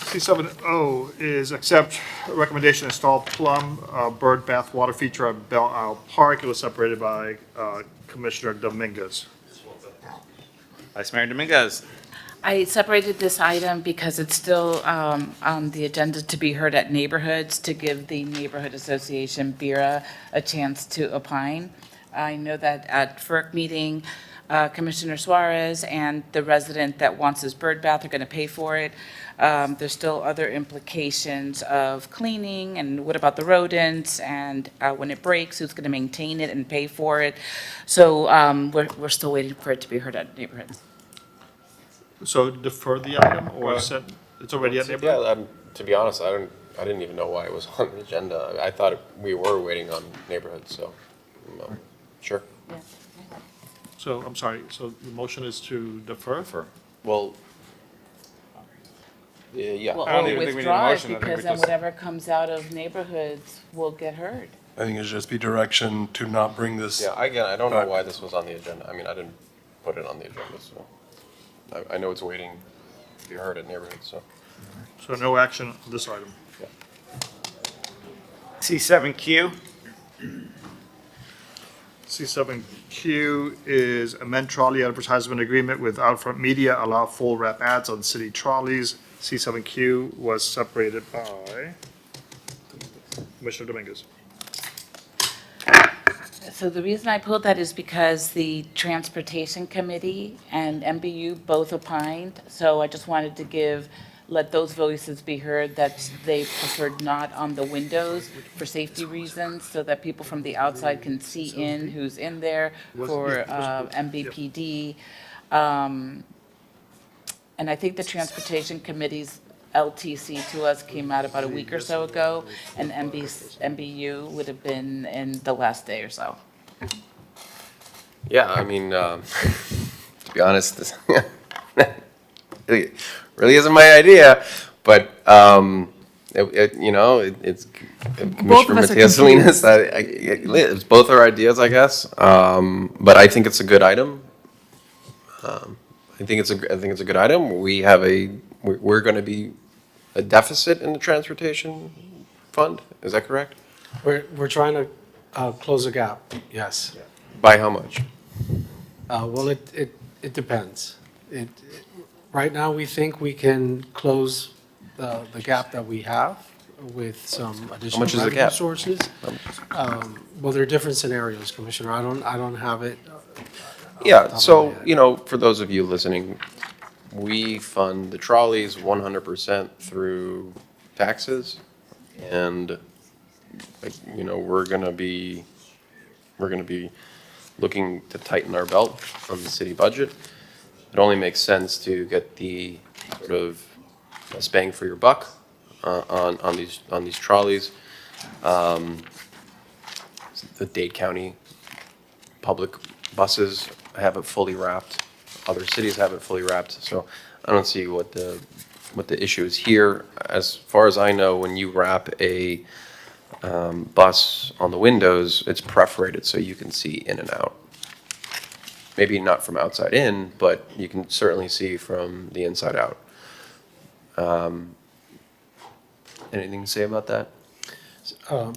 C7O is accept recommendation to install plum bird bath water feature at Belle Isle Park. It was separated by Commissioner Dominguez. Vice Mayor Dominguez. I separated this item because it's still on the agenda to be heard at neighborhoods, to give the Neighborhood Association, BIRA, a chance to opine. I know that at FERC meeting, Commissioner Suarez and the resident that wants his bird bath are going to pay for it. There's still other implications of cleaning, and what about the rodents? And when it breaks, who's going to maintain it and pay for it? So we're still waiting for it to be heard at neighborhoods. So defer the item or set, it's already at neighborhood? Yeah, to be honest, I didn't even know why it was on the agenda. I thought we were waiting on neighborhoods, so, sure. So, I'm sorry, so the motion is to defer? Well, yeah. Well, I don't or even think we need a withdraw it, motion. I think because we then just- whatever comes out of neighborhoods will get heard. I think it'd just be direction to not bring this. Yeah, again, I don't know why this was on the agenda. I mean, I didn't put it on the agenda, so. I know it's waiting to be heard at neighborhoods, so. So no action on this item. C7Q, C7Q is amend trolley advertisement agreement with Outfront Media, allow full wrap ads on city trolleys. C7Q was separated by Commissioner Dominguez. So the reason I pulled that is because the Transportation Committee and MBU both opined. So I just wanted to let those voices be heard that they preferred not on the windows for safety reasons, so that people from the outside can see in who's in there for MBPD. And I think the Transportation Committee's LTC to us came out about a week or so ago, and MBU would have been in the last day or so. Yeah, I mean, to be honest, this really isn't my idea, but, it's Commissioner Matias Salinas, it's both our ideas, I guess. But I think it's a good item. I think it's a good item. We're going to be a deficit in the transportation fund. Is that correct? We're trying to close a gap, yes. By how much? Well, it depends. Right now, we think we can close the gap that we have with some additional much is the revenue gap? sources. Well, there are different scenarios, Commissioner. I don't have it. Yeah, so, for those of you listening, we fund the trolleys 100% through taxes. And, we're gonna be looking to tighten our belt on the city budget. It only makes sense to get the sort of best bang for your buck on these trolleys. The Dade County public buses have it fully wrapped. Other cities have it fully wrapped. So I don't see what the issue is here. As far as I know, when you wrap a bus on the windows, it's perforated so you can see in and out. Maybe not from outside in, but you can certainly see from the inside out. Anything to say about that?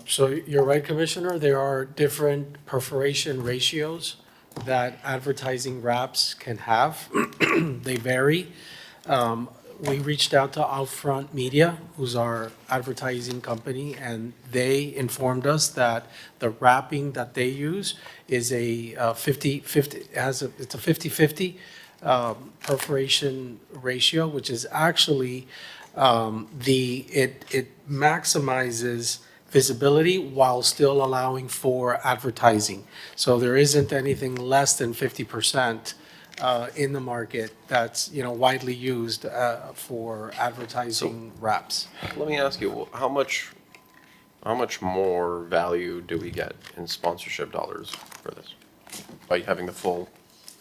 So you're right, Commissioner. There are different perforation ratios that advertising wraps can have. They vary. We reached out to Outfront Media, who's our advertising company, and they informed us that the wrapping that they use is a 50-50, it's a 50-50 perforation ratio, which is actually it maximizes visibility while still allowing for advertising. So there isn't anything less than 50% in the market that's, widely used for advertising wraps. Let me ask you, how much more value do we get in sponsorship dollars for this by having the full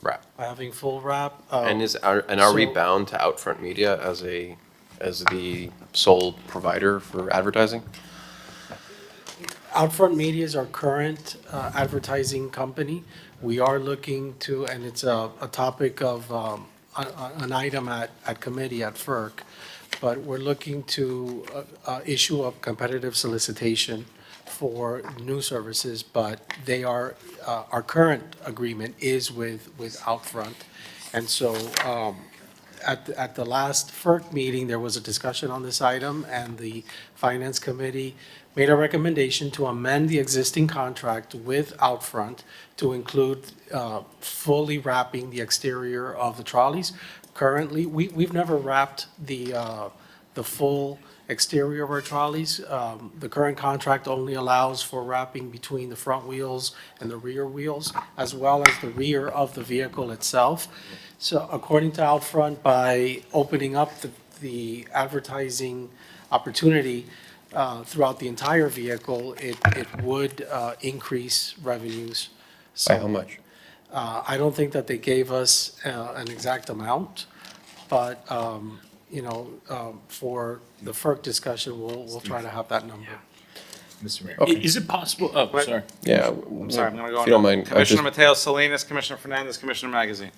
wrap? By having full wrap. And are we so- bound to Outfront Media as the sole provider for advertising? Outfront Media is our current advertising company. We are looking to, and it's a topic of an item at committee at FERC, but we're looking to issue a competitive solicitation for new services, but they are, our current agreement is with Outfront. And so at the last FERC meeting, there was a discussion on this item, and the Finance Committee made a recommendation to amend the existing contract with Outfront to include fully wrapping the exterior of the trolleys. Currently, we've never wrapped the full exterior of our trolleys. The current contract only allows for wrapping between the front wheels and the rear wheels, as well as the rear of the vehicle itself. So according to Outfront, by opening up the advertising opportunity throughout the entire vehicle, it would increase revenues. By how much? I don't think that they gave us an exact amount, but, for the FERC discussion, we'll try to have that number. Mr. Mayor. Okay. Is it possible, oh, sorry. Yeah. I'm sorry, I'm going to go If you don't on. mind, I Commissioner just- Mateo Salinas, Commissioner Fernandez, Commissioner Magazine.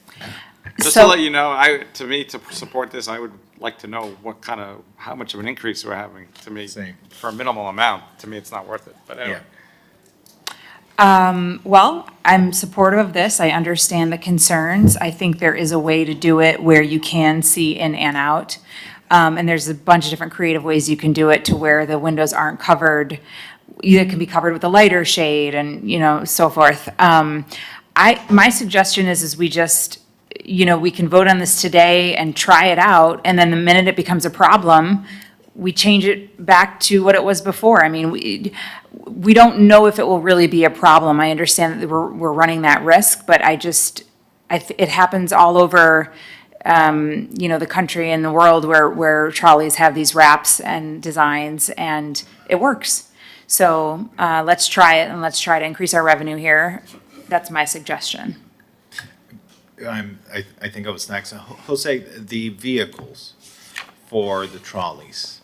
Just So- to let you know, to me, to support this, I would like to know how much of an increase we're having. To me, Same. for a minimal amount, to me, it's not worth it. But anyway. Well, I'm supportive of this. I understand the concerns. I think there is a way to do it where you can see in and out. And there's a bunch of different creative ways you can do it to where the windows aren't covered. It can be covered with a lighter shade and, so forth. My suggestion is we just, we can vote on this today and try it out. And then the minute it becomes a problem, we change it back to what it was before. I mean, we don't know if it will really be a problem. I understand that we're running that risk, but it happens all over, the country and the world where trolleys have these wraps and designs, and it works. So let's try it, and let's try to increase our revenue here. That's my suggestion. I think I was next. Jose, the vehicles for the trolleys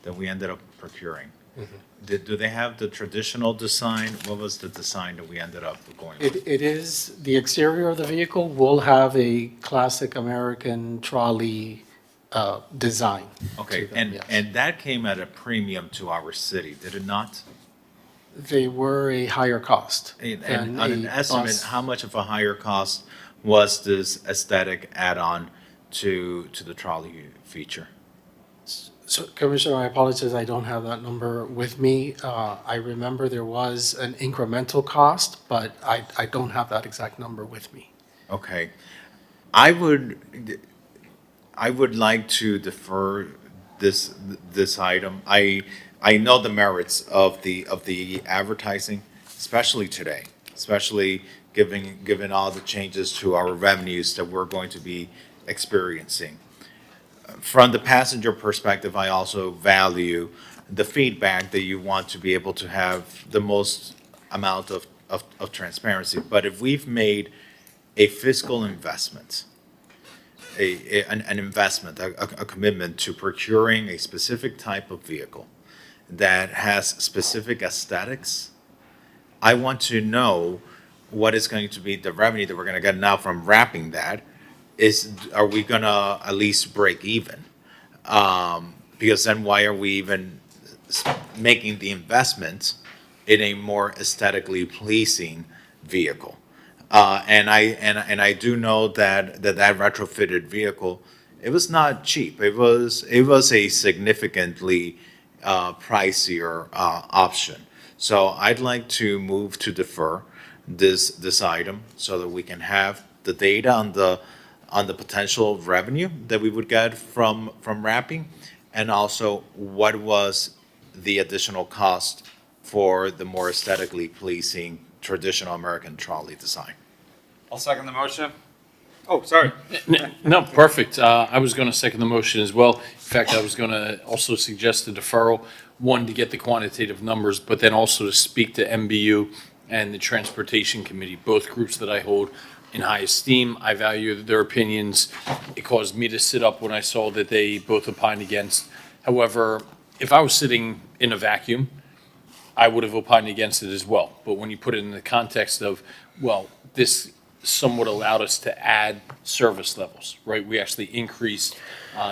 that we ended up procuring, do they have the traditional design? What was the design that we ended up going with? It is, the exterior of the vehicle will have a classic American trolley design. Okay, to them, yes. and that came at a premium to our city, did it not? They were a higher cost. And than on an a estimate, bus. how much of a higher cost was this aesthetic add-on to the trolley feature? So Commissioner, I apologize, I don't have that number with me. I remember there was an incremental cost, but I don't have that exact number with me. Okay. I would like to defer this item. I know the merits of the advertising, especially today, especially given all the changes to our revenues that we're going to be experiencing. From the passenger perspective, I also value the feedback that you want to be able to have the most amount of transparency. But if we've made a fiscal investment, an investment, a commitment to procuring a specific type of vehicle that has specific aesthetics, I want to know what is going to be the revenue that we're going to get now from wrapping that. Are we going to at least break even? Because then why are we even making the investment in a more aesthetically pleasing vehicle? And I do know that retrofitted vehicle, it was not cheap. It was a significantly pricier option. So I'd like to move to defer this item so that we can have the data on the potential revenue that we would get from wrapping, and also what was the additional cost for the more aesthetically pleasing traditional American trolley design. I'll second the motion. Oh, sorry. No, perfect. I was going to second the motion as well. In fact, I was going to also suggest a deferral, one, to get the quantitative numbers, but then also to speak to MBU and the Transportation Committee, both groups that I hold in high esteem. I value their opinions. It caused me to sit up when I saw that they both opined against. However, if I was sitting in a vacuum, I would have opined against it as well. But when you put it in the context of, well, this somewhat allowed us to add service levels, right? We actually increased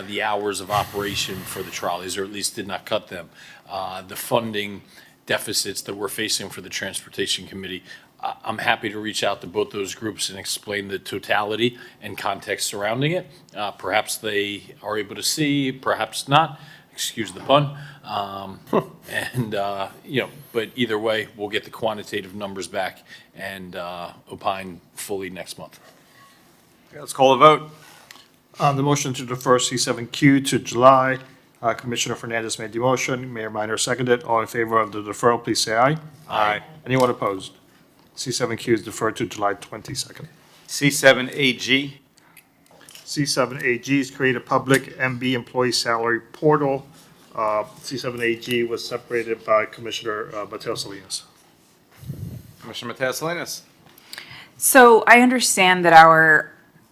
the hours of operation for the trolleys, or at least did not cut them. The funding deficits that we're facing for the Transportation Committee I'm happy to reach out to both those groups and explain the totality and context surrounding it. Perhaps they are able to see, perhaps not, excuse the pun. But either way, we'll get the quantitative numbers back and opine fully next month. Okay, let's call a vote. On the motion to defer C7Q to July, Commissioner Fernandez made the motion, Mayor Minor seconded. All in favor of the deferral, please say aye. Aye. Anyone opposed? C7Q is deferred to July 22nd. C7AG. C7AG is create a public MB employee salary portal. C7AG was separated by Commissioner Mateo Salinas. Commissioner Mateus Salinas. So I understand that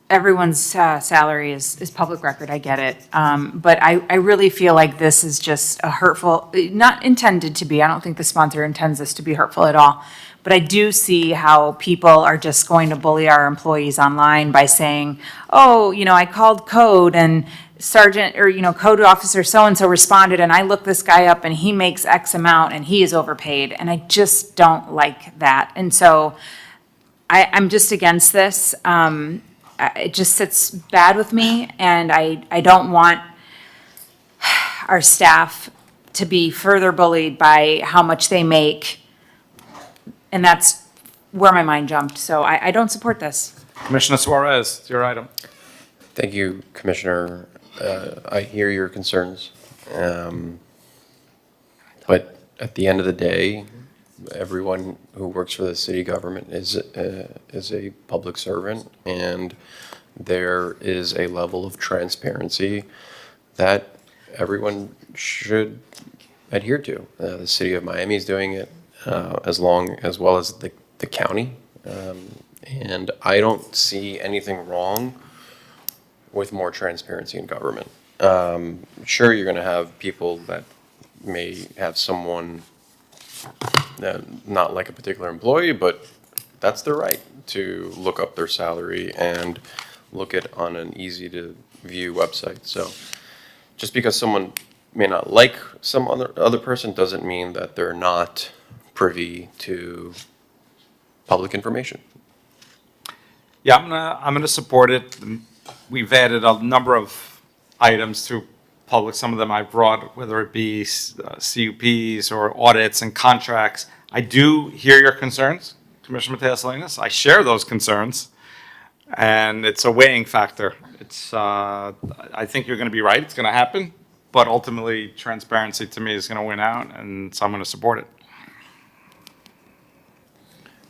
everyone's salary is public record, I get it. But I really feel like this is just a hurtful, not intended to be, I don't think the sponsor intends this to be hurtful at all. But I do see how people are just going to bully our employees online by saying, oh, I called code and sergeant, or, code officer so-and-so responded, and I looked this guy up and he makes X amount and he is overpaid. And I just don't like that. And so I'm just against this. It just sits bad with me, and I don't want our staff to be further bullied by how much they make. And that's where my mind jumped. So I don't support this. Commissioner Suarez, it's your item. Thank you, Commissioner. I hear your concerns. But at the end of the day, everyone who works for the city government is a public servant, and there is a level of transparency that everyone should adhere to. The city of Miami is doing it as well as the county, and I don't see anything wrong with more transparency in government. Sure, you're going to have people that may have someone not like a particular employee, but that's their right to look up their salary and look it on an easy to view website. So just because someone may not like some other person doesn't mean that they're not privy to public information. Yeah, I'm gonna support it. We've added a number of items to public. Some of them I've brought, whether it be CUPs or audits and contracts. I do hear your concerns, Commissioner Mateus Salinas. I share those concerns, and it's a weighing factor. I think you're going to be right. It's going to happen, but ultimately, transparency to me is going to win out, and so I'm going to support it.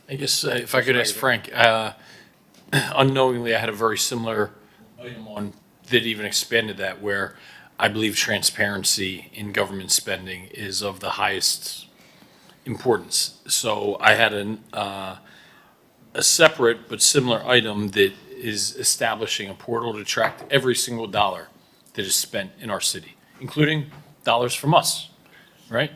I guess if I could ask Frank, unknowingly, I had a very similar item on that even expanded that, where I believe transparency in government spending is of the highest importance. So I had a separate but similar item that is establishing a portal to track every single dollar that is spent in our city, including dollars from us, right?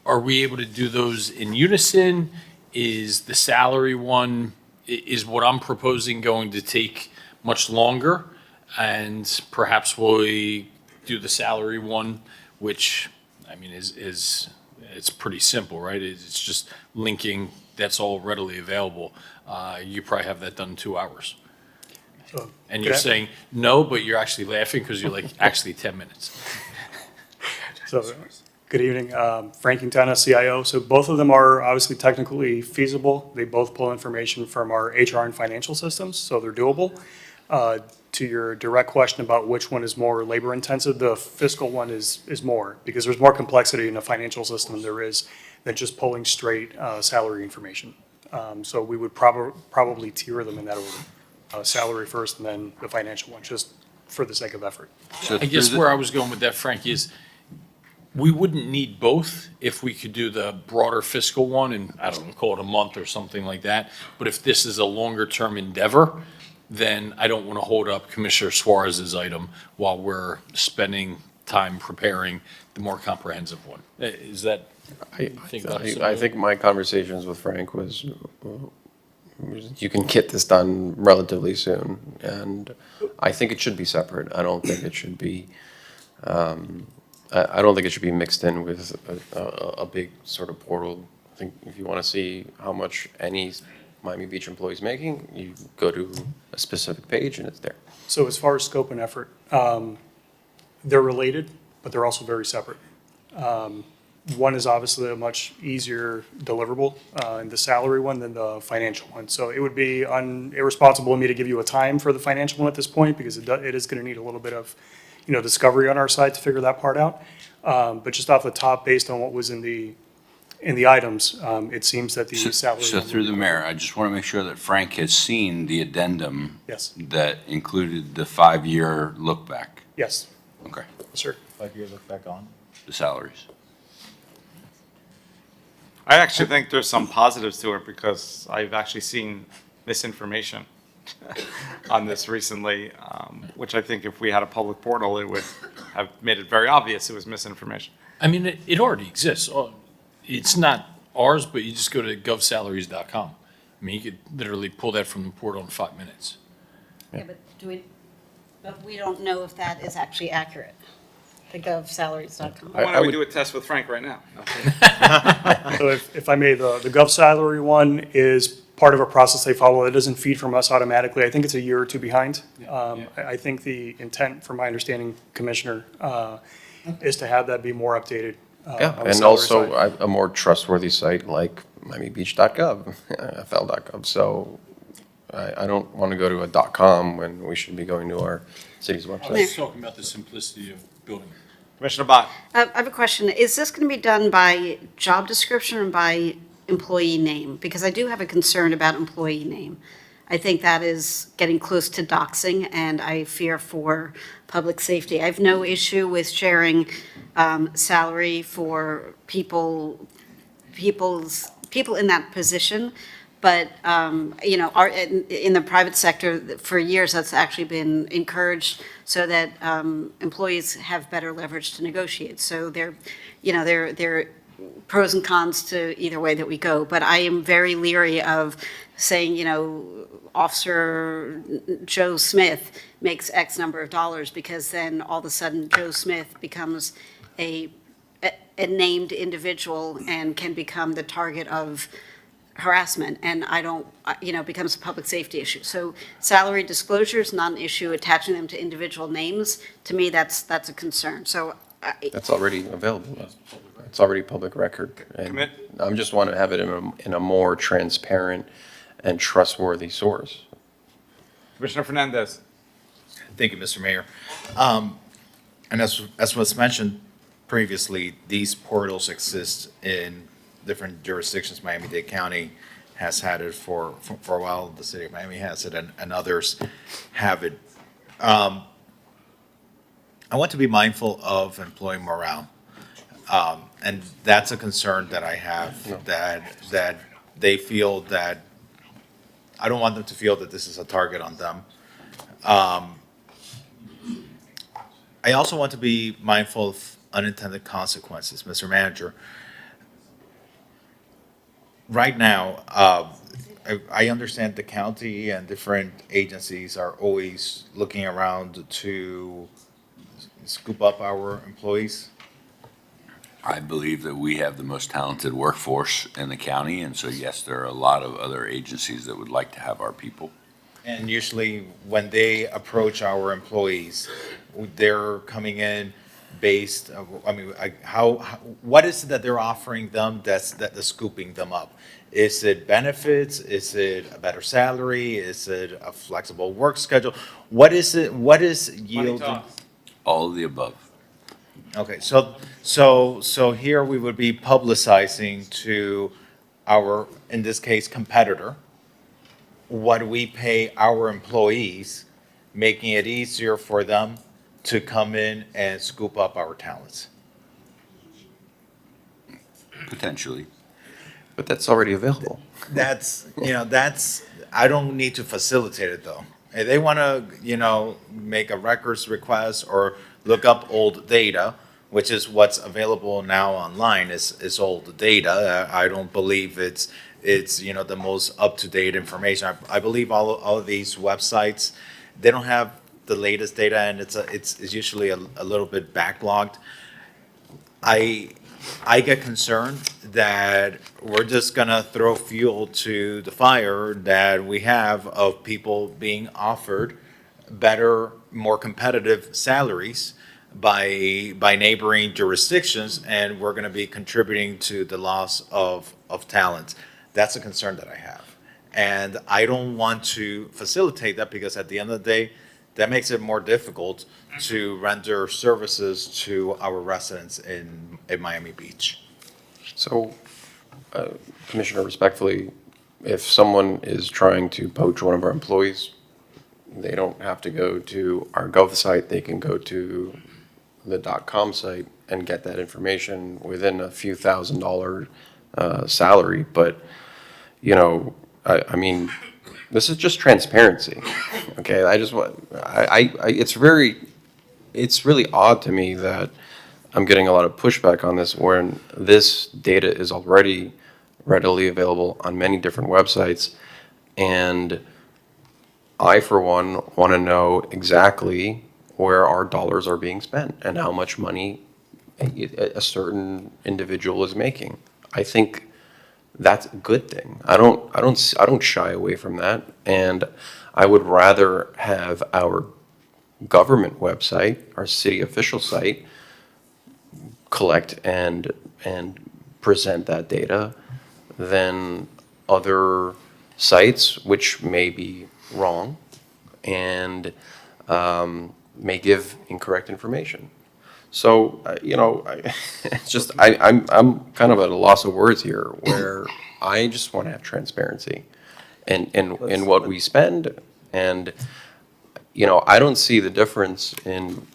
Are we able to do those in unison? Is the salary one, is what I'm proposing going to take much longer? And perhaps we do the salary one, which, I mean, is it's pretty simple, right? It's just linking, that's all readily available. You probably have that done in 2 hours. And you're saying no, but you're actually laughing because you're like, actually 10 minutes. So, good evening, Frank Quintana, CIO. So both of them are obviously technically feasible. They both pull information from our HR and financial systems, so they're doable. To your direct question about which one is more labor intensive, the fiscal one is more, because there's more complexity in a financial system there is than just pulling straight salary information. So we would probably tier them in that order. Salary first and then the financial one, just for the sake of effort. I guess where I was going with that, Frank, is we wouldn't need both if we could do the broader fiscal one and, I don't know, call it a month or something like that. But if this is a longer term endeavor, then I don't want to hold up Commissioner Suarez's item while we're spending time preparing the more comprehensive one. Is that? I think my conversations with Frank was, you can get this done relatively soon, and I think it should be separate. I don't think it should be, I don't think it should be mixed in with a big sort of portal I think if you want to see how much any Miami Beach employee is making, you go to a specific page and it's there. So as far as scope and effort, they're related, but they're also very separate. One is obviously a much easier deliverable in the salary one than the financial one. So it would be irresponsible of me to give you a time for the financial one at this point because it is going to need a little bit of, discovery on our side to figure that part out. But just off the top, based on what was in the items, it seems that the salary. So through the mayor, I just want to make sure that Frank has seen the addendum. Yes. That included the 5-year look back. Yes. Okay. Sure. 5-year look back on? The salaries. I actually think there's some positives to it because I've actually seen misinformation on this recently, which I think if we had a public portal, it would have made it very obvious it was misinformation. I mean, it already exists. It's not ours, but you just go to govsalaries.com. I mean, you could literally pull that from the portal in 5 minutes. Yeah, but we don't know if that is actually accurate. The govsalaries.com. Why don't we do a test with Frank right now? So if I may, the Gov salary one is part of a process they follow. It doesn't feed from us automatically. I think it's a year or two behind. I think the intent, from my understanding, Commissioner, is to have that be more updated. Yeah, on the and salary also side. a more trustworthy site like MiamiBeach.gov, FL.gov. So I don't want to go to a .com when we should be going to our city's I website. was talking about the simplicity of building. Commissioner Bott. I have a question. Is this going to be done by job description or by employee name? Because I do have a concern about employee name. I think that is getting close to doxing, and I fear for public safety. I have no issue with sharing salary for people in that position, but, in the private sector, for years, that's actually been encouraged so that employees have better leverage to negotiate. So there are pros and cons to either way that we go, but I am very leery of saying, Officer Joe Smith makes X number of dollars, because then all of a sudden Joe Smith becomes a named individual and can become the target of harassment, and becomes a public safety issue. So salary disclosure is not an issue. Attaching them to individual names, to me, that's a concern. So That's already available. It's already public record. And I just want to have it in a more transparent and trustworthy source. Commissioner Fernandez. Thank you, Mr. Mayor. And as was mentioned previously, these portals exist in different jurisdictions. Miami-Dade County has had it for a while. The city of Miami has it, and others have it. I want to be mindful of employee morale. And that's a concern that I have, that they feel that, I don't want them to feel that this is a target on them. I also want to be mindful of unintended consequences, Mr. Manager. Right now, I understand the county and different agencies are always looking around to scoop up our employees. I believe that we have the most talented workforce in the county, and so yes, there are a lot of other agencies that would like to have our people. And usually when they approach our employees, they're coming in based, what is it that they're offering them that's scooping them up? Is it benefits? Is it a better salary? Is it a flexible work schedule? What is it, what is yielding? All of the above. Okay, so here we would be publicizing to our, in this case, competitor, what we pay our employees, making it easier for them to come in and scoop up our talents. Potentially. But that's already available. That's, I don't need to facilitate it though. If they want to, make a records request or look up old data, which is what's available now online, is old data. I don't believe it's the most up-to-date information. I believe all of these websites, they don't have the latest data, and it's usually a little bit backlogged. I I get concerned that we're just gonna throw fuel to the fire that we have of people being offered better, more competitive salaries by neighboring jurisdictions, and we're gonna be contributing to the loss of talent. That's a concern that I have. And I don't want to facilitate that, because at the end of the day, that makes it more difficult to render services to our residents in Miami Beach. So, Commissioner, respectfully, if someone is trying to poach one of our employees, they don't have to go to our Gov site, they can go to the .com site and get that information within a few $1,000 salary. But, you know, I mean, this is just transparency, okay? I just want, it's really odd to me that I'm getting a lot of pushback on this when this data is already readily available on many different websites. And I, for one, want to know exactly where our dollars are being spent and how much money a certain individual is making. I think that's a good thing. I don't shy away from that, and I would rather have our government website, our city official site, collect and present that data than other sites which may be wrong and may give incorrect information. So, you know, it's just, I'm kind of at a loss of words here, where I just want to have transparency in what we spend. And, you know, I don't see the difference in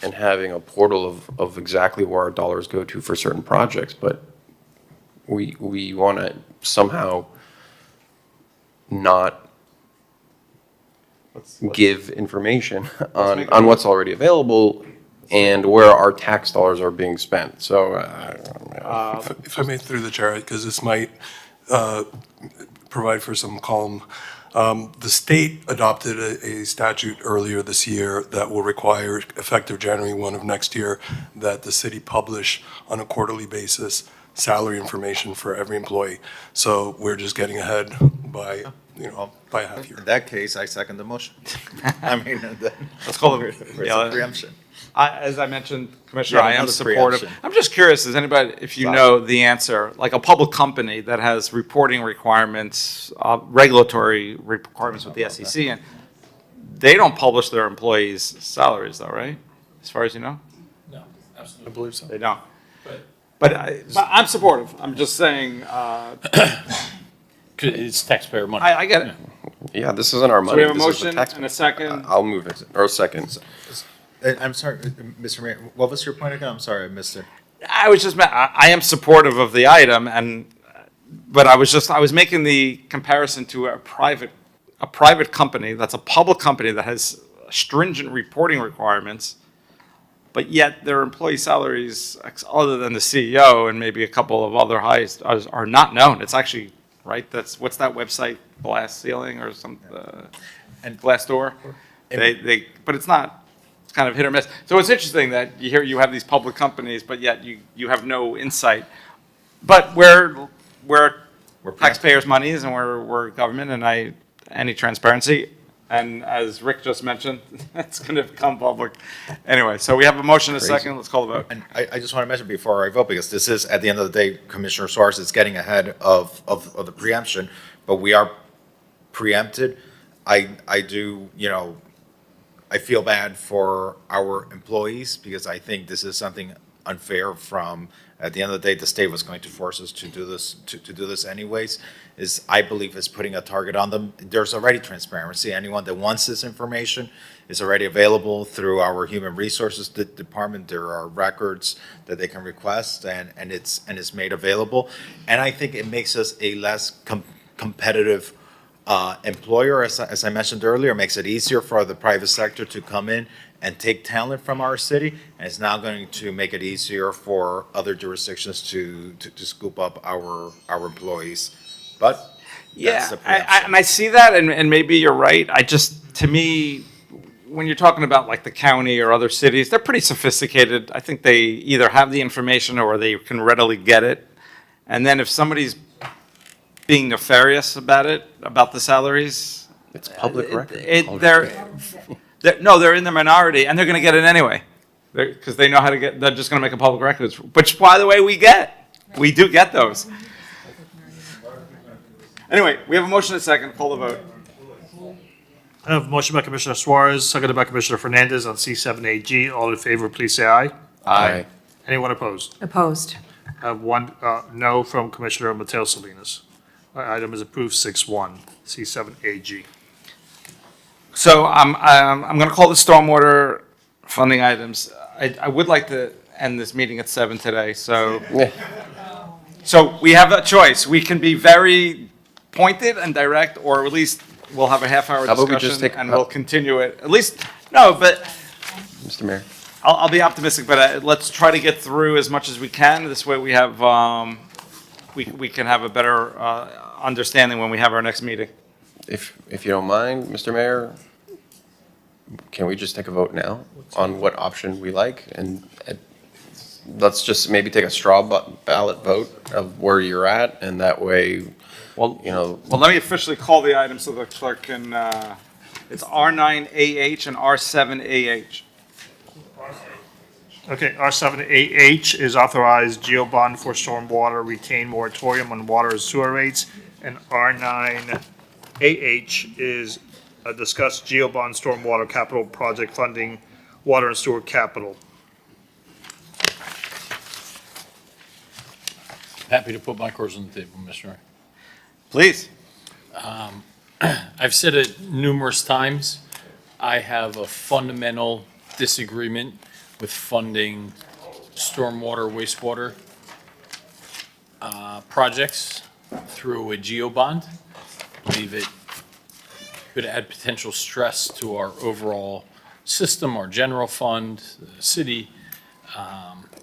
having a portal of exactly where our dollars go to for certain projects, but we want to somehow not give information on what's already available and where our tax dollars are being spent. So, If I may, through the chair, because this might provide for some calm. The state adopted a statute earlier this year that will require, effective January 1 of next year, that the city publish on a quarterly basis salary information for every employee. So we're just getting ahead by, by a half year. In that case, I second the motion. I mean, Let's call it, it's a preemption. As I mentioned, Commissioner, Yeah, I am another supportive. preemption. I'm just curious, does anybody, if you know the answer, like a public company that has reporting requirements, regulatory requirements with the SEC, and they don't publish their employees' salaries though, right? As far as you know? No, absolutely. I believe so. They don't. But I'm supportive. I'm just saying, It's taxpayer money. I get it. yeah, this isn't our So money. we have a this is the motion tax- and a second. I'll move it, or second. I'm sorry, Mr. Mayor, what was your point again? I'm sorry, I missed it. I was just, I am supportive of the item, but I was making the comparison to a private company, that's a public company that has stringent reporting requirements, but yet their employee salaries, other than the CEO and maybe a couple of other highs, are not known. It's actually, right, what's that website, Glass Ceiling or some, and Glassdoor? But it's not. It's kind of hit or miss. So it's interesting that you have these public companies, but yet you have no insight. But we're taxpayers' monies and we're government, and any transparency. And as Rick just mentioned, it's going to become public. Anyway, so we have a motion and a second. Let's call the vote. And I just want to mention before I vote, because this is, at the end of the day, Commissioner Suarez is getting ahead of the preemption, but we are preempted. I do, I feel bad for our employees, because I think this is something unfair from, at the end of the day, the state was going to force us to do this anyways, I believe is putting a target on them. There's already transparency. Anyone that wants this information is already available through our Human Resources Department. There are records that they can request, and it's made available. And I think it makes us a less competitive employer, as I mentioned earlier. Makes it easier for the private sector to come in and take talent from our city, and it's now going to make it easier for other jurisdictions to scoop up our employees. But Yeah, that's the preemption. and I see that, and maybe you're right. To me, when you're talking about like the county or other cities, they're pretty sophisticated. I think they either have the information or they can readily get it. And then if somebody's being nefarious about it, about the salaries. It's public record. They're in the minority and they're going to get it anyway. Because they know how to get, they're just going to make a public record, which by the way, we get. We do get those. Anyway, we have a motion and a second. Call the vote. I have a motion by Commissioner Suarez, seconded by Commissioner Fernandez on C7AG. All in favor, please say aye. Aye. Anyone opposed? Opposed. I have one no from Commissioner Mateo Salinas. Item is approved 6-1, C7AG. So I'm going to call the stormwater funding items. I would like to end this meeting at 7 today, so. So we have a choice. We can be very pointed and direct, or at least we'll have a half-hour How about we just discussion take- and we'll continue it. At least, no, but Mr. Mayor. I'll be optimistic, but let's try to get through as much as we can. This way we have, we can have a better understanding when we have our next meeting. If you don't mind, Mr. Mayor, can we just take a vote now on what option we like? And let's just maybe take a straw ballot vote of where you're at, and that way, Well, you know. Well, let me officially call the item so the clerk can, it's R9AH and R7AH. Okay, R7AH is authorized geo bond for stormwater retained moratorium on water and sewer rates. And R9AH is discuss geo bond stormwater capital project funding, water and sewer capital. Happy to put my cards on the table, Mr. Mayor. Please. I've said it numerous times. I have a fundamental disagreement with funding stormwater, wastewater projects through a geo bond. I believe it could add potential stress to our overall system, our general fund, the city,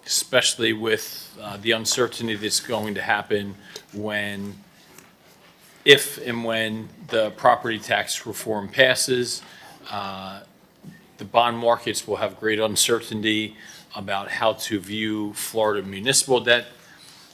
especially with the uncertainty that's going to happen if and when the property tax reform passes. The bond markets will have great uncertainty about how to view Florida municipal debt.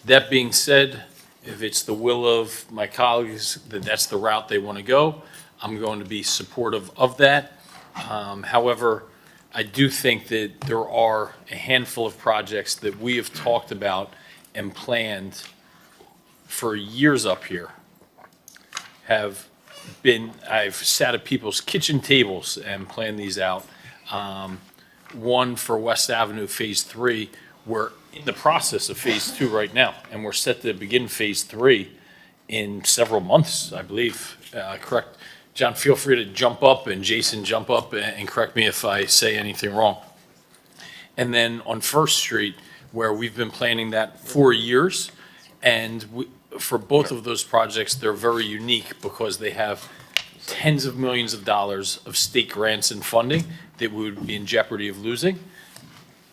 That being said, if it's the will of my colleagues that that's the route they want to go, I'm going to be supportive of that. However, I do think that there are a handful of projects that we have talked about and planned for years up here. I've sat at people's kitchen tables and planned these out. One for West Avenue Phase 3, we're in the process of Phase 2 right now, and we're set to begin Phase 3 in several months, I believe. Correct, John, feel free to jump up, and Jason, jump up and correct me if I say anything wrong. And then on First Street, where we've been planning that for years, and for both of those projects, they're very unique because they have tens of millions of dollars of state grants and funding that we would be in jeopardy of losing.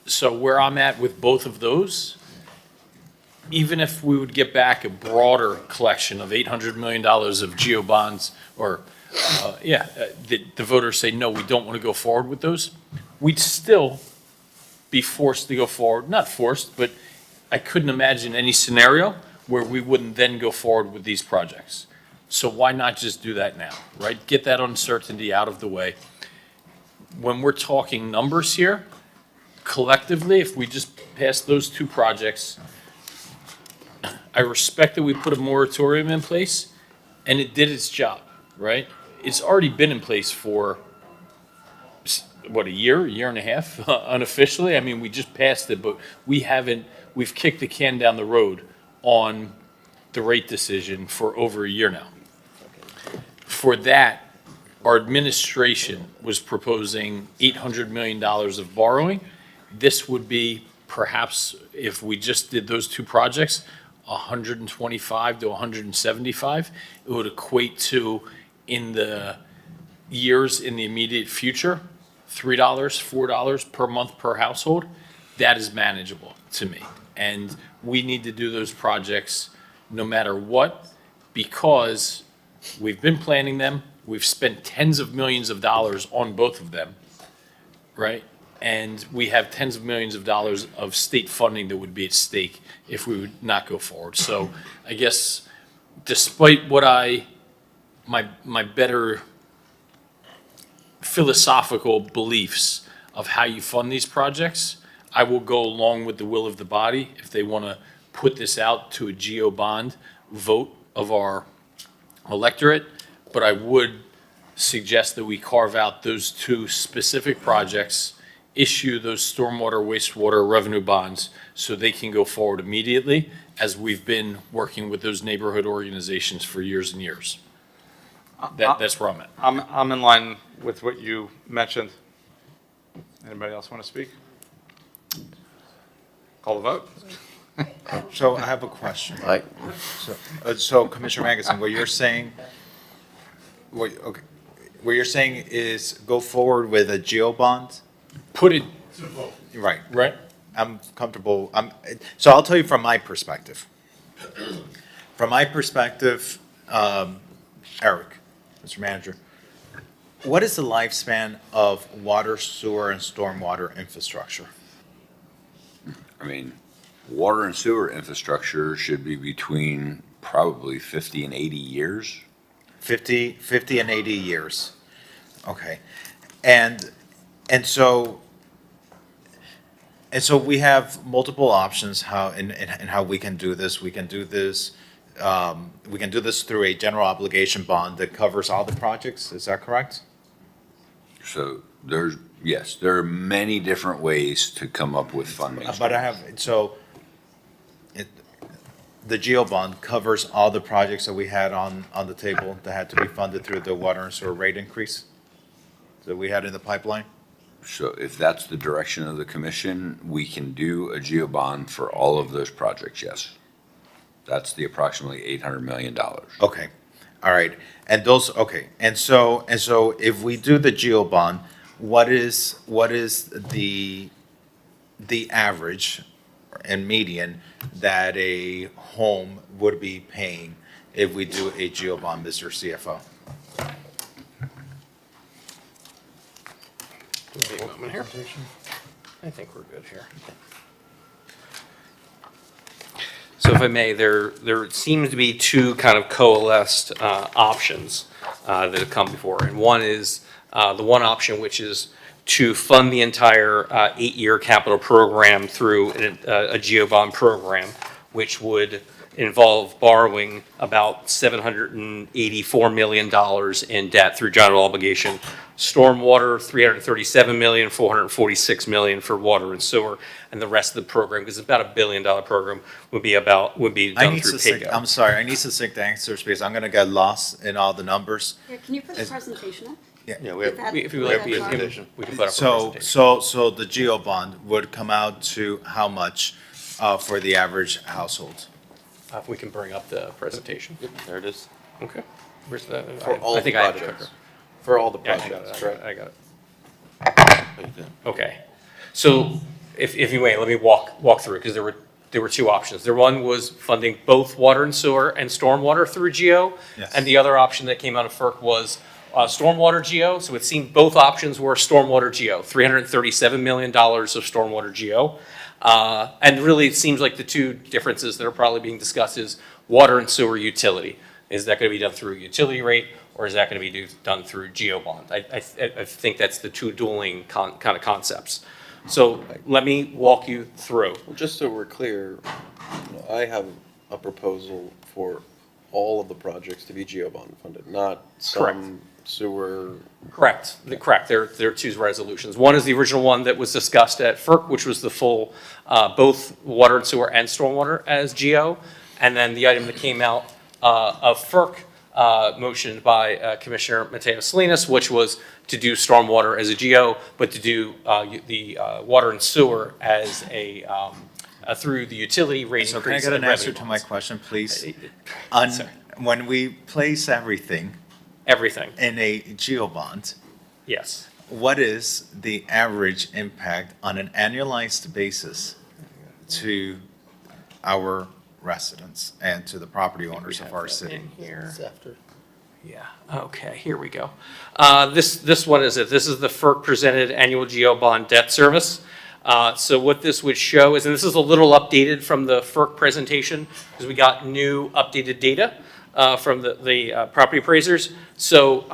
So where I'm at with both of those, even if we would get back a broader collection of $800 million of geo bonds, or, the voters say, no, we don't want to go forward with those, we'd still be forced to go forward. Not forced, but I couldn't imagine any scenario where we wouldn't then go forward with these projects. So why not just do that now, right? Get that uncertainty out of the way. When we're talking numbers here, collectively, if we just pass those two projects, I respect that we put a moratorium in place, and it did its job, right? It's already been in place for, what, a year and a half, unofficially? I mean, we just passed it, but we've kicked the can down the road on the rate decision for over a year now. For that, our administration was proposing $800 million of borrowing. This would be perhaps, if we just did those two projects, 125 to 175. It would equate to, in the years in the immediate future, $3, $4 per month per household. That is manageable to me. And we need to do those projects no matter what, because we've been planning them. We've spent tens of millions of dollars on both of them. right? And we have tens of millions of dollars of state funding that would be at stake if we would not go forward. So I guess despite what my better philosophical beliefs of how you fund these projects, I will go along with the will of the body if they want to put this out to a GO bond vote of our electorate. But I would suggest that we carve out those two specific projects, issue those stormwater, wastewater revenue bonds so they can go forward immediately, as we've been working with those neighborhood organizations for years and years. That's where I'm at. I'm in line with what you mentioned. Anybody else want to speak? Call the vote? So I have a question. So Commissioner Magazine, what you're saying, what you're saying is go forward with a GO bond? Put it. Right. Right. I'm comfortable. So I'll tell you from my perspective. From my perspective, Eric, Mr. Manager, what is the lifespan of water, sewer, and stormwater infrastructure? I mean, water and sewer infrastructure should be between probably 50 and 80 years. 50 and 80 years. Okay. And so we have multiple options how and how we can do this. We can do this through a general obligation bond that covers all the projects. Is that correct? So yes, there are many different ways to come up with funding. But the GO bond covers all the projects that we had on the table that had to be funded through the water and sewer rate increase that we had in the pipeline? So if that's the direction of the commission, we can do a GO bond for all of those projects, yes. That's the approximately $800 million. Okay, all right. And those, okay, and so if we do the GO bond, what is the average and median that a home would be paying if we do a GO bond, Mr. CFO? Wait a moment here. I think we're good here. So if I may, there seems to be two kind of coalesced options that have come before. And one is the one option, which is to fund the entire 8-year capital program through a GO bond program, which would involve borrowing about $784 million in debt through general obligation. Stormwater, $337 million, $446 million for water and sewer, and the rest of the program, because it's about $1 billion program, would be done through PAYGO. I'm sorry, I need to sync the answers because I'm gonna get lost in all the numbers. Yeah, can you put the presentation up? Yeah, With that- if you with like, that we chart? can put up a So, presentation. so the GO bond would come out to how much for the average household? If we can bring up the presentation. Yep, there it is. Okay. Where's the? For all I think the I have the projects. clicker. For all the Yeah, I got projects, it, right? I got it. Okay. So if you may, let me walk through, because there were two options. There one was funding both water and sewer and stormwater through GO. Yes. And the other option that came out of FERC was stormwater GO. So it seemed both options were stormwater GO, $337 million of stormwater GO. And really, it seems like the two differences that are probably being discussed is water and sewer utility. Is that going to be done through a utility rate, or is that going to be done through GO bond? I think that's the two dueling kind of concepts. So let me walk you through. Well, just so we're clear, I have a proposal for all of the projects to be GO bond funded, not some sewer. Correct. Correct. There are two resolutions. One is the original one that was discussed at FERC, which was the full, both water and sewer and stormwater as GO. And then the item that came out of FERC, motioned by Commissioner Mateo Salinas, which was to do stormwater as a GO, but to do the water and sewer as a through the utility rate So can I increase get and an answer revenue to my bonds. question, please? Sorry. When we place everything in a GO bond, Yes. what is the average impact on an annualized basis to our residents and to the property owners of our city? Here. Yeah, okay, here we go. This one is it. This is the FERC presented annual GO bond debt service. So what this would show is, and this is a little updated from the FERC presentation, because we got new updated data from the property appraisers. So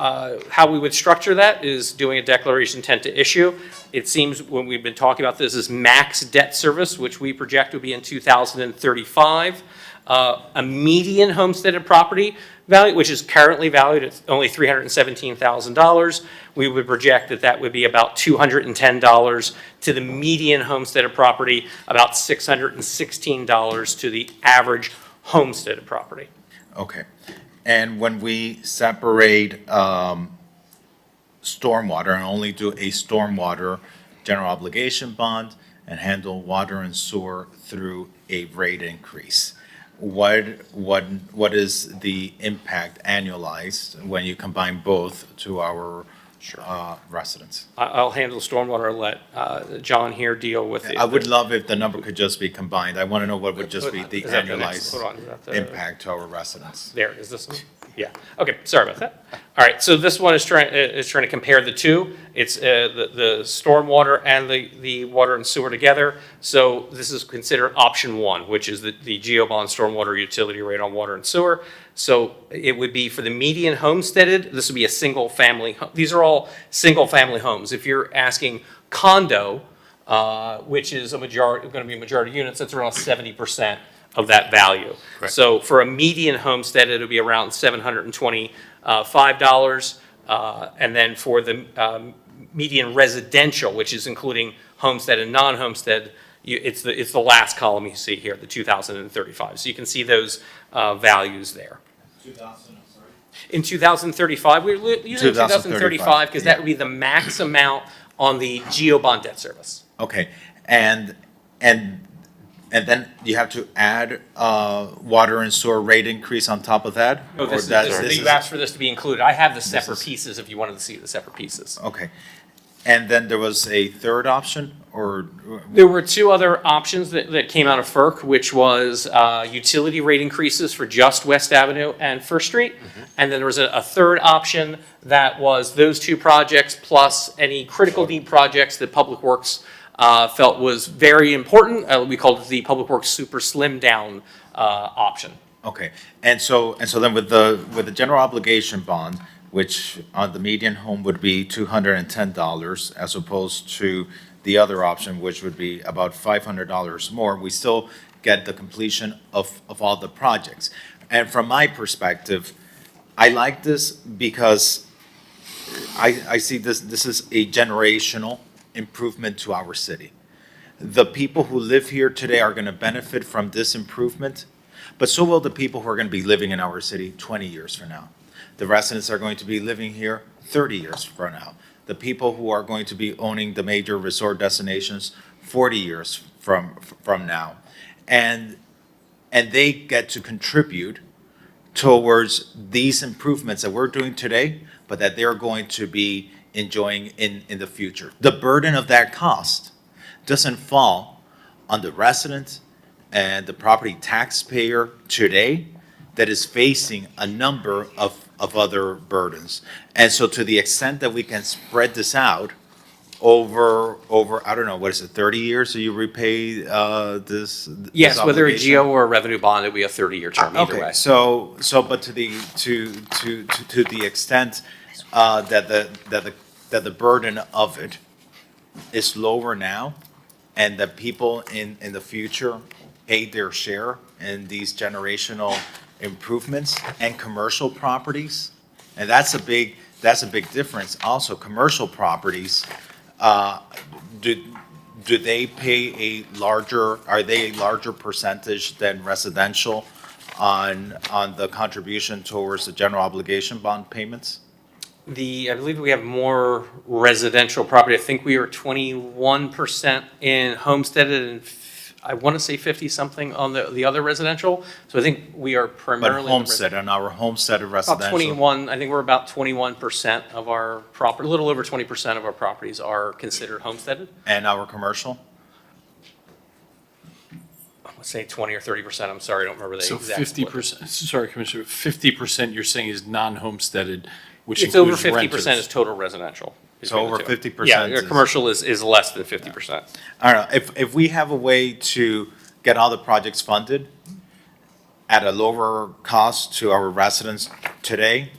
how we would structure that is doing a declaration intent to issue. It seems when we've been talking about this is max debt service, which we project will be in 2035. A median homesteaded property value, which is currently valued at only $317,000, we would project that that would be about $210 to the median homesteaded property, about $616 to the average homesteaded property. Okay. And when we separate stormwater and only do a stormwater general obligation bond and handle water and sewer through a rate increase, what is the impact annualized when you combine both to our residents? I'll handle stormwater and let John here deal with it. I would love if the number could just be combined. I want to know what would just be the Is that the next- hold on, is that annualized the- impact to our residents. There, is this one? Yeah, okay, sorry about that. All right, so this one is trying to compare the two. It's the stormwater and the water and sewer together. So this is considered option one, which is the GeoBond stormwater utility rate on water and sewer. So it would be for the median homesteaded, this would be a single family, these are all single family homes. If you're asking condo, which is going to be a majority units, that's around 70% of that value. Correct. So for a median homestead, it'll be around $725. And then for the median residential, which is including homestead and non-homestead, it's the last column you see here, the 2035. So you can see those values there. In 2035, we're using 2035 because that would be the max amount on the GeoBond debt service. Okay, and then you have to add water and sewer rate increase on top of that? No, Or that- you asked for this to be included. I have the separate pieces if you wanted to see the separate pieces. Okay, and then there was a third option, or? There were two other options that came out of FERC, which was utility rate increases for just West Avenue and First Street. And then there was a third option that was those two projects plus any critical need projects that Public Works felt was very important. We called it the Public Works Super Slim Down option. Okay, and so then with the general obligation bond, which on the median home would be $210 as opposed to the other option, which would be about $500 more, we still get the completion of all the projects. And from my perspective, I like this because I see this is a generational improvement to our city. The people who live here today are going to benefit from this improvement, but so will the people who are going to be living in our city 20 years from now. The residents are going to be living here 30 years from now. The people who are going to be owning the major resort destinations 40 years from now. And they get to contribute towards these improvements that we're doing today, but that they're going to be enjoying in the future. The burden of that cost doesn't fall on the resident and the property taxpayer today that is facing a number of other burdens. And so to the extent that we can spread this out over I don't know, what is it, 30 years, so you repay this Yes, whether a obligation? GEO or a revenue bond, it would be a 30-year term either way. Okay, so but to the extent that the burden of it is lower now, and that people in the future pay their share in these generational improvements and commercial properties, and that's a big difference. Also, commercial properties, do they pay are they a larger percentage than residential on the contribution towards the general obligation bond payments? I believe we have more residential property. I think we are 21% in homesteaded and I want to say 50-something on the other residential. So I think we are primarily. But homestead, on our homesteaded About residential. 21, I think we're about 21% of our property, a little over 20% of our properties are considered homesteaded. And our commercial? say 20 or 30%, I'm sorry, I don't remember the So exact split. 50%, sorry, Commissioner, 50% you're saying is non-homesteaded, which It's over includes 50% renters. is total residential. So over 50% Yeah, your is- commercial is less than 50%. I don't know, if we have a way to get all the projects funded at a lower cost to our residents today,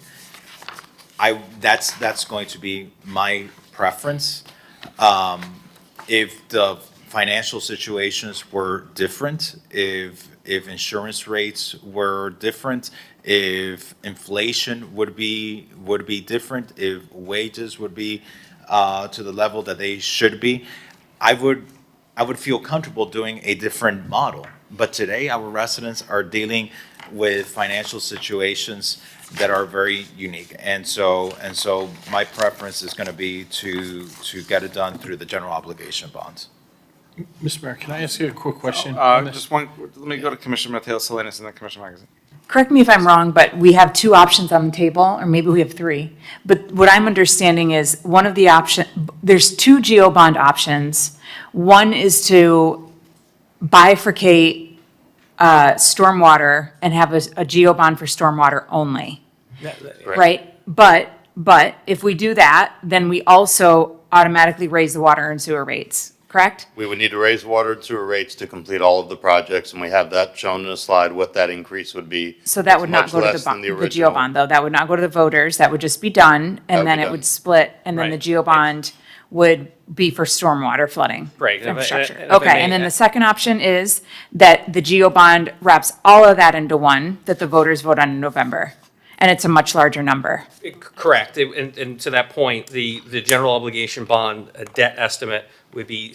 that's going to be my preference. If the financial situations were different, if insurance rates were different, if inflation would be different, if wages would be to the level that they should be, I would feel comfortable doing a different model. But today, our residents are dealing with financial situations that are very unique. And so my preference is going to be to get it done through the general obligation bonds. Mr. Mayor, can I ask you a quick question? on this? Just one, let me go to Commissioner Mateo Salinas and then Commissioner Magazine. Correct me if I'm wrong, but we have two options on the table, or maybe we have three. But what I'm understanding is one of the there's two GeoBond options. One is to bifurcate stormwater and have a GeoBond for stormwater only, right? But if we do that, then we also automatically raise the water and sewer rates, correct? We would need to raise water and sewer rates to complete all of the projects, and we have that shown in a slide, what that increase would be. So that would It's not much go to less the than the original. GeoBond, though? That would not go to the voters, that would just be done, That would and then be it done. would split, and then the GeoBond would be for stormwater flooding. Right, and if I- Infrastructure. and if I Okay, may and then add- the second option is that the GeoBond wraps all of that into one, that the voters vote on in November, and it's a much larger number. Correct, and to that point, the general obligation bond debt estimate would be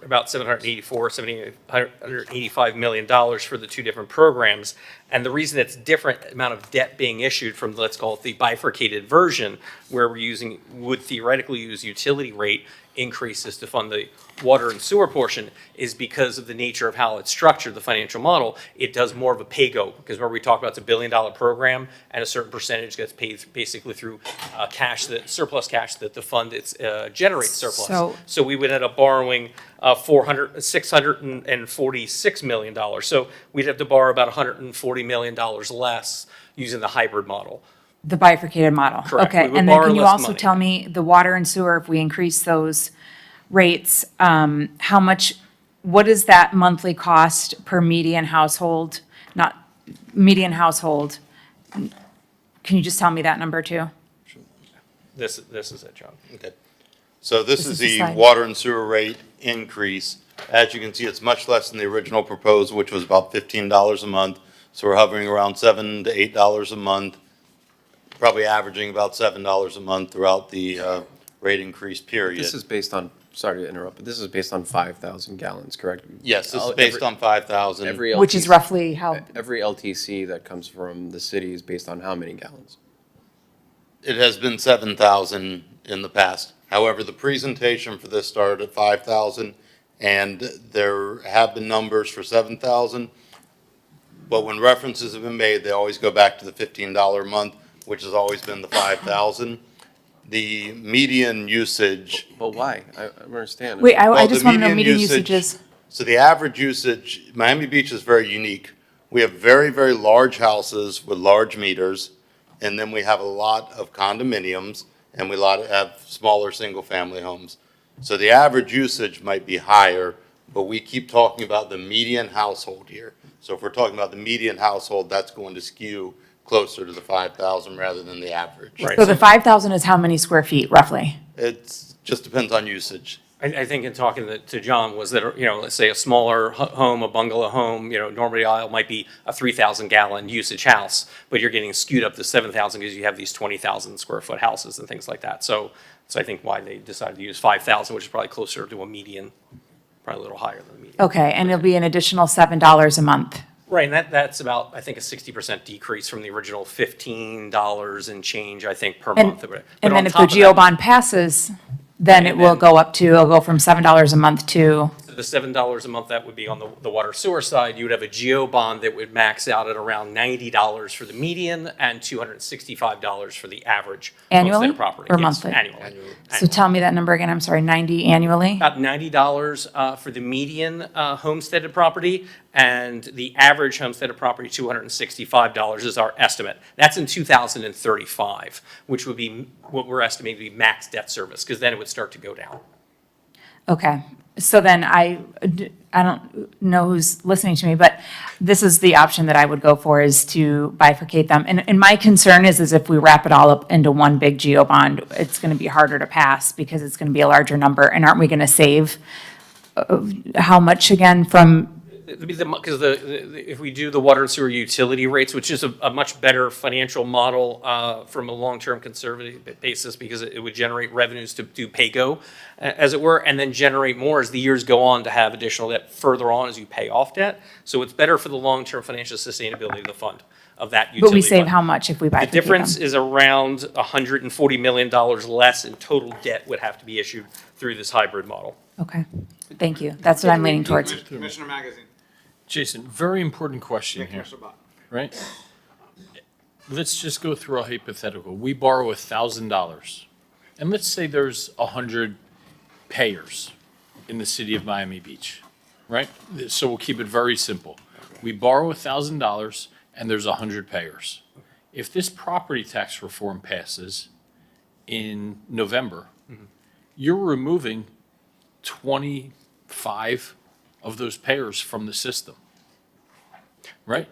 about $785 million for the two different programs. And the reason it's different amount of debt being issued from, let's call it the bifurcated version, where would theoretically use utility rate increases to fund the water and sewer portion, is because of the nature of how it's structured, the financial model. It does more of a pay-go, because remember we talked about it's a $1 billion program, and a certain percentage gets paid basically through surplus cash that the fund generates surplus. So we would end up borrowing $646 million. So we'd have to borrow about $140 million less using the hybrid model. The bifurcated model? Correct. Okay, We would and then borrow can you less also money. tell me, the water and sewer, if we increase those rates, how much, what is that monthly cost per median household? Not, median household? Can you just tell me that number too? This is it, John. Okay. So this This is is the the slide. water and sewer rate increase. As you can see, it's much less than the original proposal, which was about $15 a month. So we're hovering around $7 to $8 a month, probably averaging about $7 a month throughout the rate increase period. This is based on, sorry to interrupt, but this is based on 5,000 gallons, correct? Yes, this is based on 5,000. Every Which is LTC roughly how, Every LTC that comes from the city is based on how many gallons? It has been 7,000 in the past. However, the presentation for this started at 5,000, and there have been numbers for 7,000. But when references have been made, they always go back to the $15 a month, which has always been the 5,000. The median usage. But why? I don't understand. wait, I Well, just the want to know median median usage- usages. So the average usage, Miami Beach is very unique. We have very, very large houses with large meters, and then we have a lot of condominiums, and we have smaller single-family homes. So the average usage might be higher, but we keep talking about the median household here. So if we're talking about the median household, that's going to skew closer to the 5,000 rather than the average. Right. So the 5,000 is how many square feet roughly? It just depends on usage. I think in talking to John was that, let's say a smaller home, a bungalow home, Normandy Isle might be a 3,000 gallon usage house, but you're getting skewed up to 7,000 because you have these 20,000 square foot houses and things like that. So I think why they decided to use 5,000, which is probably closer to a median, probably a little higher than the median. Okay, and it'll be an additional $7 a month. Right, and that's about, I think, a 60% decrease from the original $15 and change, I think, per And, month. But and on then if the top of that- GeoBond passes, then it will go up to, it'll go from $7 a month to, to the $7 a month, that would be on the water sewer side. You would have a geo bond that would max out at around $90 for the median and $265 for the average Annually homestead property. or Yes, monthly? Annually. So tell me that number again, I'm sorry, 90 annually? About $90 for the median homesteaded property, and the average homesteaded property, $265 is our estimate. That's in 2035, which would be what we're estimating to be max debt service, because then it would start to go down. Okay, so then I don't know who's listening to me, but this is the option that I would go for, is to bifurcate them. And my concern is if we wrap it all up into one big geo bond, it's gonna be harder to pass because it's gonna be a larger number. And aren't we gonna save how much again from, Because if we do the water and sewer utility rates, which is a much better financial model from a long-term conservative basis, because it would generate revenues to do pay-go, as it were, and then generate more as the years go on to have additional debt further on as you pay off debt. So it's better for the long-term financial sustainability of the fund, of that utility but we save fund. how much if we bifurcate them? The difference is around $140 million less in total debt would have to be issued through this hybrid model. Okay, thank you. That's what I'm leaning towards. Commissioner Magazine. Jason, very important question here, right? Let's just go through a hypothetical. We borrow $1,000, and let's say there's 100 payers in the city of Miami Beach, right? So we'll keep it very simple. We borrow $1,000, and there's 100 payers. If this property tax reform passes in November, you're removing 25 of those payers from the system, right?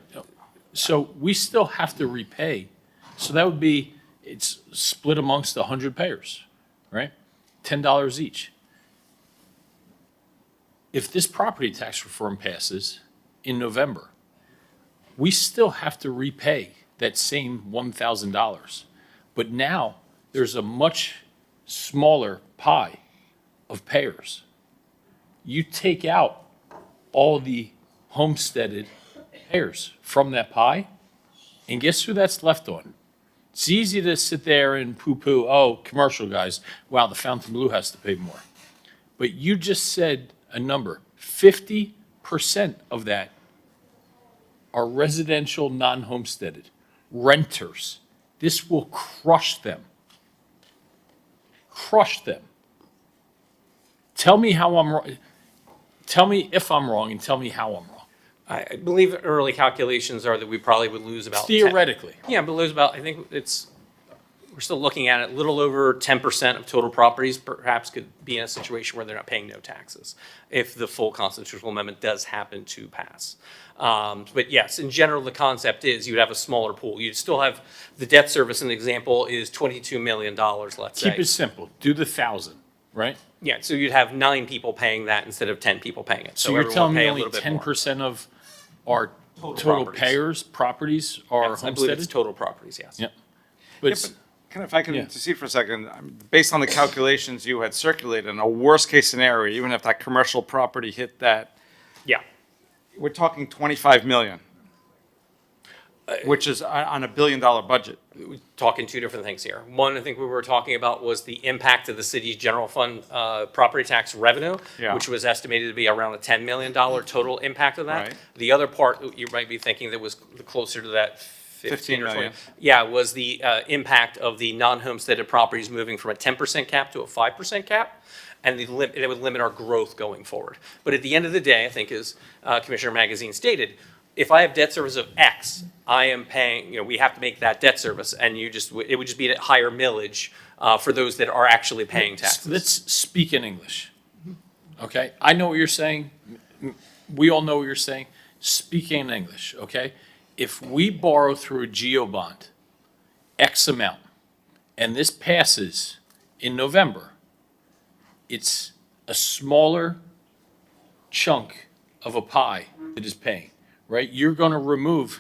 So we still have to repay. So that would be, it's split amongst 100 payers, right? $10 each. If this property tax reform passes in November, we still have to repay that same $1,000. But now there's a much smaller pie of payers. You take out all the homesteaded payers from that pie, and guess who that's left on? It's easy to sit there and poo-poo, oh, commercial guys, wow, the Fontainebleau has to pay more. But you just said a number, 50% of that are residential, non-homesteaded, renters. This will crush them. Crush them. Tell me how I'm wrong. Tell me if I'm wrong and tell me how I'm wrong. I believe early calculations are that we probably would lose about. Theoretically. Yeah, but lose about, I think we're still looking at it, a little over 10% of total properties perhaps could be in a situation where they're not paying no taxes if the full constitutional amendment does happen to pass. But yes, in general, the concept is you'd have a smaller pool. You'd still have, the debt service, an example, is $22 million, let's say. Keep it simple. Do the 1,000, right? Yeah, so you'd have 9 people paying that instead of 10 people paying it. So you're everyone telling would pay me a only little bit more. 10% of our total properties. payers, properties are Yes, I believe it's homesteaded? total properties, yes. Yeah. But But if I can Yeah. see for a second, based on the calculations you had circulated, in a worst-case scenario, even if that commercial property hit that, Yeah. we're talking 25 million, which is on a $1 billion budget. We're talking two different things here. One, I think we were talking about was the impact of the city's general fund property tax revenue, Yeah. which was estimated to be around a $10 million total impact of that. Right. The other part that you might be thinking that was closer to that 15 or 20. million. Yeah, was the impact of the non-homesteaded properties moving from a 10% cap to a 5% cap. And it would limit our growth going forward. But at the end of the day, I think as Commissioner Magazine stated, if I have debt service of X, I am paying, we have to make that debt service, and it would just be at higher millage for those that are actually paying taxes. let's speak in English, okay? I know what you're saying. We all know what you're saying. Speak in English, okay? If we borrow through a geo bond, X amount, and this passes in November, it's a smaller chunk of a pie that is paying, right? You're going to remove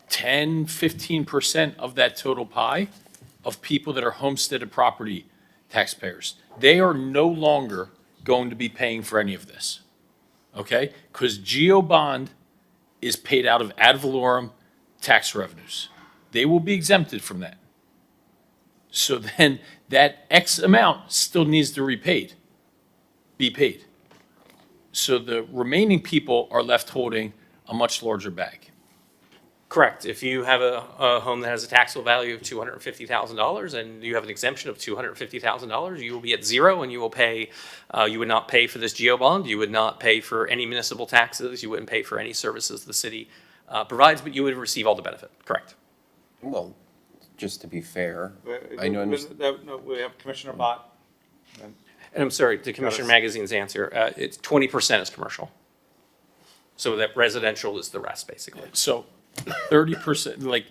10, 15% of that total pie of people that are homesteaded property taxpayers. They are no longer going to be paying for any of this, okay? Because geo bond is paid out of ad valorem tax revenues. They will be exempted from that. So then that X amount still needs to be paid. So the remaining people are left holding a much larger bag. Correct. If you have a home that has a taxable value of $250,000 and you have an exemption of $250,000, you will be at zero and you will pay, you would not pay for this GO bond, you would not pay for any municipal taxes, you wouldn't pay for any services the city provides, but you would receive all the benefit. Correct. Well, just to be fair, I know. No, we have Commissioner Bott. And I'm sorry, to Commissioner Magazine's answer, it's 20% is commercial. So that residential is the rest, basically. So 30%, like,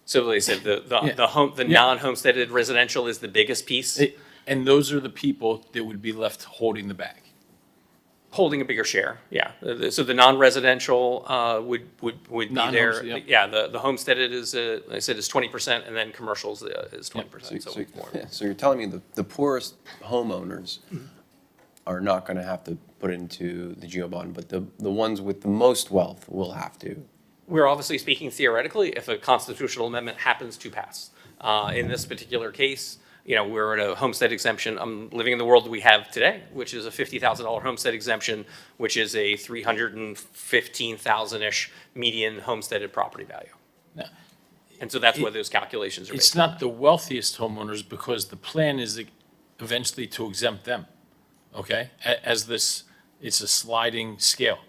So like I said, the non-homesteaded residential is the biggest piece, and those are the people that would be left holding the bag. holding a bigger share, yeah. So the non-residential would be there. Yeah, the homesteaded is, like I said, is 20%, and then commercials is 20%. So you're telling me the poorest homeowners are not gonna have to put into the GO bond, but the ones with the most wealth will have to? We're obviously speaking theoretically if a constitutional amendment happens to pass. In this particular case, you know, we're at a homestead exemption. I'm living in the world that we have today, which is a $50,000 homestead exemption, which is a $315,000-ish median homesteaded property value. Now, And so that's what those calculations are based It's not the wealthiest homeowners because the plan is eventually to exempt them, okay? As this, it's a sliding scale.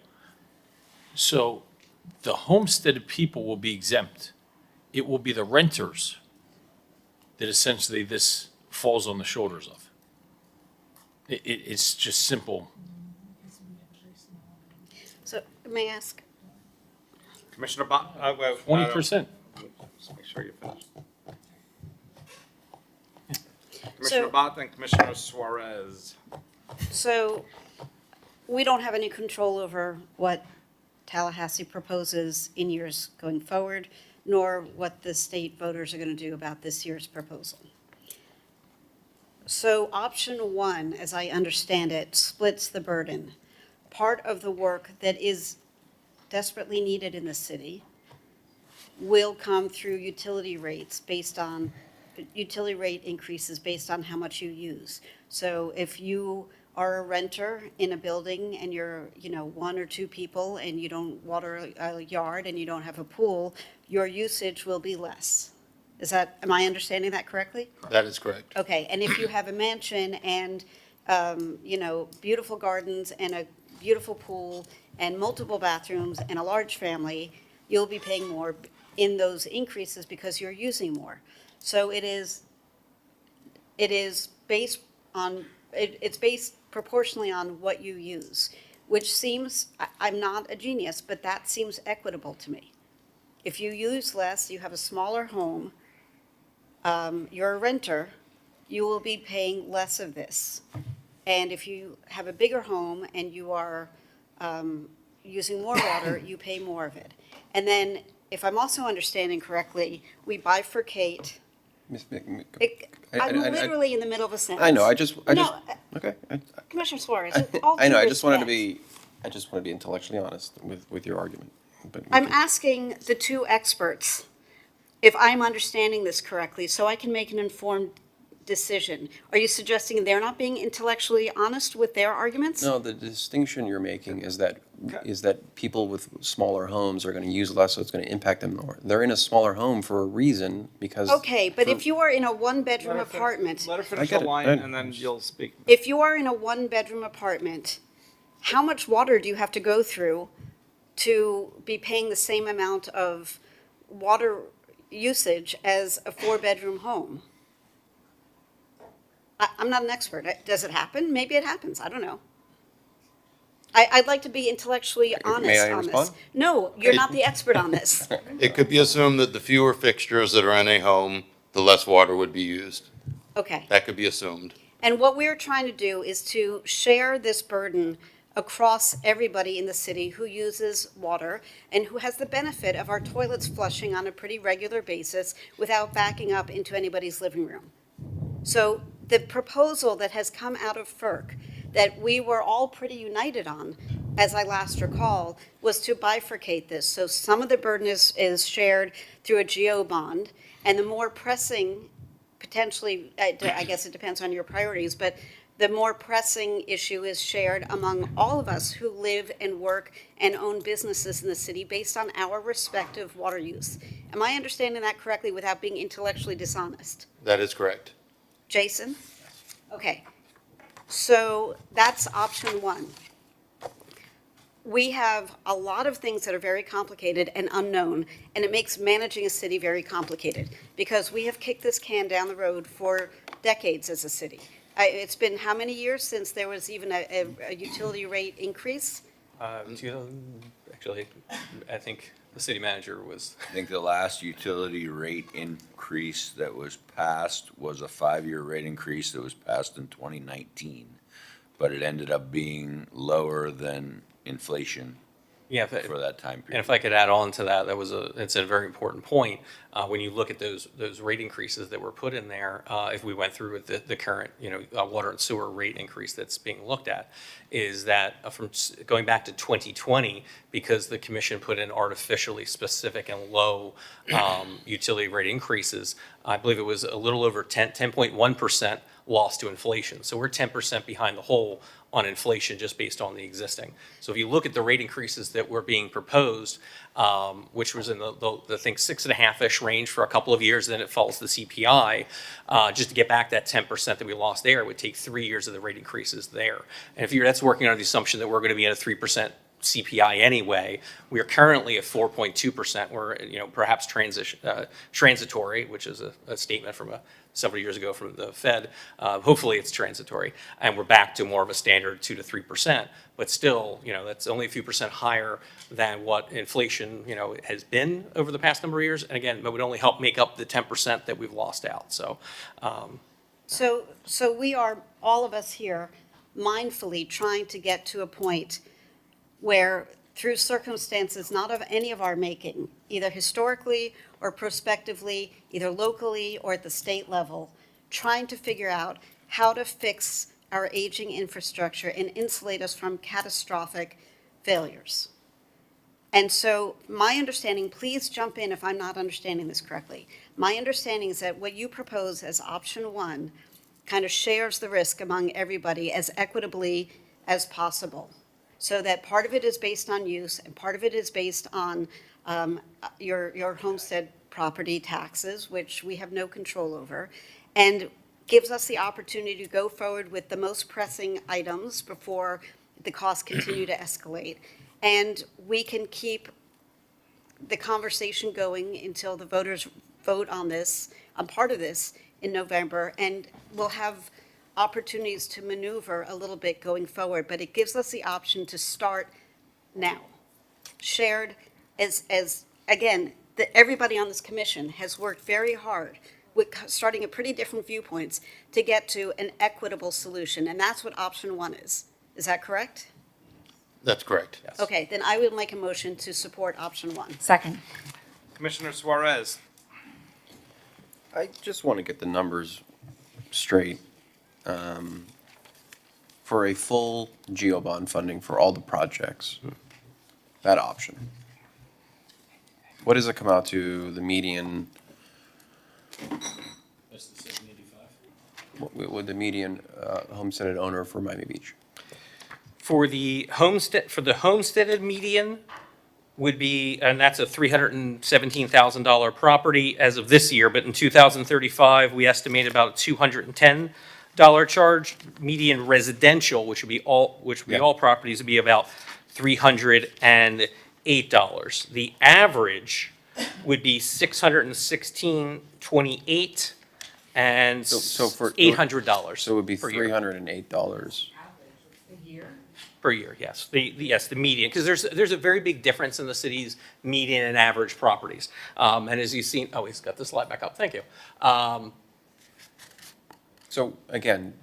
So the homesteaded people will be exempt. It will be the renters that essentially this falls on the shoulders of. It's just simple. So, may I ask? Commissioner Bott, 20%. Just make sure you finish. So- Commissioner Bott and Commissioner Suarez. So, we don't have any control over what Tallahassee proposes in years going forward, nor what the state voters are going to do about this year's proposal. So option one, as I understand it, splits the burden. Part of the work that is desperately needed in the city will come through utility rates based on, utility rate increases based on how much you use. So if you are a renter in a building and you're, you know, one or two people and you don't water a yard and you don't have a pool, your usage will be less. Am I understanding that correctly? That is correct. Okay, and if you have a mansion and, you know, beautiful gardens and a beautiful pool and multiple bathrooms and a large family, you'll be paying more in those increases because you're using more. So it is based on, it's based proportionally on what you use, which seems, I'm not a genius, but that seems equitable to me. If you use less, you have a smaller home, you're a renter, you will be paying less of this. And if you have a bigger home and you are using more water, you pay more of it. And then, if I'm also understanding correctly, we bifurcate. I'm literally in the middle of a sentence. I know, okay. Commissioner Suarez, all I know, due I just wanted to respect. be intellectually honest with your argument. But we I'm can- asking the two experts if I'm understanding this correctly, so I can make an informed decision. Are you suggesting they're not being intellectually honest with their arguments? No, the distinction you're making is that people with smaller homes are gonna use less, so it's gonna impact them more. They're in a smaller home for a reason, because. Okay, but if you are in a one-bedroom apartment, Let her finish I the get it. line, and then you'll speak. if you are in a one-bedroom apartment, how much water do you have to go through to be paying the same amount of water usage as a four-bedroom home? I'm not an expert. Does it happen? Maybe it happens. I don't know. I'd like to be intellectually honest May I on respond? this. No, you're not the expert on this. It could be assumed that the fewer fixtures that are in a home, the less water would be used. Okay. That could be assumed. And what we're trying to do is to share this burden across everybody in the city who uses water and who has the benefit of our toilets flushing on a pretty regular basis without backing up into anybody's living room. So the proposal that has come out of FERC that we were all pretty united on, as I last recall, was to bifurcate this. So some of the burden is shared through a GO bond, and the more pressing, potentially, I guess it depends on your priorities, but the more pressing issue is shared among all of us who live and work and own businesses in the city based on our respective water use. Am I understanding that correctly without being intellectually dishonest? That is correct. Jason? Okay. So that's option one. We have a lot of things that are very complicated and unknown, and it makes managing a city very complicated because we have kicked this can down the road for decades as a city. It's been how many years since there was even a utility rate increase? Actually, I think the city manager was. I think the last utility rate increase that was passed was a 5-year rate increase that was passed in 2019. But it ended up being lower than inflation Yeah, for that time period. And if I could add on to that, it's a very important point. When you look at those rate increases that were put in there, if we went through with the current, water and sewer rate increase that's being looked at, is that from going back to 2020, because the commission put in artificially specific and low utility rate increases, I believe it was a little over 10.1% loss to inflation. So we're 10% behind the whole on inflation just based on the existing. So if you look at the rate increases that were being proposed, which was in the I think 6.5-ish range for a couple of years, then it falls to CPI, just to get back that 10% that we lost there, it would take 3 years of the rate increases there. And that's working on the assumption that we're going to be at a 3% CPI anyway. We are currently at 4.2%. We're, perhaps transitory, which is a statement from several years ago from the Fed. Hopefully it's transitory, and we're back to more of a standard 2 to 3%. But still, that's only a few percent higher than what inflation, has been over the past number of years. And again, it would only help make up the 10% that we've lost out. So, So we are, all of us here, mindfully trying to get to a point where through circumstances not of any of our making, either historically or prospectively, either locally or at the state level, trying to figure out how to fix our aging infrastructure and insulate us from catastrophic failures. And so my understanding, please jump in if I'm not understanding this correctly. My understanding is that what you propose as option one kind of shares the risk among everybody as equitably as possible. So that part of it is based on use and part of it is based on your homestead property taxes, which we have no control over, and gives us the opportunity to go forward with the most pressing items before the costs continue to escalate. And we can keep the conversation going until the voters vote on this, on part of this in November, and we'll have opportunities to maneuver a little bit going forward, but it gives us the option to start now. Shared as again, everybody on this commission has worked very hard with starting at pretty different viewpoints to get to an equitable solution, and that's what option one is. Is that correct? That's correct. yes. Okay, then I will make a motion to support option one. Second. Commissioner Suarez. I just want to get the numbers straight. For a full GeoBond funding for all the projects, that option, what does it come out to the median? That's the 785. What would the median homesteaded owner for Miami Beach? For the homesteaded median would be, and that's a $317,000 property as of this year, but in 2035, we estimate about a $210 charge. Median residential, which would be all properties, would be about $308. The average would be $616.28 and So for $800. So it would be per year. $308. Per year, yes. The median, because there's a very big difference in the city's median and average properties. And as you've seen, he's got the slide back up, thank you. So again,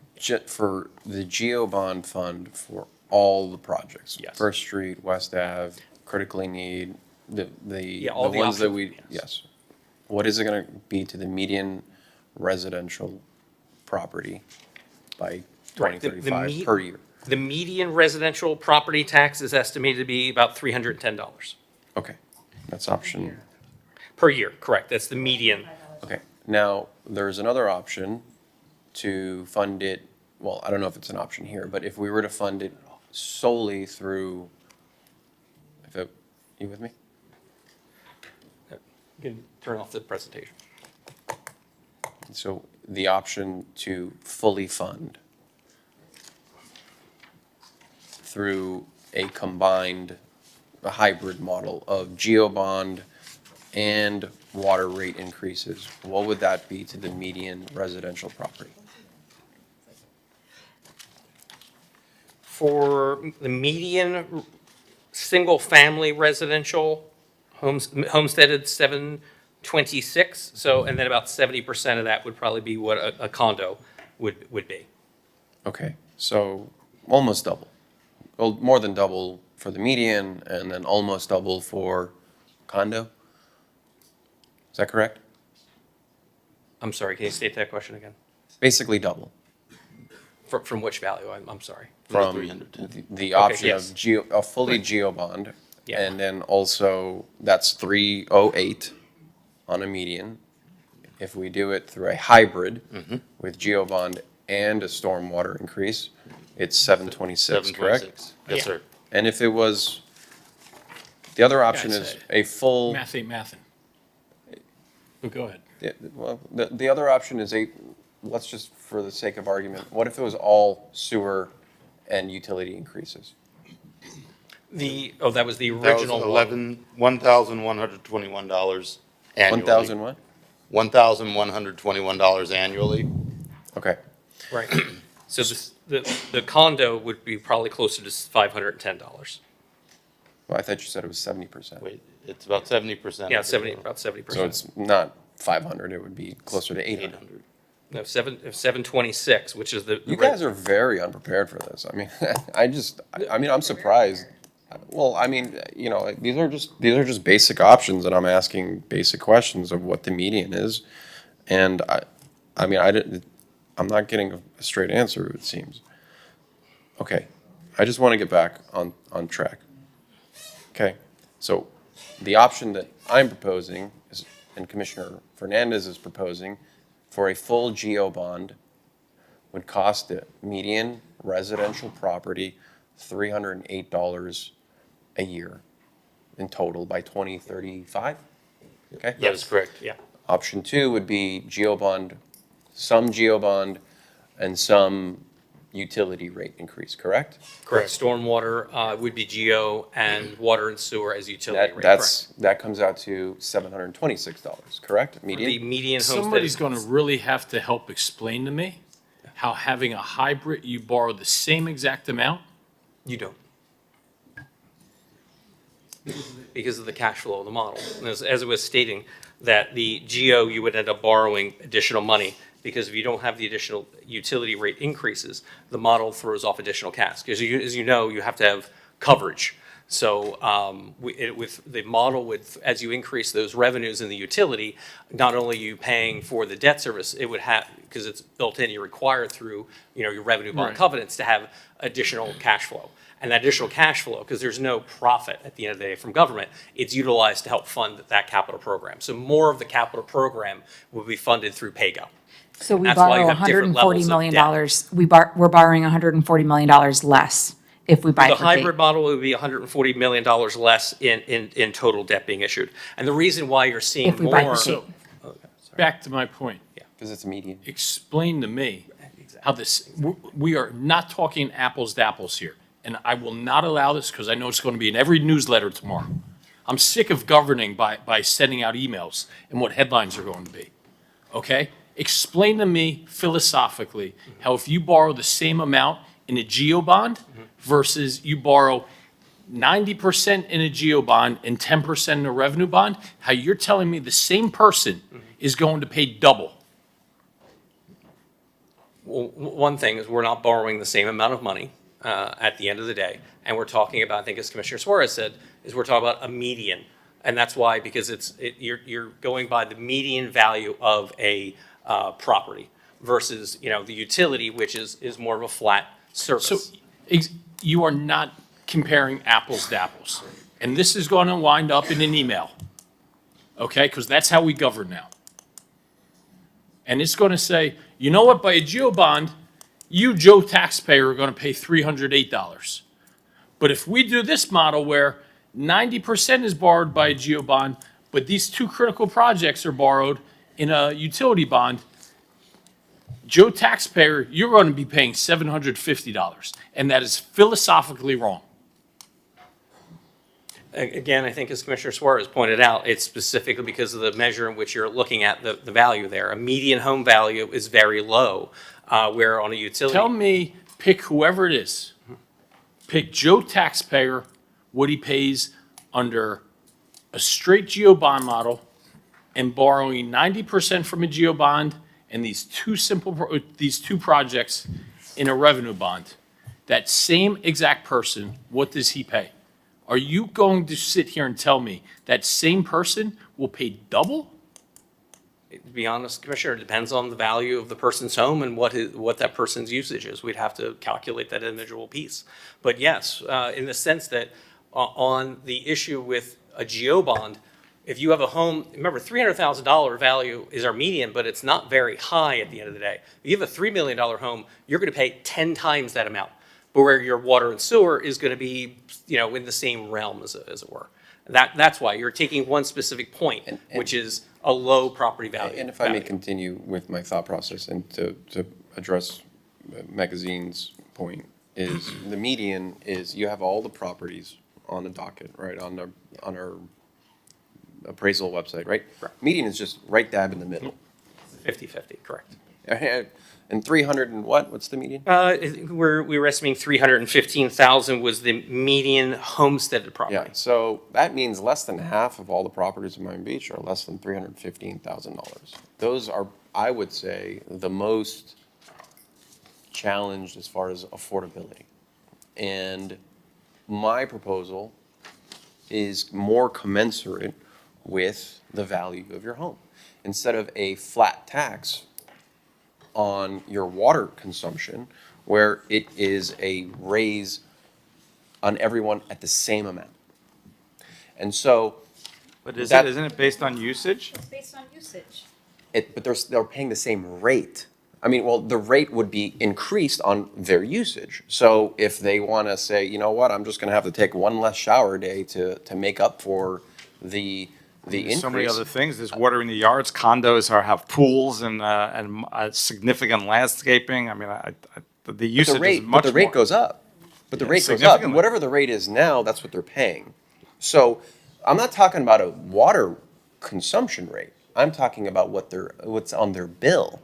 for the GeoBond fund for all the projects. Yes. First Street, West Ave, critically need, the all the ones that options, yes. What is it gonna be to the median residential property by Right, the 2035 per year? The median residential property tax is estimated to be about $310 Okay, that's option. per year, correct. That's the median. Okay, now, there's another option to fund it well, I don't know if it's an option here, but if we were to fund it solely through, you with me? You can turn off the presentation. So the option to fully fund through a combined, a hybrid model of GeoBond and water rate increases, what would that be to the median residential property? For the median single-family residential homesteaded 726, so, and then about 70% of that would probably be what a condo would be. Okay, so almost double. Well, more than double for the median and then almost double for condo? Is that correct? I'm sorry, can you state that question again? Basically double. From which value? I'm sorry. From the option yes. of a fully GeoBond. Yeah. And then also, that's 308 on a median. If we do it through a hybrid with GeoBond and a stormwater increase, it's 726, correct? Yes, sir. And if it was, the other option Yeah, is it's a full, Math ain't mathin'. But go ahead. well, the other option is let's just, for the sake of argument, what if it was all sewer and utility increases? That was the That was original one. $1,121 annually. 1,000 what? $1,121 annually. Okay. Right. So the condo would be probably closer to $510. Well, I thought you said it was 70%. Wait, it's about 70%. Yeah, about 70%. So it's not 500, it would be closer to 800. No, 726, which is the. You guys are very unprepared for this. I mean, I'm surprised. Well, I mean, you know, these are just basic options, and I'm asking basic questions of what the median is. And I'm not getting a straight answer, it seems. Okay, I just want to get back on track. Okay, so the option that I'm proposing is, and Commissioner Fernandez is proposing, for a full GeoBond would cost the median residential property $308 a year in total by 2035, okay? That is correct, yeah. Option two would be GeoBond, some GeoBond, and some utility rate increase, correct? Correct. Stormwater would be geo and water and sewer as utility rate. That comes out to $726, correct? Median? The median homestead. Somebody's gonna really have to help explain to me how having a hybrid, you borrow the same exact amount? You don't. Because of the cash flow of the model. And as it was stating, that the geo, you would end up borrowing additional money, because if you don't have the additional utility rate increases, the model throws off additional cash. Because as you know, you have to have coverage. So with the model, as you increase those revenues in the utility, not only are you paying for the debt service, it would have, because it's built in, you're required through your revenue bond Right. covenants to have additional cash flow. And that additional cash flow, because there's no profit at the end of the day from government, it's utilized to help fund that capital program. So more of the capital program will be funded through PAYGO. So we That's why you borrow have different levels $140 of million. debt. We're borrowing $140 million less if we The bifurcate. hybrid model would be $140 million less in total debt being issued. And the reason why you're seeing If we more. bifurcate. Back to my point. Because it's median. Explain to me how this, we are not talking apples to apples here. And I will not allow this because I know it's going to be in every newsletter tomorrow. I'm sick of governing by sending out emails and what headlines are going to be. Okay? Explain to me philosophically how if you borrow the same amount in a GeoBond versus you borrow 90% in a GeoBond and 10% in a revenue bond, how you're telling me the same person is going to pay double. Well, one thing is we're not borrowing the same amount of money at the end of the day. And we're talking about, I think as Commissioner Suarez said, is we're talking about a median. And that's why, because you're going by the median value of a property versus, the utility, which is more of a flat surface. So you are not comparing apples to apples. And this is going to wind up in an email, okay? Because that's how we govern now. And it's going to say, you know what, by a GeoBond, You, Joe taxpayer, are going to pay $308. But if we do this model where 90% is borrowed by a GEO bond, but these two critical projects are borrowed in a utility bond, Joe taxpayer, you're going to be paying $750, and that is philosophically wrong. Again, I think as Commissioner Suarez pointed out, it's specifically because of the measure in which you're looking at the value there. A median home value is very low, where on a utility. Tell me, pick whoever it is. Pick Joe taxpayer, what he pays under a straight GEO bond model and borrowing 90% from a GEO bond and these two projects in a revenue bond. That same exact person, what does he pay? Are you going to sit here and tell me that same person will pay double? To be honest, Commissioner, it depends on the value of the person's home and what that person's usage is. We'd have to calculate that individual piece. But yes, in the sense that on the issue with a GEO bond, if you have a home, remember $300,000 value is our median, but it's not very high at the end of the day. If you have a $3 million home, you're going to pay 10 times that amount. But where your water and sewer is going to be, in the same realm as it were. That's why you're taking one specific point, which is a low property value. And if I may continue with my thought process and to address Magazine's point, is the median is you have all the properties on the docket, right, on our appraisal website, right? Median is just right dab in the middle. 50-50, correct. And 300 and what? What's the median? We were estimating 315,000 was the median homesteaded property. Yeah, so that means less than half of all the properties in Miami Beach are less than $315,000. Those are, I would say, the most challenged as far as affordability. And my proposal is more commensurate with the value of your home. Instead of a flat tax on your water consumption, where it is a raise on everyone at the same amount. And so. But isn't it based on usage? It's based on usage. But they're paying the same rate. I mean, well, the rate would be increased on their usage. So if they want to say, you know what, I'm just going to have to take one less shower a day to make up for the increase. So many other things. There's water in the yards. Condos have pools and significant landscaping. I mean, the usage is much more. But the rate goes up. But the rate goes up. And whatever the rate is now, that's what they're paying. So I'm not talking about a water consumption rate. I'm talking about what's on their bill.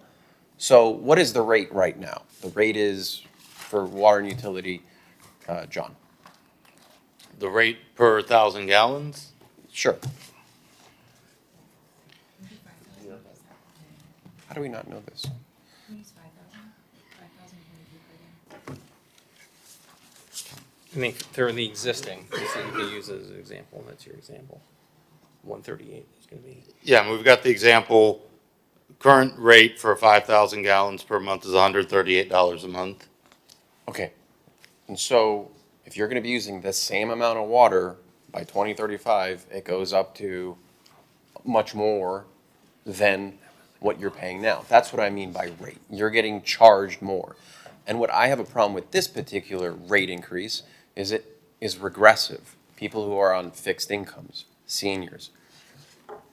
So what is the rate right now? The rate is for water and utility, John. The rate per 1,000 gallons? Sure. How do we not know this? I think they're the existing, so you can use it as an example, and that's your example. 138 is going to be. Yeah, and we've got the example, current rate for 5,000 gallons per month is $138 a month. Okay. And so if you're going to be using the same amount of water by 2035, it goes up to much more than what you're paying now. That's what I mean by rate. You're getting charged more. And what I have a problem with this particular rate increase is it is regressive. People who are on fixed incomes, seniors,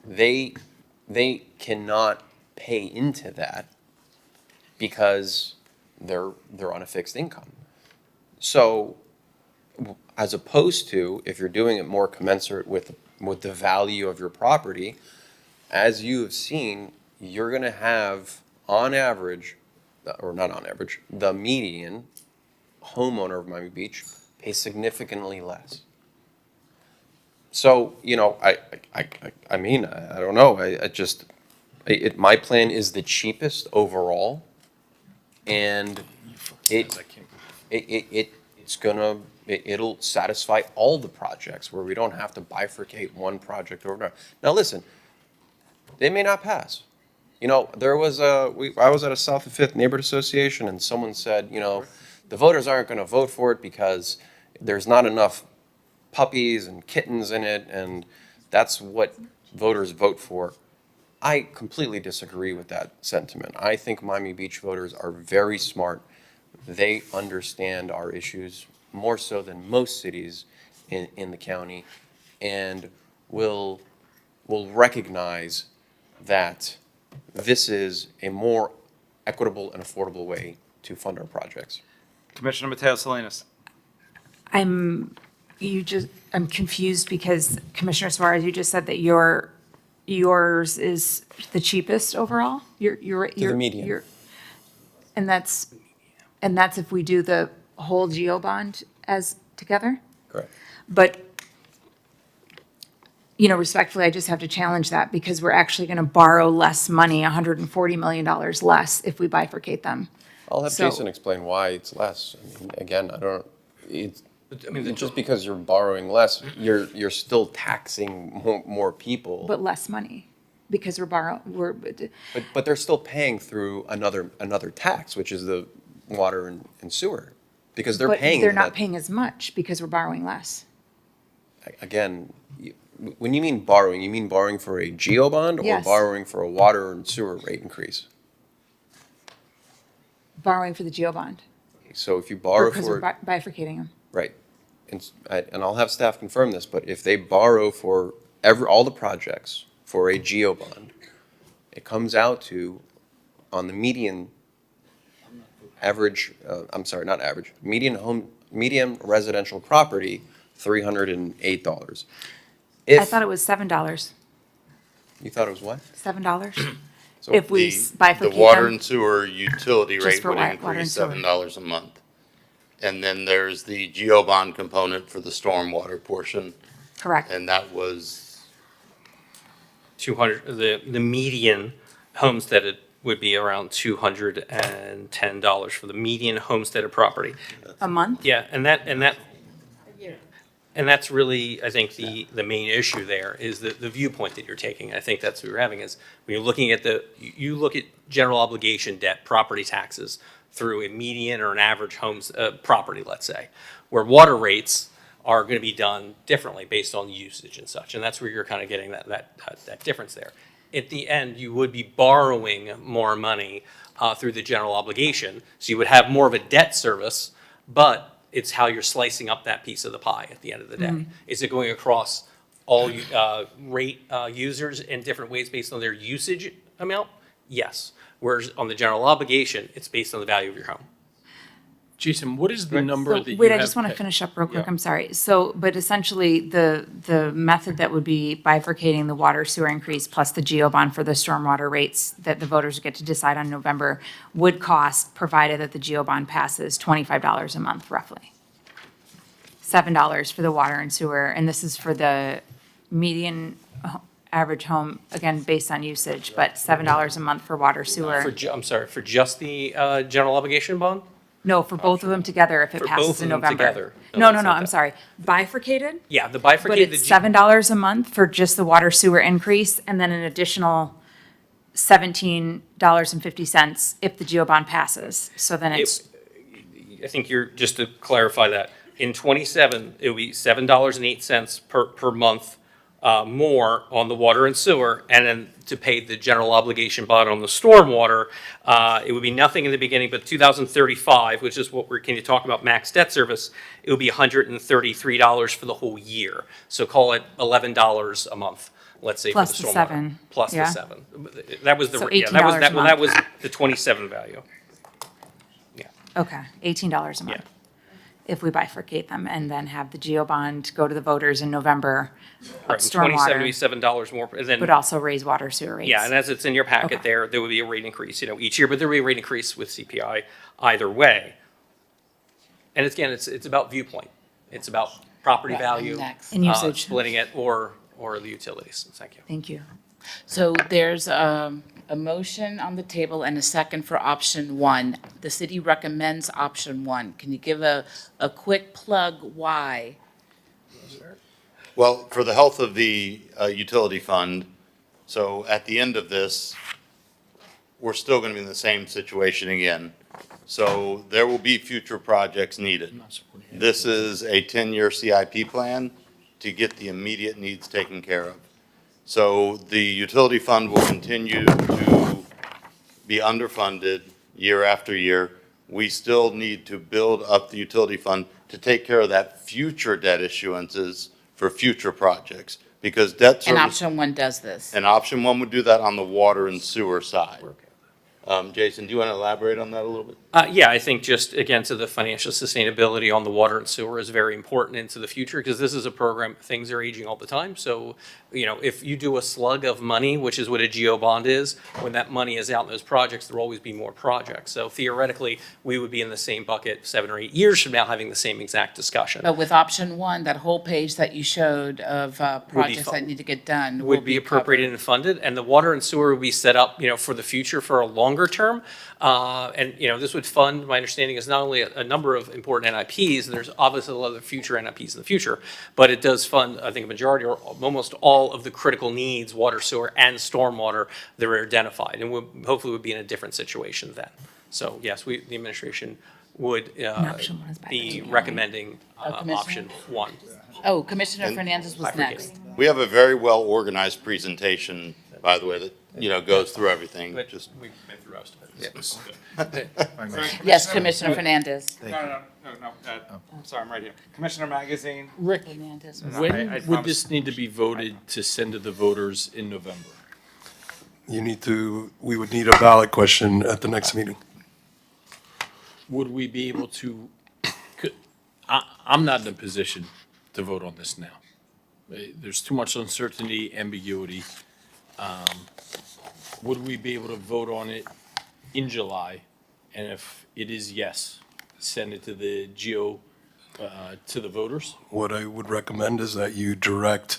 they cannot pay into that because they're on a fixed income. So as opposed to if you're doing it more commensurate with the value of your property, as you have seen, you're going to have, on average, or not on average, the median homeowner of Miami Beach pay significantly less. So, I mean, I don't know. My plan is the cheapest overall, and it'll satisfy all the projects where we don't have to bifurcate one project over another. Now, listen, they may not pass. I was at a South of Fifth Neighborhood Association, and someone said, the voters aren't going to vote for it because there's not enough puppies and kittens in it, and that's what voters vote for. I completely disagree with that sentiment. I think Miami Beach voters are very smart, they understand our issues more so than most cities in the county, and will recognize that this is a more equitable and affordable way to fund our projects. Commissioner Mateo Salinas. I'm confused because Commissioner Suarez, you just said that yours is the cheapest overall? To the median. And that's if we do the whole GEO bond as together? Correct. But, respectfully, I just have to challenge that because we're actually going to borrow less money, $140 million less if we bifurcate them. I'll have So- Jason explain why it's less. I mean, again, just because you're borrowing less, you're still taxing more people. But less money because But they're still paying through another tax, which is the water and sewer, because they're paying. But they're not that. paying as much because we're borrowing less. Again, when you mean borrowing for a GEO bond or Yes. borrowing for a water and sewer rate increase? Borrowing for the GEO bond. So if you borrow Because for. we're bifurcating them. Right. And I'll have staff confirm this, but if they borrow for all the projects for a GEO bond, it comes out to, on the median average, median residential property, $308. I thought it was $7. You thought it was what? $7? So If we bifurcate The water them. and sewer utility Just rate for would water and increase sewer. $7 a month. And then there's the GEO bond component for the stormwater portion, Correct. and that was 200, the median homesteaded would be around $210 for the median homesteaded property. A month? Yeah, and that's really, I think, the main issue there is the viewpoint that you're taking. I think that's what you're having is when you're looking at you look at general obligation debt, property taxes through a median or an average homes, property, let's say, where water rates are going to be done differently based on usage and such. And that's where you're kind of getting that difference there. At the end, you would be borrowing more money through the general obligation. So you would have more of a debt service, but it's how you're slicing up that piece of the pie at the end of the day. Mhm. Is it going across all rate users in different ways based on their usage amount? Yes. Whereas on the general obligation, it's based on the value of your home. Jason, what is the number So, that you wait, I have just want to pa- finish up real quick, Yeah. I'm sorry. So, but essentially, the method that would be bifurcating the water sewer increase plus the GEO bond for the stormwater rates that the voters get to decide on November would cost, provided that the GEO bond passes, $25 a month roughly. $7 for the water and sewer, and this is for the median average home, again, based on usage, but $7 a month for water sewer. I'm sorry, for just the general obligation bond? No, for both of them together if it For passes both in of them November. together. No, that's not I'm that. sorry. Bifurcated? Yeah, the But bifurcated. it's $7 a month for just the water sewer increase, and then an additional $17.50 if the GEO bond passes. So then it's, I think just to clarify that, in '27, it would be $7.08 per month more on the water and sewer, and then to pay the general obligation bond on the stormwater, it would be nothing in the beginning, but 2035, which is what can you talk about max debt service, it would be $133 for the whole year. So call it $11 a month, let's say, for the Plus the stormwater. $7, Plus yeah. the 7. That was the, So yeah, $18 a month. that was the '27 value. okay, $18 a month. If we bifurcate them and then have the GEO bond go to the voters in November, Right, stormwater, $27 more, and then. but also raise water sewer rates. Yeah, and as it's in your packet Okay. there would be a rate increase, each year, but there would be a rate increase with CPI either way. And again, it's about viewpoint. It's about property Right, value. next. And usage. Splitting it or the utilities. Thank you. Thank you. So there's a motion on the table and a second for option one. The city recommends option one. Can you give a quick plug why? Well, for the health of the utility fund, so at the end of this, we're still going to be in the same situation again. So there will be future projects needed. This is a 10-year CIP plan to get the immediate needs taken care of. So the utility fund will continue to be underfunded year after year. we still need to build up the utility fund to take care of that future debt issuances for future projects. Because debt And service. option one does this. And option one would do that on the water and sewer side. Jason, do you want to elaborate on that a little bit? Yeah, I think just, again, to the financial sustainability on the water and sewer is very important into the future, because this is a program, things are aging all the time. So, you know, if you do a slug of money, which is what a GEO bond is, when that money is out in those projects, there'll always be more projects. So theoretically, we would be in the same bucket 7 or 8 years from now having the same exact discussion. But with option one, that whole page that you showed of projects fun- that need to get done Would be appropriated and funded, and the water and sewer would be set up, you know, for the future, for a longer term. And, you know, this would fund, my understanding is not only a number of important NIPs, and there's obviously a lot of future NIPs in the future, but it does fund, I think, a majority or almost all of the critical needs, water, sewer, and stormwater that are identified, and we'll, hopefully would be in a different situation then. So, yes, the administration would option one is back be to you, recommending Commissioner? option one. Oh, Commissioner And- Fernandez was next. We have a very well-organized presentation, by the way, that, you know, goes through everything, But just. we've been through most of it. Yes, Commissioner Fernandez. No, sorry, I'm right here. Commissioner Magazine. Rick, Fernandez was- when I would promise. this need to be voted to send to the voters in November? We would need a ballot question at the next meeting. Would we be able to, I'm not in a position to vote on this now. There's too much uncertainty, ambiguity. Would we be able to vote on it in July? And if it is yes, send it to the GEO, to the voters? What I would recommend is that you direct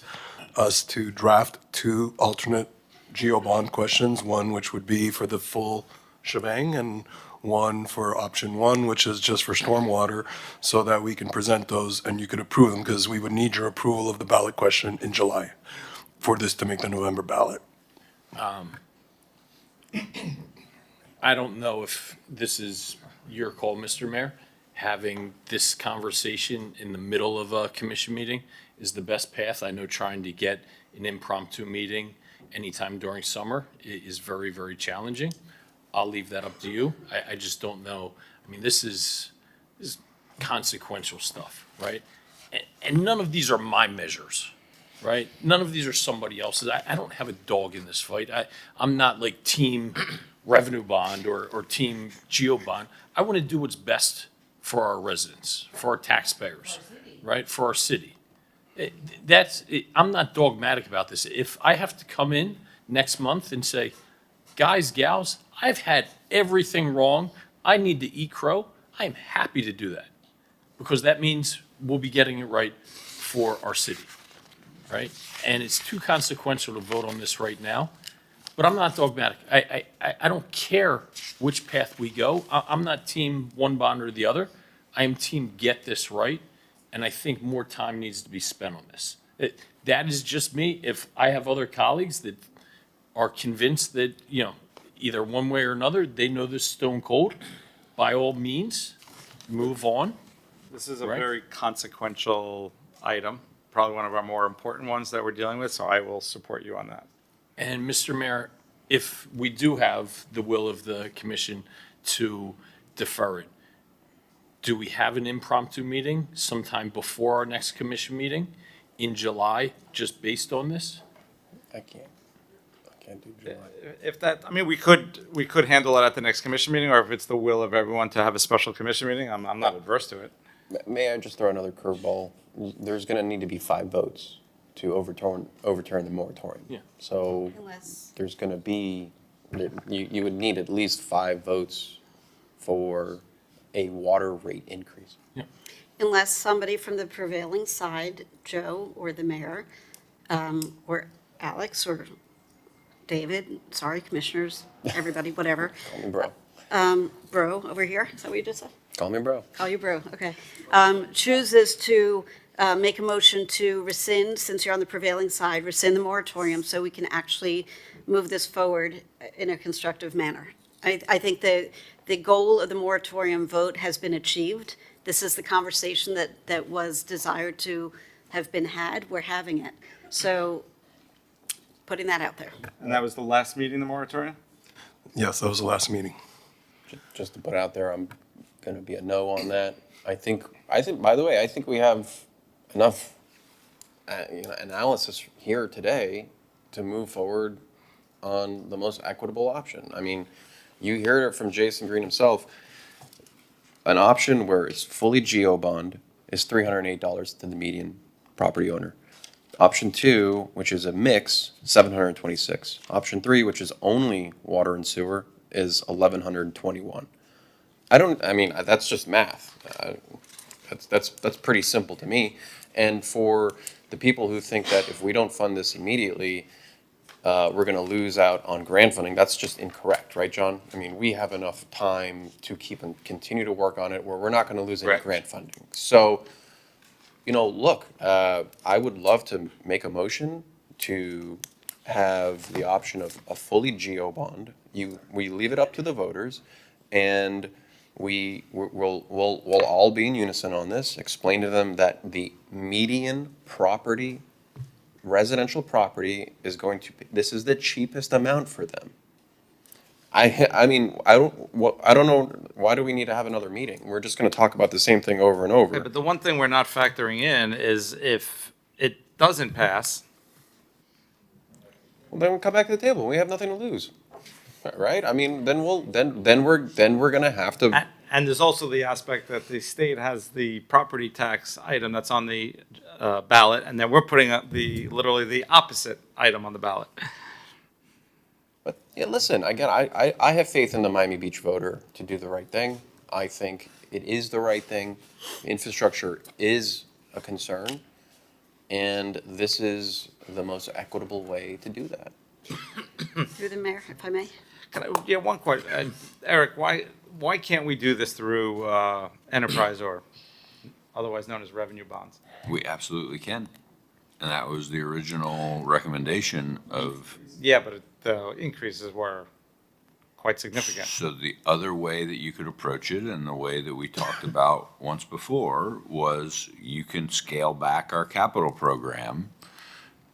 us to draft 2 alternate GEO bond questions, one which would be for the full shebang, and one for option 1, which is just for stormwater, so that we can present those and you could approve them, because we would need your approval of the ballot question in July for this to make the November ballot. I don't know if this is your call, Mr. Mayor. Having this conversation in the middle of a commission meeting is the best path. I know trying to get an impromptu meeting anytime during summer is very, very challenging. I'll leave that up to you. I just don't know. I mean, this is consequential stuff, right? And none of these are my measures, right? None of these are somebody else's. I don't have a dog in this fight. I'm not like team revenue bond or team GEO bond. I want to do what's best for our residents, for our taxpayers, right? For our city. I'm not dogmatic about this. If I have to come in next month and say, guys, gals, I've had everything wrong, I need to eat crow, I am happy to do that. Because that means we'll be getting it right for our city, right? And it's too consequential to vote on this right now, but I'm not dogmatic. I don't care which path we go. I'm not team one bond or the other. I am team get this right, and I think more time needs to be spent on this. That is just me. If I have other colleagues that are convinced that, you know, either one way or another, they know this stone cold, by all means, move on. This is a Right. very consequential item, probably one of our more important ones that we're dealing with, so I will support you on that. And Mr. Mayor, if we do have the will of the commission to defer it, do we have an impromptu meeting sometime before our next commission meeting in July, just based on this? I can't do July. If that, I mean, we could handle it at the next commission meeting, or if it's the will of everyone to have a special commission meeting, I'm not adverse to it. May I just throw another curveball? There's going to need to be 5 votes to overturn the moratorium. Yeah. So Unless, there's going to be, you would need at least 5 votes for a water rate increase. unless somebody from the prevailing side, Joe or the mayor, or Alex or David, sorry, commissioners, everybody, whatever. Call me bro. Bro, over here, is that what you just said? Call me bro. Call you bro, okay. Chooses to make a motion to rescind, since you're on the prevailing side, rescind the moratorium so we can actually move this forward in a constructive manner. I think the goal of the moratorium vote has been achieved. This is the conversation that was desired to have been had. We're having it. So putting that out there. And that was the last meeting, the moratorium? Yes, that was the last meeting. Just to put it out there, I'm going to be a no on that. I think, by the way, I think we have enough analysis here today to move forward on the most equitable option. I mean, you hear it from Jason Green himself. An option where it's fully geo-bond is $308 to the median property owner. Option 2, which is a mix, $726. Option 3, which is only water and sewer, is $1,121. I mean, that's just math. That's pretty simple to me. And for the people who think that if we don't fund this immediately, we're going to lose out on grant funding, that's just incorrect, right, John? I mean, we have enough time to keep and continue to work on it where we're not going to lose any grant funding. So, look, I would love to make a motion to have the option of a fully geo bond. We leave it up to the voters, and we'll all be in unison on this. Explain to them that the median property, residential property, is going to be, this is the cheapest amount for them. I mean, I don't know, why do we need to have another meeting? We're just going to talk about the same thing over and over. Okay, but the one thing we're not factoring in is if it doesn't pass. Well, then we'll come back to the table. We have nothing to lose, right? I mean, then we're going to have to. And there's also the aspect that the state has the property tax item that's on the ballot, and then we're putting up literally the opposite item on the ballot. But yeah, listen, again, I have faith in the Miami Beach voter to do the right thing. I think it is the right thing. Infrastructure is a concern, and this is the most equitable way to do that. Through the mayor, if I may. One question. Eric, why can't we do this through enterprise or otherwise known as revenue bonds? We absolutely can. And that was the original recommendation of. Yeah, but the increases were quite significant. So the other way that you could approach it, and the way that we talked about once before, was you can scale back our capital program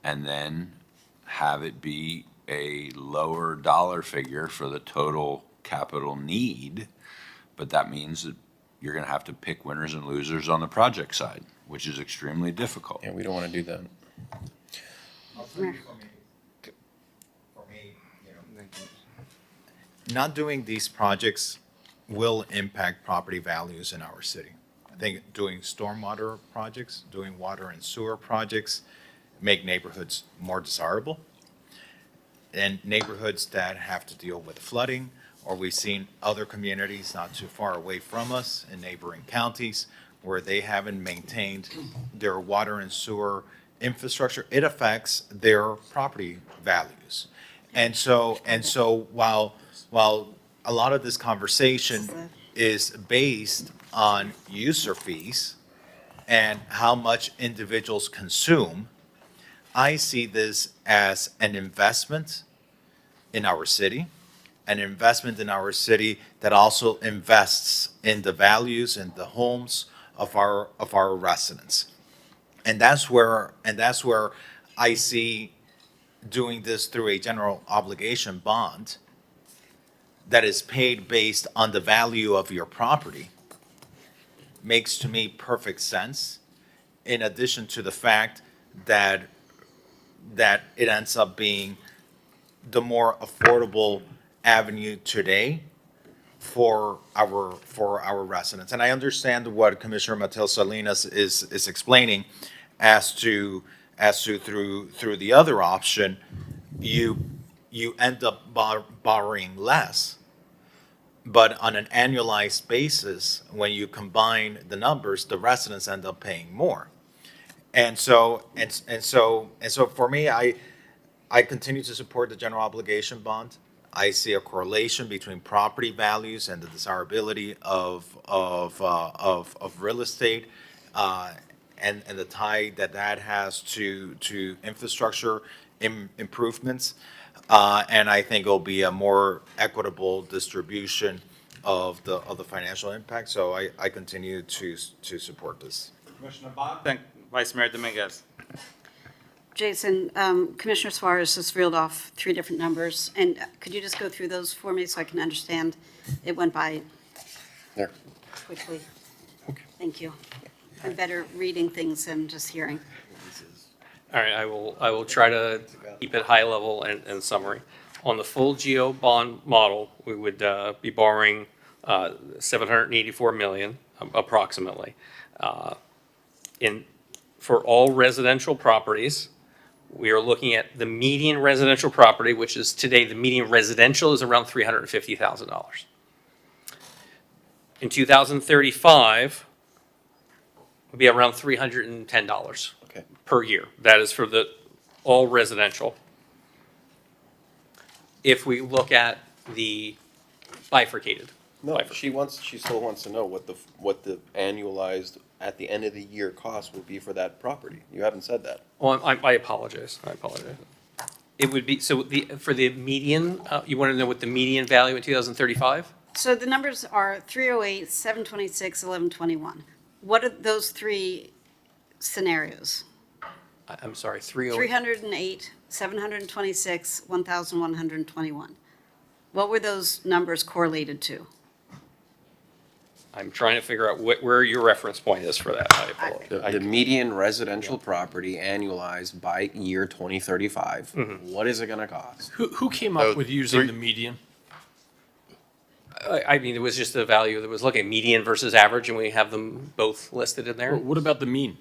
and then have it be a lower dollar figure for the total capital need. But that means that you're going to have to pick winners and losers on the project side, which is extremely difficult. Yeah, we don't want to do that. Not doing these projects will impact property values in our city. I think doing stormwater projects, doing water and sewer projects make neighborhoods more desirable. And neighborhoods that have to deal with flooding, or we've seen other communities not too far away from us in neighboring counties where they haven't maintained their water and sewer infrastructure, it affects their property values. And so while a lot of this conversation is based on user fees and how much individuals consume, I see this as an investment in our city, an investment in our city that also invests in the values and the homes of our residents. And that's where I see doing this through a general obligation bond that is paid based on the value of your property makes to me perfect sense, in addition to the fact that it ends up being the more affordable avenue today for our residents. And I understand what Commissioner Mateo Salinas is explaining as to through the other option, you end up borrowing less. But on an annualized basis, when you combine the numbers, the residents end up paying more. And so for me, I continue to support the general obligation bond. I see a correlation between property values and the desirability of real estate, and the tie that has to infrastructure improvements. And I think it'll be a more equitable distribution of the financial impact. So I continue to support this. Commissioner Bott, then Vice Mayor Dominguez. Jason, Commissioner Suarez has reeled off 3 different numbers, and could you just go through those for me so I can understand? It went by. There. quickly. Thank you. I'm better reading things than just hearing. All right, I will try to keep it high level and summary. On the full GEO bond model, we would be borrowing $784 million approximately. For all residential properties, we are looking at the median residential property, which is today, the median residential is around $350,000. In 2035, it'll be around $310 per year. That is for the all residential. If we look at the bifurcated. No, she still wants to know what the annualized, at the end of the year cost will be for that property. You haven't said that. Well, I apologize. It would be, so for the median, you want to know what the median value in 2035? So the numbers are 308, 726, 1121. What are those three scenarios? I'm sorry, 308. 308, 726, 1,121. What were those numbers correlated to? I'm trying to figure out where your reference point is for that. I apologize. The median residential property annualized by year 2035, what is it gonna cost? Who came up with using the median? I mean, it was just the value that was looking at median versus average, and we have them both listed in there. What about the mean?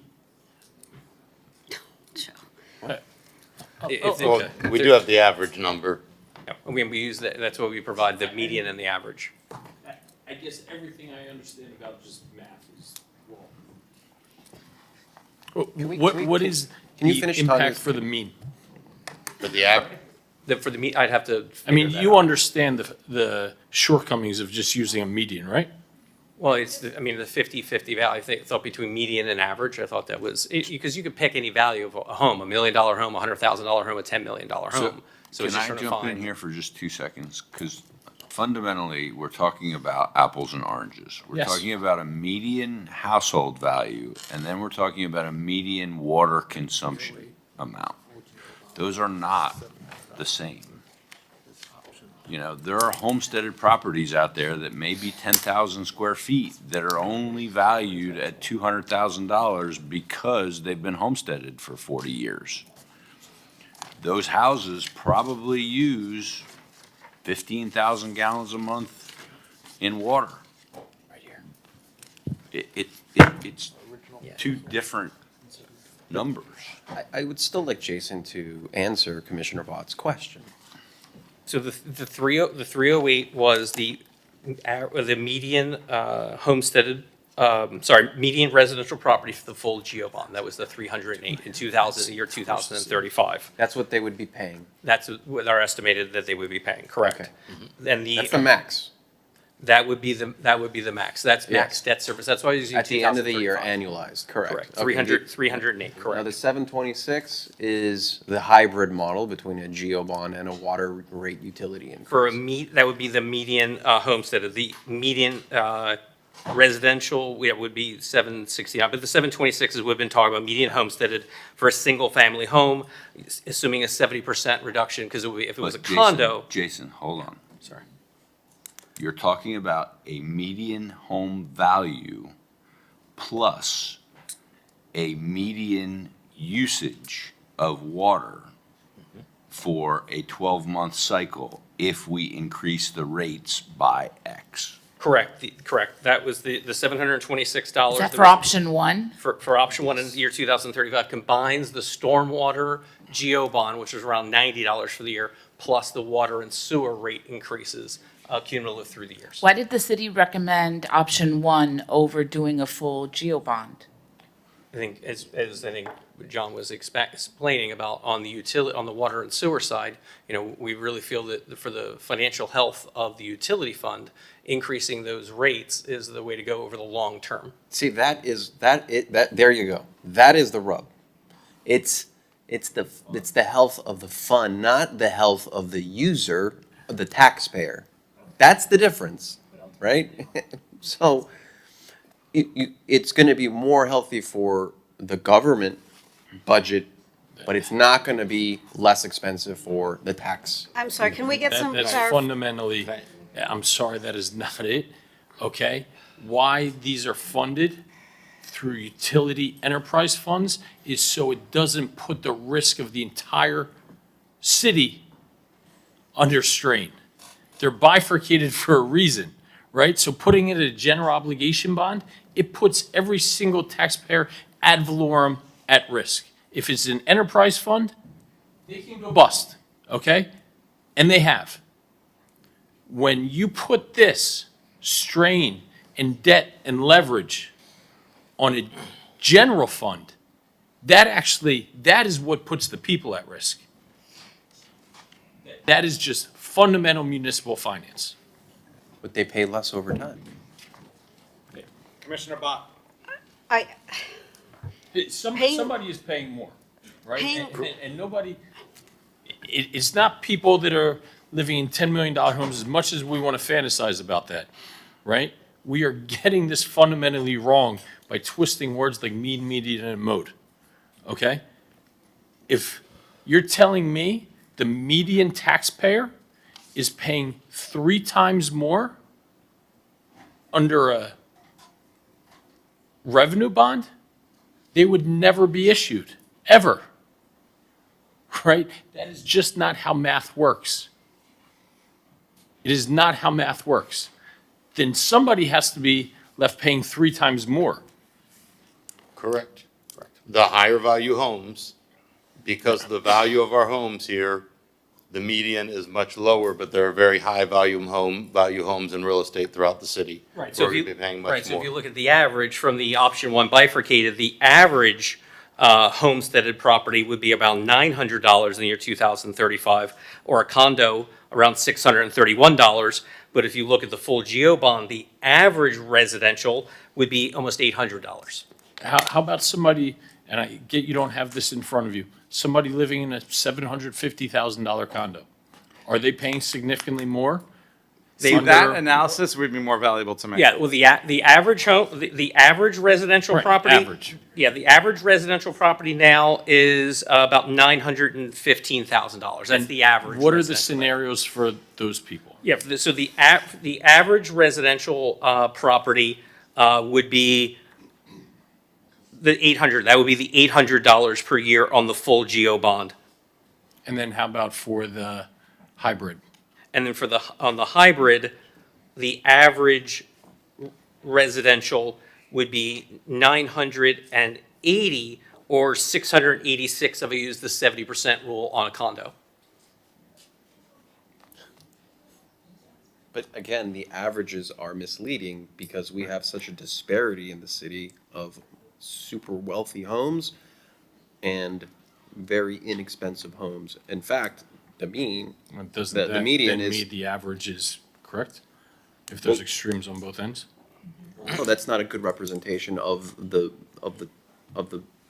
Well, we do have the average number. Yeah, I mean, we use that, that's what we provide, the median and the average. I guess everything I understand about just math is wrong. What is can you the finish impact talking? for the mean? For the average? For the I'd have to. I mean, figure that you out. understand the shortcomings of just using a median, right? Well, it's, I mean, the 50-50 value, I thought between median and average, I thought that was, because you could pick any value of a home, $1 million home, $100,000 home, a $10 million home. So it's just Can I trying to jump in find. here for just 2 seconds? Because fundamentally, we're talking about apples and oranges. We're Yes. talking about a median household value, and then we're talking about a median water consumption amount. Those are not the same. You know, there are homesteaded properties out there that may be 10,000 square feet that are only valued at $200,000 because they've been homesteaded for 40 years. Those houses probably use 15,000 gallons a month in water. It's two different numbers. I would still like Jason to answer Commissioner Vought's question. So the 308 was the median homesteaded, median residential property for the full GEO bond. That was the 308 in the year 2035. That's what they would be paying. That's what our estimated that they would be paying, correct? Okay. And That's the max. That would be the max. That's max debt service. That's why I was using At the end of the year, 2035. annualized, correct. Correct. Okay. 308, Now, correct. the 726 is the hybrid model between a GEO bond and a water rate utility increase. For that would be the median homestead. The median residential, would be 769, but the 726 is we've been talking about median homesteaded for a single-family home, assuming a 70% reduction, because if it was a But condo. Jason, hold on. Sorry. You're talking about a median home value plus a median usage of water for a 12-month cycle if we increase the rates by X. Correct, correct. That was the $726. Is that for option one? For option one in the year 2035 combines the stormwater GEO bond, which was around $90 for the year, plus the water and sewer rate increases cumulative through the years. Why did the city recommend option one over doing a full GEO bond? I think, as I think John was explaining about on the water and sewer side, we really feel that for the financial health of the utility fund, increasing those rates is the way to go over the long term. See, there you go. That is the rub. It's the health of the fund, not the health of the user, the taxpayer. That's the difference, right? So it's going to be more healthy for the government budget, but it's not going to be less expensive for the tax. I'm sorry, can we get some That's clarification? fundamentally, I'm sorry, that is not it, okay? why these are funded through utility enterprise funds is so it doesn't put the risk of the entire city under strain. They're bifurcated for a reason, right? So putting it in a general obligation bond, it puts every single taxpayer ad valorem at risk. If it's an enterprise fund, they can go bust, okay? And they have. When you put this strain and debt and leverage on a general fund, that is what puts the people at risk. That is just fundamental municipal finance. But they pay less over time. Commissioner Bott. Somebody is paying more, right? And nobody, it's not people that are living in $10 million homes as much as we want to fantasize about that, right? We are getting this fundamentally wrong by twisting words like mean, median, and mode, okay? If you're telling me the median taxpayer is paying 3 times more under a revenue bond, they would never be issued, ever, right? That is just not how math works. It is not how math works. Then somebody has to be left paying 3 times more. Correct. The higher value homes, because of the value of our homes here, the median is much lower, but there are very high value homes in real estate throughout the city. Right. Where we'd be paying much more. Right, so if you look at the average from the option one bifurcated, the average homesteaded property would be about $900 in the year 2035, or a condo around $631. But if you look at the full GO bond, the average residential would be almost $800. How about somebody, and I get you don't have this in front of you, somebody living in a $750,000 condo? Are they paying significantly more? That analysis would be more valuable to me. Yeah, well, the average home, the average residential Right, property. average. Yeah, the average residential property now is about $915,000. That's the average. What are the residential. scenarios for those people? Yeah, so the average residential property would be the $800. That would be the $800 per year on the full GO bond. And then how about for the hybrid? And then on the hybrid, the average residential would be 980 or 686 if I use the 70% rule on a condo. But again, the averages are misleading because we have such a disparity in the city of super wealthy homes and very inexpensive homes. In fact, the mean, the median is. The average is correct? If there's extremes on both ends? Well, that's not a good representation of the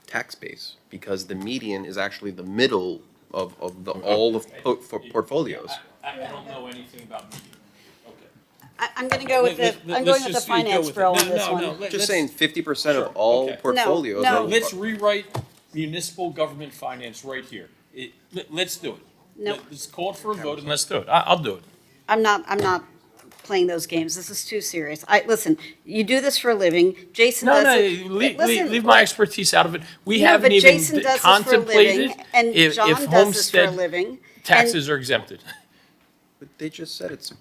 tax base, because the median is actually the middle of all of portfolios. I don't know anything about median. I'm going to go with the finance bro on this one. Just saying 50% of all portfolios. No. are- Let's rewrite municipal government finance right here. Let's do it. Nope. Let's call it for a vote and let's do it. I'll do it. I'm not playing those games. This is too serious. Listen, you do this for a living. Jason No, does it. Listen, leave my expertise out of it. We Yeah, haven't but even Jason does this for a contemplated living, and if John does this for a homestead living. taxes are exempted. But they just said it's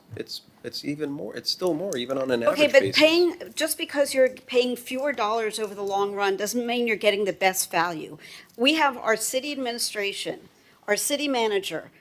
even more, it's still more, even on an Okay, average but basis. just because you're paying fewer dollars over the long run doesn't mean you're getting the best value. We have our city administration, our city manager,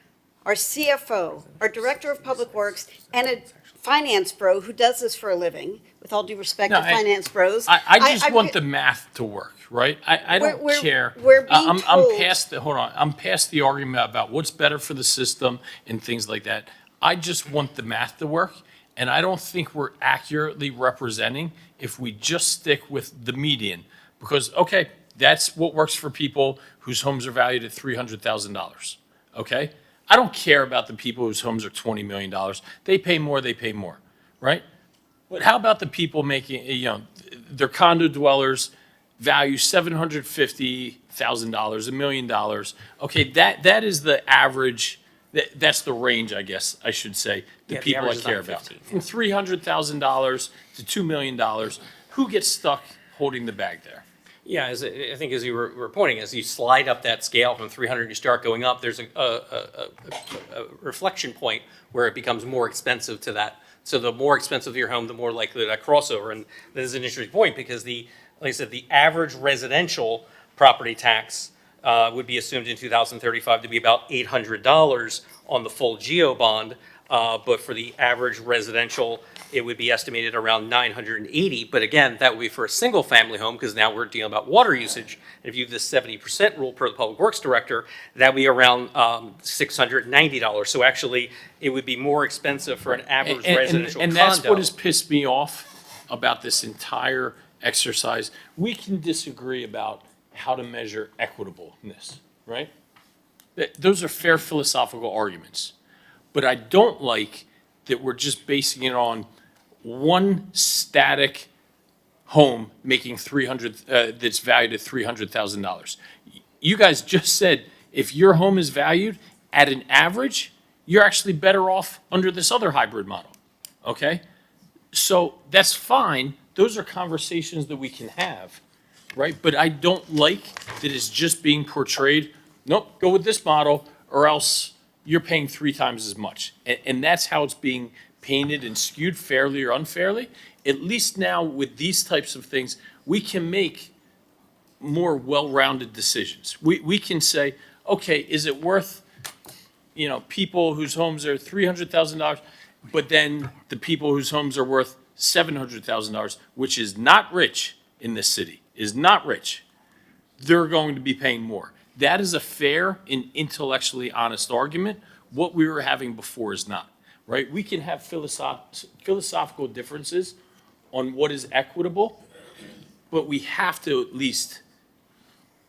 our CFO, our director of public works, and a finance bro who does this for a living, with all due respect to No, finance bros. I just want the math to work, right? I don't We're- care. we're being I'm told- past I'm past the argument about what's better for the system and things like that. I just want the math to work, and I don't think we're accurately representing if we just stick with the median. Because, okay, that's what works for people whose homes are valued at $300,000, okay? I don't care about the people whose homes are $20 million. They pay more, right? But how about the people making, their condo dwellers value $750,000, $1 million? Okay, that is the average That's the range, I guess, I should say, Yeah, the the people I average is care not about. 15. From $300,000 to $2 million, who gets stuck holding the bag there? Yeah, I think as you were pointing, as you slide up that scale from 300, you start going up, there's a reflection point where it becomes more expensive to that. So the more expensive your home, the more likely that crossover. And this is an interesting point because like I said, the average residential property tax would be assumed in 2035 to be about $800 on the full GEO bond. But for the average residential, it would be estimated around $980. But again, that would be for a single family home because now we're dealing about water usage. And if you have this 70% rule per the Public Works Director, that would be around $690. So actually, it would be more expensive for an average residential And condo. that's what has pissed me off about this entire exercise. We can disagree about how to measure equitableness, right? Those are fair philosophical arguments. But I don't like that we're just basing it on one static home making that's valued at $300,000. You guys just said if your home is valued at an average, you're actually better off under this other hybrid model, okay? So that's fine. Those are conversations that we can have, right? But I don't like that it's just being portrayed, nope, go with this model or else you're paying 3 times as much. And that's how it's being painted and skewed fairly or unfairly. At least now with these types of things, we can make more well-rounded decisions. We can say, okay, is it worth, people whose homes are $300,000, but then the people whose homes are worth $700,000, which is not rich in this city, is not rich, they're going to be paying more. That is a fair and intellectually honest argument. What we were having before is not, right? We can have philosophical differences on what is equitable, but we have to at least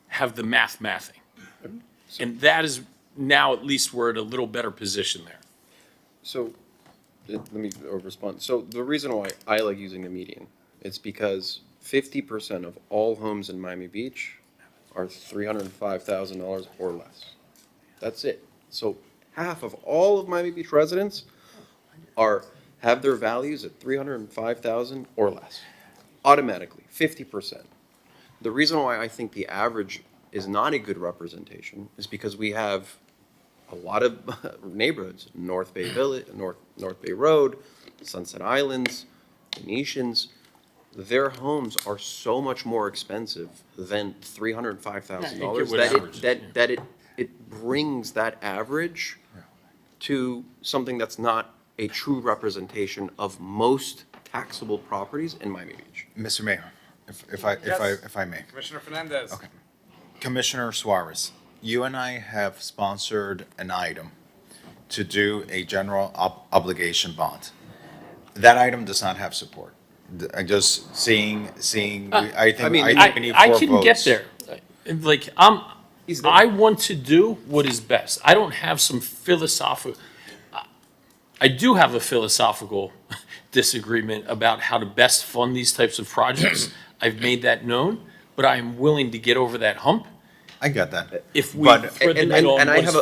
have the mathing. And that is now at least we're at a little better position there. So, let me respond. So the reason why I like using the median, it's because 50% of all homes in Miami Beach are $305,000 or less. That's it. So half of all of Miami Beach residents have their values at $305,000 or less. Automatically, 50%. The reason why I think the average is not a good representation is because we have a lot of neighborhoods, North Bay Village, North Bay Road, Sunset Islands, Venetians. Their homes are so much more expensive than $305,000 that it brings that average to something that's not a true representation of most taxable properties in Miami Beach. Mr. Mayor, if I may. Commissioner Fernandez. Okay. Commissioner Suarez, you and I have sponsored an item to do a general obligation bond. That item does not have support. I'm just seeing, I think we need 4 votes. I can get there. Like, I want to do what is best. I don't have some philosophical, I do have a philosophical disagreement about how to best fund these types of projects. I've made that known, but I am willing to get over that hump. I get that. If we thread the needle on what's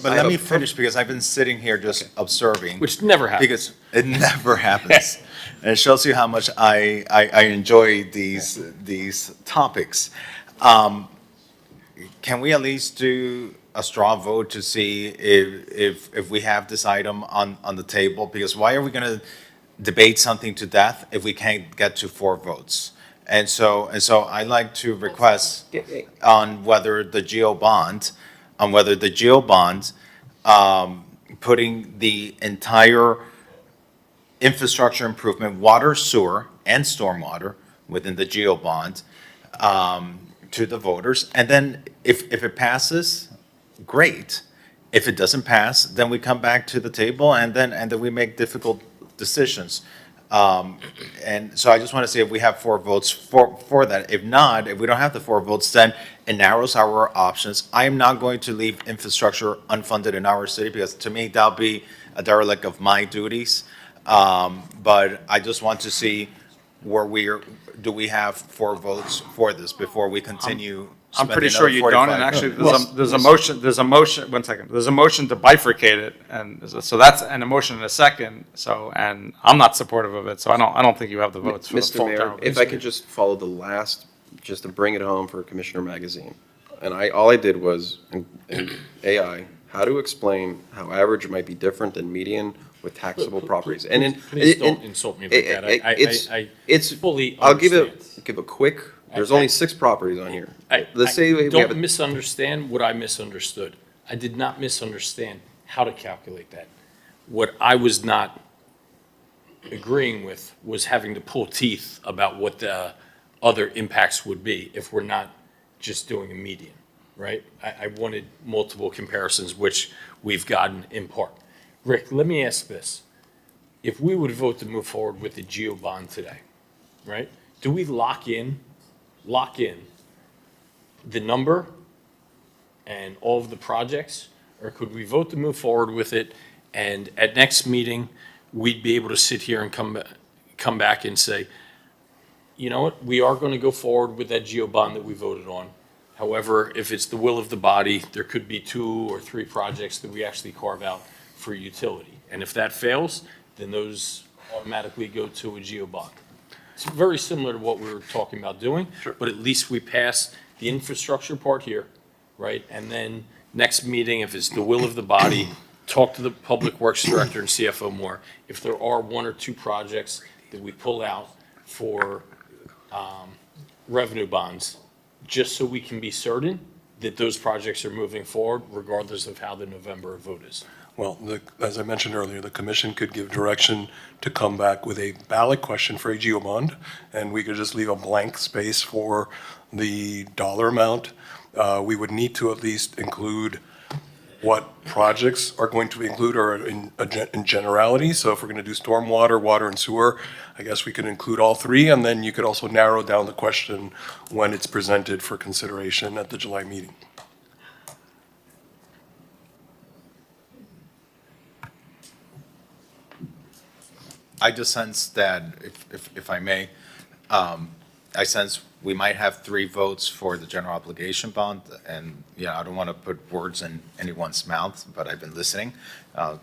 But let me finish, because I've been sitting here just observing. Which never happens. Because it never happens. And it shows you how much I enjoy these topics. Can we at least do a straw vote to see if we have this item on the table? Because why are we going to debate something to death if we can't get to 4 votes? And so I'd like to request on whether the GEO bond, putting the entire infrastructure improvement, water, sewer, and stormwater within the GEO bond to the voters. And then if it passes, great. If it doesn't pass, then we come back to the table and then we make difficult decisions. And so I just want to see if we have 4 votes for that. If not, if we don't have the 4 votes, then it narrows our options. I am not going to leave infrastructure unfunded in our city because to me, that'll be a derelict of my duties. But I just want to see do we have 4 votes for this before we continue I'm spend pretty sure another you don't, and 45 actually, million. there's a motion, one second, there's a motion to bifurcate it, and so that's, and a motion and a second, so, and I'm not supportive of it, so I don't think you have the votes for the Mr. full Mayor, term. if I could just follow the last, just to bring it home for Commissioner Magazine. And all I did was, in AI, how to explain how average might be different than median with taxable properties. And in. Please don't insult me like that. It's fully I'll give understand. a quick, there's only 6 properties on here. Let's say we have Don't a. misunderstand what I misunderstood. I did not misunderstand how to calculate that. What I was not agreeing with was having to pull teeth about what the other impacts would be if we're not just doing a median, right? I wanted multiple comparisons, which we've gotten in part. Rick, let me ask this. If we would vote to move forward with the GEO bond today, right? Do we lock in the number and all of the projects? Or could we vote to move forward with it, and at next meeting, we'd be able to sit here and come back and say, you know what, we are going to go forward with that GEO bond that we voted on. However, if it's the will of the body, there could be 2 or 3 projects that we actually carve out for utility. And if that fails, then those automatically go to a GEO bond. It's very similar to what we were talking about doing, but at least we pass the infrastructure part here, right? And then next meeting, if it's the will of the body, talk to the Public Works Director and CFO more. If there are 1 or 2 projects that we pull out for revenue bonds, just so we can be certain that those projects are moving forward regardless of how the November vote is. Well, as I mentioned earlier, the commission could give direction to come back with a ballot question for a GEO bond, and we could just leave a blank space for the dollar amount. We would need to at least include what projects are going to be included or in generality. So if we're going to do stormwater, water, and sewer, I guess we could include all 3, and then you could also narrow down the question when it's presented for consideration at the July meeting. I just sense that, if I may, I sense we might have 3 votes for the general obligation bond, and, I don't want to put words in anyone's mouth, but I've been listening.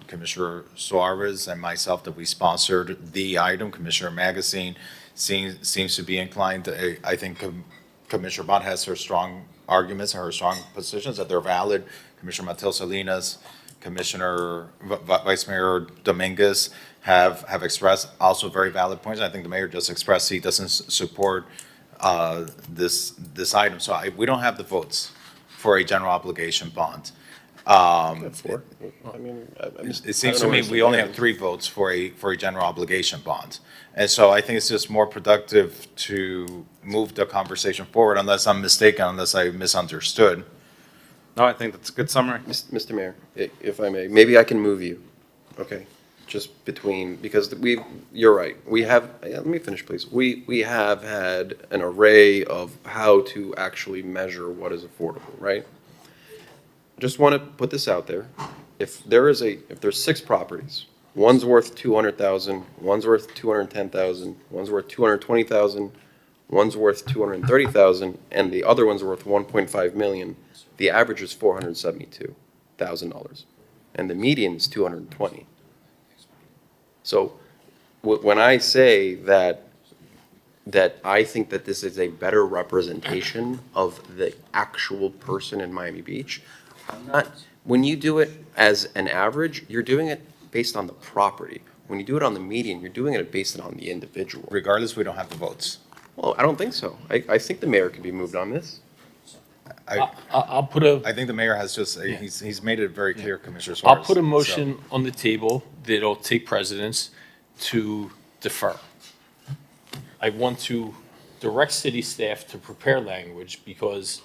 Commissioner Suarez and myself, that we sponsored the item, Commissioner Magazine seems to be inclined, I think Commissioner Bond has her strong arguments and her strong positions, that they're valid. Commissioner Mateo Salinas, Commissioner Vice Mayor Dominguez have expressed also very valid points. I think the mayor just expressed he doesn't support this item. So we don't have the votes for a general obligation bond. It seems to me we only have 3 votes for a general obligation bond. And so I think it's just more productive to move the conversation forward, unless I'm mistaken, unless I misunderstood. No, I think that's a good summary. Mr. Mayor, if I may, maybe I can move you, okay? Just between, because you're right, we have, let me finish, please. We have had an array of how to actually measure what is affordable, right? Just want to put this out there. If there's 6 properties, one's worth 200,000, one's worth 210,000, one's worth 220,000, one's worth 230,000, and the other one's worth 1.5 million, the average is $472,000, and the median is 220. So when I say that I think that this is a better representation of the actual person in Miami Beach, when you do it as an average, you're doing it based on the property. When you do it on the median, you're doing it based on the individual. Regardless, we don't have the votes. Well, I don't think so. I think the mayor could be moved on this. I'll put a. I think the mayor has just, he's made it very clear, Commissioner I'll Suarez. put a motion on the table that'll take precedence to defer. I want to direct city staff to prepare language, because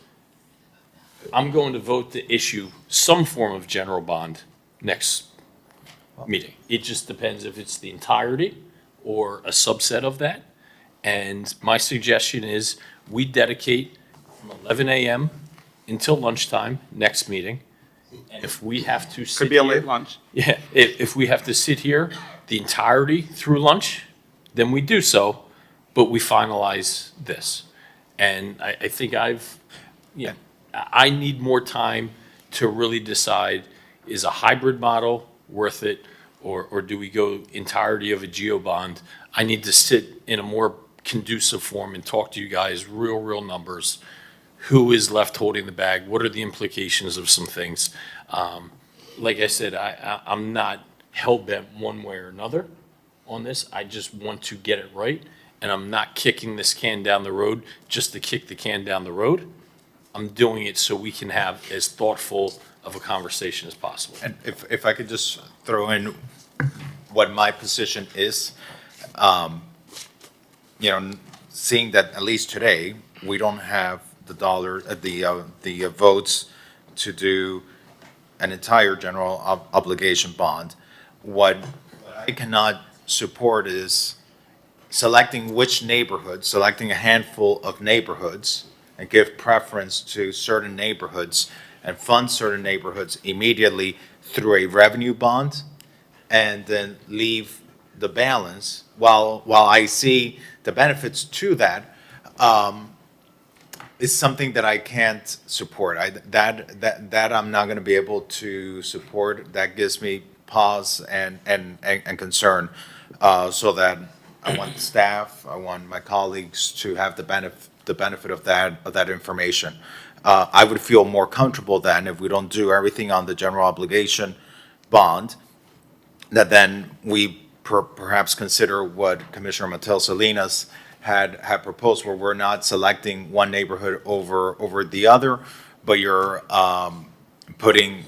I'm going to vote to issue some form of general bond next meeting. It just depends if it's the entirety or a subset of that. And my suggestion is we dedicate from 11 a.m. until lunchtime next meeting. If we have to sit Could be a here- late lunch. Yeah, if we have to sit here the entirety through lunch, then we do so, but we finalize this. And I think I've you know, I need more time to really decide, is a hybrid model worth it? Or do we go entirety of a geo bond? I need to sit in a more conducive form and talk to you guys, real numbers. Who is left holding the bag? What are the implications of some things? Like I said, I'm not hell-bent one way or another on this. I just want to get it right, and I'm not kicking this can down the road just to kick the can down the road. I'm doing it so we can have as thoughtful of a conversation as possible. And if I could just throw in what my position is, you know, seeing that at least today, we don't have the votes to do an entire general obligation bond. What I cannot support is selecting selecting a handful of neighborhoods and give preference to certain neighborhoods and fund certain neighborhoods immediately through a revenue bond, and then leave the balance. While I see the benefits to that, is something that I can't support. That I'm not going to be able to support. That gives me pause and concern. So that I want the staff, I want my colleagues to have the benefit of that information. I would feel more comfortable then if we don't do everything on the general obligation bond, that then we perhaps consider what Commissioner Mattel Salinas had proposed, where we're not selecting one neighborhood over the other, but you're putting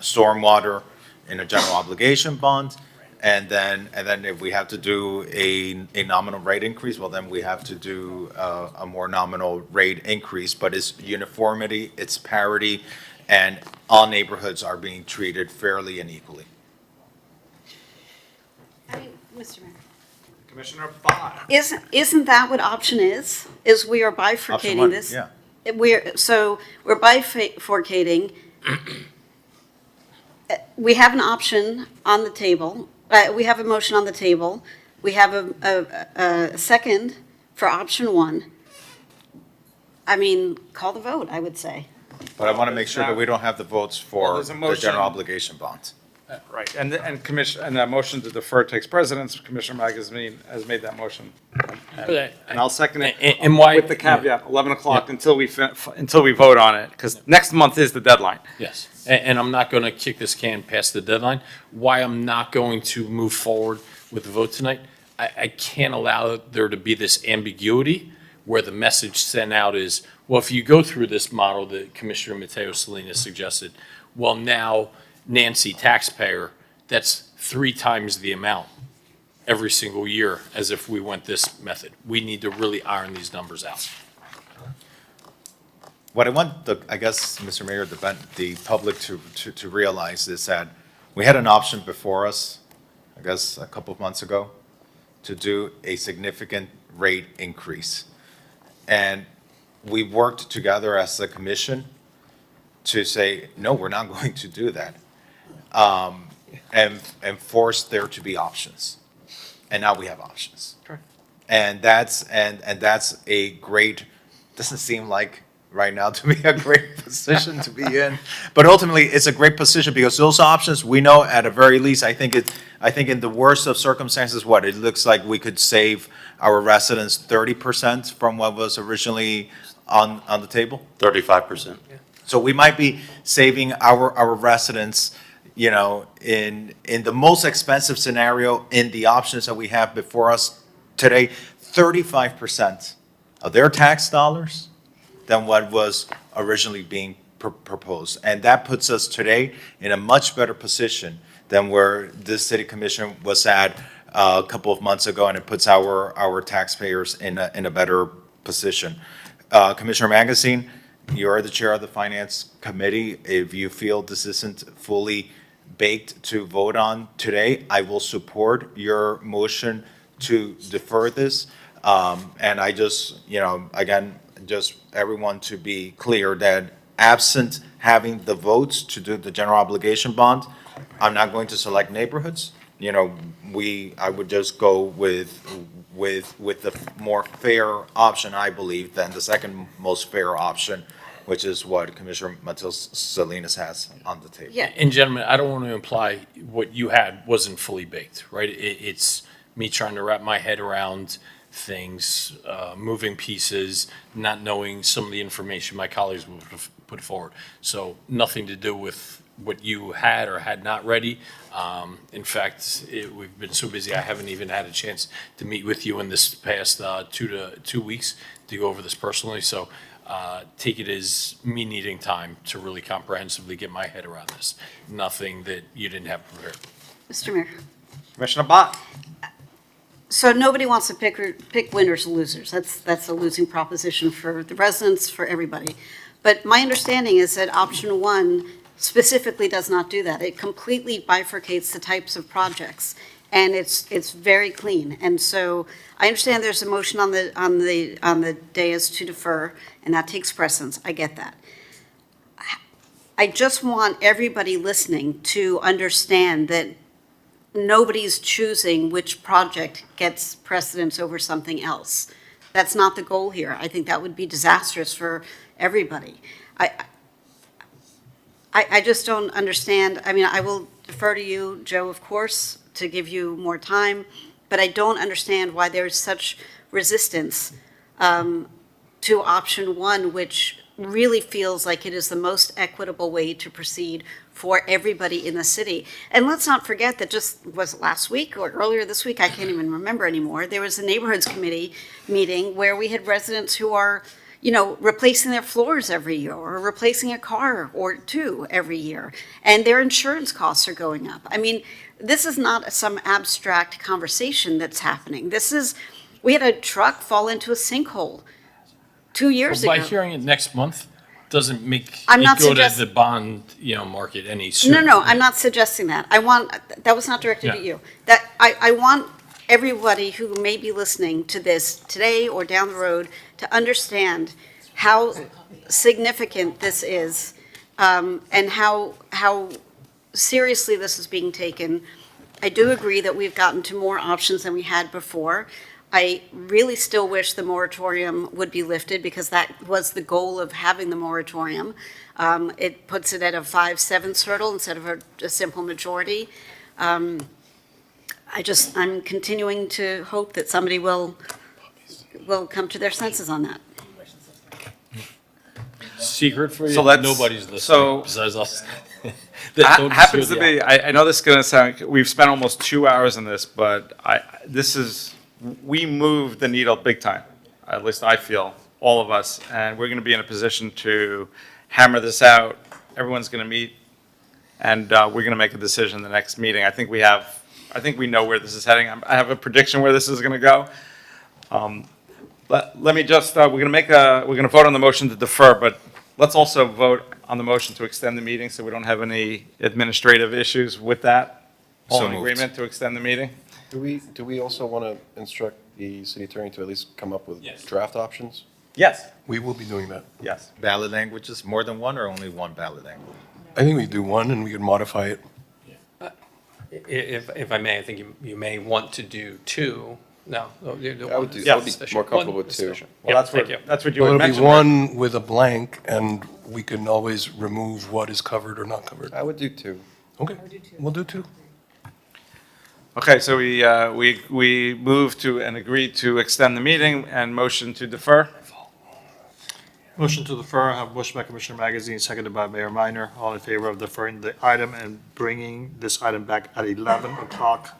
stormwater in a general obligation bond. And then if we have to do a nominal rate increase, well, then we have to do a more nominal rate increase. But it's uniformity, it's parity, and all neighborhoods are being treated fairly and equally. Mr. Mayor. Commissioner Bott. Isn't that what option is? Is we are Option bifurcating one, this? yeah. We're bifurcating. We have an option on the table. We have a motion on the table. We have a second for option one. I mean, call the vote, I would say. But I want to make sure that we don't have the votes Well, for there's a the motion. general obligation bonds. Right, and that motion to defer takes precedence. Commissioner Magazine has made that motion. And I'll second it. And why? With the caveat, 11 o'clock until we vote on it, because next month is the deadline. Yes, and I'm not going to kick this can past the deadline. Why I'm not going to move forward with the vote tonight, I can't allow there to be this ambiguity where the message sent out is, well, if you go through this model that Commissioner Mateo Salinas suggested, well, now Nancy taxpayer, that's 3 times the amount every single year as if we went this method. We need to really iron these numbers out. What I want I guess, Mr. Mayor, the public to realize is that we had an option before us, I guess, a couple of months ago, to do a significant rate increase. And we worked together as a commission to say, no, we're not going to do that. And force there to be options. And now we have options. And that's a great, doesn't seem like right now to be a great position to be in. But ultimately, it's a great position because those options, we know at a very least, I think in the worst of circumstances, it looks like we could save our residents 30% from what was originally on the table? 35%. So we might be saving our residents, you know, in the most expensive scenario, in the options that we have before us today, 35% of their tax dollars than what was originally being proposed. And that puts us today in a much better position than where this city commission was at a couple of months ago, and it puts our taxpayers in a better position. Commissioner Magazine, you're the chair of the Finance Committee. If you feel this isn't fully baked to vote on today, I will support your motion to defer this. And I just, you know, again, just everyone to be clear that absent having the votes to do the general obligation bond, I'm not going to select neighborhoods. You know, I would just go with the more fair option, I believe, than the second most fair option, which is what Commissioner Matos Salinas has on the table. Yeah. And gentlemen, I don't want to imply what you had wasn't fully baked, right? It's me trying to wrap my head around things, moving pieces, not knowing some of the information my colleagues would have put forward. So nothing to do with what you had or had not ready. In fact, we've been so busy, I haven't even had a chance to meet with you in this past 2 weeks to go over this personally. So take it as me needing time to really comprehensively get my head around this. Nothing that you didn't have prepared. Mr. Mayor. Commissioner Bott? So nobody wants to pick winners or losers. That's a losing proposition for the residents, for everybody. But my understanding is that option one specifically does not do that. It completely bifurcates the types of projects, and it's very clean. And so I understand there's a motion on the dais to defer, and that takes precedence. I get that. I just want everybody listening to understand that nobody's choosing which project gets precedence over something else. That's not the goal here. I think that would be disastrous for everybody. I just don't understand. I mean, I will defer to you, Joe, of course, to give you more time, but I don't understand why there's such resistance to option one, which really feels like it is the most equitable way to proceed for everybody in the city. And let's not forget that was it last week or earlier this week? I can't even remember anymore. There was a neighborhoods committee meeting where we had residents who are, replacing their floors every year or replacing a car or two every year. And their insurance costs are going up. I mean, this is not some abstract conversation that's happening. We had a truck fall into a sinkhole 2 years By ago. hearing it next month, doesn't make I'm it not go to suggest- the bond, market any sooner. No, I'm not suggesting that. That was not directed at Yeah. you. I want everybody who may be listening to this today or down the road to understand how significant this is, and how seriously this is being taken. I do agree that we've gotten to more options than we had before. I really still wish the moratorium would be lifted because that was the goal of having the moratorium. It puts it at a 5/7 hurdle instead of a simple majority. I'm continuing to hope that somebody will come to their senses on that. Secret for you, So let's- nobody's listening so- besides us. That don't Happens dispute to the be, I know this is gonna sound, we've spent almost 2 hours on this, but we moved the needle big time. At least I feel, all of us, and we're gonna be in a position to hammer this out. Everyone's gonna meet, and we're gonna make a decision the next meeting. I think we know where this is heading. I have a prediction where this is gonna go. But let me just, we're gonna vote on the motion to defer, but let's also vote on the motion to extend the meeting so we don't have any administrative issues with that. All So in moved. agreement to extend the meeting? Do we also want to instruct the city attorney to at least come up with draft options? Yes. We will be doing that. Yes. Ballot languages, more than one or only one ballot language? I think we do one and we can modify it. If I may, I think you may want to do two. No. I would be more comfortable with two. Well, that's what you Well, had it'll be mentioned. right? one with a blank and we can always remove what is covered or not covered. I would do two. Okay, we'll do two. Okay, so we move to and agree to extend the meeting and motion to defer. Motion to defer, I have motion by Commissioner Magazine, seconded by Mayor Minor. All in favor of deferring the item and bringing this item back at 11 o'clock,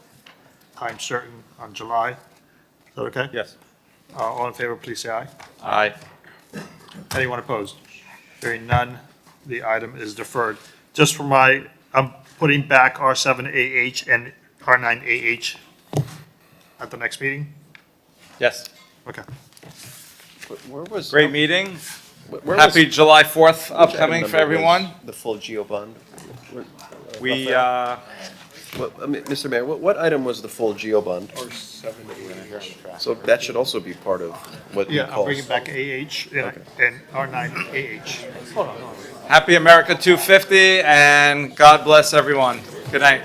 time certain on July. Is that okay? Yes. All in favor, please say aye. Aye. Anyone opposed? Hearing none, the item is deferred. Just for I'm putting back R7AH and R9AH at the next meeting? Yes. Okay. Where was? Great meeting. Where Happy was- July 4th which item upcoming for number was everyone. The full geo bond? We, Mr. Mayor, what item was the full geo bond? So that should also be part of what you Yeah, I'm call. bringing back AH and R9AH. Hold on. Happy America 250 and God bless everyone. Good night.